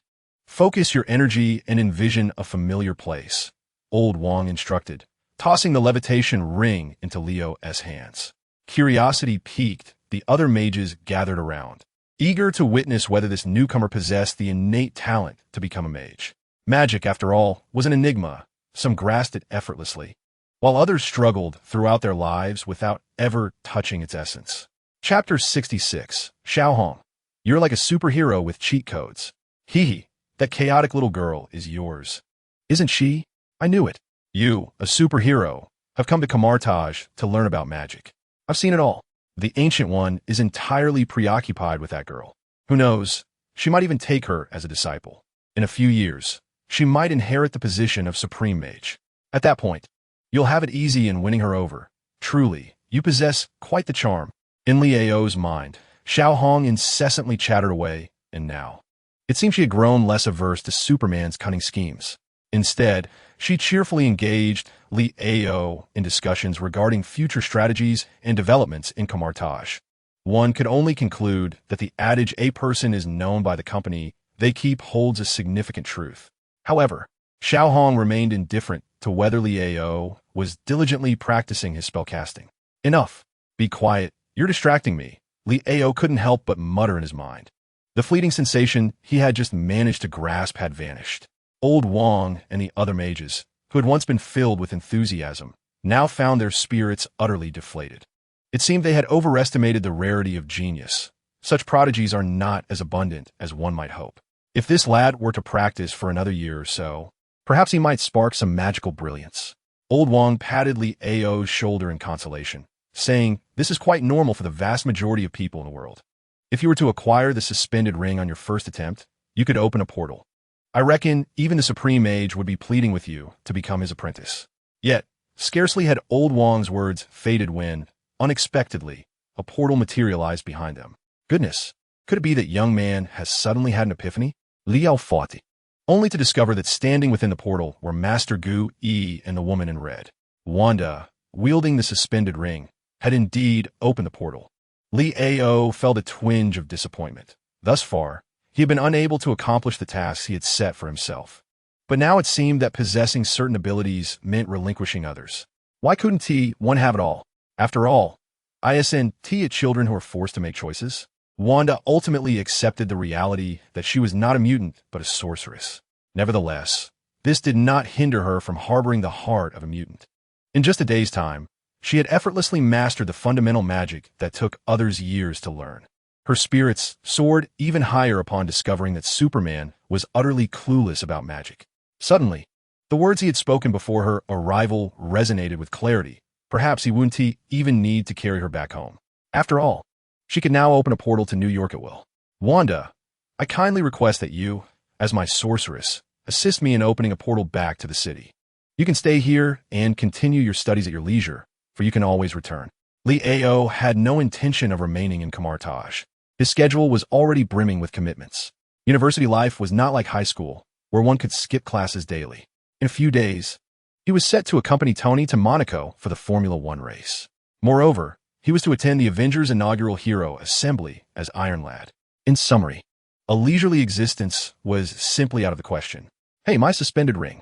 Speaker 1: Focus your energy and envision a familiar place, Old Wong instructed, tossing the levitation ring into Leo's hands. Curiosity piqued, the other mages gathered around, eager to witness whether this newcomer possessed the innate talent to become a mage. Magic, after all, was an enigma. Some grasped it effortlessly, while others struggled throughout their lives without ever touching its essence. Chapter 66. Xiao Hong. You're like a superhero with cheat codes. Hee, that chaotic little girl is yours. Isn't she? I knew it. You, a superhero, have come to Camartage to learn about magic. I've seen it all. The Ancient One is entirely preoccupied with that girl. Who knows, she might even take her as a disciple. In a few years, she might inherit the position of Supreme Mage. At that point, you'll have it easy in winning her over. Truly, you possess quite the charm. In Liao's mind, Xiao Hong incessantly chattered away, and now it seemed she had grown less averse to Superman's cunning schemes. Instead, she cheerfully engaged Liao in discussions regarding future strategies and developments in Camartage. One could only conclude that the adage "a person is known by the company they keep" holds a significant truth. However, Xiao Hong remained indifferent to whether Liao was diligently practicing his spellcasting. Enough. Be quiet. You're distracting me. Liao couldn't help but mutter in his mind. The fleeting sensation he had just managed to grasp had vanished. Old Wong and the other mages, who had once been filled with enthusiasm, now found their spirits utterly deflated. It seemed they had overestimated the rarity of genius. Such prodigies are not as abundant as one might hope. If this lad were to practice for another year or so, perhaps he might spark some magical brilliance. Old Wong patted Liao's shoulder in consolation, saying, "This is quite normal for the vast majority of people in the world. If you were to acquire the suspended ring on your first attempt, you could open a portal. I reckon even the Supreme Mage would be pleading with you to become his apprentice." Yet, scarcely had Old Wong's words faded when, unexpectedly, a portal materialized behind them. Goodness, could it be that young man has suddenly had an epiphany? Liao fought, only to discover that standing within the portal were Master Gu Yi and the woman in red. Wanda, wielding the suspended ring, had indeed opened the portal. Liao felt a twinge of disappointment. Thus far, he had been unable to accomplish the tasks he had set for himself. But now it seemed that possessing certain abilities meant relinquishing others. Why couldn't one have it all? After all, isn't it children who are forced to make choices? Wanda ultimately accepted the reality that she was not a mutant, but a sorceress. Nevertheless, this did not hinder her from harboring the heart of a mutant. In just a day's time, she had effortlessly mastered the fundamental magic that took others years to learn. Her spirits soared even higher upon discovering that Superman was utterly clueless about magic. Suddenly, the words he had spoken before her arrival resonated with clarity. Perhaps he wouldn't even need to carry her back home. After all, she could now open a portal to New York at will. Wanda, I kindly request that you, as my sorceress, assist me in opening a portal back to the city. You can stay here and continue your studies at your leisure, for you can always return. Liao had no intention of remaining in Camartage. His schedule was already brimming with commitments. University life was not like high school, where one could skip classes daily. In a few days, he was set to accompany Tony to Monaco for the Formula One race. Moreover, he was to attend the Avengers' inaugural hero assembly as Iron Lad. In summary, a leisurely existence was simply out of the question. Hey, my suspended ring.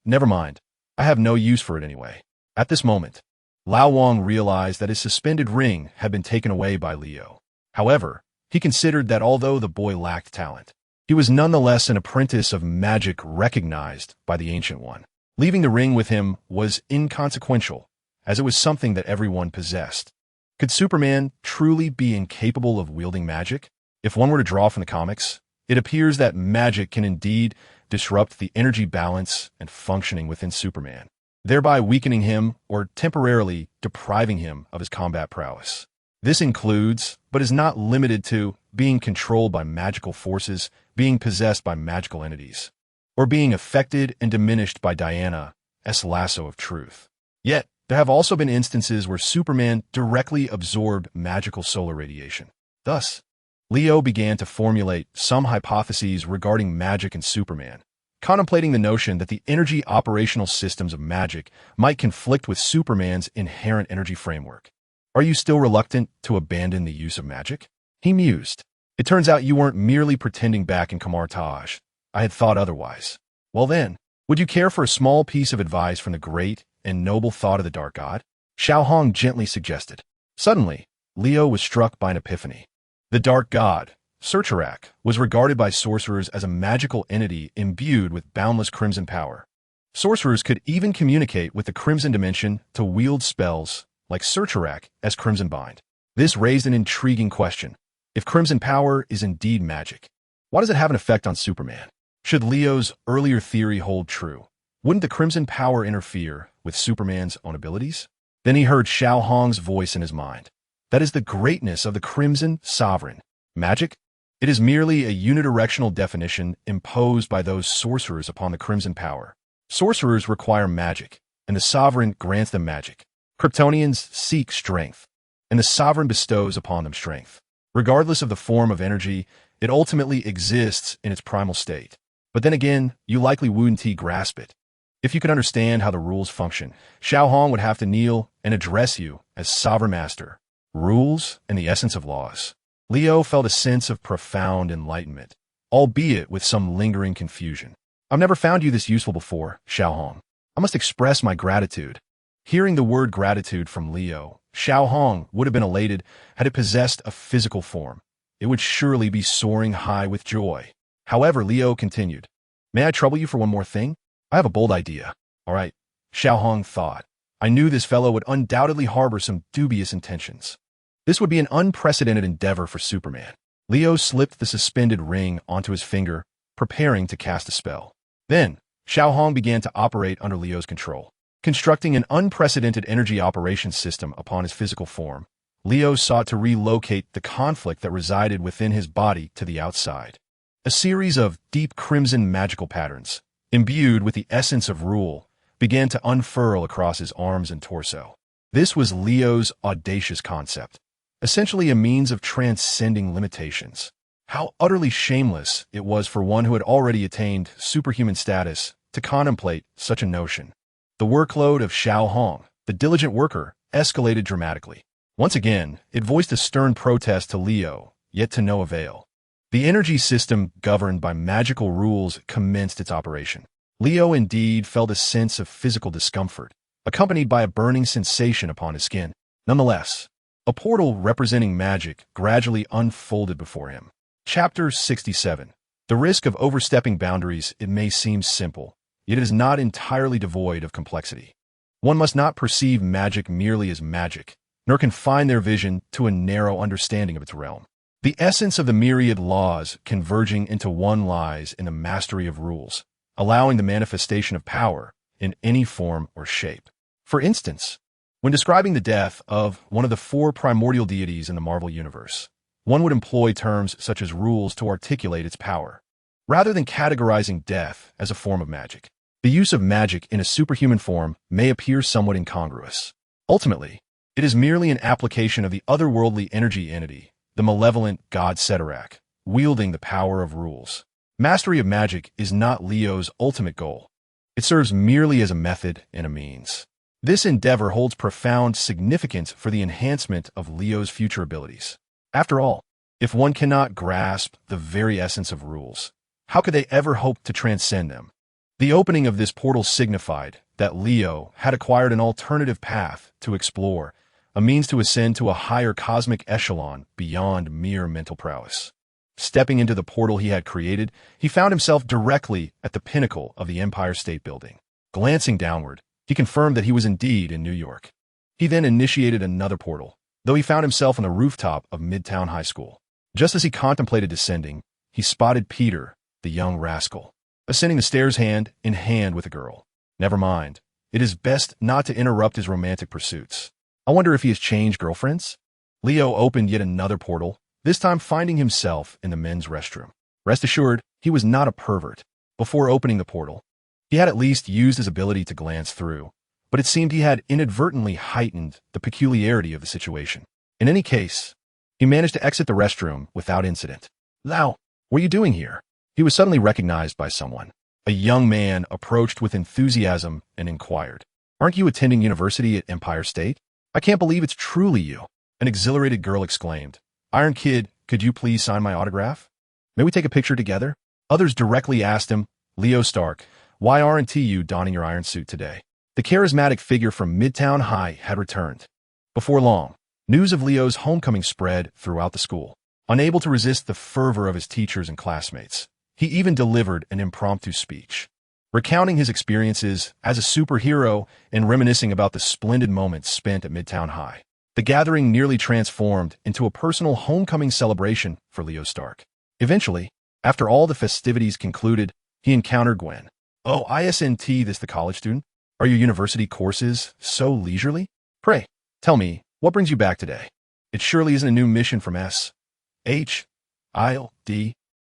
Speaker 1: Never mind. I have no use for it anyway. At this moment, Lao Wang realized that his suspended ring had been taken away by Leo. However, he considered that although the boy lacked talent, he was nonetheless an apprentice of magic recognized by the Ancient One. Leaving the ring with him was inconsequential, as it was something that everyone possessed. Could Superman truly be incapable of wielding magic? If one were to draw from the comics, it appears that magic can indeed disrupt the energy balance and functioning within Superman, thereby weakening him or temporarily depriving him of his combat prowess. This includes, but is not limited to, being controlled by magical forces, being possessed by magical entities, or being affected and diminished by Diana's lasso of truth. Yet, there have also been instances where Superman directly absorbed magical solar radiation. Thus, Leo began to formulate some hypotheses regarding magic and Superman, contemplating the notion that the energy operational systems of magic might conflict with Superman's inherent energy framework. Are you still reluctant to abandon the use of magic? He mused. It turns out you weren't merely pretending back in Kamar Taj. I had thought otherwise. Well then, would you care for a small piece of advice from the great and noble thought of the Dark God? Xiao Hong gently suggested. Suddenly, Leo was struck by an epiphany. The Dark God, Surturak, was regarded by sorcerers as a magical entity imbued with boundless crimson power. Sorcerers could even communicate with the crimson dimension to wield spells like Surturak as Crimson Bind. This raised an intriguing question. If crimson power is indeed magic, why does it have an effect on Superman? Should Leo's earlier theory hold true, wouldn't the crimson power interfere with Superman's own abilities? Then he heard Xiao Hong's voice in his mind. That is the greatness of the Crimson Sovereign. Magic? It is merely a unidirectional definition imposed by those sorcerers upon the crimson power. Sorcerers require magic, and the Sovereign grants them magic. Kryptonians seek strength, and the Sovereign bestows upon them strength. Regardless of the form of energy, it ultimately exists in its primal state. But then again, you likely wouldn't grasp it. If you could understand how the rules function, Xiao Hong would have to kneel and address you as Sovereign Master. Rules and the essence of laws. Leo felt a sense of profound enlightenment, albeit with some lingering confusion. I've never found you this useful before, Xiao Hong. I must express my gratitude. Hearing the word gratitude from Leo, Xiao Hong would have been elated had it possessed a physical form. It would surely be soaring high with joy. However, Leo continued, May I trouble you for one more thing? I have a bold idea. All right, Xiao Hong thought. I knew this fellow would undoubtedly harbor some dubious intentions. This would be an unprecedented endeavor for Superman. Leo slipped the suspended ring onto his finger, preparing to cast a spell. Then, Xiao Hong began to operate under Leo's control. Constructing an unprecedented energy operations system upon his physical form, Leo sought to relocate the conflict that resided within his body to the outside. A series of deep crimson magical patterns, imbued with the essence of rule, began to unfurl across his arms and torso. This was Leo's audacious concept, essentially a means of transcending limitations. How utterly shameless it was for one who had already attained superhuman status to contemplate such a notion. The workload of Xiao Hong, the diligent worker, escalated dramatically. Once again, it voiced a stern protest to Leo, yet to no avail. The energy system governed by magical rules commenced its operation. Leo indeed felt a sense of physical discomfort, accompanied by a burning sensation upon his skin. Nonetheless, a portal representing magic gradually unfolded before him. Chapter 67. The risk of overstepping boundaries. It may seem simple, yet it is not entirely devoid of complexity. One must not perceive magic merely as magic, nor confine their vision to a narrow understanding of its realm. The essence of the myriad laws converging into one lies in the mastery of rules, allowing the manifestation of power in any form or shape. For instance, when describing the death of one of the four primordial deities in the Marvel Universe, one would employ terms such as rules to articulate its power, rather than categorizing death as a form of magic. The use of magic in a superhuman form may appear somewhat incongruous. Ultimately, it is merely an application of the otherworldly energy entity, the malevolent god Ceterak, wielding the power of rules. Mastery of magic is not Leo's ultimate goal. It serves merely as a method and a means. This endeavor holds profound significance for the enhancement of Leo's future abilities. After all, if one cannot grasp the very essence of rules, how could they ever hope to transcend them? The opening of this portal signified that Leo had acquired an alternative path to explore, a means to ascend to a higher cosmic echelon beyond mere mental prowess. Stepping into the portal he had created, he found himself directly at the pinnacle of the Empire State Building. Glancing downward, he confirmed that he was indeed in New York. He then initiated another portal, though he found himself on the rooftop of Midtown High School. Just as he contemplated descending, he spotted Peter, the young rascal, ascending the stairs hand in hand with a girl. Never mind. It is best not to interrupt his romantic pursuits. I wonder if he has changed girlfriends? Leo opened yet another portal, this time finding himself in the men's restroom. Rest assured, he was not a pervert. Before opening the portal, he had at least used his ability to glance through, but it seemed he had inadvertently heightened the peculiarity of the situation. In any case, he managed to exit the restroom without incident. Lau, what are you doing here? He was suddenly recognized by someone. A young man approached with enthusiasm and inquired, "Aren't you attending university at Empire State? I can't believe it's truly you." An exhilarated girl exclaimed, "Iron Kid, could you please sign my autograph? May we take a picture together?" Others directly asked him, "Leo Stark, why aren't you donning your iron suit today?" The charismatic figure from Midtown High had returned. Before long, news of Leo's homecoming spread throughout the school. Unable to resist the fervor of his teachers and classmates, he even delivered an impromptu speech, recounting his experiences as a superhero and reminiscing about the splendid moments spent at Midtown High. The gathering nearly transformed into a personal homecoming celebration for Leo Stark. Eventually, after all the festivities concluded, he encountered Gwen. "Oh, isn't this the college student? Are your university courses so leisurely? Pray, tell me, what brings you back today? It surely isn't a new mission from S.H.I.L.D.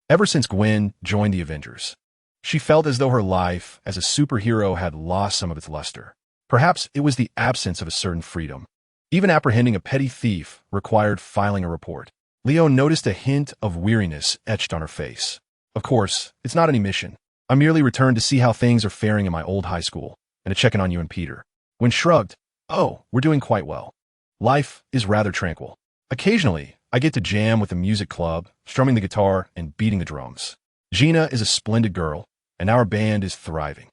Speaker 1: Ever since Gwen joined the Avengers, she felt as though her life as a superhero had lost some of its luster. Perhaps it was the absence of a certain freedom. Even apprehending a petty thief required filing a report. Leo noticed a hint of weariness etched on her face. "Of course, it's not any mission. I merely returned to see how things are faring in my old high school, and to check in on you and Peter." Gwen shrugged. "Oh, we're doing quite well. Life is rather tranquil. Occasionally, I get to jam with the music club, strumming the guitar and beating the drums. Gina is a splendid girl, and our band is thriving."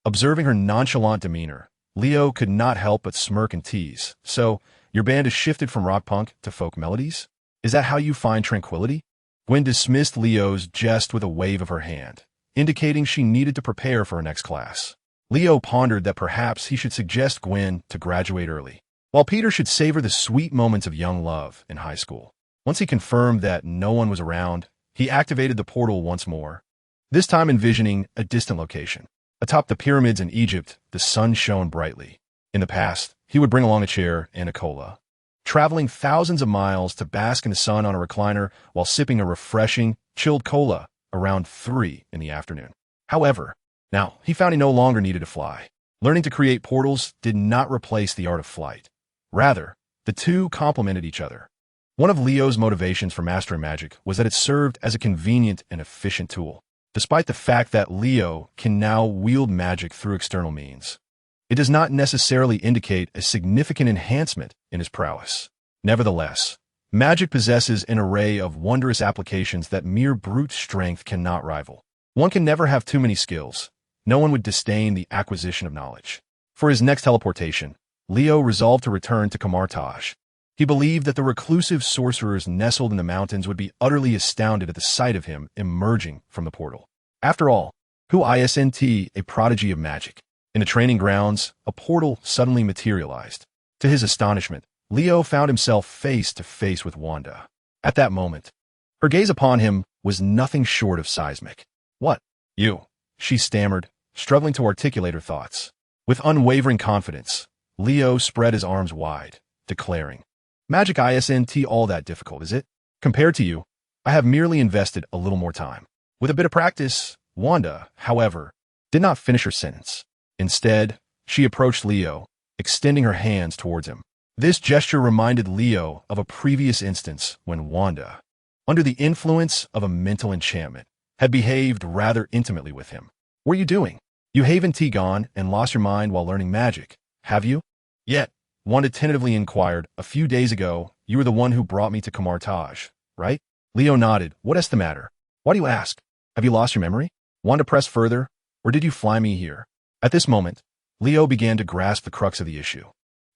Speaker 1: Observing her nonchalant demeanor, Leo could not help but smirk and tease. "So, your band has shifted from rock punk to folk melodies? Is that how you find tranquility?" Gwen dismissed Leo's jest with a wave of her hand, indicating she needed to prepare for her next class. Leo pondered that perhaps he should suggest Gwen to graduate early, while Peter should savor the sweet moments of young love in high school. Once he confirmed that no one was around, he activated the portal once more, this time envisioning a distant location. Atop the pyramids in Egypt, the sun shone brightly. In the past, he would bring along a chair and a cola, traveling thousands of miles to bask in the sun on a recliner while sipping a refreshing, chilled cola around 3 in the afternoon. However, now he found he no longer needed to fly. Learning to create portals did not replace the art of flight. Rather, the two complemented each other. One of Leo's motivations for mastering magic was that it served as a convenient and efficient tool. Despite the fact that Leo can now wield magic through external means, it does not necessarily indicate a significant enhancement in his prowess. Nevertheless, magic possesses an array of wondrous applications that mere brute strength cannot rival. One can never have too many skills. No one would disdain the acquisition of knowledge. For his next teleportation, Leo resolved to return to Kamartaj. He believed that the reclusive sorcerers nestled in the mountains would be utterly astounded at the sight of him emerging from the portal. After all, who isn't a prodigy of magic? In the training grounds, a portal suddenly materialized. To his astonishment, Leo found himself face to face with Wanda. At that moment, her gaze upon him was nothing short of seismic. "What? You?" she stammered, struggling to articulate her thoughts. With unwavering confidence, Leo spread his arms wide, declaring, "Magic isn't all that difficult, is it? Compared to you, I have merely invested a little more time." With a bit of practice, Wanda, however, did not finish her sentence. Instead, she approached Leo, extending her hands towards him. This gesture reminded Leo of a previous instance when Wanda, under the influence of a mental enchantment, had behaved rather intimately with him. "What are you doing? You haven't gone and lost your mind while learning magic, have you?" "Yet," Wanda tentatively inquired, "a few days ago, you were the one who brought me to Kamartaj, right?" Leo nodded. "What's the matter? Why do you ask? Have you lost your memory?" Wanda pressed further. "Or did you fly me here?" At this moment, Leo began to grasp the crux of the issue.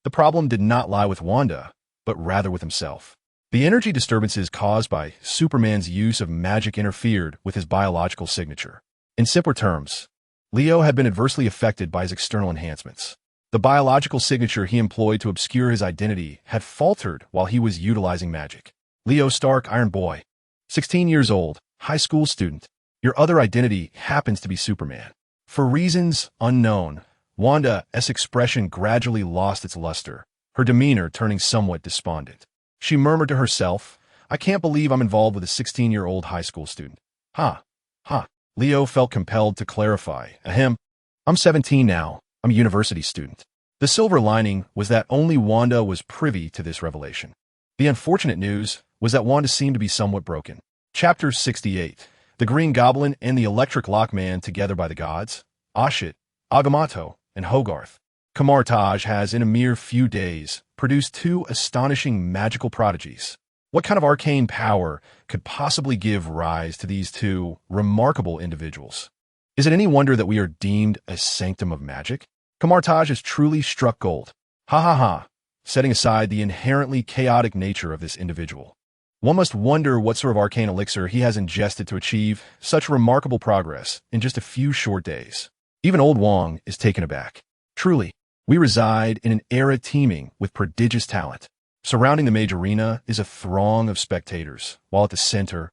Speaker 1: The problem did not lie with Wanda, but rather with himself. The energy disturbances caused by Superman's use of magic interfered with his biological signature. In simpler terms, Leo had been adversely affected by his external enhancements. The biological signature he employed to obscure his identity had faltered while he was utilizing magic. Leo Stark, Iron Boy, 16 years old, high school student. Your other identity happens to be Superman. For reasons unknown, Wanda's expression gradually lost its luster, her demeanor turning somewhat despondent. She murmured to herself, I can't believe I'm involved with a 16-year-old high school student. Ha. Leo felt compelled to clarify. Ahem. I'm 17 now. I'm a university student. The silver lining was that only Wanda was privy to this revelation. The unfortunate news was that Wanda seemed to be somewhat broken. Chapter 68. The Green Goblin and the Electric Lockman together by the gods. Ashit, Agamotto, and Hogarth. Kamartaj has, in a mere few days, produced two astonishing magical prodigies. What kind of arcane power could possibly give rise to these two remarkable individuals? Is it any wonder that we are deemed a sanctum of magic? Kamartaj has truly struck gold. Ha. Setting aside the inherently chaotic nature of this individual. One must wonder what sort of arcane elixir he has ingested to achieve such remarkable progress in just a few short days. Even old Wong is taken aback. Truly, we reside in an era teeming with prodigious talent. Surrounding the major arena is a throng of spectators, while at the center,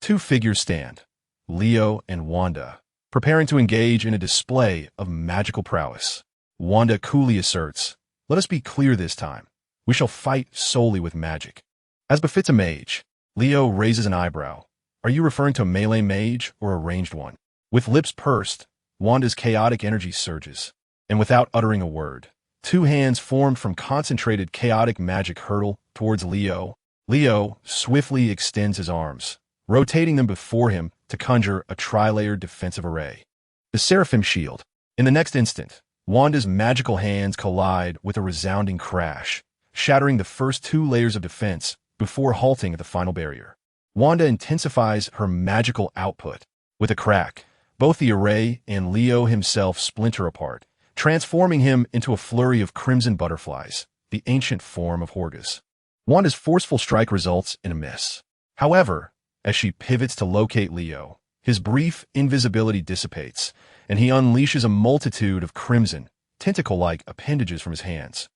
Speaker 1: two figures stand, Leo and Wanda, preparing to engage in a display of magical prowess. Wanda coolly asserts, let us be clear this time. We shall fight solely with magic. As befits a mage, Leo raises an eyebrow. Are you referring to a melee mage or a ranged one? With lips pursed, Wanda's chaotic energy surges, and without uttering a word, two hands formed from concentrated chaotic magic hurtle towards Leo. Leo swiftly extends his arms, rotating them before him to conjure a tri-layered defensive array. The Seraphim Shield. In the next instant, Wanda's magical hands collide with a resounding crash, shattering the first two layers of defense before halting at the final barrier. Wanda intensifies her magical output. With a crack, both the array and Leo himself splinter apart, transforming him into a flurry of crimson butterflies, the ancient form of Horgas. Wanda's forceful strike results in a miss. However, as she pivots to locate Leo, his brief invisibility dissipates, and he unleashes a multitude of crimson, tentacle-like appendages from his hands.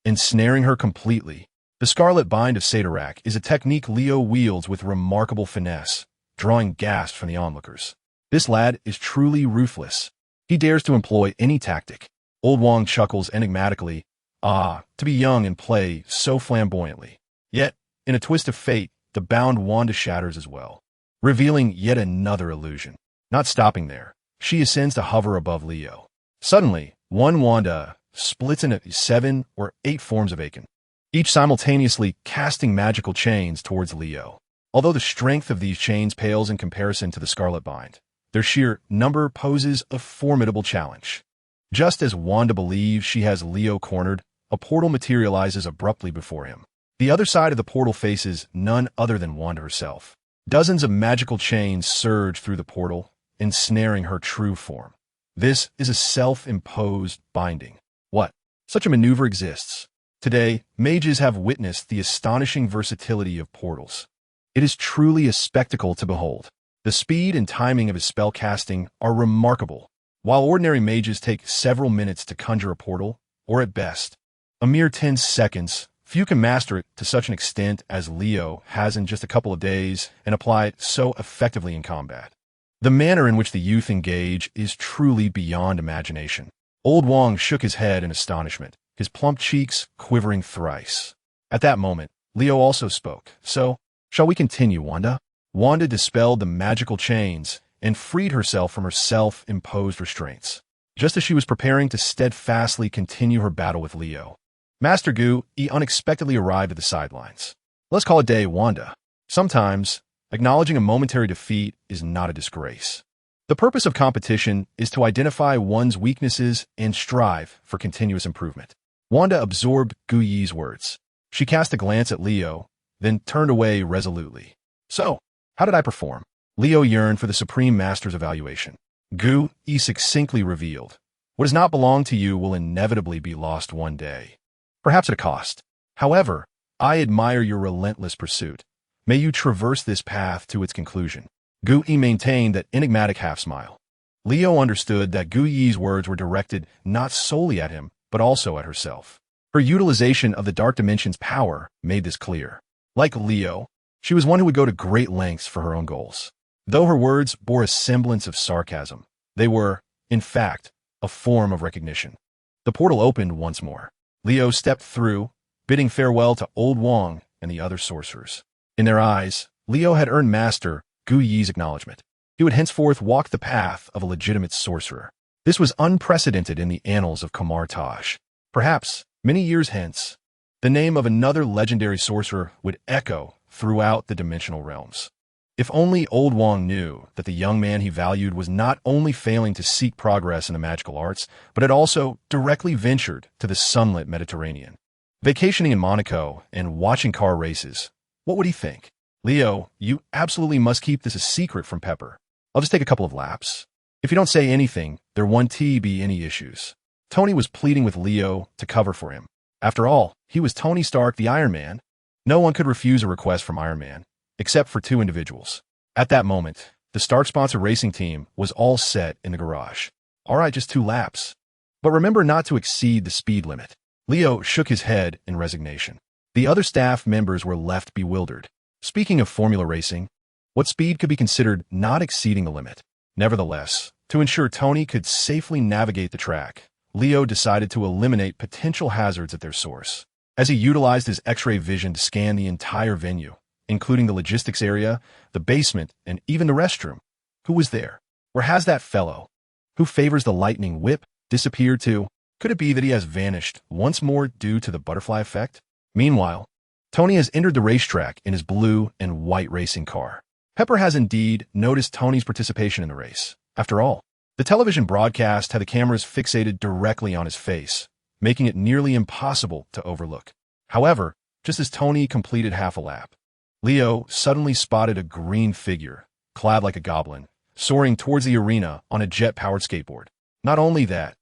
Speaker 1: Ensnaring her completely, the Scarlet Bind of Sadarak is a technique Leo wields with remarkable finesse, drawing gasps from the onlookers. This lad is truly ruthless. He dares to employ any tactic. Old Wong chuckles enigmatically. To be young and play so flamboyantly. Yet, in a twist of fate, the bound Wanda shatters as well, revealing yet another illusion. Not stopping there, she ascends to hover above Leo. Suddenly, one Wanda splits into 7 or 8 forms of Aiken, each simultaneously casting magical chains towards Leo. Although the strength of these chains pales in comparison to the Scarlet Bind, their sheer number poses a formidable challenge. Just as Wanda believes she has Leo cornered, a portal materializes abruptly before him. The other side of the portal faces none other than Wanda herself. Dozens of magical chains surge through the portal, ensnaring her true form. This is a self-imposed binding. What? Such a maneuver exists. Today, mages have witnessed the astonishing versatility of portals. It is truly a spectacle to behold. The speed and timing of his spell casting are remarkable. While ordinary mages take several minutes to conjure a portal, or at best, a mere 10 seconds, few can master it to such an extent as Leo has in just a couple of days and apply it so effectively in combat. The manner in which the youth engage is truly beyond imagination. Old Wong shook his head in astonishment, his plump cheeks quivering thrice. At that moment, Leo also spoke. So, shall we continue, Wanda? Wanda dispelled the magical chains and freed herself from her self-imposed restraints, just as she was preparing to steadfastly continue her battle with Leo. Master Gu unexpectedly arrived at the sidelines. Let's call it day, Wanda. Sometimes, acknowledging a momentary defeat is not a disgrace. The purpose of competition is to identify one's weaknesses and strive for continuous improvement. Wanda absorbed Gu Yi's words. She cast a glance at Leo, then turned away resolutely. So, how did I perform? Leo yearned for the Supreme Master's evaluation. Gu Yi succinctly revealed. What does not belong to you will inevitably be lost one day, perhaps at a cost. However, I admire your relentless pursuit. May you traverse this path to its conclusion. Gu Yi maintained that enigmatic half-smile. Leo understood that Gu Yi's words were directed not solely at him, but also at herself. Her utilization of the dark dimension's power made this clear. Like Leo, she was one who would go to great lengths for her own goals. Though her words bore a semblance of sarcasm, they were, in fact, a form of recognition. The portal opened once more. Leo stepped through, bidding farewell to Old Wong and the other sorcerers. In their eyes, Leo had earned Master Gu Yi's acknowledgement. He would henceforth walk the path of a legitimate sorcerer. This was unprecedented in the annals of Kamar Taj. Perhaps, many years hence, the name of another legendary sorcerer would echo throughout the dimensional realms. If only Old Wong knew that the young man he valued was not only failing to seek progress in the magical arts, but had also directly ventured to the sunlit Mediterranean. Vacationing in Monaco and watching car races, what would he think? Leo, you absolutely must keep this a secret from Pepper. I'll just take a couple of laps. If you don't say anything, there won't be any issues. Tony was pleading with Leo to cover for him. After all, he was Tony Stark, the Iron Man. No one could refuse a request from Iron Man, except for two individuals. At that moment, the Stark-sponsored racing team was all set in the garage. All right, just 2 laps. But remember not to exceed the speed limit. Leo shook his head in resignation. The other staff members were left bewildered. Speaking of formula racing, what speed could be considered not exceeding the limit? Nevertheless, to ensure Tony could safely navigate the track, Leo decided to eliminate potential hazards at their source. As he utilized his X-ray vision to scan the entire venue, including the logistics area, the basement, and even the restroom. Who was there? Where has that fellow, who favors the lightning whip, disappeared to? Could it be that he has vanished once more due to the butterfly effect? Meanwhile, Tony has entered the racetrack in his blue and white racing car. Pepper has indeed noticed Tony's participation in the race. After all, the television broadcast had the cameras fixated directly on his face, making it nearly impossible to overlook. However, just as Tony completed half a lap, Leo suddenly spotted a green figure, clad like a goblin, soaring towards the arena on a jet-powered skateboard. Not only that,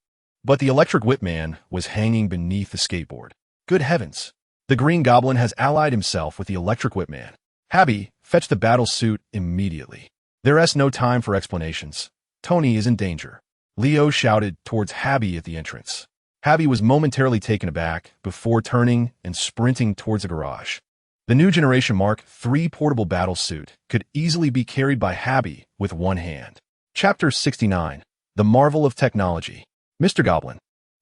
Speaker 1: but the electric whip man was hanging beneath the skateboard. Good heavens! The Green Goblin has allied himself with the electric whip man. Habby, fetch the battle suit immediately. There is no time for explanations. Tony is in danger. Leo shouted towards Habby at the entrance. Habby was momentarily taken aback before turning and sprinting towards the garage. The new generation Mark III portable battle suit could easily be carried by Habby with one hand. Chapter 69. The Marvel of Technology. Mr. Goblin.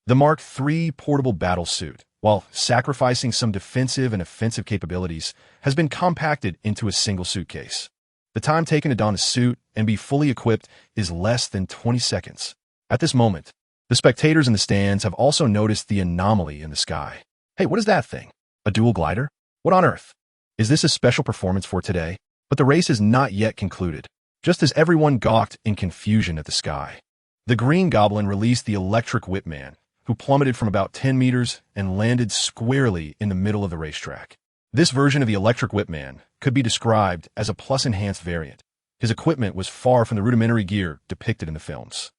Speaker 1: The Mark III portable battle suit, while sacrificing some defensive and offensive capabilities, has been compacted into a single suitcase. The time taken to don a suit and be fully equipped is less than 20 seconds. At this moment, the spectators in the stands have also noticed the anomaly in the sky. Hey, what is that thing? A dual glider? What on earth? Is this a special performance for today? But the race is not yet concluded, just as everyone gawked in confusion at the sky. The Green Goblin released the electric whip man, who plummeted from about 10 meters and landed squarely in the middle of the racetrack. This version of the electric whip man could be described as a plus-enhanced variant. His equipment was far from the rudimentary gear depicted in the films.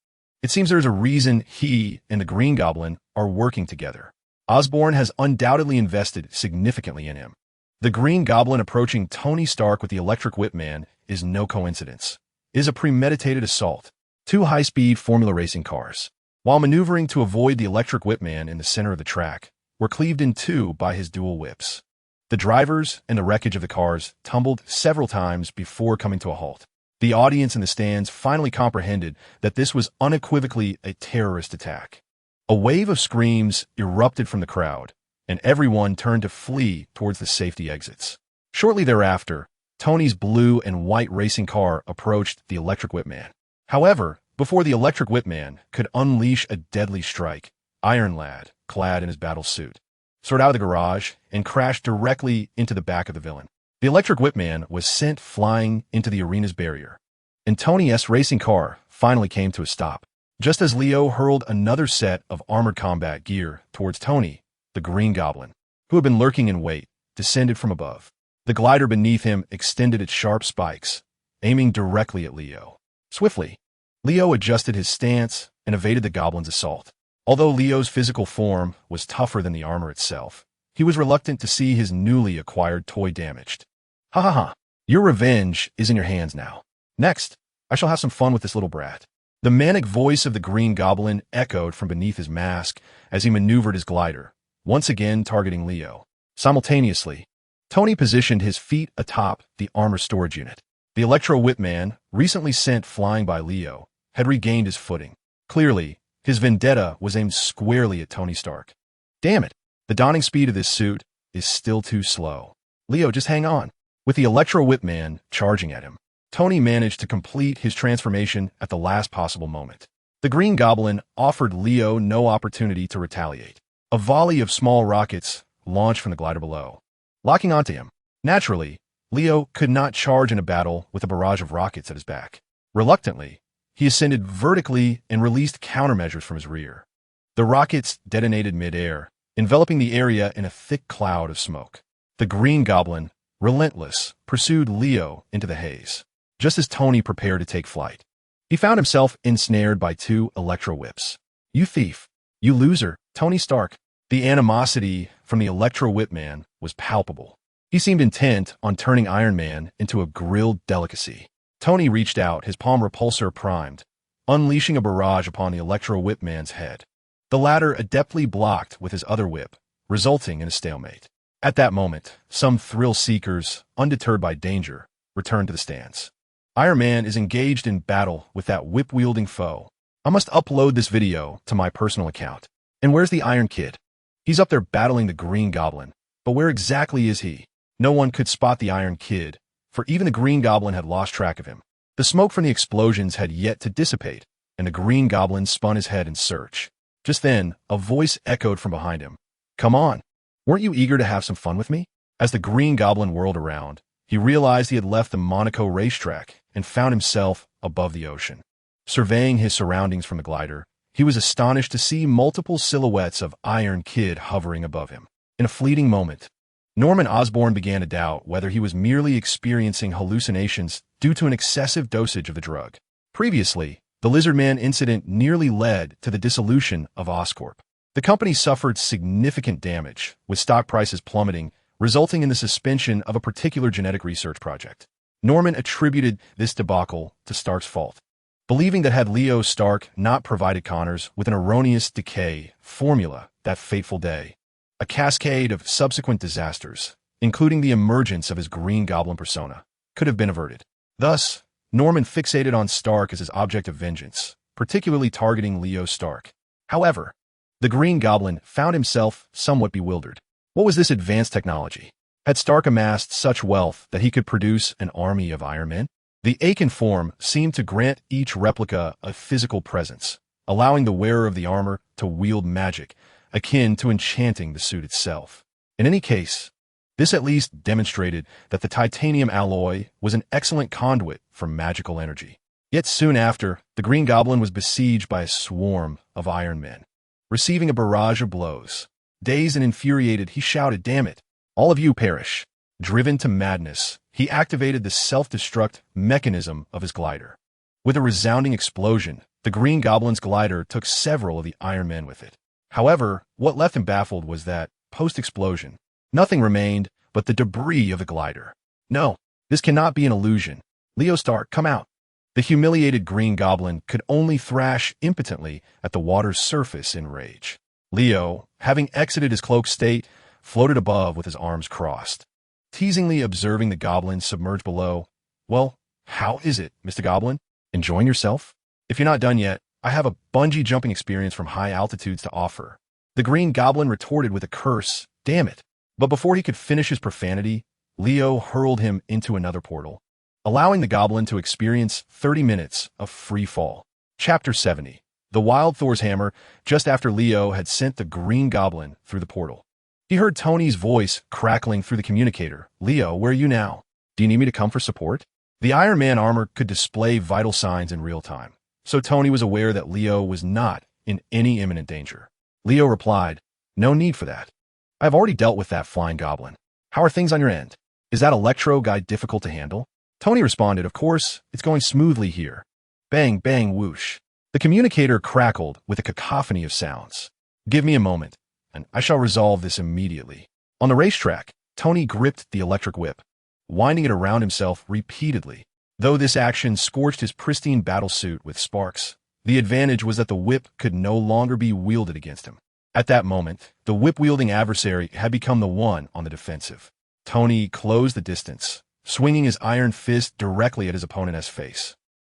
Speaker 1: It seems there is a reason he and the Green Goblin are working together. Osborn has undoubtedly invested significantly in him. The Green Goblin approaching Tony Stark with the electric whip man is no coincidence. It is a premeditated assault. 2 high-speed formula racing cars, while maneuvering to avoid the electric whip man in the center of the track, were cleaved in 2 by his dual whips. The drivers and the wreckage of the cars tumbled several times before coming to a halt. The audience in the stands finally comprehended that this was unequivocally a terrorist attack. A wave of screams erupted from the crowd, and everyone turned to flee towards the safety exits. Shortly thereafter, Tony's blue and white racing car approached the electric whip man. However, before the electric whip man could unleash a deadly strike, Iron Lad, clad in his battle suit, soared out of the garage and crashed directly into the back of the villain. The electric whip man was sent flying into the arena's barrier, and Tony's racing car finally came to a stop. Just as Leo hurled another set of armored combat gear towards Tony, the Green Goblin, who had been lurking in wait, descended from above. The glider beneath him extended its sharp spikes, aiming directly at Leo. Swiftly, Leo adjusted his stance and evaded the goblin's assault. Although Leo's physical form was tougher than the armor itself, he was reluctant to see his newly acquired toy damaged. Ha ha ha. Your revenge is in your hands now. Next, I shall have some fun with this little brat. The manic voice of the Green Goblin echoed from beneath his mask as he maneuvered his glider, once again targeting Leo. Simultaneously, Tony positioned his feet atop the armor storage unit. The Electro-Whip Man, recently sent flying by Leo, had regained his footing. Clearly, his vendetta was aimed squarely at Tony Stark. Damn it, the donning speed of this suit is still too slow. Leo, just hang on. With the Electro-Whip Man charging at him, Tony managed to complete his transformation at the last possible moment. The Green Goblin offered Leo no opportunity to retaliate. A volley of small rockets launched from the glider below, locking onto him. Naturally, Leo could not charge in a battle with a barrage of rockets at his back. Reluctantly, he ascended vertically and released countermeasures from his rear. The rockets detonated mid-air, enveloping the area in a thick cloud of smoke. The Green Goblin, relentless, pursued Leo into the haze. Just as Tony prepared to take flight, he found himself ensnared by two electro-whips. You thief! You loser! Tony Stark! The animosity from the Electro-Whip Man was palpable. He seemed intent on turning Iron Man into a grilled delicacy. Tony reached out, his palm repulsor primed, unleashing a barrage upon the Electro-Whip Man's head. The latter adeptly blocked with his other whip, resulting in a stalemate. At that moment, some thrill-seekers, undeterred by danger, returned to the stands. Iron Man is engaged in battle with that whip-wielding foe. I must upload this video to my personal account. And where's the Iron Kid? He's up there battling the Green Goblin. But where exactly is he? No one could spot the Iron Kid, for even the Green Goblin had lost track of him. The smoke from the explosions had yet to dissipate, and the Green Goblin spun his head in search. Just then, a voice echoed from behind him. Come on. Weren't you eager to have some fun with me? As the Green Goblin whirled around, he realized he had left the Monaco racetrack and found himself above the ocean. Surveying his surroundings from the glider, he was astonished to see multiple silhouettes of Iron Kid hovering above him. In a fleeting moment, Norman Osborn began to doubt whether he was merely experiencing hallucinations due to an excessive dosage of the drug. Previously, the Lizard Man incident nearly led to the dissolution of Oscorp. The company suffered significant damage, with stock prices plummeting, resulting in the suspension of a particular genetic research project. Norman attributed this debacle to Stark's fault, believing that had Leo Stark not provided Connors with an erroneous decay formula that fateful day, a cascade of subsequent disasters, including the emergence of his Green Goblin persona, could have been averted. Thus, Norman fixated on Stark as his object of vengeance, particularly targeting Leo Stark. However, the Green Goblin found himself somewhat bewildered. What was this advanced technology? Had Stark amassed such wealth that he could produce an army of Iron Men? The Akin form seemed to grant each replica a physical presence, allowing the wearer of the armor to wield magic, akin to enchanting the suit itself. In any case, this at least demonstrated that the titanium alloy was an excellent conduit for magical energy. Yet soon after, the Green Goblin was besieged by a swarm of Iron Men, receiving a barrage of blows. Dazed and infuriated, he shouted, "Damn it! All of you perish!" Driven to madness, he activated the self-destruct mechanism of his glider. With a resounding explosion, the Green Goblin's glider took several of the Iron Men with it. However, what left him baffled was that, post-explosion, nothing remained but the debris of the glider. No, this cannot be an illusion. Leo Stark, come out. The humiliated Green Goblin could only thrash impotently at the water's surface in rage. Leo, having exited his cloaked state, floated above with his arms crossed, teasingly observing the goblin submerged below. Well, how is it, Mr. Goblin? Enjoying yourself? If you're not done yet, I have a bungee jumping experience from high altitudes to offer. The Green Goblin retorted with a curse. Damn it. But before he could finish his profanity, Leo hurled him into another portal, allowing the goblin to experience 30 minutes of free fall. Chapter 70. The Wild Thor's Hammer, just after Leo had sent the Green Goblin through the portal. He heard Tony's voice crackling through the communicator. Leo, where are you now? Do you need me to come for support? The Iron Man armor could display vital signs in real time, so Tony was aware that Leo was not in any imminent danger. Leo replied, No need for that. I've already dealt with that flying goblin. How are things on your end? Is that electro guy difficult to handle? Tony responded, Of course, it's going smoothly here. Bang, bang, whoosh. The communicator crackled with a cacophony of sounds. "Give me a moment, and I shall resolve this immediately." On the racetrack, Tony gripped the electric whip, winding it around himself repeatedly. Though this action scorched his pristine battle suit with sparks, the advantage was that the whip could no longer be wielded against him. At that moment, the whip-wielding adversary had become the one on the defensive. Tony closed the distance, swinging his iron fist directly at his opponent's face.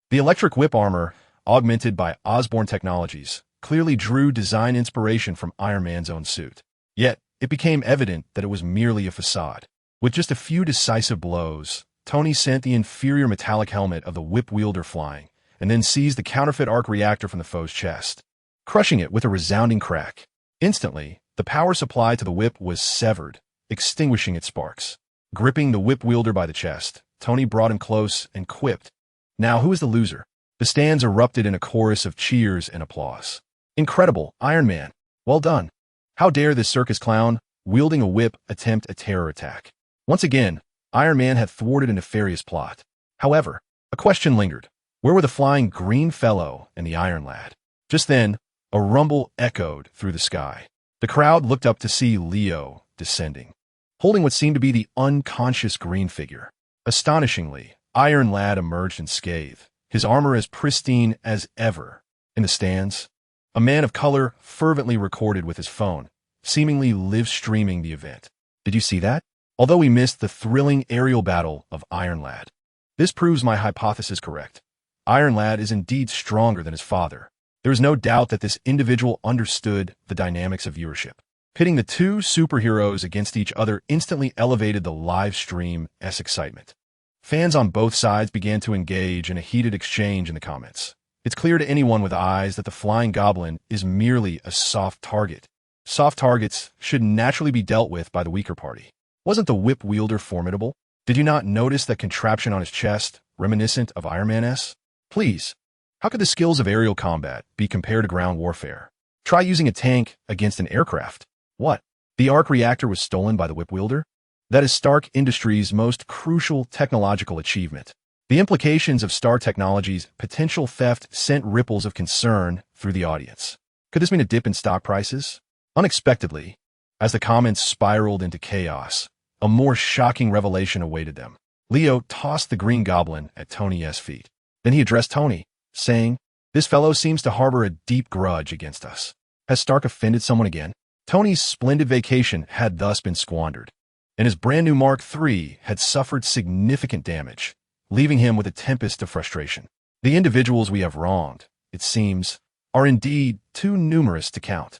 Speaker 1: The electric whip armor, augmented by Osborne technologies, clearly drew design inspiration from Iron Man's own suit. Yet, it became evident that it was merely a facade. With just a few decisive blows, Tony sent the inferior metallic helmet of the whip-wielder flying, and then seized the counterfeit arc reactor from the foe's chest, crushing it with a resounding crack. Instantly, the power supply to the whip was severed, extinguishing its sparks. Gripping the whip wielder by the chest, Tony brought him close and quipped, "Now who is the loser?" The stands erupted in a chorus of cheers and applause. "Incredible, Iron Man! Well done! How dare this circus clown, wielding a whip, attempt a terror attack?" Once again, Iron Man had thwarted a nefarious plot. However, a question lingered. Where were the flying green fellow and the Iron Lad? Just then, a rumble echoed through the sky. The crowd looked up to see Leo descending, holding what seemed to be the unconscious green figure. Astonishingly, Iron Lad emerged unscathed, his armor as pristine as ever. In the stands, a man of color fervently recorded with his phone, seemingly live-streaming the event. "Did you see that? Although we missed the thrilling aerial battle of Iron Lad. This proves my hypothesis correct. Iron Lad is indeed stronger than his father. There is no doubt that this individual understood the dynamics of viewership. Pitting the two superheroes against each other instantly elevated the live stream's excitement. Fans on both sides began to engage in a heated exchange in the comments. It's clear to anyone with eyes that the Flying Goblin is merely a soft target. Soft targets should naturally be dealt with by the weaker party. Wasn't the whip wielder formidable? Did you not notice that contraption on his chest, reminiscent of Iron Man's? Please, how could the skills of aerial combat be compared to ground warfare? Try using a tank against an aircraft. What? The arc reactor was stolen by the whip wielder? That is Stark Industries' most crucial technological achievement. The implications of Stark Technologies' potential theft sent ripples of concern through the audience. Could this mean a dip in stock prices? Unexpectedly, as the comments spiraled into chaos, a more shocking revelation awaited them. Leo tossed the Green Goblin at Tony's feet. Then he addressed Tony, saying, "This fellow seems to harbor a deep grudge against us. Has Stark offended someone again?" Tony's splendid vacation had thus been squandered, and his brand-new Mark III had suffered significant damage, leaving him with a tempest of frustration. The individuals we have wronged, it seems, are indeed too numerous to count.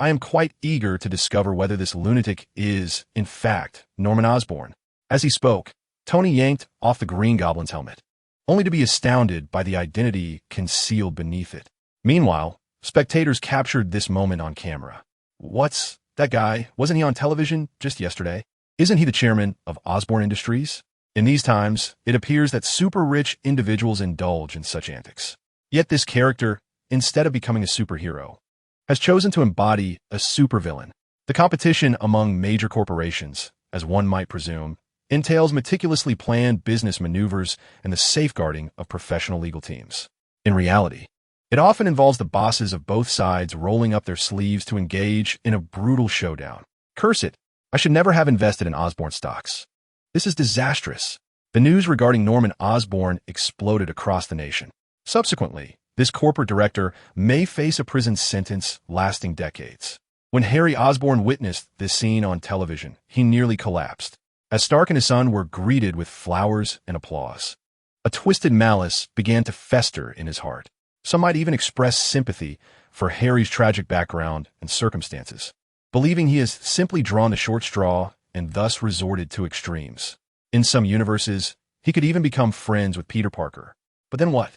Speaker 1: I am quite eager to discover whether this lunatic is, in fact, Norman Osborn. As he spoke, Tony yanked off the Green Goblin's helmet, only to be astounded by the identity concealed beneath it. Meanwhile, spectators captured this moment on camera. What's that guy? Wasn't he on television just yesterday? Isn't he the chairman of Osborne Industries? In these times, it appears that super-rich individuals indulge in such antics. Yet this character, instead of becoming a superhero, has chosen to embody a supervillain. The competition among major corporations, as one might presume, entails meticulously planned business maneuvers and the safeguarding of professional legal teams. In reality, it often involves the bosses of both sides rolling up their sleeves to engage in a brutal showdown. Curse it, I should never have invested in Osborne stocks. This is disastrous. The news regarding Norman Osborn exploded across the nation. Subsequently, this corporate director may face a prison sentence lasting decades. When Harry Osborn witnessed this scene on television, he nearly collapsed, as Stark and his son were greeted with flowers and applause. A twisted malice began to fester in his heart. Some might even express sympathy for Harry's tragic background and circumstances, believing he has simply drawn the short straw and thus resorted to extremes. In some universes, he could even become friends with Peter Parker. But then what?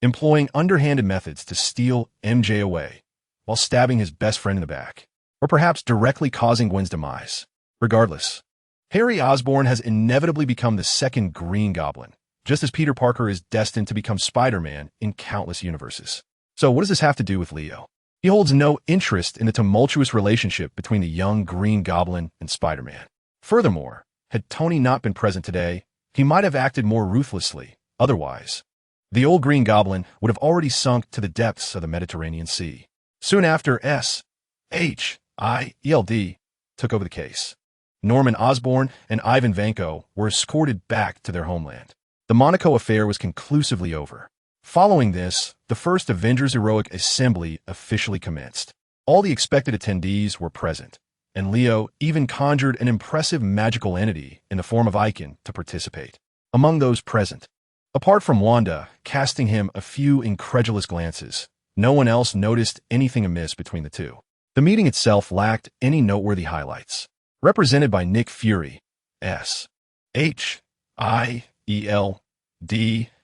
Speaker 1: Employing underhanded methods to steal MJ away, while stabbing his best friend in the back, or perhaps directly causing Gwen's demise. Regardless, Harry Osborn has inevitably become the second Green Goblin, just as Peter Parker is destined to become Spider-Man in countless universes. So what does this have to do with Leo? He holds no interest in the tumultuous relationship between the young Green Goblin and Spider-Man. Furthermore, had Tony not been present today, he might have acted more ruthlessly. Otherwise, The old Green Goblin would have already sunk to the depths of the Mediterranean Sea. Soon after, SHIELD took over the case. Norman Osborn and Ivan Vanko were escorted back to their homeland. The Monaco affair was conclusively over. Following this, the first Avengers Heroic Assembly officially commenced. All the expected attendees were present, and Leo even conjured an impressive magical entity in the form of Icon to participate. Among those present, apart from Wanda casting him a few incredulous glances, no one else noticed anything amiss between the two. The meeting itself lacked any noteworthy highlights. Represented by Nick Fury, SHIELD,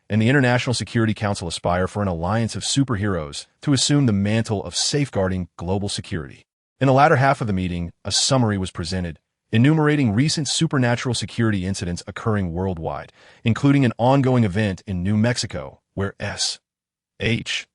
Speaker 1: and the International Security Council aspire for an alliance of superheroes to assume the mantle of safeguarding global security. In the latter half of the meeting, a summary was presented, enumerating recent supernatural security incidents occurring worldwide, including an ongoing event in New Mexico, where SHIELD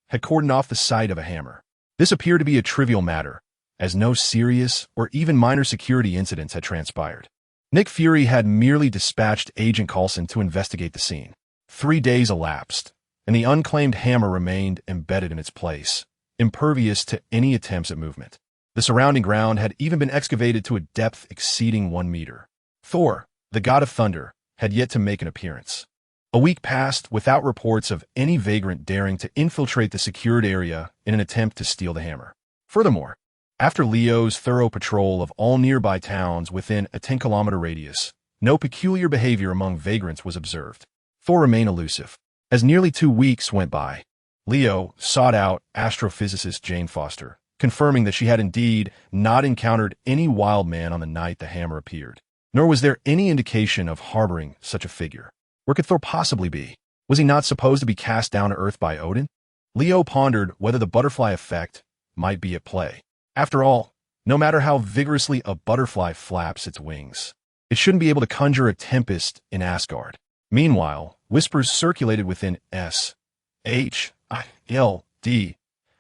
Speaker 1: had cordoned off the site of a hammer. This appeared to be a trivial matter, as no serious or even minor security incidents had transpired. Nick Fury had merely dispatched Agent Coulson to investigate the scene. 3 days elapsed, and the unclaimed hammer remained embedded in its place, impervious to any attempts at movement. The surrounding ground had even been excavated to a depth exceeding 1 meter. Thor, the god of thunder, had yet to make an appearance. A week passed without reports of any vagrant daring to infiltrate the secured area in an attempt to steal the hammer. Furthermore, after Leo's thorough patrol of all nearby towns within a 10-kilometer radius, no peculiar behavior among vagrants was observed. Thor remained elusive. As nearly 2 weeks went by, Leo sought out astrophysicist Jane Foster, confirming that she had indeed not encountered any wild man on the night the hammer appeared. Nor was there any indication of harboring such a figure. Where could Thor possibly be? Was he not supposed to be cast down to Earth by Odin? Leo pondered whether the butterfly effect might be at play. After all, no matter how vigorously a butterfly flaps its wings, it shouldn't be able to conjure a tempest in Asgard. Meanwhile, whispers circulated within SHIELD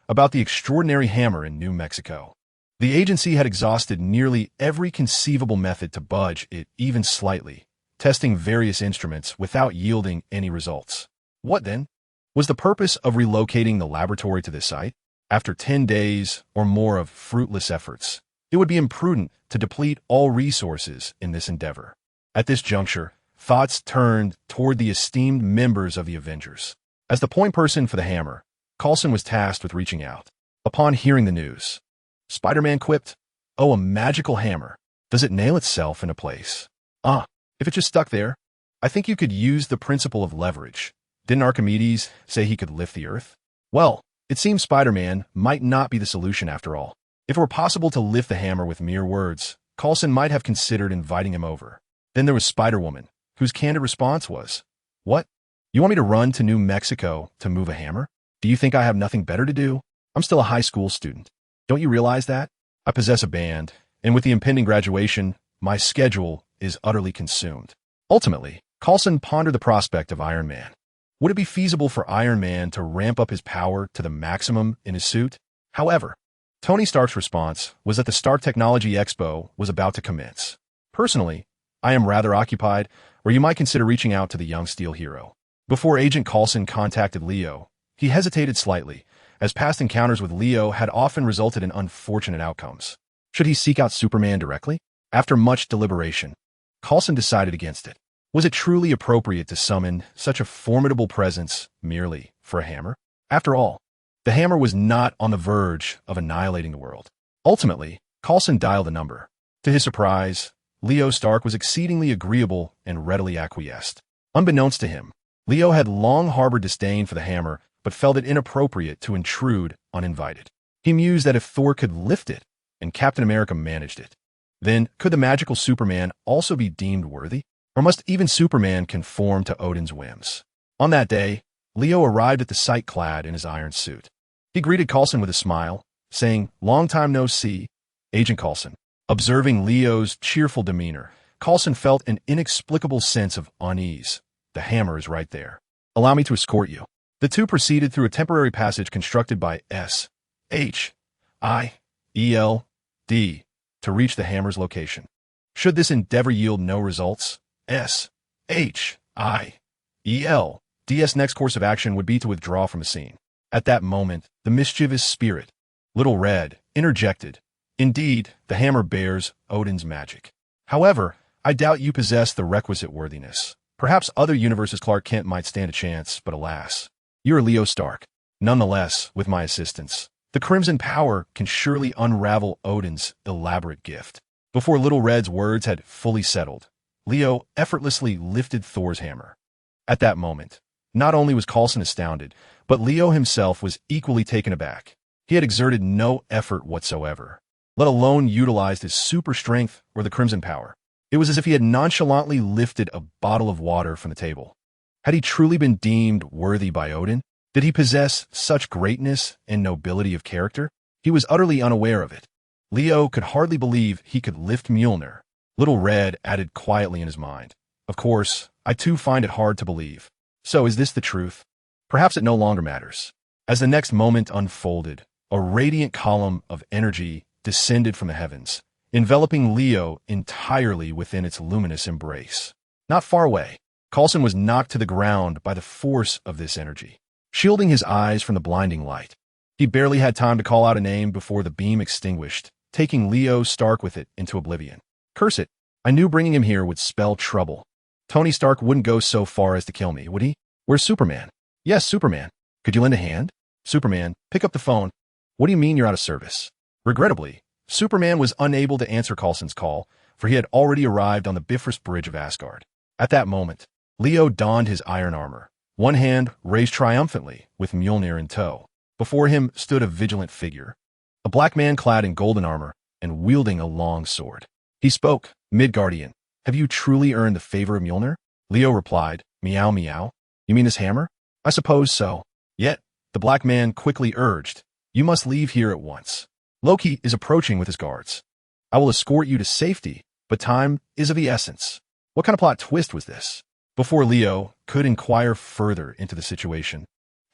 Speaker 1: about the extraordinary hammer in New Mexico. The agency had exhausted nearly every conceivable method to budge it even slightly, testing various instruments without yielding any results. What then? Was the purpose of relocating the laboratory to this site? After 10 days or more of fruitless efforts, it would be imprudent to deplete all resources in this endeavor. At this juncture, thoughts turned toward the esteemed members of the Avengers. As the point person for the hammer, Coulson was tasked with reaching out. Upon hearing the news, Spider-Man quipped, "Oh, a magical hammer. Does it nail itself into place? If it just stuck there, I think you could use the principle of leverage. Didn't Archimedes say he could lift the earth? Well, it seems Spider-Man might not be the solution after all. If it were possible to lift the hammer with mere words, Coulson might have considered inviting him over. Then there was Spider-Woman, whose candid response was, "What? You want me to run to New Mexico to move a hammer? Do you think I have nothing better to do? I'm still a high school student. Don't you realize that? I possess a band, and with the impending graduation, my schedule is utterly consumed." Ultimately, Coulson pondered the prospect of Iron Man. Would it be feasible for Iron Man to ramp up his power to the maximum in his suit? However, Tony Stark's response was that the Stark Technology Expo was about to commence. "Personally, I am rather occupied, or you might consider reaching out to the young steel hero." Before Agent Coulson contacted Leo, he hesitated slightly, as past encounters with Leo had often resulted in unfortunate outcomes. Should he seek out Superman directly? After much deliberation, Coulson decided against it. Was it truly appropriate to summon such a formidable presence merely for a hammer? After all, the hammer was not on the verge of annihilating the world. Ultimately, Coulson dialed a number. To his surprise, Leo Stark was exceedingly agreeable and readily acquiesced. Unbeknownst to him, Leo had long harbored disdain for the hammer, but felt it inappropriate to intrude uninvited. He mused that if Thor could lift it and Captain America managed it, then could the magical Superman also be deemed worthy? Or must even Superman conform to Odin's whims? On that day, Leo arrived at the site clad in his iron suit. He greeted Coulson with a smile, saying, "Long time no see, Agent Coulson." Observing Leo's cheerful demeanor, Coulson felt an inexplicable sense of unease. The hammer is right there. "Allow me to escort you." The two proceeded through a temporary passage constructed by SHIELD to reach the hammer's location. Should this endeavor yield no results, SHIELD DS next course of action would be to withdraw from the scene. At that moment, the mischievous spirit, Little Red, interjected. Indeed, the hammer bears Odin's magic. However, I doubt you possess the requisite worthiness. Perhaps other universes Clark Kent might stand a chance, but alas, you're Leo Stark. Nonetheless, with my assistance, the Crimson Power can surely unravel Odin's elaborate gift. Before Little Red's words had fully settled, Leo effortlessly lifted Thor's hammer. At that moment, not only was Coulson astounded, but Leo himself was equally taken aback. He had exerted no effort whatsoever, let alone utilized his super strength or the Crimson Power. It was as if he had nonchalantly lifted a bottle of water from the table. Had he truly been deemed worthy by Odin? Did he possess such greatness and nobility of character? He was utterly unaware of it. Leo could hardly believe he could lift Mjolnir. Little Red added quietly in his mind. Of course, I too find it hard to believe. So is this the truth? Perhaps it no longer matters. As the next moment unfolded, a radiant column of energy descended from the heavens, enveloping Leo entirely within its luminous embrace. Not far away, Coulson was knocked to the ground by the force of this energy, shielding his eyes from the blinding light. He barely had time to call out a name before the beam extinguished, taking Leo Stark with it into oblivion. Curse it, I knew bringing him here would spell trouble. Tony Stark wouldn't go so far as to kill me, would he? Where's Superman? Yes, Superman. Could you lend a hand? Superman, pick up the phone. What do you mean you're out of service? Regrettably, Superman was unable to answer Coulson's call, for he had already arrived on the Bifrost Bridge of Asgard. At that moment, Leo donned his iron armor, one hand raised triumphantly with Mjolnir in tow. Before him stood a vigilant figure, a black man clad in golden armor and wielding a long sword. He spoke, Midgardian, have you truly earned the favor of Mjolnir? Leo replied, meow meow. You mean this hammer? I suppose so. Yet, the black man quickly urged, you must leave here at once. Loki is approaching with his guards. I will escort you to safety, but time is of the essence. What kind of plot twist was this? Before Leo could inquire further into the situation,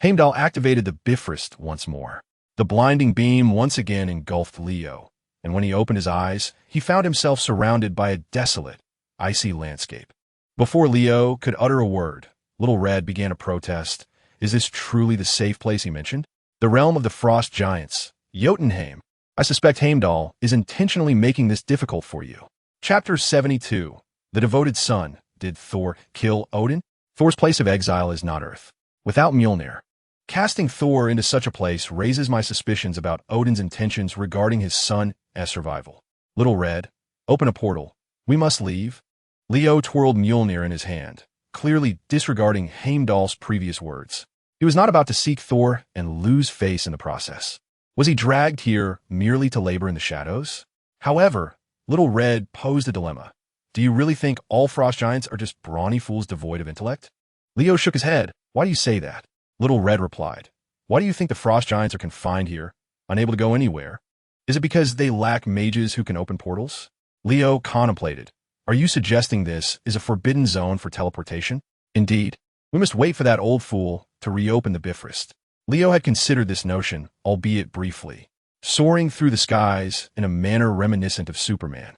Speaker 1: Heimdall activated the Bifrost once more. The blinding beam once again engulfed Leo, and when he opened his eyes, he found himself surrounded by a desolate, icy landscape. Before Leo could utter a word, Little Red began a protest. Is this truly the safe place he mentioned? The realm of the frost giants, Jotunheim. I suspect Heimdall is intentionally making this difficult for you. Chapter 72. The Devoted Son. Did Thor kill Odin? Thor's place of exile is not Earth. Without Mjolnir, casting Thor into such a place raises my suspicions about Odin's intentions regarding his son's survival. Little Red, open a portal. We must leave. Leo twirled Mjolnir in his hand, clearly disregarding Heimdall's previous words. He was not about to seek Thor and lose face in the process. Was he dragged here merely to labor in the shadows? However, Little Red posed a dilemma. Do you really think all frost giants are just brawny fools devoid of intellect? Leo shook his head. Why do you say that? Little Red replied. Why do you think the frost giants are confined here, unable to go anywhere? Is it because they lack mages who can open portals? Leo contemplated. Are you suggesting this is a forbidden zone for teleportation? Indeed. We must wait for that old fool to reopen the Bifrost. Leo had considered this notion, albeit briefly, soaring through the skies in a manner reminiscent of Superman.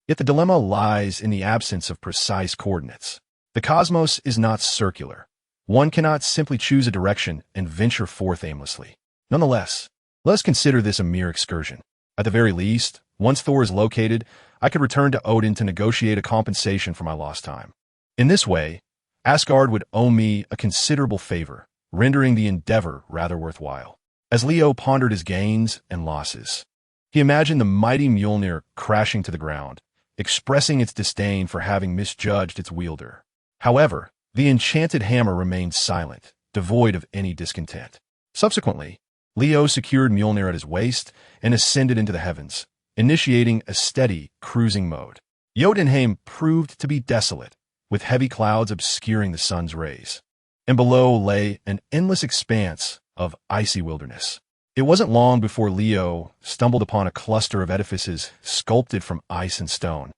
Speaker 1: Yet the dilemma lies in the absence of precise coordinates. The cosmos is not circular. One cannot simply choose a direction and venture forth aimlessly. Nonetheless, let us consider this a mere excursion. At the very least, once Thor is located, I could return to Odin to negotiate a compensation for my lost time. In this way, Asgard would owe me a considerable favor, rendering the endeavor rather worthwhile. As Leo pondered his gains and losses, he imagined the mighty Mjolnir crashing to the ground, expressing its disdain for having misjudged its wielder. However, the enchanted hammer remained silent, devoid of any discontent. Subsequently, Leo secured Mjolnir at his waist and ascended into the heavens, initiating a steady cruising mode. Jotunheim proved to be desolate, with heavy clouds obscuring the sun's rays, and below lay an endless expanse of icy wilderness. It wasn't long before Leo stumbled upon a cluster of edifices sculpted from ice and stone,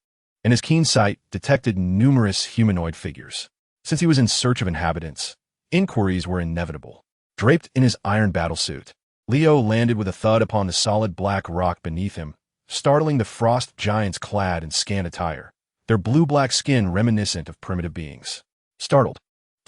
Speaker 1: and his keen sight detected numerous humanoid figures. Since he was in search of inhabitants, inquiries were inevitable. Draped in his iron battlesuit, Leo landed with a thud upon the solid black rock beneath him, startling the frost giants clad in scant attire, their blue-black skin reminiscent of primitive beings. Startled,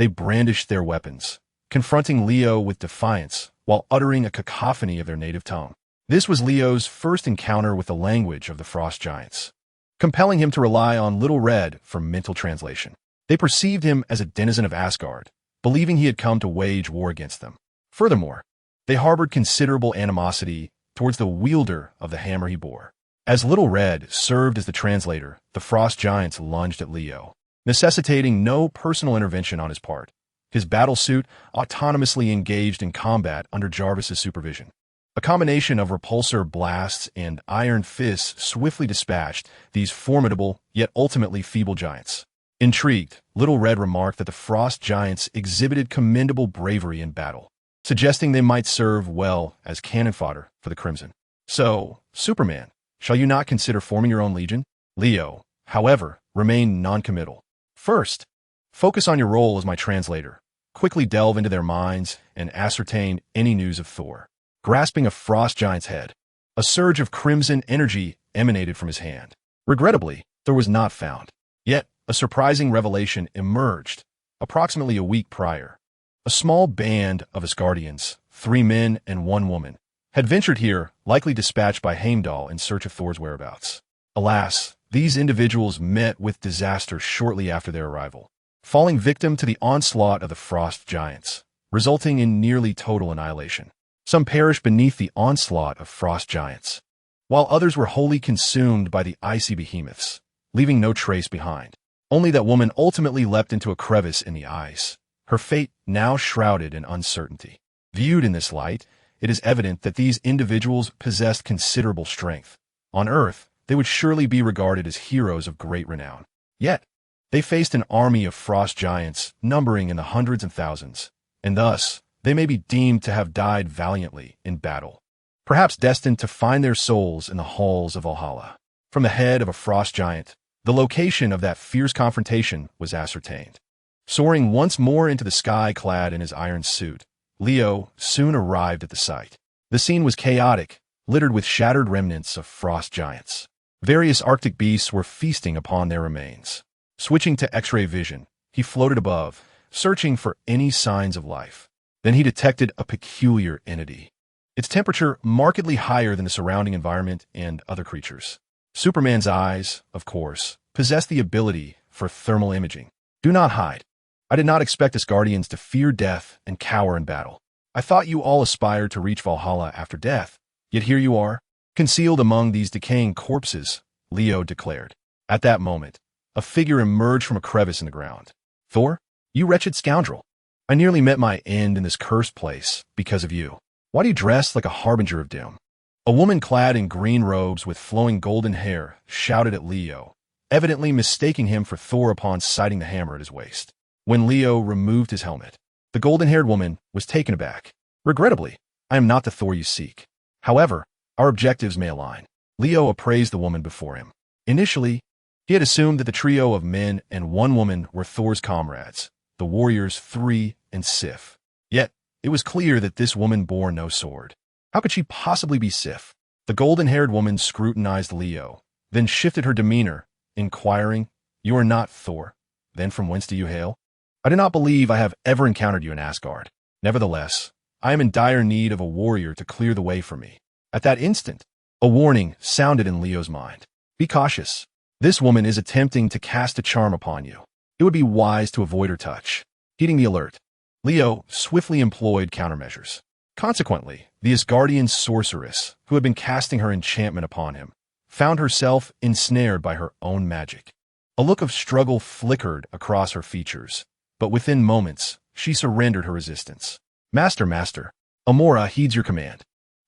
Speaker 1: They brandished their weapons, confronting Leo with defiance while uttering a cacophony of their native tongue. This was Leo's first encounter with the language of the frost giants, compelling him to rely on Little Red for mental translation. They perceived him as a denizen of Asgard, believing he had come to wage war against them. Furthermore, they harbored considerable animosity towards the wielder of the hammer he bore. As Little Red served as the translator, the frost giants lunged at Leo, necessitating no personal intervention on his part. His battle suit autonomously engaged in combat under Jarvis's supervision. A combination of repulsor blasts and iron fists swiftly dispatched these formidable, yet ultimately feeble giants. Intrigued, Little Red remarked that the frost giants exhibited commendable bravery in battle, suggesting they might serve well as cannon fodder for the Crimson. So, Superman, shall you not consider forming your own legion? Leo, however, remained noncommittal. First, focus on your role as my translator. Quickly delve into their minds and ascertain any news of Thor. Grasping a frost giant's head, a surge of crimson energy emanated from his hand. Regrettably, Thor was not found. Yet, a surprising revelation emerged approximately a week prior. A small band of Asgardians, 3 men and 1 woman, had ventured here, likely dispatched by Heimdall in search of Thor's whereabouts. Alas, these individuals met with disaster shortly after their arrival, falling victim to the onslaught of the frost giants, resulting in nearly total annihilation. Some perished beneath the onslaught of frost giants, while others were wholly consumed by the icy behemoths, leaving no trace behind. Only that woman ultimately leapt into a crevice in the ice, her fate now shrouded in uncertainty. Viewed in this light, it is evident that these individuals possessed considerable strength. On Earth, they would surely be regarded as heroes of great renown. Yet, they faced an army of frost giants numbering in the hundreds and thousands, and thus, they may be deemed to have died valiantly in battle, perhaps destined to find their souls in the halls of Valhalla. From the head of a frost giant, the location of that fierce confrontation was ascertained. Soaring once more into the sky clad in his iron suit, Leo soon arrived at the site. The scene was chaotic, littered with shattered remnants of frost giants. Various Arctic beasts were feasting upon their remains. Switching to X-ray vision, he floated above, searching for any signs of life. Then he detected a peculiar entity, its temperature markedly higher than the surrounding environment and other creatures. Superman's eyes, of course, possessed the ability for thermal imaging. Do not hide. I did not expect Asgardians to fear death and cower in battle. I thought you all aspired to reach Valhalla after death, yet here you are, concealed among these decaying corpses, Leo declared. At that moment, a figure emerged from a crevice in the ground. Thor, you wretched scoundrel. I nearly met my end in this cursed place because of you. Why do you dress like a harbinger of doom? A woman clad in green robes with flowing golden hair shouted at Leo, evidently mistaking him for Thor upon sighting the hammer at his waist. When Leo removed his helmet, the golden-haired woman was taken aback. Regrettably, I am not the Thor you seek. However, our objectives may align. Leo appraised the woman before him. Initially, he had assumed that the trio of men and 1 woman were Thor's comrades, the warriors 3 and Sif. Yet, it was clear that this woman bore no sword. How could she possibly be Sif? The golden-haired woman scrutinized Leo, then shifted her demeanor, inquiring, You are not Thor. Then from whence do you hail? I do not believe I have ever encountered you in Asgard. Nevertheless, I am in dire need of a warrior to clear the way for me. At that instant, a warning sounded in Leo's mind. Be cautious. This woman is attempting to cast a charm upon you. It would be wise to avoid her touch. Heeding the alert, Leo swiftly employed countermeasures. Consequently, the Asgardian sorceress, who had been casting her enchantment upon him, found herself ensnared by her own magic. A look of struggle flickered across her features, but within moments, she surrendered her resistance. Master, Amora heeds your command.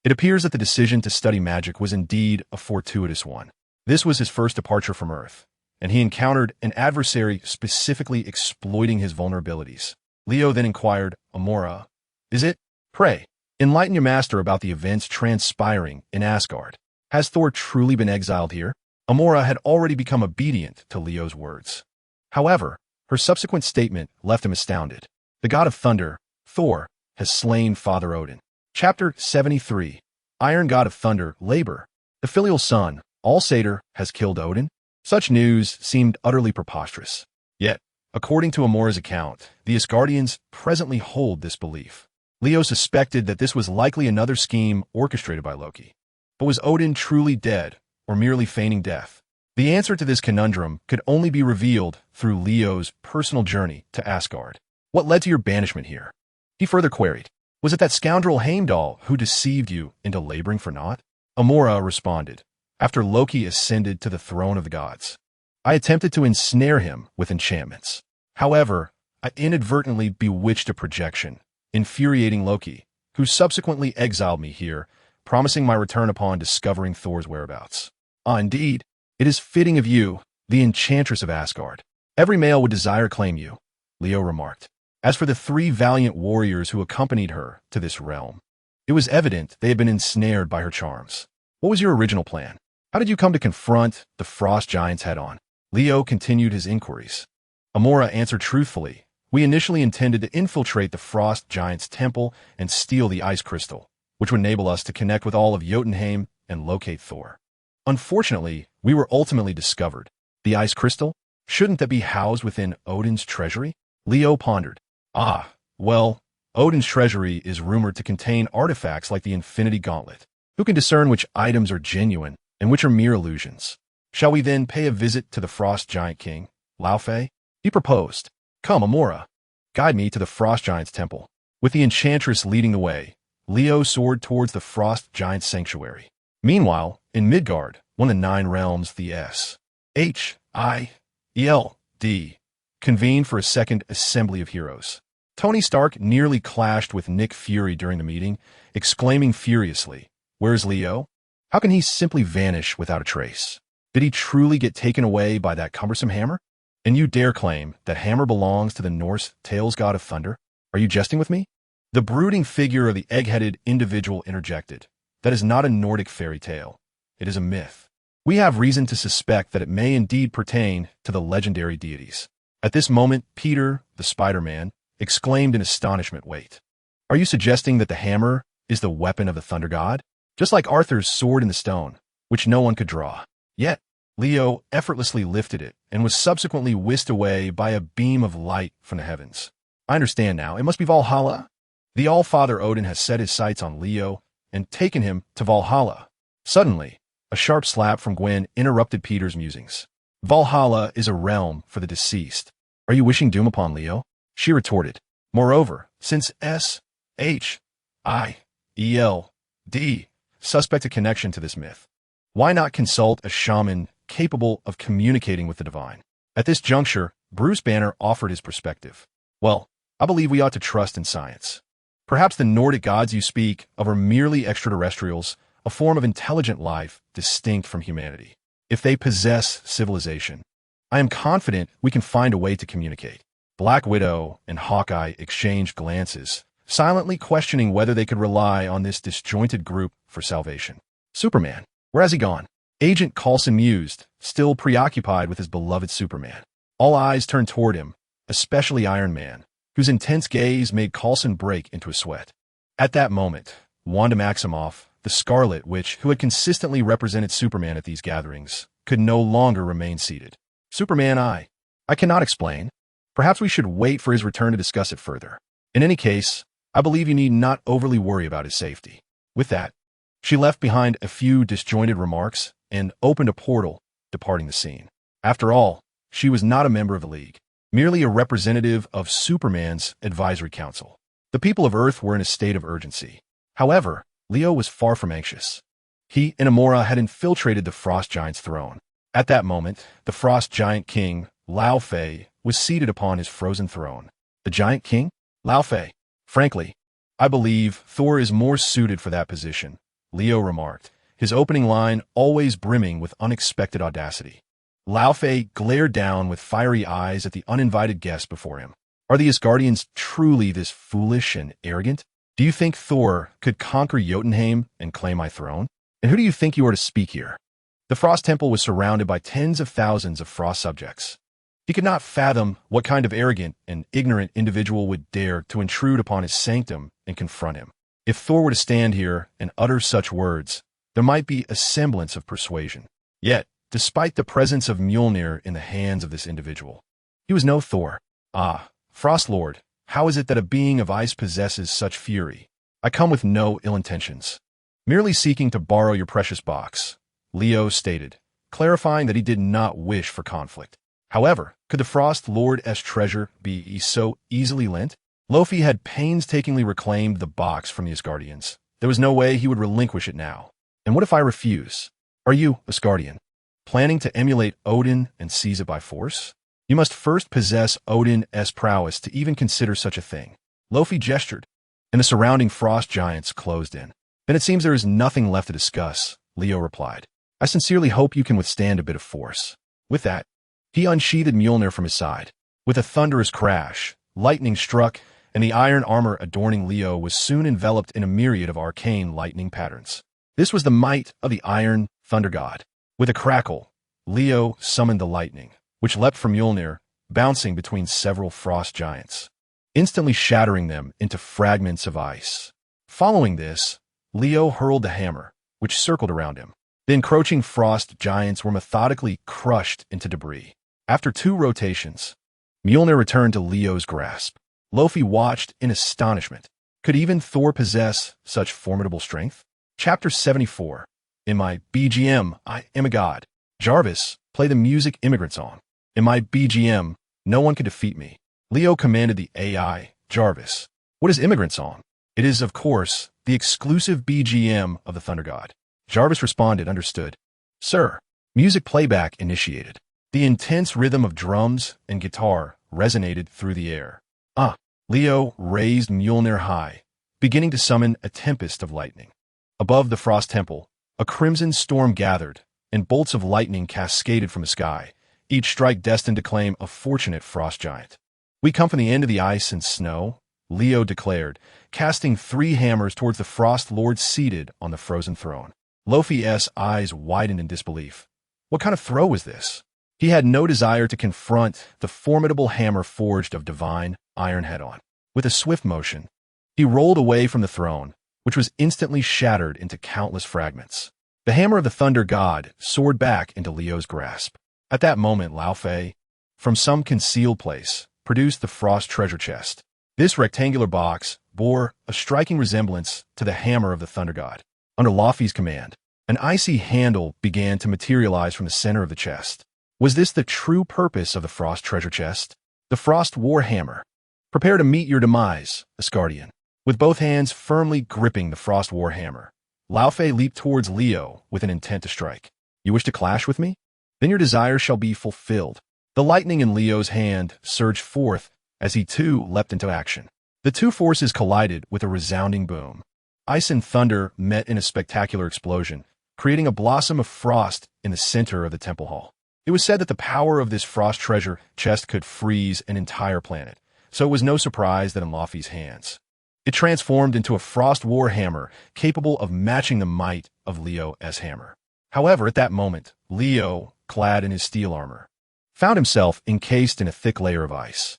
Speaker 1: It appears that the decision to study magic was indeed a fortuitous one. This was his first departure from Earth, and he encountered an adversary specifically exploiting his vulnerabilities. Leo then inquired, Amora, is it? Pray, enlighten your master about the events transpiring in Asgard. Has Thor truly been exiled here? Amora had already become obedient to Leo's words. However, her subsequent statement left him astounded. The god of thunder, Thor, has slain Father Odin. Chapter 73. Iron god of thunder, Labor. The filial son, All-Satyr, has killed Odin? Such news seemed utterly preposterous. Yet, According to Amora's account, the Asgardians presently hold this belief. Leo suspected that this was likely another scheme orchestrated by Loki. But was Odin truly dead, or merely feigning death? The answer to this conundrum could only be revealed through Leo's personal journey to Asgard. What led to your banishment here? He further queried. Was it that scoundrel Heimdall who deceived you into laboring for naught? Amora responded. After Loki ascended to the throne of the gods, I attempted to ensnare him with enchantments. However, I inadvertently bewitched a projection, infuriating Loki, who subsequently exiled me here, promising my return upon discovering Thor's whereabouts. Indeed, it is fitting of you, the enchantress of Asgard. Every male would desire claim you, Leo remarked. As for the 3 valiant warriors who accompanied her to this realm, it was evident they had been ensnared by her charms. What was your original plan? How did you come to confront the frost giants head-on? Leo continued his inquiries. Amora answered truthfully. We initially intended to infiltrate the frost giant's temple and steal the ice crystal, which would enable us to connect with all of Jotunheim and locate Thor. Unfortunately, we were ultimately discovered. The ice crystal? Shouldn't that be housed within Odin's treasury? Leo pondered. Well, Odin's treasury is rumored to contain artifacts like the Infinity Gauntlet. Who can discern which items are genuine and which are mere illusions? Shall we then pay a visit to the Frost Giant King, Laufey? He proposed. Come, Amora, guide me to the Frost Giant's temple. With the enchantress leading the way, Leo soared towards the Frost Giant's sanctuary. Meanwhile, in Midgard, one of the 9 realms, the S.H.I.E.L.D. convened for a second assembly of heroes. Tony Stark nearly clashed with Nick Fury during the meeting, exclaiming furiously, "Where's Leo? How can he simply vanish without a trace? Did he truly get taken away by that cumbersome hammer? And you dare claim that hammer belongs to the Norse Tales god of thunder? Are you jesting with me?" The brooding figure of the egg-headed individual interjected. That is not a Nordic fairy tale. It is a myth. We have reason to suspect that it may indeed pertain to the legendary deities. At this moment, Peter, the Spider-Man, exclaimed in astonishment, "Wait. Are you suggesting that the hammer is the weapon of the thunder god? Just like Arthur's sword in the stone, which no one could draw." Yet, Leo effortlessly lifted it and was subsequently whisked away by a beam of light from the heavens. I understand now. It must be Valhalla. The All-Father Odin has set his sights on Leo and taken him to Valhalla. Suddenly, a sharp slap from Gwen interrupted Peter's musings. Valhalla is a realm for the deceased. Are you wishing doom upon Leo? She retorted. Moreover, since S.H.I.E.L.D. suspect a connection to this myth, why not consult a shaman capable of communicating with the divine? At this juncture, Bruce Banner offered his perspective. Well, I believe we ought to trust in science. Perhaps the Nordic gods you speak of are merely extraterrestrials, a form of intelligent life distinct from humanity. If they possess civilization, I am confident we can find a way to communicate. Black Widow and Hawkeye exchanged glances, silently questioning whether they could rely on this disjointed group for salvation. Superman, where has he gone? Agent Coulson mused, still preoccupied with his beloved Superman. All eyes turned toward him, especially Iron Man, whose intense gaze made Coulson break into a sweat. At that moment, Wanda Maximoff, the Scarlet Witch who had consistently represented Superman at these gatherings, could no longer remain seated. Superman, I cannot explain. Perhaps we should wait for his return to discuss it further. In any case, I believe you need not overly worry about his safety. With that, she left behind a few disjointed remarks and opened a portal, departing the scene. After all, she was not a member of the League, merely a representative of Superman's advisory council. The people of Earth were in a state of urgency. However, Leo was far from anxious. He and Amora had infiltrated the Frost Giant's throne. At that moment, the Frost Giant King, Laufey, was seated upon his frozen throne. The Giant King? Laufey. Frankly, I believe Thor is more suited for that position, Leo remarked, his opening line always brimming with unexpected audacity. Laufey glared down with fiery eyes at the uninvited guest before him. Are the Asgardians truly this foolish and arrogant? Do you think Thor could conquer Jotunheim and claim my throne? And who do you think you are to speak here? The Frost Temple was surrounded by tens of thousands of Frost subjects. He could not fathom what kind of arrogant and ignorant individual would dare to intrude upon his sanctum and confront him. If Thor were to stand here and utter such words, there might be a semblance of persuasion. Yet, despite the presence of Mjolnir in the hands of this individual, He was no Thor. Ah, Frost Lord, how is it that a being of ice possesses such fury? I come with no ill intentions. Merely seeking to borrow your precious box, Leo stated, clarifying that he did not wish for conflict. However, could the Frost Lord's treasure be so easily lent? Lofi had painstakingly reclaimed the box from the Asgardians. There was no way he would relinquish it now. And what if I refuse? Are you, Asgardian, planning to emulate Odin and seize it by force? You must first possess Odin's prowess to even consider such a thing. Lofi gestured, and the surrounding frost giants closed in. Then it seems there is nothing left to discuss, Leo replied. I sincerely hope you can withstand a bit of force. With that, he unsheathed Mjolnir from his side. With a thunderous crash, lightning struck, and the iron armor adorning Leo was soon enveloped in a myriad of arcane lightning patterns. This was the might of the Iron Thunder God. With a crackle, Leo summoned the lightning, which leapt from Mjolnir, bouncing between several frost giants, instantly shattering them into fragments of ice. Following this, Leo hurled the hammer, which circled around him. The encroaching frost giants were methodically crushed into debris. After 2 rotations, Mjolnir returned to Leo's grasp. Lofi watched in astonishment. Could even Thor possess such formidable strength? Chapter 74. In my BGM, I am a god. Jarvis, play the music immigrant song. In my BGM, no one can defeat me. Leo commanded the AI, Jarvis. What is immigrant song? It is, of course, the exclusive BGM of the Thunder God. Jarvis responded, understood. Sir, music playback initiated. The intense rhythm of drums and guitar resonated through the air. Leo raised Mjolnir high, beginning to summon a tempest of lightning. Above the Frost Temple, a crimson storm gathered, and bolts of lightning cascaded from the sky, each strike destined to claim a fortunate frost giant. We come from the end of the ice and snow, Leo declared, casting 3 hammers towards the Frost Lord seated on the frozen throne. Lofi's eyes widened in disbelief. What kind of throw was this? He had no desire to confront the formidable hammer forged of divine iron head-on. With a swift motion, he rolled away from the throne, which was instantly shattered into countless fragments. The hammer of the Thunder God soared back into Leo's grasp. At that moment, Lao Fei, from some concealed place, produced the frost treasure chest. This rectangular box bore a striking resemblance to the hammer of the Thunder God. Under Laufey's command, an icy handle began to materialize from the center of the chest. Was this the true purpose of the frost treasure chest? The frost war hammer. Prepare to meet your demise, Asgardian. With both hands firmly gripping the frost war hammer, Lao Fei leaped towards Leo with an intent to strike. You wish to clash with me? Then your desire shall be fulfilled. The lightning in Leo's hand surged forth as he too leapt into action. The 2 forces collided with a resounding boom. Ice and thunder met in a spectacular explosion, creating a blossom of frost in the center of the temple hall. It was said that the power of this frost treasure chest could freeze an entire planet, so it was no surprise that in Laufey's hands, it transformed into a frost war hammer capable of matching the might of Leo's hammer. However, at that moment, Leo, clad in his steel armor, found himself encased in a thick layer of ice.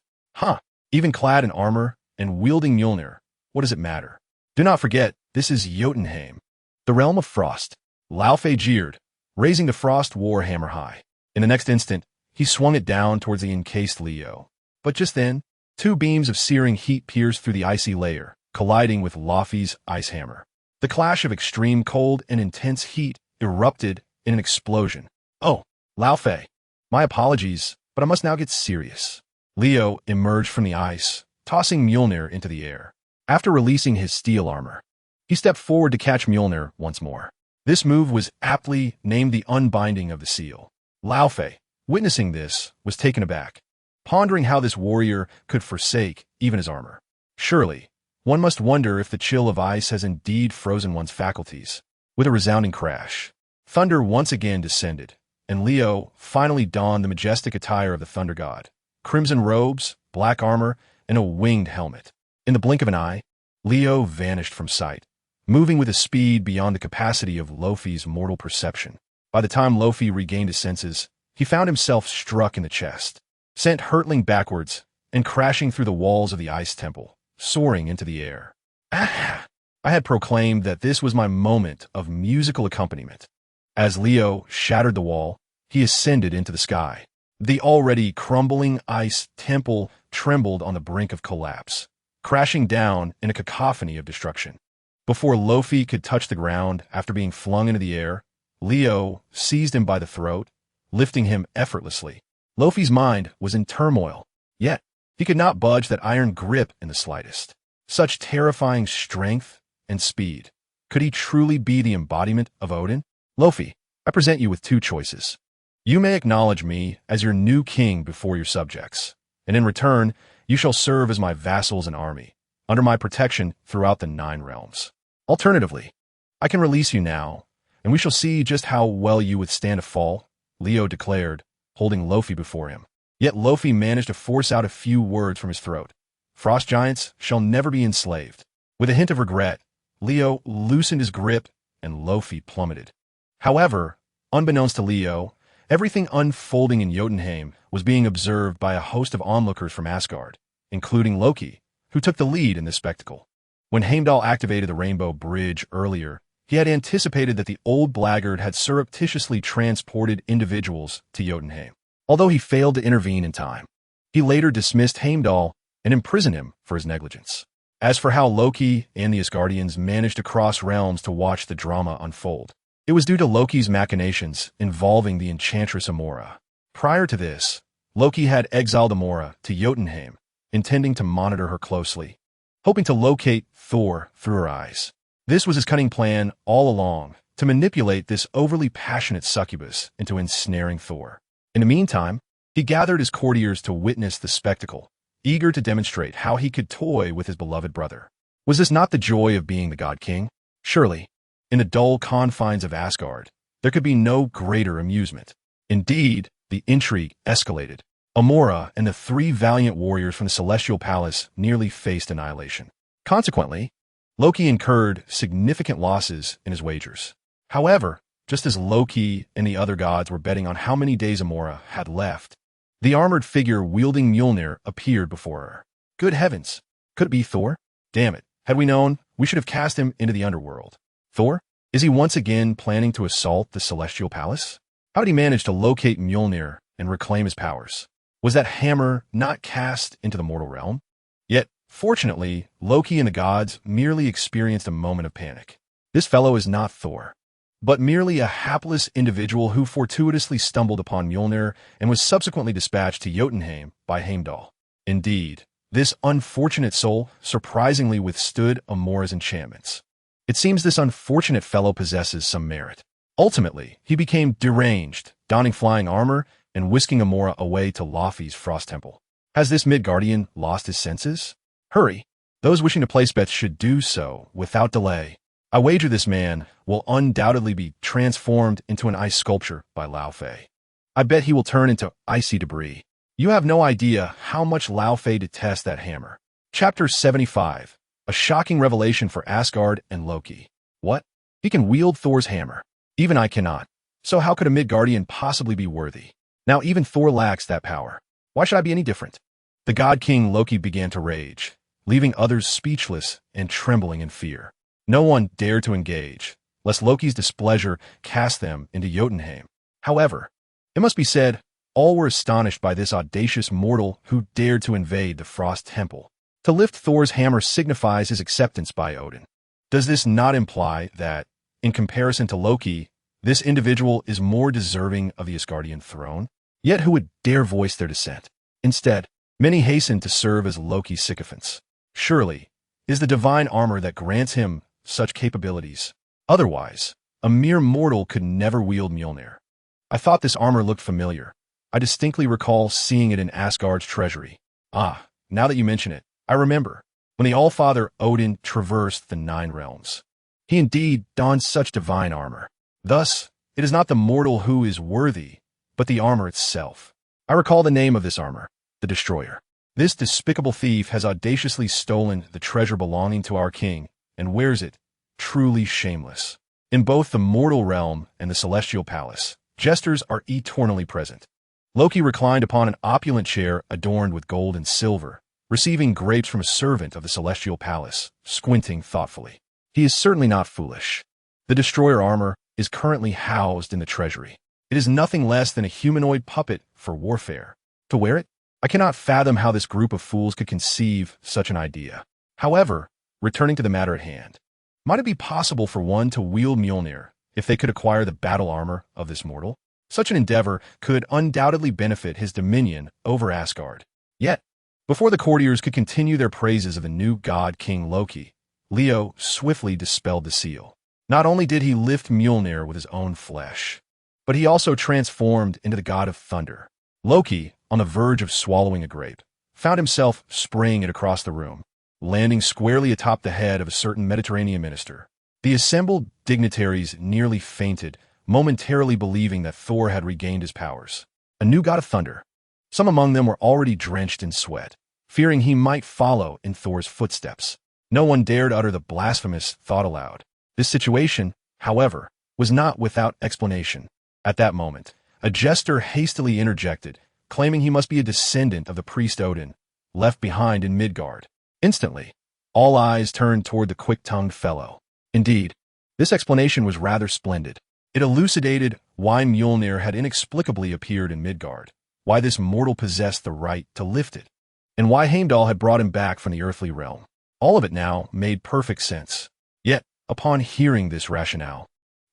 Speaker 1: Even clad in armor and wielding Mjolnir, what does it matter? Do not forget, this is Jotunheim, the realm of frost. Lao Fei jeered, raising the frost war hammer high. In the next instant, he swung it down towards the encased Leo. But just then, 2 beams of searing heat pierced through the icy layer, colliding with Laufey's ice hammer. The clash of extreme cold and intense heat erupted in an explosion. Oh, Lao Fei, my apologies, but I must now get serious. Leo emerged from the ice, tossing Mjolnir into the air. After releasing his steel armor, he stepped forward to catch Mjolnir once more. This move was aptly named the unbinding of the seal. Lao Fei, witnessing this, was taken aback, pondering how this warrior could forsake even his armor. Surely, one must wonder if the chill of ice has indeed frozen one's faculties. With a resounding crash, thunder once again descended, and Leo finally donned the majestic attire of the Thunder God, crimson robes, black armor, and a winged helmet. In the blink of an eye, Leo vanished from sight, moving with a speed beyond the capacity of Laufey's mortal perception. By the time Laufey regained his senses, he found himself struck in the chest, sent hurtling backwards and crashing through the walls of the ice temple, soaring into the air. I had proclaimed that this was my moment of musical accompaniment. As Leo shattered the wall, he ascended into the sky. The already crumbling ice temple trembled on the brink of collapse, crashing down in a cacophony of destruction. Before Lofi could touch the ground after being flung into the air, Leo seized him by the throat, lifting him effortlessly. Lofi's mind was in turmoil, yet he could not budge that iron grip in the slightest. Such terrifying strength and speed. Could he truly be the embodiment of Odin? Lofi, I present you with two choices. You may acknowledge me as your new king before your subjects, and in return, you shall serve as my vassals and army, under my protection throughout the 9 realms. Alternatively, I can release you now, and we shall see just how well you withstand a fall, Leo declared, holding Lofi before him. Yet Lofi managed to force out a few words from his throat. Frost giants shall never be enslaved. With a hint of regret, Leo loosened his grip, and Lofi plummeted. However, unbeknownst to Leo, everything unfolding in Jotunheim was being observed by a host of onlookers from Asgard, including Loki, who took the lead in this spectacle. When Heimdall activated the Rainbow Bridge earlier, he had anticipated that the old blackguard had surreptitiously transported individuals to Jotunheim. Although he failed to intervene in time, he later dismissed Heimdall and imprisoned him for his negligence. As for how Loki and the Asgardians managed to cross realms to watch the drama unfold, it was due to Loki's machinations involving the enchantress Amora. Prior to this, Loki had exiled Amora to Jotunheim, intending to monitor her closely, hoping to locate Thor through her eyes. This was his cunning plan all along, to manipulate this overly passionate succubus into ensnaring Thor. In the meantime, he gathered his courtiers to witness the spectacle, eager to demonstrate how he could toy with his beloved brother. Was this not the joy of being the God King? Surely, in the dull confines of Asgard, there could be no greater amusement. Indeed, the intrigue escalated. Amora and the 3 valiant warriors from the Celestial Palace nearly faced annihilation. Consequently, Loki incurred significant losses in his wagers. However, just as Loki and the other gods were betting on how many days Amora had left, the armored figure wielding Mjolnir appeared before her. Good heavens! Could it be Thor? Damn it. Had we known, we should have cast him into the underworld. Thor? Is he once again planning to assault the Celestial Palace? How did he manage to locate Mjolnir and reclaim his powers? Was that hammer not cast into the mortal realm? Yet, fortunately, Loki and the gods merely experienced a moment of panic. This fellow is not Thor, but merely a hapless individual who fortuitously stumbled upon Mjolnir and was subsequently dispatched to Jotunheim by Heimdall. Indeed, this unfortunate soul surprisingly withstood Amora's enchantments. It seems this unfortunate fellow possesses some merit. Ultimately, he became deranged, donning flying armor and whisking Amora away to Lofi's Frost Temple. Has this Midgardian lost his senses? Hurry! Those wishing to place bets should do so without delay. I wager this man will undoubtedly be transformed into an ice sculpture by Laufey. I bet he will turn into icy debris. You have no idea how much Laufey detests that hammer. Chapter 75. A shocking revelation for Asgard and Loki. What? He can wield Thor's hammer. Even I cannot. So how could a Midgardian possibly be worthy? Now even Thor lacks that power. Why should I be any different? The God King Loki began to rage, leaving others speechless and trembling in fear. No one dared to engage, lest Loki's displeasure cast them into Jotunheim. However, it must be said, all were astonished by this audacious mortal who dared to invade the Frost Temple. To lift Thor's hammer signifies his acceptance by Odin. Does this not imply that, in comparison to Loki, this individual is more deserving of the Asgardian throne? Yet who would dare voice their dissent? Instead, many hastened to serve as Loki's sycophants. Surely, is the divine armor that grants him such capabilities. Otherwise, a mere mortal could never wield Mjolnir. I thought this armor looked familiar. I distinctly recall seeing it in Asgard's treasury. Ah, now that you mention it, I remember, when the Allfather Odin traversed the 9 realms. He indeed donned such divine armor. Thus, it is not the mortal who is worthy, but the armor itself. I recall the name of this armor, the Destroyer. This despicable thief has audaciously stolen the treasure belonging to our king, and wears it, truly shameless. In both the mortal realm and the celestial palace, jesters are eternally present. Loki reclined upon an opulent chair adorned with gold and silver, receiving grapes from a servant of the celestial palace, squinting thoughtfully. He is certainly not foolish. The Destroyer armor is currently housed in the treasury. It is nothing less than a humanoid puppet for warfare. To wear it? I cannot fathom how this group of fools could conceive such an idea. However, returning to the matter at hand, might it be possible for one to wield Mjolnir if they could acquire the battle armor of this mortal? Such an endeavor could undoubtedly benefit his dominion over Asgard. Yet, before the courtiers could continue their praises of the new god King Loki, Leo swiftly dispelled the seal. Not only did he lift Mjolnir with his own flesh, but he also transformed into the god of thunder. Loki, on the verge of swallowing a grape, found himself spraying it across the room, landing squarely atop the head of a certain Mediterranean minister. The assembled dignitaries nearly fainted, momentarily believing that Thor had regained his powers. A new god of thunder. Some among them were already drenched in sweat, fearing he might follow in Thor's footsteps. No one dared utter the blasphemous thought aloud. This situation, however, was not without explanation. At that moment, a jester hastily interjected, claiming he must be a descendant of the priest Odin, left behind in Midgard. Instantly, all eyes turned toward the quick-tongued fellow. Indeed, this explanation was rather splendid. It elucidated why Mjolnir had inexplicably appeared in Midgard, why this mortal possessed the right to lift it, and why Heimdall had brought him back from the earthly realm. All of it now made perfect sense. Yet, upon hearing this rationale,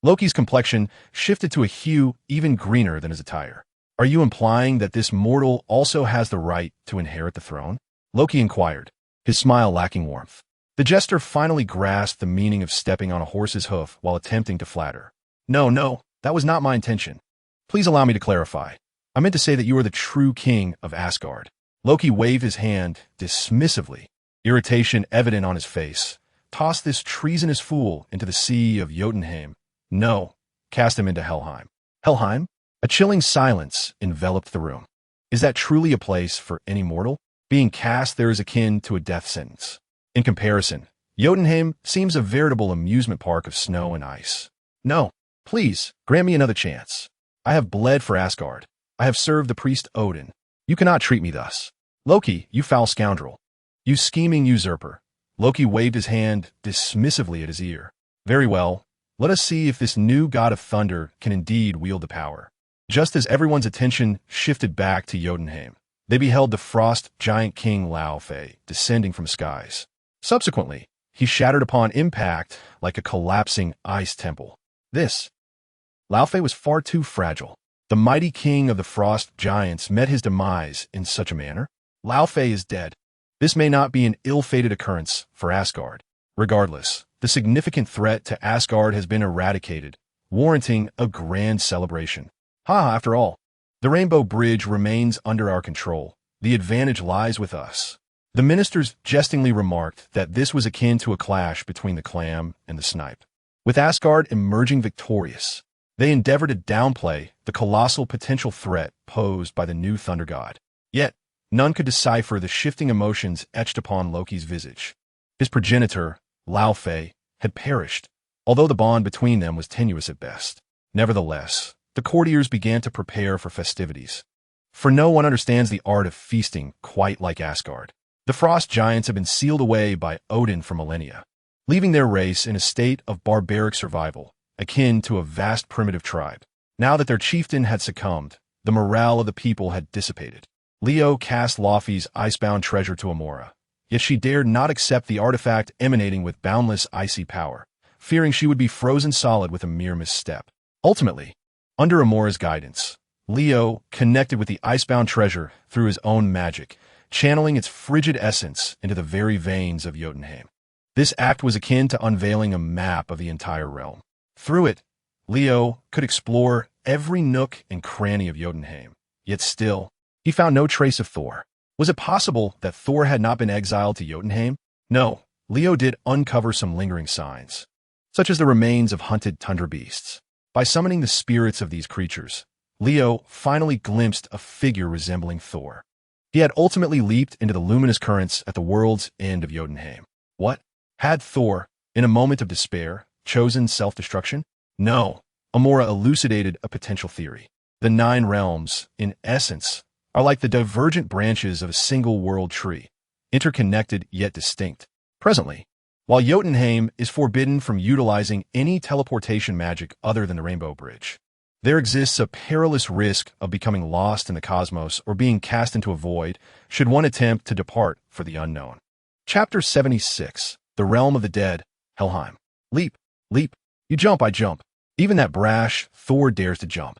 Speaker 1: Loki's complexion shifted to a hue even greener than his attire. Are you implying that this mortal also has the right to inherit the throne? Loki inquired, his smile lacking warmth. The jester finally grasped the meaning of stepping on a horse's hoof while attempting to flatter. No, that was not my intention. Please allow me to clarify. I meant to say that you are the true king of Asgard. Loki waved his hand dismissively, irritation evident on his face. Toss this treasonous fool into the sea of Jotunheim. No, cast him into Helheim. Helheim? A chilling silence enveloped the room. Is that truly a place for any mortal? Being cast there is akin to a death sentence. In comparison, Jotunheim seems a veritable amusement park of snow and ice. No, please, grant me another chance. I have bled for Asgard. I have served the priest Odin. You cannot treat me thus. Loki, you foul scoundrel. You scheming usurper. Loki waved his hand dismissively at his ear. Very well, let us see if this new god of thunder can indeed wield the power. Just as everyone's attention shifted back to Jotunheim, they beheld the frost giant king Laufey descending from skies. Subsequently, he shattered upon impact like a collapsing ice temple. Laufey was far too fragile. The mighty king of the frost giants met his demise in such a manner. Laufey is dead. This may not be an ill-fated occurrence for Asgard. Regardless, the significant threat to Asgard has been eradicated, warranting a grand celebration. After all, the Rainbow Bridge remains under our control. The advantage lies with us. The ministers jestingly remarked that this was akin to a clash between the clam and the snipe. With Asgard emerging victorious, they endeavored to downplay the colossal potential threat posed by the new thunder god. Yet, none could decipher the shifting emotions etched upon Loki's visage. His progenitor, Laufey, had perished, although the bond between them was tenuous at best. Nevertheless, the courtiers began to prepare for festivities. For no one understands the art of feasting quite like Asgard. The frost giants have been sealed away by Odin for millennia, leaving their race in a state of barbaric survival, akin to a vast primitive tribe. Now that their chieftain had succumbed, the morale of the people had dissipated. Leo cast Laufey's icebound treasure to Amora, yet she dared not accept the artifact emanating with boundless icy power, fearing she would be frozen solid with a mere misstep. Ultimately, under Amora's guidance, Leo connected with the icebound treasure through his own magic, channeling its frigid essence into the very veins of Jotunheim. This act was akin to unveiling a map of the entire realm. Through it, Leo could explore every nook and cranny of Jotunheim. Yet still, he found no trace of Thor. Was it possible that Thor had not been exiled to Jotunheim? No, Leo did uncover some lingering signs, such as the remains of hunted tundra beasts. By summoning the spirits of these creatures, Leo finally glimpsed a figure resembling Thor. He had ultimately leaped into the luminous currents at the world's end of Jotunheim. What? Had Thor, in a moment of despair, chosen self-destruction? No. Amora elucidated a potential theory. The 9 realms, in essence, are like the divergent branches of a single world tree, interconnected yet distinct. Presently, while Jotunheim is forbidden from utilizing any teleportation magic other than the Rainbow Bridge, There exists a perilous risk of becoming lost in the cosmos or being cast into a void should one attempt to depart for the unknown. Chapter 76. The Realm of the Dead, Helheim. Leap, leap. You jump, I jump. Even that brash Thor dares to jump.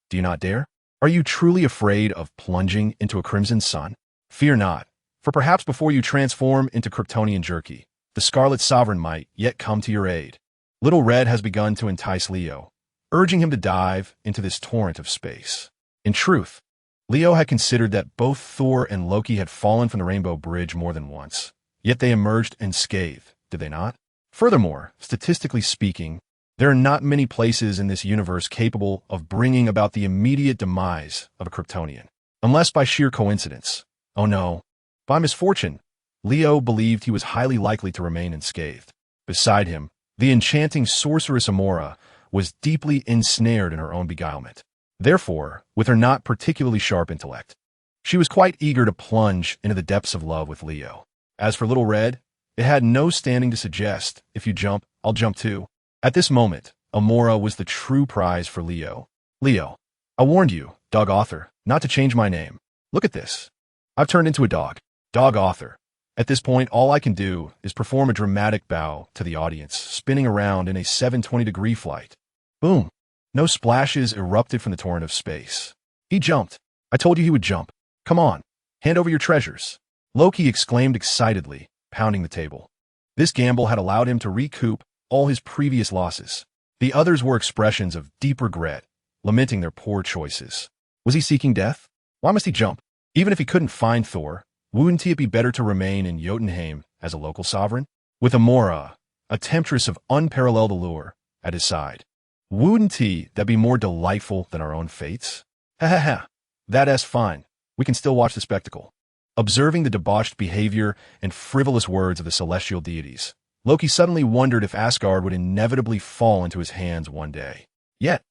Speaker 1: Do you not dare? Are you truly afraid of plunging into a crimson sun? Fear not, for perhaps before you transform into Kryptonian jerky, the Scarlet Sovereign might yet come to your aid. Little Red has begun to entice Leo, urging him to dive into this torrent of space. In truth, Leo had considered that both Thor and Loki had fallen from the Rainbow Bridge more than once, yet they emerged unscathed, did they not? Furthermore, statistically speaking, there are not many places in this universe capable of bringing about the immediate demise of a Kryptonian, unless by sheer coincidence. Oh no, by misfortune, Leo believed he was highly likely to remain unscathed. Beside him, the enchanting sorceress Amora was deeply ensnared in her own beguilement. Therefore, with her not particularly sharp intellect, she was quite eager to plunge into the depths of love with Leo. As for Little Red, it had no standing to suggest, if you jump, I'll jump too. At this moment, Amora was the true prize for Leo. Leo, I warned you, dog author, not to change my name. Look at this. I've turned into a dog. Dog author. At this point, all I can do is perform a dramatic bow to the audience, spinning around in a 720-degree flight. Boom. No splashes erupted from the torrent of space. He jumped. I told you he would jump. Come on. Hand over your treasures. Loki exclaimed excitedly, pounding the table. This gamble had allowed him to recoup all his previous losses. The others were expressions of deep regret, lamenting their poor choices. Was he seeking death? Why must he jump? Even if he couldn't find Thor, wouldn't it be better to remain in Jotunheim as a local sovereign? With Amora, a temptress of unparalleled allure, at his side. Wouldn't that be more delightful than our own fates? Ha ha ha. That's fine. We can still watch the spectacle. Observing the debauched behavior and frivolous words of the celestial deities, Loki suddenly wondered if Asgard would inevitably fall into his hands one day. Yet,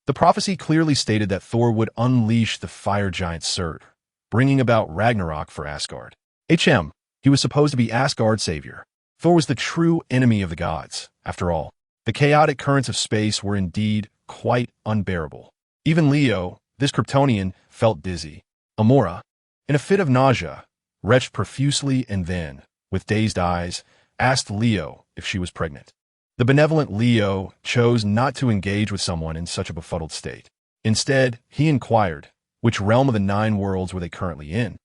Speaker 1: the prophecy clearly stated that Thor would unleash the fire giant Surtur, bringing about Ragnarok for Asgard. He was supposed to be Asgard's savior. Thor was the true enemy of the gods. After all, the chaotic currents of space were indeed quite unbearable. Even Leo, this Kryptonian, felt dizzy. Amora, in a fit of nausea, retched profusely and then, with dazed eyes, asked Leo if she was pregnant. The benevolent Leo chose not to engage with someone in such a befuddled state. Instead, he inquired, which realm of the 9 worlds were they currently in?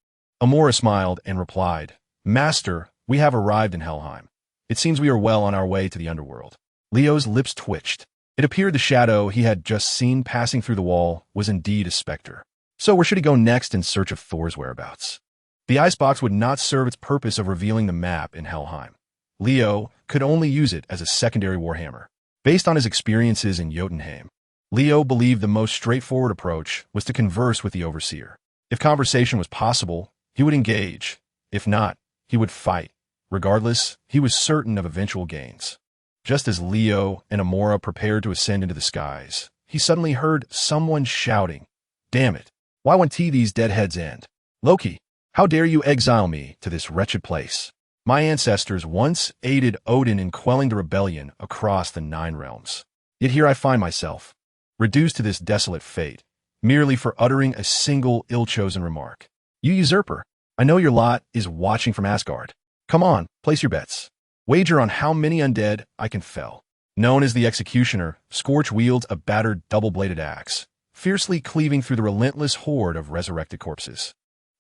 Speaker 1: Amora smiled and replied, Master, we have arrived in Helheim. It seems we are well on our way to the underworld. Leo's lips twitched. It appeared the shadow he had just seen passing through the wall was indeed a specter. So where should he go next in search of Thor's whereabouts? The icebox would not serve its purpose of revealing the map in Helheim. Leo could only use it as a secondary warhammer. Based on his experiences in Jotunheim, Leo believed the most straightforward approach was to converse with the overseer. If conversation was possible, he would engage. If not, he would fight. Regardless, he was certain of eventual gains. Just as Leo and Amora prepared to ascend into the skies, he suddenly heard someone shouting, Damn it, why won't these deadheads end? Loki, how dare you exile me to this wretched place? My ancestors once aided Odin in quelling the rebellion across the 9 realms. Yet here I find myself, reduced to this desolate fate, merely for uttering a single ill-chosen remark. You usurper, I know your lot is watching from Asgard. Come on, place your bets. Wager on how many undead I can fell. Known as the Executioner, Scorch wields a battered double-bladed axe, fiercely cleaving through the relentless horde of resurrected corpses.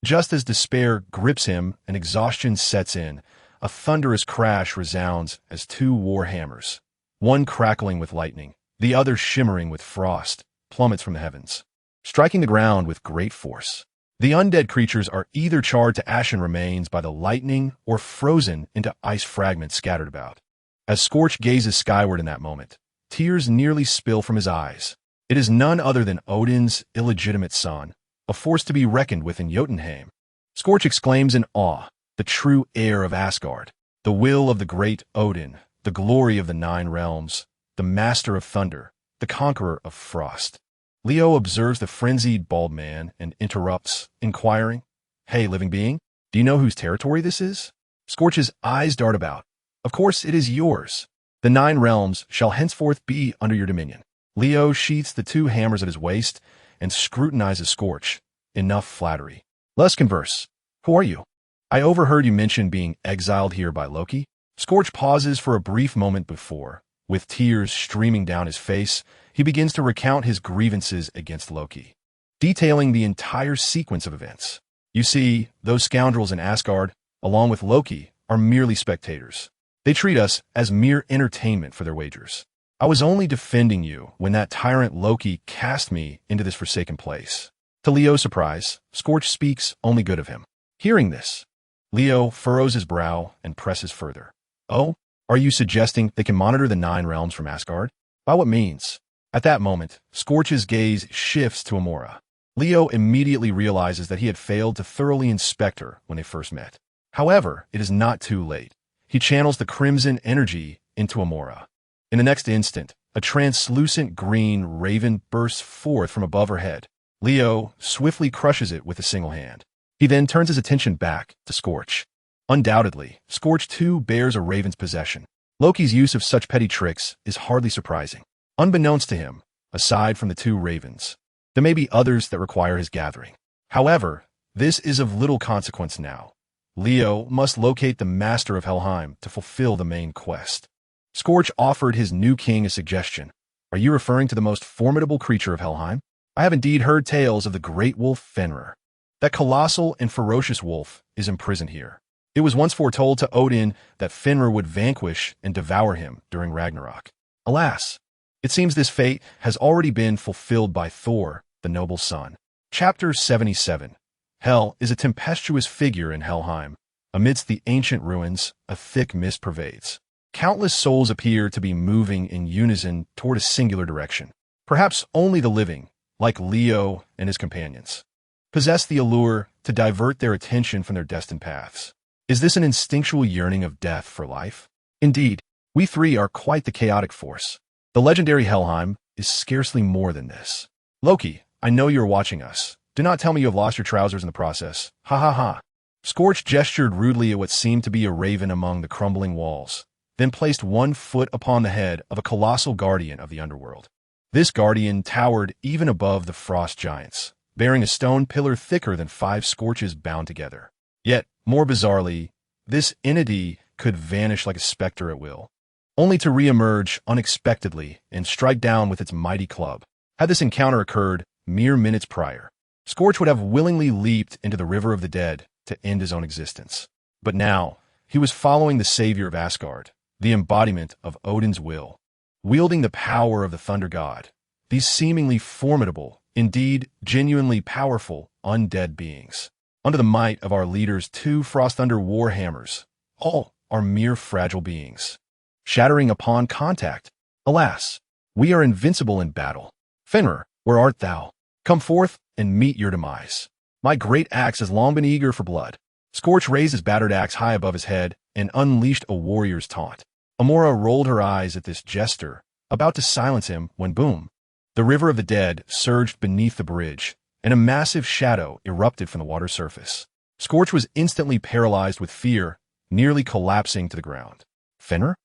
Speaker 1: Just as despair grips him and exhaustion sets in, a thunderous crash resounds as 2 war hammers, one crackling with lightning, the other shimmering with frost, plummets from the heavens, striking the ground with great force. The undead creatures are either charred to ashen remains by the lightning or frozen into ice fragments scattered about. As Scorch gazes skyward in that moment, tears nearly spill from his eyes. It is none other than Odin's illegitimate son, a force to be reckoned with in Jotunheim. Scorch exclaims in awe, the true heir of Asgard, the will of the great Odin, the glory of the 9 realms, the master of thunder, the conqueror of frost. Leo observes the frenzied bald man and interrupts, inquiring, Hey, living being, do you know whose territory this is? Scorch's eyes dart about. Of course it is yours. The 9 realms shall henceforth be under your dominion. Leo sheaths the two hammers at his waist and scrutinizes Scorch. Enough flattery. Let's converse. Who are you? I overheard you mention being exiled here by Loki. Scorch pauses for a brief moment before, with tears streaming down his face, he begins to recount his grievances against Loki, detailing the entire sequence of events. You see, those scoundrels in Asgard, along with Loki, are merely spectators. They treat us as mere entertainment for their wagers. I was only defending you when that tyrant Loki cast me into this forsaken place. To Leo's surprise, Scorch speaks only good of him. Hearing this, Leo furrows his brow and presses further. Oh, are you suggesting they can monitor the 9 realms from Asgard? By what means? At that moment, Scorch's gaze shifts to Amora. Leo immediately realizes that he had failed to thoroughly inspect her when they first met. However, it is not too late. He channels the crimson energy into Amora. In the next instant, a translucent green raven bursts forth from above her head. Leo swiftly crushes it with a single hand. He then turns his attention back to Scorch. Undoubtedly, Scorch too bears a raven's possession. Loki's use of such petty tricks is hardly surprising. Unbeknownst to him, aside from the 2 ravens, there may be others that require his gathering. However, this is of little consequence now. Leo must locate the master of Helheim to fulfill the main quest. Scorch offered his new king a suggestion. Are you referring to the most formidable creature of Helheim? I have indeed heard tales of the great wolf Fenrir. That colossal and ferocious wolf is imprisoned here. It was once foretold to Odin that Fenrir would vanquish and devour him during Ragnarok. Alas, it seems this fate has already been fulfilled by Thor, the noble son. Chapter 77. Hel is a tempestuous figure in Helheim. Amidst the ancient ruins, a thick mist pervades. Countless souls appear to be moving in unison toward a singular direction. Perhaps only the living, like Leo and his companions, possess the allure to divert their attention from their destined paths. Is this an instinctual yearning of death for life? Indeed, we 3 are quite the chaotic force. The legendary Helheim is scarcely more than this. Loki, I know you are watching us. Do not tell me you have lost your trousers in the process. Ha ha ha. Scorch gestured rudely at what seemed to be a raven among the crumbling walls, then placed 1 foot upon the head of a colossal guardian of the underworld. This guardian towered even above the frost giants, bearing a stone pillar thicker than 5 Scorches bound together. Yet, more bizarrely, this entity could vanish like a specter at will, only to re-emerge unexpectedly and strike down with its mighty club. Had this encounter occurred mere minutes prior, Scorch would have willingly leaped into the river of the dead to end his own existence. But now, he was following the savior of Asgard, the embodiment of Odin's will. Wielding the power of the thunder god, these seemingly formidable, indeed genuinely powerful, undead beings, under the might of our leader's 2 Frost Thunder war hammers, all are mere fragile beings, shattering upon contact. Alas, we are invincible in battle. Fenrir, where art thou? Come forth and meet your demise. My great axe has long been eager for blood. Scorch raised his battered axe high above his head and unleashed a warrior's taunt. Amora rolled her eyes at this jester, about to silence him when boom, the river of the dead surged beneath the bridge, and a massive shadow erupted from the water's surface. Scorch was instantly paralyzed with fear, nearly collapsing to the ground. Fenrir?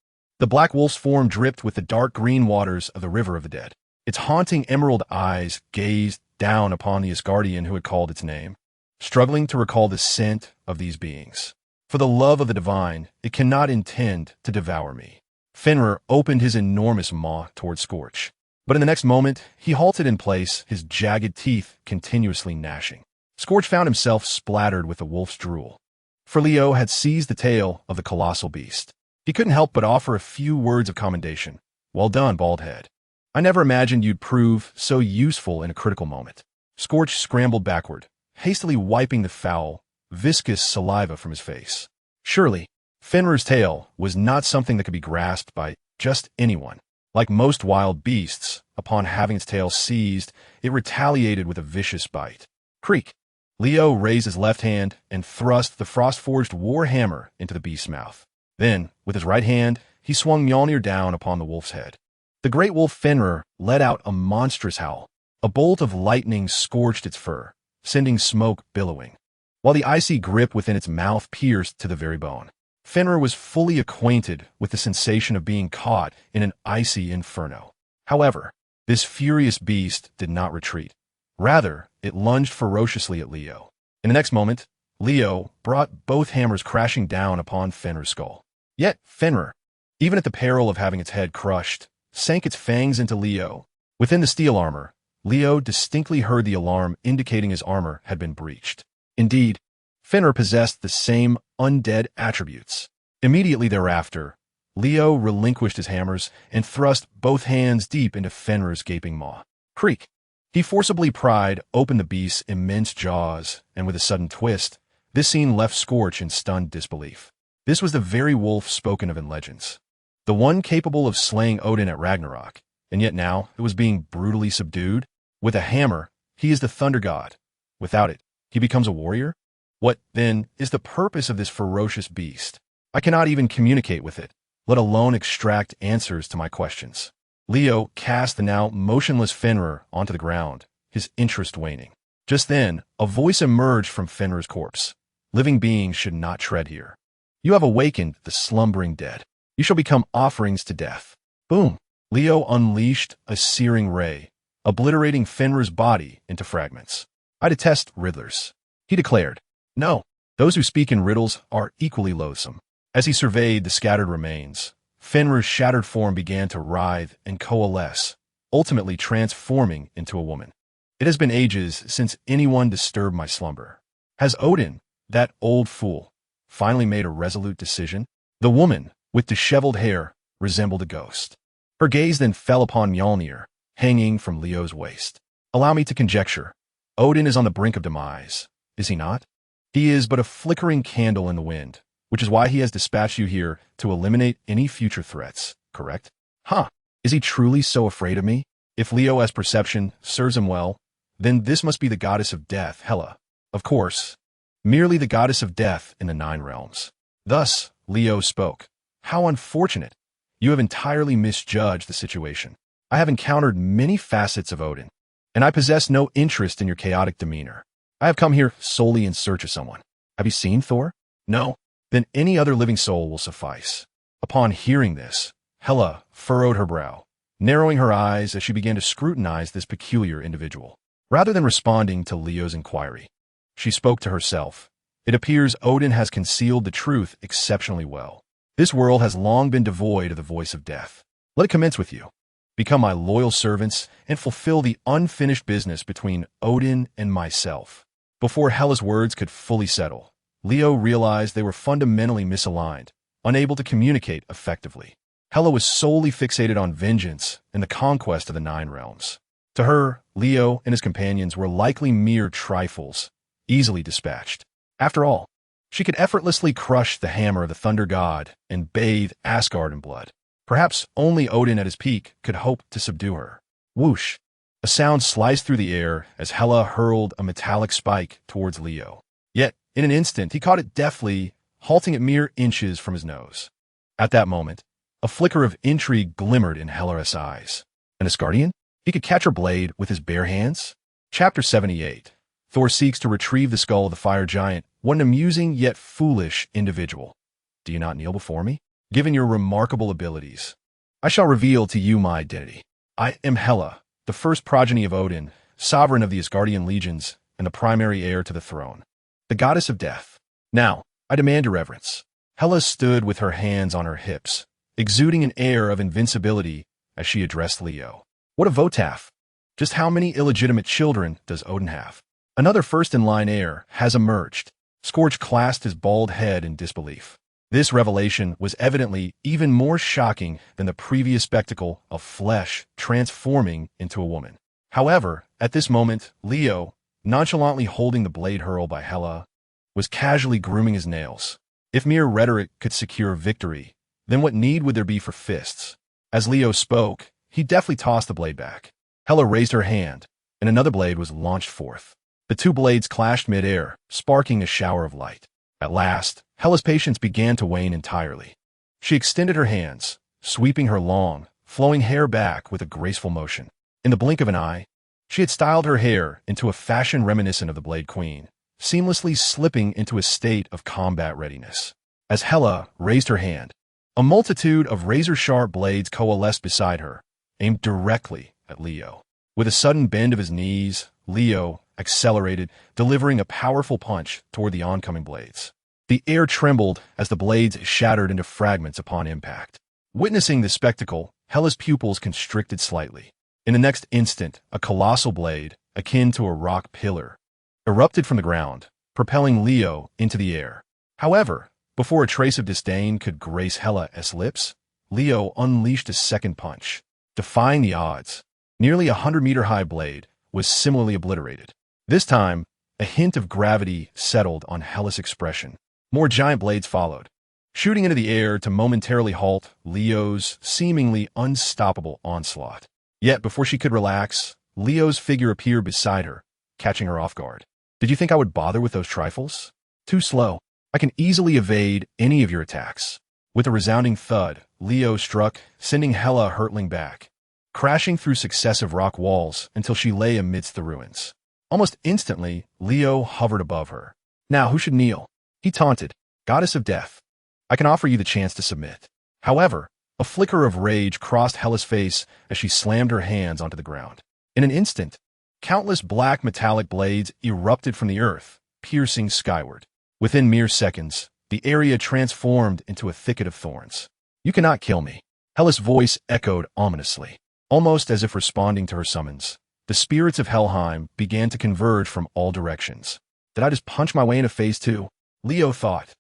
Speaker 1: The black wolf's form dripped with the dark green waters of the river of the dead. Its haunting emerald eyes gazed down upon the Asgardian who had called its name, struggling to recall the scent of these beings. For the love of the divine, it cannot intend to devour me. Fenrir opened his enormous maw toward Scorch, but in the next moment, he halted in place, his jagged teeth continuously gnashing. Scorch found himself splattered with the wolf's drool. For Leo had seized the tail of the colossal beast. He couldn't help but offer a few words of commendation. Well done, Baldhead. I never imagined you'd prove so useful in a critical moment. Scorch scrambled backward, hastily wiping the foul, viscous saliva from his face. Surely, Fenrir's tail was not something that could be grasped by just anyone. Like most wild beasts, upon having its tail seized, it retaliated with a vicious bite. Creak! Leo raised his left hand and thrust the frost-forged war hammer into the beast's mouth. Then, with his right hand, he swung Mjolnir down upon the wolf's head. The great wolf Fenrir let out a monstrous howl. A bolt of lightning scorched its fur, sending smoke billowing, while the icy grip within its mouth pierced to the very bone. Fenrir was fully acquainted with the sensation of being caught in an icy inferno. However, This furious beast did not retreat. Rather, it lunged ferociously at Leo. In the next moment, Leo brought both hammers crashing down upon Fenrir's skull. Yet Fenrir, even at the peril of having its head crushed, sank its fangs into Leo. Within the steel armor, Leo distinctly heard the alarm indicating his armor had been breached. Indeed, Fenrir possessed the same undead attributes. Immediately thereafter, Leo relinquished his hammers and thrust both hands deep into Fenrir's gaping maw. Creak! He forcibly pried open the beast's immense jaws, and with a sudden twist, this scene left Scorch in stunned disbelief. This was the very wolf spoken of in legends. The one capable of slaying Odin at Ragnarok, and yet now it was being brutally subdued. With a hammer, he is the thunder god. Without it, he becomes a warrior? What, then, is the purpose of this ferocious beast? I cannot even communicate with it, let alone extract answers to my questions. Leo cast the now motionless Fenrir onto the ground, his interest waning. Just then, a voice emerged from Fenrir's corpse. Living beings should not tread here. You have awakened the slumbering dead. You shall become offerings to death. Boom! Leo unleashed a searing ray, obliterating Fenrir's body into fragments. I detest riddlers, he declared. No, those who speak in riddles are equally loathsome. As he surveyed the scattered remains, Fenrir's shattered form began to writhe and coalesce, ultimately transforming into a woman. It has been ages since anyone disturbed my slumber. Has Odin, that old fool, finally made a resolute decision? The woman, with disheveled hair, resembled a ghost. Her gaze then fell upon Mjolnir, hanging from Leo's waist. Allow me to conjecture. Odin is on the brink of demise, is he not? He is but a flickering candle in the wind, which is why he has dispatched you here to eliminate any future threats, correct? Huh, is he truly so afraid of me? If Leo as perception serves him well, then this must be the goddess of death, Hela. Of course, merely the goddess of death in the 9 realms. Thus, Leo spoke. How unfortunate. You have entirely misjudged the situation. I have encountered many facets of Odin, and I possess no interest in your chaotic demeanor. I have come here solely in search of someone. Have you seen Thor? No. Then any other living soul will suffice. Upon hearing this, Hela furrowed her brow, narrowing her eyes as she began to scrutinize this peculiar individual. Rather than responding to Leo's inquiry, she spoke to herself. It appears Odin has concealed the truth exceptionally well. This world has long been devoid of the voice of death. Let it commence with you. Become my loyal servants and fulfill the unfinished business between Odin and myself. Before Hela's words could fully settle, Leo realized they were fundamentally misaligned, unable to communicate effectively. Hela was solely fixated on vengeance and the conquest of the 9 realms. To her, Leo and his companions were likely mere trifles, easily dispatched. After all, she could effortlessly crush the hammer of the thunder god and bathe Asgard in blood. Perhaps only Odin at his peak could hope to subdue her. Whoosh! A sound sliced through the air as Hela hurled a metallic spike towards Leo. Yet, in an instant, he caught it deftly, halting it mere inches from his nose. At that moment, a flicker of intrigue glimmered in Hela's eyes. An Asgardian? He could catch her blade with his bare hands? Chapter 78. Thor seeks to retrieve the skull of the fire giant. What an amusing yet foolish individual. Do you not kneel before me? Given your remarkable abilities, I shall reveal to you my identity. I am Hela, the first progeny of Odin, sovereign of the Asgardian legions, and the primary heir to the throne, the goddess of death. Now, I demand your reverence. Hela stood with her hands on her hips, exuding an air of invincibility as she addressed Leo. What a votaf! Just how many illegitimate children does Odin have? Another first-in-line heir has emerged. Scorch clasped his bald head in disbelief. This revelation was evidently even more shocking than the previous spectacle of flesh transforming into a woman. However, at this moment, Leo, nonchalantly holding the blade hurled by Hela, was casually grooming his nails. If mere rhetoric could secure victory, then what need would there be for fists? As Leo spoke, he deftly tossed the blade back. Hela raised her hand, and another blade was launched forth. The 2 blades clashed mid-air, sparking a shower of light. At last, Hela's patience began to wane entirely. She extended her hands, sweeping her long, flowing hair back with a graceful motion. In the blink of an eye, she had styled her hair into a fashion reminiscent of the Blade Queen, seamlessly slipping into a state of combat readiness. As Hela raised her hand, a multitude of razor-sharp blades coalesced beside her, aimed directly at Leo. With a sudden bend of his knees, Leo accelerated, delivering a powerful punch toward the oncoming blades. The air trembled as the blades shattered into fragments upon impact. Witnessing the spectacle, Hela's pupils constricted slightly. In the next instant, a colossal blade, akin to a rock pillar, erupted from the ground, propelling Leo into the air. However, before a trace of disdain could grace Hela's lips, Leo unleashed a second punch. Defying the odds, nearly 100-meter-high blade was similarly obliterated. This time, a hint of gravity settled on Hela's expression. More giant blades followed, shooting into the air to momentarily halt Leo's seemingly unstoppable onslaught. Yet before she could relax, Leo's figure appeared beside her, catching her off guard. "Did you think I would bother with those trifles? Too slow. I can easily evade any of your attacks." With a resounding thud, Leo struck, sending Hela hurtling back, crashing through successive rock walls until she lay amidst the ruins. Almost instantly, Leo hovered above her. "Now who should kneel?" he taunted. "Goddess of death, I can offer you the chance to submit." However, a flicker of rage crossed Hela's face as she slammed her hands onto the ground. In an instant, countless black metallic blades erupted from the earth, piercing skyward. Within mere seconds, the area transformed into a thicket of thorns. "You cannot kill me." Hela's voice echoed ominously. Almost as if responding to her summons, the spirits of Helheim began to converge from all directions. "Did I just punch my way into phase 2? Leo thought,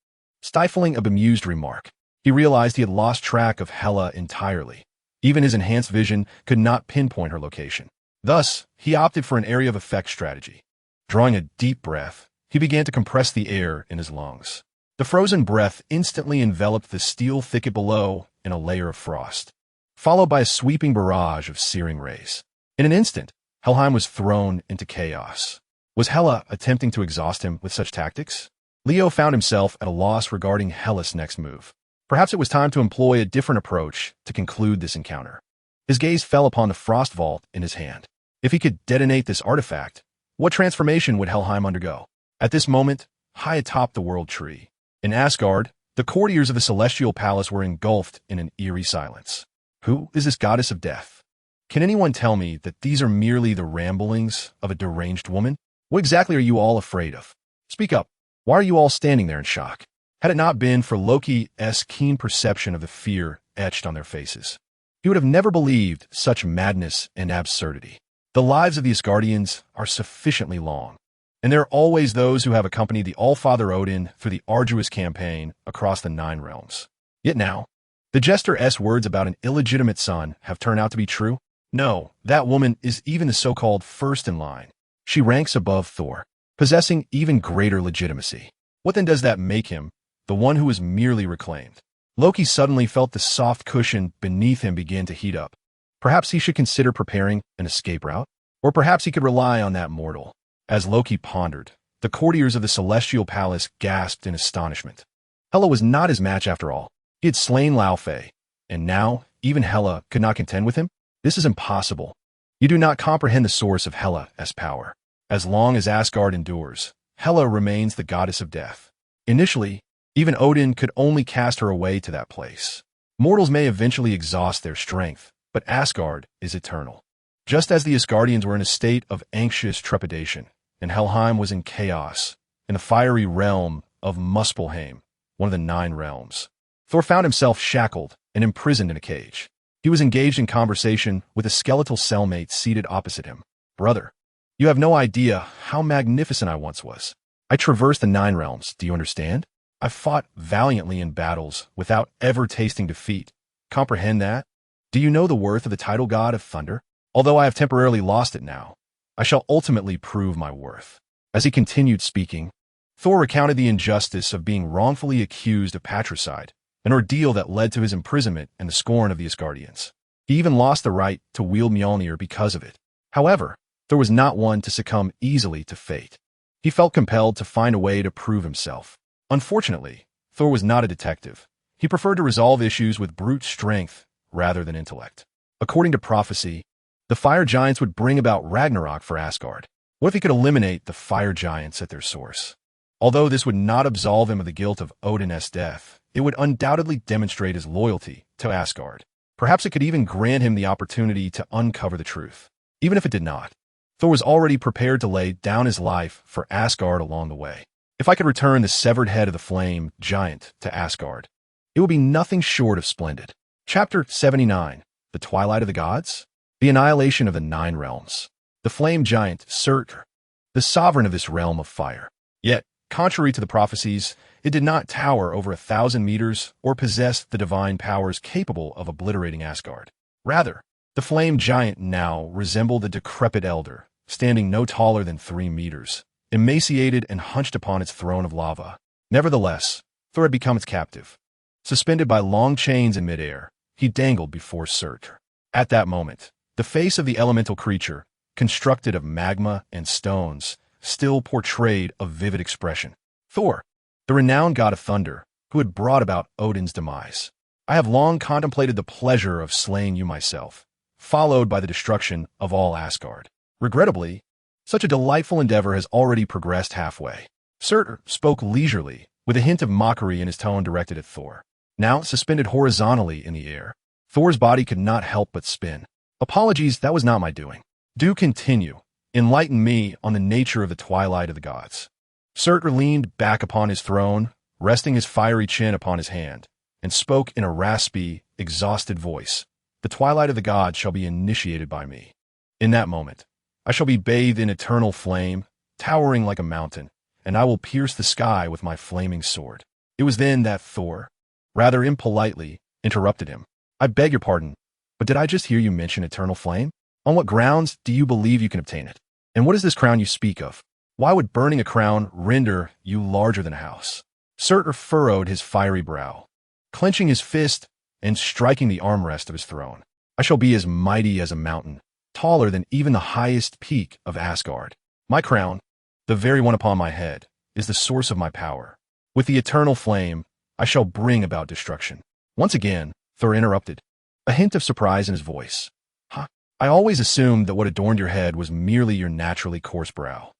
Speaker 1: stifling a bemused remark. He realized he had lost track of Hela entirely. Even his enhanced vision could not pinpoint her location. Thus, he opted for an area of effect strategy. Drawing a deep breath, he began to compress the air in his lungs. The frozen breath instantly enveloped the steel thicket below in a layer of frost, followed by a sweeping barrage of searing rays. In an instant, Helheim was thrown into chaos. Was Hela attempting to exhaust him with such tactics? Leo found himself at a loss regarding Hela's next move. Perhaps it was time to employ a different approach to conclude this encounter. His gaze fell upon the frost vault in his hand. If he could detonate this artifact, what transformation would Helheim undergo? At this moment, high atop the world tree, in Asgard, the courtiers of the celestial palace were engulfed in an eerie silence. Who is this goddess of death? Can anyone tell me that these are merely the ramblings of a deranged woman? What exactly are you all afraid of? Speak up. Why are you all standing there in shock? Had it not been for Loki's keen perception of the fear etched on their faces, he would have never believed such madness and absurdity. The lives of the Asgardians are sufficiently long, and there are always those who have accompanied the All-Father Odin through the arduous campaign across the 9 realms. Yet now, the jester's words about an illegitimate son have turned out to be true? No, that woman is even the so-called first in line. She ranks above Thor, possessing even greater legitimacy. What then does that make him, the one who was merely reclaimed? Loki suddenly felt the soft cushion beneath him begin to heat up. Perhaps he should consider preparing an escape route? Or perhaps he could rely on that mortal. As Loki pondered, the courtiers of the celestial palace gasped in astonishment. Hela was not his match after all. He had slain Laufey, and now even Hela could not contend with him? This is impossible. You do not comprehend the source of Hela's power. As long as Asgard endures, Hela remains the goddess of death. Initially, even Odin could only cast her away to that place. Mortals may eventually exhaust their strength, but Asgard is eternal. Just as the Asgardians were in a state of anxious trepidation, and Helheim was in chaos, in the fiery realm of Muspelheim, one of the 9 realms, Thor found himself shackled and imprisoned in a cage. He was engaged in conversation with a skeletal cellmate seated opposite him. "Brother, you have no idea how magnificent I once was. I traversed the 9 realms, do you understand? I fought valiantly in battles without ever tasting defeat. Comprehend that? Do you know the worth of the title god of thunder? Although I have temporarily lost it now, I shall ultimately prove my worth." As he continued speaking, Thor recounted the injustice of being wrongfully accused of patricide, an ordeal that led to his imprisonment and the scorn of the Asgardians. He even lost the right to wield Mjolnir because of it. However, Thor was not one to succumb easily to fate. He felt compelled to find a way to prove himself. Unfortunately, Thor was not a detective. He preferred to resolve issues with brute strength rather than intellect. According to prophecy, the fire giants would bring about Ragnarok for Asgard. What if he could eliminate the fire giants at their source? Although this would not absolve him of the guilt of Odin's death, it would undoubtedly demonstrate his loyalty to Asgard. Perhaps it could even grant him the opportunity to uncover the truth. Even if it did not, Thor was already prepared to lay down his life for Asgard along the way. If I could return the severed head of the flame giant to Asgard, it would be nothing short of splendid. Chapter 79. The Twilight of the Gods? The Annihilation of the Nine Realms. The flame giant, Surtur, the sovereign of this realm of fire. Yet, contrary to the prophecies, it did not tower over 1,000 meters or possess the divine powers capable of obliterating Asgard. Rather, the flame giant now resembled a decrepit elder, standing no taller than 3 meters, emaciated and hunched upon its throne of lava. Nevertheless, Thor had become its captive. Suspended by long chains in midair, he dangled before Surtur. At that moment, the face of the elemental creature, constructed of magma and stones, still portrayed a vivid expression. Thor, the renowned god of thunder, who had brought about Odin's demise. I have long contemplated the pleasure of slaying you myself, followed by the destruction of all Asgard. Regrettably, such a delightful endeavor has already progressed halfway. Surtur spoke leisurely, with a hint of mockery in his tone directed at Thor. Now suspended horizontally in the air, Thor's body could not help but spin. Apologies, that was not my doing. Do continue. Enlighten me on the nature of the twilight of the gods. Surtur leaned back upon his throne, resting his fiery chin upon his hand, and spoke in a raspy, exhausted voice. The twilight of the gods shall be initiated by me. In that moment, I shall be bathed in eternal flame, towering like a mountain, and I will pierce the sky with my flaming sword. It was then that Thor, rather impolitely, interrupted him. I beg your pardon, but did I just hear you mention eternal flame? On what grounds do you believe you can obtain it? And what is this crown you speak of? Why would burning a crown render you larger than a house? Surtur furrowed his fiery brow, clenching his fist and striking the armrest of his throne. I shall be as mighty as a mountain, taller than even the highest peak of Asgard. My crown, the very one upon my head, is the source of my power. With the eternal flame, I shall bring about destruction. Once again, Thor interrupted, a hint of surprise in his voice. I always assumed that what adorned your head was merely your naturally coarse brow.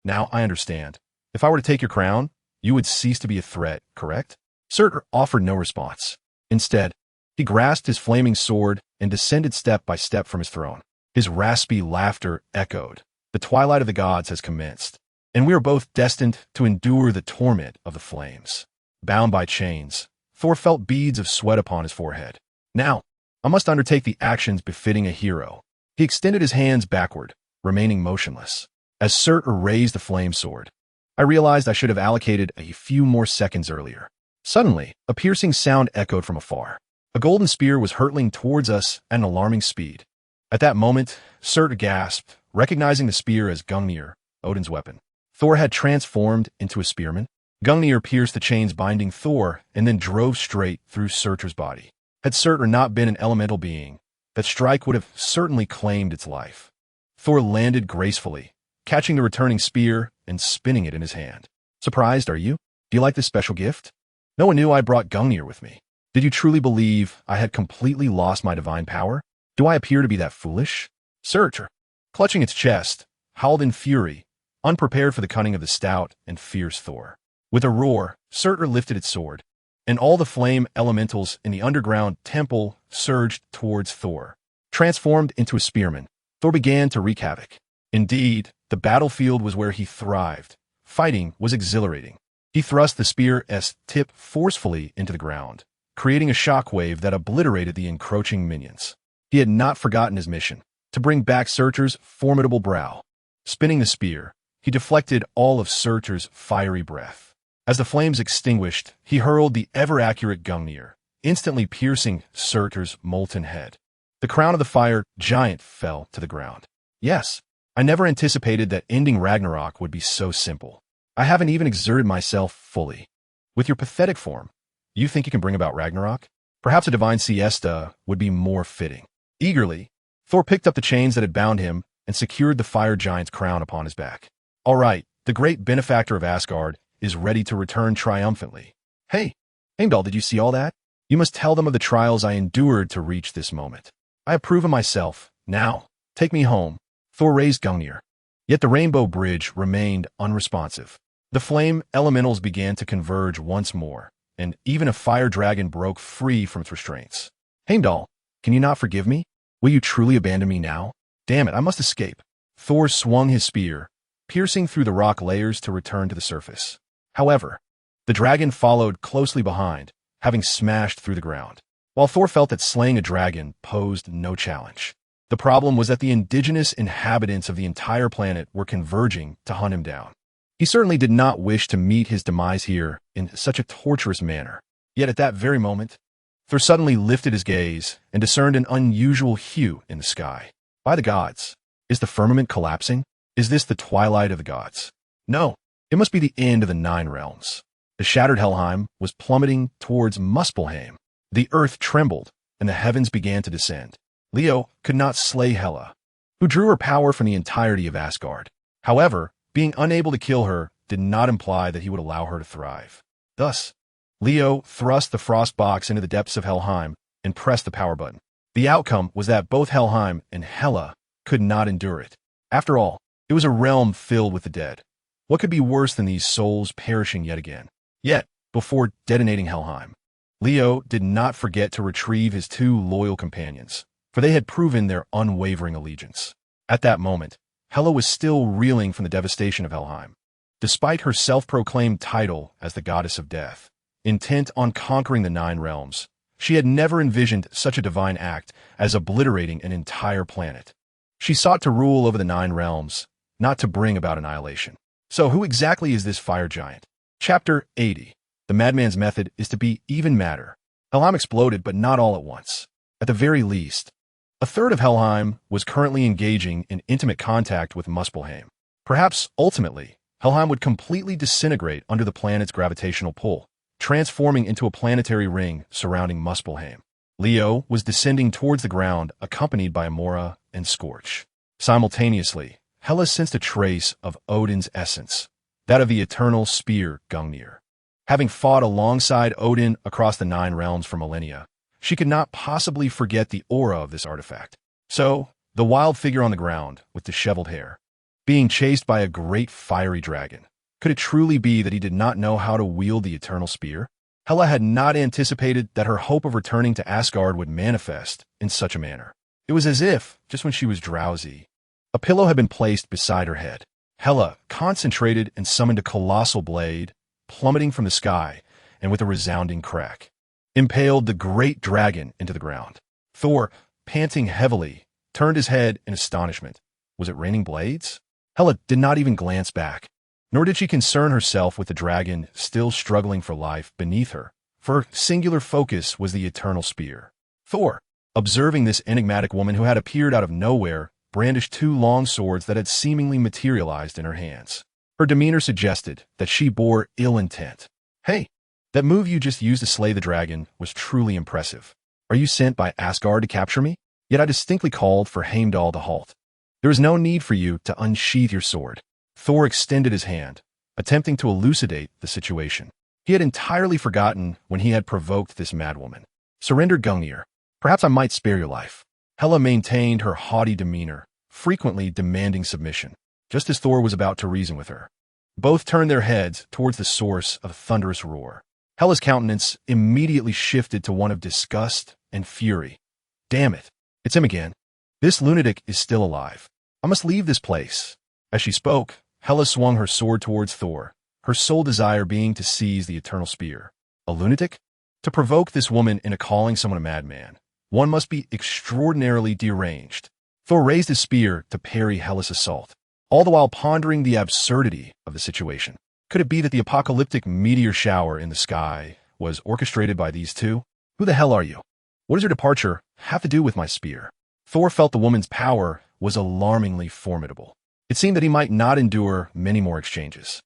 Speaker 1: Now I understand. If I were to take your crown, you would cease to be a threat, correct? Surtur offered no response. Instead, he grasped his flaming sword and descended step by step from his throne. His raspy laughter echoed. The twilight of the gods has commenced, and we are both destined to endure the torment of the flames. Bound by chains, Thor felt beads of sweat upon his forehead. Now, I must undertake the actions befitting a hero. He extended his hands backward, remaining motionless. As Surtur raised the flame sword, I realized I should have allocated a few more seconds earlier. Suddenly, a piercing sound echoed from afar. A golden spear was hurtling towards us at an alarming speed. At that moment, Surtur gasped, recognizing the spear as Gungnir, Odin's weapon. Thor had transformed into a spearman. Gungnir pierced the chains binding Thor and then drove straight through Surtur's body. Had Surtur not been an elemental being, that strike would have certainly claimed its life. Thor landed gracefully, catching the returning spear and spinning it in his hand. Surprised, are you? Do you like this special gift? No one knew I brought Gungnir with me. Did you truly believe I had completely lost my divine power? Do I appear to be that foolish? Surtur, clutching its chest, howled in fury, unprepared for the cunning of the stout and fierce Thor. With a roar, Surtur lifted its sword, and all the flame elementals in the underground temple surged towards Thor. Transformed into a spearman, Thor began to wreak havoc. Indeed, the battlefield was where he thrived. Fighting was exhilarating. He thrust the spear's tip forcefully into the ground, creating a shockwave that obliterated the encroaching minions. He had not forgotten his mission, to bring back Surtur's formidable brow. Spinning the spear, he deflected all of Surtur's fiery breath. As the flames extinguished, he hurled the ever-accurate Gungnir, instantly piercing Surtur's molten head. The crown of the fire giant fell to the ground. Yes, I never anticipated that ending Ragnarok would be so simple. I haven't even exerted myself fully. With your pathetic form, you think you can bring about Ragnarok? Perhaps a divine siesta would be more fitting. Eagerly, Thor picked up the chains that had bound him and secured the fire giant's crown upon his back. All right, the great benefactor of Asgard is ready to return triumphantly. Hey, Heimdall, did you see all that? You must tell them of the trials I endured to reach this moment. I have proven myself. Now, take me home. Thor raised Gungnir. Yet the rainbow bridge remained unresponsive. The flame elementals began to converge once more, and even a fire dragon broke free from its restraints. Heimdall, Can you not forgive me? Will you truly abandon me now? Damn it, I must escape. Thor swung his spear, piercing through the rock layers to return to the surface. However, the dragon followed closely behind, having smashed through the ground. While Thor felt that slaying a dragon posed no challenge, the problem was that the indigenous inhabitants of the entire planet were converging to hunt him down. He certainly did not wish to meet his demise here in such a torturous manner. Yet at that very moment, Thor suddenly lifted his gaze and discerned an unusual hue in the sky. By the gods, is the firmament collapsing? Is this the twilight of the gods? No, it must be the end of the 9 realms. The shattered Helheim was plummeting towards Muspelheim. The earth trembled, and the heavens began to descend. Leo could not slay Hela, who drew her power from the entirety of Asgard. However, being unable to kill her did not imply that he would allow her to thrive. Thus, Leo thrust the frost box into the depths of Helheim and pressed the power button. The outcome was that both Helheim and Hela could not endure it. After all, it was a realm filled with the dead. What could be worse than these souls perishing yet again? Yet, before detonating Helheim, Leo did not forget to retrieve his 2 loyal companions, for they had proven their unwavering allegiance. At that moment, Hela was still reeling from the devastation of Helheim. Despite her self-proclaimed title as the goddess of death, intent on conquering the 9 realms, she had never envisioned such a divine act as obliterating an entire planet. She sought to rule over the 9 realms, not to bring about annihilation. So who exactly is this fire giant? Chapter 80. The madman's method is to be even madder. Helheim exploded, but not all at once. At the very least, a third of Helheim was currently engaging in intimate contact with Muspelheim. Perhaps, ultimately, Helheim would completely disintegrate under the planet's gravitational pull, transforming into a planetary ring surrounding Muspelheim. Leo was descending towards the ground, accompanied by Amora and Scorch. Simultaneously, Hela sensed a trace of Odin's essence, that of the eternal spear Gungnir. Having fought alongside Odin across the 9 realms for millennia, she could not possibly forget the aura of this artifact. So, the wild figure on the ground, with disheveled hair, being chased by a great fiery dragon, could it truly be that he did not know how to wield the eternal spear? Hela had not anticipated that her hope of returning to Asgard would manifest in such a manner. It was as if, just when she was drowsy, a pillow had been placed beside her head. Hela concentrated and summoned a colossal blade, plummeting from the sky, and with a resounding crack, impaled the great dragon into the ground. Thor, panting heavily, turned his head in astonishment. Was it raining blades? Hela did not even glance back, nor did she concern herself with the dragon still struggling for life beneath her, for her singular focus was the eternal spear. Thor, observing this enigmatic woman who had appeared out of nowhere, brandished 2 long swords that had seemingly materialized in her hands. Her demeanor suggested that she bore ill intent. Hey, that move you just used to slay the dragon was truly impressive. Are you sent by Asgard to capture me? Yet I distinctly called for Heimdall to halt. There is no need for you to unsheath your sword. Thor extended his hand, attempting to elucidate the situation. He had entirely forgotten when he had provoked this madwoman. Surrender, Gungnir. Perhaps I might spare your life. Hela maintained her haughty demeanor, frequently demanding submission, just as Thor was about to reason with her. Both turned their heads towards the source of a thunderous roar. Hela's countenance immediately shifted to one of disgust and fury. Damn it, it's him again. This lunatic is still alive. I must leave this place. As she spoke, Hela swung her sword towards Thor, her sole desire being to seize the eternal spear. A lunatic? To provoke this woman into calling someone a madman, one must be extraordinarily deranged. Thor raised his spear to parry Hela's assault, all the while pondering the absurdity of the situation. Could it be that the apocalyptic meteor shower in the sky was orchestrated by these 2? Who the hell are you? What does your departure have to do with my spear? Thor felt the woman's power was alarmingly formidable. It seemed that he might not endure many more exchanges.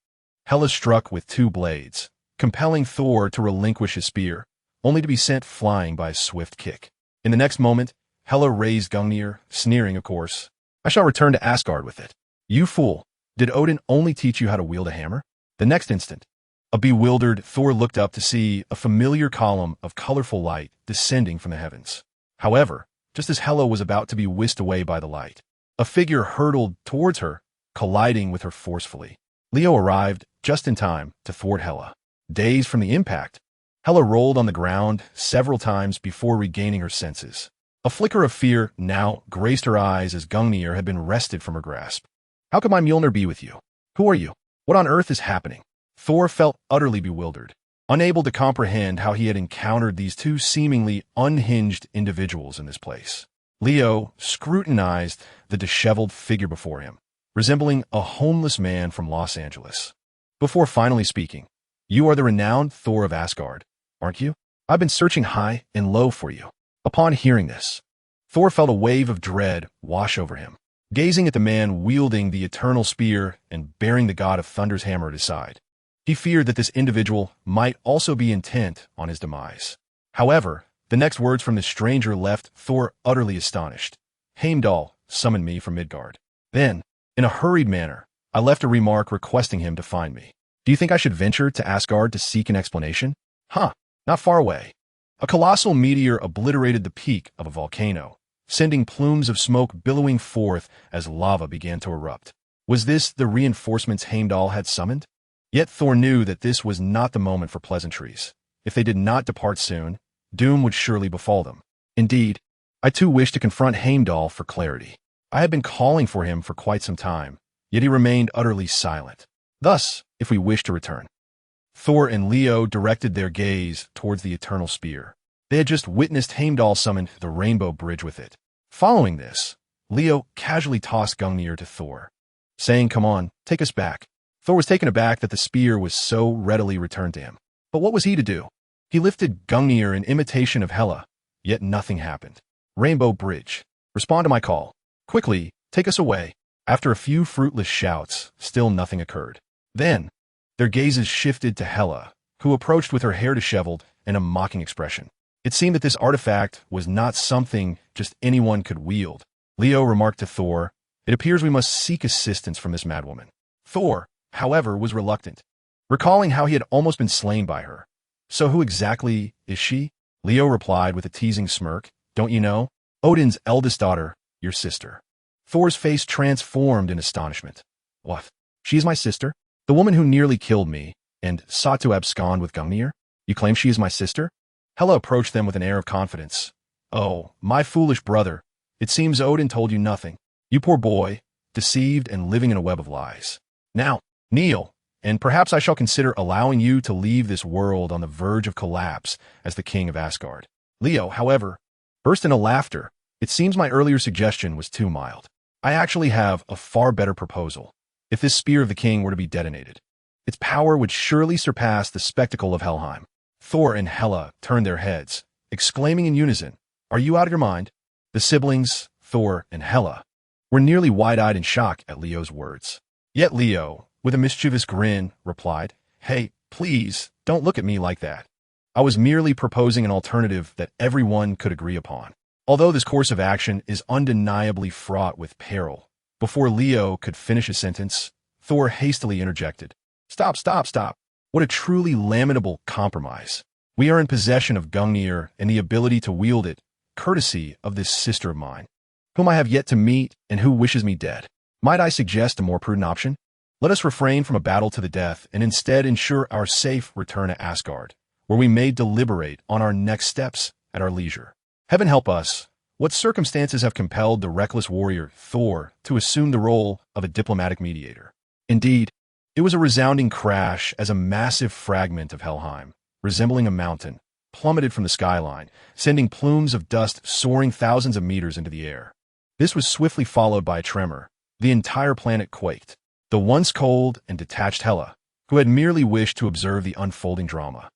Speaker 1: Hela struck with 2 blades, compelling Thor to relinquish his spear, only to be sent flying by a swift kick. In the next moment, Hela raised Gungnir, sneering, of course. I shall return to Asgard with it. You fool, did Odin only teach you how to wield a hammer? The next instant, a bewildered Thor looked up to see a familiar column of colorful light descending from the heavens. However, just as Hela was about to be whisked away by the light, a figure hurtled towards her, colliding with her forcefully. Leo arrived just in time to thwart Hela. Dazed from the impact, Hela rolled on the ground several times before regaining her senses. A flicker of fear now graced her eyes as Gungnir had been wrested from her grasp. How could my Mjolnir be with you? Who are you? What on earth is happening? Thor felt utterly bewildered, unable to comprehend how he had encountered these two seemingly unhinged individuals in this place. Leo scrutinized the disheveled figure before him, resembling a homeless man from Los Angeles. Before finally speaking, "You are the renowned Thor of Asgard, aren't you? I've been searching high and low for you." Upon hearing this, Thor felt a wave of dread wash over him, gazing at the man wielding the eternal spear and bearing the god of thunder's hammer at his side. He feared that this individual might also be intent on his demise. However, the next words from the stranger left Thor utterly astonished. "Heimdall summoned me from Midgard. Then, in a hurried manner, I left a remark requesting him to find me. Do you think I should venture to Asgard to seek an explanation? Not far away." A colossal meteor obliterated the peak of a volcano, sending plumes of smoke billowing forth as lava began to erupt. Was this the reinforcements Heimdall had summoned? Yet Thor knew that this was not the moment for pleasantries. If they did not depart soon, doom would surely befall them. Indeed, I too wished to confront Heimdall for clarity. I had been calling for him for quite some time, yet he remained utterly silent. Thus, if we wished to return. Thor and Leo directed their gaze towards the eternal spear. They had just witnessed Heimdall summon the Rainbow Bridge with it. Following this, Leo casually tossed Gungnir to Thor, saying, "Come on, take us back." Thor was taken aback that the spear was so readily returned to him. But what was he to do? He lifted Gungnir in imitation of Hela, yet nothing happened. "Rainbow Bridge, respond to my call. Quickly, take us away." After a few fruitless shouts, still nothing occurred. Then, their gazes shifted to Hela, who approached with her hair disheveled and a mocking expression. It seemed that this artifact was not something just anyone could wield. Leo remarked to Thor, "It appears we must seek assistance from this madwoman." Thor, however, was reluctant, recalling how he had almost been slain by her. "So who exactly is she?" Leo replied with a teasing smirk. "Don't you know? Odin's eldest daughter, your sister." Thor's face transformed in astonishment. "What? She is my sister? The woman who nearly killed me and sought to abscond with Gungnir? You claim she is my sister?" Hela approached them with an air of confidence. "Oh, my foolish brother, it seems Odin told you nothing. You poor boy, deceived and living in a web of lies. Now, kneel, and perhaps I shall consider allowing you to leave this world on the verge of collapse as the king of Asgard." Leo, however, burst into laughter. "It seems my earlier suggestion was too mild. I actually have a far better proposal. If this spear of the king were to be detonated, its power would surely surpass the spectacle of Helheim." Thor and Hela turned their heads, exclaiming in unison, "Are you out of your mind?" The siblings, Thor and Hela, were nearly wide-eyed in shock at Leo's words. Yet Leo, with a mischievous grin, replied, "Hey, please, don't look at me like that. I was merely proposing an alternative that everyone could agree upon." Although this course of action is undeniably fraught with peril, before Leo could finish a sentence, Thor hastily interjected, Stop. What a truly lamentable compromise. We are in possession of Gungnir and the ability to wield it, courtesy of this sister of mine, whom I have yet to meet and who wishes me dead. Might I suggest a more prudent option? Let us refrain from a battle to the death and instead ensure our safe return to Asgard, where we may deliberate on our next steps at our leisure. Heaven help us. What circumstances have compelled the reckless warrior Thor to assume the role of a diplomatic mediator? Indeed, it was a resounding crash as a massive fragment of Helheim, resembling a mountain, plummeted from the skyline, sending plumes of dust soaring thousands of meters into the air. This was swiftly followed by a tremor. The entire planet quaked. The once cold and detached Hela, who had merely wished to observe the unfolding drama,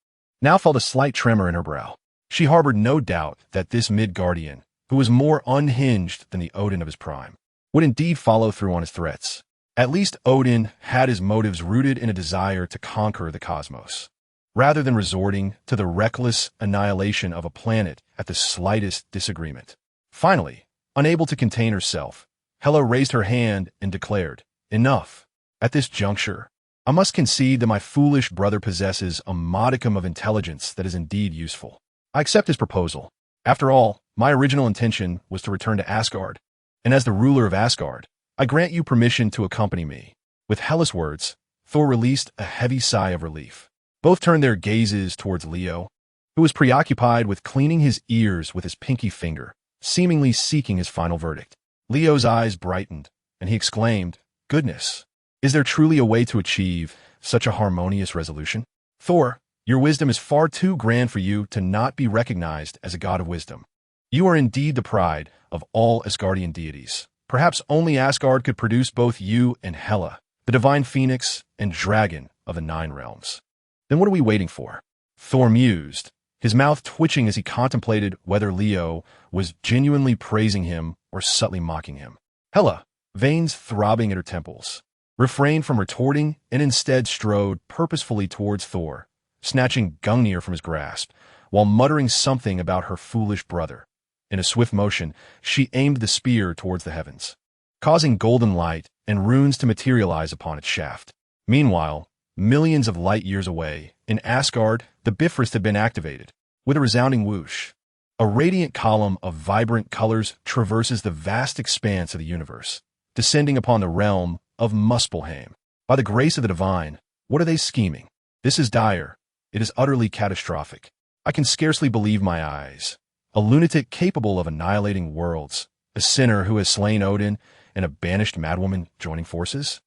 Speaker 1: now felt a slight tremor in her brow. She harbored no doubt that this Midgardian, who was more unhinged than the Odin of his prime, would indeed follow through on his threats. At least Odin had his motives rooted in a desire to conquer the cosmos, rather than resorting to the reckless annihilation of a planet at the slightest disagreement. Finally, unable to contain herself, Hela raised her hand and declared, Enough. At this juncture, I must concede that my foolish brother possesses a modicum of intelligence that is indeed useful. I accept his proposal. After all, my original intention was to return to Asgard, and as the ruler of Asgard, I grant you permission to accompany me. With Hela's words, Thor released a heavy sigh of relief. Both turned their gazes towards Leo, who was preoccupied with cleaning his ears with his pinky finger, seemingly seeking his final verdict. Leo's eyes brightened, and he exclaimed, "Goodness! Is there truly a way to achieve such a harmonious resolution? Thor, your wisdom is far too grand for you to not be recognized as a god of wisdom. You are indeed the pride of all Asgardian deities. Perhaps only Asgard could produce both you and Hela, the divine phoenix and dragon of the Nine Realms. Then what are we waiting for?" Thor mused, his mouth twitching as he contemplated whether Leo was genuinely praising him or subtly mocking him. Hela, veins throbbing at her temples, refrained from retorting and instead strode purposefully towards Thor, snatching Gungnir from his grasp, while muttering something about her foolish brother. In a swift motion, she aimed the spear towards the heavens, causing golden light and runes to materialize upon its shaft. Meanwhile, millions of light years away, in Asgard, the Bifrost had been activated. With a resounding whoosh, a radiant column of vibrant colors traverses the vast expanse of the universe, descending upon the realm of Muspelheim. By the grace of the divine, what are they scheming? This is dire. It is utterly catastrophic. I can scarcely believe my eyes. A lunatic capable of annihilating worlds, a sinner who has slain Odin, and a banished madwoman joining forces?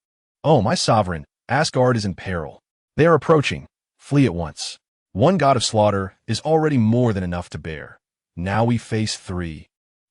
Speaker 1: Oh, my sovereign, Asgard is in peril. They are approaching. Flee at once. One god of slaughter is already more than enough to bear. Now we face three.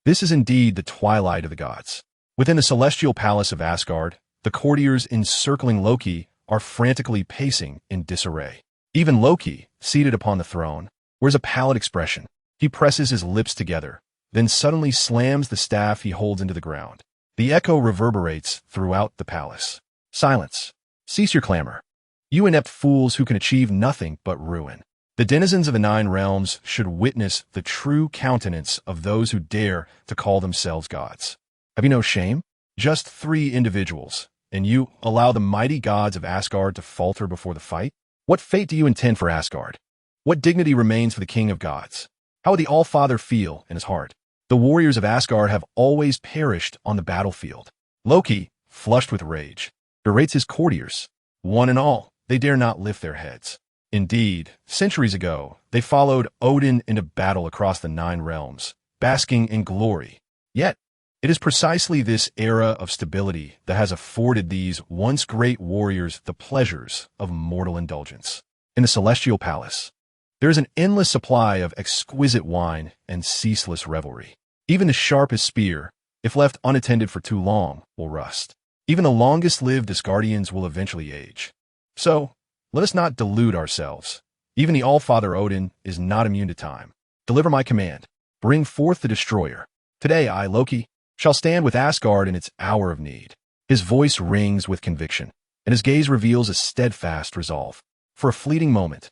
Speaker 1: This is indeed the twilight of the gods. Within the celestial palace of Asgard, the courtiers encircling Loki are frantically pacing in disarray. Even Loki, seated upon the throne, wears a pallid expression. He presses his lips together, then suddenly slams the staff he holds into the ground. The echo reverberates throughout the palace. Silence. Cease your clamor. You inept fools who can achieve nothing but ruin. The denizens of the Nine Realms should witness the true countenance of those who dare to call themselves gods. Have you no shame? Just three individuals, and you allow the mighty gods of Asgard to falter before the fight? What fate do you intend for Asgard? What dignity remains for the king of gods? How would the All-Father feel in his heart? The warriors of Asgard have always perished on the battlefield. Loki, flushed with rage, berates his courtiers. One and all, they dare not lift their heads. Indeed, centuries ago, they followed Odin into battle across the Nine Realms, basking in glory. Yet, it is precisely this era of stability that has afforded these once great warriors the pleasures of mortal indulgence. In the celestial palace, there is an endless supply of exquisite wine and ceaseless revelry. Even the sharpest spear, if left unattended for too long, will rust. Even the longest-lived Asgardians will eventually age. So, let us not delude ourselves. Even the All-Father Odin is not immune to time. Deliver my command. Bring forth the destroyer. Today I, Loki, shall stand with Asgard in its hour of need. His voice rings with conviction, and his gaze reveals a steadfast resolve. For a fleeting moment,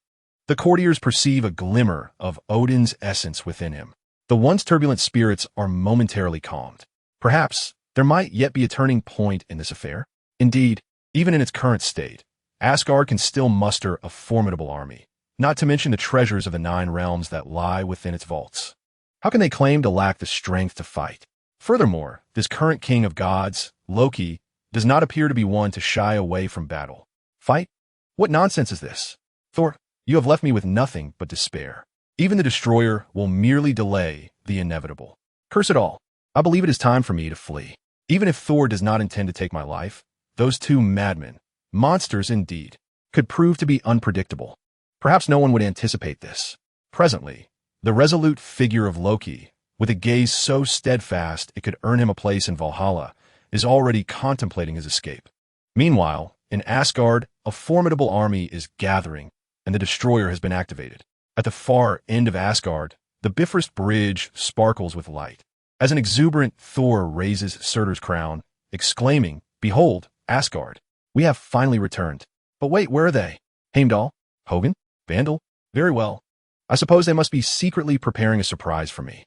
Speaker 1: the courtiers perceive a glimmer of Odin's essence within him. The once turbulent spirits are momentarily calmed. Perhaps there might yet be a turning point in this affair. Indeed, even in its current state, Asgard can still muster a formidable army, not to mention the treasures of the Nine Realms that lie within its vaults. How can they claim to lack the strength to fight? Furthermore, this current king of gods, Loki, does not appear to be one to shy away from battle. Fight? What nonsense is this? Thor, you have left me with nothing but despair. Even the destroyer will merely delay the inevitable. Curse it all. I believe it is time for me to flee. Even if Thor does not intend to take my life, those two madmen, monsters indeed, could prove to be unpredictable. Perhaps no one would anticipate this. Presently, the resolute figure of Loki, with a gaze so steadfast it could earn him a place in Valhalla, is already contemplating his escape. Meanwhile, in Asgard, a formidable army is gathering, and the destroyer has been activated. At the far end of Asgard, the Bifrost Bridge sparkles with light. As an exuberant Thor raises Surtur's crown, exclaiming, "Behold, Asgard! We have finally returned." But wait, where are they? Heimdall? Hogun? Vandal? Very well. I suppose they must be secretly preparing a surprise for me.